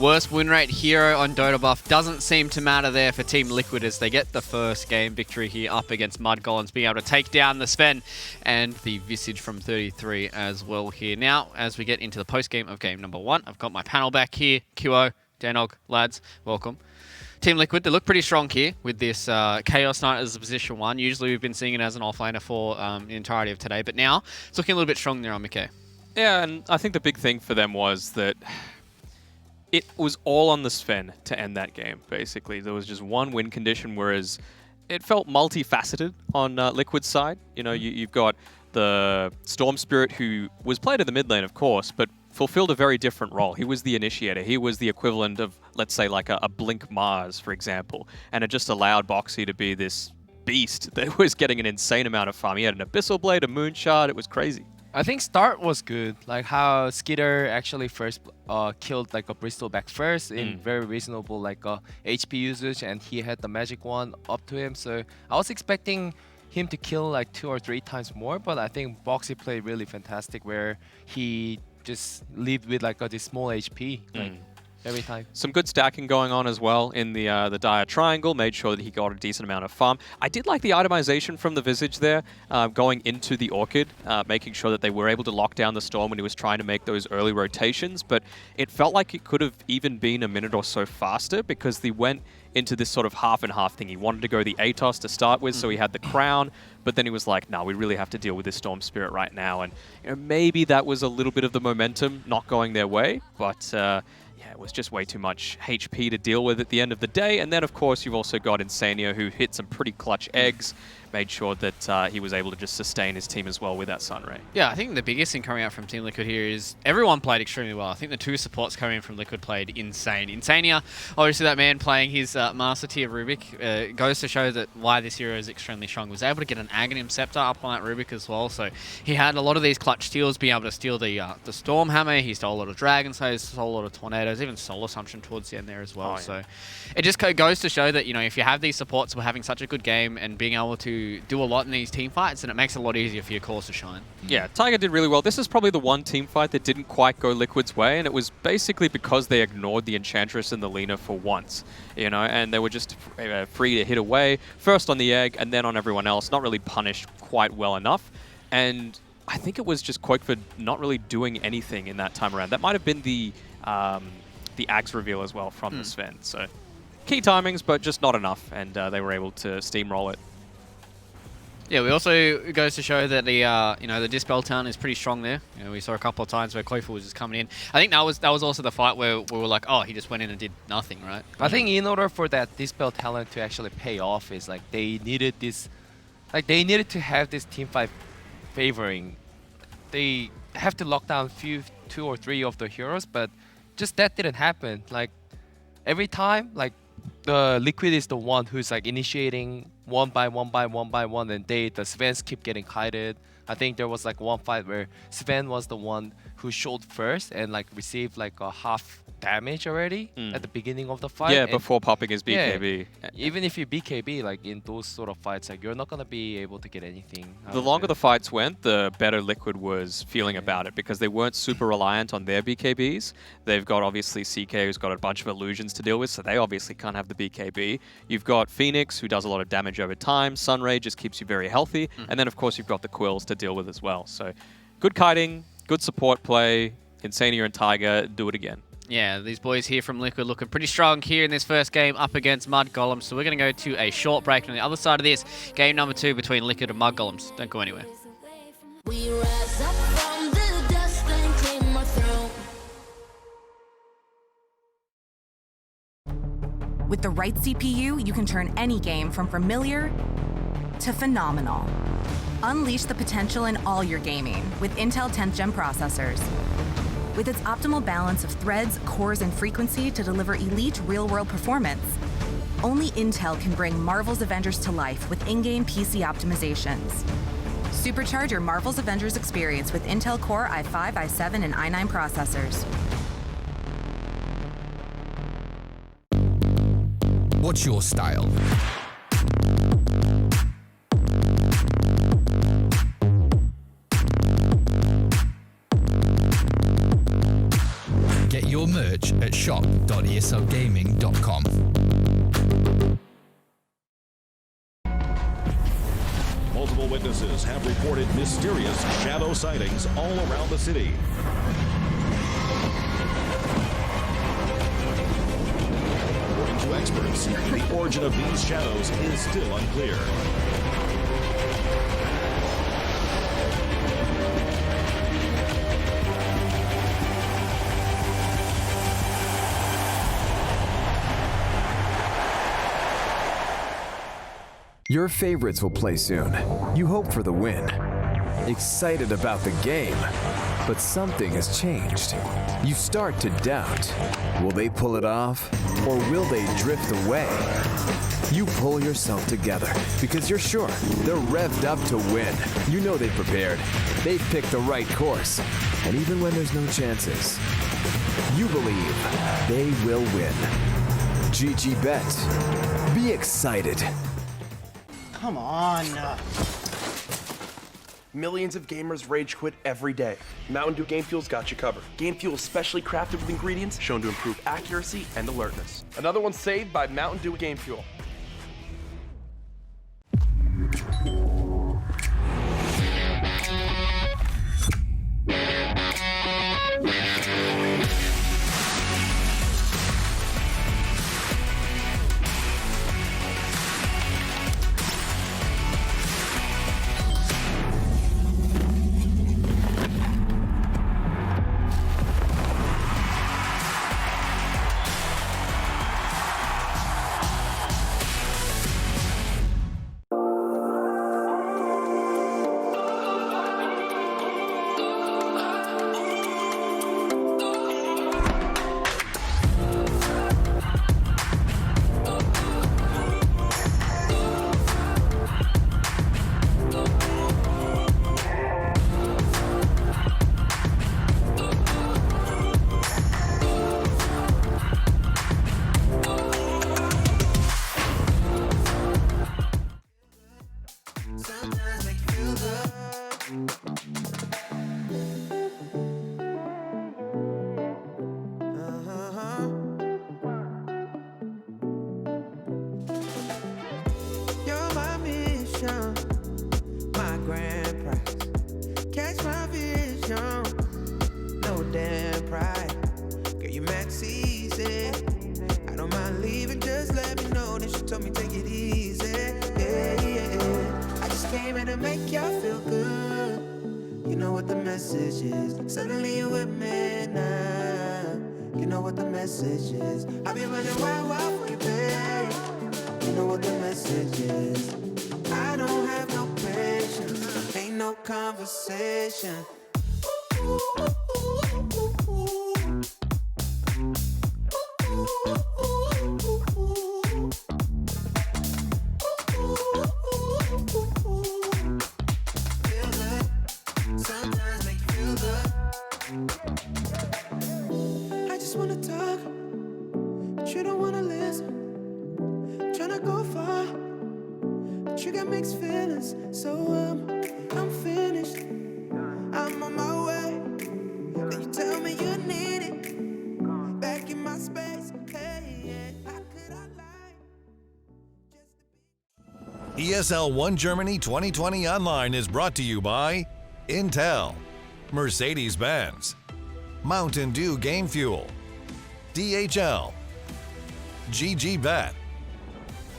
Worst win rate hero on Dota buff doesn't seem to matter there for Team Liquid as they get the first game victory here up against Mud Golems, being able to take down the Sven and the Visage from 33 as well here. Now, as we get into the post-game of game number 1, I've got my panel back here. QO, Danog, lads, welcome. Team Liquid, they look pretty strong here with this Chaos Knight as a position 1. Usually we've been seeing it as an offlaner for the entirety of today, but now it's looking a little bit strong there on McKay. Yeah, and I think the big thing for them was that it was all on the Sven to end that game, basically. There was just one win condition, whereas it felt multifaceted on Liquid's side. You know, you've got the Storm Spirit, who was played in the mid lane, of course, but fulfilled a very different role. He was the initiator. He was the equivalent of, let's say, like a Blink Mars, for example. And it just allowed Boxy to be this beast that was getting an insane amount of farm. He had an Abyssal Blade, a Moonshard. It was crazy. I think start was good, like how Skitter actually first killed like a Bristol back first in very reasonable like HP usage, and he had the magic wand up to him. So I was expecting him to kill like 2 or 3 times more, but I think Boxy played really fantastic where he just lived with like this small HP like, every time. Some good stacking going on as well in the Dire Triangle, made sure that he got a decent amount of farm. I did like the itemization from the Visage there, going into the Orchid, making sure that they were able to lock down the Storm when he was trying to make those early rotations, but it felt like it could have even been a minute or so faster because they went into this sort of half and half thing. He wanted to go the Atos to start with, so he had the Crown, but then he was like, no, we really have to deal with this Storm Spirit right now. And you know, maybe that was a little bit of the momentum not going their way, but yeah, it was just way too much HP to deal with at the end of the day. And then, of course, you've also got Insania, who hit some pretty clutch eggs, made sure that he was able to just sustain his team as well with that Sunray. Yeah, I think the biggest thing coming out from Team Liquid here is everyone played extremely well. I think the 2 supports coming in from Liquid played insane. Insania, obviously that man playing his Master Tier Rubik, goes to show that why this hero is extremely strong. He was able to get an Aghanim Scepter up on that Rubik as well, so he had a lot of these clutch steals, being able to steal the Storm Hammer. He stole a lot of Dragon Slays, stole a lot of Tornadoes, even Soul Assumption towards the end there as well. So it just goes to show that, you know, if you have these supports who are having such a good game and being able to do a lot in these team fights, then it makes it a lot easier for your cores to shine. Yeah, Tiger did really well. This is probably the one team fight that didn't quite go Liquid's way, and it was basically because they ignored the Enchantress and the Lina for once, you know, and they were just free to hit away, first on the egg and then on everyone else, not really punished quite well enough. And I think it was just Quakeford not really doing anything in that time around. That might have been the Axe reveal as well from the Sven. So key timings, but just not enough, and they were able to steamroll it. Yeah, we also, it goes to show that the you know, the Dispel Town is pretty strong there. You know, we saw a couple of times where Koifu was just coming in. I think that was also the fight where we were like, oh, he just went in and did nothing, right? I think in order for that Dispel talent to actually pay off is like they needed this, like they needed to have this team fight favoring. They have to lock down 2 or 3 of the heroes, but just that didn't happen. Like every time, like the Liquid is the one who's like initiating one by one, and the Svens keep getting kited. I think there was like one fight where Sven was the one who showed first and like received like a half damage already at the beginning of the fight. Yeah, before popping his BKB. Yeah, even if you BKB, like in those sort of fights, like you're not gonna be able to get anything. The longer the fights went, the better Liquid was feeling about it because they weren't super reliant on their BKBs. They've got obviously CK, who's got a bunch of illusions to deal with, so they obviously can't have the BKB. You've got Phoenix, who does a lot of damage over time. Sunray just keeps you very healthy. And then, of course, you've got the Quills to deal with as well. So good kiting, good support play. Insania and Tiger, do it again. Yeah, these boys here from Liquid looking pretty strong here in this first game up against Mud Golems. So we're going to go to a short break. And on the other side of this, game number 2 between Liquid and Mud Golems. Don't go anywhere. We rise up from the dust and claim our throne. With the right CPU, you can turn any game from familiar to phenomenal. Unleash the potential in all your gaming with Intel 10th Gen processors. With its optimal balance of threads, cores, and frequency to deliver elite real-world performance, only Intel can bring Marvel's Avengers to life with in-game PC optimizations. Supercharge your Marvel's Avengers experience with Intel Core i5, i7, and i9 processors. What's your style? Get your your merch at shop.eslgaming.com. Multiple witnesses have reported mysterious shadow sightings all around the city. According to experts, the origin of these shadows is still unclear. Your favorites will play soon. You hope for the win. Excited about the game. But something has changed. You start to doubt. Will they pull it off? Or will they drift away? You pull yourself together because you're sure they're revved up to win. You know they've prepared. They've picked the right course. And even when there's no chances, you believe they will win. GG Bet. Be excited. Come on. Millions of gamers rage quit every day. Mountain Dew Game Fuel's got you covered. Game Fuel is specially crafted with ingredients shown to improve accuracy and alertness. Another one saved by Mountain Dew Game Fuel. You're my mission, my grand prize. Catch my vision, no damn pride. Girl, you max easy. I don't mind leaving, just let me know. Then she told me take it easy. Yeah, yeah. I just came in to make y'all feel good. You know what the message is. Suddenly you with me now. You know what the message is. I be running wild for you, babe. You know what the message is. I don't have no patience, ain't no conversation. Feel good, sometimes make you feel good. I just wanna talk, but you don't wanna listen. Tryna go far, but you got mixed feelings. So I'm finished. I'm on my way. Then you tell me you need it. Back in my space. Hey, yeah. How could I lie? ESL 1 Germany 2020 Online is brought to you by Intel, Mercedes-Benz, Mountain Dew Game Fuel, DHL, GG Bet,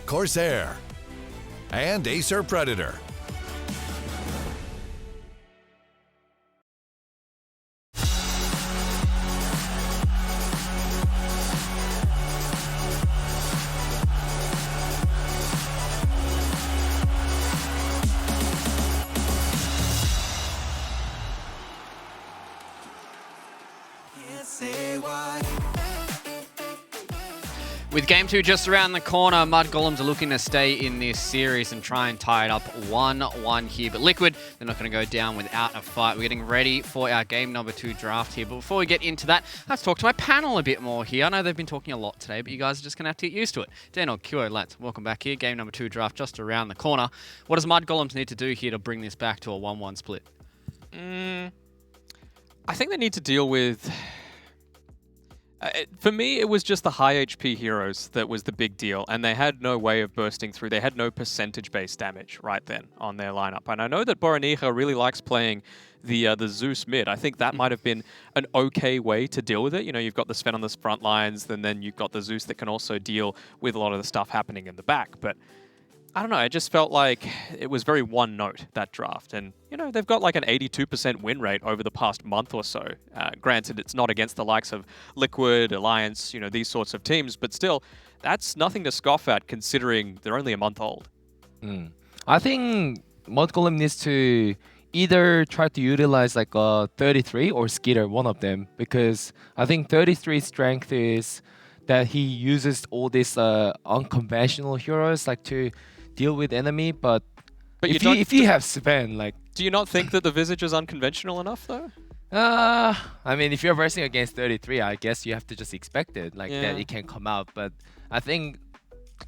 Corsair, and Acer Predator. Can't say why. With Game 2 just around the corner, Mud Golems are looking to stay in this series and try and tie it up 1-1 here. But Liquid, they're not going to go down without a fight. We're getting ready for our Game number 2 draft here. But before we get into that, let's talk to my panel a bit more here. I know they've been talking a lot today, but you guys are just going to have to get used to it. Daniel, Kyo, lads, welcome back here. Game number 2 draft just around the corner. What does Mud Golems need to do here to bring this back to a 1-1 split? I think they need to deal with For me, it was just the high HP heroes that was the big deal, and they had no way of bursting through. They had no percentage-based damage right then on their lineup. And I know that Boronija really likes playing the Zeus mid. I think that might have been an okay way to deal with it. You know, you've got the Sven on the front lines, and then you've got the Zeus that can also deal with a lot of the stuff happening in the back. But I don't know, it just felt like it was very one note, that draft. And, you know, they've got like an 82% win rate over the past month or so. Granted, it's not against the likes of Liquid, Alliance, you know, these sorts of teams, but still, that's nothing to scoff at considering they're only a month old. I think Mud Golem needs to either try to utilize like a 33 or Skitter, one of them, because I think 33's strength is that he uses all these unconventional heroes like to deal with enemy, but if you have Sven, like, do you not think that the Visage is unconventional enough though? I mean, if you're versing against 33, I guess you have to just expect it, like that it can come out. But I think,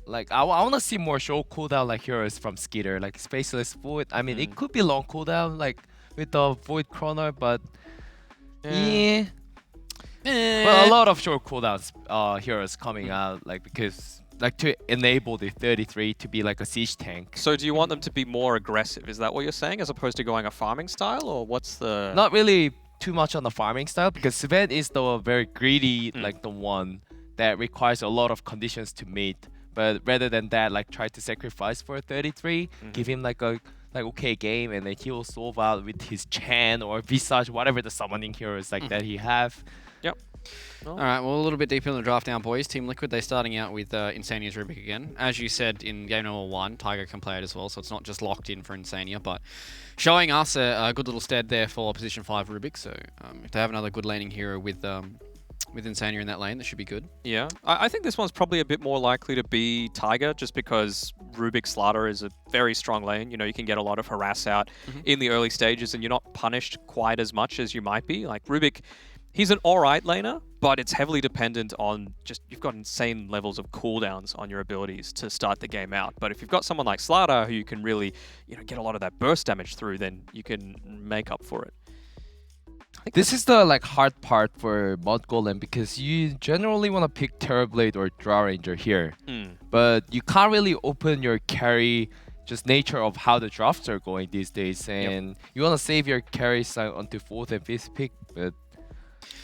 like, I want to see more short cooldown like heroes from Skitter, like Spaceless Void. I mean, it could be long cooldown like with the Void Chrono, but yeah. Well, a lot of short cooldowns heroes coming out, like, because like to enable the 33 to be like a siege tank. So do you want them to be more aggressive? Is that what you're saying, as opposed to going a farming style, or what's the? Not really too much on the farming style, because Sven is the very greedy, like the one that requires a lot of conditions to meet. But rather than that, like try to sacrifice for a 33, give him like a okay game, and then he will solve out with his Chan or Visage, whatever the summoning heroes like that he have. Yep. All right, well, a little bit deeper in the draft now, boys. Team Liquid, they're starting out with Insania's Rubik again. As you said in game number 1, Tiger can play it as well, so it's not just locked in for Insania, but showing us a good little stead there for position 5 Rubik. So if they have another good laning hero with Insania in that lane, that should be good. Yeah, I think this one's probably a bit more likely to be Tiger, just because Rubik Slaughter is a very strong lane. You know, you can get a lot of harass out in the early stages, and you're not punished quite as much as you might be. Like Rubik, he's an alright laner, but it's heavily dependent on just, you've got insane levels of cooldowns on your abilities to start the game out. But if you've got someone like Slaughter who you can really, you know, get a lot of that burst damage through, then you can make up for it. This is the like hard part for Mud Golem, because you generally want to pick Terrorblade or Drow Ranger here, but you can't really open your carry, just nature of how the drafts are going these days, and you want to save your carry side onto 4th and 5th pick. But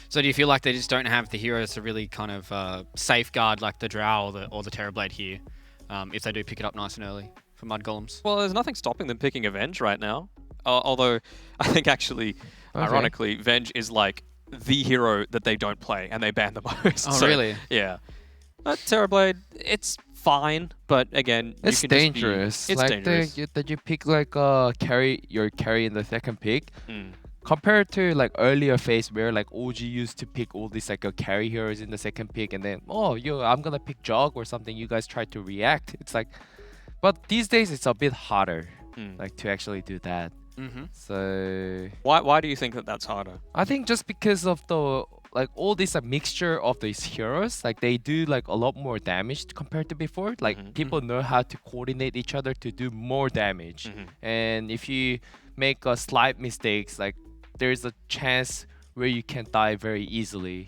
so do you feel like they just don't have the heroes to really kind of safeguard like the Drow or the Terrorblade here, if they do pick it up nice and early for Mud Golems? Well, there's nothing stopping them picking Avenge right now. Although, I think actually, ironically, Venge is like the hero that they don't play, and they ban the most. Oh, really? Yeah. Terrorblade, it's fine, but again, it's you can dangerous. Just be, it's dangerous. That you pick like your carry in the 2nd pick, compared to like earlier phase where like OG used to pick all these like carry heroes in the 2nd pick, and then I'm gonna pick Jog or something. You guys try to react. It's like, but these days it's a bit harder, like to actually do that. So why do you think that that's harder? I think just because of the like all this mixture of these heroes, like they do like a lot more damage compared to before. Like people know how to coordinate each other to do more damage, and if you make a slight mistakes, like there's a chance where you can die very easily.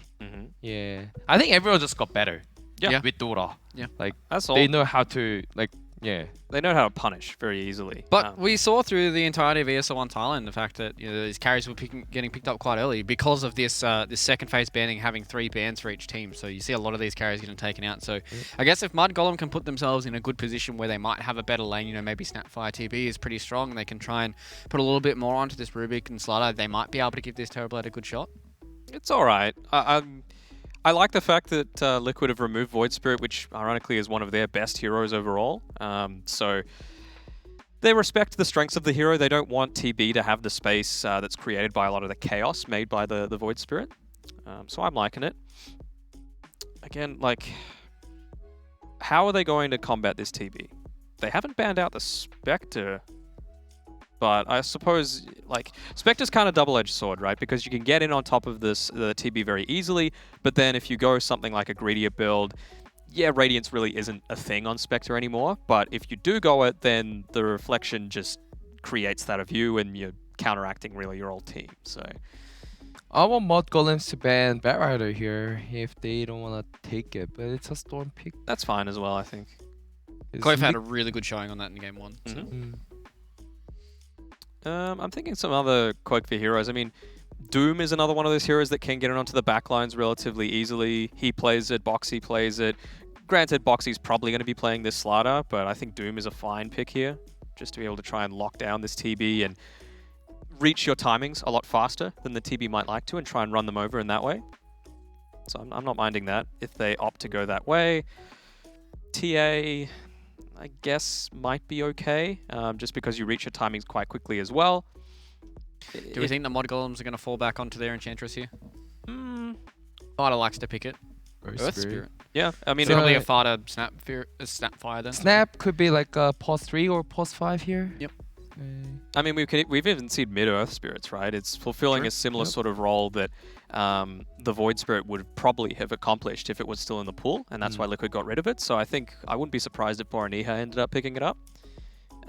Yeah, I think everyone just got better. Yeah, with Dora. Yeah, like that's all. They know how to like. Yeah, they know how to punish very easily. But we saw through the entirety of ESL1 Thailand the fact that, you know, these carries were getting picked up quite early because of this this 2nd phase banning, having 3 bans for each team. So you see a lot of these carries getting taken out. So I guess if Mud Golem can put themselves in a good position where they might have a better lane, you know, maybe Snapfire TB is pretty strong, and they can try and put a little bit more onto this Rubik and Slaughter, they might be able to give this Terrorblade a good shot. It's all right. I like the fact that Liquid have removed Void Spirit, which ironically is one of their best heroes overall. So they respect the strengths of the hero. They don't want TB to have the space that's created by a lot of the chaos made by the Void Spirit. So I'm liking it. Again, like, how are they going to combat this TB? They haven't banned out the Spectre. But I suppose, like, Spectre's kind of double-edged sword, right? Because you can get in on top of the TB very easily, but then if you go something like a greedier build, yeah, Radiance really isn't a thing on Spectre anymore. But if you do go it, then the reflection just creates that of you, and you're counteracting really your old team. So I want Mod Golems to ban Bat Rider here if they don't want to take it, but it's a Storm pick. That's fine as well, I think. Clove had a really good showing on that in game 1. So. I'm thinking some other Quake for heroes. I mean, Doom is another one of those heroes that can get it onto the backlines relatively easily. He plays it, Boxy plays it. Granted, Boxy's probably going to be playing this Slider, but I think Doom is a fine pick here, just to be able to try and lock down this TB and reach your timings a lot faster than the TB might like to and try and run them over in that way. So I'm not minding that if they opt to go that way. TA, I guess, might be okay, just because you reach your timings quite quickly as well. Do we think the Mod Golems are going to fall back onto their Enchantress here? Fighter likes to pick it. Earth Spirit. Yeah, I mean, so probably a Fighter Snapfire then. Snap could be like a pause 3 or pause 5 here. Yep. I mean, we've even seen mid-Earth Spirits, right? It's fulfilling a similar sort of role that the Void Spirit would probably have accomplished if it was still in the pool, and that's why Liquid got rid of it. So I think I wouldn't be surprised if Boroniha ended up picking it up.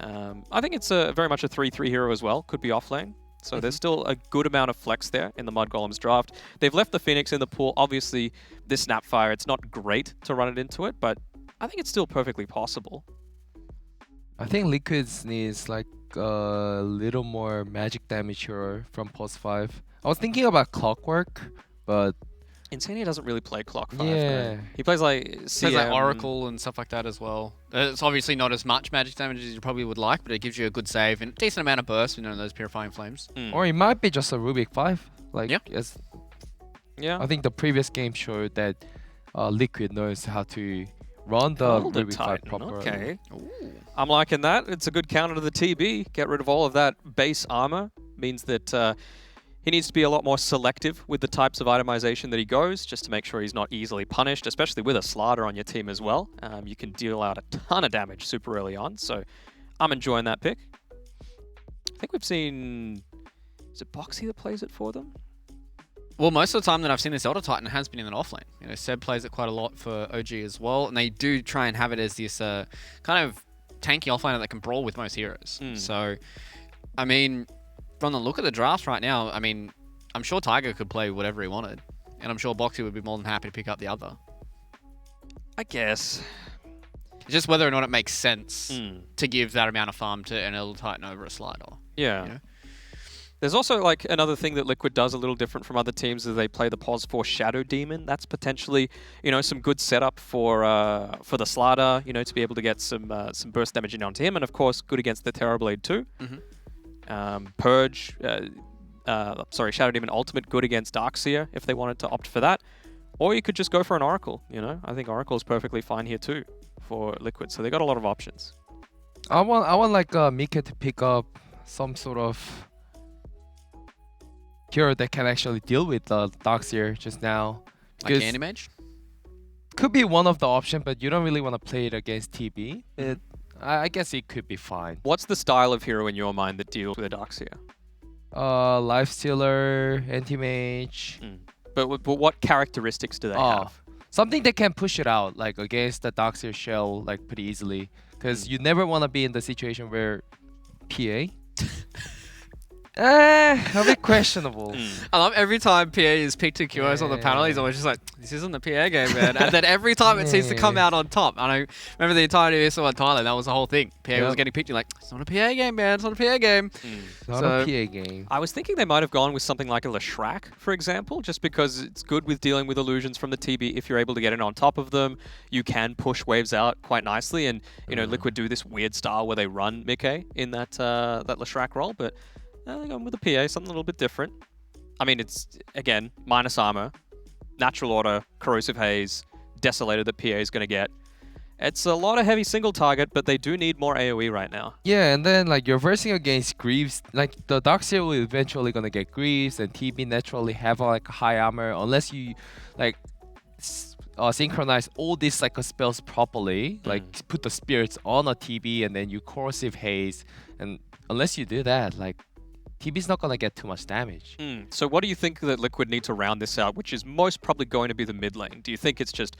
I think it's very much a 3-3 hero as well. Could be offlane. So there's still a good amount of flex there in the Mud Golems draft. They've left the Phoenix in the pool. Obviously, this Snapfire, it's not great to run it into it, but I think it's still perfectly possible. I think Liquids needs like a little more magic damage here from pause 5. I was thinking about Clockwork, but Insania doesn't really play Clock 5. Yeah. No. He plays like Plays like Oracle and stuff like that as well. It's obviously not as much magic damage as you probably would like, but it gives you a good save and a decent amount of burst, those Purifying Flames. Or it might be just a Rubik 5. Like, yeah. I think the previous game showed that Liquid knows how to run the Rubik 5 properly. Okay. I'm liking that. It's a good counter to the TB. Get rid of all of that base armor. Means that he needs to be a lot more selective with the types of itemization that he goes, just to make sure he's not easily punished, especially with a Slider on your team as well. You can deal out a ton of damage super early on, so I'm enjoying that pick. I think we've seen... Is it Boxy that plays it for them? Well, most of the time that I've seen this Elder Titan has been in an offlane. Seb plays it quite a lot for OG as well, and they do try and have it as this kind of tanky offlaner that can brawl with most heroes. So, I mean, from the look of the draft right now, I mean, I'm sure Tiger could play whatever he wanted, and I'm sure Boxy would be more than happy to pick up the other. I guess. It's just whether or not it makes sense to give that amount of farm to an Elder Titan over a Slider. Yeah. There's also like another thing that Liquid does a little different from other teams is they play the pause 4 Shadow Demon. That's potentially, some good setup for the Slider, to be able to get some burst damage in onto him, and of course good against the Terrorblade too. Purge, Shadow Demon Ultimate, good against Darkseer if they wanted to opt for that. Or you could just go for an Oracle, I think Oracle is perfectly fine here too for Liquid, so they got a lot of options. I want like Mika to pick up some sort of hero that can actually deal with the Darkseer just now. Like Animage? Could be one of the options, but you don't really want to play it against TB. I guess it could be fine. What's the style of hero in your mind that deals with a Darkseer? Lifestealer, Anti-Mage. But what characteristics do they have? Something that can push it out, like against the Darkseer shell, like pretty easily. Because you never want to be in the situation where PA. A bit questionable. I love every time PA is picked to QOs on the panel, he's always just like, this isn't the PA game, man. And then every time it seems to come out on top. And I remember the entire ESL in Thailand, that was the whole thing. PA was getting picked, you're like, it's not a PA game, man. It's not a PA game. Not a PA game. I was thinking they might have gone with something like a Leshrac, for example, just because it's good with dealing with illusions from the TB. If you're able to get in on top of them, you can push waves out quite nicely. And, Liquid do this weird style where they run Mickey in that Leshrac role, but they're going with a PA, something a little bit different. I mean, it's, again, minus armor, natural order, corrosive haze, desolator that PA is going to get. It's a lot of heavy single target, but they do need more AoE right now. Yeah, and then like you're versing against Greaves, like the Darkseer will eventually going to get Greaves, and TB naturally have like high armor unless you like synchronize all these like spells properly, like put the spirits on a TB and then you corrosive haze, and unless you do that, like TB's not going to get too much damage. So what do you think that Liquid need to round this out, which is most probably going to be the mid lane? Do you think it's just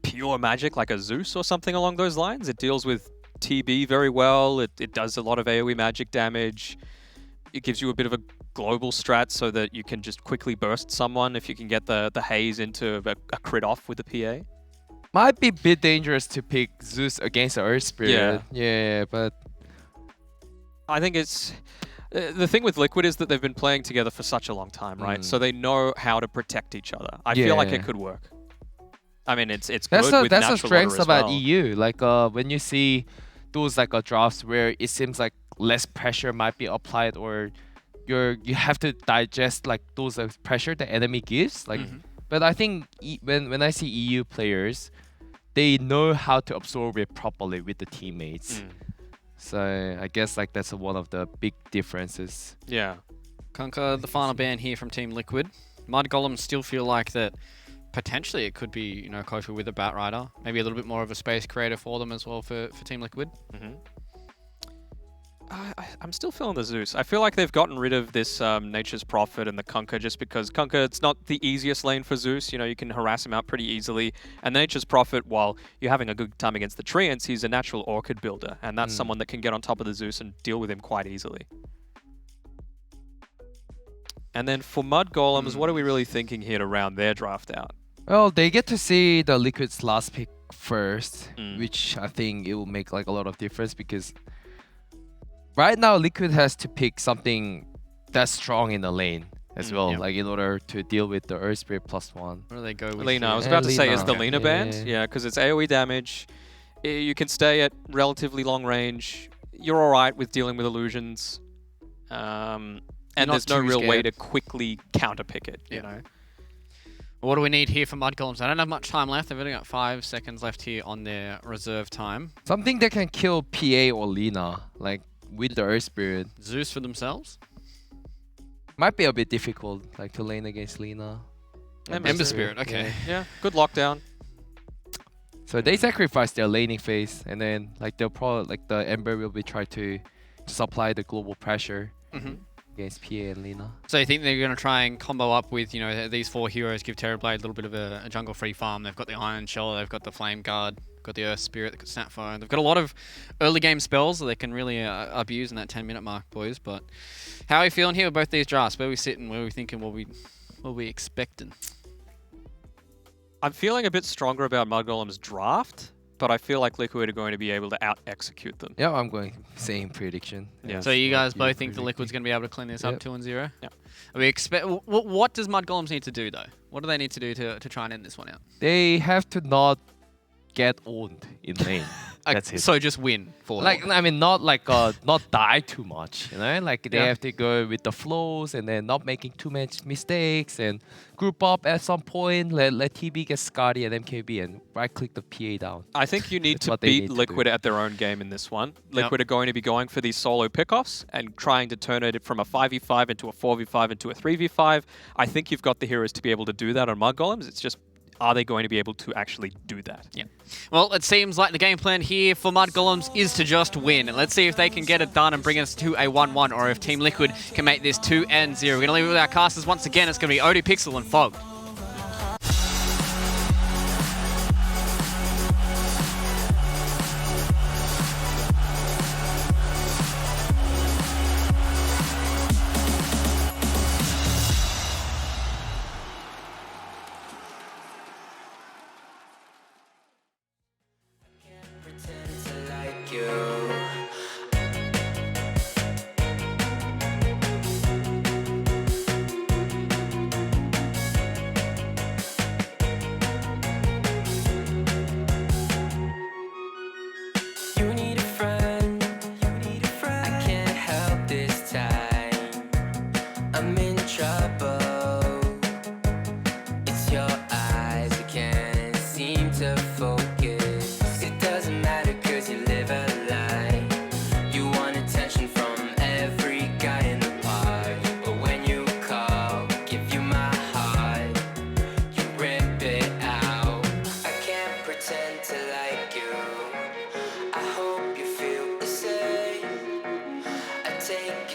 pure magic like a Zeus or something along those lines? It deals with TB very well. It does a lot of AoE magic damage. It gives you a bit of a global strat so that you can just quickly burst someone if you can get the haze into a crit off with the PA. Might be a bit dangerous to pick Zeus against the Earth Spirit. Yeah, but I think it's the thing with Liquid is that they've been playing together for such a long time, right? So they know how to protect each other. I feel like it could work. I mean, it's good with that's the natural strength order as about well. EU. Like when you see those like drafts where it seems like less pressure might be applied, or you have to digest like those pressure the enemy gives. Like, but I think when I see EU players, they know how to absorb it properly with the teammates. So I guess like that's one of the big differences. Yeah. Conquer, the final ban here from Team Liquid. Mud Golems still feel like that potentially it could be, you know, Kofu with a Batrider. Maybe a little bit more of a space creator for them as well for Team Liquid. I'm still feeling the Zeus. I feel like they've gotten rid of this Nature's Prophet and the Kunkka just because Kunkka, it's not the easiest lane for Zeus. You know, you can harass him out pretty easily. And Nature's Prophet, while you're having a good time against the Treants, he's a natural Orchid builder. And that's someone that can get on top of the Zeus and deal with him quite easily. And then for Mud Golems, what are we really thinking here to round their draft out? Well, they get to see the Liquid's last pick first, which I think it will make like a lot of difference because right now Liquid has to pick something that's strong in the lane as well, like in order to deal with the Earth Spirit +1. Where do they go with Lina, I was about to say, is the Lina band? Yeah, because it's AoE damage. You can stay at relatively long range. You're alright with dealing with illusions. And there's no real way to quickly counterpick it, you know? What do we need here for Mud Golems? I don't have much time left. They've only got 5 seconds left here on their reserve time. Something that can kill PA or Lina, like with the Earth Spirit. Zeus for themselves? Might be a bit difficult, like to lane against Lina. Ember Spirit, okay. Yeah, good lockdown. So they sacrifice their laning phase, and then like they'll probably like the Ember will be trying to supply the global pressure against PA and Lina. So you think they're going to try and combo up with, you know, these 4 heroes, give Terrorblade a little bit of a jungle free farm. They've got the Iron Shell, they've got the Flame Guard, got the Earth Spirit, they've got Snapfire. They've got a lot of early game spells that they can really abuse in that 10-minute mark, boys. But how are we feeling here with both these drafts? Where are we sitting? Where are we thinking? What are we expecting? I'm feeling a bit stronger about Mud Golem's draft, but I feel like Liquid are going to be able to out-execute them. Yeah, I'm going same prediction. Yeah. So you guys both think the Liquid's going to be able to clean this up 2-0? Yeah. We expect. What does Mud Golems need to do though? What do they need to do to try and end this one out? They have to not get owned in lane. That's it. So just win for them. Like I mean, not like not die too much. You know, like they have to go with the flows and then not making too much mistakes and group up at some point. Let TB get Scotty and MKB and right click the PA down. I think you need to beat Liquid at their own game in this one. Liquid are going to be going for these solo pickoffs and trying to turn it from a 5v5 into a 4v5 into a 3v5. I think you've got the heroes to be able to do that on Mud Golems. It's just, are they going to be able to actually do that? Yeah. Well, it seems like the game plan here for Mud Golems is to just win. And let's see if they can get it done and bring us to a 1-1, or if Team Liquid can make this 2-0. We're going to leave it with our casters once again. It's going to be Odie, Pixel, and Fog.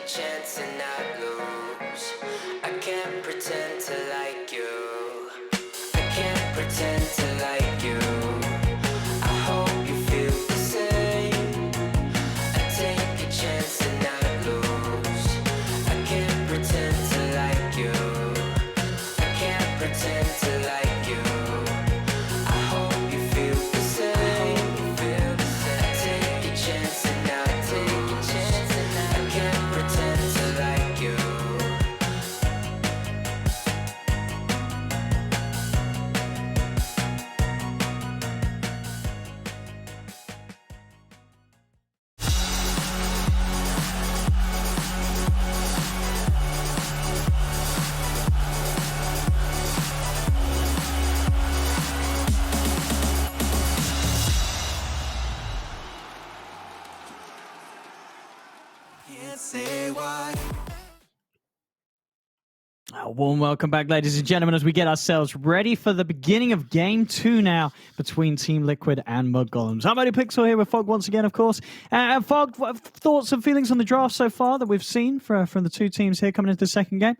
Chance and not lose. A warm welcome back, ladies and gentlemen, as we get ourselves ready for the beginning of Game 2 now between Team Liquid and Mud Golems. I'm Only Pixel here with Fog once again, of course. Fog, what thoughts and feelings on the draft so far that we've seen from the two teams here coming into the second game?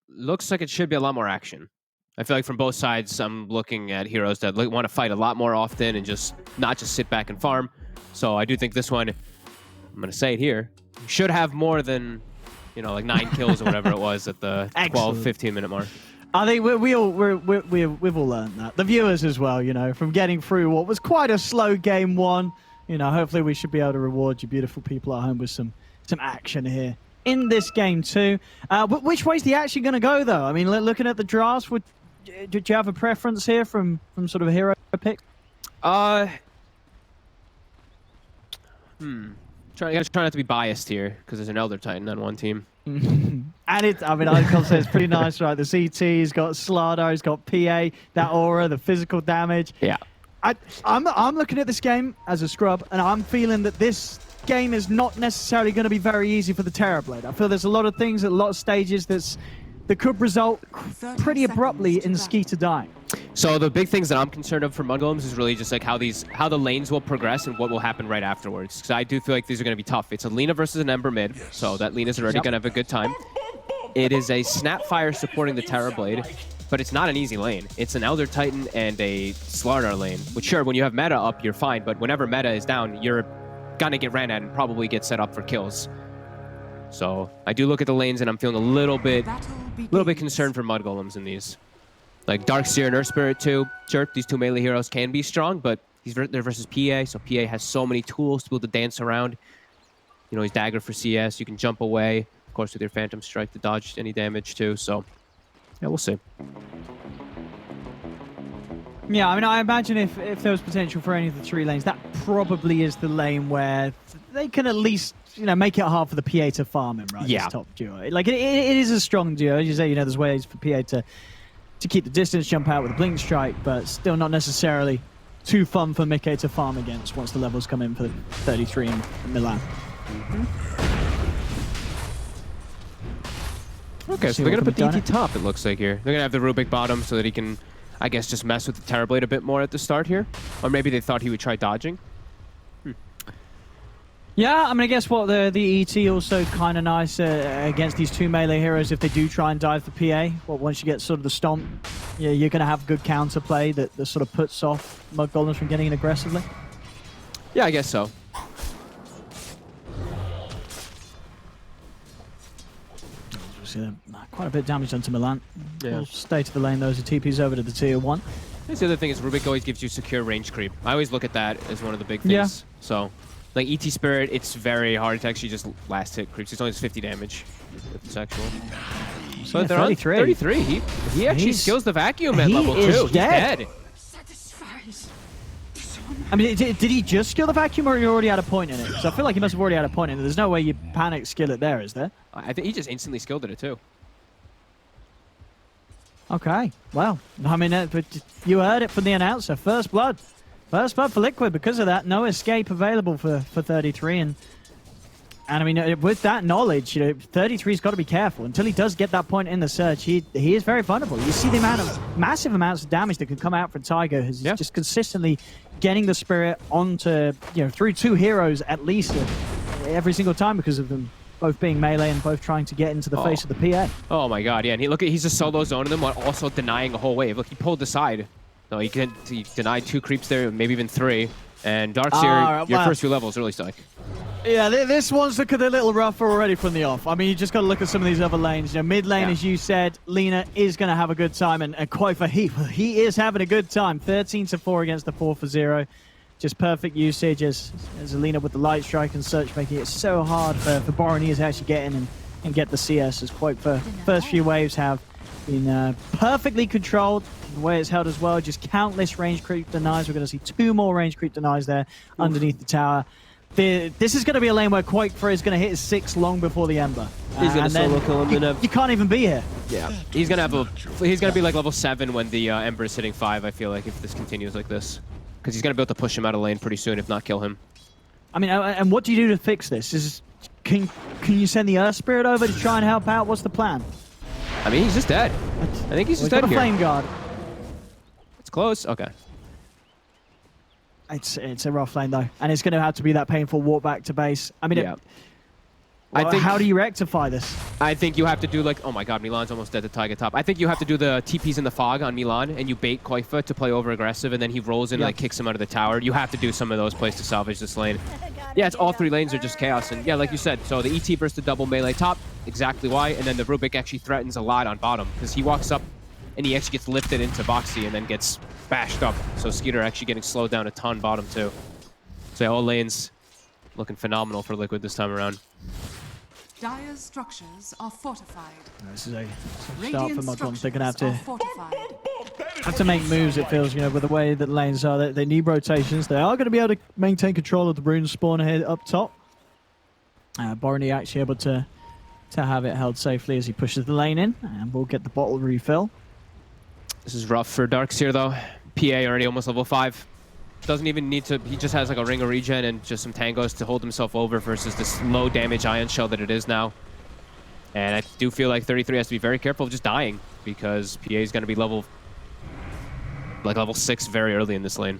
Looks like it should be a lot more action. I feel like from both sides, I'm looking at heroes that want to fight a lot more often and just not just sit back and farm. So I do think this one, I'm going to say it here, should have more than... like 9 kills or whatever it was at the 12-15 minute mark. I think we've all learned that. The viewers as well, from getting through what was quite a slow game 1. Hopefully we should be able to reward you beautiful people at home with some action here in this game 2. But which way's the action going to go, though? I mean, looking at the drafts, did you have a preference here from sort of a hero pick? I gotta try not to be biased here because there's an Elder Titan on one team. And Icon says pretty nice, right? The CT's got Slardar, he's got PA, that aura, the physical damage. Yeah. I'm looking at this game as a scrub, and I'm feeling that this game is not necessarily going to be very easy for the Terrorblade. I feel there's a lot of things at a lot of stages that could result pretty abruptly in Skeeter dying. So the big things that I'm concerned of for Mud Golems is really just like how the lanes will progress and what will happen right afterwards. Because I do feel like these are going to be tough. It's a Lina versus an Ember mid, so that Lina's already going to have a good time. It is a Snapfire supporting the Terrorblade, but it's not an easy lane. It's an Elder Titan and a Slardar lane, which sure, when you have meta up, you're fine, but whenever meta is down, you're going to get ran at and probably get set up for kills. So I do look at the lanes and I'm feeling a little bit concerned for Mud Golems in these. Like Darkseer and Earth Spirit too. Sure, these two melee heroes can be strong, but they're versus PA, so PA has so many tools to be able to dance around. He's Dagger for CS, you can jump away. Of course, with your Phantom Strike to dodge any damage too, so yeah, we'll see. Yeah, I mean, I imagine if there was potential for any of the 3 lanes, that probably is the lane where they can at least, make it hard for the PA to farm him, right? Yeah. This top duo. Like, it is a strong duo. As you say, there's ways for PA to keep the distance, jump out with a Blink Strike, but still not necessarily too fun for Mickey to farm against once the levels come in for 33 in Milan. Okay, so they're going to put the ET top, it looks like here. They're going to have the Rubik bottom so that he can, I guess, just mess with the Terrorblade a bit more at the start here. Or maybe they thought he would try dodging. Yeah, I mean, I guess the ET also kind of nice against these 2 melee heroes if they do try and dive for PA. Once you get sort of the stomp, you're going to have good counterplay that sort of puts off Mud Golems from getting in aggressively. Yeah, I guess so. Quite a bit of damage done to Milan. Yeah. We'll stay to the lane, though, as he TPs over to the tier 1. That's the other thing is Rubik always gives you secure range creep. I always look at that as one of the big things. Yeah. So, like ET Spirit, it's very hard to actually just last hit creeps. It's only 50 damage if it's actual. So yeah, they're 33. On 33. He actually skills the vacuum at level 2. He's dead. I mean, did he just skill the vacuum or he already had a point in it? Because I feel like he must have already had a point in it. There's no way you panic skill it there, is there? I think he just instantly skilled it too. Okay, well, I mean, but you heard it from the announcer. First blood. First blood for Liquid. Because of that, no escape available for 33. And I mean, with that knowledge, 33's got to be careful. Until he does get that point in the search, he is very vulnerable. You see the massive amounts of damage that can come out from Tiger. He's just consistently getting the Spirit onto, through 2 heroes at least every single time because of them both being melee and both trying to get into the face of the PA. Oh my god, yeah, and he's just solo zoning them while also denying a whole wave. Look, he pulled the side. No, he denied 2 creeps there, maybe even 3. And Darkseer, your first few levels really suck. Yeah, this one's looking a little rougher already from the off. I mean, you just got to look at some of these other lanes. Mid lane, as you said, Lina is going to have a good time, and quite for he is having a good time. 13-4 against the 4-0. Just perfect usage as Lina with the light strike and search, making it so hard for Boronies to actually get in and get the CS, as quite for first few waves have been perfectly controlled. The way it's held as well, just countless range creep denies. We're going to see 2 more range creep denies there underneath the tower. This is going to be a lane where Quake4 is going to hit his 6 long before the Ember. He's going to solo kill him. You can't even be here. Yeah, he's going to be like level 7 when the Ember is hitting 5, I feel like, if this continues like this. Because he's going to be able to push him out of lane pretty soon, if not kill him. I mean, and what do you do to fix this? Can you send the Earth Spirit over to try and help out? What's the plan? I mean, he's just dead. I think he's just dead here. Flame guard. It's close. Okay. It's a rough lane though, and it's going to have to be that painful walk back to base. I mean, yeah. How do you rectify this? I think you have to do like, oh my god, Milan's almost dead to Taiga top. I think you have to do the TPs in the fog on Milan, and you bait Koifa to play over aggressive, and then he rolls in and like kicks him out of the tower. You have to do some of those plays to salvage this lane. Yeah, it's all 3 lanes are just chaos, and yeah, like you said, so the ET versus the double melee top, exactly why, and then the Rubik actually threatens a lot on bottom, because he walks up and he actually gets lifted into Boxy and then gets bashed up. So Skeeter actually getting slowed down a ton bottom too. So yeah, all lanes looking phenomenal for Liquid this time around. Dire's structures are fortified. This is a start for Mudbombs. They're going to have to make moves, it feels, you know, with the way that lanes are. They need rotations. They are going to be able to maintain control of the rune spawn here up top. Borony actually able to have it held safely as he pushes the lane in, and we'll get the bottle refill. This is rough for Darks here, though. PA already almost level 5. Doesn't even need to, he just has like a ring of regen and just some tangos to hold himself over versus this low damage Ion Shell that it is now. And I do feel like 33 has to be very careful of just dying, because PA is going to be level 6 very early in this lane.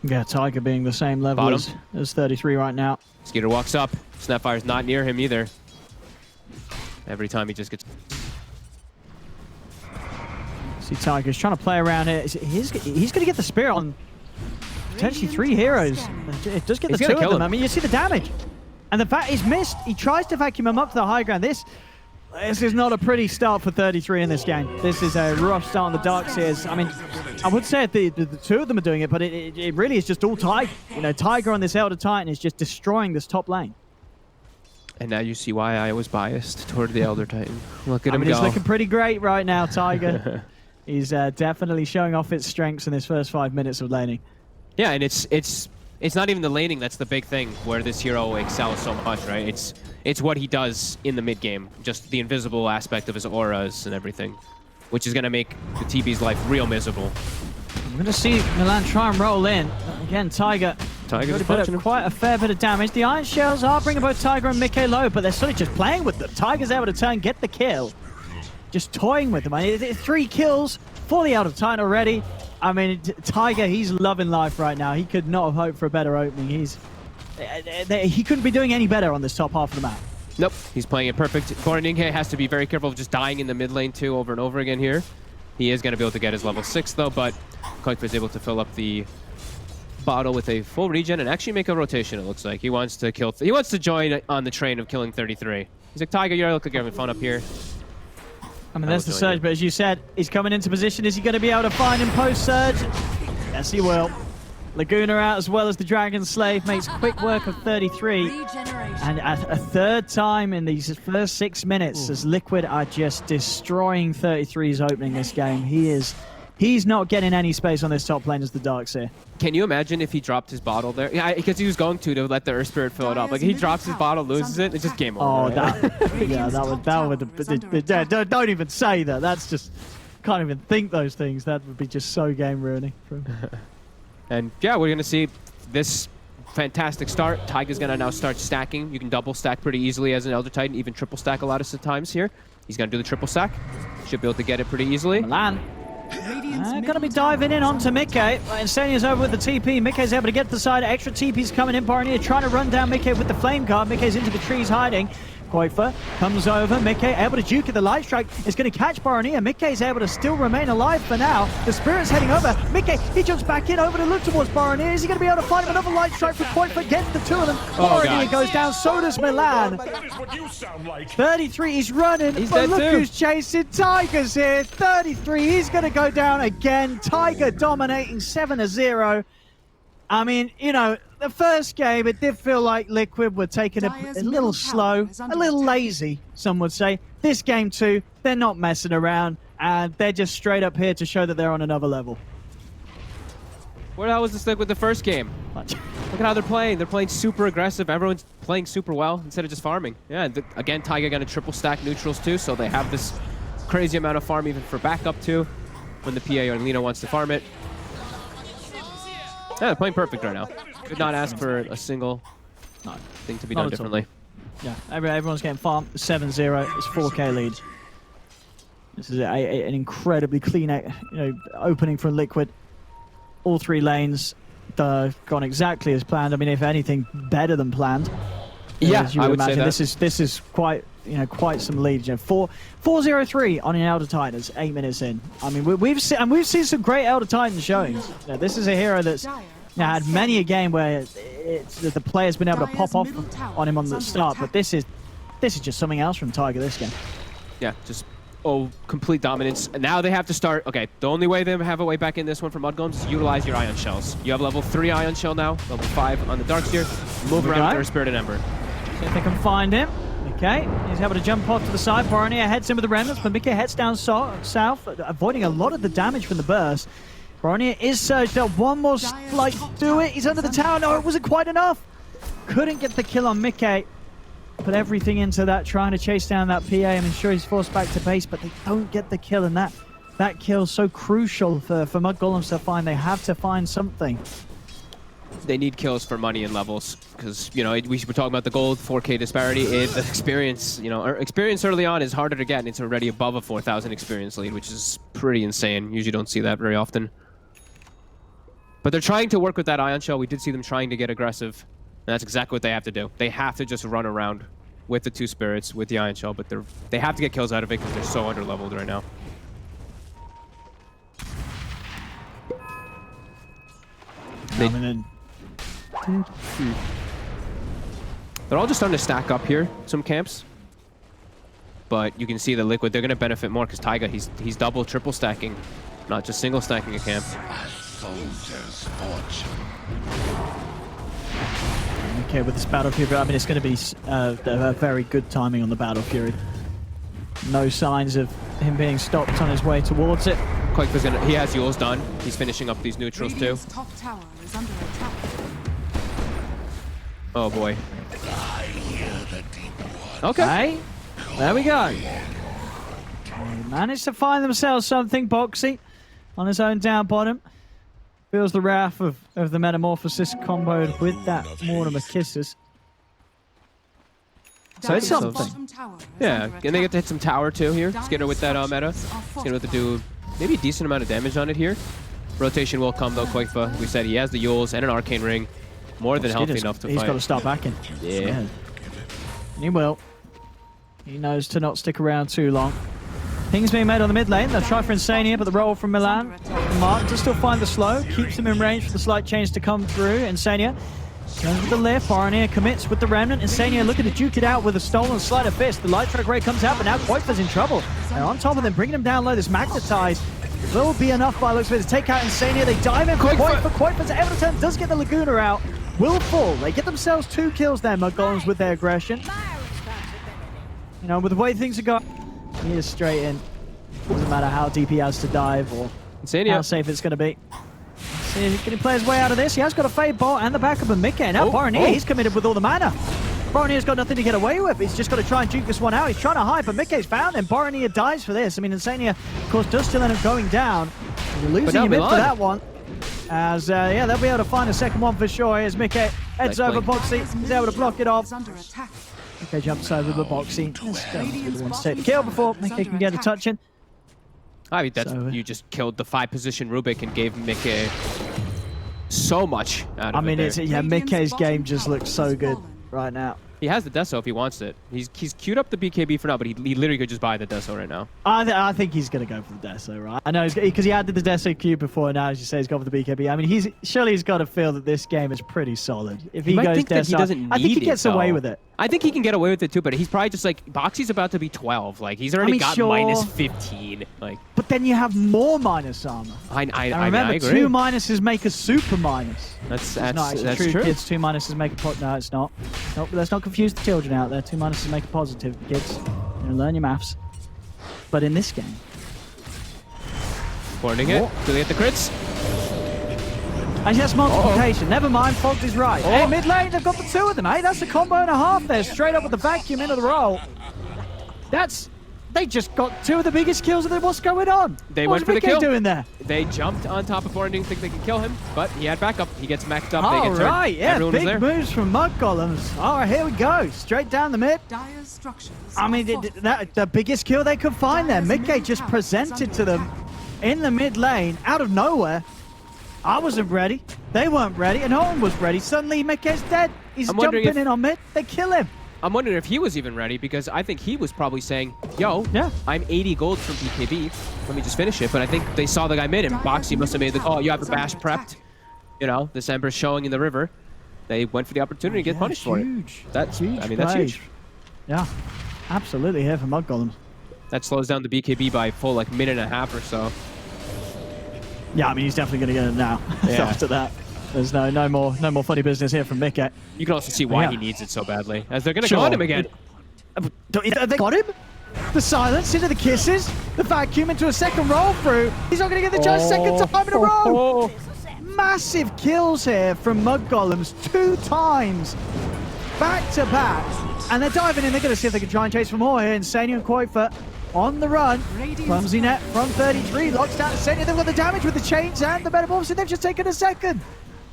Yeah, Taiga being the same level as 33 right now. Skeeter walks up. Snapfire's not near him either. Every time he just gets... See, Taiga's trying to play around here. He's going to get the Spirit on potentially 3 heroes. It does get the 2 of them. I mean, you see the damage. And the fact he's missed. He tries to vacuum him up to the high ground. This is not a pretty start for 33 in this game. This is a rough start on the Darkseers. I mean, I would say the 2 of them are doing it, but it really is just all Taiga. You know, Taiga on this Elder Titan is just destroying this top lane. And now you see why I was biased toward the Elder Titan. Look at him go. He's looking pretty great right now, Taiga. He's definitely showing off its strengths in his first 5 minutes of laning. Yeah, and it's not even the laning that's the big thing where this hero excels so much, right? It's what he does in the mid game, just the invisible aspect of his auras and everything, which is going to make the TB's life real miserable. We're going to see Milan try and roll in. Again, Taiga's quite a fair bit of damage. The Iron Shells are bringing both Taiga and Mickey low, but they're sort of just playing with them. Taiga's able to turn, get the kill. Just toying with them. I mean, 3 kills for the Elder Titan already. I mean, Taiga, he's loving life right now. He could not have hoped for a better opening. He couldn't be doing any better on this top half of the map. Nope, he's playing it perfect. Borninghe has to be very careful of just dying in the mid lane too over and over again here. He is going to be able to get his level 6 though, but Koifa is able to fill up the bottle with a full regen and actually make a rotation, it looks like. He wants to kill... he wants to join on the train of killing 33. He's like, Taiga, you look like you're having fun up here. I mean, there's the surge, but as you said, he's coming into position. Is he going to be able to find him post-surge? Yes, he will. Laguna out as well as the Dragon Slave makes quick work of 33. And a 3rd time in these first 6 minutes as Liquid are just destroying 33's opening this game. He's not getting any space on this top lane as the Darkseer. Can you imagine if he dropped his bottle there? Yeah, because he was going to let the Earth Spirit fill it up. Like, he drops his bottle, loses it, it's just game over. Oh, that would don't even say that. That's just, can't even think those things. That would be just so game ruining for him. And yeah, we're going to see this fantastic start. Taiga's going to now start stacking. You can double stack pretty easily as an Elder Titan, even triple stack a lot of times here. He's going to do the triple stack. Should be able to get it pretty easily. Milan. Going to be diving in onto Mickey. Insania's over with the TP. Mickey's able to get to the side. Extra TP's coming in. Barnier trying to run down Mickey with the flame guard. Mickey's into the trees hiding. Koifa comes over. Mickey able to juke at the light strike. Is going to catch Barnier. Mickey's able to still remain alive for now. The Spirit's heading over. Mickey, he jumps back in over to look towards Barnier. Is he going to be able to find another light strike for Koifa? Gets the 2 of them. Barnier goes down. So does Milan. That is what you sound like. 33, he's running. But look who's chasing. Taiga's here. 33, he's going to go down again. Taiga dominating 7-0. I mean, you know, the first game, it did feel like Liquid were taking a little slow, a little lazy, some would say. This game too, they're not messing around, and they're just straight up here to show that they're on another level. Where the hell was this like with the first game? Look at how they're playing. They're playing super aggressive. Everyone's playing super well instead of just farming. Yeah, again, Taiga going to triple stack neutrals too, so they have this crazy amount of farm even for backup too, when the PA or Lina wants to farm it. Yeah, they're playing perfect right now. Could not ask for a single thing to be done differently. Yeah, everyone's getting farmed. 7-0. It's 4K lead. This is an incredibly clean, opening for Liquid. All 3 lanes gone exactly as planned. I mean, if anything, better than planned. Yeah, as you I would would say imagine. that. This is quite some lead. 4-0-3 on an Elder Titans 8 minutes in. I mean, we've seen some great Elder Titans showings. This is a hero that's had many a game where the player's been able to pop off on him on the start, but this is just something else from Tiger this game. Yeah, just complete dominance. And now they have to start. Okay, the only way they have a way back in this one for Mudgolems is utilize your Ion Shells. You have level 3 Ion Shell now, level 5 on the Darkseer. Move around with their Spirit and Ember. See if they can find him. Okay, he's able to jump off to the side. Boromir heads in with the remnants, but Mickey heads down south, avoiding a lot of the damage from the burst. Boromir is surged up. One more slight do it. He's under the tower. No, it wasn't quite enough. Couldn't get the kill on Mickey. Put everything into that, trying to chase down that PA and ensure he's forced back to base, but they don't get the kill, and that kill's so crucial for Mudgolems to find. They have to find something. They need kills for money and levels because, we were talking about the gold 4K disparity. The experience, experience early on is harder to get, and it's already above a 4,000 experience lead, which is pretty insane. Usually don't see that very often. But they're trying to work with that Ion Shell. We did see them trying to get aggressive. And that's exactly what they have to do. They have to just run around with the 2 spirits, with the Ion Shell, but they have to get kills out of it because they're so under-leveled right now. They're all just starting to stack up here, some camps. But you can see the Liquid, they're going to benefit more because Taiga, he's double, triple stacking, not just single stacking a camp. Okay, with this Battle Fury, I mean, it's going to be a very good timing on the Battle Fury. No signs of him being stopped on his way towards it. He has yours done. He's finishing up these neutrals too. Top tower is under attack. Oh boy. Okay. Hey, there we go. They managed to find themselves something. Boxy on his own down bottom. Feels the wrath of the Metamorphosis comboed with that Mortimer Kisses. So it's something. Yeah, and they get to hit some tower too here. Skinner with that meta. Skinner with to do maybe a decent amount of damage on it here. Rotation will come though, Koifa. We said he has the Yules and an Arcane Ring. More than healthy enough to fight. He's got to start backing. Yeah. He will. He knows to not stick around too long. Ping's being made on the mid lane. They'll try for Insania, but the roll from Milan. Martin to still find the slow. Keeps him in range for the slight change to come through. Insania turns with the lift. Boromir commits with the Remnant. Insania looking to duke it out with a stolen Sleight of Fist. The Light Track Ray comes out, but now Koifa's in trouble. And on top of them, bringing him down low, this Magnetize will be enough by looks of it to take out Insania. They dive in for Koifa. Koifa's able to turn, does get the Laguna out. Will fall. They get themselves 2 kills there, Mudgolems, with their aggression. With the way things are going, he is straight in. Doesn't matter how deep he has to dive or how safe it's going to be. See, can he play his way out of this? He has got a Fade Bolt and the backup of Mickey. Now Boromir, he's committed with all the mana. Boromir's got nothing to get away with. He's just got to try and juke this one out. He's trying to hide, but Mickey's found him. Boromir dies for this. I mean, Insania, of course, does still end up going down. Losing him in for that one. As, yeah, they'll be able to find a second one for sure. Here's Mickey. Heads over Boxy. He's able to block it off. Mickey jumps over the Boxy. Just wants to take the kill before Mickey can get a touch in. I mean, you just killed the 5-position Rubik and gave Mickey so much out of it. Mickey's game just looks so good right now. He has the Deso if he wants it. He's queued up the BKB for now, but he literally could just buy the Deso right now. I think he's going to go for the Deso, right? I know, because he had the Deso queue before, now as you say, he's gone for the BKB. I mean, surely he's got to feel that this game is pretty solid. If he goes Deso, I think he gets away with it. I think he can get away with it too, but he's probably just like, Boxy's about to be 12. Like, he's already got minus 15. Like, but then you have more minus armor. I remember, agree. 2 minuses make a super minus. That's true. Kids, 2 minuses make a no, it's not. Nope, let's not confuse the children out there. 2 minuses make a positive, kids. Learn your maths. But in this game, Warning it. Do they get the crits? And that's multiplication. Never mind, Fogged is right. Hey, mid lane, they've got the 2 of them. Hey, that's a combo and a half there. Straight up with the vacuum into the roll. That's They just got 2 of the biggest kills of them. What's going on? They What went for was the kill. Mickey doing there? They jumped on top of Bourne, didn't think they could kill him, but he had backup. He gets maxed up. All they get turned. right, yeah, Everyone was big there. moves from Mud Golems. All right, here we go. Straight down the mid. Dire's structures. I mean, the biggest kill they could find there. Mickey just presented to them in the mid lane, out of nowhere. I wasn't ready. They weren't ready, and no one was ready. Suddenly, Mickey's dead. He's jumping in on mid. They kill him. I'm wondering if he was even ready, because I think he was probably saying, yo, I'm 80 gold from BKB. Let me just finish it. But I think they saw the guy mid, and Boxy must have made the, oh, you have a bash prepped. You know, this Ember's showing in the river. They went for the opportunity to get punished for it. That's huge. I mean, that's huge. Yeah, absolutely here for Mud Golems. That slows down the BKB by a full like minute and a half or so. Yeah, I mean, he's definitely going to get it now. Yeah. After that, there's no more funny business here from Mickey. You can also see why he needs it so badly, as they're going to go on him again. They got him. The silence into the kisses. The vacuum into a second roll through. He's not going to get the judge second time in a row. Massive kills here from Mud Golems 2 times back to back. And they're diving in. They're going to see if they can try and chase for more here. Insania and Koifa on the run. Clumsy net from 33. Locks down Insania. They've got the damage with the chains and the metamorphosis. They've just taken a second.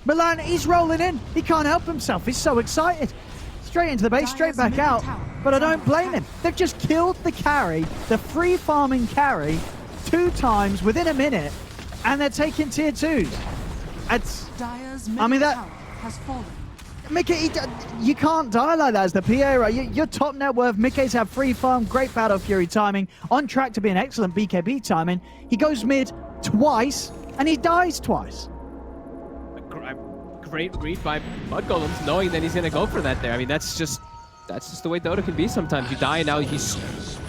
Milan, he's rolling in. He can't help himself. He's so excited. Straight into the base, straight back out. But I don't blame him. They've just killed the carry, the free farming carry, 2 times within a minute. And they're taking tier 2s. I mean, that... has fallen. Mickey, you can't die like that as the PA, right? Your top net worth. Mickey's have free farm, great Battle Fury timing, on track to be an excellent BKB timing. He goes mid twice, and he dies twice. Great read by Mud Golems, knowing that he's going to go for that there. I mean, that's just the way Dota can be sometimes. You die, and now he's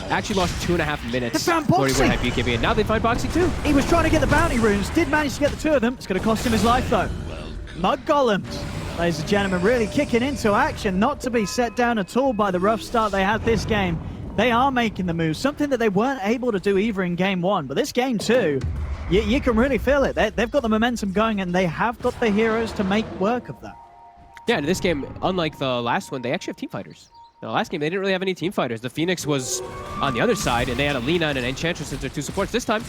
actually lost 2.5 minutes before he would have BKB, and now they find Boxy too. He was trying to get the bounty runes, did manage to get the 2 of them. It's going to cost him his life, though. Mud Golems, ladies and gentlemen, really kicking into action, not to be set down at all by the rough start they had this game. They are making the moves, something that they weren't able to do either in game 1, but this game 2, you can really feel it. They've got the momentum going, and they have got the heroes to make work of that. Yeah, in this game, unlike the last one, they actually have team fighters. The last game, they didn't really have any team fighters. The Phoenix was on the other side, and they had a Lina and an Enchantress as their 2 supports. This time,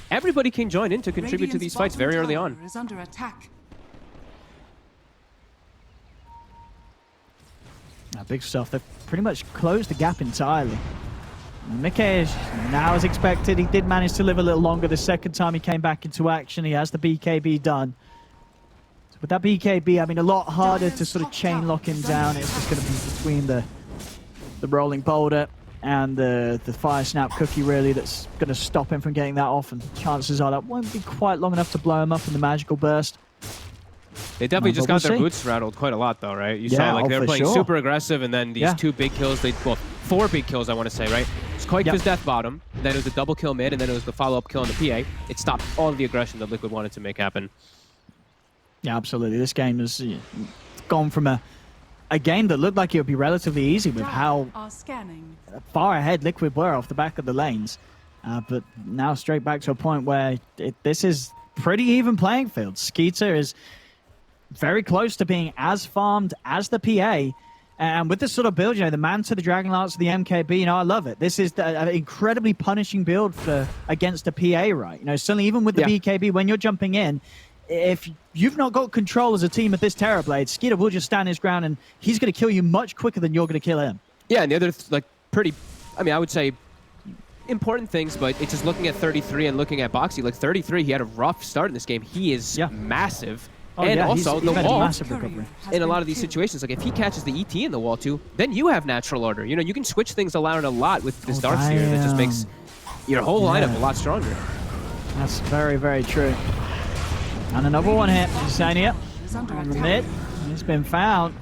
everybody can join in to contribute to these fights very early on. Is under attack. Big stuff. They've pretty much closed the gap entirely. Mickey, now as expected, he did manage to live a little longer the second time he came back into action. He has the BKB done. So with that BKB, I mean, a lot harder to sort of chain lock him down. It's just going to be between the rolling boulder and the fire snap cookie, really, that's going to stop him from getting that off. And chances are that won't be quite long enough to blow him up in the magical burst. They definitely just got their boots rattled quite a lot, though, right? You saw, like, they were playing super aggressive, and then these 2 big kills, well, 4 big kills, I want to say, right? It's Koikfa's death bottom, then it was the double kill mid, and then it was the follow-up kill on the PA. It stopped all of the aggression that Liquid wanted to make happen. Yeah, absolutely. This game has gone from a game that looked like it would be relatively easy with how far ahead Liquid were off the back of the lanes. But now straight back to a point where this is pretty even playing field. Skeeter is very close to being as farmed as the PA. And with this sort of build, you know, the Manta, the Dragon Lance, the MKB, you know, I love it. This is an incredibly punishing build against a PA, right? You know, certainly even with the BKB, when you're jumping in, if you've not got control as a team of this Terrorblade, Skeeter will just stand his ground, and he's going to kill you much quicker than you're going to kill him. Yeah, and the other, like, pretty, I mean, I would say important things, but it's just looking at 33 and looking at Boxy. Like, 33, he had a rough start in this game. He is massive. Oh, and yeah, also, he's the wall, massive recovery. in a lot of these situations, like if he catches the ET in the wall too, then you have natural order. You know, you can switch things around a lot with this Darkseer that just makes your whole lineup a lot stronger. That's very, very true. And another one hit. Insania on the mid. He's been found.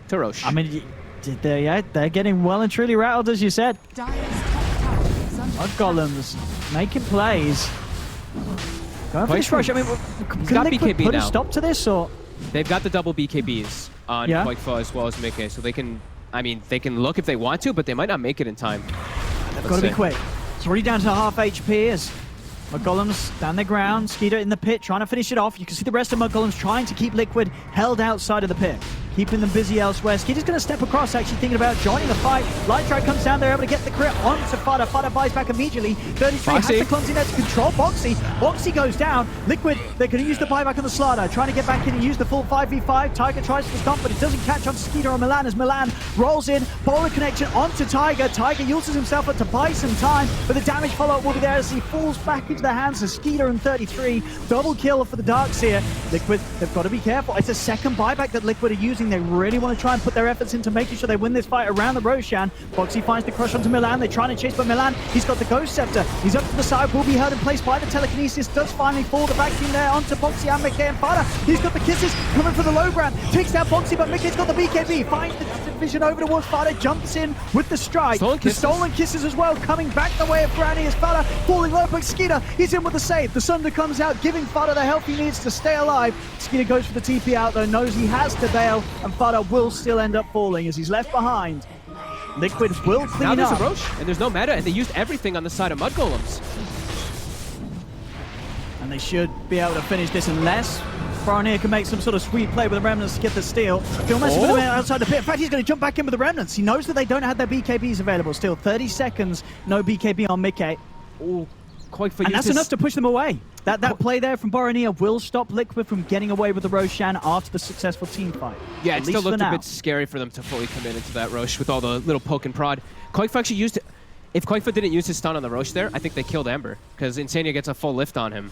Tarosh. I mean, they're getting well and truly rattled, as you said. Mud Golems making plays. Going for this rush. I mean, can Liquid put a stop to this, or? They've got the double BKBs on Koikfa as well as Mickey, so they can, I mean, they can look if they want to, but they might not make it in time. They've got to be quick. It's already down to half HP as Golems down the ground, Skeeter in the pit trying to finish it off. You can see the rest of Golems trying to keep Liquid held outside of the pit, keeping them busy elsewhere. Skeeter's going to step across, actually thinking about joining the fight. Lightstrike comes down, they're able to get the crit onto Fada. Fada buys back immediately. 33 has the clumsy net to control Boxy. Boxy goes down. Liquid, they're going to use the buyback on the Slider, trying to get back in and use the full 5v5. Tiger tries to stomp, but it doesn't catch on Skeeter or Milan as Milan rolls in. Polar connection onto Tiger. Tiger uses himself up to buy some time, but the damage follow-up will be there as he falls back into the hands of Skeeter and 33. Double kill for the Darkseer. Liquid, they've got to be careful. It's a second buyback that Liquid are using. They really want to try and put their efforts into making sure they win this fight around the Roshan. Boxy finds the crush onto Milan. They're trying to chase, but Milan, he's got the Ghost Scepter. He's up to the side, will be held in place by the Telekinesis. Does finally fall the vacuum there onto Boxy and McKay and Fada. He's got the kisses coming for the low ground. Takes down Boxy, but McKay's got the BKB. Finds the vision over towards Fada. Jumps in with the strike. The stolen kisses as well, coming back the way of Granny as Fada falling low, but Skeeter, he's in with the save. The Sunder comes out, giving Fada the help he needs to stay alive. Skeeter goes for the TP out though, knows he has to bail, and Fada will still end up falling as he's left behind. Liquid will clean now there's up. a Roche, and there's no meta, and they used everything on the side of Golems. And they should be able to finish this unless Barnier can make some sort of sweet play with the Remnants to get the steal. Still messing with them outside the pit. In fact, he's going to jump back in with the Remnants. He knows that they don't have their BKBs available still. 30 seconds, no BKB on Mickey. Oh, and that's enough to push them away. That play there from Boromir will stop Liquid from getting away with the Roshan after the successful team fight. Yeah, At it least still looked for a now. bit scary for them to fully commit into that Roche with all the little poke and prod. Koikfa actually used it. If Koikfa didn't use his stun on the Roche there, I think they killed Ember, because Insania gets a full lift on him.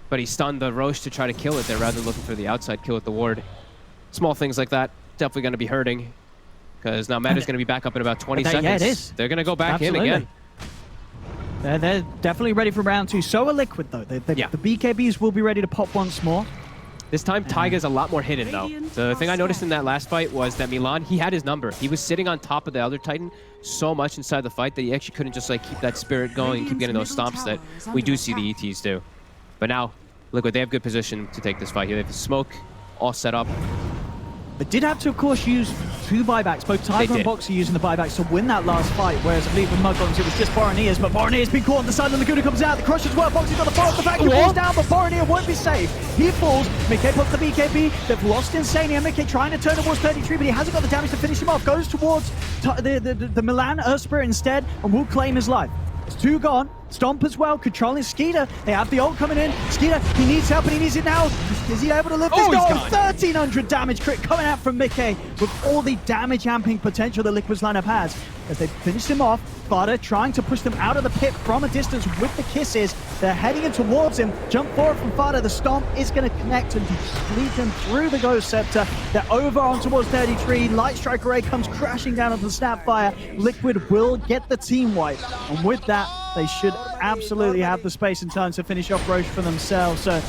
But he stunned the Roche to try to kill it there rather than looking for the outside kill with the ward. Small things like that definitely going to be hurting, because now meta's going to be back up in about 20 seconds. Yeah, it is. They're going to go back Absolutely. in again. They're definitely ready for round two. So are Liquid, though. The BKBs will be ready to pop once more. This time, Taiga's a lot more hidden, though. The thing I noticed in that last fight was that Milan, he had his number. He was sitting on top of the Elder Titan so much inside the fight that he actually couldn't just like keep that spirit going and keep getting those stomps that we do see the ETs do. But now, Liquid, they have good position to take this fight here. They have the smoke all set up. They did have to, of course, use two buybacks. Both Tiger and Boxer using the buybacks to win that last fight, whereas I believe with Golems it was just Boronia's, but Boronia's been caught on the side, and Laguna comes out. The crush as well. Boxy's got the follow-up. The vacuum falls down, but Boronia won't be safe. He falls. Mickey puts the BKB. They've lost Insania. Mickey trying to turn towards 33, but he hasn't got the damage to finish him off. Goes towards the Milan Earth Spirit instead, and will claim his life. It's two gone. Stomp as well, controlling Skeeter. They have the ult coming in. Skeeter, he needs help and he needs it now. Is he able to lift this goal? 1300 damage crit coming out from Mickey with all the damage amping potential that Liquid's lineup has. As they finish him off, Fada trying to push them out of the pit from a distance with the kisses. They're heading in towards him. Jump forward from Fada. The stomp is going to connect and lead them through the Ghost Scepter. They're over on towards 33. Lightstrike Array comes crashing down onto the Snapfire. Liquid will get the team wipe. And with that, they should absolutely have the space and time to finish off Roche for themselves. So,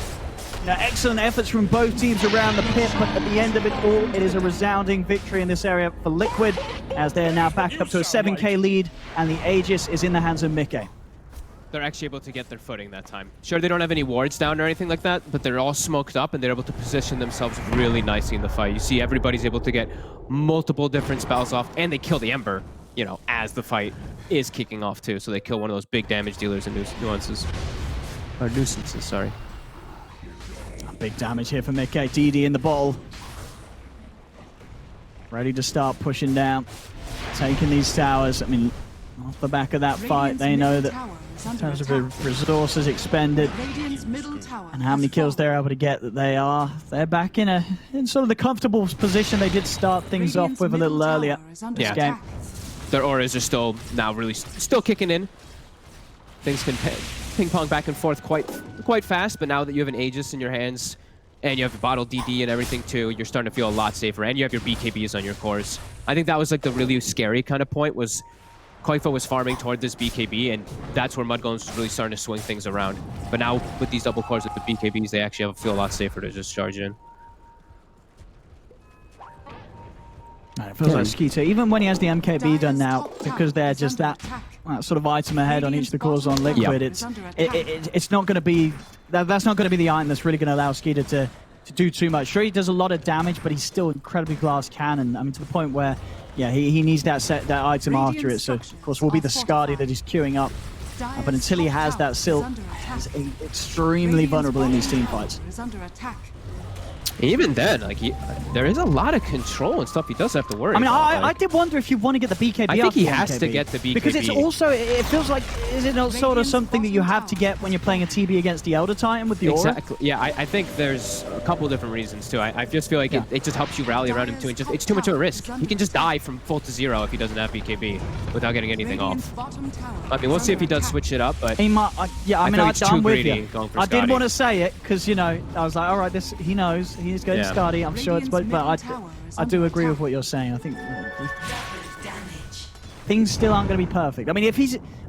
excellent efforts from both teams around the pit, but at the end of it all, it is a resounding victory in this area for Liquid, as they are now back up to a 7k lead, and the Aegis is in the hands of Mickey. They're actually able to get their footing that time. Sure, they don't have any wards down or anything like that, but they're all smoked up, and they're able to position themselves really nicely in the fight. You see everybody's able to get multiple different spells off, and they kill the Ember, you know, as the fight is kicking off too. So they kill one of those big damage dealers and nuances. Or nuisances, sorry. Big damage here for Mickey. DD in the bottle. Ready to start pushing down. Taking these towers. I mean, off the back of that fight, they know that in terms of the resources expended and how many kills they're able to get, that they're back in sort of the comfortable position they did start things off with a little earlier this game. Their auras are still now really still kicking in. Things can ping pong back and forth quite fast, but now that you have an Aegis in your hands and you have bottle DD and everything too, you're starting to feel a lot safer, and you have your BKBs on your cores. I think that was like the really scary kind of point, was Koifa was farming toward this BKB, and that's where Golems was really starting to swing things around. But now with these double cores with the BKBs, they actually feel a lot safer to just charge in. It feels like Skeeter, even when he has the MKB done now, because they're just that sort of item ahead on each of the cores on Liquid, it's not going to be, that's not going to be the item that's really going to allow Skeeter to do too much. Sure, he does a lot of damage, but he's still incredibly glass cannon. I mean, to the point where, yeah, he needs that item after it. So, of course, will be the Skadi that he's queuing up But until he has that Silk, he's extremely vulnerable in these team fights. Even then, like there is a lot of control and stuff he does have to worry about. I did wonder if you want to get the BKB. I think he has to get the BKB. Because it's also, it feels like, is it not sort of something that you have to get when you're playing a TB against the Elder Titan with the aura? Exactly. Yeah, I think there's a couple of different reasons too. I just feel like it just helps you rally around him too. And it's too much of a risk. He can just die from full to 0 if he doesn't have BKB without getting anything off. I mean, we'll see if he does switch it up, but he might. Yeah, I mean, I'm with you. I did want to say it because, you know, I was like, all right, this he knows he's going to Skadi. I'm sure it's, but I do agree with what you're saying. I think things still aren't going to be perfect. I mean, if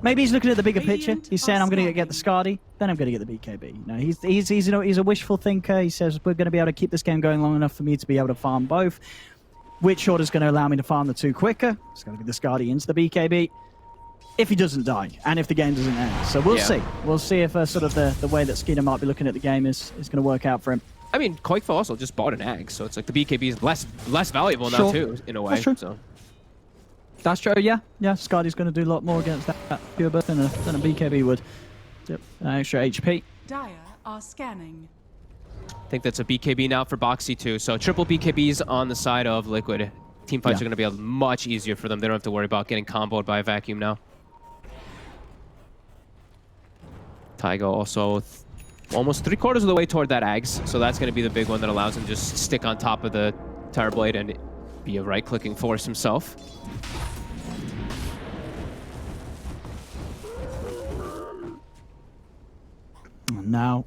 maybe he's looking at the bigger picture. He's saying, I'm going to get the Skadi, then I'm going to get the BKB. You know, he's a wishful thinker. He says we're going to be able to keep this game going long enough for me to be able to farm both. Which order is going to allow me to farm the two quicker? It's going to be the Skadi into the BKB. If he doesn't die, and if the game doesn't end. So we'll see. We'll see if sort of the way that Skeeter might be looking at the game is going to work out for him. I mean, Koikfa also just bought an Ag, so it's like the BKB is less valuable now too, in a way. That's true. So. That's true, yeah. Yeah, Skadi's going to do a lot more against that pure burst than a BKB would. Yep, extra HP. Dire are scanning. I think that's a BKB now for Boxy too. So triple BKBs on the side of Liquid. Team fights are going to be much easier for them. They don't have to worry about getting comboed by a vacuum now. Taiga also almost 3/4 of the way toward that Ags, so that's going to be the big one that allows him to just stick on top of the Terrorblade and be a right-clicking force himself. Now,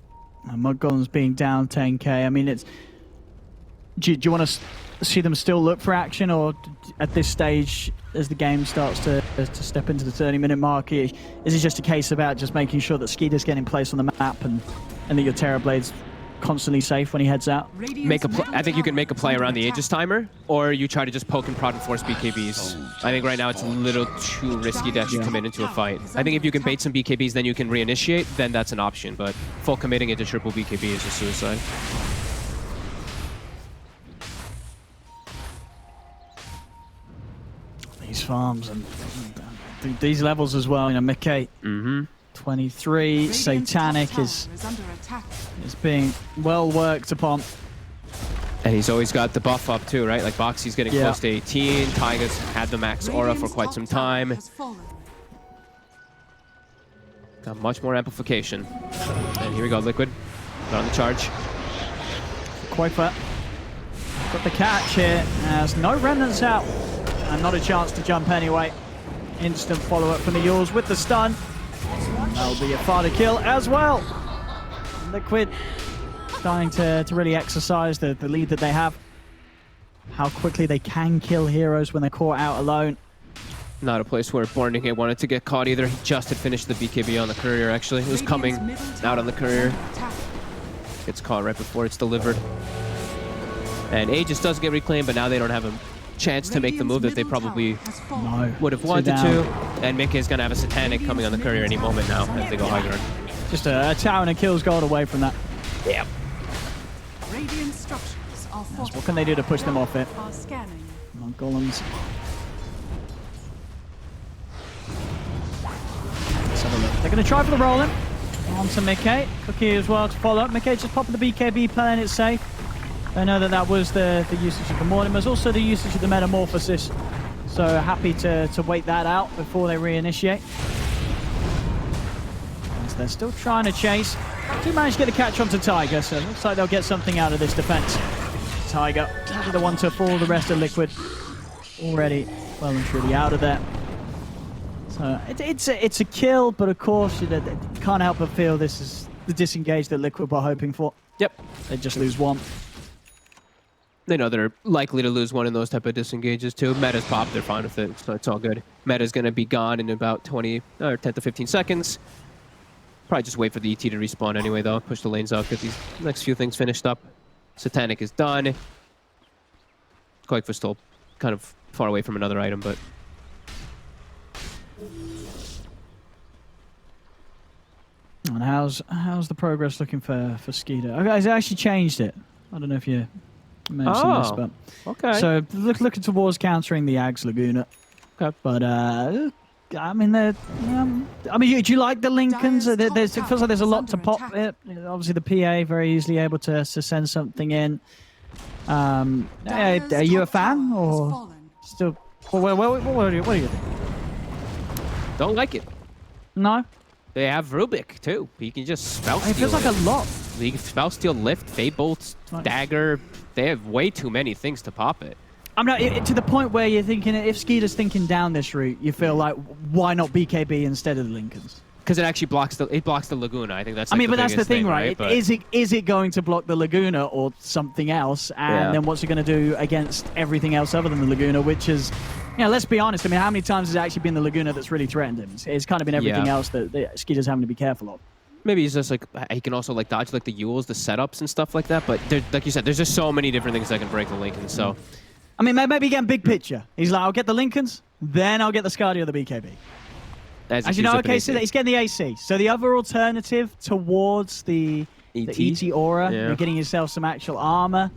Mud Golems being down 10k. I mean, it's. Do you want to see them still look for action, or at this stage, as the game starts to step into the 30-minute mark, is it just a case about just making sure that Skeeter's getting placed on the map and that your Terrorblade's constantly safe when he heads out? I think you can make a play around the Aegis timer, or you try to just poke and prod and force BKBs. I think right now it's a little too risky to actually commit into a fight. I think if you can bait some BKBs, then you can reinitiate, then that's an option, but full committing into triple BKB is a suicide. These farms and these levels as well, you know, Mickey, 23, Satanic is being well worked upon. And he's always got the buff up too, right? Like Boxy's getting close to 18, Taiga's had the max aura for quite some time. Got much more amplification. And here we go, Liquid. Got on the charge. Koikfa got the catch here, as no remnants out. And not a chance to jump anyway. Instant follow-up from the Yules with the stun. That'll be a father kill as well. Liquid starting to really exercise the lead that they have. How quickly they can kill heroes when they're caught out alone. Not a place where Bornigate wanted to get caught either. He just had finished the BKB on the courier, actually. He was coming out on the courier. Gets caught right before it's delivered. And Aegis does get reclaimed, but now they don't have a chance to make the move that they probably would have wanted to. And Mickey is going to have a Satanic coming on the courier any moment now as they go high ground. Just a tower and a kills gold away from that. Yeah. Radiant structures are what can they do to push them off it? Golems. Let's have a look. They're going to try for the rolling. On to Mickey. Cookie as well to follow up. Mickey just popping the BKB, playing it safe. I know that was the usage of the Mortimer's, also the usage of the Metamorphosis. So happy to wait that out before they reinitiate. As they're still trying to chase. Do manage to get the catch onto Taiga, so it looks like they'll get something out of this defense. Taiga, the one to fall, the rest of Liquid already well and truly out of there. So it's a kill, but of course you can't help but feel this is the disengage that Liquid were hoping for. Yep. They just lose one. They know they're likely to lose one in those type of disengages too. Meta's popped, they're fine with it, so it's all good. Meta's going to be gone in about 10 to 15 seconds. Probably just wait for the ET to respawn anyway, though. Push the lanes out, get these next few things finished up. Satanic is done. Koikfa's still kind of far away from another item, but... And how's the progress looking for Skeeter? Okay, I actually changed it. I don't know if you mentioned this, but okay. So looking towards countering the Ags Laguna. Okay. But I mean, do you like the Lincolns? It feels like there's a lot to pop it. Obviously, the PA very easily able to send something in. Are you a fan or still? What do you think? Don't like it. No. They have Rubik too. He can just spell steal. It feels like a lot. He can spell steal, lift, fade bolt, dagger. They have way too many things to pop it. I'm not to the point where you're thinking if Skeeter's thinking down this route, you feel like why not BKB instead of the Lincolns? Because it actually blocks the Laguna. I think that's. Like, but that's the thing, right? But Is it going to block the Laguna or something else? And then what's it going to do against everything else other than the Laguna? Which is, let's be honest. I mean, how many times has it actually been the Laguna that's really threatened him? It's kind of been everything else that Skeeter's having to be careful of. Maybe he's just like he can also like dodge like the Yules, the setups and stuff like that. But like you said, there's just so many different things that can break the Lincoln. So, I mean, maybe again, big picture. He's like, I'll get the Lincolns, then I'll get the Scardy or the BKB. As you know, okay, so he's getting the AC. So the other alternative towards the ET aura, you're getting yourself some actual armor.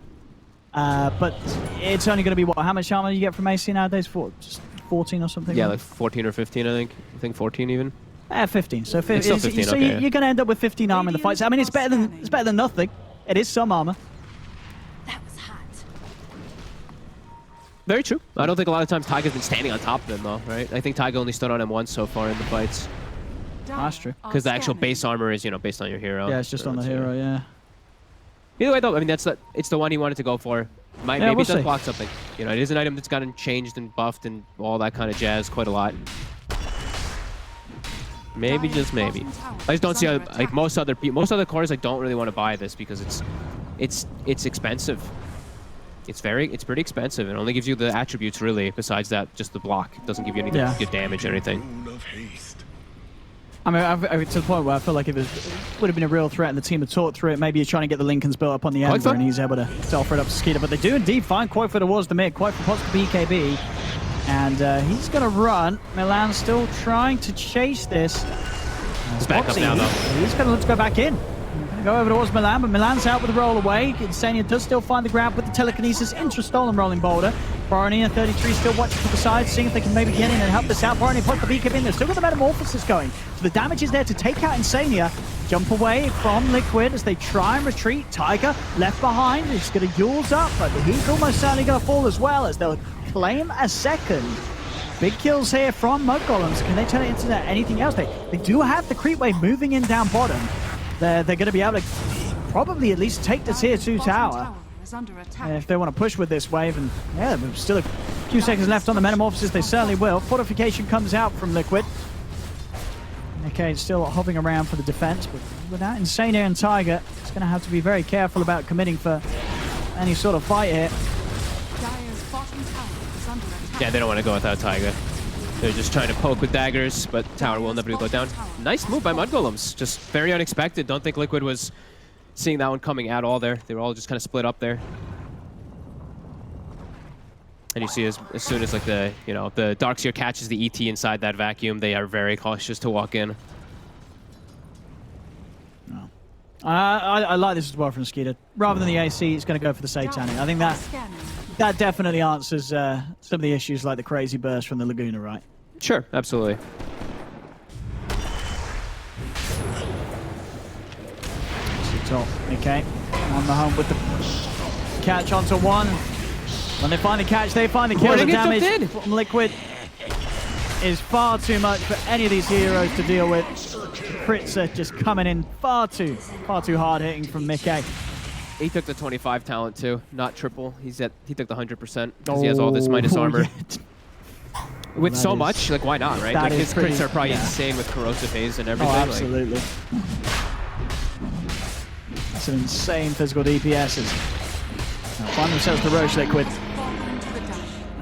But it's only going to be what? How much armor you get from AC nowadays? Just 14 or something? Yeah, like 14 or 15, I think. I think 14 even. 15. So 15. It's still 15, so you're going to end up with 15 armor in the fight. So, I mean, it's better than nothing. It is some armor. Very true. I don't think a lot of times Taiga's been standing on top of him, though, right? I think Taiga only stood on him once so far in the fights. That's true. Because the actual base armor is, based on your hero. Yeah, it's just on the hero, yeah. Either way, though, I mean, it's the one he wanted to go for. Maybe it does block something. It is an item that's gotten changed and buffed and all that kind of jazz quite a lot. Maybe, just maybe. I just don't see how, like, most other cores, like, don't really want to buy this because it's expensive. It's pretty expensive. It only gives you the attributes, really. Besides that, just the block. It doesn't give you any good damage or anything. I mean, to the point where I feel like if it would have been a real threat and the team had talked through it, maybe you're trying to get the Lincolns built up on the Ember and he's able to offer it up to Skeeter. But they do indeed find Koifa towards the mid. Koifa pops the BKB. And he's going to run. Milan still trying to chase this. He's back up now, though. He's going to look to go back in. Go over towards Milan, but Milan's out with the roll away. Insania does still find the grab with the telekinesis into stolen rolling boulder. Baronina 33 still watching to the side, seeing if they can maybe get in and help this out. Baronina puts the BKB in there. Still got the metamorphosis going. So the damage is there to take out Insania. Jump away from Liquid as they try and retreat. Tiger left behind. He's going to Yules up, but he's almost certainly going to fall as well as they'll claim a second. Big kills here from Mud Golems. Can they turn it into anything else? They do have the creep wave moving in down bottom. They're going to be able to probably at least take the tier 2 tower if they want to push with this wave. And yeah, there's still a few seconds left on the metamorphosis. They certainly will. Fortification comes out from Liquid. Okay, still hopping around for the defense, but without Insania and Tiger, it's going to have to be very careful about committing for any sort of fight here. Yeah, they don't want to go without Tiger. They're just trying to poke with daggers, but tower will inevitably go down. Nice move by Mud Golems. Just very unexpected. Don't think Liquid was seeing that one coming at all there. They were all just kind of split up there. And you see as soon as like the Darkseer catches the ET inside that vacuum, they are very cautious to walk in. No. I like this as well from Skeeter. Rather than the AC, it's going to go for the Satanic. I think that definitely answers some of the issues like the crazy burst from the Laguna, right? Sure, absolutely. Top, okay. On the home with the catch onto one. When they find the catch, they find the kill. The damage from Liquid is far too much for any of these heroes to deal with. Crits are just coming in far too hard hitting from Mickey. He took the 25 talent too, not triple. He took the 100% because he has all this minus armor. Yeah. With so much, like why not, right? Like his crits are probably insane with corrosive haze and everything. Oh, absolutely. That's an insane physical DPSs. Now find themselves the Roche Liquid.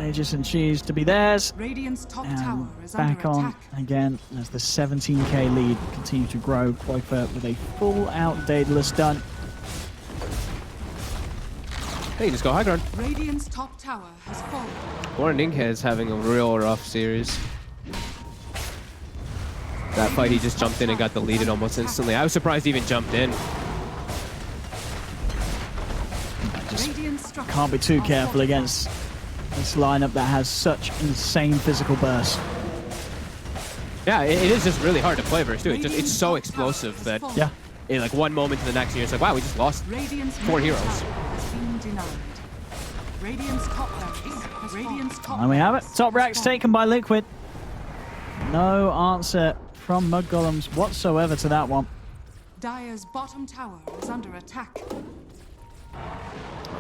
Aegis and Cheese to be theirs. And back on again as the 17k lead continue to grow. Koifa with a full out Daedalus done. Hey, just go high ground. Radiant's top tower has fallen. Warren Inkhead is having a real rough series. That fight, he just jumped in and got deleted almost instantly. I was surprised he even jumped in. Just can't be too careful against this lineup that has such insane physical bursts. Yeah, it is just really hard to play versus too. It's so explosive that in like one moment to the next, you're just like, wow, we just lost 4 heroes. And we have it. Top racks taken by Liquid. No answer from Mud Golems whatsoever to that one. Dire's bottom tower is under attack.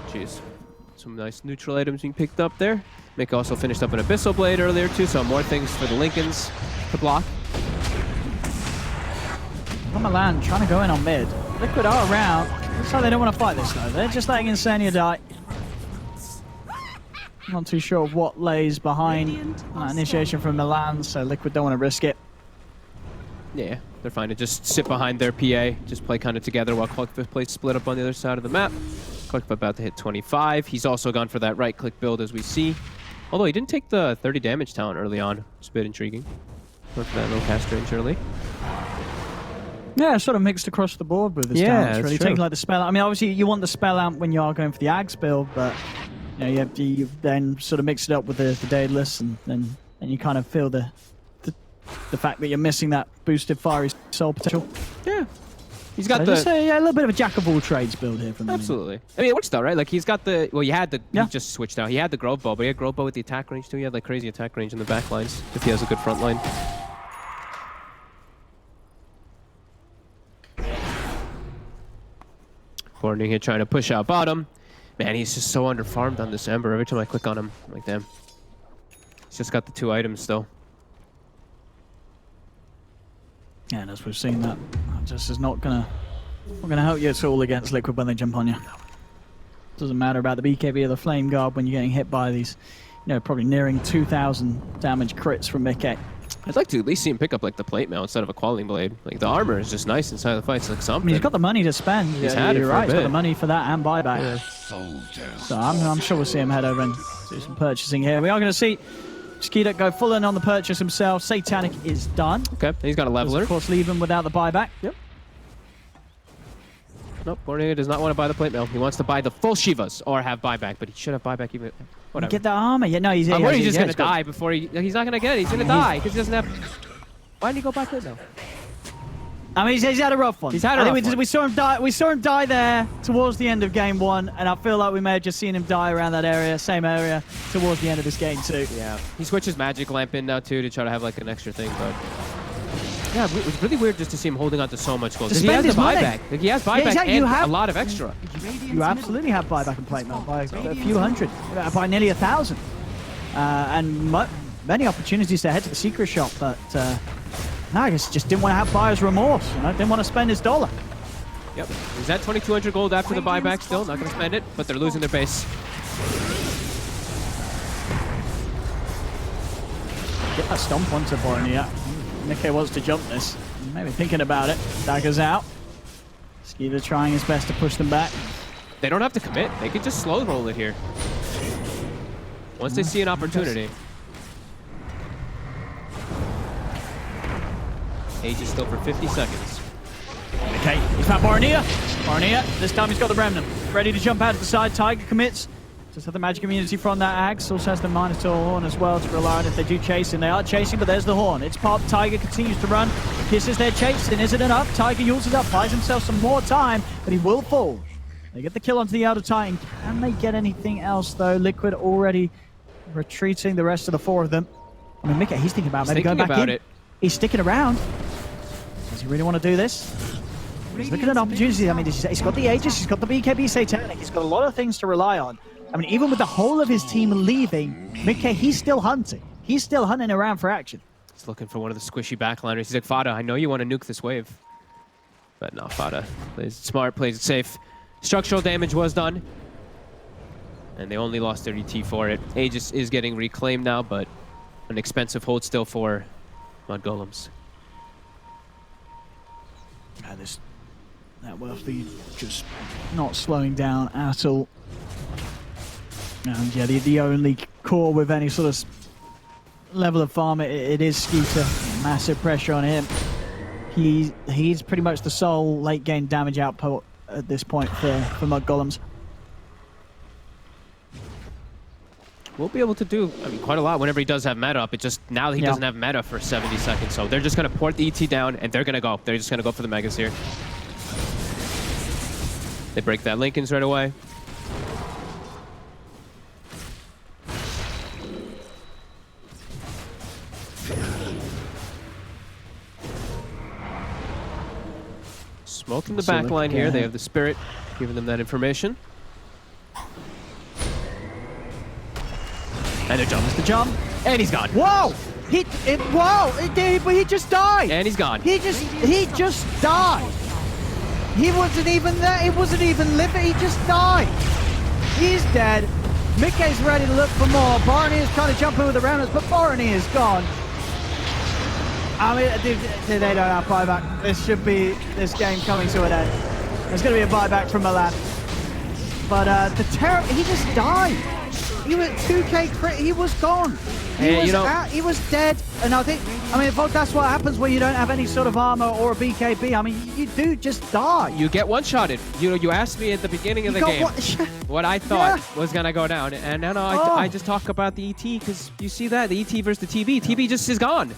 Jeez. Some nice neutral items being picked up there. Mick also finished up an Abyssal Blade earlier too, so more things for the Lincolns to block. Milan trying to go in on mid. Liquid are around. Looks like they don't want to fight this though. They're just letting Insania die. Not too sure of what lays behind that initiation from Milan, so Liquid don't want to risk it. Yeah, they're fine to just sit behind their PA, just play kind of together while Collective plays split up on the other side of the map. Collective about to hit 25. He's also gone for that right-click build as we see. Although he didn't take the 30 damage talent early on. It's a bit intriguing. Went for that no cast range early. Yeah, sort of mixed across the board with his talents. Really taking like the spell. I mean, obviously you want the spell amp when you are going for the Ags build, but you know you then sort of mix it up with the Daedalus, and then you kind of feel the fact that you're missing that boosted fiery soul potential. Yeah. He's got just a little bit of a jack of all trades build here from him. Absolutely. I mean, it works though, right? Like he's got the he just switched out. He had the Grove Bow, but he had Grove Bow with the attack range too. He had like crazy attack range in the back lines if he has a good front line. Corning here trying to push out bottom. Man, he's just so underfarmed on this Ember. Every time I click on him, I'm like, damn. He's just got the 2 items still. Yeah, and as we've seen, that just is not gonna help you at all against Liquid when they jump on you. Doesn't matter about the BKB or the Flame Guard when you're getting hit by these, you know, probably nearing 2,000 damage crits from Mickey. I'd like to at least see him pick up like the plate mail instead of a Quelling Blade. Like the armor is just nice inside the fight. It's like something. I mean, he's got the money to spend. He's had it you're for right. a He's got bit. the money for that and buyback. Yeah. So I'm sure we'll see him head over and do some purchasing here. We are going to see Skeetuck go full in on the purchase himself. Satanic is done. Okay, he's got a leveler. Of course, leave him without the buyback. Yep. Nope, Borneo does not want to buy the plate mail. He wants to buy the full Shivas or have buyback, but he should have buyback even. Whatever. Get the armor. Yeah, no, he's. I'm worried he's just yeah, gonna die before he. He's not gonna get it. He's gonna die because he doesn't have. Why didn't he go back plate mail? I mean, he's had a rough one. He's had a rough one. We saw him die. We saw him die there towards the end of game 1, and I feel like we may have just seen him die around that area, same area, towards the end of this game too. Yeah. He switches Magic Lamp in now too to try to have like an extra thing, but yeah, it was really weird just to see him holding on to so much gold. Because he has the buyback. Like, he has buyback and a lot of extra. You absolutely have buyback and plate mail by a few hundred, by nearly 1,000, and many opportunities to head to the secret shop, but. Nagas just didn't want to have buyer's remorse, you know, didn't want to spend his dollar. Yep. He's at 2,200 gold after the buyback still, not going to spend it, but they're losing their base. Get that stomp onto Borneo. Nikke wants to jump this. Maybe thinking about it. Dagger's out. Skeeter trying his best to push them back. They don't have to commit. They could just slow roll it here. Once they see an opportunity. Age is still for 50 seconds. Okay, he's found Borneo. Borneo, this time he's got the Remnant. Ready to jump out to the side. Tiger commits. Just have the magic immunity from that Axe. Also has the Minotaur Horn as well to rely on if they do chase him. They are chasing, but there's the Horn. It's popped. Tiger continues to run. Kisses their chasing. Is it enough? Tiger uses up, buys himself some more time, but he will fall. They get the kill onto the Elder Titan. Can they get anything else, though? Liquid already retreating the rest of the 4 of them. I mean, Mickey, he's thinking about maybe going back in. He's sticking around. Does he really want to do this? He's looking at opportunity. I mean, he's got the Aegis, he's got the BKB Satanic, he's got a lot of things to rely on. I mean, even with the whole of his team leaving, Mickey, he's still hunting. He's still hunting around for action. He's looking for one of the squishy backliners. He's like, Fada, I know you want to nuke this wave. But no, Fada plays it smart, plays it safe. Structural damage was done. And they only lost 30 T for it. Aegis is getting reclaimed now, but an expensive hold still for Mud Golems. That Worthy just not slowing down at all. And yeah, the only core with any sort of level of farm, it is Skeeter. Massive pressure on him. He's pretty much the sole late game damage output at this point for Mud Golems. will be able to do, I mean, quite a lot whenever he does have meta up. It just, now he doesn't have meta for 70 seconds, so they're just going to port the ET down, and they're going to go. They're just going to go for the Megas here. They break that Linken's right away. Smoke in the back line here. They have the Spirit giving them that information. And their jump is the jump. And he's gone. Whoa! But he just died. And he's gone. He just died. He wasn't even there. He wasn't even living. He just died. He's dead. Mickey's ready to look for more. Barney is trying to jump in with the remnants, but Barney is gone. I mean, they don't have buyback. This game coming to an end. There's going to be a buyback from Milan. But he just died. He was 2K crit. He was gone. He was dead. And I mean, that's what happens when you don't have any sort of armor or a BKB. I mean, you do just die. You get one-shotted. You asked me at the beginning of the game what I thought was going to go down. And now I just talk about the ET because you see that, the ET versus the TB. TB just is gone.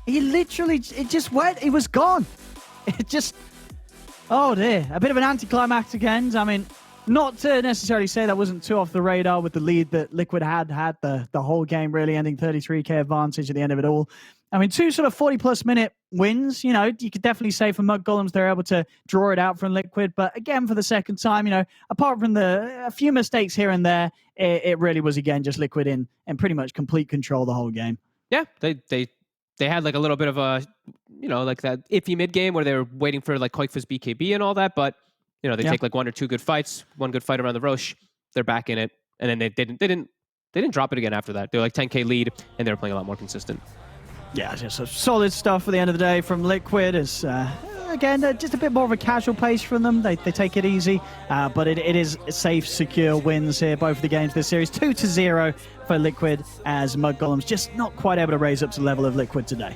He literally, it just went, he was gone. It just, oh dear. A bit of an anticlimactic end. I mean, not to necessarily say that wasn't too off the radar with the lead that Liquid had the whole game, really ending 33k advantage at the end of it all. I mean, 2 sort of 40-plus minute wins, you could definitely say for Mud Golems, they're able to draw it out from Liquid. But again, for the second time, apart from a few mistakes here and there, it really was, again, just Liquid in pretty much complete control the whole game. Yeah, they had like a little bit of a, like that iffy mid game where they were waiting for like Koikfa's BKB and all that, but they take like 1 or 2 good fights, 1 good fight around the Roche, they're back in it, and then they didn't drop it again after that. They were like 10k lead, and they were playing a lot more consistent. Yeah, just solid stuff for the end of the day from Liquid. Is again just a bit more of a casual pace from them. They take it easy, but it is safe, secure wins here. Both of the games this series, 2-0 for Liquid, as Mud Golems just not quite able to raise up to the level of Liquid today.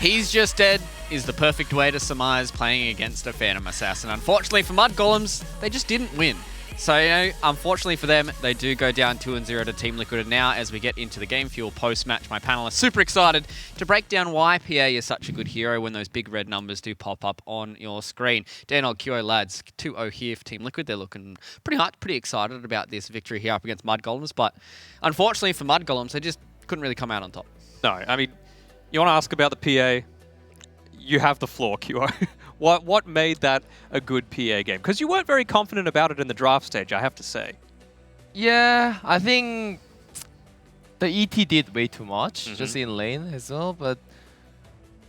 He's Just Dead is the perfect way to surmise playing against a Phantom Assassin. Unfortunately for Mud Golems, they just didn't win. So, you know, unfortunately for them, they do go down 2-0 to Team Liquid. And now, as we get into the Game Fuel post-match, my panelists super excited to break down why PA is such a good hero when those big red numbers do pop up on your screen. Dan QO lads, 2-0 here for Team Liquid. They're looking pretty excited about this victory here up against Mud Golems. But unfortunately for Mud Golems, they just couldn't really come out on top. No, I mean, you want to ask about the PA? You have the floor, QO. What made that a good PA game? Because you weren't very confident about it in the draft stage, I have to say. Yeah, I think the ET did way too much, just in lane as well. But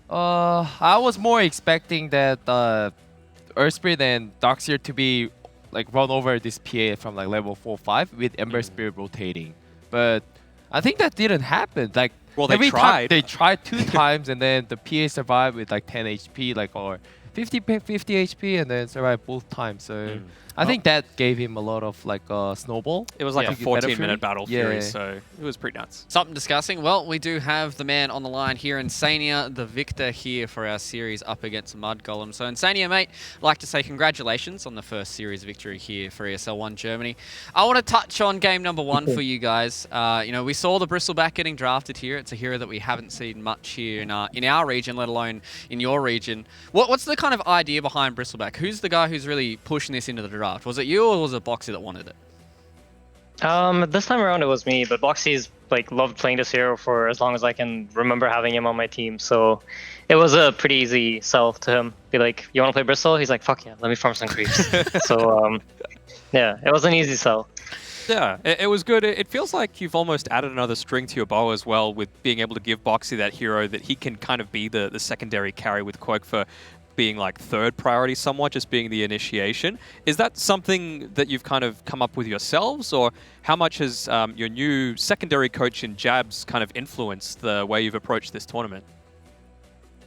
I was more expecting that Earthspirit and Darkseer to be like run over this PA from like level 4-5 with Ember Spirit rotating. But I think that didn't happen. Like, well, they tried. They tried 2 times, and then the PA survived with like 10 HP, like or 50 HP, and then survived both times. So I think that gave him a lot of like snowball. It was like a 14-minute battle fury, so it was pretty nuts. Something discussing. Well, we do have the man on the line here, Insania, the victor here for our series up against Mud Golem. So Insania, mate, I'd like to say congratulations on the first series victory here for ESL 1 Germany. I want to touch on game number 1 for you guys. You know, we saw the Bristleback getting drafted here. It's a hero that we haven't seen much here in our region, let alone in your region. What's the kind of idea behind Bristleback? Who's the guy who's really pushing this into the draft? Was it you or was it Boxy that wanted it? This time around it was me, but Boxy's like loved playing this hero for as long as I can remember having him on my team, so it was a pretty easy sell to him. Be like, you want to play Bristol? He's like, fuck yeah, let me farm some creeps. So yeah, it was an easy sell. Yeah, it was good. It feels like you've almost added another string to your bow as well, with being able to give Boxy that hero that he can kind of be the secondary carry with Quirk for being like third priority somewhat, just being the initiation. Is that something that you've kind of come up with yourselves, or how much has your new secondary coach in Jabs kind of influenced the way you've approached this tournament?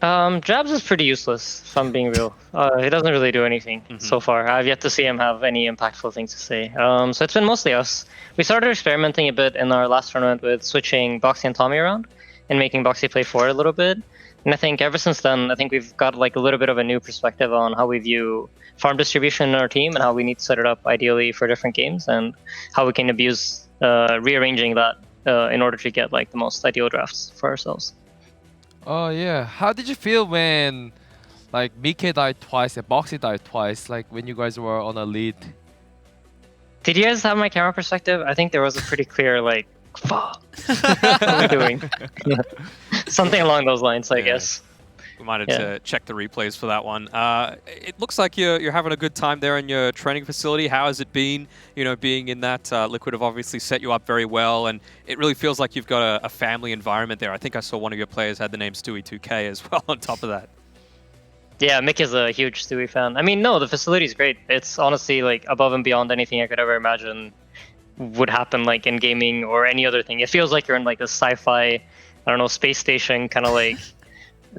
Jabs is pretty useless, if I'm being real. He doesn't really do anything so far. I've yet to see him have any impactful things to say. So it's been mostly us. We started experimenting a bit in our last tournament with switching Boxy and Tommy around and making Boxy play forward a little bit. And I think ever since then, I think we've got like a little bit of a new perspective on how we view farm distribution in our team and how we need to set it up ideally for different games and how we can abuse rearranging that in order to get like the most ideal drafts for ourselves. Oh yeah, how did you feel when like Mike died twice and Boxy died twice, like when you guys were on a lead? Did you guys have my camera perspective? I think there was a pretty clear like, fuck, what are we doing? Yeah. Something along those lines, I guess. We might have to check the replays for that one. It looks like you're having a good time there in your training facility. How has it been, you know, being in that? Liquid have obviously set you up very well, and it really feels like you've got a family environment there. I think I saw one of your players had the name Stewie2K as well on top of that. Yeah, Mick is a huge Stewie fan. I mean, no, the facility is great. It's honestly like above and beyond anything I could ever imagine would happen like in gaming or any other thing. It feels like you're in like a sci-fi, I don't know, space station kind of like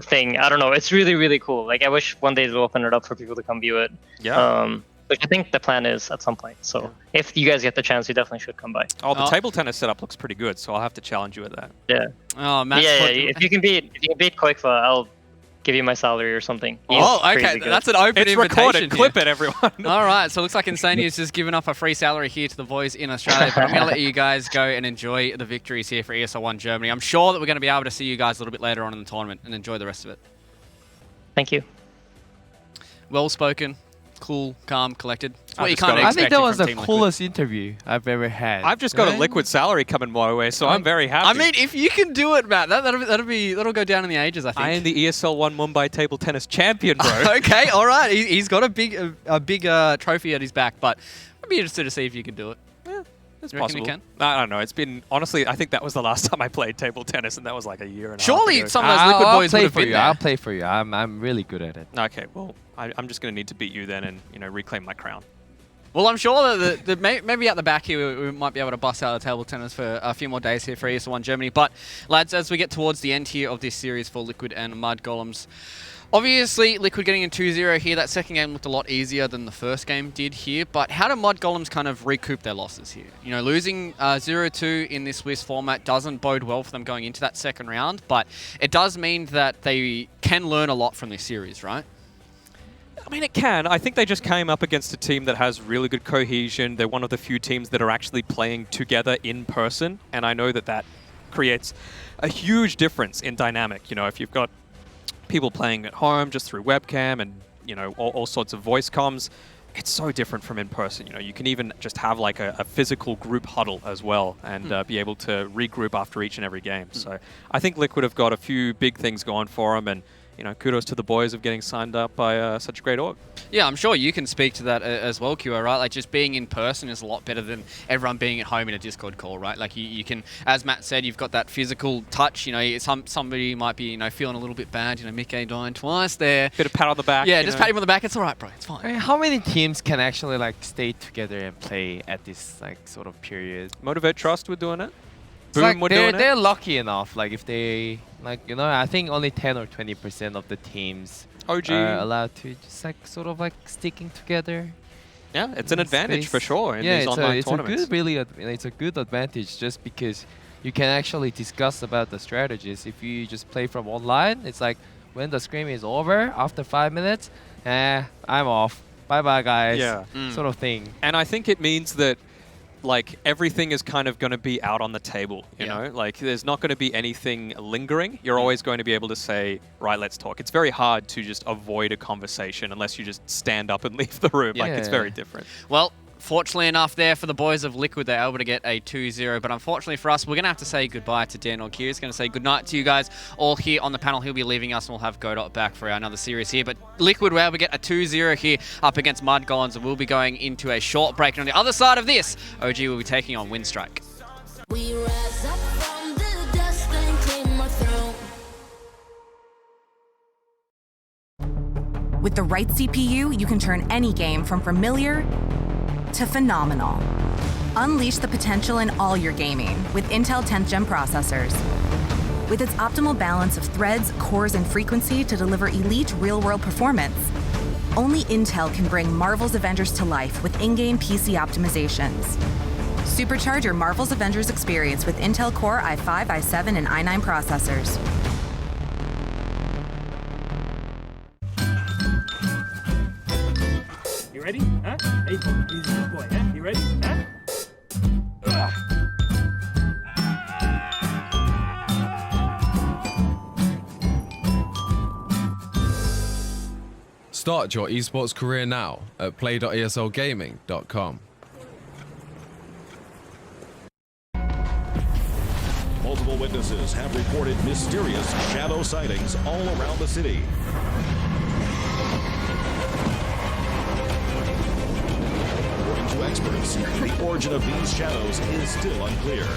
thing. I don't know. It's really, really cool. Like I wish one day they'll open it up for people to come view it. Yeah. Which I think the plan is at some point. So if you guys get the chance, you definitely should come by. Oh, the table tennis setup looks pretty good, so I'll have to challenge you at that. Yeah. Oh, Matt's If you can beat Koikfa, I'll give you my salary or something. Oh, okay. That's an open it's invitation. Recorded. Clip it, everyone. All right. So it looks like Insania's just given up a free salary here to the boys in Australia. But I'm going to let you guys go and enjoy the victories here for ESL 1 Germany. I'm sure that we're going to be able to see you guys a little bit later on in the tournament and enjoy the rest of it. Thank you. Well spoken. Cool, calm, collected. I think that was the coolest interview I've ever had. I've just got a Liquid salary coming my way, so I'm very happy. I mean, if you can do it, Matt, that'll go down in the ages, I think. I am the ESL 1 Mumbai table tennis champion, bro. Okay, all right. He's got a big trophy at his back, but I'd be interested to see if you can do it. Yeah, it's possible. You can? I don't know. It's been, honestly, I think that was the last time I played table tennis, and that was like a year and a half ago. Some of those Liquid boys would have been there. I'll play for you. I'm really good at it. Okay, well, I'm just going to need to beat you then and, you know, reclaim my crown. Well, I'm sure that maybe at the back here we might be able to bust out the table tennis for a few more days here for ESL 1 Germany. But, lads, as we get towards the end here of this series for Liquid and Mud Golems, Obviously, Liquid getting a 2-0 here. That second game looked a lot easier than the first game did here. But how do Mud Golems kind of recoup their losses here? You know, losing 0-2 in this Swiss format doesn't bode well for them going into that second round. But it does mean that they can learn a lot from this series, right? I mean, it can. I think they just came up against a team that has really good cohesion. They're one of the few teams that are actually playing together in person. And I know that that creates a huge difference in dynamic. You know, if you've got people playing at home just through webcam and, you know, all sorts of voice comms, it's so different from in person. You know, you can even just have like a physical group huddle as well and be able to regroup after each and every game. So I think Liquid have got a few big things going for them, and you know, kudos to the boys of getting signed up by such a great org. Yeah, I'm sure you can speak to that as well, QO, right? Like, just being in person is a lot better than everyone being at home in a Discord call, right? Like, you can, as Matt said, you've got that physical touch. You know, somebody might be, you know, feeling a little bit bad. You know, Mickey dying twice there. Bit of pat on the back. Yeah, just pat him on the back. It's all right, bro. It's fine. I mean, how many teams can actually like stay together and play at this like sort of period? Motivate Trust, we're doing it. It's Boom, like we're doing they're it. lucky enough. Like if they, like, you know, I think only 10 or 20% of the teams OG are allowed to just like sort of like sticking together. Yeah, it's an advantage for sure in yeah, these it's online tournaments. It's a good advantage just because you can actually discuss about the strategies. If you just play from online, it's like when the scrim is over after 5 minutes, I'm off. Bye bye guys. Yeah. Sort of thing. And I think it means that like everything is kind of going to be out on the table, you know? Like there's not going to be anything lingering. You're always going to be able to say, right, let's talk. It's very hard to just avoid a conversation unless you just stand up and leave the room. Like it's very different. Well, fortunately enough there for the boys of Liquid, they're able to get a 2-0. But unfortunately for us, we're going to have to say goodbye to Dan Orkier. He's going to say goodnight to you guys all here on the panel. He'll be leaving us and we'll have Godot back for another series here. But Liquid were able to get a 2-0 here up against Mud Golems, and we'll be going into a short break. And on the other side of this, OG will be taking on Windstrike. We rise up from the dust and claim our throne. With the right CPU, you can turn any game from familiar to phenomenal. Unleash the potential in all your gaming with Intel 10th Gen processors. With its optimal balance of threads, cores, and frequency to deliver elite real-world performance, only Intel can bring Marvel's Avengers to life with in-game PC optimizations. Supercharge your Marvel's Avengers experience with Intel Core i5, i7, and i9 processors. You ready? Huh? Hey, he's a good boy, huh? You ready? Huh? Start your esports career now at play.eslgaming.com. Multiple witnesses have reported mysterious shadow sightings all around the city. According to experts, the origin of these shadows is still unclear.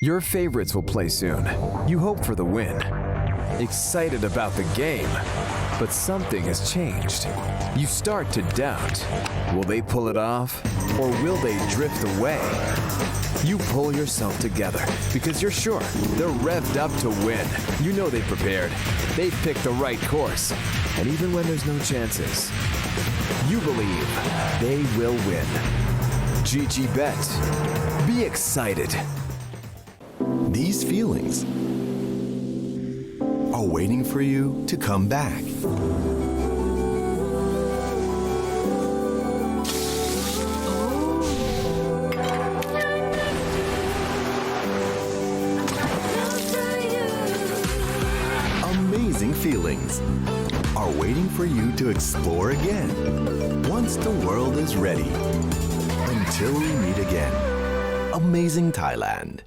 Your favorites will play soon. You hope for the win. Excited about the game. But something has changed. You start to doubt. Will they pull it off? Or will they drift away? You pull yourself together because you're sure they're revved up to win. You know they've prepared. They've picked the right course. And even when there's no chances, you believe they will win. GG Bet. Be excited. These feelings are waiting for you to come back. Amazing feelings are waiting for you to explore again once the world is ready. Until we meet again. Amazing Thailand.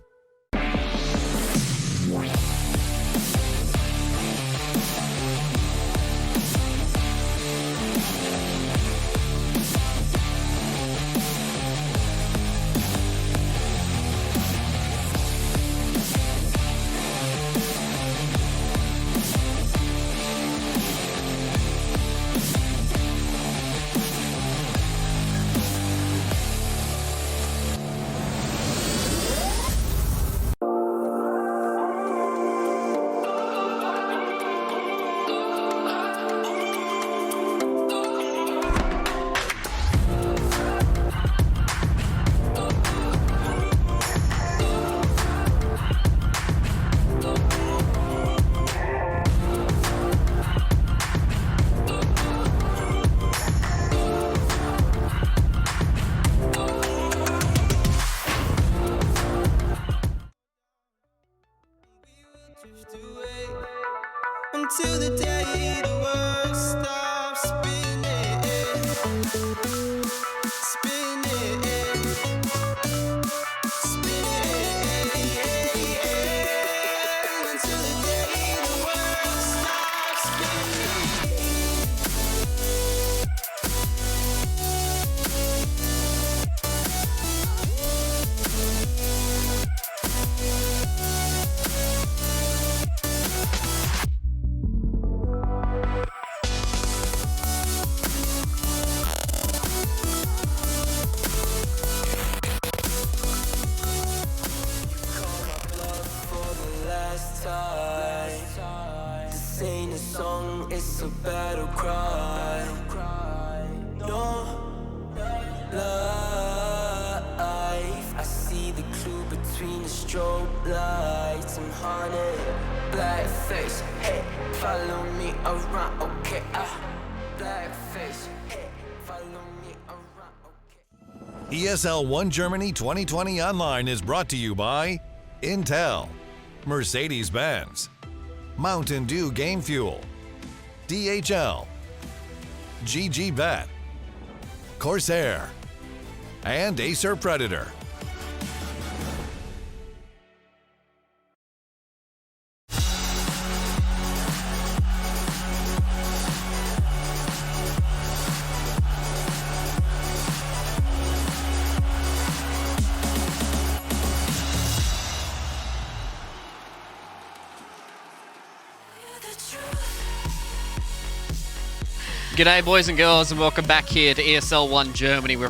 until the day the world stops spinning, spinning, spinning, until the day the world stops spinning. This ain't a song, it's a battle cry. No life. I see the clue between the strobe lights. I'm haunted, black face. Hey, follow me around, okay? Black face. Hey, follow me around, okay? ESL 1 Germany 2020 Online is brought to you by Intel, Mercedes-Benz, Mountain Dew Game Fuel, DHL, GGBet, Corsair, and Acer Predator. G'day boys and girls and welcome back here to ESL 1 Germany. We're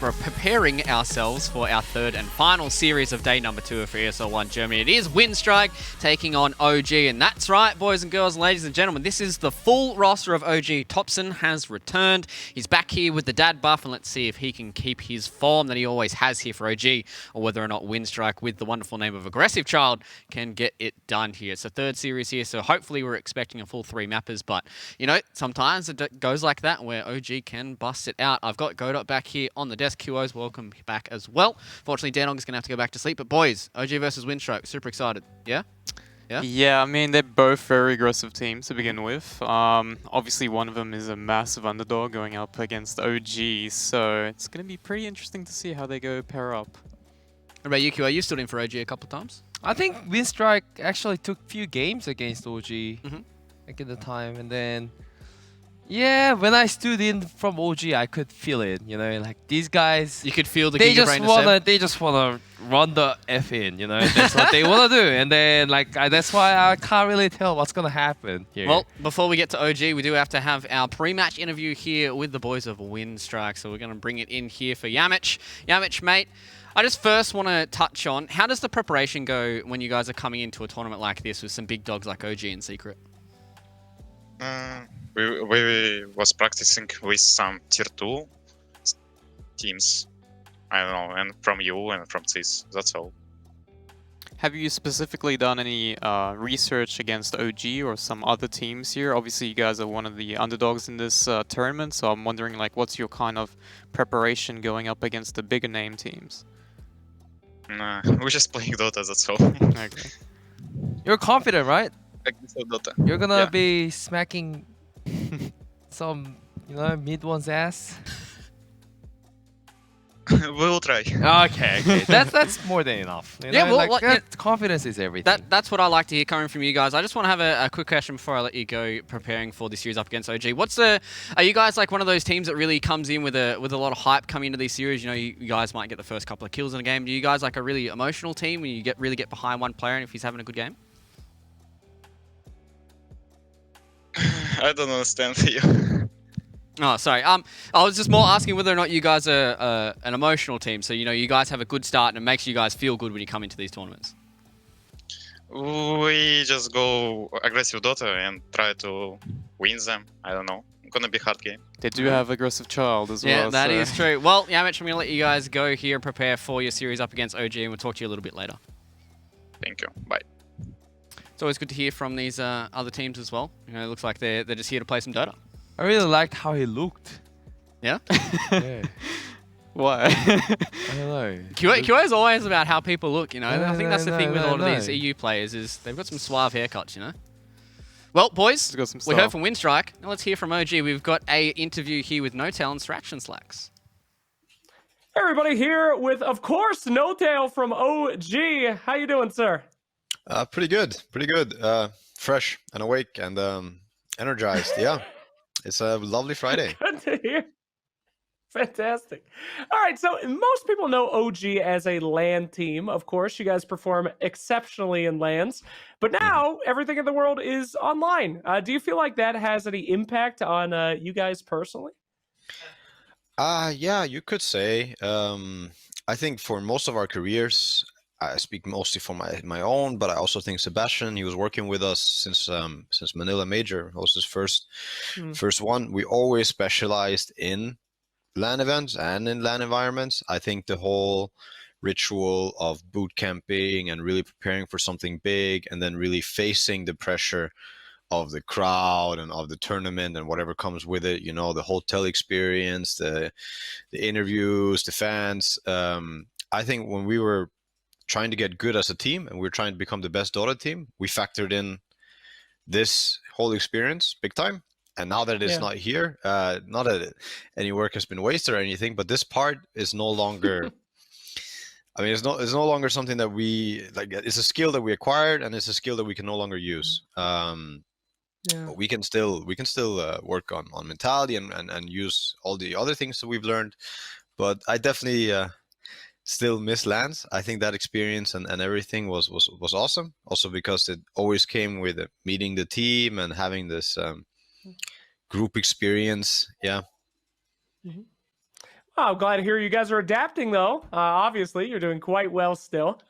preparing ourselves for our third and final series of day number 2 for ESL 1 Germany. It is Windstrike taking on OG, and that's right, boys and girls, ladies and gentlemen, this is the full roster of OG. Thompson has returned. He's back here with the dad buff, and let's see if he can keep his form that he always has here for OG, or whether or not Windstrike, with the wonderful name of Aggressive Child, can get it done here. It's the third series here, so hopefully we're expecting a full 3 mappers, but you know, sometimes it goes like that where OG can bust it out. I've got Godot back here on the desk. QO's welcome back as well. Fortunately, Danog is going to have to go back to sleep. But boys, OG versus Windstrike, super excited. Yeah? Yeah, I mean, they're both very aggressive teams to begin with. Obviously, one of them is a massive underdog going up against OG, so it's going to be pretty interesting to see how they go pair up. What about you, QO? You stood in for OG a couple of times? I think Winstrike actually took few games against OG like at the time, and then yeah, when I stood in from OG, I could feel it. You know, like these guys. You could feel the they just wanna run the F in. You know, that's what they wanna do, and then like that's why I can't really tell what's gonna happen here. Well, before we get to OG, we do have to have our pre-match interview here with the boys of Windstrike. So we're gonna bring it in here for Yamich. Yamich, mate. I just first want to touch on, how does the preparation go when you guys are coming into a tournament like this with some big dogs like OG in Secret? We was practicing with some tier 2 teams. I don't know, and from you and from this. That's all. Have you specifically done any research against OG or some other teams here? Obviously, you guys are one of the underdogs in this tournament, so I'm wondering, like, what's your kind of preparation going up against the bigger name teams? Nah, we're just playing Dota, that's all. Okay. You're confident, right? Dota. You're gonna be smacking some, you know, mid one's ass. We'll try. Okay. That's more than enough. You know? Well, confidence is everything. That's what I like to hear coming from you guys. I just want to have a quick question before I let you go preparing for this series up against OG. Are you guys like one of those teams that really comes in with a lot of hype coming into these series? You know, you guys might get the first couple of kills in a game. Do you guys like a really emotional team when you really get behind one player and if he's having a good game? I don't understand you. Oh, sorry. I was just more asking whether or not you guys are an emotional team. So, you know, you guys have a good start and it makes you guys feel good when you come into these tournaments. We just go aggressive Dota and try to win them. I don't know. It's gonna be a hard game. They do have aggressive child as well. Yeah, that is true. Well, Yamich, I'm going to let you guys go here and prepare for your series up against OG, and we'll talk to you a little bit later. Thank you. Bye. It's always good to hear from these other teams as well. You know, it looks like they're just here to play some Dota. I really liked how he looked. Yeah? Yeah. Why? I don't know. QA is always about how people look, you know. I think that's the thing with a lot of these EU players is they've got some suave haircuts, you know. Well, boys, got some we heard style. from Windstrike. Now let's hear from OG. We've got a interview here with No-Tail and Straction Slacks. Everybody here with, of course, No-Tail from OG. How you doing, sir? Pretty good. Fresh and awake and energized. Yeah, it's a lovely Friday. Good to hear. Fantastic. All right, so most people know OG as a LAN team. Of course, you guys perform exceptionally in LANs, but now everything in the world is online. Do you feel like that has any impact on you guys personally? Yeah, you could say. I think for most of our careers, I speak mostly for my own, but I also think Sebastian, he was working with us since Manila Major. It was his first one. We always specialized in LAN events and in LAN environments. I think the whole ritual of boot camping and really preparing for something big and then really facing the pressure of the crowd and of the tournament and whatever comes with it, you know, the hotel experience, the interviews, the fans. I think when we were trying to get good as a team and we were trying to become the best Dota team, we factored in this whole experience big time. And now that it's not here, not that any work has been wasted or anything, but this part is no longer. I mean, it's no longer something that we like. It's a skill that we acquired, and it's a skill that we can no longer use. But we can still work on mentality and use all the other things that we've learned. But I definitely still miss LANs. I think that experience and everything was awesome. Also because it always came with meeting the team and having this group experience. Yeah. Mm-hmm. Well, I'm glad to hear you guys are adapting, though. Obviously, you're doing quite well still.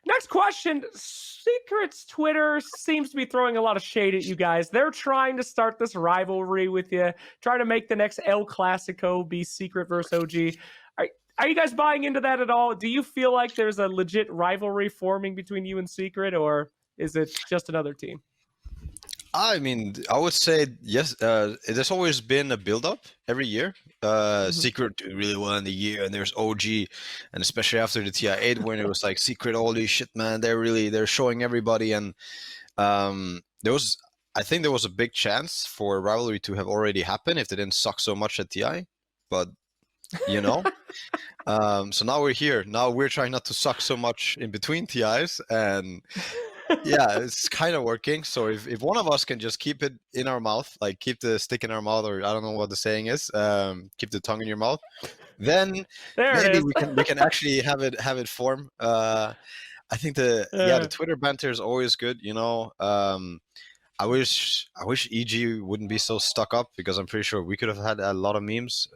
Next question. Secret's Twitter seems to be throwing a lot of shade at you guys. They're trying to start this rivalry with you, trying to make the next El Clasico be Secret versus OG. Are you guys buying into that at all? Do you feel like there's a legit rivalry forming between you and Secret, or is it just another team? I mean, I would say yes. There's always been a build-up every year. Secret doing really well in the year, and there's OG, and especially after the TI8 when it was like Secret, holy shit, man, they're showing everybody, and I think there was a big chance for a rivalry to have already happened if they didn't suck so much at TI, but you know. So now we're here. Now we're trying not to suck so much in between TIs, and yeah, it's kind of working. So if one of us can just keep it in our mouth, like keep the stick in our mouth, or I don't know what the saying is, keep the tongue in your mouth, then maybe we can actually have it form. I think the Twitter banter is always good. You know, I wish EG wouldn't be so stuck up because I'm pretty sure we could have had a lot of memes.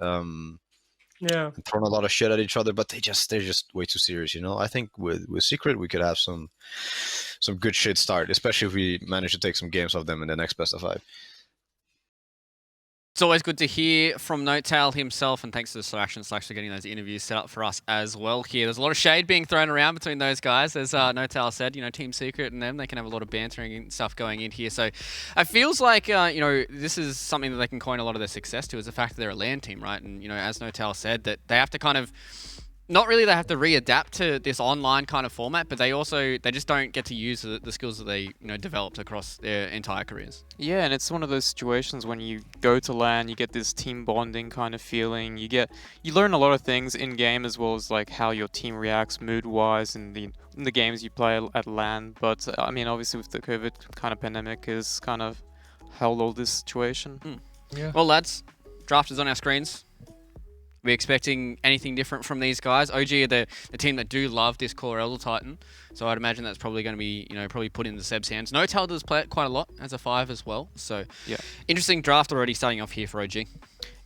Yeah, and thrown a lot of shit at each other, but they're just way too serious, you know. I think with Secret we could have some good shit start, especially if we manage to take some games off them in the next best of 5. It's always good to hear from No-Tail himself, and thanks to the Slash and Slash for getting those interviews set up for us as well here. There's a lot of shade being thrown around between those guys. As No-Tail said, you know, Team Secret and them, they can have a lot of bantering and stuff going in here. So it feels like, you know, this is something that they can coin a lot of their success to, is the fact that they're a LAN team, right? And, you know, as No-Tail said, that they have to kind of... Not really they have to readapt to this online kind of format, but they just don't get to use the skills that they, you know, developed across their entire careers. Yeah, and it's one of those situations when you go to LAN, you get this team bonding kind of feeling. You learn a lot of things in game, as well as like how your team reacts mood-wise in the games you play at LAN. But I mean, obviously with the COVID kind of pandemic is kind of held all this situation. Yeah. Well, lads, draft is on our screens. Are we expecting anything different from these guys? OG are the team that do love this core Elder Titan, so I'd imagine that's probably going to be, you know, probably put into Seb's hands. No-Tail does play it quite a lot as a 5 as well, so yeah, interesting draft already starting off here for OG.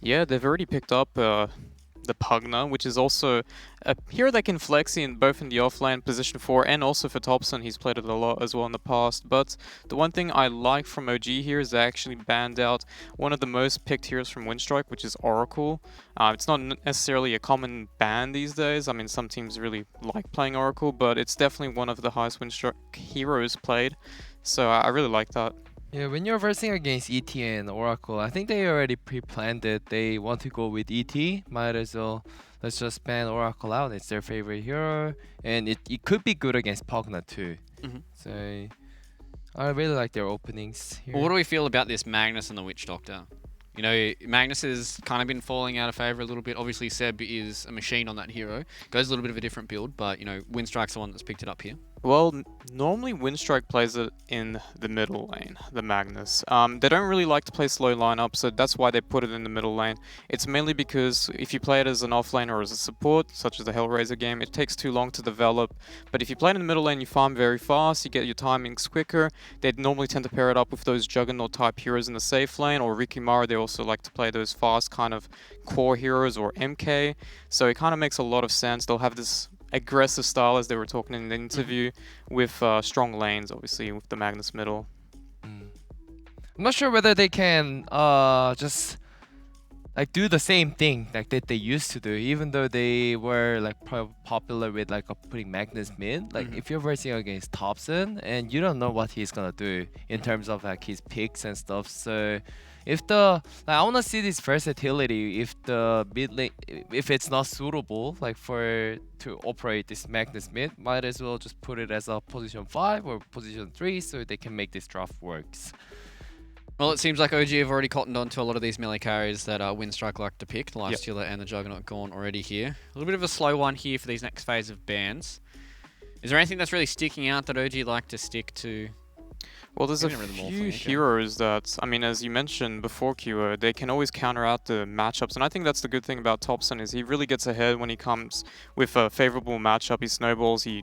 Yeah, they've already picked up the Pugna, which is also a hero that can flex in both in the offlane position 4 and also for Thompson. He's played it a lot as well in the past. But the one thing I like from OG here is they actually banned out one of the most picked heroes from Windstrike, which is Oracle. It's not necessarily a common ban these days. I mean, some teams really like playing Oracle, but it's definitely one of the highest Windstrike heroes played. So I really like that. Yeah, when you're versing against ET and Oracle, I think they already pre-planned it. They want to go with ET. Might as well, let's just ban Oracle out. It's their favorite hero, and it could be good against Pugna too. So I really like their openings here. Well, what do we feel about this Magnus and the Witch Doctor? You know, Magnus has kind of been falling out of favor a little bit. Obviously, Seb is a machine on that hero. Goes a little bit of a different build, but, you know, Windstrike's the one that's picked it up here. Well, normally Winstrike plays it in the middle lane, the Magnus. They don't really like to play slow lineup, so that's why they put it in the middle lane. It's mainly because if you play it as an offlane or as a support, such as the Hellraiser game, it takes too long to develop. But if you play it in the middle lane, you farm very fast, you get your timings quicker. They normally tend to pair it up with those Juggernaut type heroes in the safe lane, or Rikimara, they also like to play those fast kind of core heroes, or MK. So it kind of makes a lot of sense. They'll have this aggressive style, as they were talking in the interview, with strong lanes, obviously, with the Magnus middle. I'm not sure whether they can just like do the same thing like that they used to do, even though they were like popular with like putting Magnus mid. Like if you're versing against Thompson and you don't know what he's gonna do in terms of like his picks and stuff, so if the I want to see this versatility. If the mid lane, if it's not suitable like to operate this Magnus mid, might as well just put it as a position 5 or position 3 so they can make this draft works. Well, it seems like OG have already cottoned on to a lot of these melee carries that Windstrike like to pick. The Lifestealer and the Juggernaut gone already here. A little bit of a slow one here for these next phase of bans. Is there anything that's really sticking out that OG like to stick to? Well, there's a few heroes that, I mean, as you mentioned before, Q, they can always counter out the matchups. And I think that's the good thing about Thompson is he really gets ahead when he comes with a favorable matchup. He snowballs, he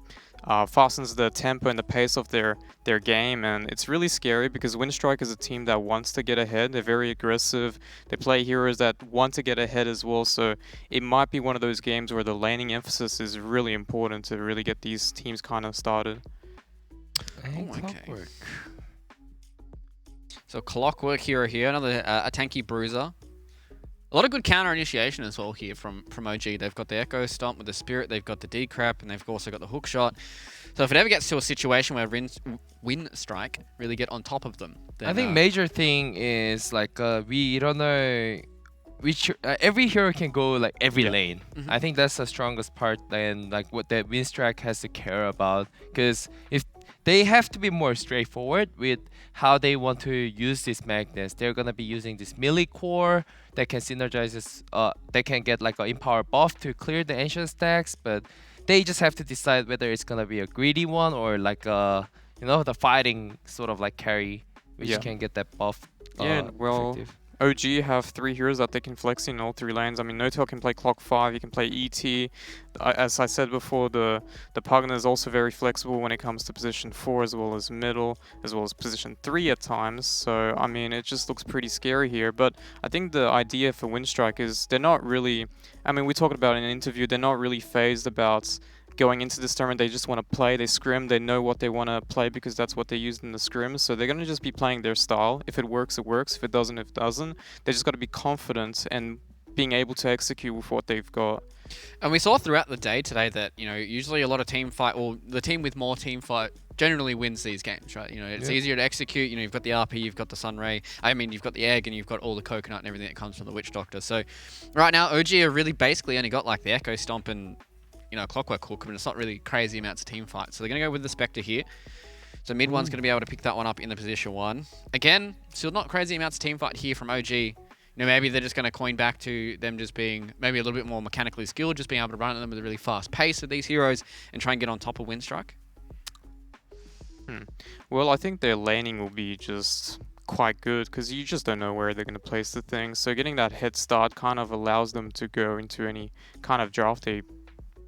fastens the tempo and the pace of their game. And it's really scary because Windstrike is a team that wants to get ahead. They're very aggressive. They play heroes that want to get ahead as well. So it might be one of those games where the laning emphasis is really important to really get these teams kind of started. Clockwork. So Clockwork hero here, another a tanky bruiser. A lot of good counter initiation as well here from OG. They've got the Echo Stomp with the Spirit, they've got the Decrap, and they've also got the Hook Shot. So if it ever gets to a situation where Windstrike really get on top of them, then, I think major thing is like we don't know which every hero can go like every lane. I think that's the strongest part and like what that Winstrike has to care about, because if they have to be more straightforward with how they want to use this Magnus. They're gonna be using this melee core that can synergize this, they can get like an empower buff to clear the ancient stacks, but they just have to decide whether it's gonna be a greedy one or like the fighting sort of like carry, which can get that buff. Well, effective. OG have 3 heroes that they can flex in all 3 lanes. I mean, Notel can play Clock 5, he can play ET. As I said before, the Pugna is also very flexible when it comes to position 4 as well as middle, as well as position 3 at times. So, I mean, it just looks pretty scary here. But I think the idea for Windstrike is they're not really, I mean, we talked about in an interview, they're not really phased about going into this tournament. They just want to play, they scrim, they know what they want to play because that's what they used in the scrims. So they're going to just be playing their style. If it works, it works. If it doesn't, it doesn't. They just got to be confident and being able to execute with what they've got. And we saw throughout the day today that, you know, usually a lot of team fight, or the team with more team fight generally wins these games, right? You know, it's easier to execute. You know, you've got the RP, you've got the Sunray. I mean, you've got the egg, and you've got all the coconut and everything that comes from the Witch Doctor. So right now, OG are really basically only got like the Echo Stomp and, you know, Clockwork Hook, but it's not really crazy amounts of team fights. So they're going to go with the Spectre here. So mid one's going to be able to pick that one up in the position 1. Again, still not crazy amounts of team fight here from OG. You know, maybe they're just going to coin back to them just being maybe a little bit more mechanically skilled, just being able to run at them with a really fast pace with these heroes and try and get on top of Windstrike. Well, I think their laning will be just quite good because you just don't know where they're going to place the things. So getting that head start kind of allows them to go into any kind of draft they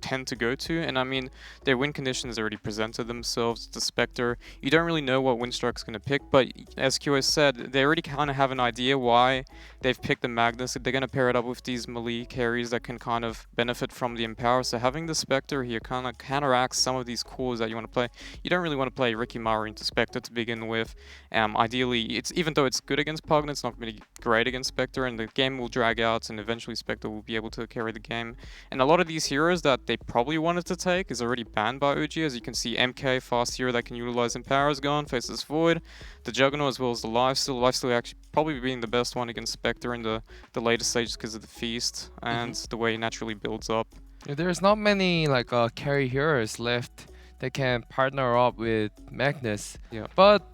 tend to go to. And I mean, their win conditions already presented themselves. The Spectre, you don't really know what Windstrike's going to pick, but as QS said, they already kind of have an idea why they've picked the Magnus. They're going to pair it up with these melee carries that can kind of benefit from the Empower. So having the Spectre here kind of counteracts some of these cores that you want to play. You don't really want to play Rikimara into Spectre to begin with. Ideally, it's even though it's good against Pugna, it's not going to be great against Spectre, and the game will drag out, and eventually Spectre will be able to carry the game. And a lot of these heroes that they probably wanted to take is already banned by OG. As you can see, MK, fast hero that can utilize Empower is gone, faces Void. The Juggernaut as well as the Lifesteal. Lifesteal actually probably being the best one against Spectre in the later stages because of the Feast and the way it naturally builds up. Yeah, there's not many like carry heroes left that can partner up with Magnus. Yeah. But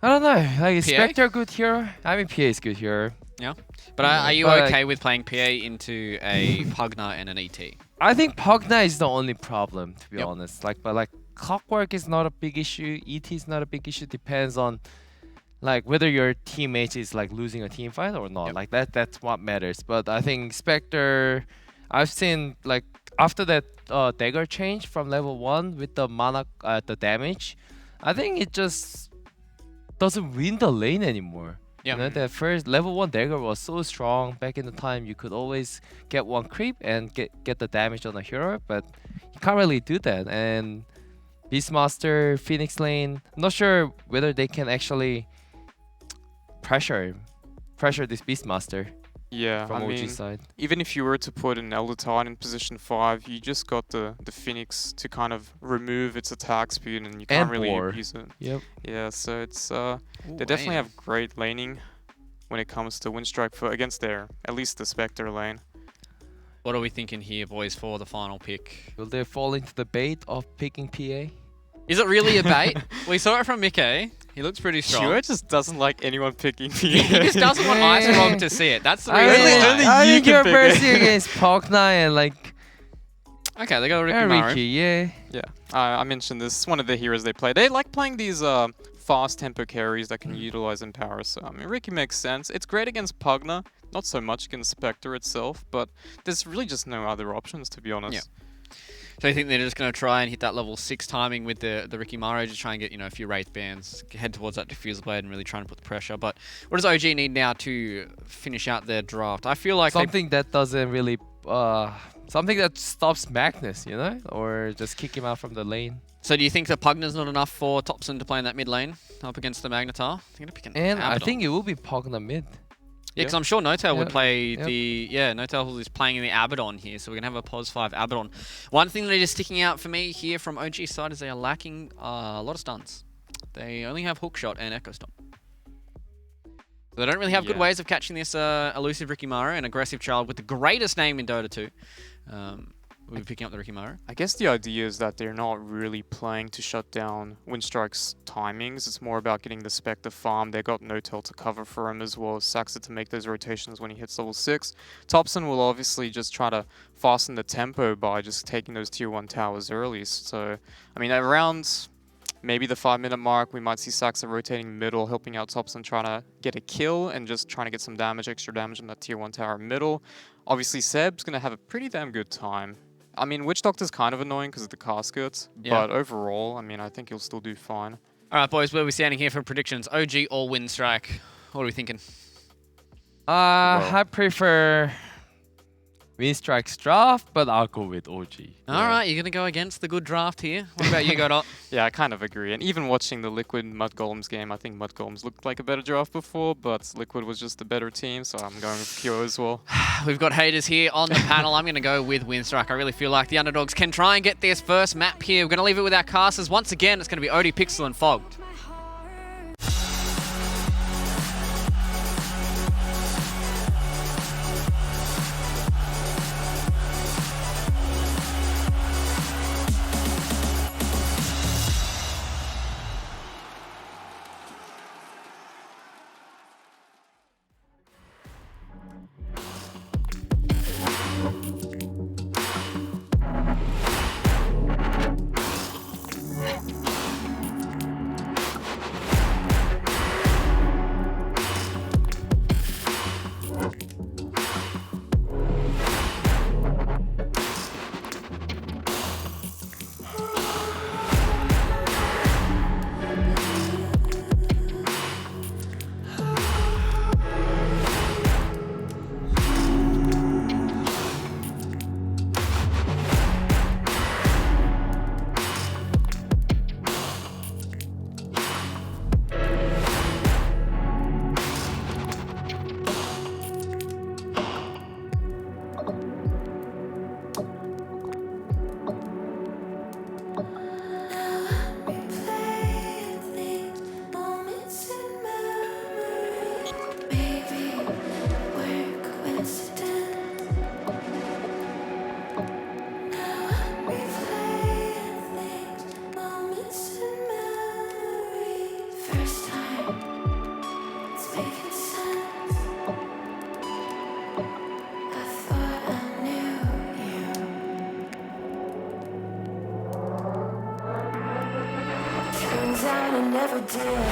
I don't know. Like, is PA? Spectre a good hero? I mean, PA is good hero. Yeah. But are you but, okay with playing PA into a Pugna and an ET? I think Pugna is the only problem, to be honest. But Clockwork is not a big issue. ET is not a big issue. Depends on like whether your teammate is like losing a team fight or not. Like that's what matters. But I think Spectre, I've seen like after that dagger change from level 1 with the mana the damage, I think it just doesn't win the lane anymore. Yeah. You know, that first level 1 dagger was so strong back in the time. You could always get one creep and get the damage on a hero, but you can't really do that. And Beastmaster, Phoenix lane, I'm not sure whether they can actually pressure this Beastmaster. Yeah, from I OG mean, side. even if you were to put an Elder Titan in position 5, you just got the Phoenix to kind of remove its attack speed, and you can't really Boar. use it. Yep. Yeah, so it's they definitely have great laning when it comes to Windstrike for against their at least the Spectre lane. What are we thinking here, boys, for the final pick? Will they fall into the bait of picking PA? Is it really a bait? We saw it from Mickey. He looks pretty strong. Sure, just doesn't like anyone picking PA. He just doesn't want Ice Frog to see it. That's the reason. I think you're versing against Pogna and like. Okay, they got Ricky Maro. Ricky, yeah. Yeah, I mentioned this. It's one of the heroes they play. They like playing these fast tempo carries that can utilize Empower. So I mean, Ricky makes sense. It's great against Pugna, not so much against Spectre itself. But there's really just no other options, to be honest. Yeah. So you think they're just going to try and hit that level 6 timing with the Ricky Maro, just try and get, you know, a few Wraith bands, head towards that Diffuser Blade and really try and put the pressure. But what does OG need now to finish out their draft? I feel like something that doesn't really something that stops Magnus, you know, or just kick him out from the lane. So do you think that Pugna's not enough for Thompson to play in that mid lane up against the Magnetar? They're going to pick an And I Abaddon. think it will be Pugna mid. Yeah, because I'm sure Notail would Yep. play Yep. the... Yeah, Notail is playing in the Abaddon here, so we're going to have a pos 5 Abaddon. One thing that is sticking out for me here from OG side is they are lacking a lot of stuns. They only have Hookshot and Echo Stomp. So they don't really have good ways of catching this elusive Ricky Maro, an aggressive child with the greatest name in Dota 2. We'll be picking up the Ricky Maro. I guess the idea is that they're not really playing to shut down Windstrike's timings. It's more about getting the Spectre farm. They got Notel to cover for him as well as Saxa to make those rotations when he hits level 6. Thompson will obviously just try to fasten the tempo by just taking those tier 1 towers early. So, I mean, around maybe the 5-minute mark, we might see Saxa rotating middle, helping out Thompson trying to get a kill and just trying to get some damage, extra damage on that tier 1 tower middle. Obviously, Seb's going to have a pretty damn good time. I mean, Witch Doctor's kind of annoying because of the caskets, but overall, I mean, I think he'll still do fine. All right, boys, where are we standing here for predictions? OG or Windstrike? What are we thinking? I prefer Winstrike's draft, but I'll go with OG. All right, you're going to go against the good draft here. What about you, Godot? Yeah, I kind of agree. And even watching the Liquid Mud Golems game, I think Mud Golems looked like a better draft before, but Liquid was just the better team, so I'm going with Kyo as well. We've got haters here on the panel. I'm going to go with Windstrike. I really feel like the underdogs can try and get this first map here. We're going to leave it with our casters. Once again, it's going to be Odie, Pixel, and Fogged. when I never did.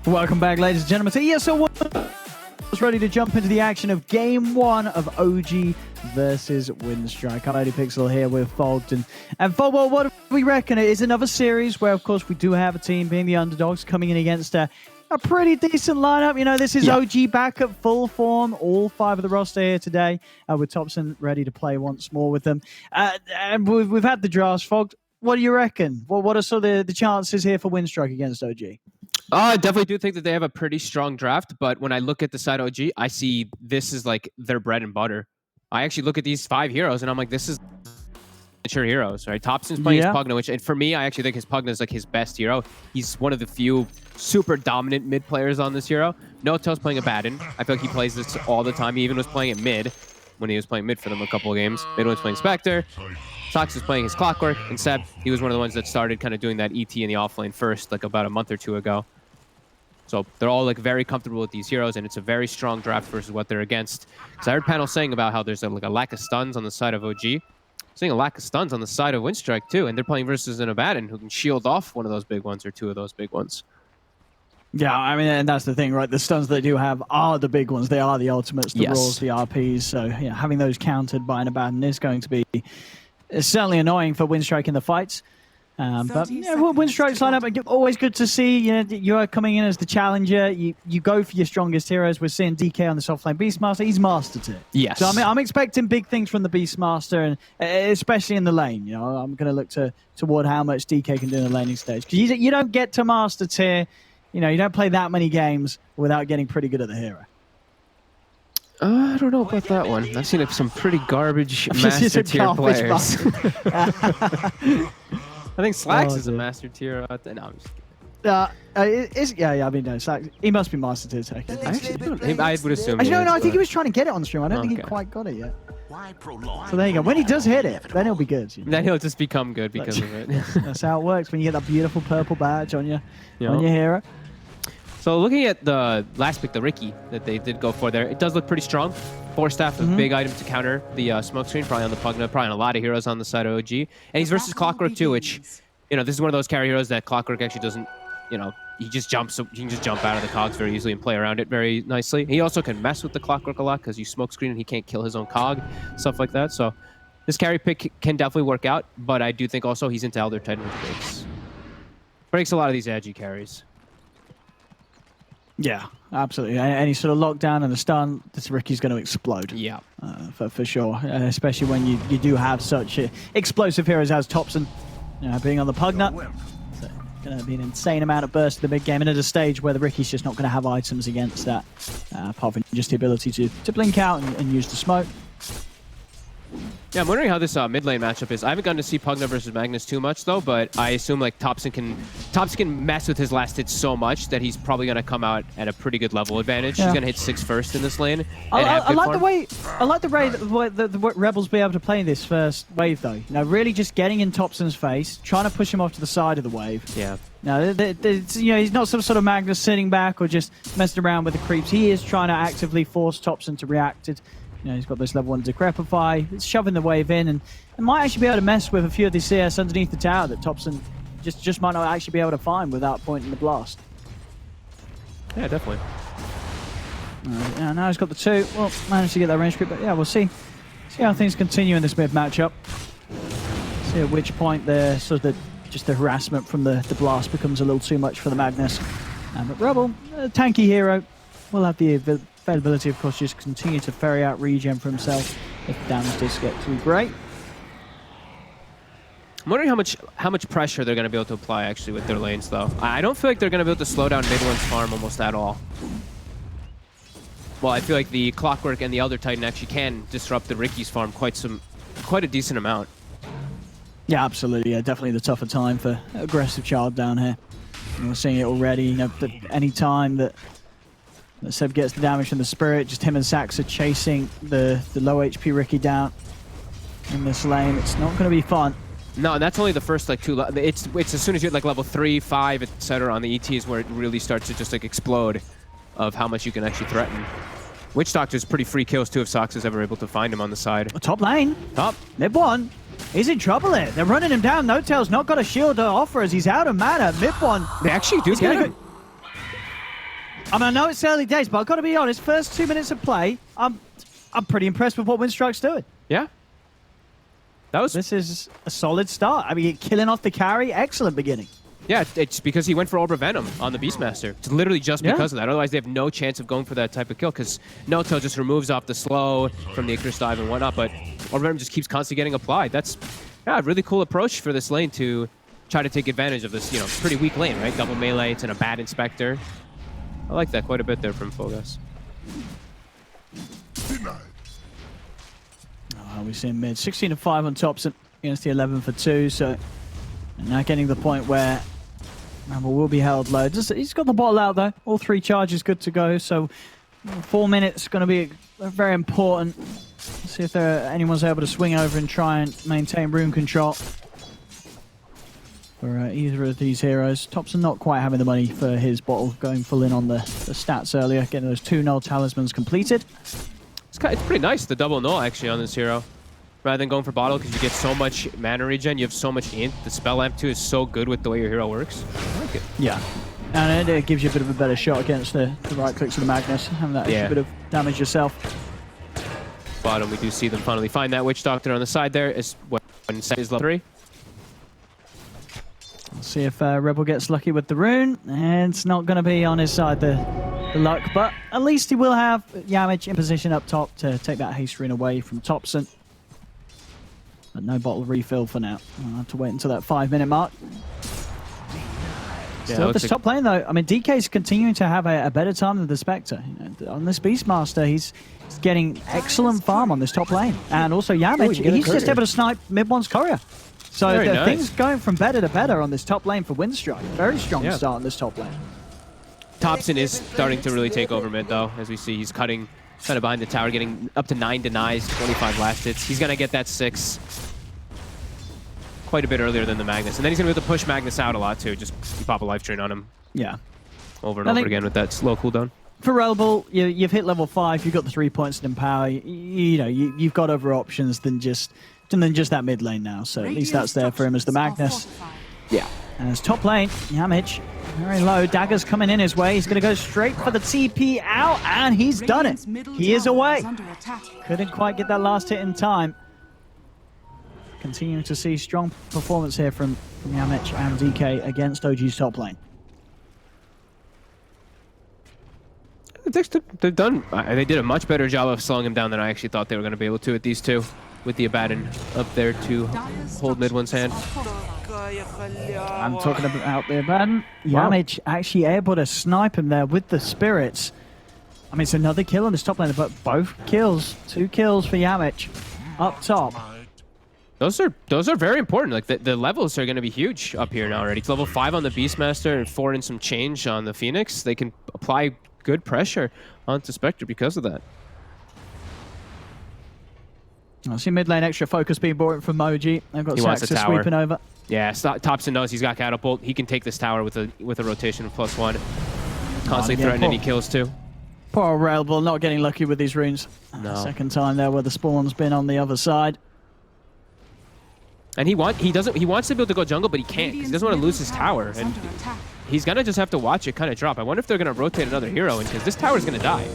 Welcome back, ladies and gentlemen, to ESL 1. Ready to jump into the action of Game 1 of OG versus Windstrike. I'm Lady Pixel here with Fogged. And Fogged, well, what do we reckon? It is another series where, of course, we do have a team being the underdogs coming in against a pretty decent lineup. You know, this is OG back at full form. All 5 of the roster here today with Thompson ready to play once more with them. And we've had the drafts. Fogged, what do you reckon? What are sort of the chances here for Windstrike against OG? I definitely do think that they have a pretty strong draft, but when I look at the side OG, I see this is like their bread and butter. I actually look at these 5 heroes and I'm like, this is mature heroes, right? Thompson's playing his Pugna, which, and for me, I actually think his Pugna is like his best hero. He's one of the few super dominant mid players on this hero. Noto's playing a Baden. I feel like he plays this all the time. He even was playing it mid when he was playing mid for them a couple of games. Mid was playing Spectre. Sox is playing his Clockwork, and Seb, he was one of the ones that started kind of doing that ET in the offlane first, like about a month or 2 ago. So they're all like very comfortable with these heroes, and it's a very strong draft versus what they're against. Because I heard panel saying about how there's like a lack of stuns on the side of OG. I'm seeing a lack of stuns on the side of Windstrike too, and they're playing versus an Abaddon who can shield off one of those big ones or 2 of those big ones. Yeah, I mean, and that's the thing, right? The stuns they do have are the big ones. They are the ultimates, the Roars, the RPs. So yeah, having those countered by an Abaddon is going to be certainly annoying for Windstrike in the fights. But yeah, Windstrike's lineup, always good to see. You know, you're coming in as the challenger. You go for your strongest heroes. We're seeing DK on the soft lane. Beastmaster, he's mastered it. Yes. So I'm expecting big things from the Beastmaster, and especially in the lane. You know, I'm going to look toward how much DK can do in the laning stage. Because you don't get to master tier. You know, you don't play that many games without getting pretty good at the hero. I don't know about that one. I've seen some pretty garbage master tier players. I think Slacks is a master tier. No, I'm just kidding. I mean, no, Slacks, he must be master tier tech. I would assume. Actually, no, I think he was trying to get it on the stream. I don't think he quite got it yet. So there you go. When he does hit it, then he'll be good. You know? Then he'll just become good because of it. That's how it works when you get that beautiful purple badge on your hero. So looking at the last pick, the Ricky, that they did go for there, it does look pretty strong. 4 staff, a big item to counter the smoke screen, probably on the Pugna, probably on a lot of heroes on the side of OG. And he's versus Clockwork too, which, you know, this is one of those carry heroes that Clockwork actually doesn't, you know, he can just jump out of the cogs very easily and play around it very nicely. He also can mess with the Clockwork a lot because you smoke screen and he can't kill his own cog, stuff like that. So this carry pick can definitely work out, but I do think also he's into Elder Titan, which breaks a lot of these edgy carries. Yeah, absolutely. Any sort of lockdown and a stun, this Ricky's going to explode. Yeah. For sure. Especially when you do have such explosive heroes as Thompson, being on the Pugna. So going to be an insane amount of burst in the mid game, and at a stage where the Ricky's just not going to have items against that, apart from just the ability to blink out and use the smoke. Yeah, I'm wondering how this mid lane matchup is. I haven't gotten to see Pugna versus Magnus too much though, but I assume like Thompson can mess with his last hit so much that he's probably going to come out at a pretty good level advantage. Yeah. He's going to hit 6 first in this lane. I like the way the Rebels be able to play this first wave though. You know, really just getting in Thompson's face, trying to push him off to the side of the wave. Yeah. No, he's not some sort of Magnus sitting back or just messing around with the creeps. He is trying to actively force Thompson to react. You know, he's got this level 1 Decrepify. It's shoving the wave in and might actually be able to mess with a few of the CS underneath the tower that Thompson just might not actually be able to find without pointing the blast. Yeah, definitely. Yeah, now he's got the 2. Well, managed to get that range creep, but yeah, we'll see how things continue in this mid matchup. See at which point the harassment from the blast becomes a little too much for the Magnus. But Rebel, a tanky hero, will have the availability, of course, just continue to ferry out regen for himself if the damage does get too great. I'm wondering how much pressure they're going to be able to apply actually with their lanes though. I don't feel like they're going to be able to slow down mid one's farm almost at all. Well, I feel like the Clockwork and the Elder Titan actually can disrupt the Ricky's farm quite a decent amount. Yeah, absolutely. Yeah, definitely the tougher time for aggressive child down here. And we're seeing it already. You know, any time that Seb gets the damage from the Spirit. Just him and Sax are chasing the low HP Ricky down in this lane. It's not going to be fun. No, and that's only the first like 2. It's as soon as you're like level 3, 5, etc. on the ETs where it really starts to just like explode of how much you can actually threaten. Witch Doctor's pretty free kills too if Sox is ever able to find him on the side. Top lane. Top. Mid one. He's in trouble here. They're running him down. No-Tail's not got a shield to offer as he's out of mana. Mid one. They actually do get him. I mean, I know it's early days, but I've got to be honest, first 2 minutes of play, I'm pretty impressed with what Windstrike's doing. Yeah. This is a solid start. I mean, killing off the carry, excellent beginning. Yeah, it's because he went for Obra Venom on the Beastmaster. It's literally just because of that. Otherwise, they have no chance of going for that type of kill because No-Tail just removes off the slow from the Icarus dive and whatnot, but Obra Venom just keeps constantly getting applied. That's a really cool approach for this lane to try to take advantage of this, pretty weak lane, right? Double melee, it's in a bad Inspector. I like that quite a bit there from Fogas. We've seen mid 16-5 on Thompson against the 11 for 2, so now getting to the point where Ramble will be held low. He's got the bottle out though. All 3 charges good to go, so 4 minutes going to be very important. Let's see if anyone's able to swing over and try and maintain room control for either of these heroes. Thompson not quite having the money for his bottle, going full in on the stats earlier, getting those 2 null talismans completed. It's pretty nice, the double null actually on this hero. Rather than going for bottle because you get so much mana regen, you have so much int. The spell lamp too is so good with the way your hero works. I like it. Yeah. And it gives you a bit of a better shot against the right clicks of the Magnus, having that extra bit of damage yourself. Bottom, we do see them finally find that Witch Doctor on the side there. Is when set is level 3. We'll see if Rebel gets lucky with the rune, and it's not going to be on his side, the luck, but at least he will have Yamage in position up top to take that haste rune away from Thompson. But no bottle refill for now. I'll have to wait until that 5-minute mark. Still, this top lane though, I mean, DK's continuing to have a better time than the Spectre. On this Beastmaster, he's getting excellent farm on this top lane. And also Yamage, he's just able to snipe mid-one's courier. So things going from better to better on this top lane for Windstrike. Very strong start on this top lane. Thompson is starting to really take over mid though, as we see he's cutting kind of behind the tower, getting up to 9 denies, 25 last hits. He's going to get that 6 quite a bit earlier than the Magnus. And then he's going to be able to push Magnus out a lot too. Just pop a life drain on him. Yeah. Over and over again with that slow cooldown. For Relbal, you've hit level 5, you've got the 3 points in power. You've got other options than just that mid lane now. So at least that's there for him as the Magnus. Yeah. And as top lane, Yamage, very low. Dagger's coming in his way. He's going to go straight for the TP out, and he's done it. He is away. Couldn't quite get that last hit in time. Continuing to see strong performance here from Yamage and DK against OG's top lane. They've done. They did a much better job of slowing him down than I actually thought they were going to be able to with these two, with the Abaddon up there to hold mid one's hand. I'm talking about the Abaddon. Yamage actually able to snipe him there with the spirits. I mean, it's another kill on this top lane, but both kills, 2 kills for Yamage up top. Those are very important. Like the levels are going to be huge up here now already. It's level 5 on the Beastmaster and 4 and some change on the Phoenix. They can apply good pressure onto Spectre because of that. I see mid lane extra focus being brought in from Moji. They've got Saxa sweeping over. Yeah, Thompson knows he's got Catapult. He can take this tower with a rotation of +1. Constantly threatening any kills too. Poor old Railball not getting lucky with these runes. No. Second time there where the spawn's been on the other side. And he wants to be able to go jungle, but he can't because he doesn't want to lose his tower. And he's gonna just have to watch it kind of drop. I wonder if they're gonna rotate another hero in because this tower's gonna die.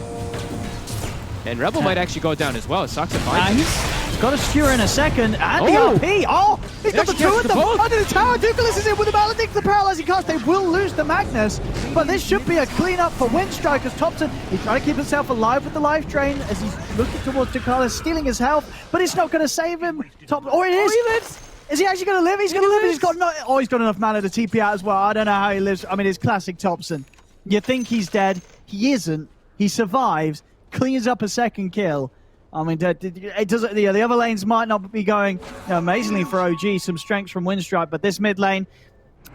And Rebel might actually go down as well. Soxa finds He's got a skewer in a second. And the RP. Oh, he's got the 2 of them under the tower. Douglas is in with the Maledict, the paralyzing cast. They will lose the Magnus. But this should be a cleanup for Windstrike as Thompson. He's trying to keep himself alive with the life drain as he's looking towards Dakala, stealing his health. But it's not going to save him. Or it is. Oh, he lives. Is he actually going to live? He's going to live. He's got he's got enough mana to TP out as well. I don't know how he lives. I mean, it's classic Thompson. You think he's dead. He isn't. He survives. Cleans up a second kill. I mean, it doesn't. The other lanes might not be going amazingly for OG. Some strengths from Windstrike, but this mid lane,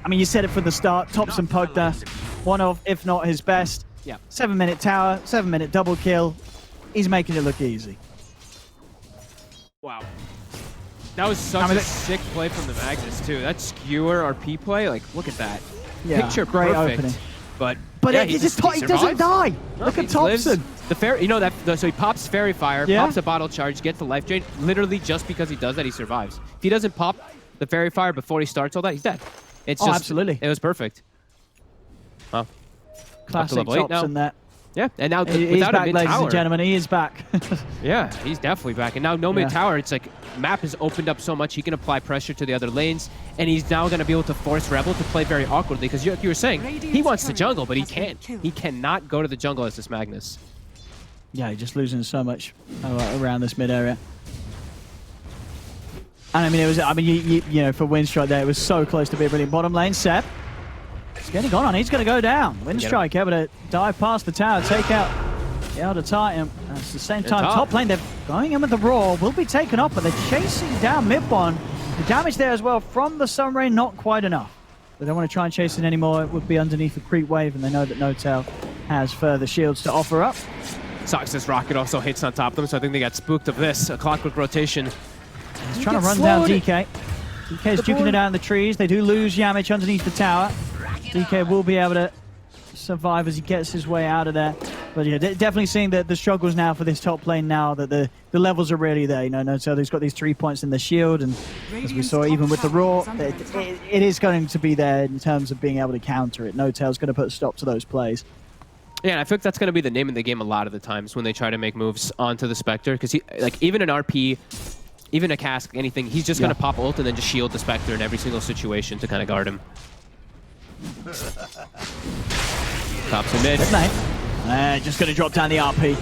I mean, you said it from the start. Thompson Pugda, one of, if not his best. Yeah. 7-minute tower, 7-minute double kill. He's making it look easy. Wow. That was such a sick play from the Magnus, too. That skewer RP play, like, look at that. Yeah, Picture great perfect. opening. But yeah, he doesn't die. No, Look he at Thompson. The fair, you know that. So he pops Fairy Fire, Yeah. pops a bottle charge, gets the life drain. Literally, just because he does that, he survives. If he doesn't pop the Fairy Fire before he starts all that, he's dead. It's just, absolutely. It was perfect. Wow. Classic Thompson there. Yeah, and now He's without back, a mid ladies tower. and gentlemen. He is back. Yeah, he's definitely back. And now no mid Yeah. tower, it's like map has opened up so much, he can apply pressure to the other lanes, and he's now going to be able to force Rebel to play very awkwardly, because you were saying, he wants the jungle, but he can't. He cannot go to the jungle as this Magnus. Yeah, he's just losing so much around this mid area. And I mean, it was. I mean, you know, for Windstrike there, it was so close to be a brilliant bottom lane. Seb, he's getting gone on. He's going to go down. Windstrike able to dive past the tower, take out the Elder Titan. At the same time, top lane, they're going in with the Roar. Will be taken up, but they're chasing down mid one. The damage there as well from the Sunray, not quite enough. They don't want to try and chase it anymore. It would be underneath a creep wave, and they know that No-Tail has further shields to offer up. Sox's rocket also hits on top of them, so I think they got spooked of this. A clockwork rotation. He's trying to run down DK. DK's duking it down the trees. They do lose Yamich underneath the tower. DK will be able to survive as he gets his way out of there. But yeah, definitely seeing the struggles now for this top lane now that the levels are really there. You know, No-Tail, he's got these 3 points in the shield, and as we saw even with the Roar, it is going to be there in terms of being able to counter it. No-Tail's going to put a stop to those plays. Yeah, and I think that's going to be the name of the game a lot of the times when they try to make moves onto the Spectre, because he, like, even an RP, even a cask, anything, he's just going to pop ult and then just shield the Spectre in every single situation to kind of guard him. Thompson mid. Good night. Just going to drop down the RP.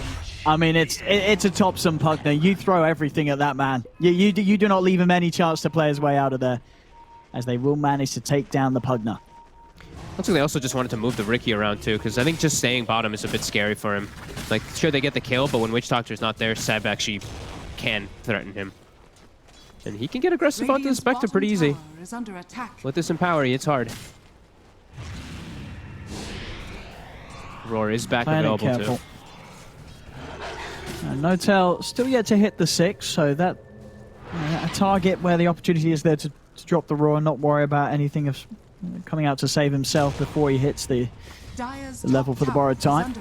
I mean, it's a Thompson Pugner. You throw everything at that man. You do not leave him any chance to play his way out of there, as they will manage to take down the Pugner. Looks like they also just wanted to move the Riki around too, because I think just staying bottom is a bit scary for him. Like, sure, they get the kill, but when Witch Doctor's not there, Seb actually can threaten him. And he can get aggressive onto the Spectre pretty easy. With this Empower, it's hard. Roar is back available too. No-Tail still yet to hit the 6, so that a target where the opportunity is there to drop the Roar and not worry about anything of coming out to save himself before he hits the level for the borrowed time.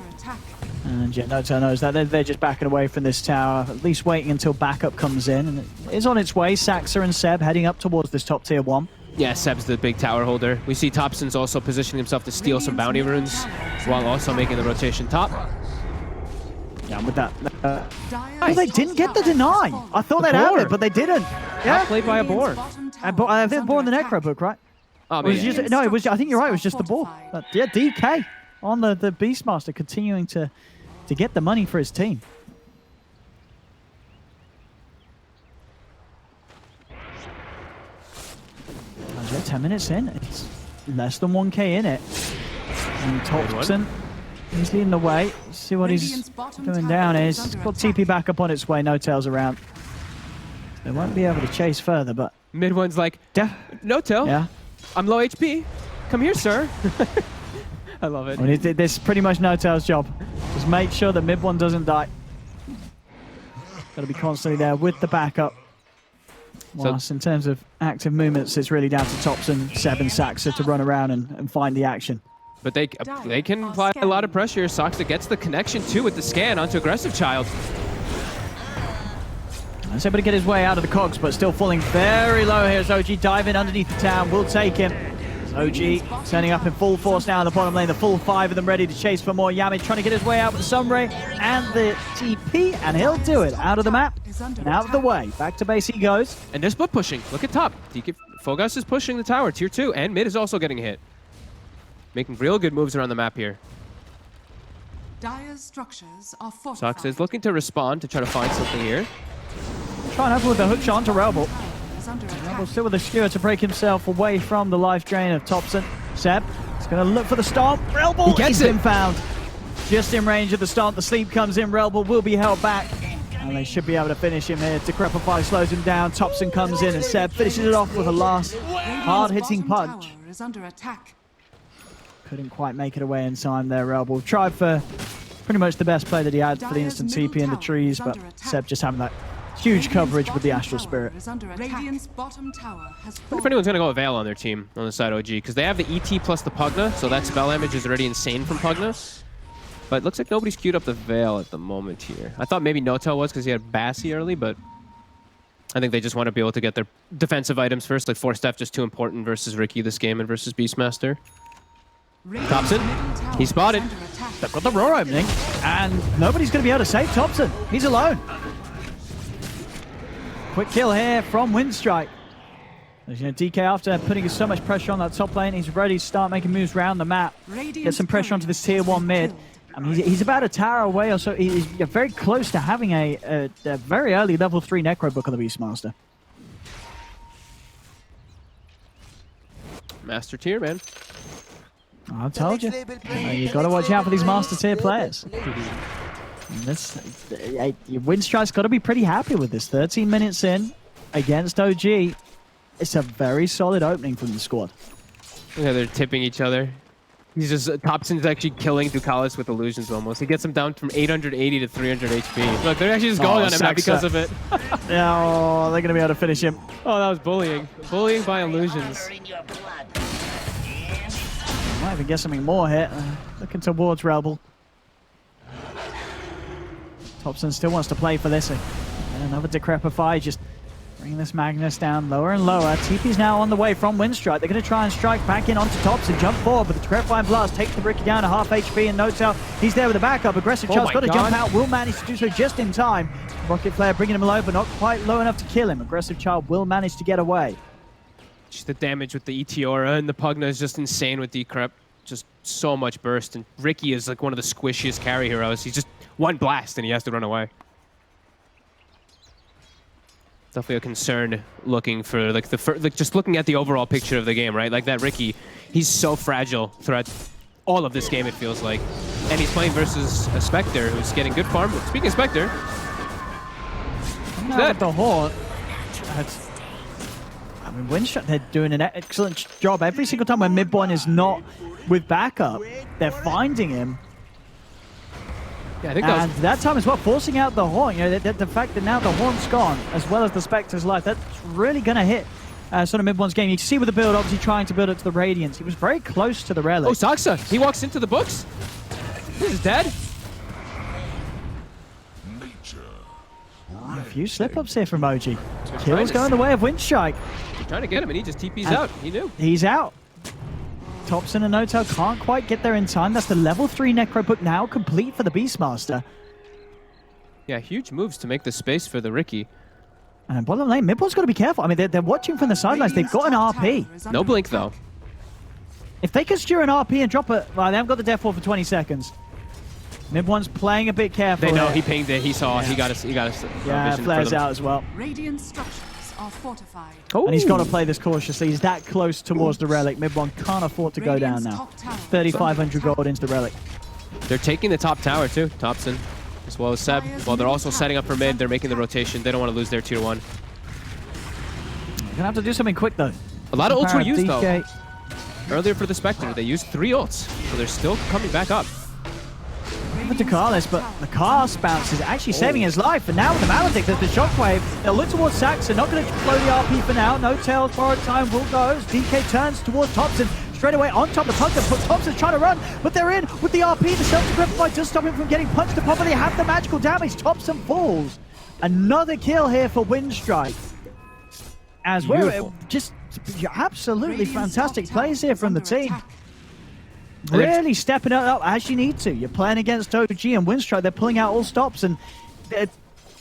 And yeah, No-Tail knows that. They're just backing away from this tower, at least waiting until backup comes in. And it is on its way. Saxa and Seb heading up towards this top tier 1. Yeah, Seb's the big tower holder. We see Thompson's also positioning himself to steal some bounty runes while also making the rotation top. Yeah, with that. Oh, they didn't get the deny. I thought they'd have it, but they didn't. Yeah, played by a boar. I think boar in the Necro book, right? Oh, it was just, no, it was. I think you're right. It was just the boar. But yeah, DK on the Beastmaster, continuing to get the money for his team. And 10 minutes in, it's less than 1k in it. And Thompson, he's leading the way. See what he's doing down is. He's got TP back up on its way. No-Tail's around. They won't be able to chase further, but mid one's like, No-Tail. Yeah. I'm low HP. Come here, sir. I love it. Well, this is pretty much No-Tail's job. Just make sure that mid one doesn't die. Got to be constantly there with the backup. Whilst in terms of active movements, it's really down to Thompson, Seb, and Saxa to run around and find the action. But they can apply a lot of pressure. Saxa gets the connection too with the scan onto Aggressive Child. He's able to get his way out of the cogs, but still falling very low here as OG diving underneath the town. Will take him. OG turning up in full force now in the bottom lane. The full 5 of them ready to chase for more. Yami trying to get his way out with the Sunray and the TP, and he'll do it. Out of the map and out of the way. Back to base he goes. And they're split pushing. Look at top. Fogas is pushing the tower, tier 2, and mid is also getting hit. Making real good moves around the map here. Dire's structures are fortified. Sox is looking to respond to try to find something here. Trying over with the hook shot onto Relbel. Relbel still with a skewer to break himself away from the life drain of Thompson. Seb is going to look for the stomp. Relbel has been found. Just in range of the stomp. The sleep comes in. Relbel will be held back. And they should be able to finish him here. Decrepify slows him down. Thompson comes in and Seb finishes it off with a last hard-hitting punch. Is under attack. Couldn't quite make it away in time there, Rebel. Tried for pretty much the best play that he had for the instant TP in the trees, but Seb just having that huge coverage with the Astral Spirit. Radiant's bottom tower has I wonder if anyone's going to go with Veil on their team on the side OG, because they have the ET plus the Pugna, so that spell damage is already insane from Pugna. But it looks like nobody's queued up the Veil at the moment here. I thought maybe Notel was because he had Bassi early, but I think they just want to be able to get their defensive items first. Like Force Staff just too important versus Ricky this game and versus Beastmaster. Thompson, he's spotted. They've got the Roar opening, and nobody's going to be able to save Thompson. He's alone. Quick kill here from Windstrike. As you know, DK, after putting so much pressure on that top lane, he's ready to start making moves around the map. Get some pressure onto this tier 1 mid. I mean, he's about a tower away or so. He's very close to having a very early level 3 Necro book on the Beastmaster. Master tier, man. I told you. You got to watch out for these Master tier players. Windstrike's got to be pretty happy with this. 13 minutes in against OG. It's a very solid opening from the squad. Yeah, they're tipping each other. He's just Thompson's actually killing Ducalis with illusions almost. He gets him down from 880 to 300 HP. Look, they're actually just going on him now because of it. Oh, they're going to be able to finish him. Oh, that was bullying. Bullying by illusions. Might even get something more here. Looking towards Rebel. Thompson still wants to play for this. And another Decrepify, just bringing this Magnus down lower and lower. TP's now on the way from Windstrike. They're going to try and strike back in onto Thompson. Jump forward, but the Decrepify Blast takes the Ricky down to half HP. And Notel, he's there with a backup. Aggressive Child's got to jump out. Will manage to do so just in time. Rocket Flare bringing him low, but not quite low enough to kill him. Aggressive Child will manage to get away. Just the damage with the Eteora and the Pugna is just insane with Decrep. Just so much burst. And Ricky is like one of the squishiest carry heroes. He's just one blast and he has to run away. Definitely a concern looking for like just looking at the overall picture of the game, right? Like that Ricky, he's so fragile throughout all of this game, it feels like. And he's playing versus a Spectre who's getting good farm. Speaking of Spectre, Now with the Horde, I mean, Windstrike, they're doing an excellent job. Every single time when Midborn is not with backup, they're finding him. Yeah, I think and that time as well, forcing out the Horn. You know, the fact that now the Horn's gone, as well as the Spectre's life, that's really going to hit sort of Midborn's game. You can see with the build, obviously trying to build it to the Radiance. He was very close to the Relic. Oh, Saksa, he walks into the books. He's dead. A few slip-ups here from OG. Kill's going the way of Windstrike. They're trying to get him, and he just TP's out. He knew. He's out. Thompson and Notel can't quite get there in time. That's the level 3 Necro book now complete for the Beastmaster. Yeah, huge moves to make the space for the Ricky. And bottom lane, Midborn's got to be careful. I mean, they're watching from the sidelines. They've got an RP. No blink, though. If they can steer an RP and drop it, well, they haven't got the death wall for 20 seconds. Midborn's playing a bit careful. They know there. he pinged it. He saw. Yeah. He got us. Yeah, flares out as well. Radiant structures are fortified. And he's got to play this cautiously. He's that close towards the Relic. Midborn can't afford to go down now. 3,500 gold into the Relic. They're taking the top tower too, Thompson, as well as Seb. While they're also setting up for mid, they're making the rotation. They don't want to lose their 2-1. You're gonna have to do something quick though. A lot of ults were used though. Earlier for the Spectre, they used 3 ults, so they're still coming back up. For Ducalis, but the cast bounce is actually saving his life. And now with the Maledict, there's the shockwave. They'll look towards Saxon, not going to blow the RP for now. No tail, borrowed time will go as DK turns towards Thompson. Straight away on top of Pugna, but Thompson's trying to run, but they're in with the RP. The self-gripify does stop him from getting punched to pop, but they have the magical damage. Thompson falls. Another kill here for Windstrike. As we're just absolutely fantastic plays here from the team. Really stepping it up as you need to. You're playing against OG and Windstrike. They're pulling out all stops and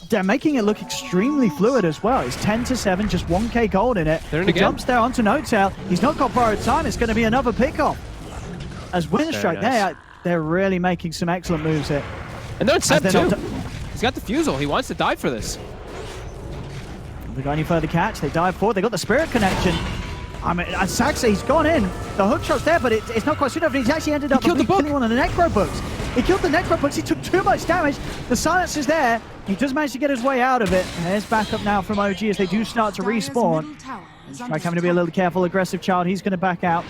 they're making it look extremely fluid as well. It's 10-7, just 1k gold in it. He jumps there onto Notel. He's not got borrowed time. It's going to be another pickoff. As Windstrike, they're really making some excellent moves here. And then Seb too. He's got the Fusel. He wants to die for this. They got any further catch? They dive forward. They got the Spirit connection. I mean, Saxa, he's gone in. The hook shot's there, but it's not quite soon enough. He's actually ended up killing one of the Necro books. He killed the Necro books. He took too much damage. The silence is there. He does manage to get his way out of it. There's backup now from OG as they do start to respawn. Strike having to be a little careful. Aggressive Child, he's going to back out.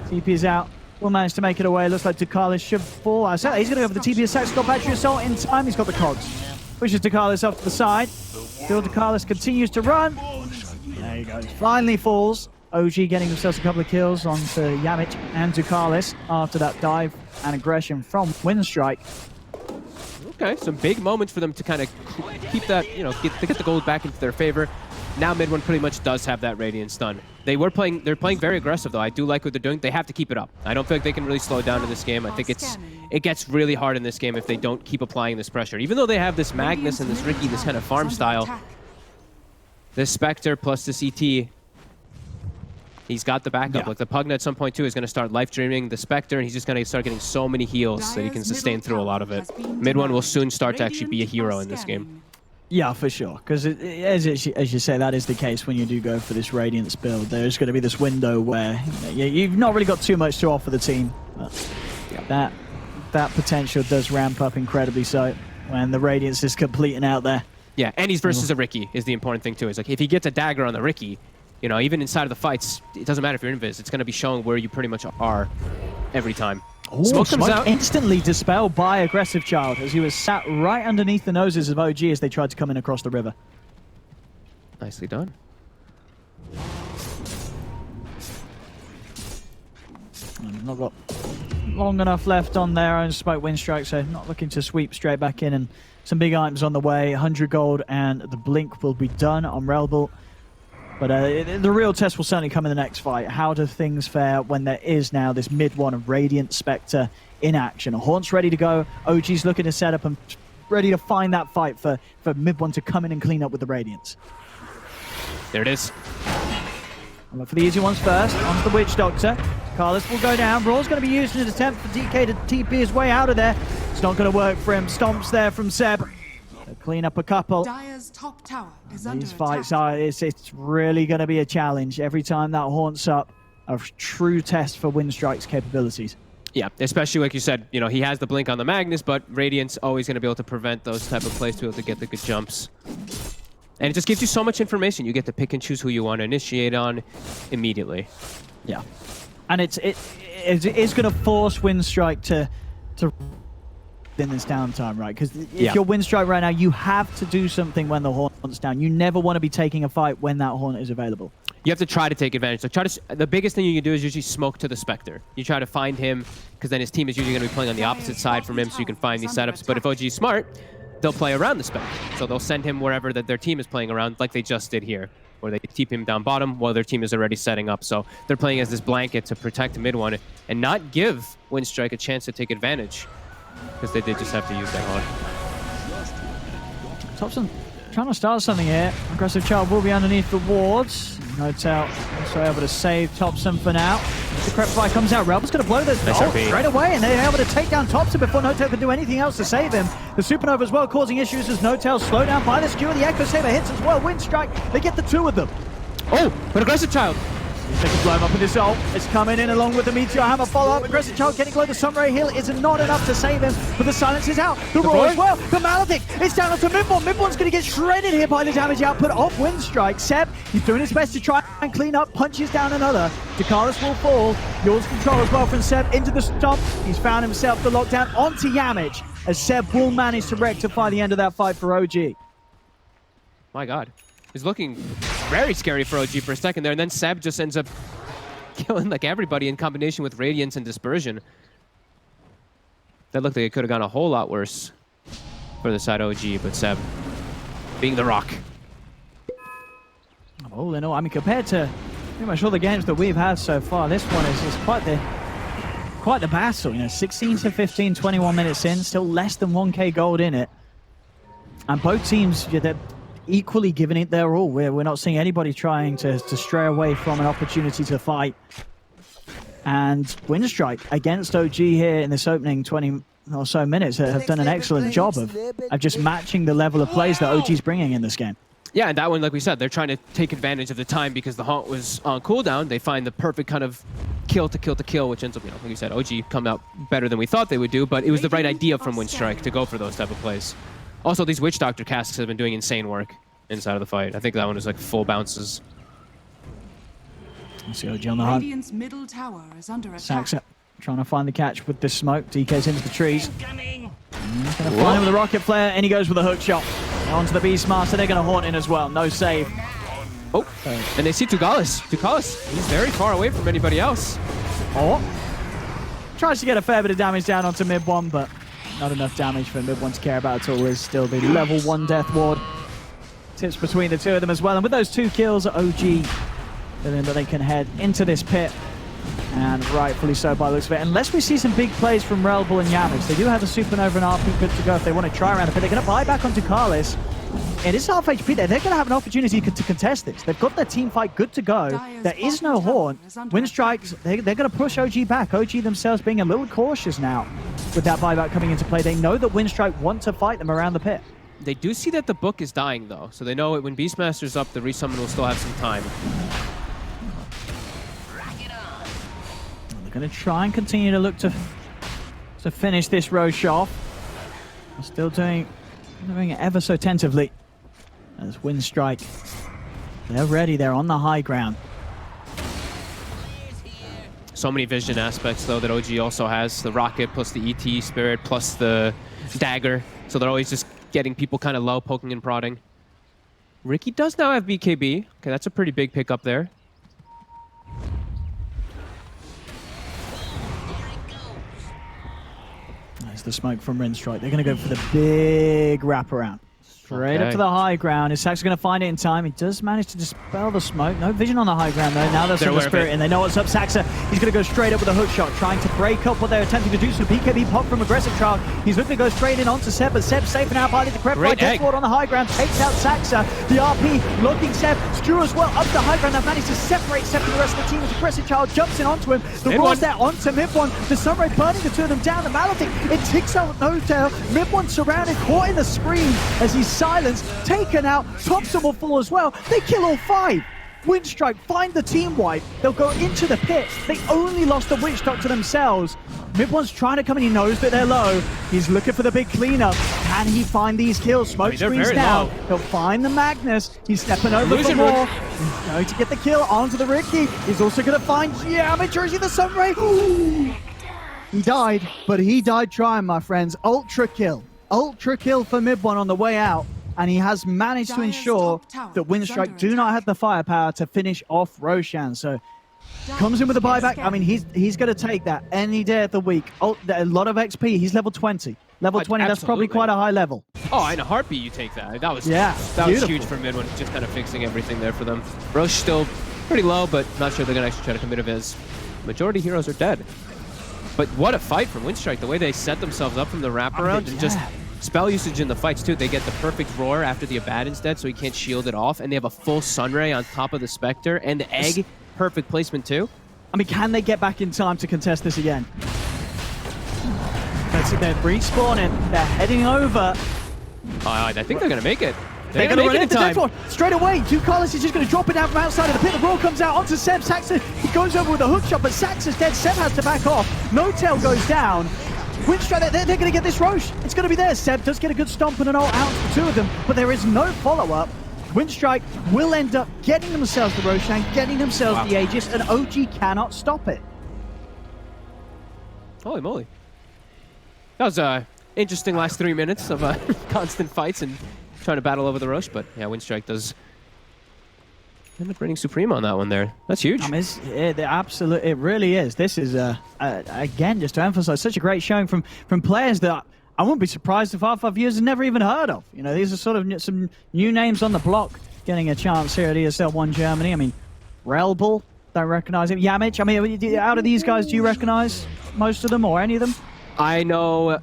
TP is out. will manage to make it away. Looks like Ducalis should fall. He's going to go for the TP attack. Got Battery Assault in time. He's got the cogs. Pushes Ducalis off to the side. Still Ducalis continues to run. There he goes. Finally falls. OG getting themselves a couple of kills onto Yamich and Ducalis after that dive and aggression from Windstrike. Okay, some big moments for them to kind of keep that, you know, get the gold back into their favor. Now mid one pretty much does have that Radiant stun. They're playing very aggressive though. I do like what they're doing. They have to keep it up. I don't feel like they can really slow down in this game. I think it gets really hard in this game if they don't keep applying this pressure. Even though they have this Magnus and this Riki, this kind of farm style, this Spectre plus this ET, he's got the backup. Yeah. Like the Pugna at some point too is going to start life dreaming the Spectre, and he's just going to start getting so many heals that he can sustain through a lot of it. Mid one will soon start to actually be a hero in this game. Yeah, for sure. Because as you say, that is the case when you do go for this Radiance build. There's going to be this window where you've not really got too much to offer the team. But that potential does ramp up incredibly so when the Radiance is completing out there. Yeah, and he's versus a Riki is the important thing too. Is like if he gets a dagger on the Riki, you know, even inside of the fights, it doesn't matter if you're invis. It's going to be showing where you pretty much are every time. Ooh, Smoke comes out. Instantly dispelled by Aggressive Child as he was sat right underneath the noses of OG as they tried to come in across the river. Nicely done. Not got long enough left on their own Smoke Windstrike, so not looking to sweep straight back in. And some big items on the way. 100 gold and the Blink will be done on Relbel. But the real test will certainly come in the next fight. How do things fare when there is now this mid one of Radiant Spectre in action? Haunt's ready to go. OG's looking to set up and ready to find that fight for mid one to come in and clean up with the Radiants. There it is. I'll look for the easy ones first. Onto the Witch Doctor. Carlos will go down. Raw's going to be used in an attempt for DK to TP his way out of there. It's not going to work for him. Stomps there from Seb. They'll clean up a couple. Dire's top tower is under These fights are, it's really going to be a challenge every time that Haunt's up. A true test for Windstrike's capabilities. Yeah, especially like you said, you know, he has the Blink on the Magnus, but Radiant's always going to be able to prevent those type of plays to be able to get the good jumps. And it just gives you so much information. You get to pick and choose who you want to initiate on immediately. Yeah. And it is going to force Windstrike to in this downtime, right? Because if you're Windstrike right now, you have to do something when the Haunt's down. You never want to be taking a fight when that Haunt is available. You have to try to take advantage. So the biggest thing you can do is usually smoke to the Spectre. You try to find him, because then his team is usually going to be playing on the opposite side from him, so you can find these setups. But if OG is smart, they'll play around the Spectre. So they'll send him wherever that their team is playing around, like they just did here, where they keep him down bottom while their team is already setting up. So they're playing as this blanket to protect mid one and not give Windstrike a chance to take advantage, because they did just have to use that hard. Thompson trying to start something here. Aggressive Child will be underneath the wards. Notel also able to save Thompson for now. The Crep Fly comes out. Relbel's going to blow this straight away, and they're able to take down Thompson before Notel can do anything else to save him. The Supernova as well causing issues as Notel slowed down by the skewer. The Echo Saber hits as well. Windstrike, they get the two of them. Oh, but Aggressive Child. They can blow him up with his ult. It's coming in along with the Meteor Hammer follow-up. Aggressive Child getting low. The Sunray Heal is not enough to save him, but the Silence is out. The Roar as well. The Maledict. It's down onto Midborn. Midborn's going to get shredded here by the damage output of Windstrike. Seb, he's doing his best to try and clean up. Punches down another. Dakaris will fall. Yours control as well from Seb into the stomp. He's found himself the lockdown onto Yamich, as Seb will manage to rectify the end of that fight for OG. My God. He's looking very scary for OG for a second there, and then Seb just ends up killing like everybody in combination with Radiance and Dispersion. That looked like it could have gone a whole lot worse for the side OG, but Seb being the rock. All in all, I mean, compared to pretty much all the games that we've had so far, this one is quite the battle. You know, 16 to 15, 21 minutes in, still less than 1k gold in it. And both teams, they're equally giving it their all. We're not seeing anybody trying to stray away from an opportunity to fight. And Windstrike against OG here in this opening 20 or so minutes have done an excellent job of just matching the level of plays that OG's bringing in this game. Yeah, and that one, like we said, they're trying to take advantage of the time because the Haunt was on cooldown. They find the perfect kind of kill to kill to kill, which ends up, you know, like you said, OG come out better than we thought they would do, but it was the right idea from Windstrike to go for those type of plays. Also, these Witch Doctor casks have been doing insane work inside of the fight. I think that one is like full bounces. Let's see OG on the hunt. Radiant's middle tower is under attack. Sacks Trying to find the catch with the smoke. DK's into the trees. Gonna find him with a rocket flare, and he goes with a hook shot. Onto the Beastmaster, they're gonna haunt in as well. No save. Oh, and they see Tugalis. Tugalis, he's very far away from anybody else. Oh. Tries to get a fair bit of damage down onto mid one, but not enough damage for mid one to care about at all. Is still the level 1 death ward. Tips between the two of them as well. And with those 2 kills, OG feeling that they can head into this pit. And rightfully so by the looks of it. Unless we see some big plays from Red Bull and Yamish. They do have the Supernova and RP good to go if they want to try around the pit. They're going to buy back onto Carlis. It is half HP there. They're going to have an opportunity to contest this. They've got their team fight good to go. There is no haunt. Windstrikes, they're going to push OG back. OG themselves being a little cautious now with that buyback coming into play. They know that Windstrike want to fight them around the pit. They do see that the book is dying, though. So they know when Beastmaster's up, the resummon will still have some time. They're going to try and continue to look to finish this Roche off. Still doing it ever so tentatively. As Windstrike, they're ready. They're on the high ground. So many vision aspects, though, that OG also has. The rocket plus the ET spirit plus the dagger. So they're always just getting people kind of low, poking and prodding. Ricky does now have BKB. Okay, that's a pretty big pickup there. There's the smoke from Windstrike. They're going to go for the big wraparound. Straight up to the high ground. Is Sax going to find it in time? He does manage to dispel the smoke. No vision on the high ground, though. Now they're the spirit, and they know what's up. Saxa, he's going to go straight up with a hook shot, trying to break up what they're attempting to do. So BKB pop from Aggressive Child. He's looking to go straight in onto Seb, but Seb's safe and out by the decrepit. Death Ward on the high ground, takes out Saxa. The RP looking Seb. Drew as well up the high ground. They've managed to separate Seb from the rest of the team. As Aggressive Child jumps in onto him. The Roar's there onto Mid-One. The Sunray burning the two of them down. The Maledicte, it ticks out No-Tail. Mid-One surrounded, caught in the screen as he's silenced. Taken out, Thompson will fall as well. They kill all 5. Windstrike find the team wipe. They'll go into the pit. They only lost the Witch Doctor themselves. Mid-One's trying to come in. He knows that they're low. He's looking for the big cleanup. Can he find these kills? Smoke screens down. He'll find the Magnus. He's stepping over for more. He's going to get the kill onto the Ricky. He's also going to find Jersey the Sunray. Ooh. He died, but he died trying, my friends. Ultra kill. Ultra kill for Mid-One on the way out. And he has managed to ensure that Windstrike do not have the firepower to finish off Roshan. So comes in with a buyback. I mean, he's going to take that any day of the week. Oh, a lot of XP. He's level 20. Level 20, that's probably quite a high level. Oh, in a heartbeat you take that. That was huge for Mid-One, just kind of fixing everything there for them. Roche still pretty low, but not sure they're going to actually try to commit of his. Majority heroes are dead. But what a fight from Windstrike. The way they set themselves up from the wraparound and just spell usage in the fights too. They get the perfect roar after the Abaddon's dead, so he can't shield it off, and they have a full Sunray on top of the Spectre and the egg. Perfect placement too. I mean, can they get back in time to contest this again? They're respawning. They're heading over. I think they're gonna make it. They're going to run into Death Ward straight away. Carlos is just going to drop it down from outside of the pit. The roar comes out onto Seb. Saxa, he goes over with a hook shot, but Saxa's dead. Seb has to back off. No-Tail goes down. Windstrike, they're going to get this Roche. It's going to be there. Seb does get a good stomp and an ult out for 2 of them, but there is no follow-up. Windstrike will end up getting themselves the Roshan, getting themselves the Aegis, and OG cannot stop it. Holy moly. That was interesting last 3 minutes of constant fights and trying to battle over the Roche, but yeah, Windstrike does end up reigning supreme on that one there. That's huge. I mean, it really is. This is, again, just to emphasize, such a great showing from players that I wouldn't be surprised if half of you have never even heard of. You know, these are sort of some new names on the block getting a chance here at ESL 1 Germany. I mean, Relbull, don't recognize him. Yamic, I mean, out of these guys, do you recognize most of them or any of them? I know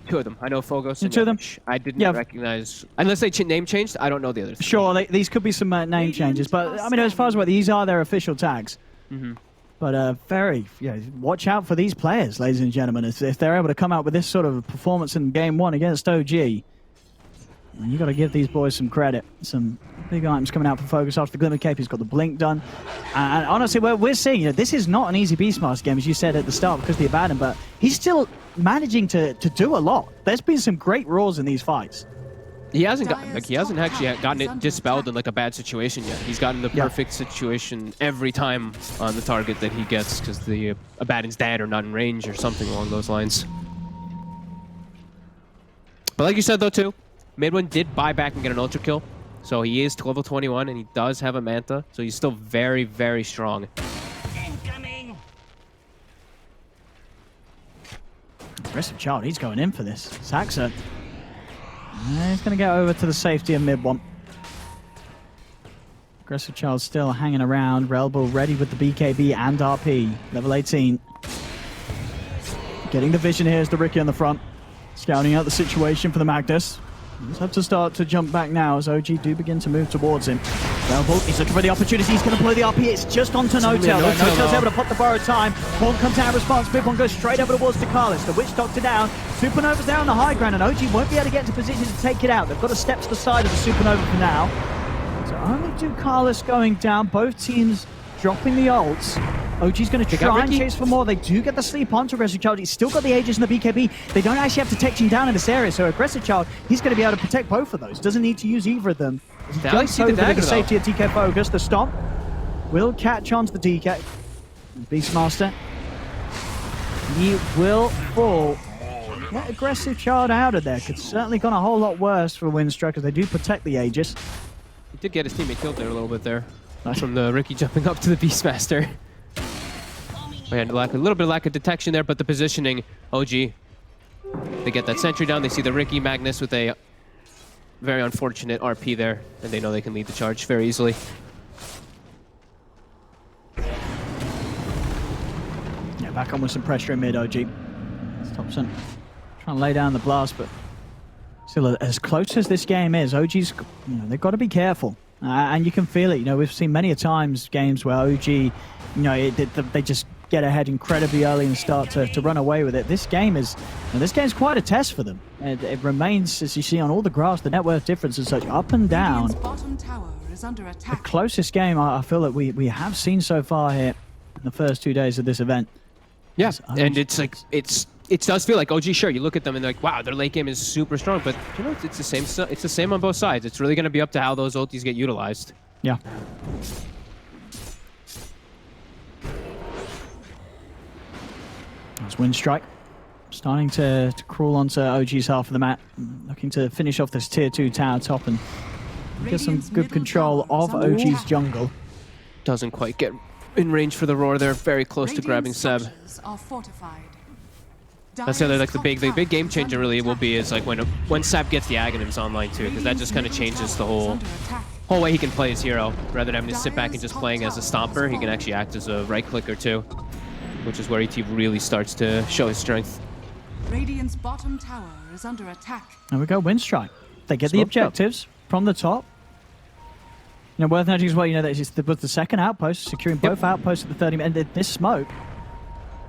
2 of them. I know Fogos and 2 of them. I didn't recognize, unless they name changed, I don't know the others. Sure, these could be some name changes, but I mean, as far as what these are, their official tags. But watch out for these players, ladies and gentlemen. If they're able to come out with this sort of performance in Game 1 against OG, you got to give these boys some credit. Some big items coming out for Focus after the Glimmer Cape. He's got the Blink done. And honestly, we're seeing, this is not an easy Beastmaster game, as you said at the start, because of the Abaddon, but he's still managing to do a lot. There's been some great roars in these fights. He hasn't actually gotten it dispelled in like a bad situation yet. He's gotten the perfect situation every time on the target that he gets because the Abaddon's dead or not in range or something along those lines. But like you said though too, Midwin did buy back and get an ultra kill. So he is level 21 and he does have a Manta. So he's still very, very strong. Incoming. Aggressive Child, he's going in for this. Saxa. He's going to get over to the safety of mid one. Aggressive Child still hanging around. Relbull ready with the BKB and RP. Level 18. Getting the vision here is the Ricky on the front. Scouting out the situation for the Magnus. He's have to start to jump back now as OG do begin to move towards him. Relbull, he's looking for the opportunity. He's going to play the RP. It's just onto No-Tail. No-Tail's able to pop the borrowed time. Horn comes out in response. Big one goes straight over towards Carlos. The Witch Doctor down. Supernova's there on the high ground, and OG won't be able to get into position to take it out. They've got to step to the side of the Supernova for now. So only Carlos going down. Both teams dropping the ults. OG's going to try and chase for more. They do get the sleep onto Aggressive Child. He's still got the Aegis and the BKB. They don't actually have to take him down in this area, so Aggressive Child, he's going to be able to protect both of those. Doesn't need to use either of them. He jumps over to the safety of DK Focus. The stomp will catch onto the DK. Beastmaster. He will fall. Get Aggressive Child out of there. Could certainly gone a whole lot worse for Windstrike because they do protect the Aegis. He did get his teammate killed there a little bit there. From the Ricky jumping up to the Beastmaster. We had a little bit of lack of detection there, but the positioning, OG, they get that sentry down. They see the Ricky Magnus with a very unfortunate RP there, and they know they can lead the charge very easily. Yeah, back on with some pressure in mid, OG. Thompson trying to lay down the blast, but still, as close as this game is, OG's, they've got to be careful. And you can feel it. We've seen many a times games where OG, they just get ahead incredibly early and start to run away with it. This game is quite a test for them. It remains, as you see on all the graphs, the net worth difference is such up and down. Bottom tower is under attack. The closest game I feel that we have seen so far here in the first 2 days of this event. Yeah, and it's like it does feel like OG. Sure, you look at them and they're like, wow, their late game is super strong, but it's the same. It's the same on both sides. It's really going to be up to how those ultis get utilized. Yeah. That's Windstrike. Starting to crawl onto OG's half of the map. Looking to finish off this tier 2 tower top and get some good control of OG's jungle. Doesn't quite get in range for the roar. They're very close to grabbing Seb. That's the other, like the big game changer really will be is like when Seb gets the Aghanims online too, because that just kind of changes the whole way he can play his hero. Rather than having to sit back and just playing as a stomper, he can actually act as a right clicker too, which is where ET really starts to show his strength. Radiant's bottom tower is under attack. There we go, Windstrike. They get the objectives from the top. Worth noting as well, that it was the second outpost, securing both outposts at the 30 minutes. And this smoke,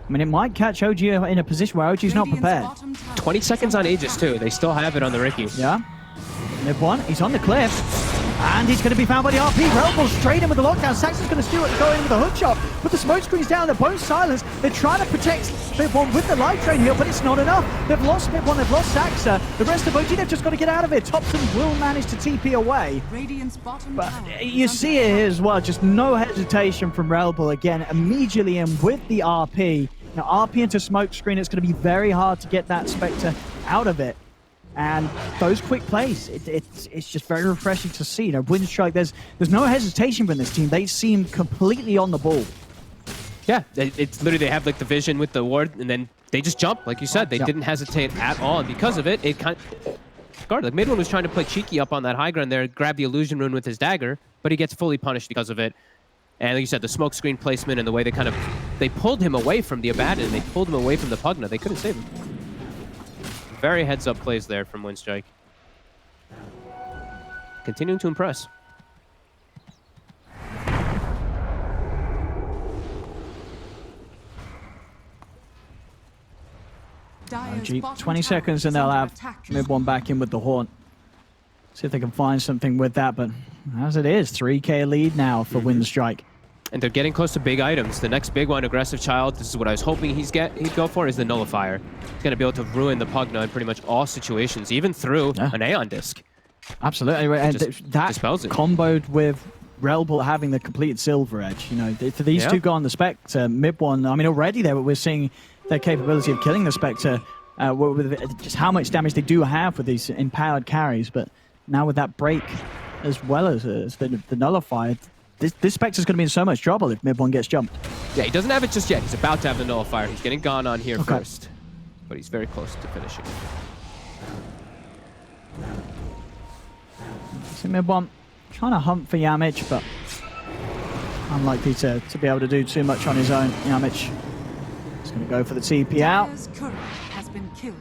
it might catch OG in a position where OG's not prepared. 20 seconds on Aegis too. They still have it on the Ricky. Yeah. Mid one, he's on the cliff. And he's going to be found by the RP. Relbull straight in with the lockdown. Saxon's going to steal it and go in with a hook shot. Put the smoke screens down. They're both silenced. They're trying to protect Mid one with the light train heal, but it's not enough. They've lost Mid one. They've lost Saxa. The rest of OG, they've just got to get out of it. Thompson will manage to TP away. But you see it here as well. Just no hesitation from Relbull again. Immediately in with the RP. Now RP into smoke screen. It's going to be very hard to get that Spectre out of it. And those quick plays, it's just very refreshing to see. Windstrike, there's no hesitation from this team. They seem completely on the ball. Yeah, it's literally they have like the vision with the ward, and then they just jump, like you said. They didn't hesitate at all, and because of it, it kind of guarded. Like Midwin was trying to play cheeky up on that high ground there, grab the illusion rune with his dagger, but he gets fully punished because of it. And like you said, the smoke screen placement and the way they pulled him away from the Abaddon, they pulled him away from the Pugna. They couldn't save him. Very heads-up plays there from Windstrike. Continuing to impress. OG, 20 seconds and they'll have Mid one back in with the Haunt. See if they can find something with that, but as it is, 3k lead now for Windstrike. And they're getting close to big items. The next big one, Aggressive Child, this is what I was hoping he'd go for, is the Nullifier. He's going to be able to ruin the Pugna in pretty much all situations, even through an Aeon Disc. Absolutely, and that comboed with Red Bull having the completed silver edge. You know, for these two go on the Spectre, mid one, I mean, already there we're seeing their capability of killing the Spectre, with just how much damage they do have with these empowered carries, but now with that break as well as the nullifier, this Spectre's going to be in so much trouble if mid one gets jumped. Yeah, he doesn't have it just yet. He's about to have the nullifier. He's getting gone on here first, but he's very close to finishing. So mid one trying to hunt for Yamich, but unlikely to be able to do too much on his own. Yamich is going to go for the TP out. Has been killed.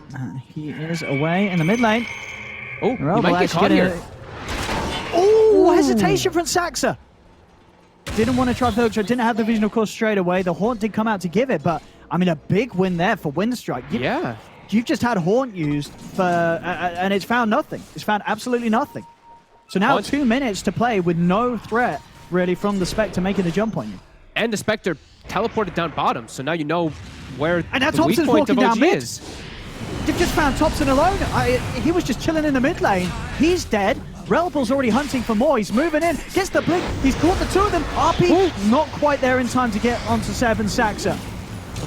He is away in the mid lane. Oh, he might get caught here. Oh, hesitation from Saxa. Didn't want to try Filter, didn't have the vision, of course, straight away. The Haunt did come out to give it, but I mean, a big win there for Windstrike. You've just had Haunt used for, and it's found nothing. It's found absolutely nothing. So now 2 minutes to play with no threat, really, from the Spectre making the jump on you. And the Spectre teleported down bottom, so now you know where and now the weak Thompson's point of walking OG down mid. is. They've just found Thompson alone. He was just chilling in the mid lane. He's dead. Red Bull's already hunting for more. He's moving in. Gets the blink. He's caught the two of them. RP not quite there in time to get onto Seb and Saxa.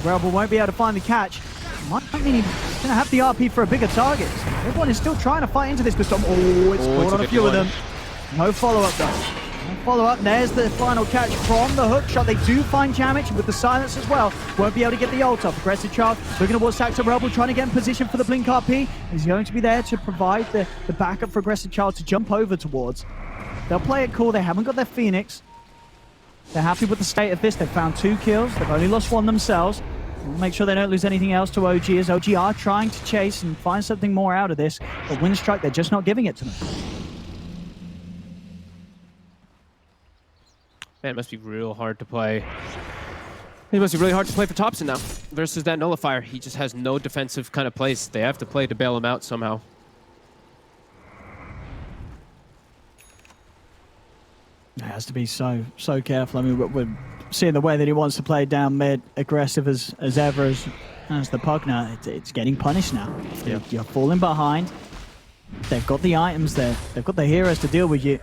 Red Bull won't be able to find the catch. Might mean he's going to have the RP for a bigger target. Everyone is still trying to fight into this, but it's caught on a few of them. No follow-up though. No follow-up. There's the final catch from the hook shot. They do find Jamich with the silence as well. Won't be able to get the ult off. Aggressive Child looking towards Saxa. Red Bull trying to get in position for the blink RP. He's going to be there to provide the backup for Aggressive Child to jump over towards. They'll play it cool. They haven't got their Phoenix. They're happy with the state of this. They've found 2 kills. They've only lost 1 themselves. We'll make sure they don't lose anything else to OG, as OG are trying to chase and find something more out of this. But Windstrike, they're just not giving it to them. Man, it must be real hard to play. It must be really hard to play for Thompson now versus that nullifier. He just has no defensive kind of plays. They have to play to bail him out somehow. It has to be so careful. I mean, we're seeing the way that he wants to play down mid, aggressive as ever as the Pugner. It's getting punished now. You're falling behind. They've got the items there. They've got the heroes to deal with you.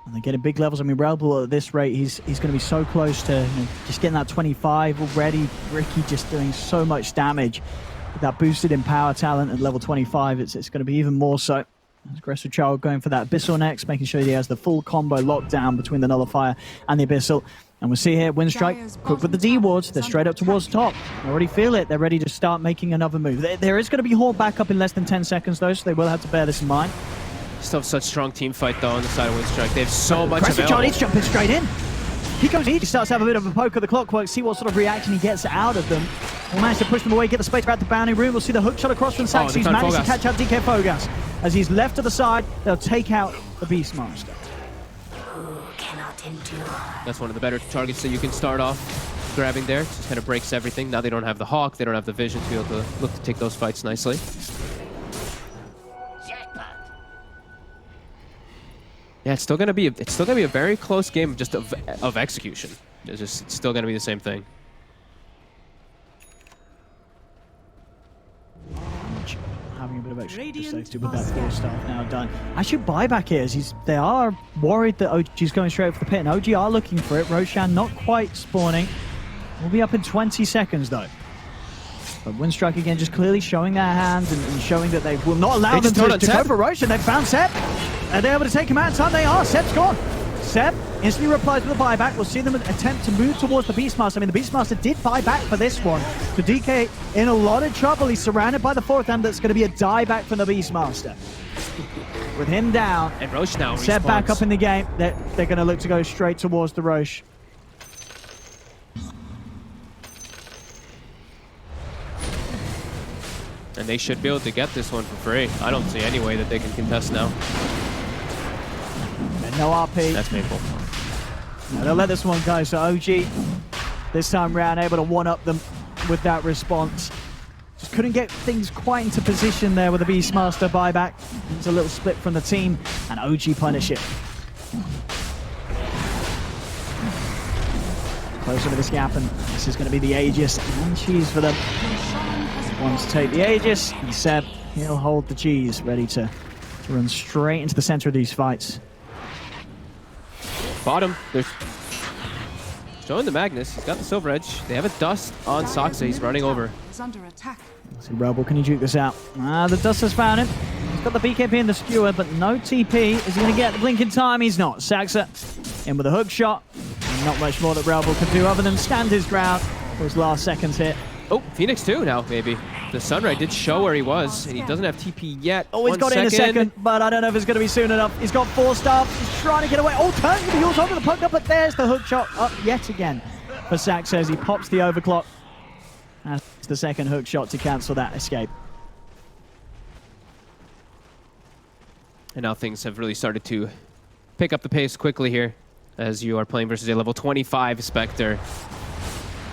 And they're getting big levels. I mean, Red Bull at this rate, he's going to be so close to just getting that 25 already. Ricky just doing so much damage. With that boosted in power talent at level 25, it's going to be even more so. Aggressive Child going for that Abyssal next, making sure he has the full combo locked down between the Nullifier and the Abyssal. And we'll see here, Windstrike, quick with the D wards. They're straight up towards the top. I already feel it. They're ready to start making another move. There is going to be Horde back up in less than 10 seconds, though, so they will have to bear this in mind. Still have such strong team fight, though, on the side of Windstrike. They have so much Aggressive available. Child, he's jumping straight in. He goes in, he starts to have a bit of a poke at the clockwork, see what sort of reaction he gets out of them. We'll manage to push them away, get the space back to the boundary room. We'll see the hook shot across from Sax. He's managed to catch out DK Fogas. As he's left to the side, they'll take out the Beastmaster. That's one of the better targets that you can start off grabbing there. Just kind of breaks everything. Now they don't have the Hawk, they don't have the vision to be able to look to take those fights nicely. Yeah, it's still gonna be a very close game just of execution. It's still gonna be the same thing. Having a bit of extra safety with that 4-star now done. Actually, buyback here, as they are worried that OG's going straight for the pit, and OG are looking for it. Roshan not quite spawning. We'll be up in 20 seconds though. But Windstrike again just clearly showing their hands and showing that they will not allow them to go for Roshan. They've found Seb. Are they able to take him out in time? They are. Seb's gone. Seb instantly replies with a buyback. We'll see them attempt to move towards the Beastmaster. I mean, the Beastmaster did buy back for this one. So DK in a lot of trouble. He's surrounded by the 4th, and that's going to be a dieback from the Beastmaster. With him down, and Roche now Seb respawns. back up in the game. They're going to look to go straight towards the Roche. And they should be able to get this one for free. I don't see any way that they can contest now. And no RP. That's painful. No, they'll let this one go. So OG, this time round, able to one-up them with that response. Just couldn't get things quite into position there with the Beastmaster buyback. It's a little split from the team, and OG punish it. Closer to this gap, and this is going to be the Aegis and cheese for them. Wants to take the Aegis, and Seb, he'll hold the cheese, ready to to run straight into the center of these fights. Bottom, there's showing the Magnus. He's got the Silver Edge. They have a Dust on Saksa. He's running over. Is under attack. Let's see, Rebel, can he juke this out? The Dust has found him. He's got the BKB and the Skewer, but no TP. Is he going to get the blink in time? He's not. Saksa in with a hook shot. And not much more that Rebel can do other than stand his ground for his last seconds hit. Oh, Phoenix too now, maybe. The Sunray did show where he was, and he doesn't have TP yet. Oh, he's got it in a second, but I don't know if it's going to be soon enough. He's got 4 stars. He's trying to get away. Oh, turns the heels onto the puck up, but there's the hook shot up yet again for Saksa as he pops the overclock. That's the second hook shot to cancel that escape. And now things have really started to pick up the pace quickly here as you are playing versus a level 25 Spectre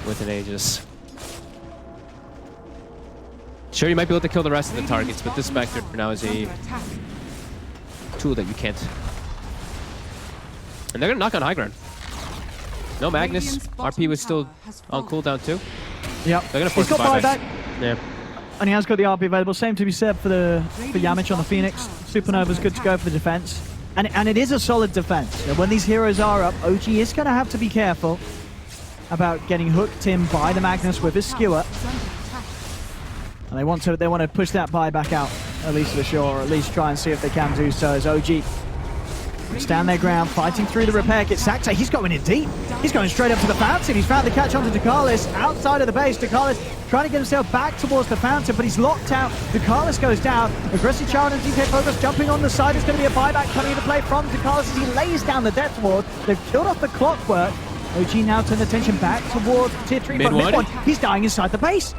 with an Aegis. Sure, you might be able to kill the rest of the targets, but this Spectre now is a tool that you can't. And they're going to knock on high ground. No Magnus. RP was still on cooldown too. Yep. They're going to force He's got buyback. buyback. Yeah. And he has got the RP available. Same to be said for Yamich on the Phoenix. Supernova's good to go for the defense. And it is a solid defense. When these heroes are up, OG is going to have to be careful about getting hooked in by the Magnus with his Skewer. And they want to push that buyback out, at least for sure, or at least try and see if they can do so as OG stand their ground, fighting through the repair kit. Saksa, he's going in deep. He's going straight up to the fountain. He's found the catch onto Ducalis outside of the base. Ducalis trying to get himself back towards the fountain, but he's locked out. Ducalis goes down. Aggressive Child and DK Focus jumping on the side. There's going to be a buyback coming into play from Ducalis as he lays down the Death Ward. They've killed off the Clockwork. OG now turn attention back towards tier 3, but mid one, he's dying inside the base.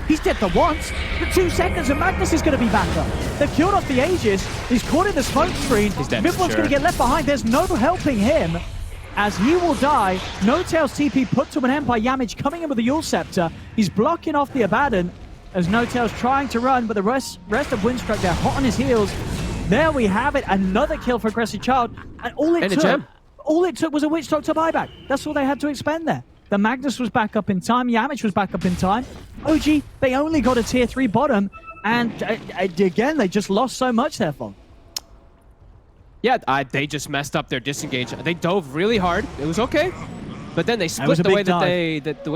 He's dead for once, but 2 seconds and Magnus is going to be back up. They've killed off the Aegis. He's caught in the smoke screen. Mid one's going to get left behind. There's no helping him as he will die. No Tail's TP put to an end by Yamich coming in with the Yule Scepter. He's blocking off the Abaddon as No Tail's trying to run, but the rest of Windstrike, they're hot on his heels. There we have it. Another kill for Aggressive Child. And all it took was a Witch Doctor buyback. That's all they had to expend there. The Magnus was back up in time. Yamich was back up in time. OG, they only got a tier 3 bottom. And again, they just lost so much there, Fong. Yeah, they just messed up their disengage. They dove really hard. It was okay. But then they split the way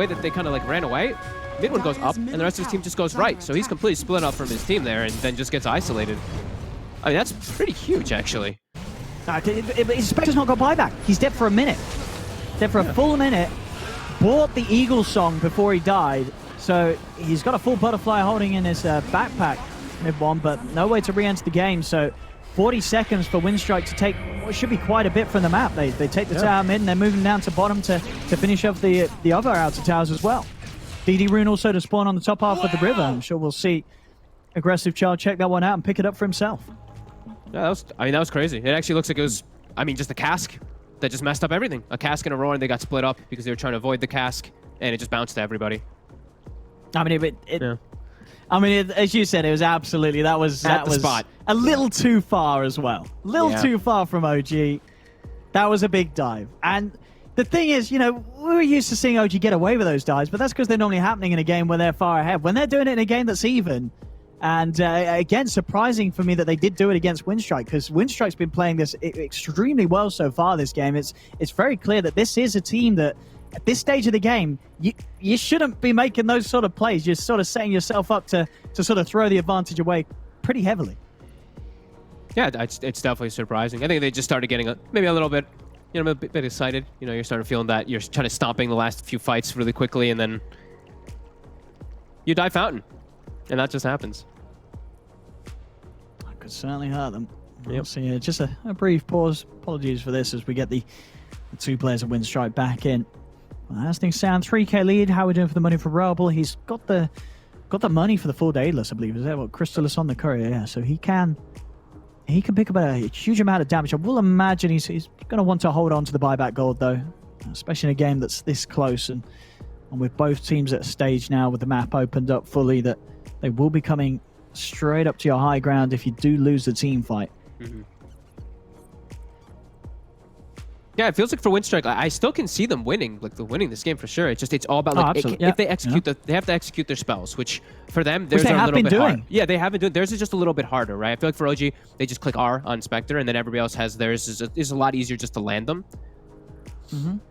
that they kind of like ran away. Mid one goes up, and the rest of his team just goes right. So he's completely split up from his team there and then just gets isolated. I mean, that's pretty huge, actually. His Spectre's not got buyback. He's dead for a minute. Dead for a full minute. Bought the Eagle Song before he died, so he's got a full butterfly holding in his backpack, mid one, but no way to re-enter the game. So 40 seconds for Windstrike to take what should be quite a bit from the map. They take the tower mid and they're moving down to bottom to finish off the other outer towers as well. DD Rune also to spawn on the top half of the river. I'm sure we'll see Aggressive Child check that one out and pick it up for himself. Yeah, that was crazy. It actually looks like it was, just a cask that just messed up everything. A cask and a roar, and they got split up because they were trying to avoid the cask, and it just bounced to everybody. As you said, it was absolutely that was spot. A little too far as well. A little too far from OG. That was a big dive. And the thing is, we were used to seeing OG get away with those dives, but that's because they're normally happening in a game where they're far ahead. When they're doing it in a game that's even, and again, surprising for me that they did do it against Windstrike, because Windstrike's been playing this extremely well so far this game. It's very clear that this is a team that, at this stage of the game, you shouldn't be making those sort of plays. You're sort of setting yourself up to sort of throw the advantage away pretty heavily. Yeah, it's definitely surprising. I think they just started getting maybe a little bit, a bit excited. You're starting feeling that you're trying to stomping the last few fights really quickly, and then you die fountain, and that just happens. Could certainly hurt them. Yep. So yeah, just a brief pause. Apologies for this as we get the 2 players of Windstrike back in. Well, as things sound, 3k lead. How are we doing for the money for Rebel? He's got the money for the 4 Daedalus, I believe. Is that what Crystallis on the courier? Yeah, so he can pick up a huge amount of damage. I will imagine he's going to want to hold on to the buyback gold though, especially in a game that's this close and with both teams at a stage now with the map opened up fully that they will be coming straight up to your high ground if you do lose the team fight. Yeah, it feels like for Windstrike, I still can see them winning, like they're winning this game for sure. It's all about like if they execute they have to execute their spells, which for them theirs are a little bit hard. Yeah, they have been doing. Theirs is just a little bit harder, right? I feel like for OG, they just click R on Spectre, and then everybody else has theirs is a lot easier just to land them.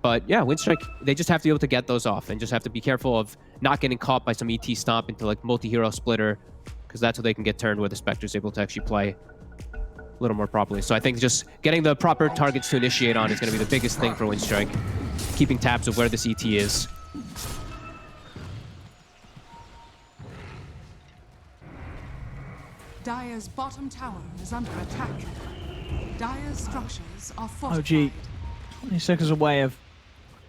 But yeah, Windstrike, they just have to be able to get those off and just have to be careful of not getting caught by some ET stomp into like multi-hero splitter, because that's how they can get turned where the Spectre's able to actually play a little more properly. So I think just getting the proper targets to initiate on is going to be the biggest thing for Windstrike. Keeping tabs of where this ET is. Dire's bottom tower is under attack. Dire's structures are fortified. OG 20 seconds away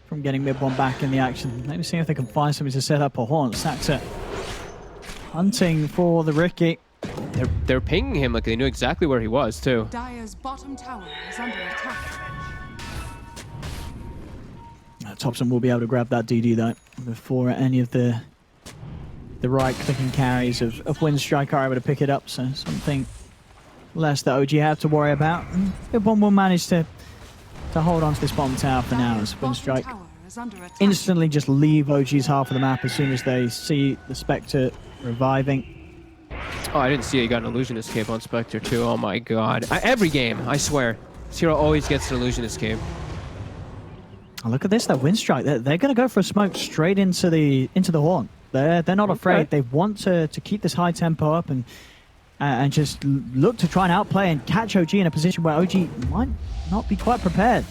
from getting mid-one back in the action. Maybe see if they can find something to set up a haunt. Saxa hunting for the Ricky. They're pinging him like they knew exactly where he was too. Dire's bottom tower is under attack. Thompson will be able to grab that DD though before any of the right clicking carries of Windstrike are able to pick it up. So something less that OG have to worry about. And mid-one will manage to hold on to this bottom tower for now as Windstrike instantly just leave OG's half of the map as soon as they see the Spectre reviving. Oh, I didn't see it. He got an illusion escape on Spectre too. Oh my god. Every game, I swear. This hero always gets an illusion escape. Oh, look at this, that Windstrike. They're going to go for a smoke straight into the horn. They're not afraid. They want to keep this high tempo up and just look to try and outplay and catch OG in a position where OG might not be quite prepared.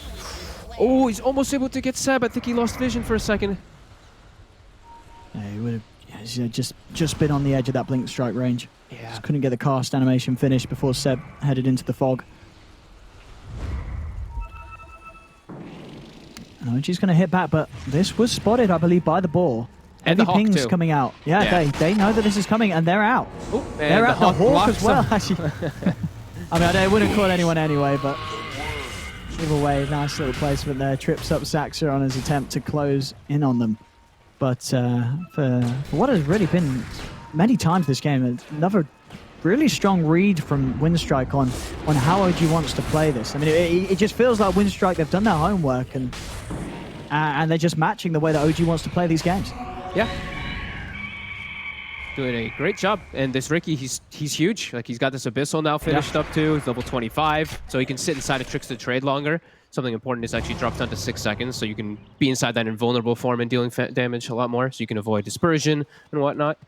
Oh, he's almost able to get Seb. I think he lost vision for a second. Yeah, he would have just been on the edge of that blink strike range. Yeah. Just couldn't get the cast animation finished before Seb headed into the fog. And OG's going to hit back, but this was spotted, I believe, by the ball. And the Hawk pings too. Coming out. Yeah, they know that this is coming, and they're out. Ooh, they're out. The Hawk as well, actually. I mean, I wouldn't call anyone anyway, but either way, nice little placement there. Trips up Saxa on his attempt to close in on them. But for what has really been many times this game, another really strong read from Windstrike on how OG wants to play this. I mean, it just feels like Windstrike, they've done their homework and they're just matching the way that OG wants to play these games. Yeah. Doing a great job. And this Ricky, he's huge. Like, he's got this Abyssal now finished up too. He's level 25, so he can sit inside of Trickster Trade longer. Something important is actually dropped down to 6 seconds, so you can be inside that invulnerable form and dealing damage a lot more, so you can avoid dispersion and whatnot.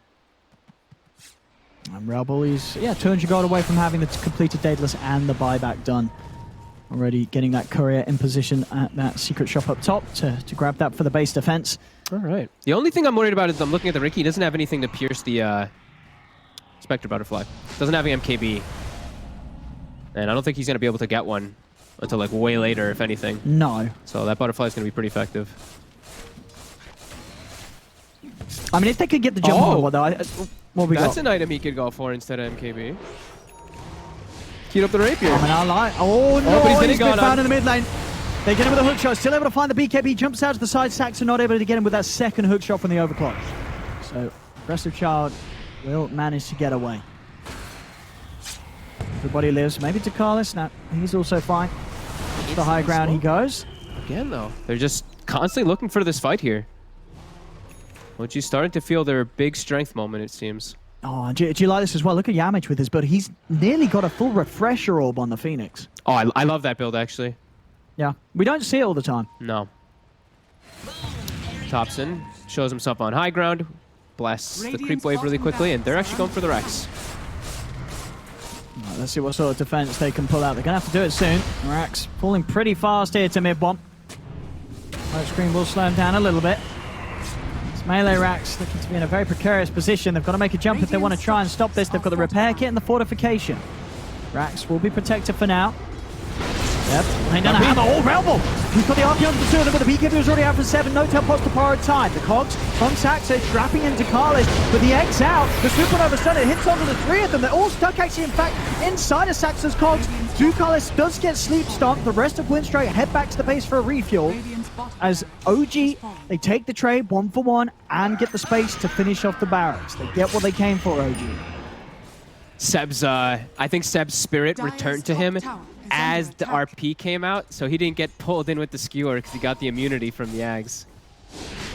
And Rebel is 200 gold away from having the completed Daedalus and the buyback done. Already getting that courier in position at that secret shop up top to grab that for the base defense. All right. The only thing I'm worried about is I'm looking at the Ricky. He doesn't have anything to pierce the Spectre Butterfly. Doesn't have an MKB. And I don't think he's going to be able to get one until like way later, if anything. No. So that Butterfly is going to be pretty effective. I mean, if they could get the jump on, though, what we got? That's an item he could go for instead of MKB. Queued up the Rapier. I mean, I like. Oh no! But he's been found in the mid lane. They get him with a hook shot. Still able to find the BKB. Jumps out to the side. Saxa not able to get him with that second hook shot from the overclock. So, Aggressive Child will manage to get away. Everybody lives. Maybe Takalis. Now he's also fine. To the high ground he goes. Again, though, they're just constantly looking for this fight here. Which is starting to feel their big strength moment, it seems. Oh, do you like this as well? Look at Yamich with his build. He's nearly got a full refresher orb on the Phoenix. Oh, I love that build, actually. Yeah, we don't see it all the time. No. Thompson shows himself on high ground, blasts the creep wave really quickly, and they're actually going for the Rex. Right, let's see what sort of defense they can pull out. They're going to have to do it soon. Rex falling pretty fast here to mid-bomb. Smoke screen will slow him down a little bit. Melee Rax looking to be in a very precarious position. They've got to make a jump if they want to try and stop this. They've got the repair kit and the fortification. Rax will be protected for now. Yep, they don't have the whole Realm. He's got the RP on the two of them, but the BKB was already out for 7. No teleports to prioritize. The cogs from Saxa trapping into Carlis, but the X out. The Supernova Stun, it hits onto the 3 of them. They're all stuck actually, in fact, inside of Saxa's cogs. Carlis does get sleep stomped. The rest of Windstrike head back to the base for a refuel. As OG, they take the trade 1 for 1 and get the space to finish off the barracks. They get what they came for, OG. Seb's, I think Seb's spirit returned to him as the RP came out, so he didn't get pulled in with the skewer because he got the immunity from the Ags.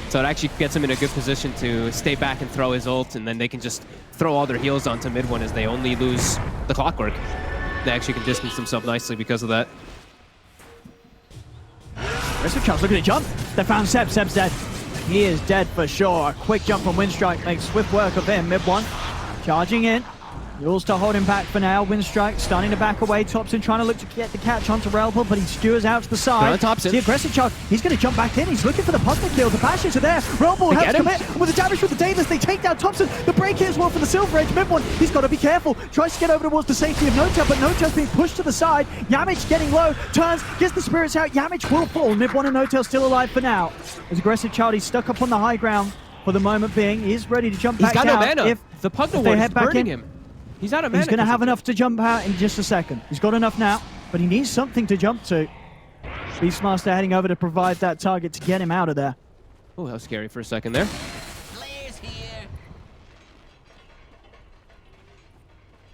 So it actually gets him in a good position to stay back and throw his ult, and then they can just throw all their heals onto mid one as they only lose the clockwork. They actually can distance themselves nicely because of that. Aggressive Child's looking to jump. They found Seb. Seb's dead. He is dead for sure. A quick jump from Windstrike makes swift work of him. Mid one. Charging in. Yules to hold him back for now. Windstrike starting to back away. Thompson trying to look to get the catch onto Relpel, but he skewers out to the side. Thompson. The aggressive Child, he's going to jump back in. He's looking for the Pugna kill. The bashes are there. Relpel has to commit with the damage from the Daedalus. They take down Thompson. The break here as well for the Silver Edge. Mid one, he's got to be careful. Tries to get over towards the safety of Notel, but Notel's being pushed to the side. Yamich getting low. Turns, gets the spirits out. Yamich will fall. Mid one and Notel still alive for now. As aggressive Child, he's stuck up on the high ground for the moment being. He's ready to jump back out. He's got no mana. The Pugna ward is burning him. He's out of mana. He's going to have enough to jump out in just a second. He's got enough now, but he needs something to jump to. Beastmaster heading over to provide that target to get him out of there. Oh, that was scary for a second there.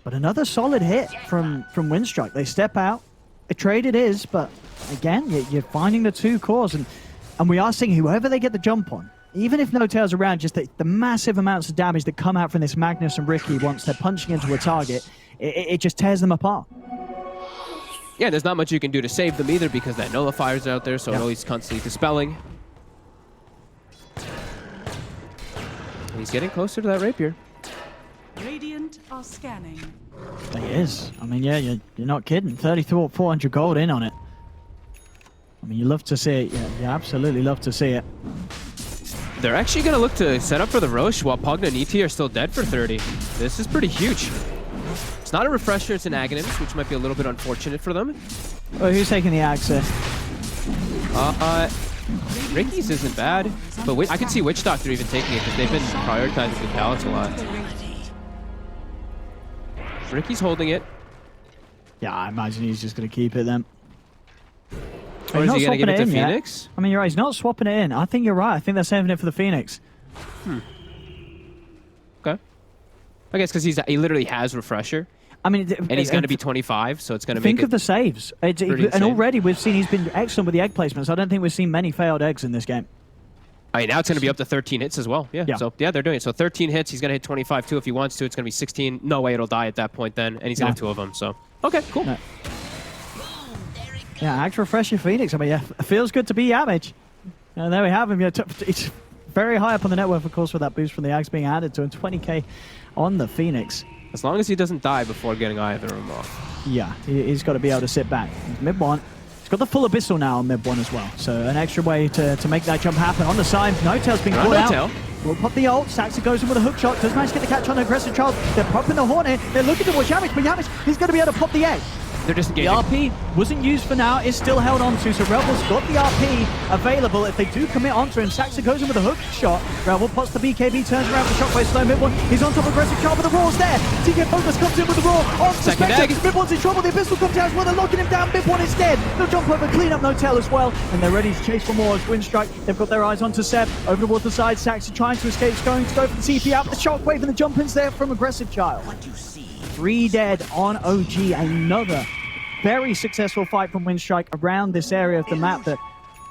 But another solid hit from Windstrike. They step out. A trade it is, but again, you're finding the two cores, and we are seeing whoever they get the jump on, even if Notel's around, just the massive amounts of damage that come out from this Magnus and Ricky once they're punching into a target, it just tears them apart. Yeah, there's not much you can do to save them either because that nullifier's out there, so he's constantly dispelling. And he's getting closer to that rapier. Radiant are scanning. He is. I mean, yeah, you're not kidding. 400 gold in on it. I mean, you love to see it. Yeah, you absolutely love to see it. They're actually going to look to set up for the Roche while Pugna and ET are still dead for 30. This is pretty huge. It's not a refresher, it's an Aghanims, which might be a little bit unfortunate for them. Oh, who's taking the Ags here? Ricky's isn't bad, but I could see Witch Doctor even taking it because they've been prioritizing the pallets a lot. Ricky's holding it. Yeah, I imagine he's just going to keep it then. Or is he going to give it to Phoenix? Yet. I mean, you're right. He's not swapping it in. I think you're right. I think they're saving it for the Phoenix. Okay. I guess because he literally has Refresher. I mean, and he's going to be 25, so it's going to make Think of the saves. And already we've seen he's been excellent with the egg placements. I don't think we've seen many failed eggs in this game. I mean, now it's going to be up to 13 hits as well. Yeah. So, yeah, they're doing it. So 13 hits. He's going to hit 25 too if he wants to. It's going to be 16. No way it'll die at that point then. And he's going to have 2 of them. So, okay, cool. No. Yeah, Axe Refresher Phoenix. I mean, yeah, it feels good to be Yamich. And there we have him. It's very high up on the net worth, of course, with that boost from the Axe being added to him. 20k on the Phoenix. As long as he doesn't die before getting either of them off. Yeah, he's got to be able to sit back. Mid one. He's got the full Abyssal now on mid one as well. So an extra way to make that jump happen. On the side, Notel's being caught out. We'll pop the ult. Saxa goes in with a hook shot. Does manage to get the catch on the aggressive Child. They're popping the Hornet. They're looking towards Yamich, but Yamich, he's going to be able to pop the egg. They're disengaging. The RP wasn't used for now, is still held on to, so Rebel's got the RP available. If they do commit onto him, Saxa goes in with a hook shot. Rebel pots the BKB, turns around for Shockwave slow. Mid one, he's on top of aggressive Child, but the Raw's there. TK Focus comes in with the Raw on the Spectre. Mid one's in trouble, the Abyssal comes down as well, they're locking him down. Mid one is dead. They'll jump over, clean up Notel as well, and they're ready to chase for more as Windstrike. They've got their eyes onto Seb, over towards the side. Saxa trying to escape, going to go for the TP out, the Shockwave and the jump ins there from aggressive Child. 3 dead on OG, another very successful fight from Windstrike around this area of the map that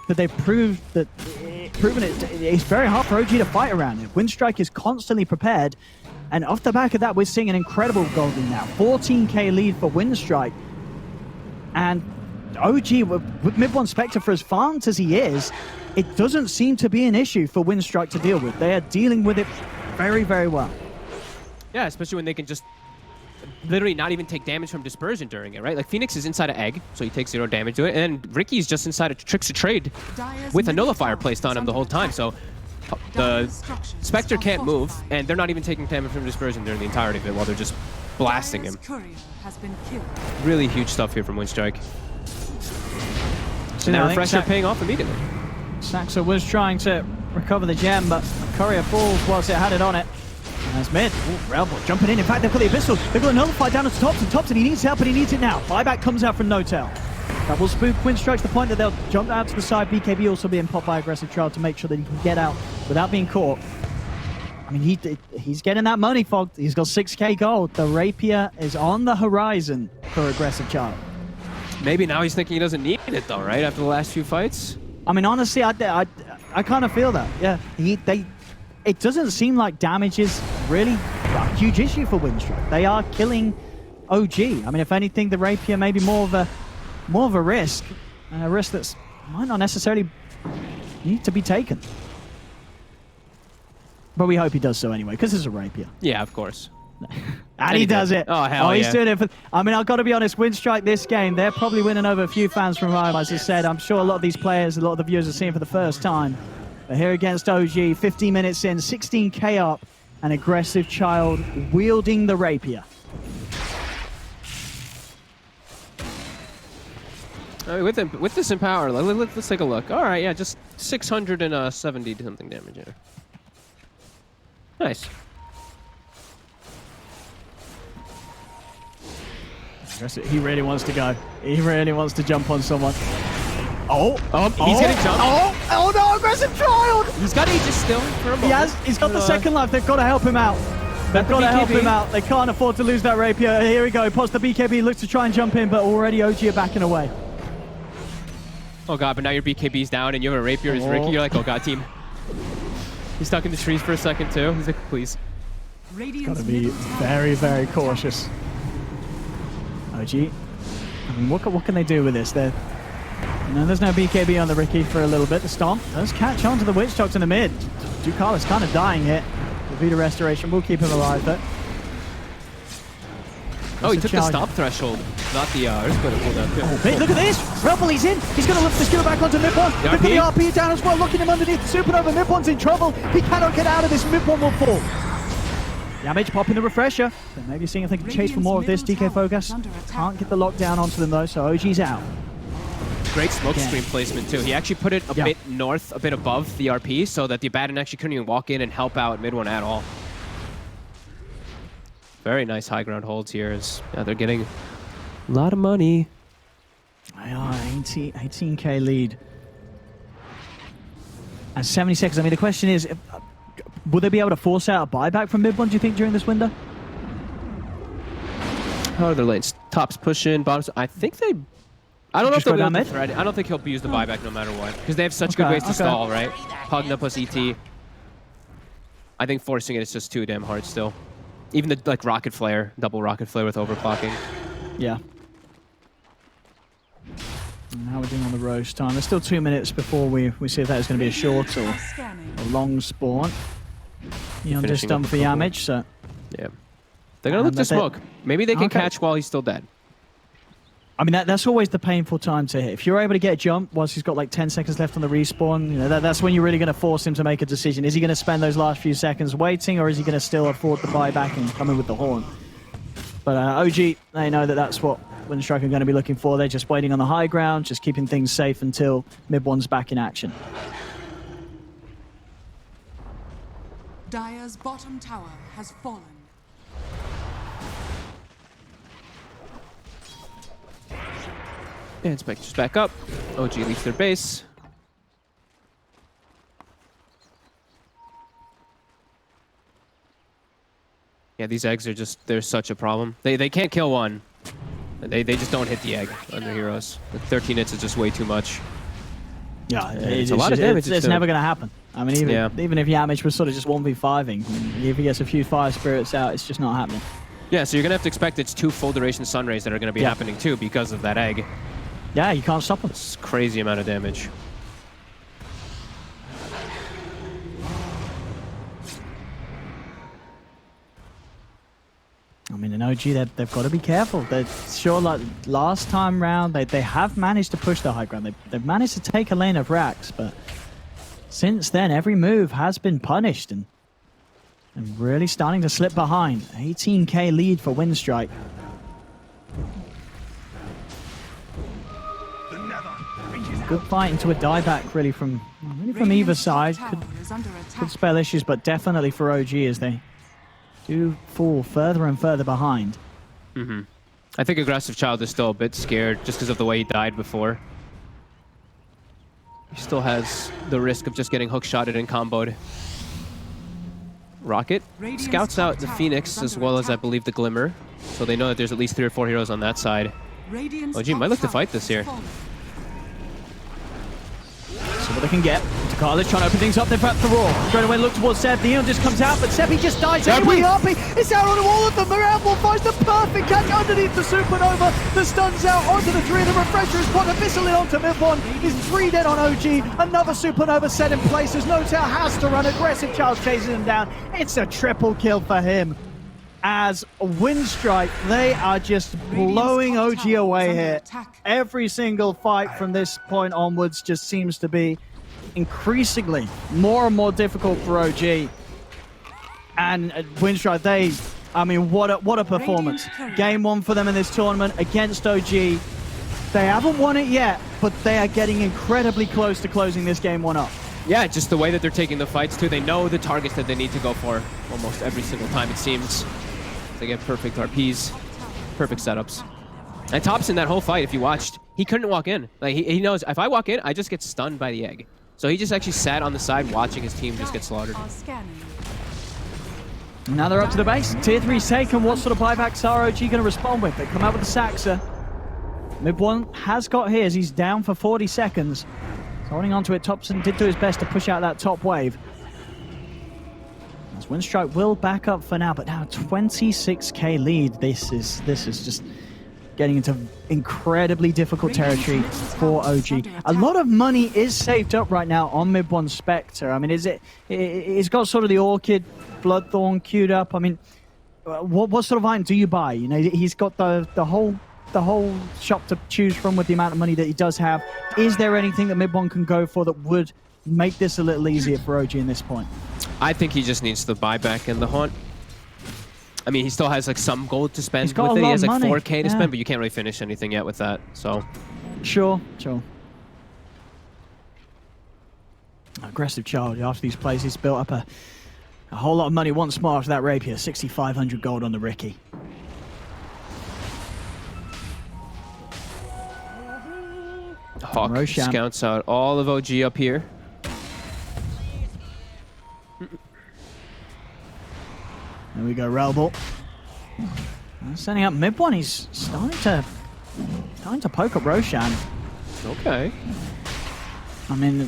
they've proven it's very hard for OG to fight around it. Windstrike is constantly prepared, and off the back of that, we're seeing an incredible goal lead now. 14k lead for Windstrike, and OG with mid one Spectre, for as fast as he is, it doesn't seem to be an issue for Windstrike to deal with. They are dealing with it very, very well. Yeah, especially when they can just literally not even take damage from dispersion during it, right? Like Phoenix is inside an egg, so he takes 0 damage to it, and Ricky's just inside a Tricks of Trade with a nullifier placed on him the whole time, so the Spectre can't move, and they're not even taking damage from dispersion during the entirety of it while they're just blasting him. Really huge stuff here from Windstrike. So and that Refresher paying off immediately. Saxa was trying to recover the gem, but Courier falls whilst it had it on it. That's mid. Rebel jumping in. In fact, they've got the Abyssal. They've got a nullify down to Thompson. Thompson, he needs help, and he needs it now. Buyback comes out from Notel. Double spook. Windstrike's the point that they'll jump out to the side. BKB also being popped by aggressive Child to make sure that he can get out without being caught. I mean, he's getting that money fogged. He's got 6k gold. The Rapier is on the horizon for aggressive Child. Maybe now he's thinking he doesn't need it though, right? After the last few fights. I mean, honestly, I kind of feel that. Yeah, it doesn't seem like damage is really a huge issue for Windstrike. They are killing OG. I mean, if anything, the Rapier may be more of a risk, and a risk that might not necessarily need to be taken. But we hope he does so anyway, because it's a Rapier. Yeah, of course. And he does it. Oh, hell he's yeah. doing it. I mean, I've got to be honest, Windstrike this game, they're probably winning over a few fans from home. As I said, I'm sure a lot of these players, a lot of the viewers are seeing for the first time. But here against OG, 15 minutes in, 16k up, an aggressive child wielding the Rapier. With this Empower, let's take a look. All right, yeah, just 670 something damage here. Nice. He really wants to go. He really wants to jump on someone. Oh, he's getting jumped. Oh no, aggressive child! He's got Aegis still for a moment. He's got the second life. They've got to help him out. They've got to help him out. They can't afford to lose that Rapier. Here we go. Pots the BKB, looks to try and jump in, but already OG are backing away. Oh god, but now your BKB's down and you have a Rapier as Ricky. You're like, oh god, team. He's stuck in the trees for a second too. He's like, please. Got to be very, very cautious. OG. I mean, what can they do with this? There's no BKB on the Ricky for a little bit. The Stomp does catch on to the Witch Docks in the mid. Ducala's kind of dying here. The Vita Restoration will keep him alive, but... Oh, he took the stop threshold, not the Earthquake cooldown. Oh, hey, look at this! Rebel, he's in! He's going to lift the skill back onto Mid-One. Look at the RP down as well, looking him underneath the Supernova. Mid-One's in trouble. He cannot get out of this. Mid-One will fall. Damage popping the refresher. So maybe seeing if they can chase for more of this. DK Focus can't get the lockdown onto them though, so OG's out. Great smoke screen placement too. He actually put it a bit north, a bit above the RP, so that the Abaddon actually couldn't even walk in and help out Mid-One at all. Very nice high ground holds here as they're getting a lot of money. They are 18k lead. And 70 seconds. I mean, the question is, will they be able to force out a buyback from Mid-One, do you think, during this window? Oh, their lanes. Top's pushing, bottoms. I think they... I don't know if they'll be able to thread it. I don't think he'll use the buyback no matter what. Because they have such good ways to stall, right? Pugna plus ET. I think forcing it is just too damn hard still. Even the rocket flare, double rocket flare with overclocking. Yeah. And now we're doing on the roast time. There's still 2 minutes before we see if that is going to be a short or a long spawn. Just done for Yamage, so... Yeah. They're going to look to smoke. Maybe they can catch while he's still dead. I mean, that's always the painful time to hit. If you're able to get a jump whilst he's got like 10 seconds left on the respawn, that's when you're really going to force him to make a decision. Is he going to spend those last few seconds waiting, or is he going to still afford the buyback and come in with the horn? But OG, they know that that's what Windstrike are going to be looking for. They're just waiting on the high ground, just keeping things safe until Mid-One's back in action. Dire's bottom tower has fallen. And Spectre's back up. OG leaves their base. Yeah, these eggs are just, they're such a problem. They can't kill one. They just don't hit the egg on their heroes. The 13 hits is just way too much. Yeah, it's a lot of damage. It's never going to happen. I mean, even if Yamage was sort of just 1v5ing, if he gets a few fire spirits out, it's just not happening. Yeah, so you're going to have to expect it's 2 full duration sun rays that are going to be happening too because of that egg. Yeah, you can't stop them. It's a crazy amount of damage. I mean, in OG, they've got to be careful. They're sure, like last time round, they have managed to push the high ground. They've managed to take a lane of racks, but since then, every move has been punished and really starting to slip behind. 18k lead for Windstrike. Good fight into a dieback, really from either side. Could spell issues, but definitely for OG as they do fall further and further behind. I think Aggressive Child is still a bit scared just because of the way he died before. He still has the risk of just getting hook-shotted and comboed. Rocket scouts out the Phoenix as well as, I believe, the Glimmer. So they know that there's at least 3 or 4 heroes on that side. OG might look to fight this here. See what they can get. Carlos trying to open things up. They've wrapped the raw. Straight away look towards Seb. The Eon just comes out, but Seb, he just dies anyway. Harpy, it's out on all of them. Mirabel finds the perfect catch underneath the Supernova. The stun's out onto the three. The refresher is put abyssally onto Mid1. He's 3 dead on OG. Another Supernova set in place as No-Tail has to run. Aggressive Charles chases him down. It's a triple kill for him. As Windstrike, they are just blowing OG away here. Every single fight from this point onwards just seems to be increasingly more and more difficult for OG. And Windstrike, I mean, what a performance. Game 1 for them in this tournament against OG. They haven't won it yet, but they are getting incredibly close to closing this game 1 up. Yeah, just the way that they're taking the fights too. They know the targets that they need to go for almost every single time, it seems. They get perfect RPs, perfect setups. And Thompson, that whole fight, if you watched, he couldn't walk in. Like he knows, if I walk in, I just get stunned by the egg. So he just actually sat on the side watching his team just get slaughtered. Now they're up to the base. Tier 3's taken. What sort of buybacks are OG going to respond with? They come out with the Saxa. Mid1 has got his. He's down for 40 seconds. Holding on to it, Thompson did do his best to push out that top wave. As Windstrike will back up for now, but now 26k lead. This is just getting into incredibly difficult territory for OG. A lot of money is saved up right now on Mid1 Spectre. I mean, it's got sort of the Orchid Bloodthorn queued up. I mean, what sort of item do you buy? You know, he's got the whole shop to choose from with the amount of money that he does have. Is there anything that Mid1 can go for that would make this a little easier for OG in this point? I think he just needs the buyback and the haunt. I mean, he still has like some gold to spend with it. He has like 4k to spend, but you can't really finish anything yet with that, so. Sure. Aggressive charge after these plays. He's built up a whole lot of money once more after that rapier. 6,500 gold on the Ricky. Hawk scouts out all of OG up here. There we go, Relball. Setting up Mid1. He's starting to poke up Roshan. Okay. I mean,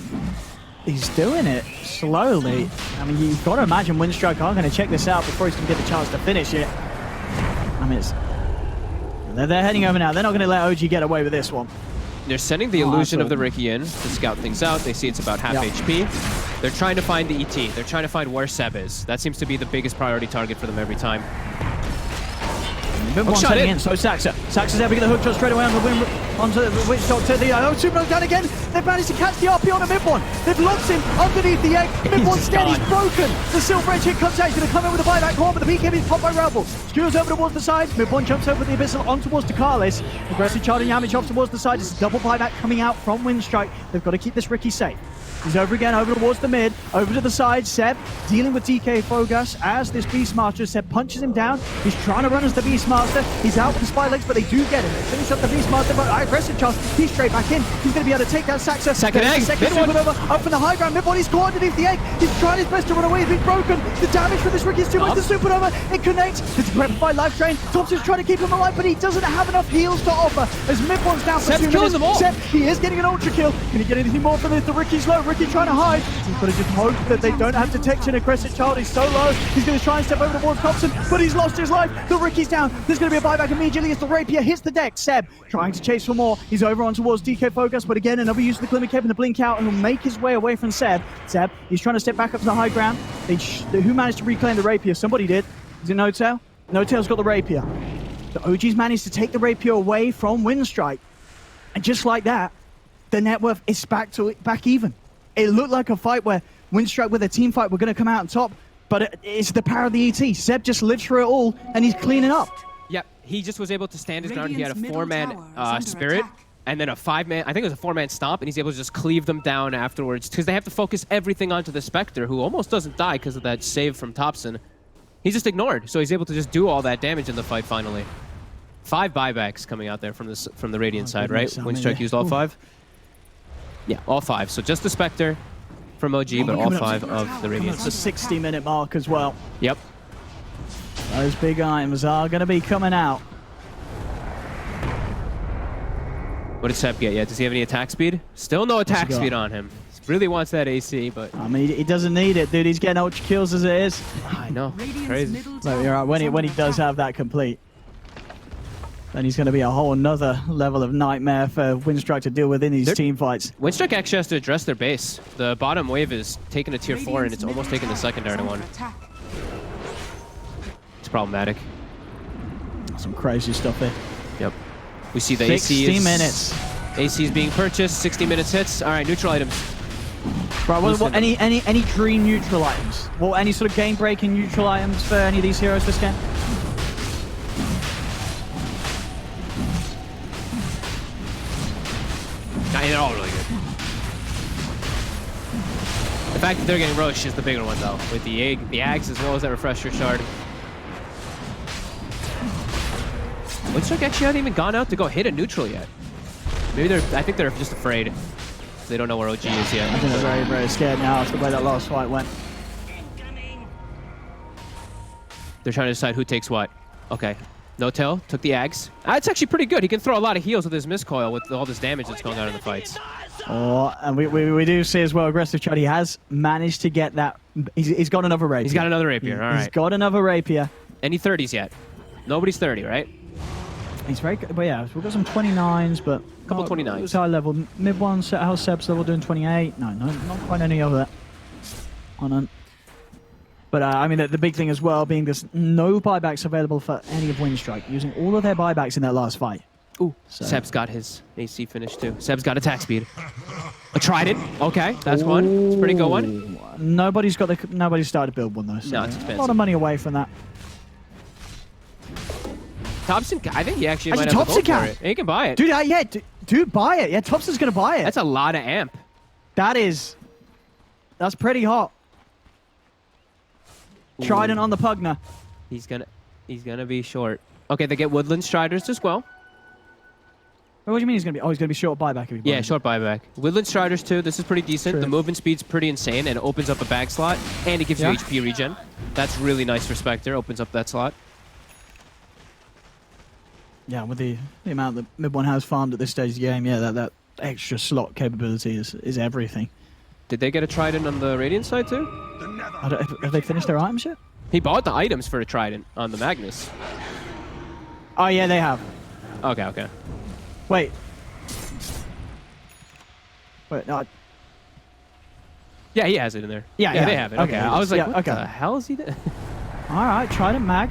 he's doing it slowly. I mean, you've got to imagine Windstrike are going to check this out before he's going to get the chance to finish it. I mean, they're heading over now. They're not going to let OG get away with this one. They're sending the illusion of the Ricky in to scout things out. They see it's about half HP. They're trying to find the ET. They're trying to find where Seb is. That seems to be the biggest priority target for them every time. Mid1 setting in, so Saxa. Saxa's able to get the hook shot straight away onto the witch doctor. Oh, Supernova down again. They've managed to catch the RP on a Mid1. They've locked him underneath the egg. Mid1's dead, he's broken. The silver edge hit comes out. He's going to come in with a buyback horn, but the BKB is popped by Rabble. Skewers over towards the side. Mid1 jumps over the Abyssal on towards Dakalis. Aggressive charging damage off towards the side. It's a double buyback coming out from Windstrike. They've got to keep this Ricky safe. He's over again, over towards the mid, over to the side. Seb dealing with DK Fogus as this Beastmaster. Seb punches him down. He's trying to run as the Beastmaster. He's out with the spy legs, but they do get him. They finish up the Beastmaster, but aggressive charge. He's straight back in. He's going to be able to take down Saxa. Second egg. Second Supernova up from the high ground. Mid1, he's caught underneath the egg. He's trying his best to run away. He's broken. The damage from this Ricky is too much. The Supernova, it connects. It's a gratified life drain. Thompson's trying to keep him alive, but he doesn't have enough heals to offer. As Mid1's down for 2 minutes. Killing them all. Seb, he is getting an ultra kill. Can he get anything more from this? The Ricky's low. Ricky trying to hide. He's got to just hope that they don't have detection. Aggressive child, he's so low. He's going to try and step over towards Thompson, but he's lost his life. The Ricky's down. There's going to be a buyback immediately as the rapier hits the deck. Seb trying to chase for more. He's over on towards DK Focus, but again, another use of the Glimmer Cape and the Blink out, and will make his way away from Seb. Seb, he's trying to step back up to the high ground. Who managed to reclaim the rapier? Somebody did. Is it No-Tail? No-Tail's got the rapier. The OG's managed to take the rapier away from Windstrike. And just like that, the net worth is back even. It looked like a fight where Windstrike with a team fight were going to come out on top, but it's the power of the ET. Seb just lived through it all, and he's cleaning up. Yep, he just was able to stand his ground. He had a 4-man spirit, and then a 5-man, I think it was a 4-man stomp, and he's able to just cleave them down afterwards, because they have to focus everything onto the Spectre, who almost doesn't die because of that save from Thompson. He's just ignored, so he's able to just do all that damage in the fight finally. 5 buybacks coming out there from the Radiant side, right? Windstrike used all 5? Yeah, all 5. So just the Spectre from OG, but all 5 of the Radiant. It's a 60-minute mark as well. Yep. Those big items are going to be coming out. What did Seb get? Yeah, does he have any attack speed? Still no attack speed on him. He really wants that AC, but... I mean, he doesn't need it, dude. He's getting ultra kills as it is. I know. Crazy. So you're right. When he does have that complete, then he's going to be a whole another level of nightmare for Windstrike to deal with in these team fights. Windstrike actually has to address their base. The bottom wave is taking a tier 4, and it's almost taking the secondary one. It's problematic. Some crazy stuff here. Yep. We see the 60 AC is... minutes. AC is being purchased. 60 minutes hits. All right, neutral items. Right, what any dream neutral items? Well, any sort of game-breaking neutral items for any of these heroes this game? They're all really good. The fact that they're getting Roche is the bigger one, though, with the Axe as well as that Refresher Shard. Windstrike actually hasn't even gone out to go hit a neutral yet. Maybe I think they're just afraid. They don't know where OG is yet. I think they're very, very scared now after the way that last fight went. They're trying to decide who takes what. Okay. No tail took the Ags. It's actually pretty good. He can throw a lot of heals with his miscoil with all this damage that's going on in the fights. Oh, and we do see as well, aggressive Chad. He has managed to get that. He's got another rapier. He's got another rapier. All right. He's got another rapier. Any 30s yet? Nobody's 30, right? He's very good. But yeah, we've got some 29s, but a couple 29s. It was high level. Mid one, how's Seb's level doing 28? No, not quite any of that. On on. But I mean, the big thing as well being there's no buybacks available for any of Windstrike, using all of their buybacks in that last fight. Ooh, so. Seb's got his AC finish too. Seb's got attack speed. A Trident. Okay, that's one. It's a pretty good one. Nobody's started to build one though. So no, it's expensive. A lot of money away from that. Thompson, I think he actually might have to go for it. He can buy it. Dude, yeah, dude, buy it. Yeah, Thompson's going to buy it. That's a lot of amp. That's pretty hot. Ooh. Trident on the Pugner. He's gonna be short. Okay, they get Woodland Striders as well. What do you mean he's going to be? Oh, he's going to be short buyback. If Yeah, short buyback. Woodland Striders too. This is pretty decent. True. The movement speed's pretty insane, and it opens up a bag slot, and it gives you HP regen. That's really nice for Spectre. Opens up that slot. Yeah, with the amount that mid one has farmed at this stage of the game, yeah, that extra slot capability is everything. Did they get a Trident on the Radiant side too? Have they finished their items yet? He bought the items for a Trident on the Magnus. Oh yeah, they have. Okay. Wait, no. Yeah, he has it in there. Yeah, they have it. Okay, I was like, what the hell is he doing? All right, Trident mag.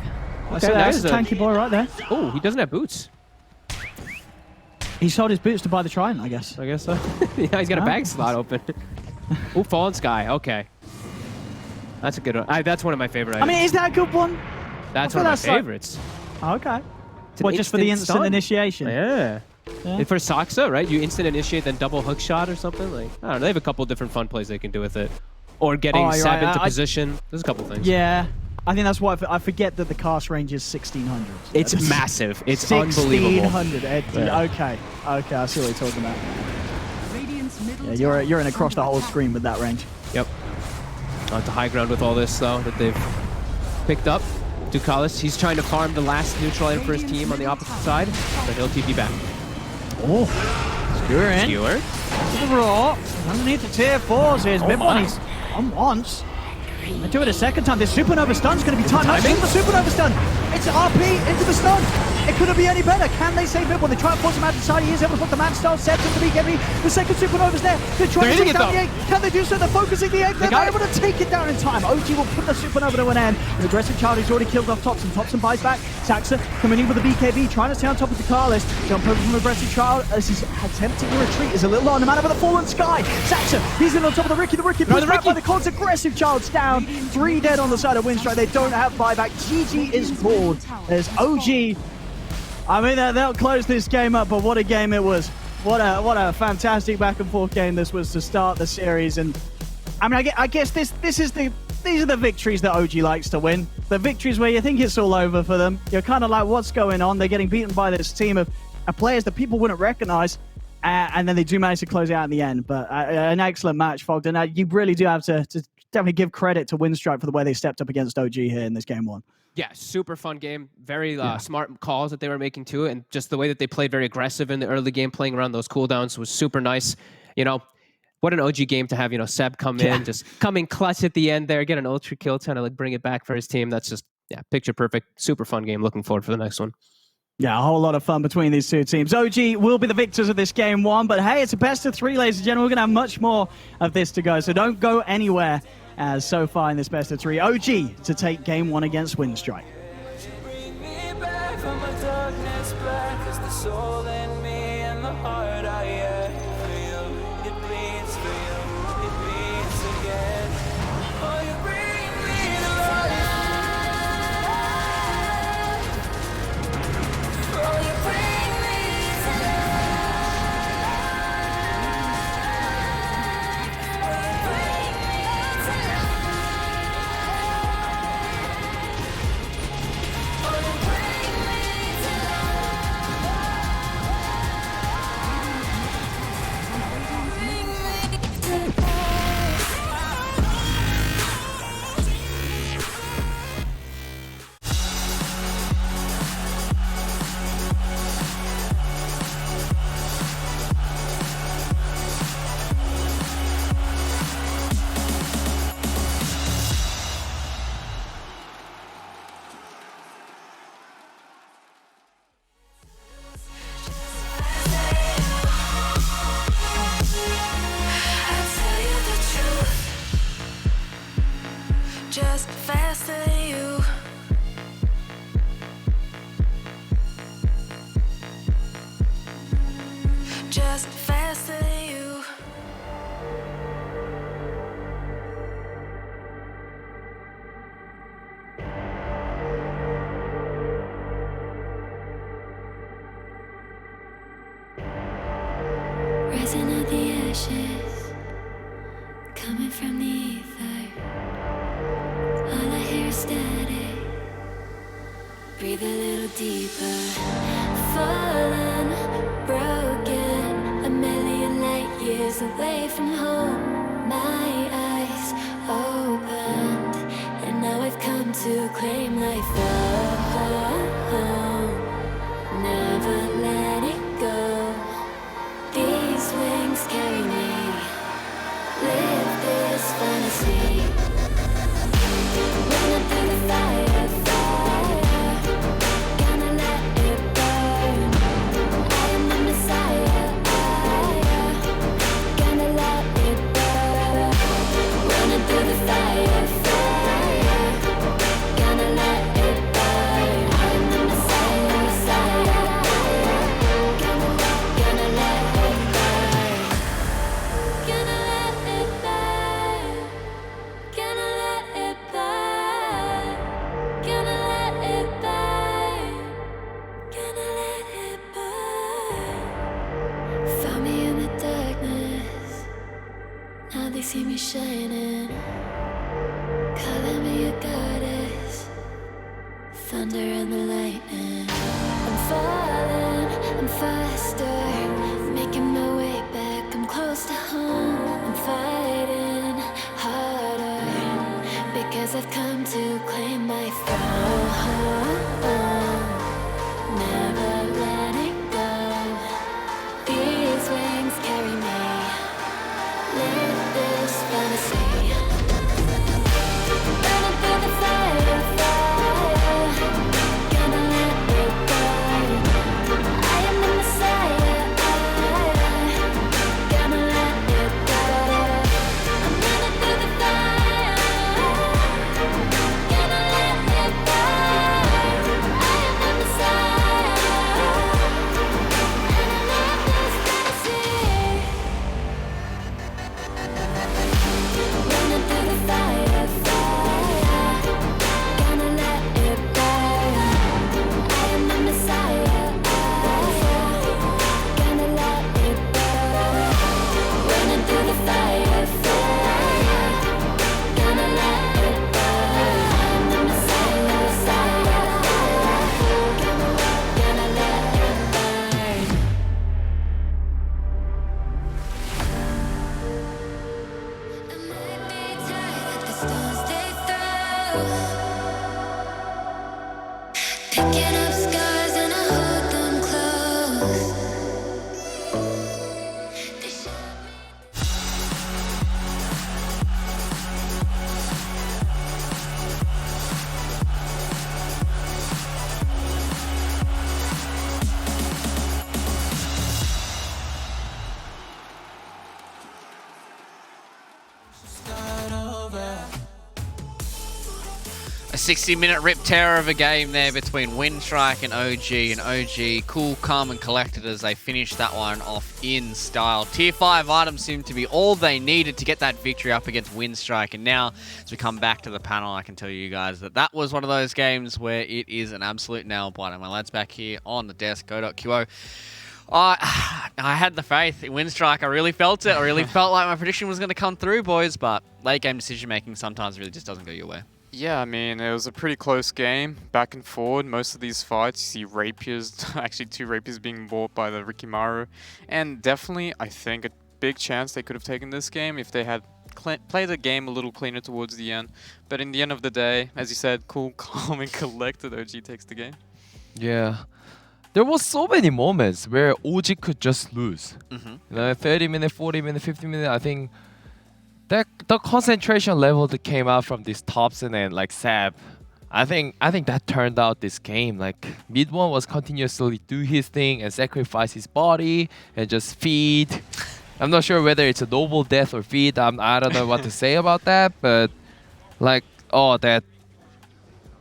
Okay, that's a tanky boy right there. Oh, he doesn't have boots. He sold his boots to buy the Trident, I guess. I guess so. Yeah, he's got a bag slot open. Oh, Fallen Sky. Okay. That's a good one. That's one of my favorite items. I mean, is that a good one? That's one of my favorites. Okay. What, just for the instant initiation? Yeah. And for Saksa, right? You instant initiate, then double hook shot or something. Like, I don't know. They have a couple different fun plays they can do with it. Or getting Seb into position. There's a couple things. Yeah. I think that's why I forget that the cast range is 1600. It's massive. It's unbelievable. 1600. Okay, I see what you're talking about. Yeah, you're in across the whole screen with that range. Yep. On to high ground with all this though that they've picked up. Ducalis, he's trying to farm the last neutral item for his team on the opposite side, but he'll TP back. Oh, skewer in. Skewer. To the raw. Underneath the tier 4s. Here's mid-one. He's on once. And do it a second time. This Supernova stun's going to be timed. Nice the Supernova stun. It's RP into the stun. It couldn't be any better. Can they save mid-one? They try and force him out to the side. He is able to put the man style set into the BKB. The second Supernova's there. They're trying to take down the 8. Can they do so? They're focusing the 8. They're able to take it down in time. OG will put the Supernova to an end. An aggressive child who's already killed off Thompson. Thompson buys back. Saxa coming in with the BKB, trying to stay on top of the Carlis. Jump over from aggressive child as he's attempting to retreat. Is a little on the man over the Fallen Sky. Saxa, he's in on top of the Ricky. The Ricky pushed back by the Cons. Aggressive child's down. 3 dead on the side of Windstrike. They don't have buyback. GG is called. There's OG. I mean, they'll close this game up, but what a game it was. What a fantastic back and forth game this was to start the series. And I mean, I guess these are the victories that OG likes to win. The victories where you think it's all over for them. You're kind of like, what's going on? They're getting beaten by this team of players that people wouldn't recognize. And then they do manage to close it out in the end. But an excellent match, Fogden. You really do have to definitely give credit to Windstrike for the way they stepped up against OG here in this game 1. Yeah, super fun game. Very smart calls that they were making too, and just the way that they played very aggressive in the early game, playing around those cooldowns was super nice. You know, what an OG game to have, you know, Seb come in, just come in clutch at the end there, get an ultra kill, trying to like bring it back for his team. That's just, picture perfect. Super fun game. Looking forward for the next one. Yeah, a whole lot of fun between these two teams. OG will be the victors of this game one, but hey, it's a best of 3, ladies and gentlemen. We're going to have much more of this to go, so don't go anywhere. As so far in this best of 3, OG to take game 1 against Windstrike. Bring me back from my darkness black, 'cause the soul in me and the heart I yearn for you. It bleeds for you, it beats again. Oh, you bring me to life. Oh, you bring me to life. Oh, you bring me to life. Just faster than you. Just faster than you. Rising out the ashes, coming from the ether. All I hear is static. Breathe a little deeper. Fallen, broken, a million light years away from home. My eyes opened, and now I've come to claim life. Never letting go. These wings carry me. Live this fantasy. Running through the fire, gonna let it burn. I am the Messiah, gonna let it burn. Running through the fire, gonna let it burn. I am the Messiah, gonna let it burn. Gonna let it burn. Gonna let it burn. Gonna let it burn. Gonna let it burn. Found me in the darkness. Now they see me shining. Calling me a goddess. Thunder and the lightning. I'm falling, I'm faster. Making my way back, I'm close to home. I'm fighting harder, because I've come to claim my throne. Never letting go. These wings carry me. Live this fantasy. Running through the fire, gonna let it burn. I am the Messiah, gonna let it burn. I'm running through the fire, gonna let it burn. A 60-minute rip terror of a game there between Windstrike and OG cool, calm and collected as they finished that one off in style. Tier 5 items seemed to be all they needed to get that victory up against Windstrike, and now as we come back to the panel, I can tell you guys that that was one of those games where it is an absolute nail-biter. My lads back here on the desk, go.qo. I had the faith in Windstrike. I really felt it. I really felt like my prediction was going to come through, boys, but late game decision-making sometimes really just doesn't go your way. Yeah, I mean, it was a pretty close game, back and forward. Most of these fights, you see rapiers, actually 2 rapiers being bought by the Rikimaru. And definitely, I think, a big chance they could have taken this game if they had played the game a little cleaner towards the end. But in the end of the day, as you said, cool, calm, and collected, OG takes the game. Yeah. There was so many moments where OG could just lose. 30 minutes, 40 minutes, 50 minutes, I think that the concentration level that came out from this Thompson and like Sab, I think that turned out this game. Like mid one was continuously do his thing and sacrifice his body and just feed. I'm not sure whether it's a noble death or feed. I don't know what to say about that, but like that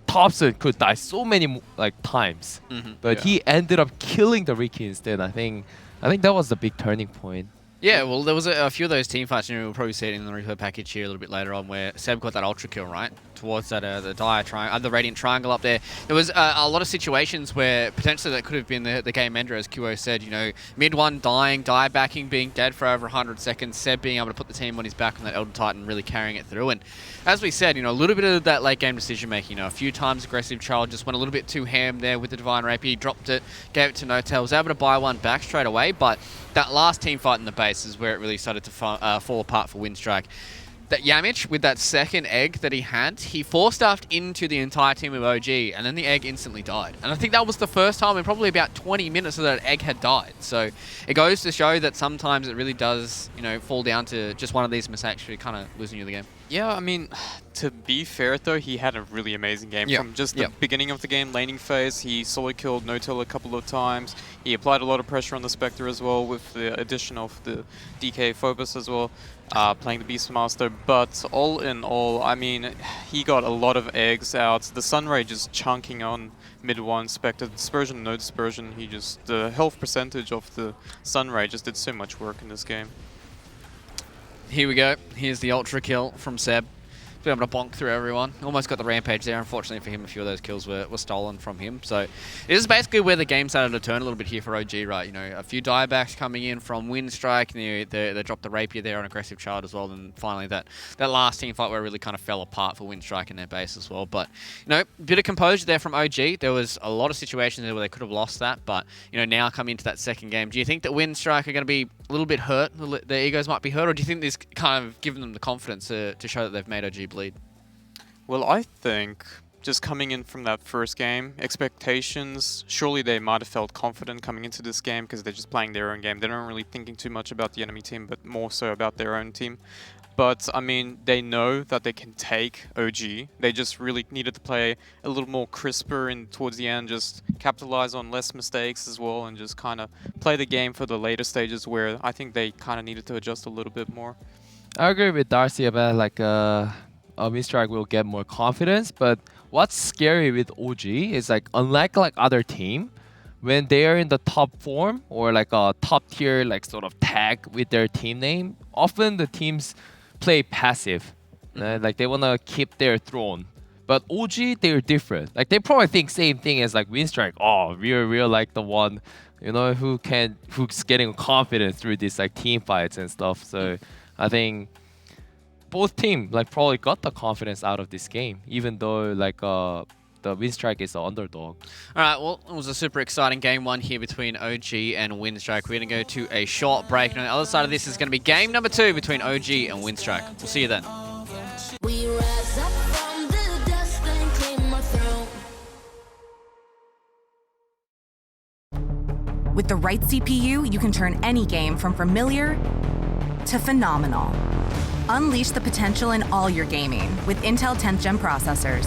Thompson could die so many like times, but he ended up killing the Riki instead. I think that was the big turning point. Yeah, well, there was a few of those team fights, and we'll probably see it in the replay package here a little bit later on, where Seb got that ultra kill, right? Towards that the dire triangle, the radiant triangle up there. There was a lot of situations where potentially that could have been the game ender, as QO said. You know, mid one dying, die backing, being dead for over 100 seconds. Seb being able to put the team on his back on that Elder Titan, really carrying it through. And as we said, you know, a little bit of that late game decision making. You know, a few times aggressive Child just went a little bit too ham there with the Divine Rapier. He dropped it, gave it to No-Tail, was able to buy one back straight away. But that last team fight in the base is where it really started to fall apart for Windstrike. That Yamich, with that second egg that he had, he force-stuffed into the entire team of OG, and then the egg instantly died. And I think that was the first time in probably about 20 minutes that egg had died. So it goes to show that sometimes it really does, you know, fall down to just one of these mistakes for kind of losing you the game. Yeah, I mean, to be fair though, he had a really amazing game. From just the beginning of the game, laning phase, he solo killed No-Tail a couple of times. He applied a lot of pressure on the Spectre as well with the addition of the DK Phobos as well, playing the Beastmaster. But all in all, I mean, he got a lot of eggs out. The Sunray just chunking on mid one Spectre. Dispersion, no dispersion. The health percentage of the Sunray just did so much work in this game. Here we go. Here's the ultra kill from Seb. Be able to bonk through everyone. Almost got the rampage there. Unfortunately for him, a few of those kills were stolen from him. So this is basically where the game started to turn a little bit here for OG, right? You know, a few diebacks coming in from Windstrike, and they dropped the rapier there on aggressive Child as well. And finally that last team fight where it really kind of fell apart for Windstrike in their base as well. But, you know, bit of composure there from OG. There was a lot of situations there where they could have lost that. But, you know, now coming into that second game, do you think that Windstrike are going to be a little bit hurt? Their egos might be hurt? Or do you think this kind of given them the confidence to show that they've made OG bleed? Well, I think just coming in from that first game, expectations, surely they might have felt confident coming into this game because they're just playing their own game. They're not really thinking too much about the enemy team, but more so about their own team. But, I mean, they know that they can take OG. They just really needed to play a little more crisper and towards the end just capitalize on less mistakes as well and just kind of play the game for the later stages where I think they kind of needed to adjust a little bit more. I agree with Darcy about like Windstrike will get more confidence, but what's scary with OG is like unlike like other team, when they are in the top form or like a top tier like sort of tag with their team name, often the teams play passive, like they wanna keep their throne. But OG, they're different. Like they probably think same thing as like Winstrike. Oh, we're like the one, you know, who's getting confidence through these like team fights and stuff. So I think both teams like probably got the confidence out of this game, even though like the Windstrike is the underdog. All right, well, it was a super exciting game one here between OG and Windstrike. We're going to go to a short break, and on the other side of this is going to be game number 2 between OG and Windstrike. We'll see you then. We rise up from the dust and claim our throne. With the right CPU, you can turn any game from familiar to phenomenal. Unleash the potential in all your gaming with Intel 10th Gen processors.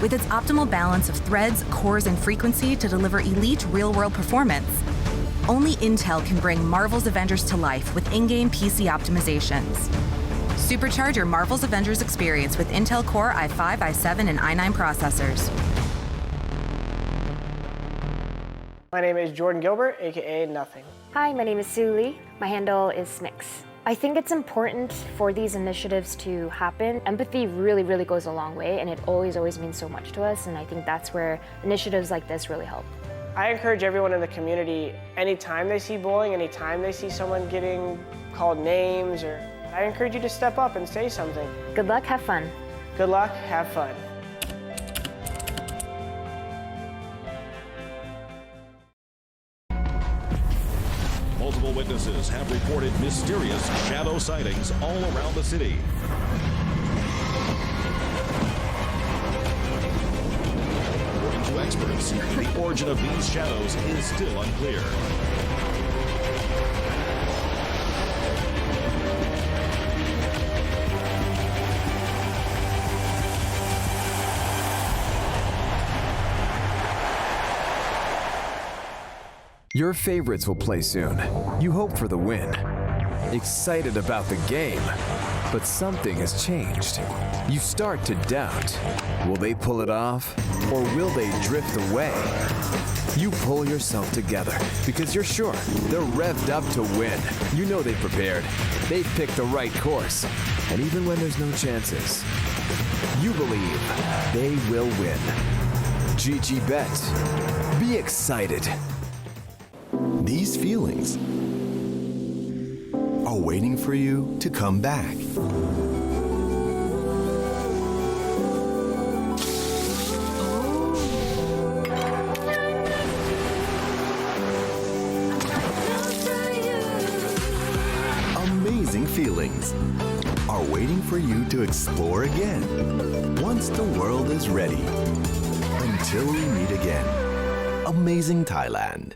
With its optimal balance of threads, cores, and frequency to deliver elite real-world performance, only Intel can bring Marvel's Avengers to life with in-game PC optimizations. Supercharge your Marvel's Avengers experience with Intel Core i5, i7, and i9 processors. My name is Jordan Gilbert, aka Nothing. Hi, my name is Sue Lee. My handle is Smix. I think it's important for these initiatives to happen. Empathy really, really goes a long way, and it always means so much to us, and I think that's where initiatives like this really help. I encourage everyone in the community, anytime they see bullying, anytime they see someone getting called names, I encourage you to step up and say something. Good luck, have fun. Good luck, have fun. Multiple witnesses have reported mysterious shadow sightings all around the city. According to experts, the origin of these shadows is still unclear. Your favorites will play soon. You hope for the win. Excited about the game. But something has changed. You start to doubt. Will they pull it off? Or will they drift away? You pull yourself together because you're sure they're revved up to win. You know they've prepared. They've picked the right course. And even when there's no chances, you believe they will win. GG Bet. Be excited. These feelings are waiting for you to come back. Amazing feelings are waiting for you to explore again once the world is ready. Until we meet again. Amazing Thailand.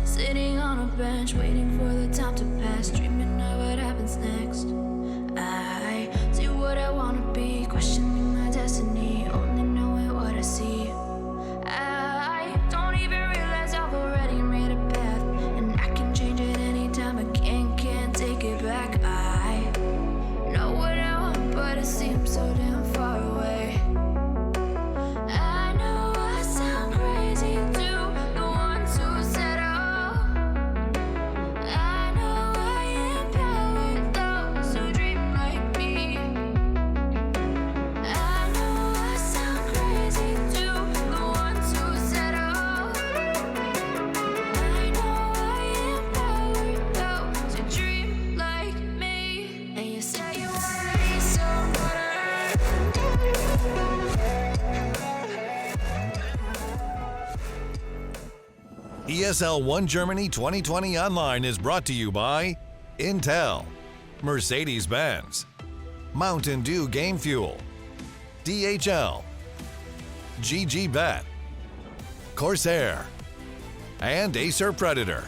Sitting on a bench, waiting for the time to pass, dreaming of what happens next. I do what I wanna be, questioning my destiny, only knowing what I see. I don't even realize I've already made a path, and I can change it anytime. I can't take it back. I know what I want, but it seems so damn far away. I know I sound crazy to the ones who said I know I empower those who dream like me. I know I sound crazy to the ones who said I know I empower those who dream like me. And you say you wanna be somebody. ESL 1 Germany 2020 Online is brought to you by Intel, Mercedes-Benz, Mountain Dew Game Fuel, DHL, GG Bet, Corsair, and Acer Predator.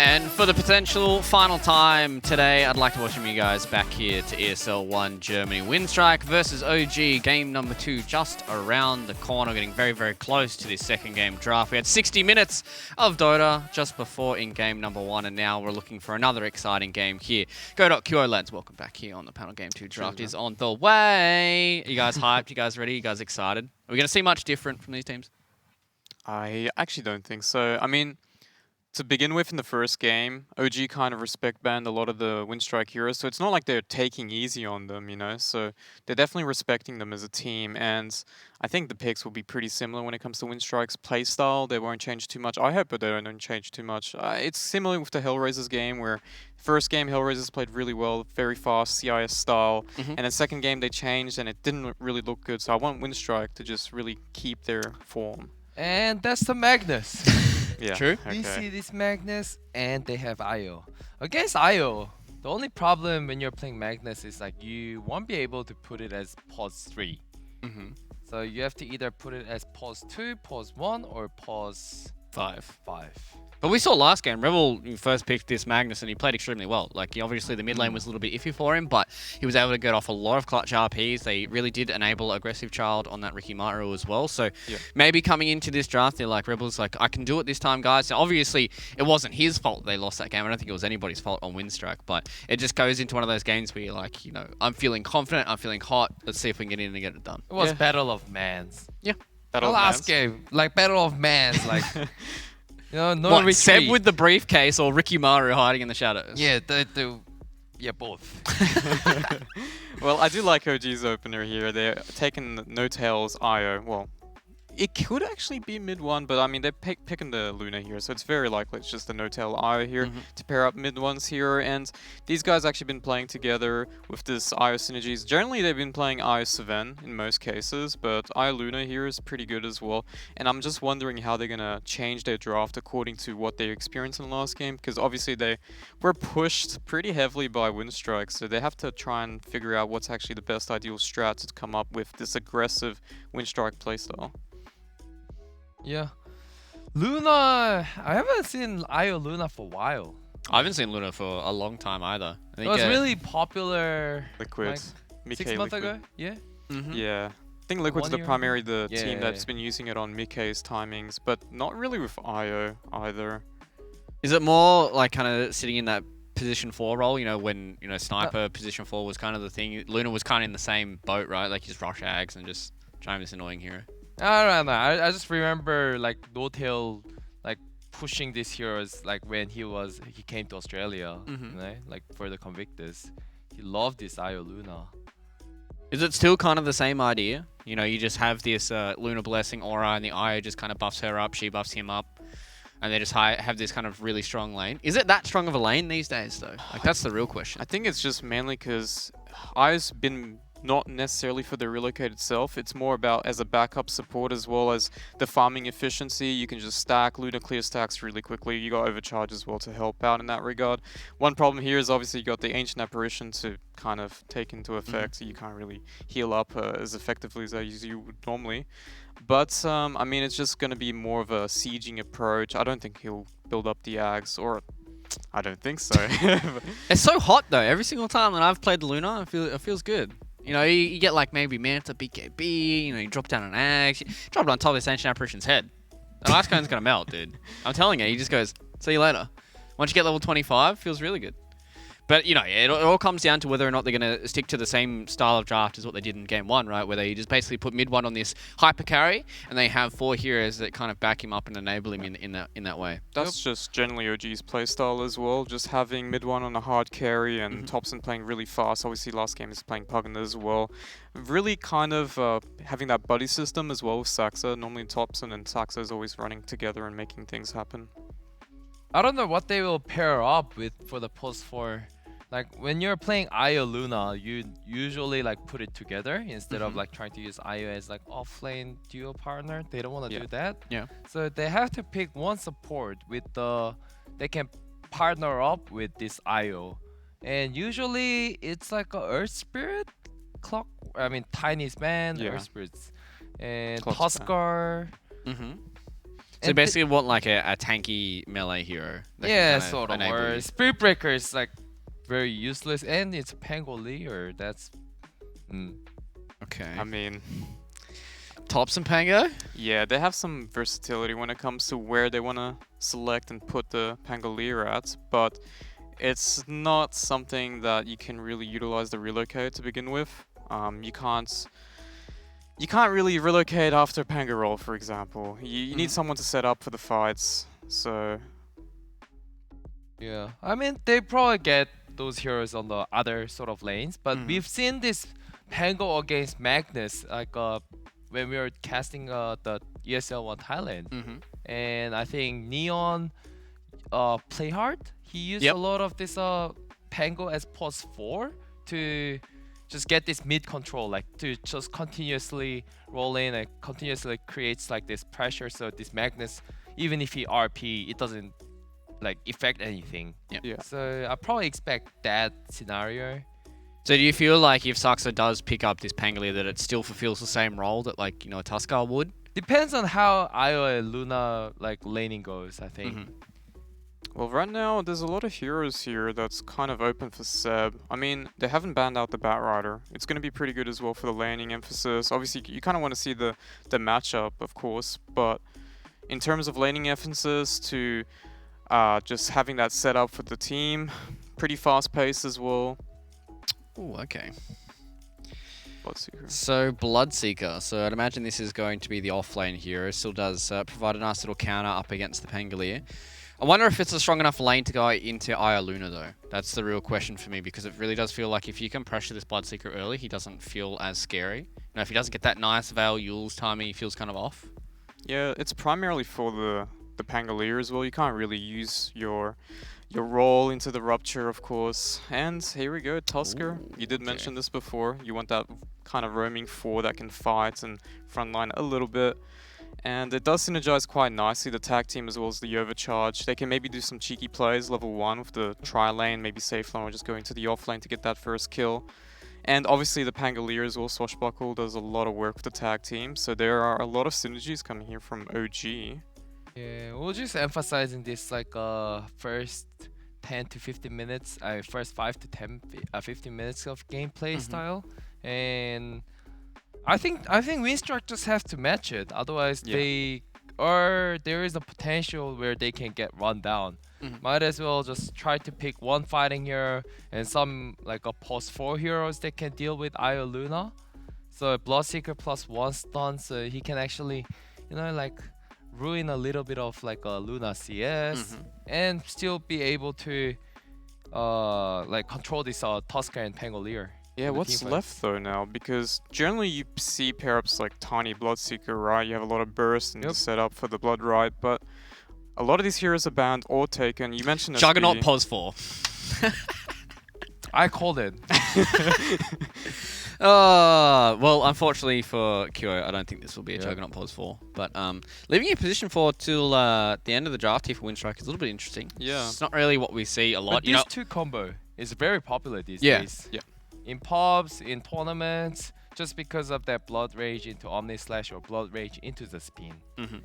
And for the potential final time today, I'd like to welcome you guys back here to ESL 1 Germany. Windstrike versus OG, game number 2, just around the corner, getting very, very close to this second game draft. We had 60 minutes of Dota just before in game number 1, and now we're looking for another exciting game here. Go.QO lads, welcome back here on the panel. Game 2 draft is on the way. Are you guys hyped? You guys ready? You guys excited? Are we going to see much different from these teams? I actually don't think so. I mean, to begin with, in the first game, OG kind of respect banned a lot of the Winstrike heroes, so it's not like they're taking easy on them, you know? So they're definitely respecting them as a team, and I think the picks will be pretty similar when it comes to Winstrike's playstyle. They won't change too much. I hope that they don't change too much. It's similar with the Hellraisers game, where first game, Hellraisers played really well, very fast, CIS style, and then second game they changed, and it didn't really look good, so I want Winstrike to just really keep their form. And that's the Magnus. Yeah. True. We see this Magnus, and they have IO. Against IO, the only problem when you're playing Magnus is like you won't be able to put it as pause 3. So you have to either put it as pause 2, pause 1, or pause 5. 5. But we saw last game, Rebel first picked this Magnus and he played extremely well. Like, obviously the mid lane was a little bit iffy for him, but he was able to get off a lot of clutch RPs. They really did enable aggressive child on that Ricky Maru as well. So maybe coming into this draft, they're like, Rebel's like, I can do it this time, guys. Now, obviously, it wasn't his fault they lost that game. I don't think it was anybody's fault on Windstrike, but it just goes into one of those games where you're like, you know, I'm feeling confident, I'm feeling hot. Let's see if we can get in and get it done. It was Battle of Mans. Yeah. The last game, like Battle of Mans, like... You know, no what, retreat. Seb with the briefcase or Ricky Maru hiding in the shadows? Yeah, yeah, both. Well, I do like OG's opener here. They're taking No Tails IO. Well, it could actually be mid 1, but I mean, they're picking the Luna here, so it's very likely it's just the No Tail IO here to pair up mid 1s here. And these guys actually been playing together with this IO synergies. Generally, they've been playing IO Sven in most cases, but IO Luna here is pretty good as well. And I'm just wondering how they're going to change their draft according to what they experienced in the last game, because obviously they were pushed pretty heavily by Windstrike, so they have to try and figure out what's actually the best ideal strat to come up with this aggressive Windstrike playstyle. Yeah. Luna, I haven't seen IO Luna for a while. I haven't seen Luna for a long time either. I think it was really popular Liquid. Like 6 months ago. Yeah. Yeah. I think Liquid's the primary team that's been using it on Mikkei's timings, but not really with IO either. Is it more like kind of sitting in that position 4 role, you know, when, you know, Sniper position 4 was kind of the thing? Luna was kind of in the same boat, right? Like, just rush ags and just try this annoying hero. I don't know. I just remember like No Tail like pushing these heroes like when he came to Australia, you know, like for the Convictus. He loved this IO Luna. Is it still kind of the same idea? You know, you just have this Luna Blessing aura and the IO just kind of buffs her up, she buffs him up, and they just have this kind of really strong lane. Is it that strong of a lane these days though? Like, that's the real question. I think it's just mainly because IO's been not necessarily for the relocate itself. It's more about as a backup support as well as the farming efficiency. You can just stack, Luna clear stacks really quickly. You got overcharge as well to help out in that regard. One problem here is obviously you got the Ancient Apparition to kind of take into effect, so you can't really heal up as effectively as you would normally. But, I mean, it's just going to be more of a sieging approach. I don't think he'll build up the Ags, or I don't think so. It's so hot though. Every single time that I've played Luna, it feels good. You know, you get like maybe Manta, BKB, you know, you drop down an Axe, you drop it on top of this Ancient Apparition's head. The Ice Cone's gonna melt, dude. I'm telling you, he just goes, see you later. Once you get level 25, feels really good. But, you know, it all comes down to whether or not they're going to stick to the same style of draft as what they did in Game 1, right? Where they just basically put mid 1 on this hyper carry, and they have 4 heroes that kind of back him up and enable him in that way. That's just generally OG's playstyle as well, just having mid 1 on a hard carry and Thompson playing really fast. Obviously, last game is playing Pugna as well. Really kind of having that buddy system as well with Saxa. Normally Thompson and Saxa is always running together and making things happen. I don't know what they will pair up with for the post 4. Like when you're playing Io Luna, you usually like put it together instead of like trying to use Io as like offlane duo partner. They don't want to do that. Yeah. So they have to pick one support with they can partner up with this Io. And usually it's like a Earth Spirit Tiny Span, Earth Spirits, and Tuskar. So you basically want like a tanky melee hero. That Yeah, can kinda sort of. enable Or you. Spirit Breaker is like very useless, and it's Pangolier. That's. Okay. I mean, Tops and Pango? yeah, they have some versatility when it comes to where they want to select and put the Pangolier at, but it's not something that you can really utilize the relocate to begin with. You can't really relocate after Panga roll, for example. You need someone to set up for the fights, so... Yeah, I mean they probably get those heroes on the other sort of lanes, but we've seen this Pango against Magnus like when we were casting the ESL one Thailand, and I think Neon Playhard he used a lot of this Pango as pos 4 to just get this mid control, like to just continuously roll in and continuously creates like this pressure, so this Magnus even if he RP it doesn't like affect anything. Yeah. So I probably expect that scenario. So do you feel like if Saxa does pick up this Pangolier that it still fulfills the same role that like, you know, a Tuskar would? Depends on how Io and Luna like laning goes, I think. Well, right now, there's a lot of heroes here that's kind of open for Seb. I mean, they haven't banned out the Batrider. It's going to be pretty good as well for the laning emphasis. Obviously, you kind of want to see the matchup, of course, but in terms of laning emphasis to just having that set up for the team, pretty fast pace as well. Oh, okay. Bloodseeker. So Bloodseeker. So I'd imagine this is going to be the offlane hero. Still does provide a nice little counter up against the Pangolier. I wonder if it's a strong enough lane to go into Aya Luna though. That's the real question for me, because it really does feel like if you can pressure this Bloodseeker early, he doesn't feel as scary. You know, if he doesn't get that nice Veil Yule's timing, he feels kind of off. Yeah, it's primarily for the Pangolier as well. You can't really use your roll into the Rupture, of course. And here we go, Tusker. You did mention this before. You want that kind of roaming 4 that can fight and frontline a little bit. And it does synergize quite nicely, the tag team as well as the overcharge. They can maybe do some cheeky plays level 1 with the tri-lane, maybe safe lane, or just going to the off lane to get that first kill. And obviously the Pangolier as well, Swashbuckle, does a lot of work with the tag team. So there are a lot of synergies coming here from OG. Yeah, we're just emphasizing this like first 10 to 15 minutes, first 5 to 15 minutes of gameplay style, and I think Winstrike just have to match it. Otherwise, there is a potential where they can get run down. Might as well just try to pick one fighting hero and some like a post 4 heroes that can deal with Io Luna. So Bloodseeker plus 1 stun, so he can actually, you know, like ruin a little bit of like a Luna CS and still be able to like control this Tusker and Pangolier. Yeah, what's left though now? Because generally you see pair-ups like Tiny Bloodseeker, right? You have a lot of burst and set up for the Blood Ride, but a lot of these heroes are banned or taken. You mentioned Juggernaut pos 4. I called it. Well, unfortunately for QO, I don't think this will be a Juggernaut pos 4. But leaving your position 4 till the end of the draft here for Windstrike is a little bit interesting. Yeah. It's not really what we see a lot. But these two combo is very popular these Yeah. days. Yeah. In pubs, in tournaments, just because of that Blood Rage into Omni Slash or Blood Rage into the spin.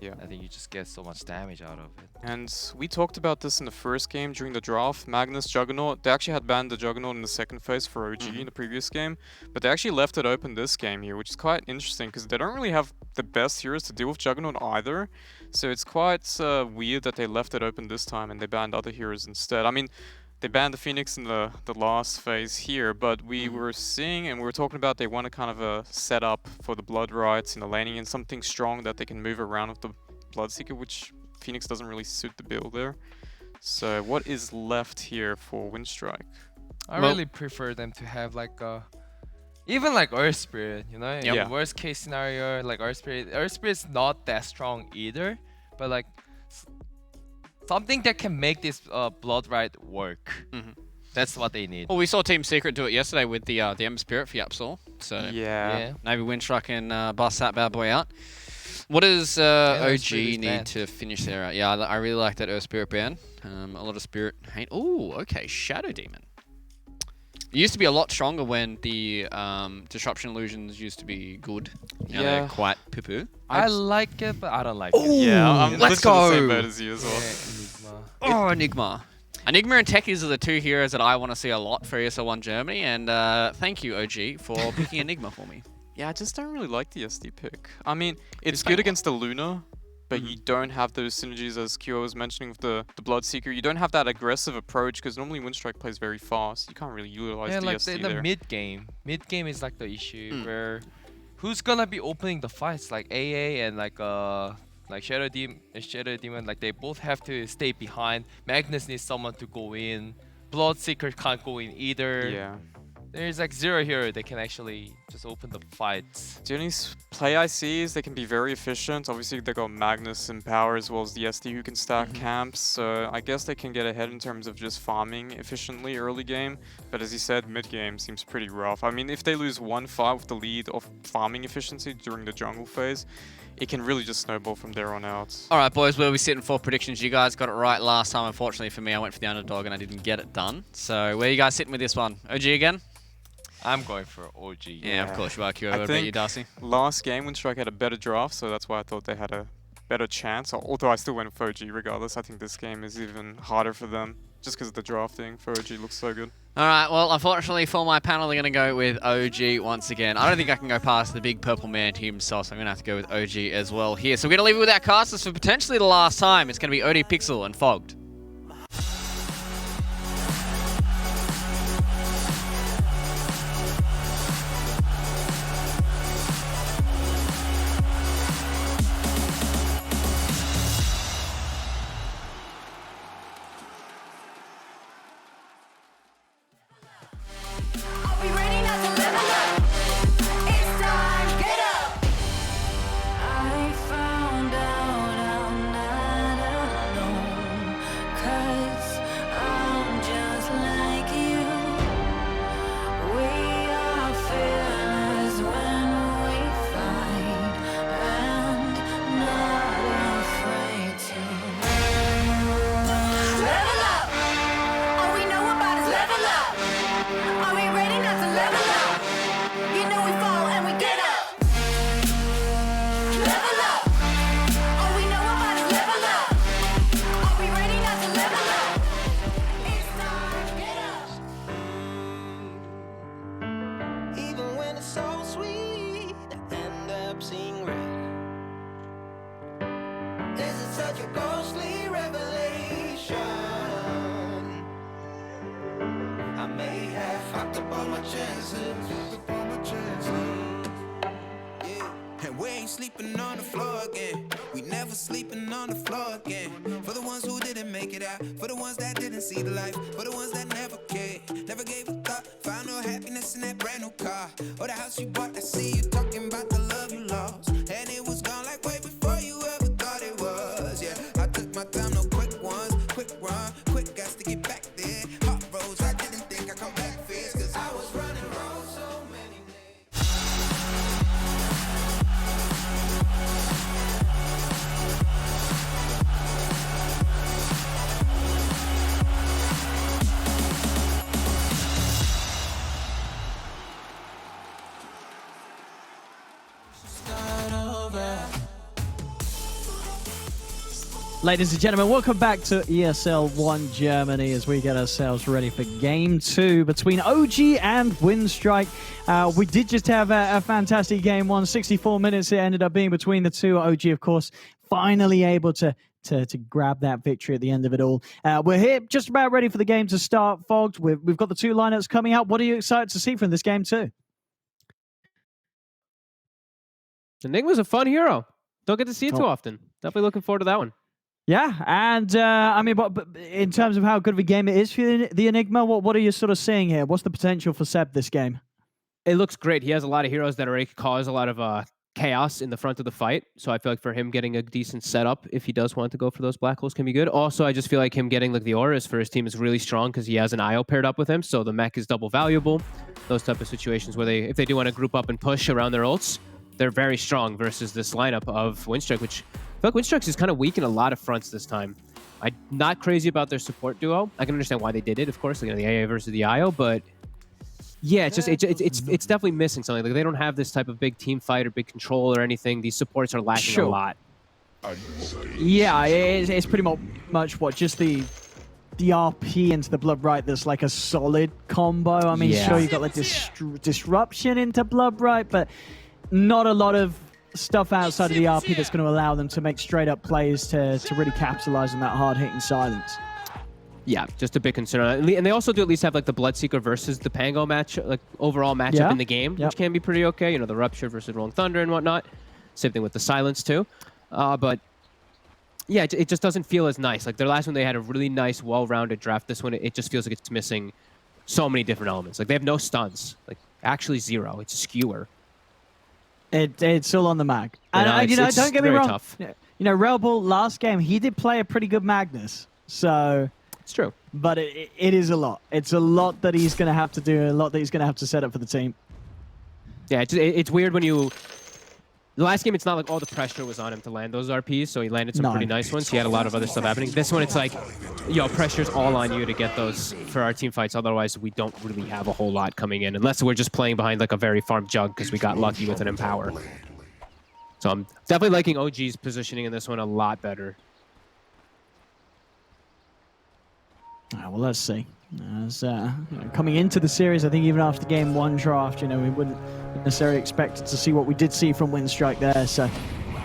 Yeah. I think you just get so much damage out of it. And we talked about this in the first game during the draft. Magnus, Juggernaut, they actually had banned the Juggernaut in the second phase for OG in the previous game, but they actually left it open this game here, which is quite interesting because they don't really have the best heroes to deal with Juggernaut either. So it's quite weird that they left it open this time and they banned other heroes instead. I mean, they banned the Phoenix in the last phase here, but we were seeing and we were talking about they want to kind of set up for the Blood Rights in the laning and something strong that they can move around with the Bloodseeker, which Phoenix doesn't really suit the build there. So what is left here for Windstrike? I really prefer them to have like even like Earth Spirit, you know? In the worst case scenario, like Earth Spirit's not that strong either, but like something that can make this Blood Ride work. That's what they need. Well, we saw Team Secret do it yesterday with the Ember Spirit for Yapsol. So maybe Windstrike can bust that bad boy out. What does OG need to finish there out? Yeah, I really like that Earth Spirit ban. A lot of Spirit hate. Ooh, okay, Shadow Demon. It used to be a lot stronger when the disruption illusions used to be good. Now Yeah. they're quite poo-poo. I like it, but I don't like Ooh, it. Yeah, I'm let's literally go. the same boat as you as well. Enigma. Oh, Enigma. Enigma and Techies are the two heroes that I want to see a lot for ESL 1 Germany, and thank you, OG, for picking Enigma for me. Yeah, I just don't really like the SD pick. I mean, it's good against the Luna, but you don't have those synergies as Kyo was mentioning with the Bloodseeker. You don't have that aggressive approach because normally Windstrike plays very fast. You can't really utilize Yeah, the like SD in the there. mid game. Mid game is like the issue where who's gonna be opening the fights? Like AA and like Shadow Demon, like they both have to stay behind. Magnus needs someone to go in. Bloodseeker can't go in either. Yeah. There's like zero hero that can actually just open the fights. The only play I see is they can be very efficient. Obviously, they got Magnus in power as well as the SD who can stack camps. So I guess they can get ahead in terms of just farming efficiently early game. But as you said, mid game seems pretty rough. I mean, if they lose one fight with the lead of farming efficiency during the jungle phase, it can really just snowball from there on out. All right, boys, where are we sitting for predictions? You guys got it right last time. Unfortunately for me, I went for the underdog and I didn't get it done. So where are you guys sitting with this one? OG again? I'm going for OG. Yeah, of course you are, Kyo. I What about you, think Darcy? last game, Windstrike had a better draft, so that's why I thought they had a better chance. Although I still went for OG regardless. I think this game is even harder for them, just because of the drafting for OG looks so good. All right, well, unfortunately for my panel, they're going to go with OG once again. I don't think I can go past the big purple man himself, so I'm going to have to go with OG as well here. So we're going to leave it with our casters for potentially the last time. It's going to be OD Pixel and Fogged. I found out I'm not alone, 'cause I'm just like you. We are fearless when we fight and not afraid to level up. All we know about is level up. Are we ready not to level up? You know we fall and we get up. Level up. All we know about is level up. Are we ready not to level up? It's time, get up. Even when it's so sweet, I end up seeing red. Is it such a ghostly revelation? I may have fucked up all my chances. And we ain't sleeping on the floor again. We never sleeping on the floor again. For the ones who didn't make it out, for the ones that didn't see the light, for the ones that never cared, never gave a thought, found no happiness in that brand new car, or the house you bought. I see you talking about the love you lost, and it was gone like way before you ever thought it was. Yeah, I took my time, no quick ones, quick run, quick guys to get back there. Hot roads, I didn't think I'd come back fast, 'cause I was running roads so many days. Start over. Ladies and gentlemen, welcome back to ESL 1 Germany as we get ourselves ready for Game 2 between OG and Windstrike. We did just have a fantastic Game 1. 64 minutes it ended up being between the two. OG, of course, finally able to grab that victory at the end of it all. We're here just about ready for the game to start, Fogged. We've got the two lineups coming out. What are you excited to see from this Game 2? Enigma's a fun hero. Don't get to see it too often. Definitely looking forward to that one. Yeah, and I mean, but in terms of how good of a game it is for the Enigma, what are you sort of seeing here? What's the potential for Seb this game? It looks great. He has a lot of heroes that already cause a lot of chaos in the front of the fight. So I feel like for him getting a decent setup, if he does want to go for those black holes, can be good. Also, I just feel like him getting like the auras for his team is really strong because he has an IO paired up with him. So the mech is double valuable. Those type of situations where if they do want to group up and push around their ults, they're very strong versus this lineup of Windstrike, which I feel like Windstrike is kind of weak in a lot of fronts this time. I'm not crazy about their support duo. I can understand why they did it, of course, like, the AA versus the IO, but Yeah, it's definitely missing something. Like they don't have this type of big team fight or big control or anything. These supports are lacking a lot. Yeah, it's pretty much what just the RP into the Blood Right that's like a solid combo. I mean, sure, you got like disruption into Blood Right, but not a lot of stuff outside of the RP that's going to allow them to make straight up plays to really capitalize on that hard hitting silence. Yeah, just a big concern. And they also do at least have like the Bloodseeker versus the Pango match, like overall matchup in the game, which can be pretty okay. You know, the Rupture versus Rolling Thunder and whatnot. Same thing with the Silence too. But yeah, it just doesn't feel as nice. Like their last one, they had a really nice, well-rounded draft. This one, it just feels like it's missing so many different elements. Like they have no stuns, like actually 0. It's a skewer. It's all on the mag. And you know, don't get me wrong. Tough. You know, Rebel last game, he did play a pretty good Magnus. So it's true. But it is a lot. It's a lot that he's going to have to do, a lot that he's going to have to set up for the team. Yeah, it's weird when you... The last game, it's not like all the pressure was on him to land those RPs, so he landed some pretty nice ones. He had a lot of other stuff happening. This one, it's like, yo, pressure's all on you to get those for our team fights. Otherwise, we don't really have a whole lot coming in, unless we're just playing behind like a very farmed Jug because we got lucky with an Empower. So I'm definitely liking OG's positioning in this one a lot better. All right, well, let's see. As coming into the series, I think even after game 1 draft, you know, we wouldn't necessarily expect to see what we did see from Windstrike there. So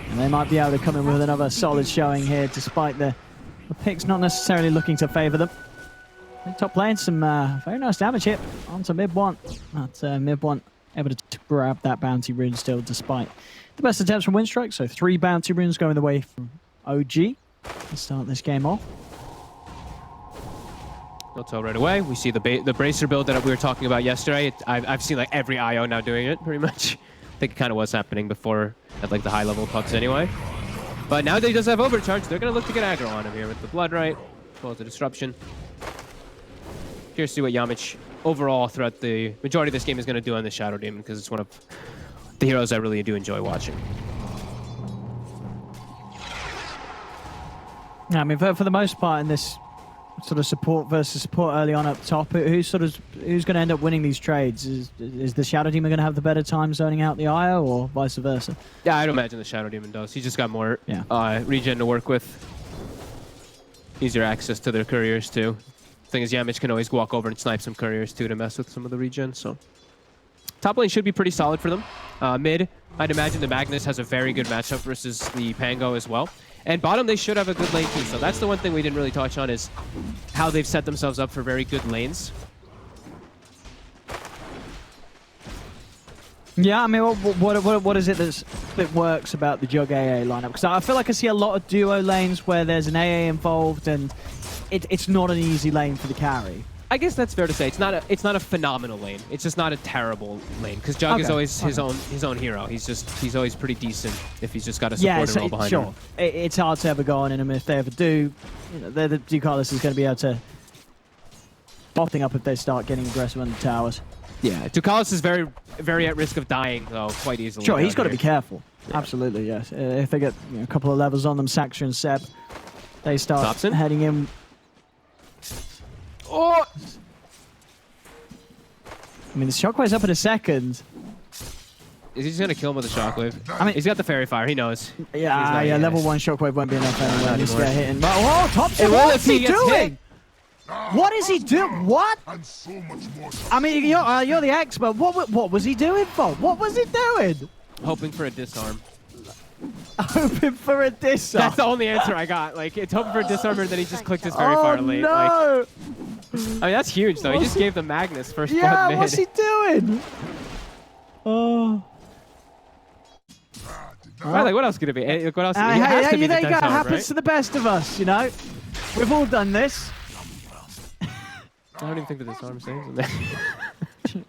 and they might be able to come in with another solid showing here, despite the picks not necessarily looking to favor them. Top lane, some very nice damage here onto mid 1. But mid 1 able to grab that bounty rune still, despite the best attempts from Windstrike. So 3 bounty runes going the way from OG to start this game off. No tell right away. We see the bracer build that we were talking about yesterday. I've seen like every IO now doing it pretty much. I think it kind of was happening before at like the high level pucks anyway. But now that he does have overcharge, they're going to look to get aggro on him here with the Blood Right, as well as the disruption. Curious to see what Yamich overall throughout the majority of this game is going to do on the Shadow Demon, because it's one of the heroes I really do enjoy watching. Yeah, I mean, for the most part in this sort of support versus support early on up top, who's going to end up winning these trades? Is the Shadow Demon going to have the better time zoning out the IO, or vice versa? Yeah, I'd imagine the Shadow Demon does. He's just got more regen to work with. Easier access to their couriers too. Thing is, Yamich can always walk over and snipe some couriers too to mess with some of the regen. So top lane should be pretty solid for them. Mid, I'd imagine the Magnus has a very good matchup versus the Pango as well. And bottom, they should have a good lane too. So that's the one thing we didn't really touch on, is how they've set themselves up for very good lanes. Yeah, I mean, what is it that works about the Jug AA lineup? Because I feel like I see a lot of duo lanes where there's an AA involved, and it's not an easy lane for the carry. I guess that's fair to say. It's not a phenomenal lane. It's just not a terrible lane, because Jug is always his own hero. He's always pretty decent if he's just got a supporting role behind him. It's hard to ever go on in him. If they ever do, you know, the Ducalis is going to be able to pop thing up if they start getting aggressive on the towers. Yeah, Ducalis is very, very at risk of dying though, quite easily. Sure, he's got to be careful. Yeah. Absolutely, yes. If they get a couple of levels on them, Saxtra and Seb, they start heading in. Oh! I mean, the Shockwave's up in a second. Is he just going to kill him with a Shockwave? I mean, he's got the Fairy Fire. He knows. Yeah, level 1 Shockwave won't be enough anyway. He's get hitting. But, whoa, Thompson, what's he doing? What is he doing? What? I mean, you're the expert. What was he doing for? What was he doing? Hoping for a disarm. Hoping for a disarm. That's the only answer I got. Like, it's hoping for a disarm, and then he just clicked his Fairy Fire late. No! Like, I mean, that's huge, though. He just gave the Magnus first blood mid. What's he doing? Oh. Right, like, what else could it be? What else? Hey, there you go. It happens to the best of us, you know? We've all done this. I don't even think the disarm saves him.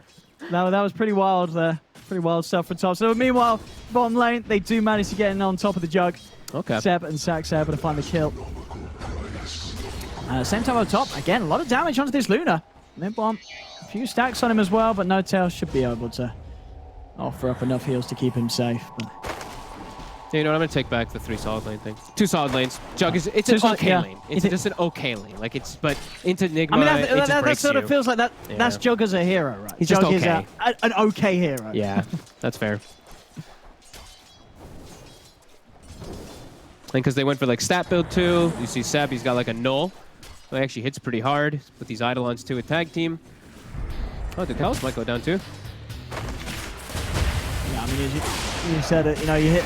That was pretty wild there. Pretty wild stuff from top. So meanwhile, bottom lane, they do manage to get in on top of the Jug. Okay. Seb and Sax able to find the kill. Same time on top. Again, a lot of damage onto this Luna. Mid-bomb. A few stacks on him as well, but No Tail should be able to offer up enough heals to keep him safe. But Yeah, you know what? I'm gonna take back the 3 solid lane thing. 2 solid lanes. Jug is it's Two an solid- okay yeah. lane. It's just an okay lane. Like it's but into Enigma, I mean, it just that breaks sort of you. feels like that. Yeah. That's Jug as a hero, right? He's Jug just is okay. an okay hero. Yeah, that's fair. And because they went for like stat build too. You see Seb, he's got like a null. He actually hits pretty hard with these Eidolons too, a tag team. Oh, the Cows might go down too. Yeah, I mean, as you said it, you know, you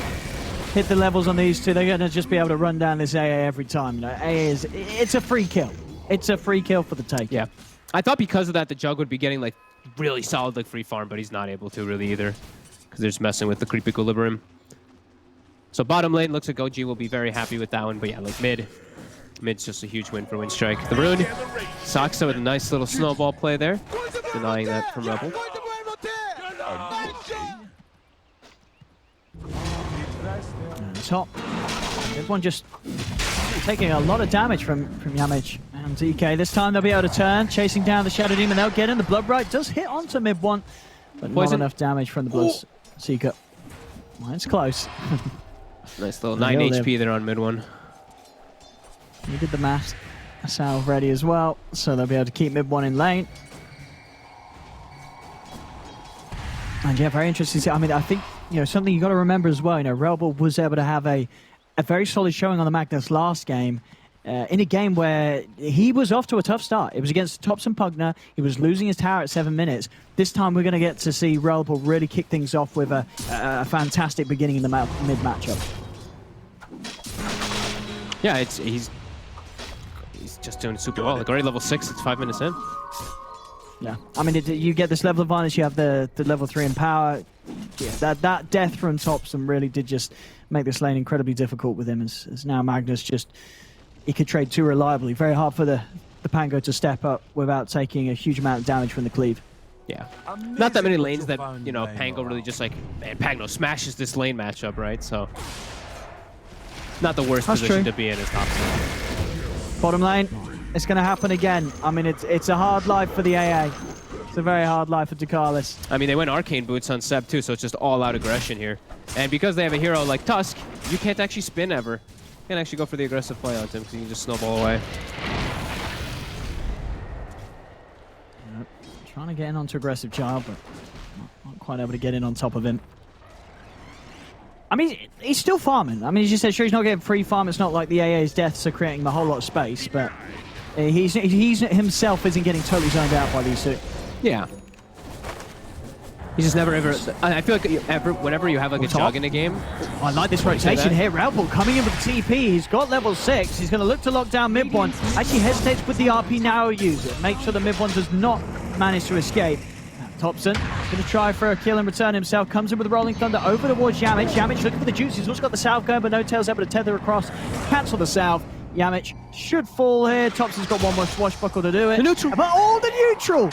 hit the levels on these two, they're going to just be able to run down this AA every time. You know, AA it's a free kill. It's a free kill for the take. Yeah. I thought because of that, the Jug would be getting like really solid like free farm, but he's not able to really either because they're just messing with the creep equilibrium. So bottom lane looks like OG will be very happy with that one, but yeah, like mid's just a huge win for Windstrike. The Rune, Saksa with a nice little snowball play there, denying that from Rebel. Top. Everyone just taking a lot of damage from Yamich and DK. This time they'll be able to turn, chasing down the Shadow Demon. They'll get in. The Bloodbright does hit onto mid one, but not enough damage from the Blood Seeker. Well, it's close. Nice little 9 HP there on mid one. We did the mass salve ready as well, so they'll be able to keep mid one in lane. And yeah, very interesting to see. I mean, I think, you know, something you got to remember as well, you know, Rebel was able to have a very solid showing on the Magnus last game, in a game where he was off to a tough start. It was against Thompson Pugner. He was losing his tower at 7 minutes. This time we're going to get to see Rebel really kick things off with a fantastic beginning in the mid matchup. Yeah, he's just doing super well. Like already level 6, it's 5 minutes in. Yeah, I mean, you get this level advantage. You have the level 3 in power. Yeah, that death from Thompson really did just make this lane incredibly difficult with him. As now Magnus he could trade too reliably. Very hard for the Pango to step up without taking a huge amount of damage from the cleave. Yeah, not that many lanes that, you know, Pango really just like, man, Pango smashes this lane matchup, right? So, not the worst position to be in as Thompson. Bottom lane, it's going to happen again. I mean, it's a hard life for the AA. It's a very hard life for Ducalis. I mean, they went Arcane Boots on Seb too, so it's just all-out aggression here. And because they have a hero like Tusk, you can't actually spin ever. You can't actually go for the aggressive play on him because you can just snowball away. Yep. Trying to get in onto aggressive Child, but not quite able to get in on top of him. I mean, he's still farming. I mean, as you said, sure, he's not getting free farm. It's not like the AA's deaths are creating a whole lot of space, but he's himself isn't getting totally zoned out by these two. Yeah. He's just never ever. I feel like whenever you have like a Jug in a game. I like this rotation here. Raubel coming in with the TP. He's got level 6. He's going to look to lock down mid one. Actually hesitates with the RP now user. Make sure the mid one does not manage to escape. Thompson going to try for a kill and return himself. Comes in with the Rolling Thunder over towards Yamich. Yamich looking for the juice. He's also got the salve going, but no tails able to tether across. Cancel the salve. Yamich should fall here. Thompson's got one more swashbuckle to do it. The neutral. But the neutral!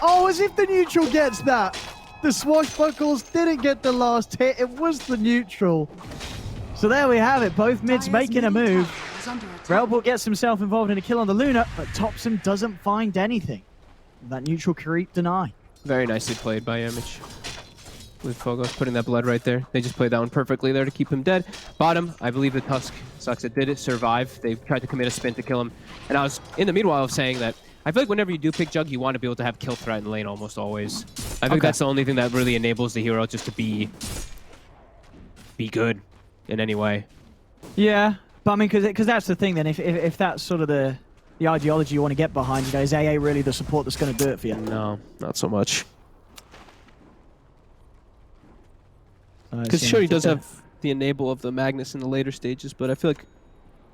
Oh, as if the neutral gets that. The swashbuckles didn't get the last hit. It was the neutral. So there we have it. Both mids making a move. Relbort gets himself involved in a kill on the Luna, but Thompson doesn't find anything. That neutral creep deny. Very nicely played by Yamich. With Fogos putting that blood right there. They just played that one perfectly there to keep him dead. Bottom, I believe the Tusk sucks. It did it survive. They tried to commit a spin to kill him. And I was in the meanwhile of saying that I feel like whenever you do pick Jug, you want to be able to have kill threat in lane almost always. I think that's the only thing that really enables the hero just to be good in any way. Yeah, but I mean, because that's the thing then. If that's sort of the ideology you want to get behind, you know, is AA really the support that's going to do it for you? No, not so much. Because Yeah, sure, he does have the enable of the Magnus in the later stages, but I feel like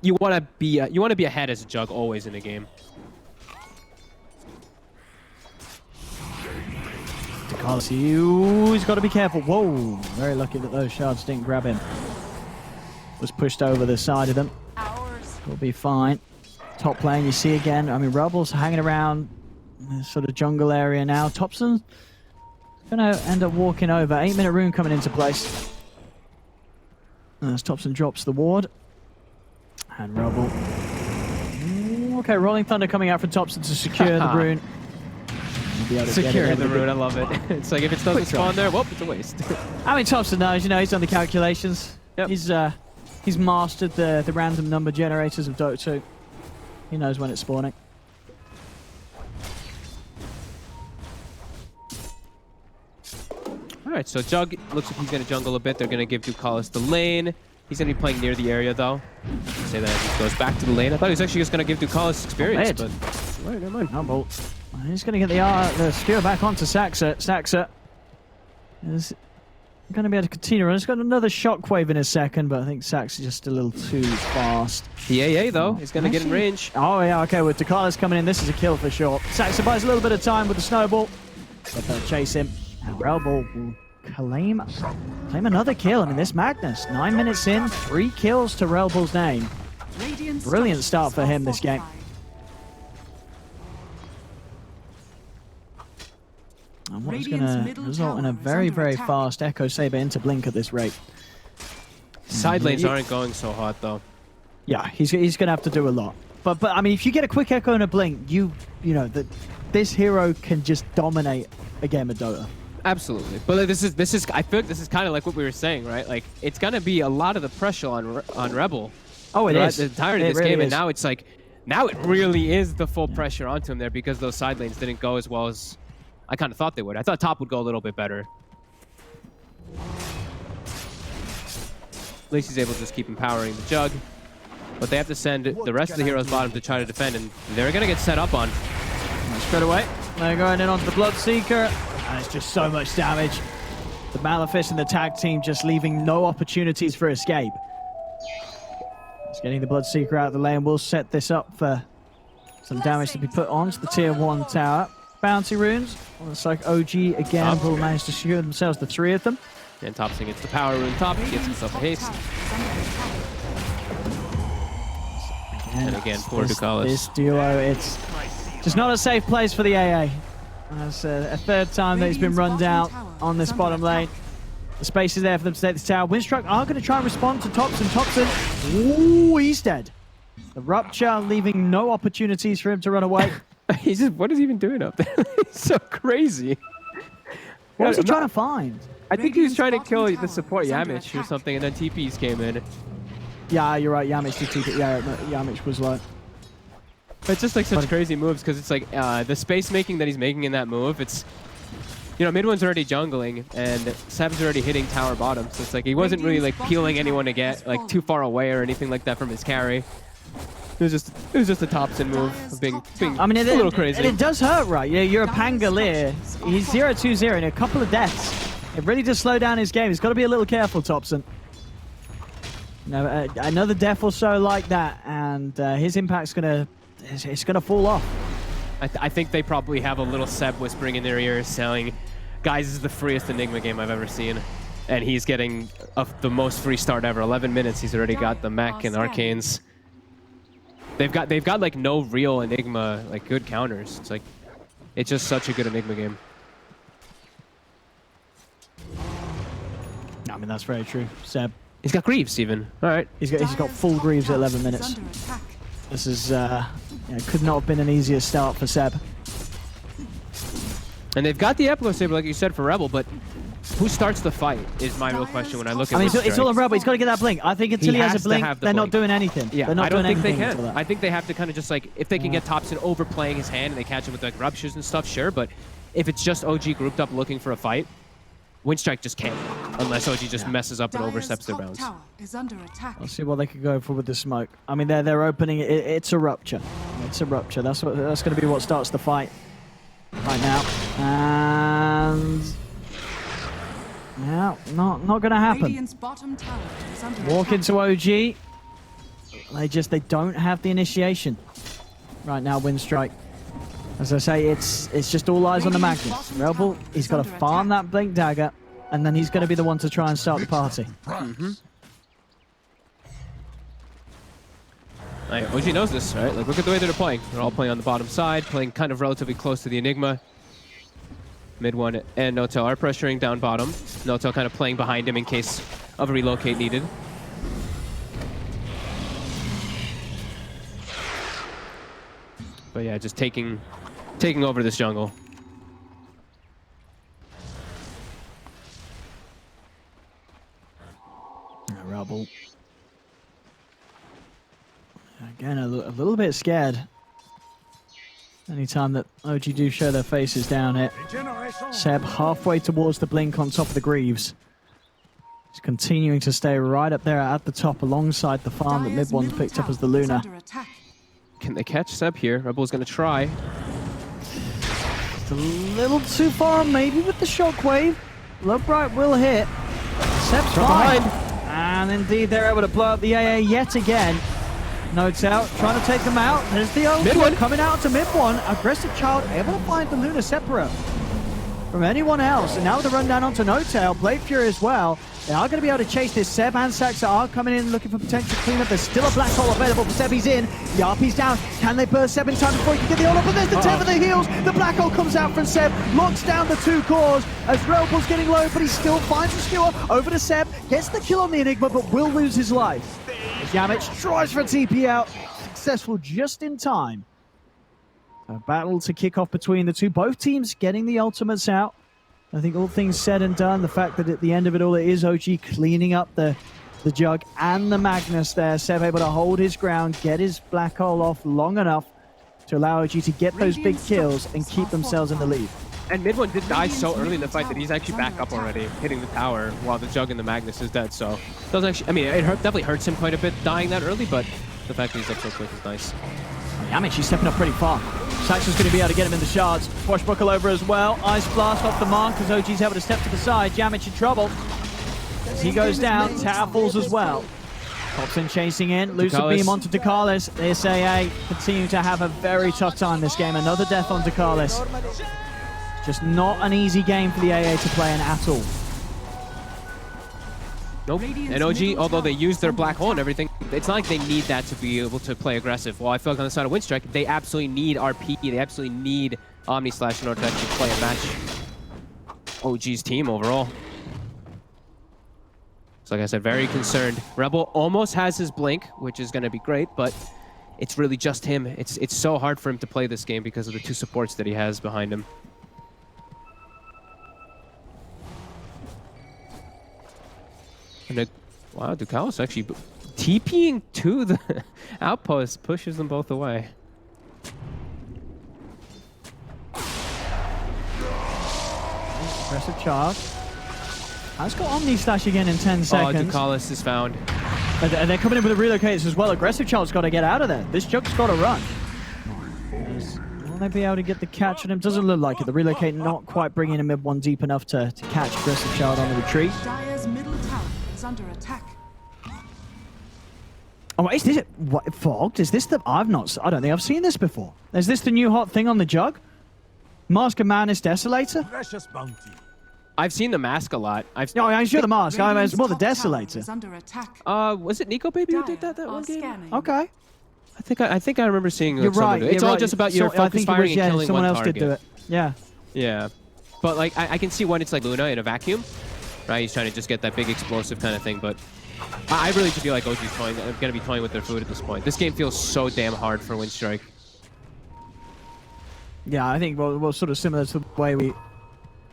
you want to be ahead as a Jug always in a game. He's got to be careful. Whoa, very lucky that those shards didn't grab him. Was pushed over the side of them. Will be fine. Top lane, you see again. I mean, Rebel's hanging around this sort of jungle area now. Thompson's going to end up walking over. 8-minute rune coming into place. As Thompson drops the ward. And Rebel. Okay, Rolling Thunder coming out from Thompson to secure the rune. Secure the rune, I love it. It's like if it doesn't spawn there, whoop, it's a waste. I mean, Thompson knows, you know, he's done the calculations. Yep. He's mastered the random number generators of Dota 2. He knows when it's spawning. All right, so Jug looks like he's going to jungle a bit. They're going to give Ducalis the lane. He's going to be playing near the area, though. Say that he goes back to the lane. I thought he was actually just going to give Ducalis experience, but... All right, never mind. Oh, well, he's going to get the spear back onto Saxa. Saxa is going to be able to continue. He's got another shockwave in a second, but I think Saxa is just a little too fast. The AA, though, is going to get in range. Oh, yeah, okay, with Ducalis coming in, this is a kill for sure. Saxa buys a little bit of time with the snowball, but they'll chase him. And Relball will claim another kill. I mean, this Magnus, 9 minutes in, 3 kills to Relball's name. Brilliant start for him this game. And what's going to result in a very, very fast Echo Saber into Blink at this rate. Side lanes aren't going so hot, though. Yeah, he's going to have to do a lot. But I mean, if you get a quick Echo and a Blink, you know that this hero can just dominate a game of Dota. Absolutely, but this is I feel like this is kind of like what we were saying, right? Like it's gonna be a lot of the pressure on Rebel. Oh, it is. The entirety of this game, and now it's like it really is the full pressure onto him there because those side lanes didn't go as well as I kind of thought they would. I thought top would go a little bit better. At least he's able to just keep empowering the Jug, but they have to send the rest of the heroes bottom to try to defend, and they're gonna get set up on. Straight away, they're going in onto the Bloodseeker. And it's just so much damage. The Malefice and the tag team just leaving no opportunities for escape. It's getting the Bloodseeker out of the lane. We'll set this up for some damage to be put onto the tier 1 tower. Bounty runes. Looks like OG again will manage to secure themselves the 3 of them. And Topson gets the power rune top. He gets himself a haste. And again, poor Ducalis. This duo, it's just not a safe place for the AA. That's a third time that he's been run down on this bottom lane. The space is there for them to take this tower. Windstrike are going to try and respond to Topson. Topson, ooh, he's dead. The Rupture leaving no opportunities for him to run away. What is he even doing up there? It's so crazy. What was he trying to find? I think he was trying to kill the support Yamich or something, and then TPs came in. Yeah, you're right. Yamich did TP. Yeah, Yamich was like... It's just like such crazy moves because it's like the space making that he's making in that move. It's, you know, mid one's already jungling and Seb's already hitting tower bottom. So it's like he wasn't really like peeling anyone to get like too far away or anything like that from his carry. It was just a Topson move of being I mean, a little crazy. And it does hurt, right? You're a Pangolier. He's 0-2-0 and a couple of deaths. It really does slow down his game. He's got to be a little careful, Topson. Another death or so like that, and his impact's it's gonna fall off. I think they probably have a little Seb whispering in their ears saying, guys, this is the freest Enigma game I've ever seen. And he's getting the most free start ever. 11 minutes, he's already got the mech and arcanes. They've got like no real Enigma, like good counters. It's like, it's just such a good Enigma game. I mean, that's very true. Seb. He's got Greaves even. All right. He's got full Greaves at 11 minutes. This is, could not have been an easier start for Seb. And they've got the Epico Saber, like you said, for Rebel, but who starts the fight is my real question when I look at this. It's all on Rebel. He's got to get that blink. I think until he has a blink, they're not doing anything. Yeah, they're not I don't think they doing can. I think they have to kind of just like, if they can get Topson overplaying his hand and they catch him with like ruptures and stuff, sure, but if it's just OG grouped up looking for a fight, Windstrike just can't, unless OG just messes up and oversteps their bounds. Let's see what they could go for with the smoke. I mean, they're opening it. It's a rupture. It's a rupture. That's going to be what starts the fight right now. And yeah, not going to happen. Walk into OG. They don't have the initiation right now. Windstrike. As I say, it's just all eyes on the Magnus. Rebel, he's got to farm that Blink Dagger, and then he's going to be the one to try and start the party. OG knows this, right? Like, look at the way they're playing. They're all playing on the bottom side, playing kind of relatively close to the Enigma. Mid one and Notel are pressuring down bottom. Notel kind of playing behind him in case of a relocate needed. But yeah, just taking over this jungle. Rebel. Again, a little bit scared. Anytime that OG do show their faces down here. Seb halfway towards the blink on top of the Greaves. He's continuing to stay right up there at the top alongside the farm that Mid One's picked up as the Luna. Can they catch Seb here? Rebel's going to try. It's a little too far, maybe with the shockwave. Lovebright will hit. Seb's fine. And indeed, they're able to blow up the AA yet again. Notes out, trying to take them out. There's the ultimate coming out to Mid One. Aggressive Child able to find the Luna separate from anyone else. And now the run down onto No-Tail. Blade Fury as well. They are going to be able to chase this. Seb and Saxa are coming in looking for potential cleanup. There's still a black hole available for Seb. He's in. The RP's down. Can they burst Seb in time before he can get the ult up? But there's the 10 for the heals. The black hole comes out from Seb. Locks down the 2 cores as Relpul's getting low, but he still finds the skewer over to Seb. Gets the kill on the Enigma, but will lose his life. As Yamich tries for a TP out. Successful just in time. A battle to kick off between the two. Both teams getting the ultimates out. I think all things said and done, the fact that at the end of it all, it is OG cleaning up the Jug and the Magnus there. Seb able to hold his ground, get his black hole off long enough to allow OG to get those big kills and keep themselves in the lead. And Mid One did die so early in the fight that he's actually back up already, hitting the tower while the Jug and the Magnus is dead. So it doesn't actually, I mean, it definitely hurts him quite a bit dying that early, but the fact that he's up so quick is nice. Yamich, he's stepping up pretty far. Saxon's going to be able to get him in the shards. Swashbuckle over as well. Ice Blast off the mark as OG's able to step to the side. Yamich in trouble. As he goes down, Tower falls as well. Thompson chasing in. Lucid Beam onto Dakalis. The SAA continue to have a very tough time this game. Another death on Dakalis. Just not an easy game for the AA to play in at all. Nope. And OG, although they use their black hole and everything, it's not like they need that to be able to play aggressive. Well, I feel like on the side of Windstrike, they absolutely need RP. They absolutely need Omni Slash in order to actually play a match. OG's team overall. So like I said, very concerned. Rebel almost has his blink, which is going to be great, but it's really just him. It's so hard for him to play this game because of the 2 supports that he has behind him. And wow, Ducalis actually TPing to the outpost pushes them both away. Aggressive charge. Let's go Omni Slash again in 10 seconds. Oh, Ducalis is found. And they're coming in with the relocators as well. Aggressive Child's got to get out of there. This Jug's got to run. Will they be able to get the catch on him? Doesn't look like it. The relocate not quite bringing him Mid One deep enough to catch Aggressive Child on the retreat. Dire's middle tower is under attack. Oh, is this what, Fogged? Is this the... I don't think I've seen this before. Is this the new hot thing on the Jug? Mask of Madness Desolator? Precious bounty. I've seen the mask a lot. No, I'm sure the mask. I mean, it's more the Desolator. Under attack. Was it Nico Baby who did that one game? Scanning. Okay. I think I remember seeing. You're right. It's all just about your focus firing and killing someone one else target. did do it. Yeah. Yeah, but like I can see when it's like Luna in a vacuum, right? He's trying to just get that big explosive kind of thing. But I really feel like OG's gonna be toying with their food at this point. This game feels so damn hard for Windstrike. Yeah, I think we're sort of similar to the way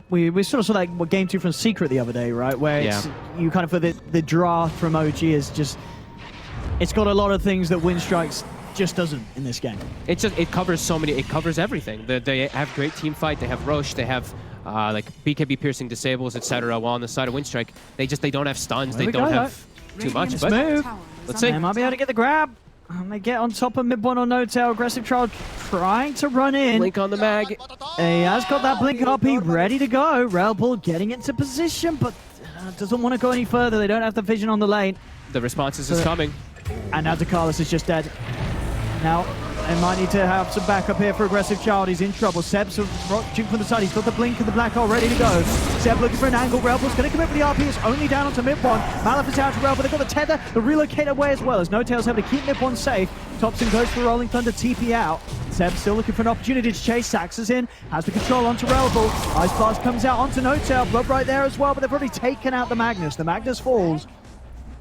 we sort of saw like Game 2 from Secret the other day, right? Where it's, you kind of feel the draft from OG is just, it's got a lot of things that Windstrike's just doesn't in this game. It covers so many, it covers everything. They have great team fight, they have Roche, they have like BKB piercing disables, etc. While on the side of Windstrike, they don't have stuns, they don't have too much. But let's see. They might be able to get the grab. And they get on top of Mid One on No-Tail. Aggressive Child trying to run in. Blink on the mag. He has got that blink RP ready to go. Relpul getting into position, but doesn't want to go any further. They don't have the vision on the lane. The responses is coming. And now Dakalis is just dead. Now, they might need to have some backup here for Aggressive Child. He's in trouble. Seb's shooting from the side. He's got the blink and the black hole ready to go. Seb looking for an angle. Relpul's going to commit with the RP. It's only down onto Mid One. Malif is out to Relpul. They've got the tether, the relocate away as well as No-Tail's able to keep Mid One safe. Thompson goes for Rolling Thunder, TP out. Seb still looking for an opportunity to chase. Saxa's in, has the control onto Relpul. Ice Blast comes out onto No-Tail. Blood right there as well, but they've already taken out the Magnus. The Magnus falls.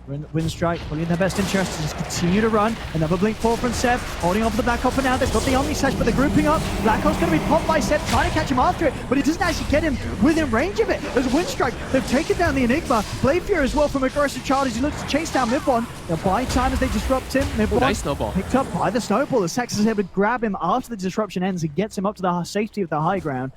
Windstrike, fully in their best interest to just continue to run. Another blink forward from Seb, holding on for the Black Hole for now. They've got the Omni Slash, but they're grouping up. Black Hole's going to be popped by Seb, trying to catch him after it, but it doesn't actually get him within range of it. There's Windstrike. They've taken down the Enigma. Blade Fury as well from Aggressive Child as he looks to chase down Mid1. They're buying time as they disrupt him. Mid1 nice snowball. Picked up by the snowball. The Sax is able to grab him after the disruption ends and gets him up to the safety of the high ground.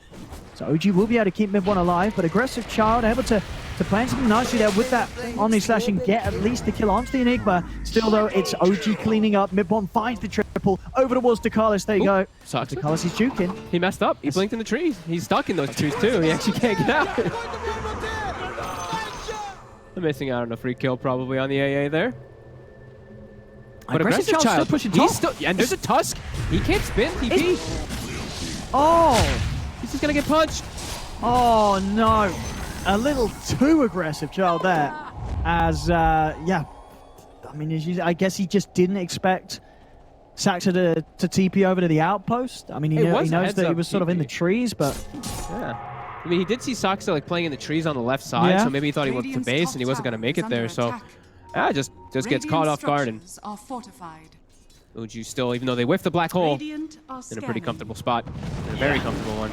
So OG will be able to keep Mid1 alive, but Aggressive Child able to plan something nicely there with that Omni Slash and get at least the kill onto the Enigma. Still though, it's OG cleaning up. Mid1 finds the triple over towards Dakalis. There you go. Dakalis is juking. He messed up. He blinked in the trees. He's stuck in those trees too. He actually can't get out. They're missing out on a free kill probably on the AA there. But Aggressive Child still pushing top. And there's a Tusk. He can't spin. TP. Oh! He's just gonna get punched. Oh no. A little too aggressive Child there. As, yeah. I mean, I guess he just didn't expect Saxa to TP over to the outpost. I mean, he knows that he was sort of in the trees, but... Yeah. I mean, he did see Saxa like playing in the trees on the left side, so maybe he thought he went to base and he wasn't going to make it there, so... Yeah, just gets caught off guard and... OG still, even though they whiffed the Black Hole, in a pretty comfortable spot. In a very comfortable one.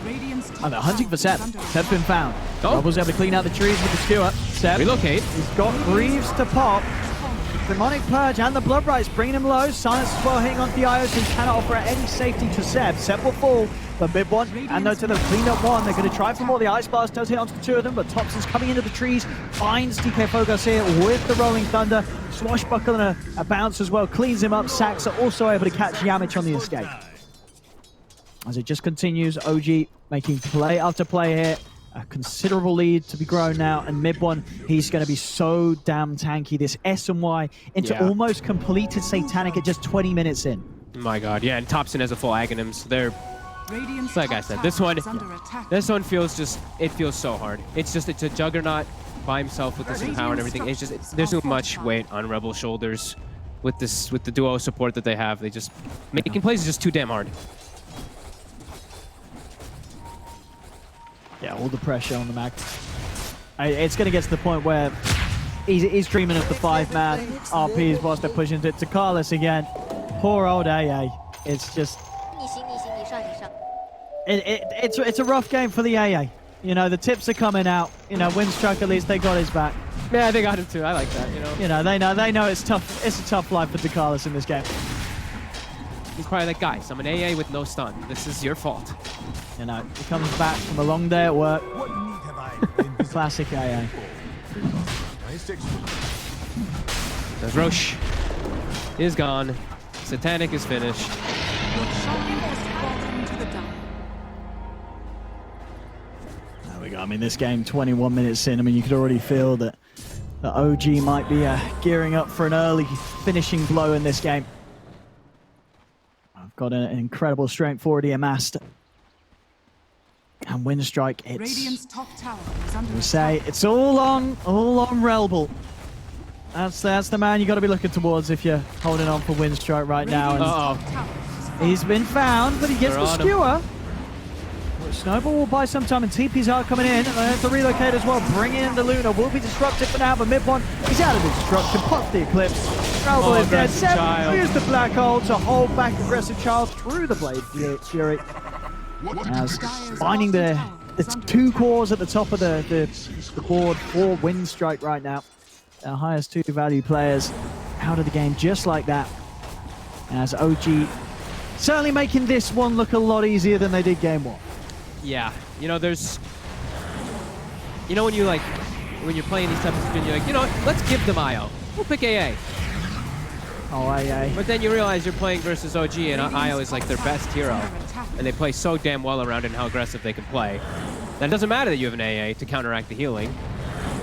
And they're hunting for Seb. Seb's been found. Robble's able to clean out the trees with the skewer. Seb. Relocate. He's got Greaves to pop. Demonic Purge and the Blood Rights bringing him low. Silence as well hitting onto the IO, so he cannot offer any safety to Seb. Seb will fall, but Mid1 and Noto have cleaned up one. They're going to try for more. The Ice Blast does hit onto the two of them, but Thompson's coming into the trees, finds DK Fogas here with the Rolling Thunder. Swashbuckle and a bounce as well, cleans him up. Sax are also able to catch Yamich on the escape. As it just continues, OG making play after play here. A considerable lead to be grown now, and Mid1, he's going to be so damn tanky. This S and Y into almost completed Satanic at just 20 minutes in. My god, yeah, and Thompson has a full Aghanim, so they're... Like I said, this one feels just... It feels so hard. It's a Juggernaut by himself with this power and everything. It's just... There's too much weight on Rebel's shoulders with the duo support that they have. They just... Making plays is just too damn hard. Yeah, all the pressure on the Mag. It's going to get to the point where he's dreaming of the 5-man RPs whilst they're pushing it to Carlos again. Poor old AA. It's just... It's a rough game for the AA. You know, the tips are coming out. You know, Windstrike, at least they got his back. Yeah, they got him too. I like that, You know, they know it's tough. It's a tough life for DeCarlos in this game. He's probably like, guys, I'm an AA with no stun. This is your fault. You know, he comes back from a long day at work. Classic AA. There's Roche. Is gone. Satanic is finished. There we go. I mean, this game, 21 minutes in. I mean, you could already feel that the OG might be gearing up for an early finishing blow in this game. I've got an incredible strength already amassed. And Windstrike, it's... We say it's all on Relbel. That's the man you got to be looking towards if you're holding on for Windstrike right now. And he's been found, but he gets the skewer. Snowball will buy some time, and TP's out coming in. The relocate as well, bring in the Luna. Will be disrupted for now, but Mid1, he's out of the disruption. Pops the Eclipse. Relbel is dead. Seb used the Black Hole to hold back Aggressive Child through the Blade Fury. As finding the two cores at the top of the board for Windstrike right now. Our highest two value players out of the game just like that. As OG certainly making this one look a lot easier than they did game one. Yeah, you know, there's... You know when you're playing these types of games, you're like, you know what, let's give them IO. We'll pick AA. Oh, AA. But then you realize you're playing versus OG, and IO is like their best hero. And they play so damn well around it and how aggressive they can play. That it doesn't matter that you have an AA to counteract the healing.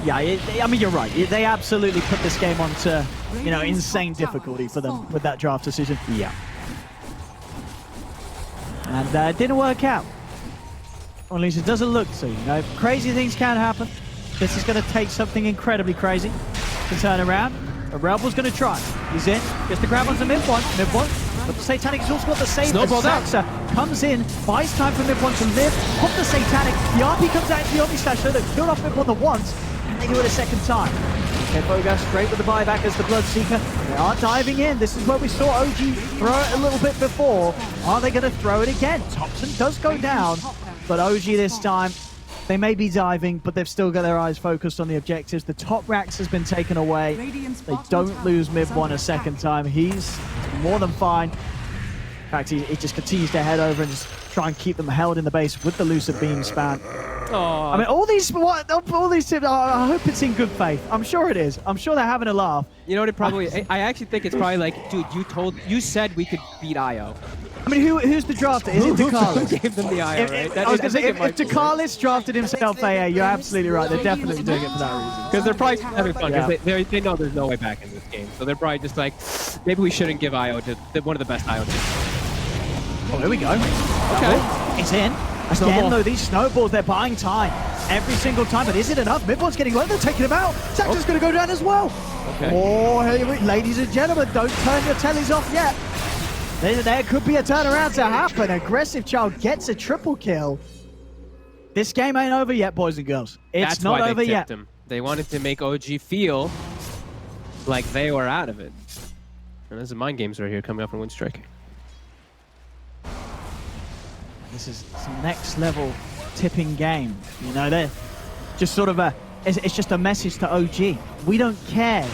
Yeah, I mean, you're right. They absolutely put this game onto, you know, insane difficulty for them with that draft decision. Yeah. And it didn't work out. Or at least it doesn't look to. You know, crazy things can happen. This is going to take something incredibly crazy to turn around. But Relbel's going to try. He's in. Gets the grab onto Mid1. Mid1. But the Satanic has also got the save. Snowball Saxa comes in, buys time for Mid1 to live. Pop the Satanic. The RP comes out into the Omni Slash, so they've killed off Mid1 the once, and they do it a second time. Fogar straight with the buyback as the Bloodseeker. They are diving in. This is where we saw OG throw it a little bit before. Are they going to throw it again? Thompson does go down, but OG this time, they may be diving, but they've still got their eyes focused on the objectives. The top racks has been taken away. They don't lose mid-1 a second time. He's more than fine. In fact, he just continues to head over and just try and keep them held in the base with the lucid beam span. I mean, all these tips, I hope it's in good faith. I'm sure it is. I'm sure they're having a laugh. You know what it probably is? I actually think it's probably like, dude, you said we could beat IO. I mean, who's the drafter? Is it Dakalis? Gave them the IO, right? I was going to say, if Dakalis drafted himself AA, you're absolutely right. They're definitely doing it for that reason. Because they're probably having fun, because they know there's no way back in this game. So they're probably just like, maybe we shouldn't give IO to one of the best IO teams. Oh, here we go. Okay. It's in. Again, though, these snowballs, they're buying time every single time, but is it enough? Mid-1's getting low, they're taking him out. Saxon's going to go down as well. Okay. Oh, ladies and gentlemen, don't turn your tellies off yet. There could be a turnaround to happen. Aggressive Child gets a triple kill. This game ain't over yet, boys and girls. It's That's not why over they yet. him. They wanted to make OG feel like they were out of it. And there's the mind games right here coming up from Windstrike. This is some next level tipping game. You know, they're just sort of it's just a message to OG. We don't care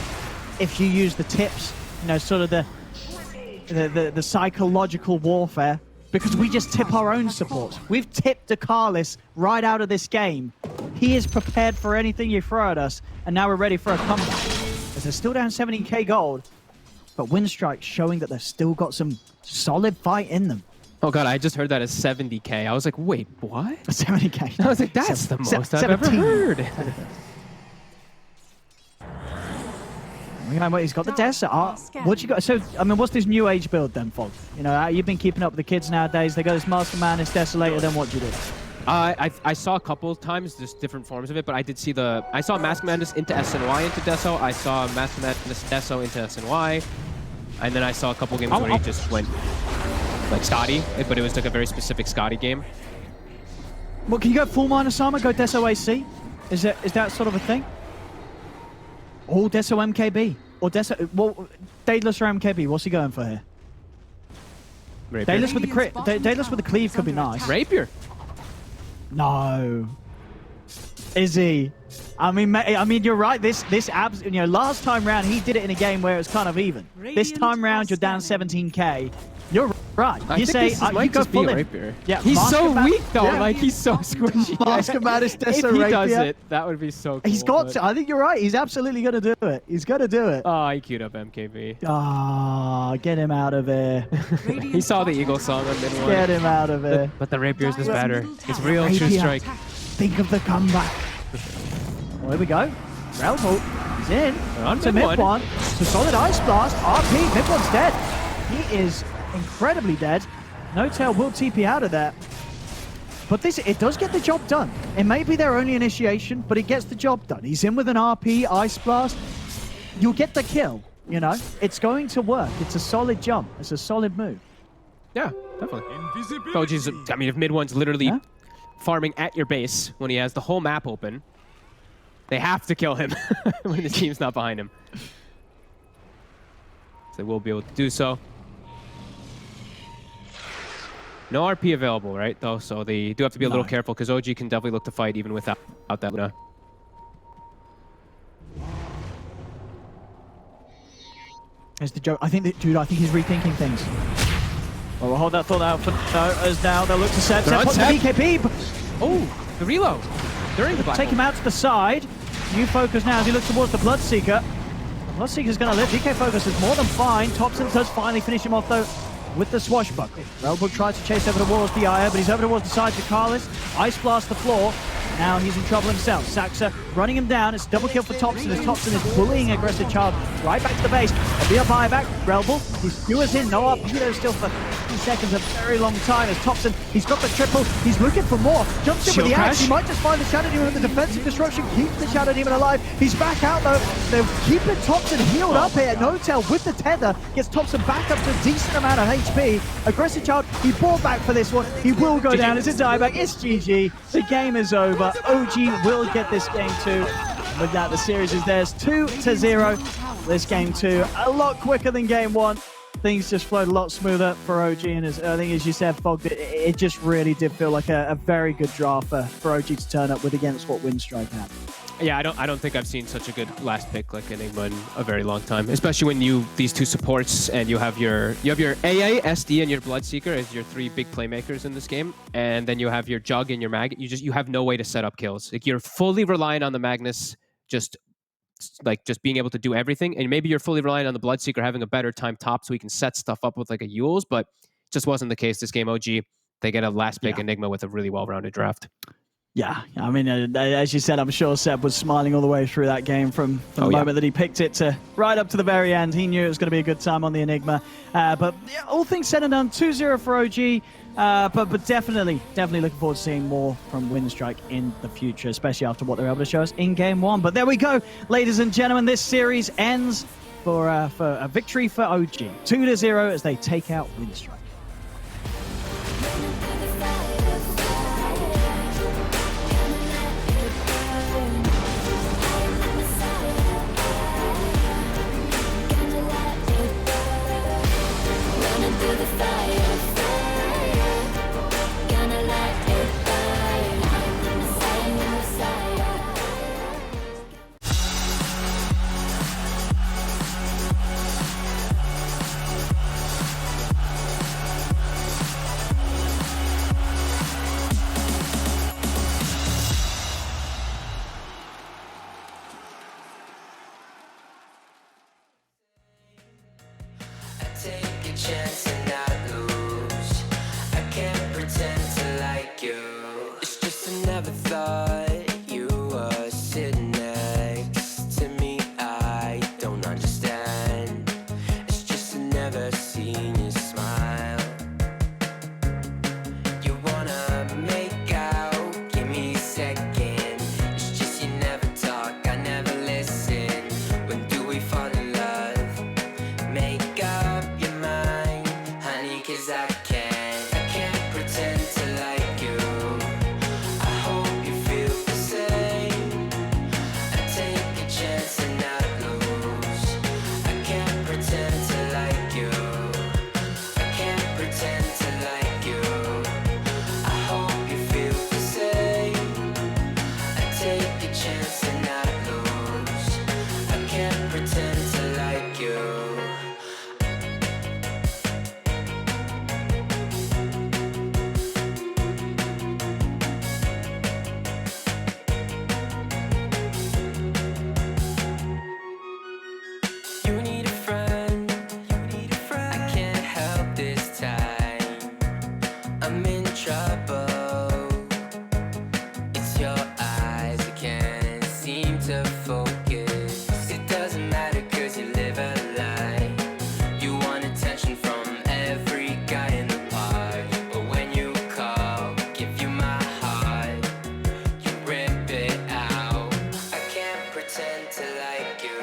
if you use the tips, you know, sort of the psychological warfare, because we just tip our own supports. We've tipped Dakalis right out of this game. He is prepared for anything you throw at us, and now we're ready for a comeback. As they're still down 17k gold, but Windstrike showing that they've still got some solid fight in them. Oh god, I just heard that as 70k. I was like, wait, what? 70k. I was like, that's the most I've ever heard. He's got the desert. What you got? So, I mean, what's this new age build then, Fog? You know, you've been keeping up with the kids nowadays. They got this Master Madness Desolator. Then what do you do? I saw a couple of times just different forms of it, but I did see I saw Master Madness into SNY into Deso. I saw Master Madness Deso into SNY, and then I saw a couple games where he just went like Scotty, but it was like a very specific Scotty game. Well, can you go full minus armor, go Deso AC? Is that sort of a thing? All Deso MKB or Deso? Well, Daedalus or MKB? What's he going for here? Rapier. Daedalus with the crit. Daedalus with the cleave could be nice. Rapier. No. Is he? I mean, you're right. This abs. You know, last time round he did it in a game where it was kind of even. This time round you're down 17k. You're right. You say you go full in. Yeah, he's so weak though. Yeah. Like he's so squishy. Master Madness Deso If he Rapier. does it, that would be so cool. He's got to. I think you're right. He's absolutely going to do it. He's going to do it. Oh, he queued up MKB. Ah, get him out of here. He saw the Eagle song on mid one. Get him out of here. But the Rapier's is better. It's real Rapier. true strike. Think of the comeback. Well, here we go. Relvo, he's in. To mid-1. It's a solid Ice Blast. RP, mid-1's dead. He is incredibly dead. No Tail will TP out of there. But it does get the job done. It may be their only initiation, but it gets the job done. He's in with an RP, Ice Blast. You'll get the kill, you know? It's going to work. It's a solid jump. It's a solid move. Yeah, definitely. Oh, geez. I mean, if mid-1's literally farming at your base when he has the whole map open, they have to kill him when the team's not behind him. So they will be able to do so. No RP available, right, though, so they do have to be a little careful, because OG can definitely look to fight even without that Luna. There's the joke. I think he's rethinking things. Well, we'll hold that thought out for as now they'll look to set up the BKB. Oh, the reload. During the Take him out to the side. New focus now as he looks towards the Bloodseeker. The Bloodseeker's going to live. DK focus is more than fine. Thompson does finally finish him off, though, with the swashbuckle. Relbrook tries to chase over towards the Aya, but he's over towards the side to Carlos. Ice blast the floor. Now he's in trouble himself. Saxa running him down. It's double kill for Thompson as Thompson is bullying Aggressive Child right back to the base. There'll be a buyback. Relbrook, his skewers in. No RP still for 50 seconds, a very long time as Thompson, he's got the triple. He's looking for more. Jumps in with the axe. He might just find the Shadow Demon with the defensive disruption. Keeps the Shadow Demon alive. He's back out though. They're keeping Thompson healed up here. No-Tail with the tether gets Thompson back up to a decent amount of HP. Aggressive Child, he bought back for this one. He will go down. It's a dieback. It's GG. The game is over. OG will get this game too. with that, the series is theirs 2-0. This game 2, a lot quicker than game 1. Things just flowed a lot smoother for OG, and I think, as you said, Fog, it just really did feel like a very good draw for OG to turn up with against what Windstrike had. Yeah, I don't think I've seen such a good last pick like Enigma in a very long time. Especially when these two supports and you have your AA, SD, and your Bloodseeker as your 3 big playmakers in this game, and then you have your Jug and your Mag. You have no way to set up kills. Like, you're fully relying on the Magnus just being able to do everything, and maybe you're fully relying on the Bloodseeker having a better time top so he can set stuff up with like a Yules, but it just wasn't the case this game. OG, they get a last pick Enigma with a really well-rounded draft. Yeah, I mean, as you said, I'm sure Seb was smiling all the way through that game from the moment that he picked it to right up to the very end. He knew it was going to be a good time on the Enigma. But yeah, all things said and done, 2-0 for OG. But definitely looking forward to seeing more from Windstrike in the future, especially after what they're able to show us in game 1. But there we go, ladies and gentlemen. This series ends for a victory for OG. 2-0 as they take out Windstrike. Take a chance and not lose. I can't pretend to like you. It's just I never thought you were sitting next to me. I don't understand. It's just I never seen you smile. You wanna make out, give me a second. It's just you never talk, I never listen. When do we fall in love? Make up your mind, honey, 'cause I can't pretend to like you. I hope you feel the same. I take a chance and not lose. I can't pretend to like you. I can't pretend to like you. I hope you feel the same. I take a chance and not lose. I can't pretend to like you. You need a friend. I can't help this time. I'm in trouble. It's your eyes, I can't seem to focus. It doesn't matter 'cause you live a lie. You want attention from every guy in the park. But when you call, give you my heart, you rip it out. I can't pretend to like you.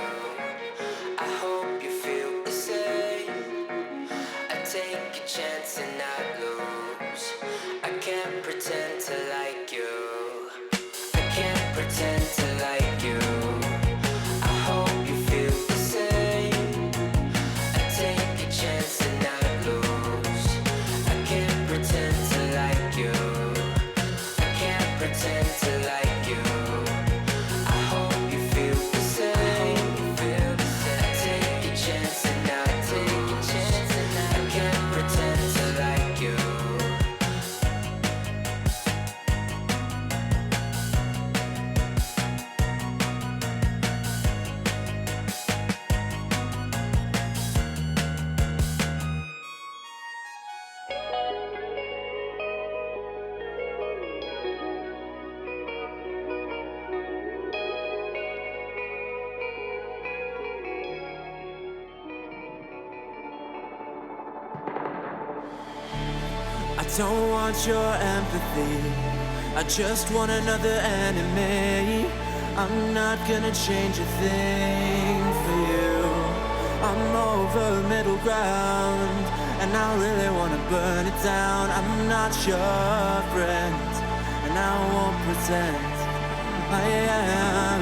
I hope you feel the same. I take a chance and not lose. I can't pretend to like you. I can't pretend to like you. I hope you feel the same. I take a chance and not lose. I can't pretend to like you. I can't pretend to like you. I hope you feel the same. I take a chance and not take a chance and I can't pretend to like you. I don't want your empathy. I just want another enemy. I'm not gonna change a thing for you. I'm over middle ground, and I really wanna burn it down. I'm not your friend, and I won't pretend I am.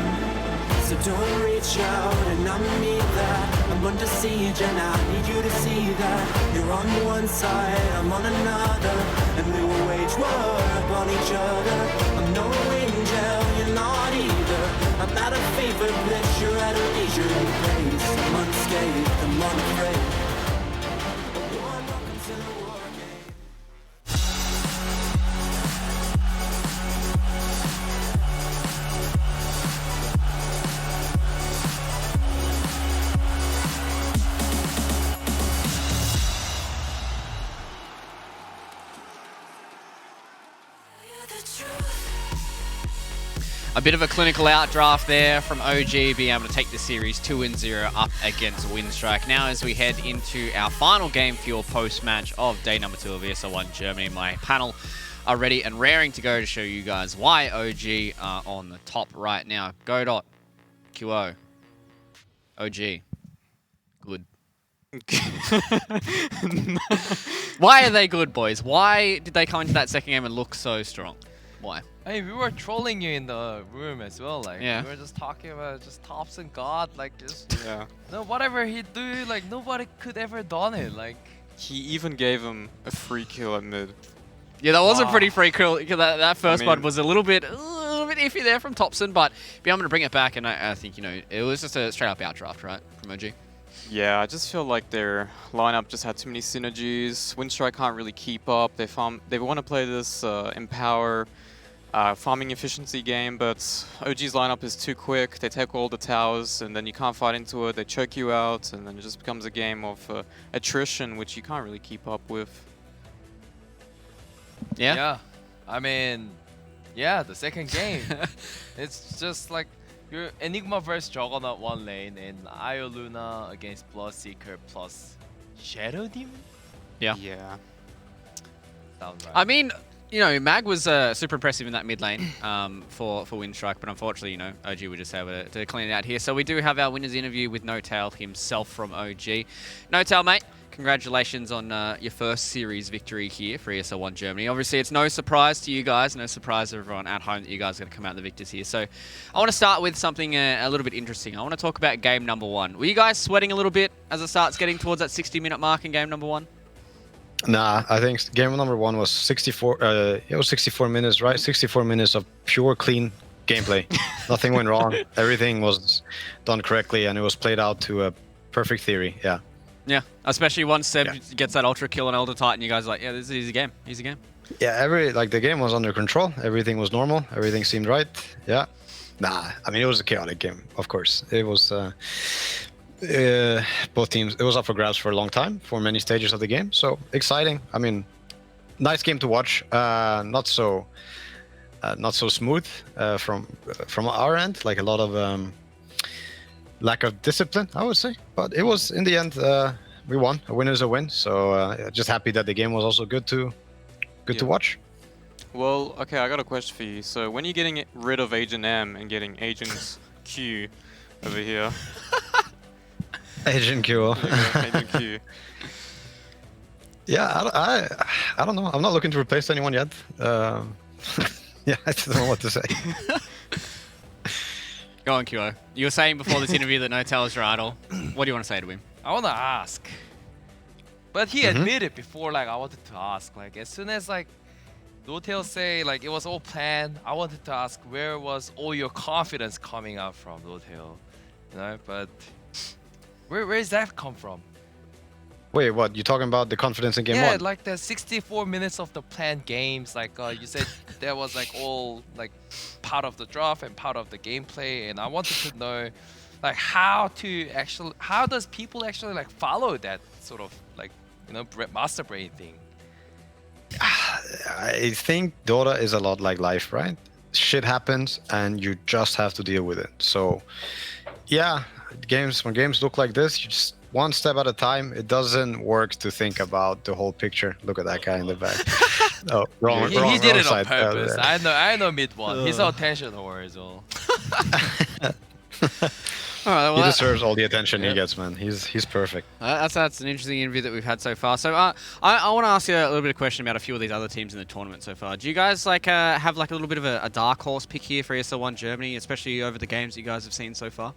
So don't reach out and I mean that. I'm under siege and I need you to see that. You're on one side, I'm on another, and we will wage war upon each other. I'm no angel, you're not either. I'm not a favorite bitch, you're at a leisurely pace. I'm unscathed, I'm unafraid. A bit of a clinical outdraft there from OG, being able to take the series 2-0 up against Windstrike. Now as we head into our final game fuel post-match of day number 2 of ESL 1 Germany, my panel are ready and raring to go to show you guys why OG are on the top right now. Godot, QO, OG, good. Why are they good, boys? Why did they come into that second game and look so strong? Why? I mean, we were trolling you in the room as well. Like, yeah. We were just talking about just Thompson God, like just Yeah. no, whatever he do, like nobody could ever done it. Like he even gave him a free kill at mid. Yeah, that was a pretty free kill. That first one mean, was a little bit iffy there from Thompson, but being able to bring it back, and I think, you know, it was just a straight up outdraft, right, from OG. Yeah, I just feel like their lineup just had too many synergies. Windstrike can't really keep up. They want to play this Empower farming efficiency game, but OG's lineup is too quick. They take all the towers, and then you can't fight into it. They choke you out, and then it just becomes a game of attrition, which you can't really keep up with. Yeah? Yeah. I mean, yeah, the second game. It's just like your Enigma versus Juggernaut 1 lane, and Io Luna against Bloodseeker plus Shadow Demon? Yeah. Yeah. Sounds right. I mean, you know, Mag was super impressive in that mid lane for Windstrike, but unfortunately, you know, OG would just able to clean it out here. So we do have our winner's interview with NoTail himself from OG. NoTail, mate, congratulations on your first series victory here for ESL 1 Germany. Obviously, it's no surprise to you guys, no surprise to everyone at home that you guys are going to come out the victors here. So I want to start with something a little bit interesting. I want to talk about game number 1. Were you guys sweating a little bit as it starts getting towards that 60-minute mark in game number 1? Nah, I think game number 1 was 64. It was 64 minutes, right? 64 minutes of pure, clean gameplay. Nothing went wrong. Everything was done correctly, and it was played out to a perfect theory. Yeah. Yeah, especially once Seb gets that ultra kill on Elder Titan, you guys are like, yeah, this is an easy game. Easy game. Yeah, the game was under control. Everything was normal. Everything seemed right. Yeah. Nah, I mean, it was a chaotic game, of course. It was. Both teams, it was up for grabs for a long time, for many stages of the game. So exciting. I mean, nice game to watch. Not so smooth from our end. Like a lot of lack of discipline, I would say. But it was, in the end, we won. A win is a win. So just happy that the game was also good to watch. Well, okay, I got a question for you. So when you're getting rid of Agent M and getting Agent Q over here. Agent Q. Agent Q. Yeah, I don't know. I'm not looking to replace anyone yet. Yeah, I don't know what to say. Go on, QO. You were saying before this interview that NoTail is your idol. What do you want to say to him? I want to ask. But he admitted before, like, I wanted to ask. Like, as soon as, like, NoTail say, like, it was all planned, I wanted to ask, where was all your confidence coming out from, NoTail? You know, but where does that come from? Wait, what? You talking about the confidence in game 1? Yeah, like the 64 minutes of the planned games. Like you said, that was like all like part of the draft and part of the gameplay. And I wanted to know, like, how does people actually like follow that sort of like, you know, master brain thing? I think Dota is a lot like life, right? Shit happens and you just have to deal with it. So, yeah, when games look like this, you just one step at a time. It doesn't work to think about the whole picture. Look at that guy in the back. Oh, wrong. He did it on side. purpose. I know mid one. He's so attention whore as well. All right, well, he deserves all the attention he gets, man. He's perfect. That's an interesting interview that we've had so far. So I want to ask you a little bit of question about a few of these other teams in the tournament so far. Do you guys have like a little bit of a dark horse pick here for ESL One Germany, especially over the games you guys have seen so far?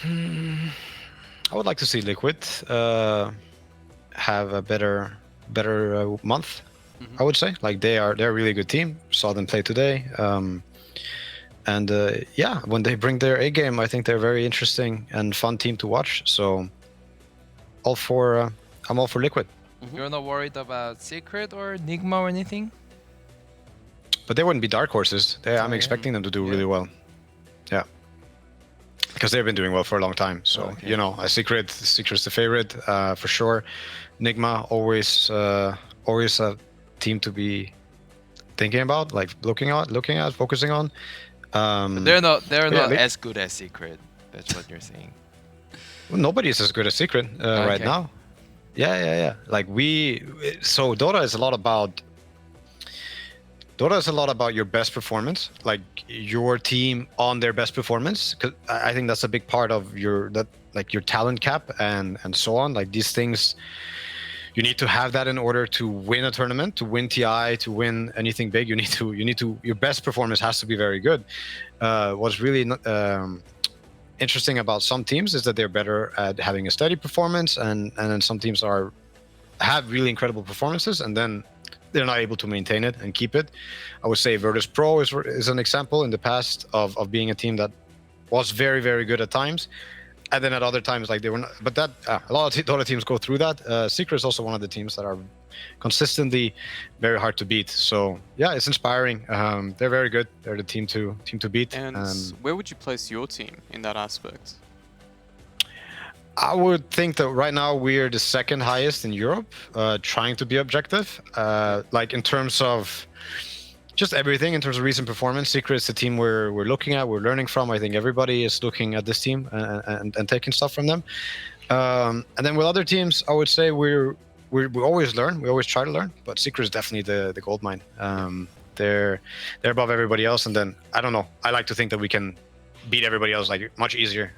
I would like to see Liquid have a better month. I would say, like they're a really good team. Saw them play today. Yeah, when they bring their A game, I think they're a very interesting and fun team to watch. So, I'm all for Liquid. You're not worried about Secret or Nigma or anything? But they wouldn't be dark horses. I'm expecting them to do really well. Yeah, because they've been doing well for a long time. So you know, Secret's the favorite for sure. Nigma always a team to be thinking about, like looking at, focusing on. But they're not as good as Secret. That's what you're saying. Well, nobody is as good as Secret right now. Yeah. Like so Dota is a lot about your best performance, like your team on their best performance. 'Cause I think that's a big part of your talent cap and so on. Like these things, you need to have that in order to win a tournament, to win TI, to win anything big. You need to your best performance has to be very good. What's really interesting about some teams is that they're better at having a steady performance, and then some teams have really incredible performances, and then they're not able to maintain it and keep it. I would say Virtus Pro is an example in the past of being a team that was very, very good at times. And then at other times, like they were not, but that a lot of Dota teams go through that. Secret is also one of the teams that are consistently very hard to beat. So yeah, it's inspiring. They're very good. They're the team to beat. And where would you place your team in that aspect? I would think that right now we're the second highest in Europe, trying to be objective. Like in terms of just everything, in terms of recent performance, Secret is the team we're looking at, we're learning from. I think everybody is looking at this team and taking stuff from them. And then with other teams, I would say we always learn, we always try to learn, but Secret is definitely the gold mine. They're above everybody else, and then I don't know. I like to think that we can beat everybody else like much easier,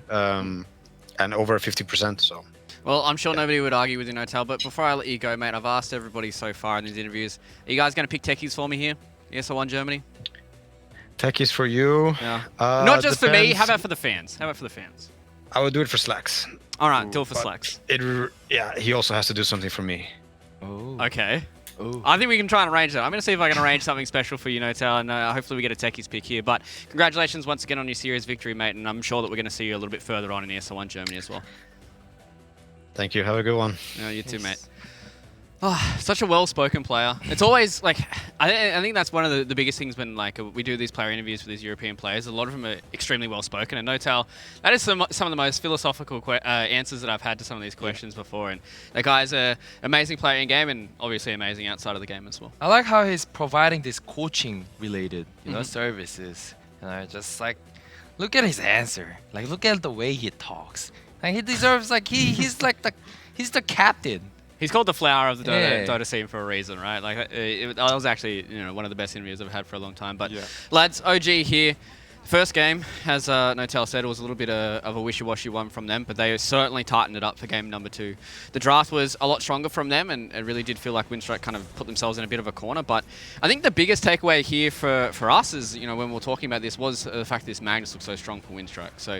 and over 50%. So. Well, I'm sure nobody would argue with you, Notel, but before I let you go, mate, I've asked everybody so far in these interviews, are you guys going to pick techies for me here? ESL One Germany? Techies for you? Yeah. Not just for me, how about for the fans? I would do it for Slacks. All right, do it for Slacks. Yeah, he also has to do something for me. Oh. Okay. Ooh. I think we can try and arrange that. I'm going to see if I can arrange something special for you, Notel, and hopefully we get a techies pick here. But congratulations once again on your series victory, mate, and I'm sure that we're going to see you a little bit further on in ESL One Germany as well. Thank you. Have a good one. No, you too, mate. Oh, such a well-spoken player. It's always like I think that's one of the biggest things when like we do these player interviews with these European players. A lot of them are extremely well-spoken, and Notel, that is some of the most philosophical answers that I've had to some of these questions before. And that guy's an amazing player in game, and obviously amazing outside of the game as well. I like how he's providing this coaching-related, services. Just like look at his answer. Like look at the way he talks. Like he deserves like he's the captain. He's called the flower of the Dota scene for a reason, right? Like that was actually one of the best interviews I've had for a long time. But lads, OG here. First game, as Notel said, it was a little bit of a wishy-washy one from them, but they certainly tightened it up for game number 2. The draft was a lot stronger from them, and it really did feel like Windstrike kind of put themselves in a bit of a corner. But I think the biggest takeaway here for us is, when we were talking about this, was the fact that this Magnus looks so strong for Windstrike. So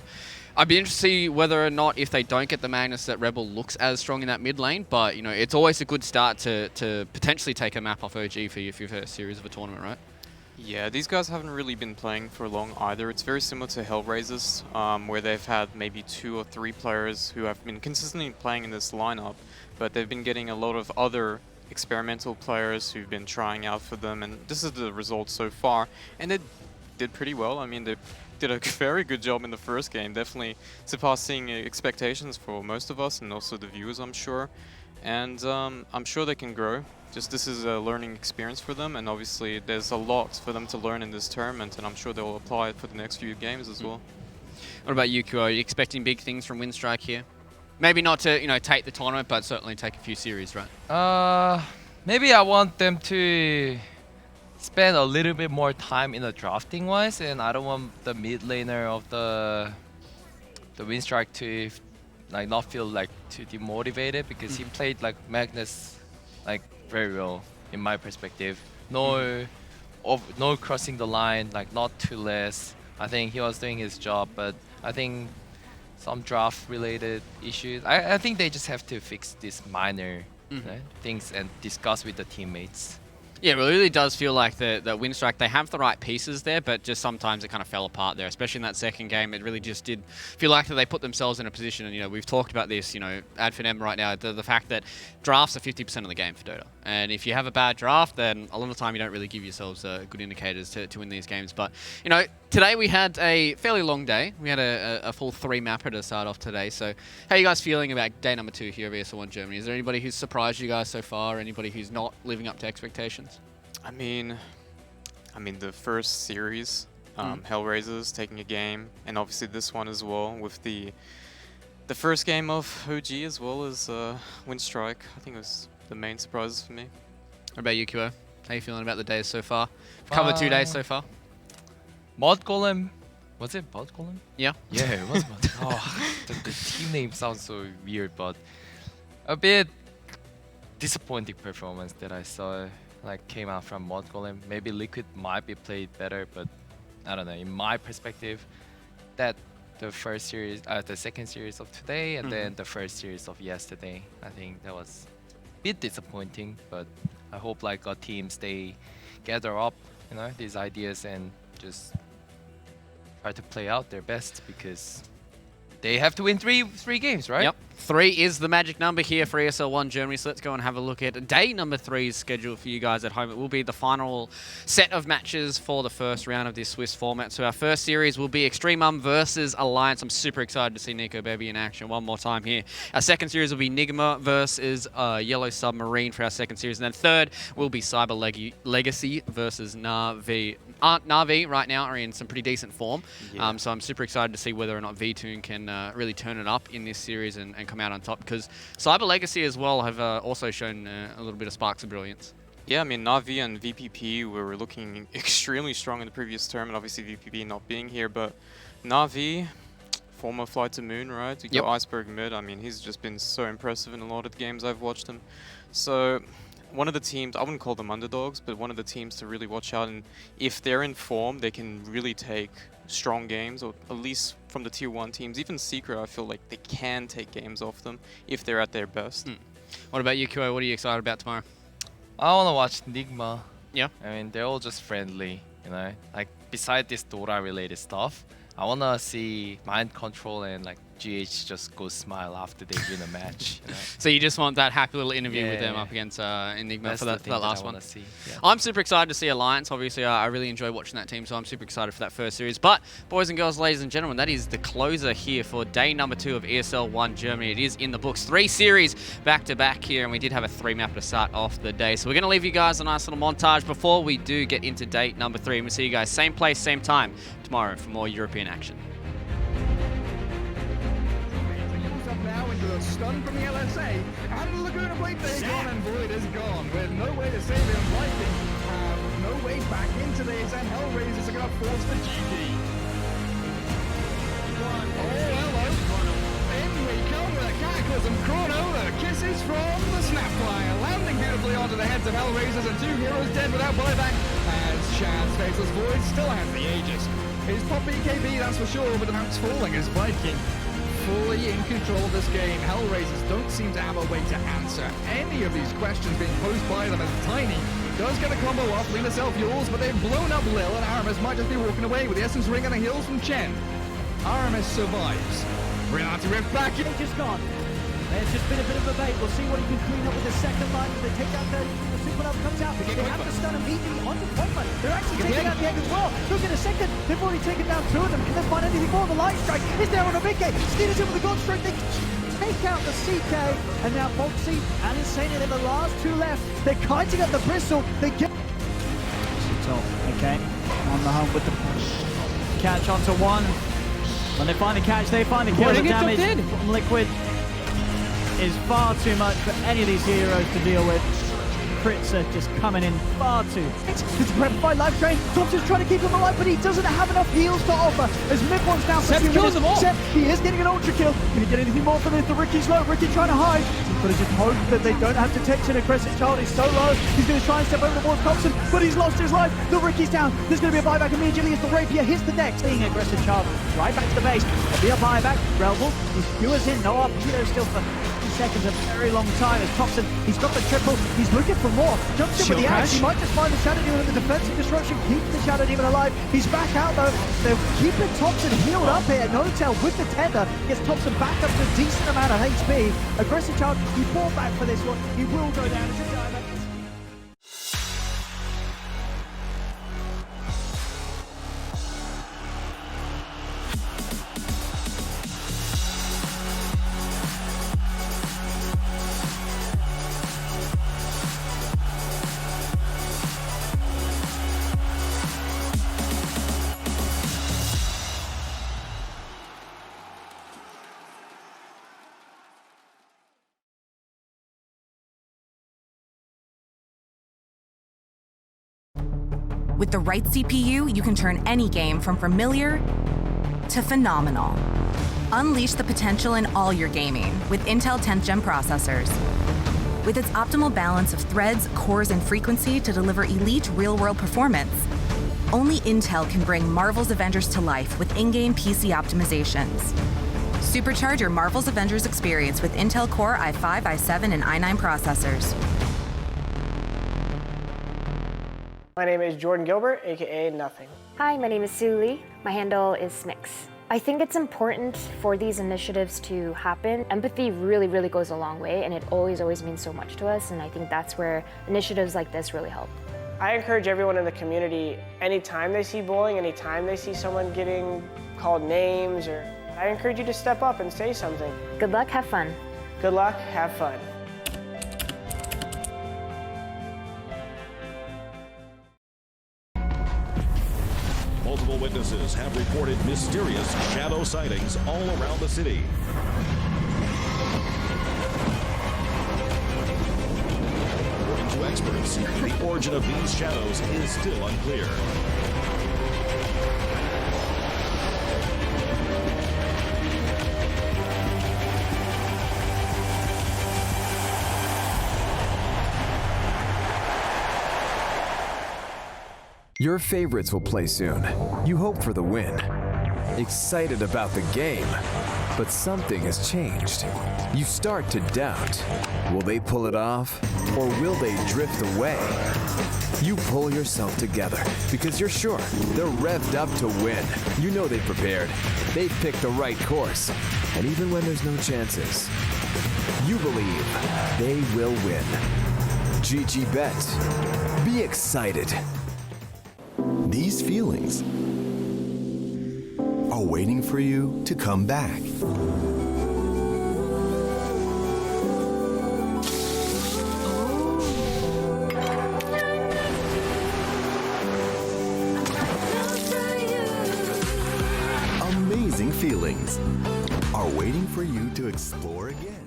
I'd be interested to see whether or not, if they don't get the Magnus, that Rebel looks as strong in that mid lane. But, it's always a good start to potentially take a map off OG for your first series of a tournament, right? Yeah, these guys haven't really been playing for long either. It's very similar to Hellraisers, where they've had maybe 2 or 3 players who have been consistently playing in this lineup, but they've been getting a lot of other experimental players who've been trying out for them, and this is the result so far. And they did pretty well. I mean, they did a very good job in the first game, definitely surpassing expectations for most of us and also the viewers, I'm sure. And I'm sure they can grow. Just this is a learning experience for them, and obviously there's a lot for them to learn in this tournament, and I'm sure they'll apply it for the next few games as well. What about you, Kuo? Are you expecting big things from Windstrike here? Maybe not to take the tournament, but certainly take a few series, right? Maybe I want them to spend a little bit more time in the drafting wise, and I don't want the mid laner of the the Windstrike to like not feel like too demotivated, because he played like Magnus like very well in my perspective. No crossing the line, like not too less. I think he was doing his job, but I think some draft related issues. I think they just have to fix these minor things and discuss with the teammates. Yeah, well, it really does feel like the Windstrike, they have the right pieces there, but just sometimes it kind of fell apart there, especially in that second game. It really just did feel like that they put themselves in a position, and, you know, we've talked about this, you know, ad finem right now, the fact that drafts are 50% of the game for Dota. And if you have a bad draft, then a lot of the time you don't really give yourselves good indicators to win these games. But, you know, today we had a fairly long day. We had a full 3-mapper to start off today. So how are you guys feeling about day number 2 here of ESL 1 Germany? Is there anybody who's surprised you guys so far? Anybody who's not living up to expectations? I mean, the first series, Hellraisers taking a game, and obviously this one as well, with the first game of OG as well as Windstrike. I think it was the main surprises for me. What about you, QO? How are you feeling about the days so far? Covered 2 days so far. Mod Golem, was it Mod Golem? Yeah. Yeah, it was Mod. Oh, the team name sounds so weird, but a bit disappointing performance that I saw. Like came out from Mod Golem. Maybe Liquid might be played better, but I don't know. In my perspective, that the first series, the second series of today, and then the first series of yesterday, I think that was a bit disappointing. But I hope like our teams they gather up, you know, these ideas and just try to play out their best, because they have to win three games, right? Yep. 3 is the magic number here for ESL 1 Germany. So let's go and have a look at day number 3's schedule for you guys at home. It will be the final set of matches for the first round of this Swiss format. So our first series will be Extreme versus Alliance. I'm super excited to see Nico Baby in action one more time here. Our second series will be Nigma versus Yellow Submarine for our second series. And then third will be Cyber Legacy versus Na'Vi. Na'Vi right now are in some pretty decent form. Yeah. So I'm super excited to see whether or not V-Tune can really turn it up in this series and come out on top, because Cyber Legacy as well have also shown a little bit of sparks of brilliance. Yeah, I mean, Na'Vi and VPP were looking extremely strong in the previous term, and obviously VPP not being here, but Na'Vi, former Flight to Moon, right? You got Iceberg mid. I mean, he's just been so impressive in a lot of the games I've watched him. So one of the teams, I wouldn't call them underdogs, but one of the teams to really watch out, and if they're in form, they can really take strong games, or at least from the tier 1 teams. Even Secret, I feel like they can take games off them if they're at their best. What about you, QO? What are you excited about tomorrow? I want to watch Nigma. Yeah. I mean, they're all just friendly, you know? Like, beside this Dota related stuff, I want to see Mind Control and like GH just go smile after they win a match. You know? So you just want that happy little interview with them up against Enigma. That's for that last one. See. Yeah. I'm super excited to see Alliance. Obviously, I really enjoy watching that team, so I'm super excited for that first series. But, boys and girls, ladies and gentlemen, that is the closer here for day number 2 of ESL 1 Germany. It is in the books. 3 series back-to-back here, and we did have a 3-map to start off the day. So we're going to leave you guys a nice little montage before we do get into day number 3. And we'll see you guys same place, same time tomorrow for more European action. Now into the stun from the LSA, and the Laguna Blade is gone, and Void is gone, with no way to save him. Viking have no way back into this, and Hellraisers are going to force the GG. Oh, hello. In we come with a Cataclysm Chrono, the kisses from the Snapfire, landing beautifully onto the heads of Hellraisers, and 2 heroes dead without buyback, as Shad's Faceless Void still has the Aegis. He's top BKB, that's for sure, but the map's falling as Viking fully in control of this game. Hellraisers don't seem to have a way to answer any of these questions being posed by them, as Tiny does get a combo off, Lena self-yours, but they've blown up Lil, and Aramis might just be walking away with the Essence Ring and the heals from Chen. Aramis survives. Renati Rift back in. Just gone. There's just been a bit of a bait. We'll see what he can clean up with the second line as they take down 30. The super love comes out. They have to stun immediately onto Pointman. They're actually taking out the egg as well. Look at a second. They've already taken down 2 of them. Can they find anything more? The light strike is there on a big game. Steelers in with the gold strike. They take out the CK. And now Foxy and Insane are the last 2 left. They're kiting up the bristle. They get. Okay. On the home with the catch onto 1. When they find the catch, they find the kill. The damage from Liquid is far too much for any of these heroes to deal with. crits are just coming in far too. It's prepped by Life Drain. Thompson's trying to keep him alive, but he doesn't have enough heals to offer. As Mid wants down for 2 minutes. Kills them all. Sep, he is getting an ultra kill. Can he get anything more from this? The Ricky's low. Ricky trying to hide. He's got to just hope that they don't have detection. Aggressive Child is so low. He's going to try and step over towards Thompson, but he's lost his life. The Ricky's down. There's going to be a buyback immediately as the Rapier hits the deck. Seeing Aggressive Child right back to the base. There'll be a buyback. Relville, he skewers in. No Arpedo still for 50 seconds, a very long time as Thompson, he's got the triple, he's looking for more. Jumps in with the axe, he might just find the Shadow Demon, and the defensive disruption keeps the Shadow Demon alive. He's back out though. They're keeping Thompson healed up here. No-Tail with the tether gets Thompson back up to a decent amount of HP. Aggressive Child, he fought back for this one. He will go down. It's a dive. With the right CPU, you can turn any game from familiar to phenomenal. Unleash the potential in all your gaming with Intel 10th Gen processors. With its optimal balance of threads, cores, and frequency to deliver elite real-world performance, only Intel can bring Marvel's Avengers to life with in-game PC optimizations. Supercharge your Marvel's Avengers experience with Intel Core i5, i7, and i9 processors. My name is Jordan Gilbert, aka Nothing. Hi, my name is Sue Lee. My handle is Smix. I think it's important for these initiatives to happen. Empathy really, really goes a long way, and it always means so much to us, and I think that's where initiatives like this really help. I encourage everyone in the community, anytime they see bullying, anytime they see someone getting called names, or I encourage you to step up and say something. Good luck, have fun. Good luck, have fun. Multiple witnesses have reported mysterious shadow sightings all around the city. According to experts, the origin of these shadows is still unclear. Your favorites will play soon. You hope for the win. Excited about the game. But something has changed. You start to doubt. Will they pull it off? Or will they drift away? You pull yourself together because you're sure they're revved up to win. You know they've prepared. They've picked the right course. And even when there's no chances, you believe they will win. GG Bet. Be excited. These feelings are waiting for you to come back. Amazing feelings are waiting for you to explore again.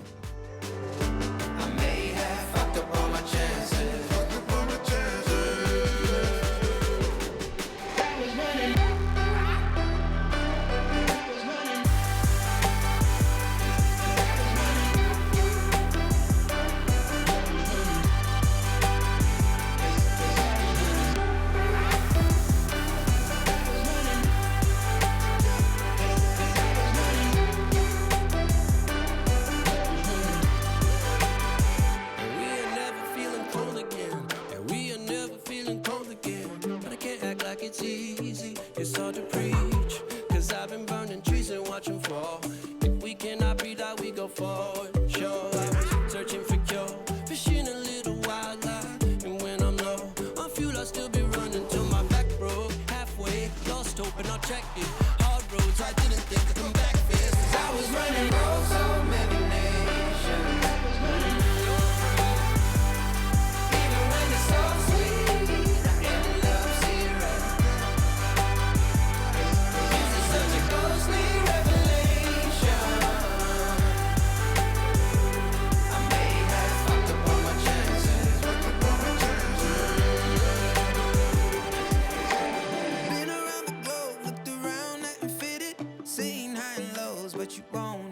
what you want.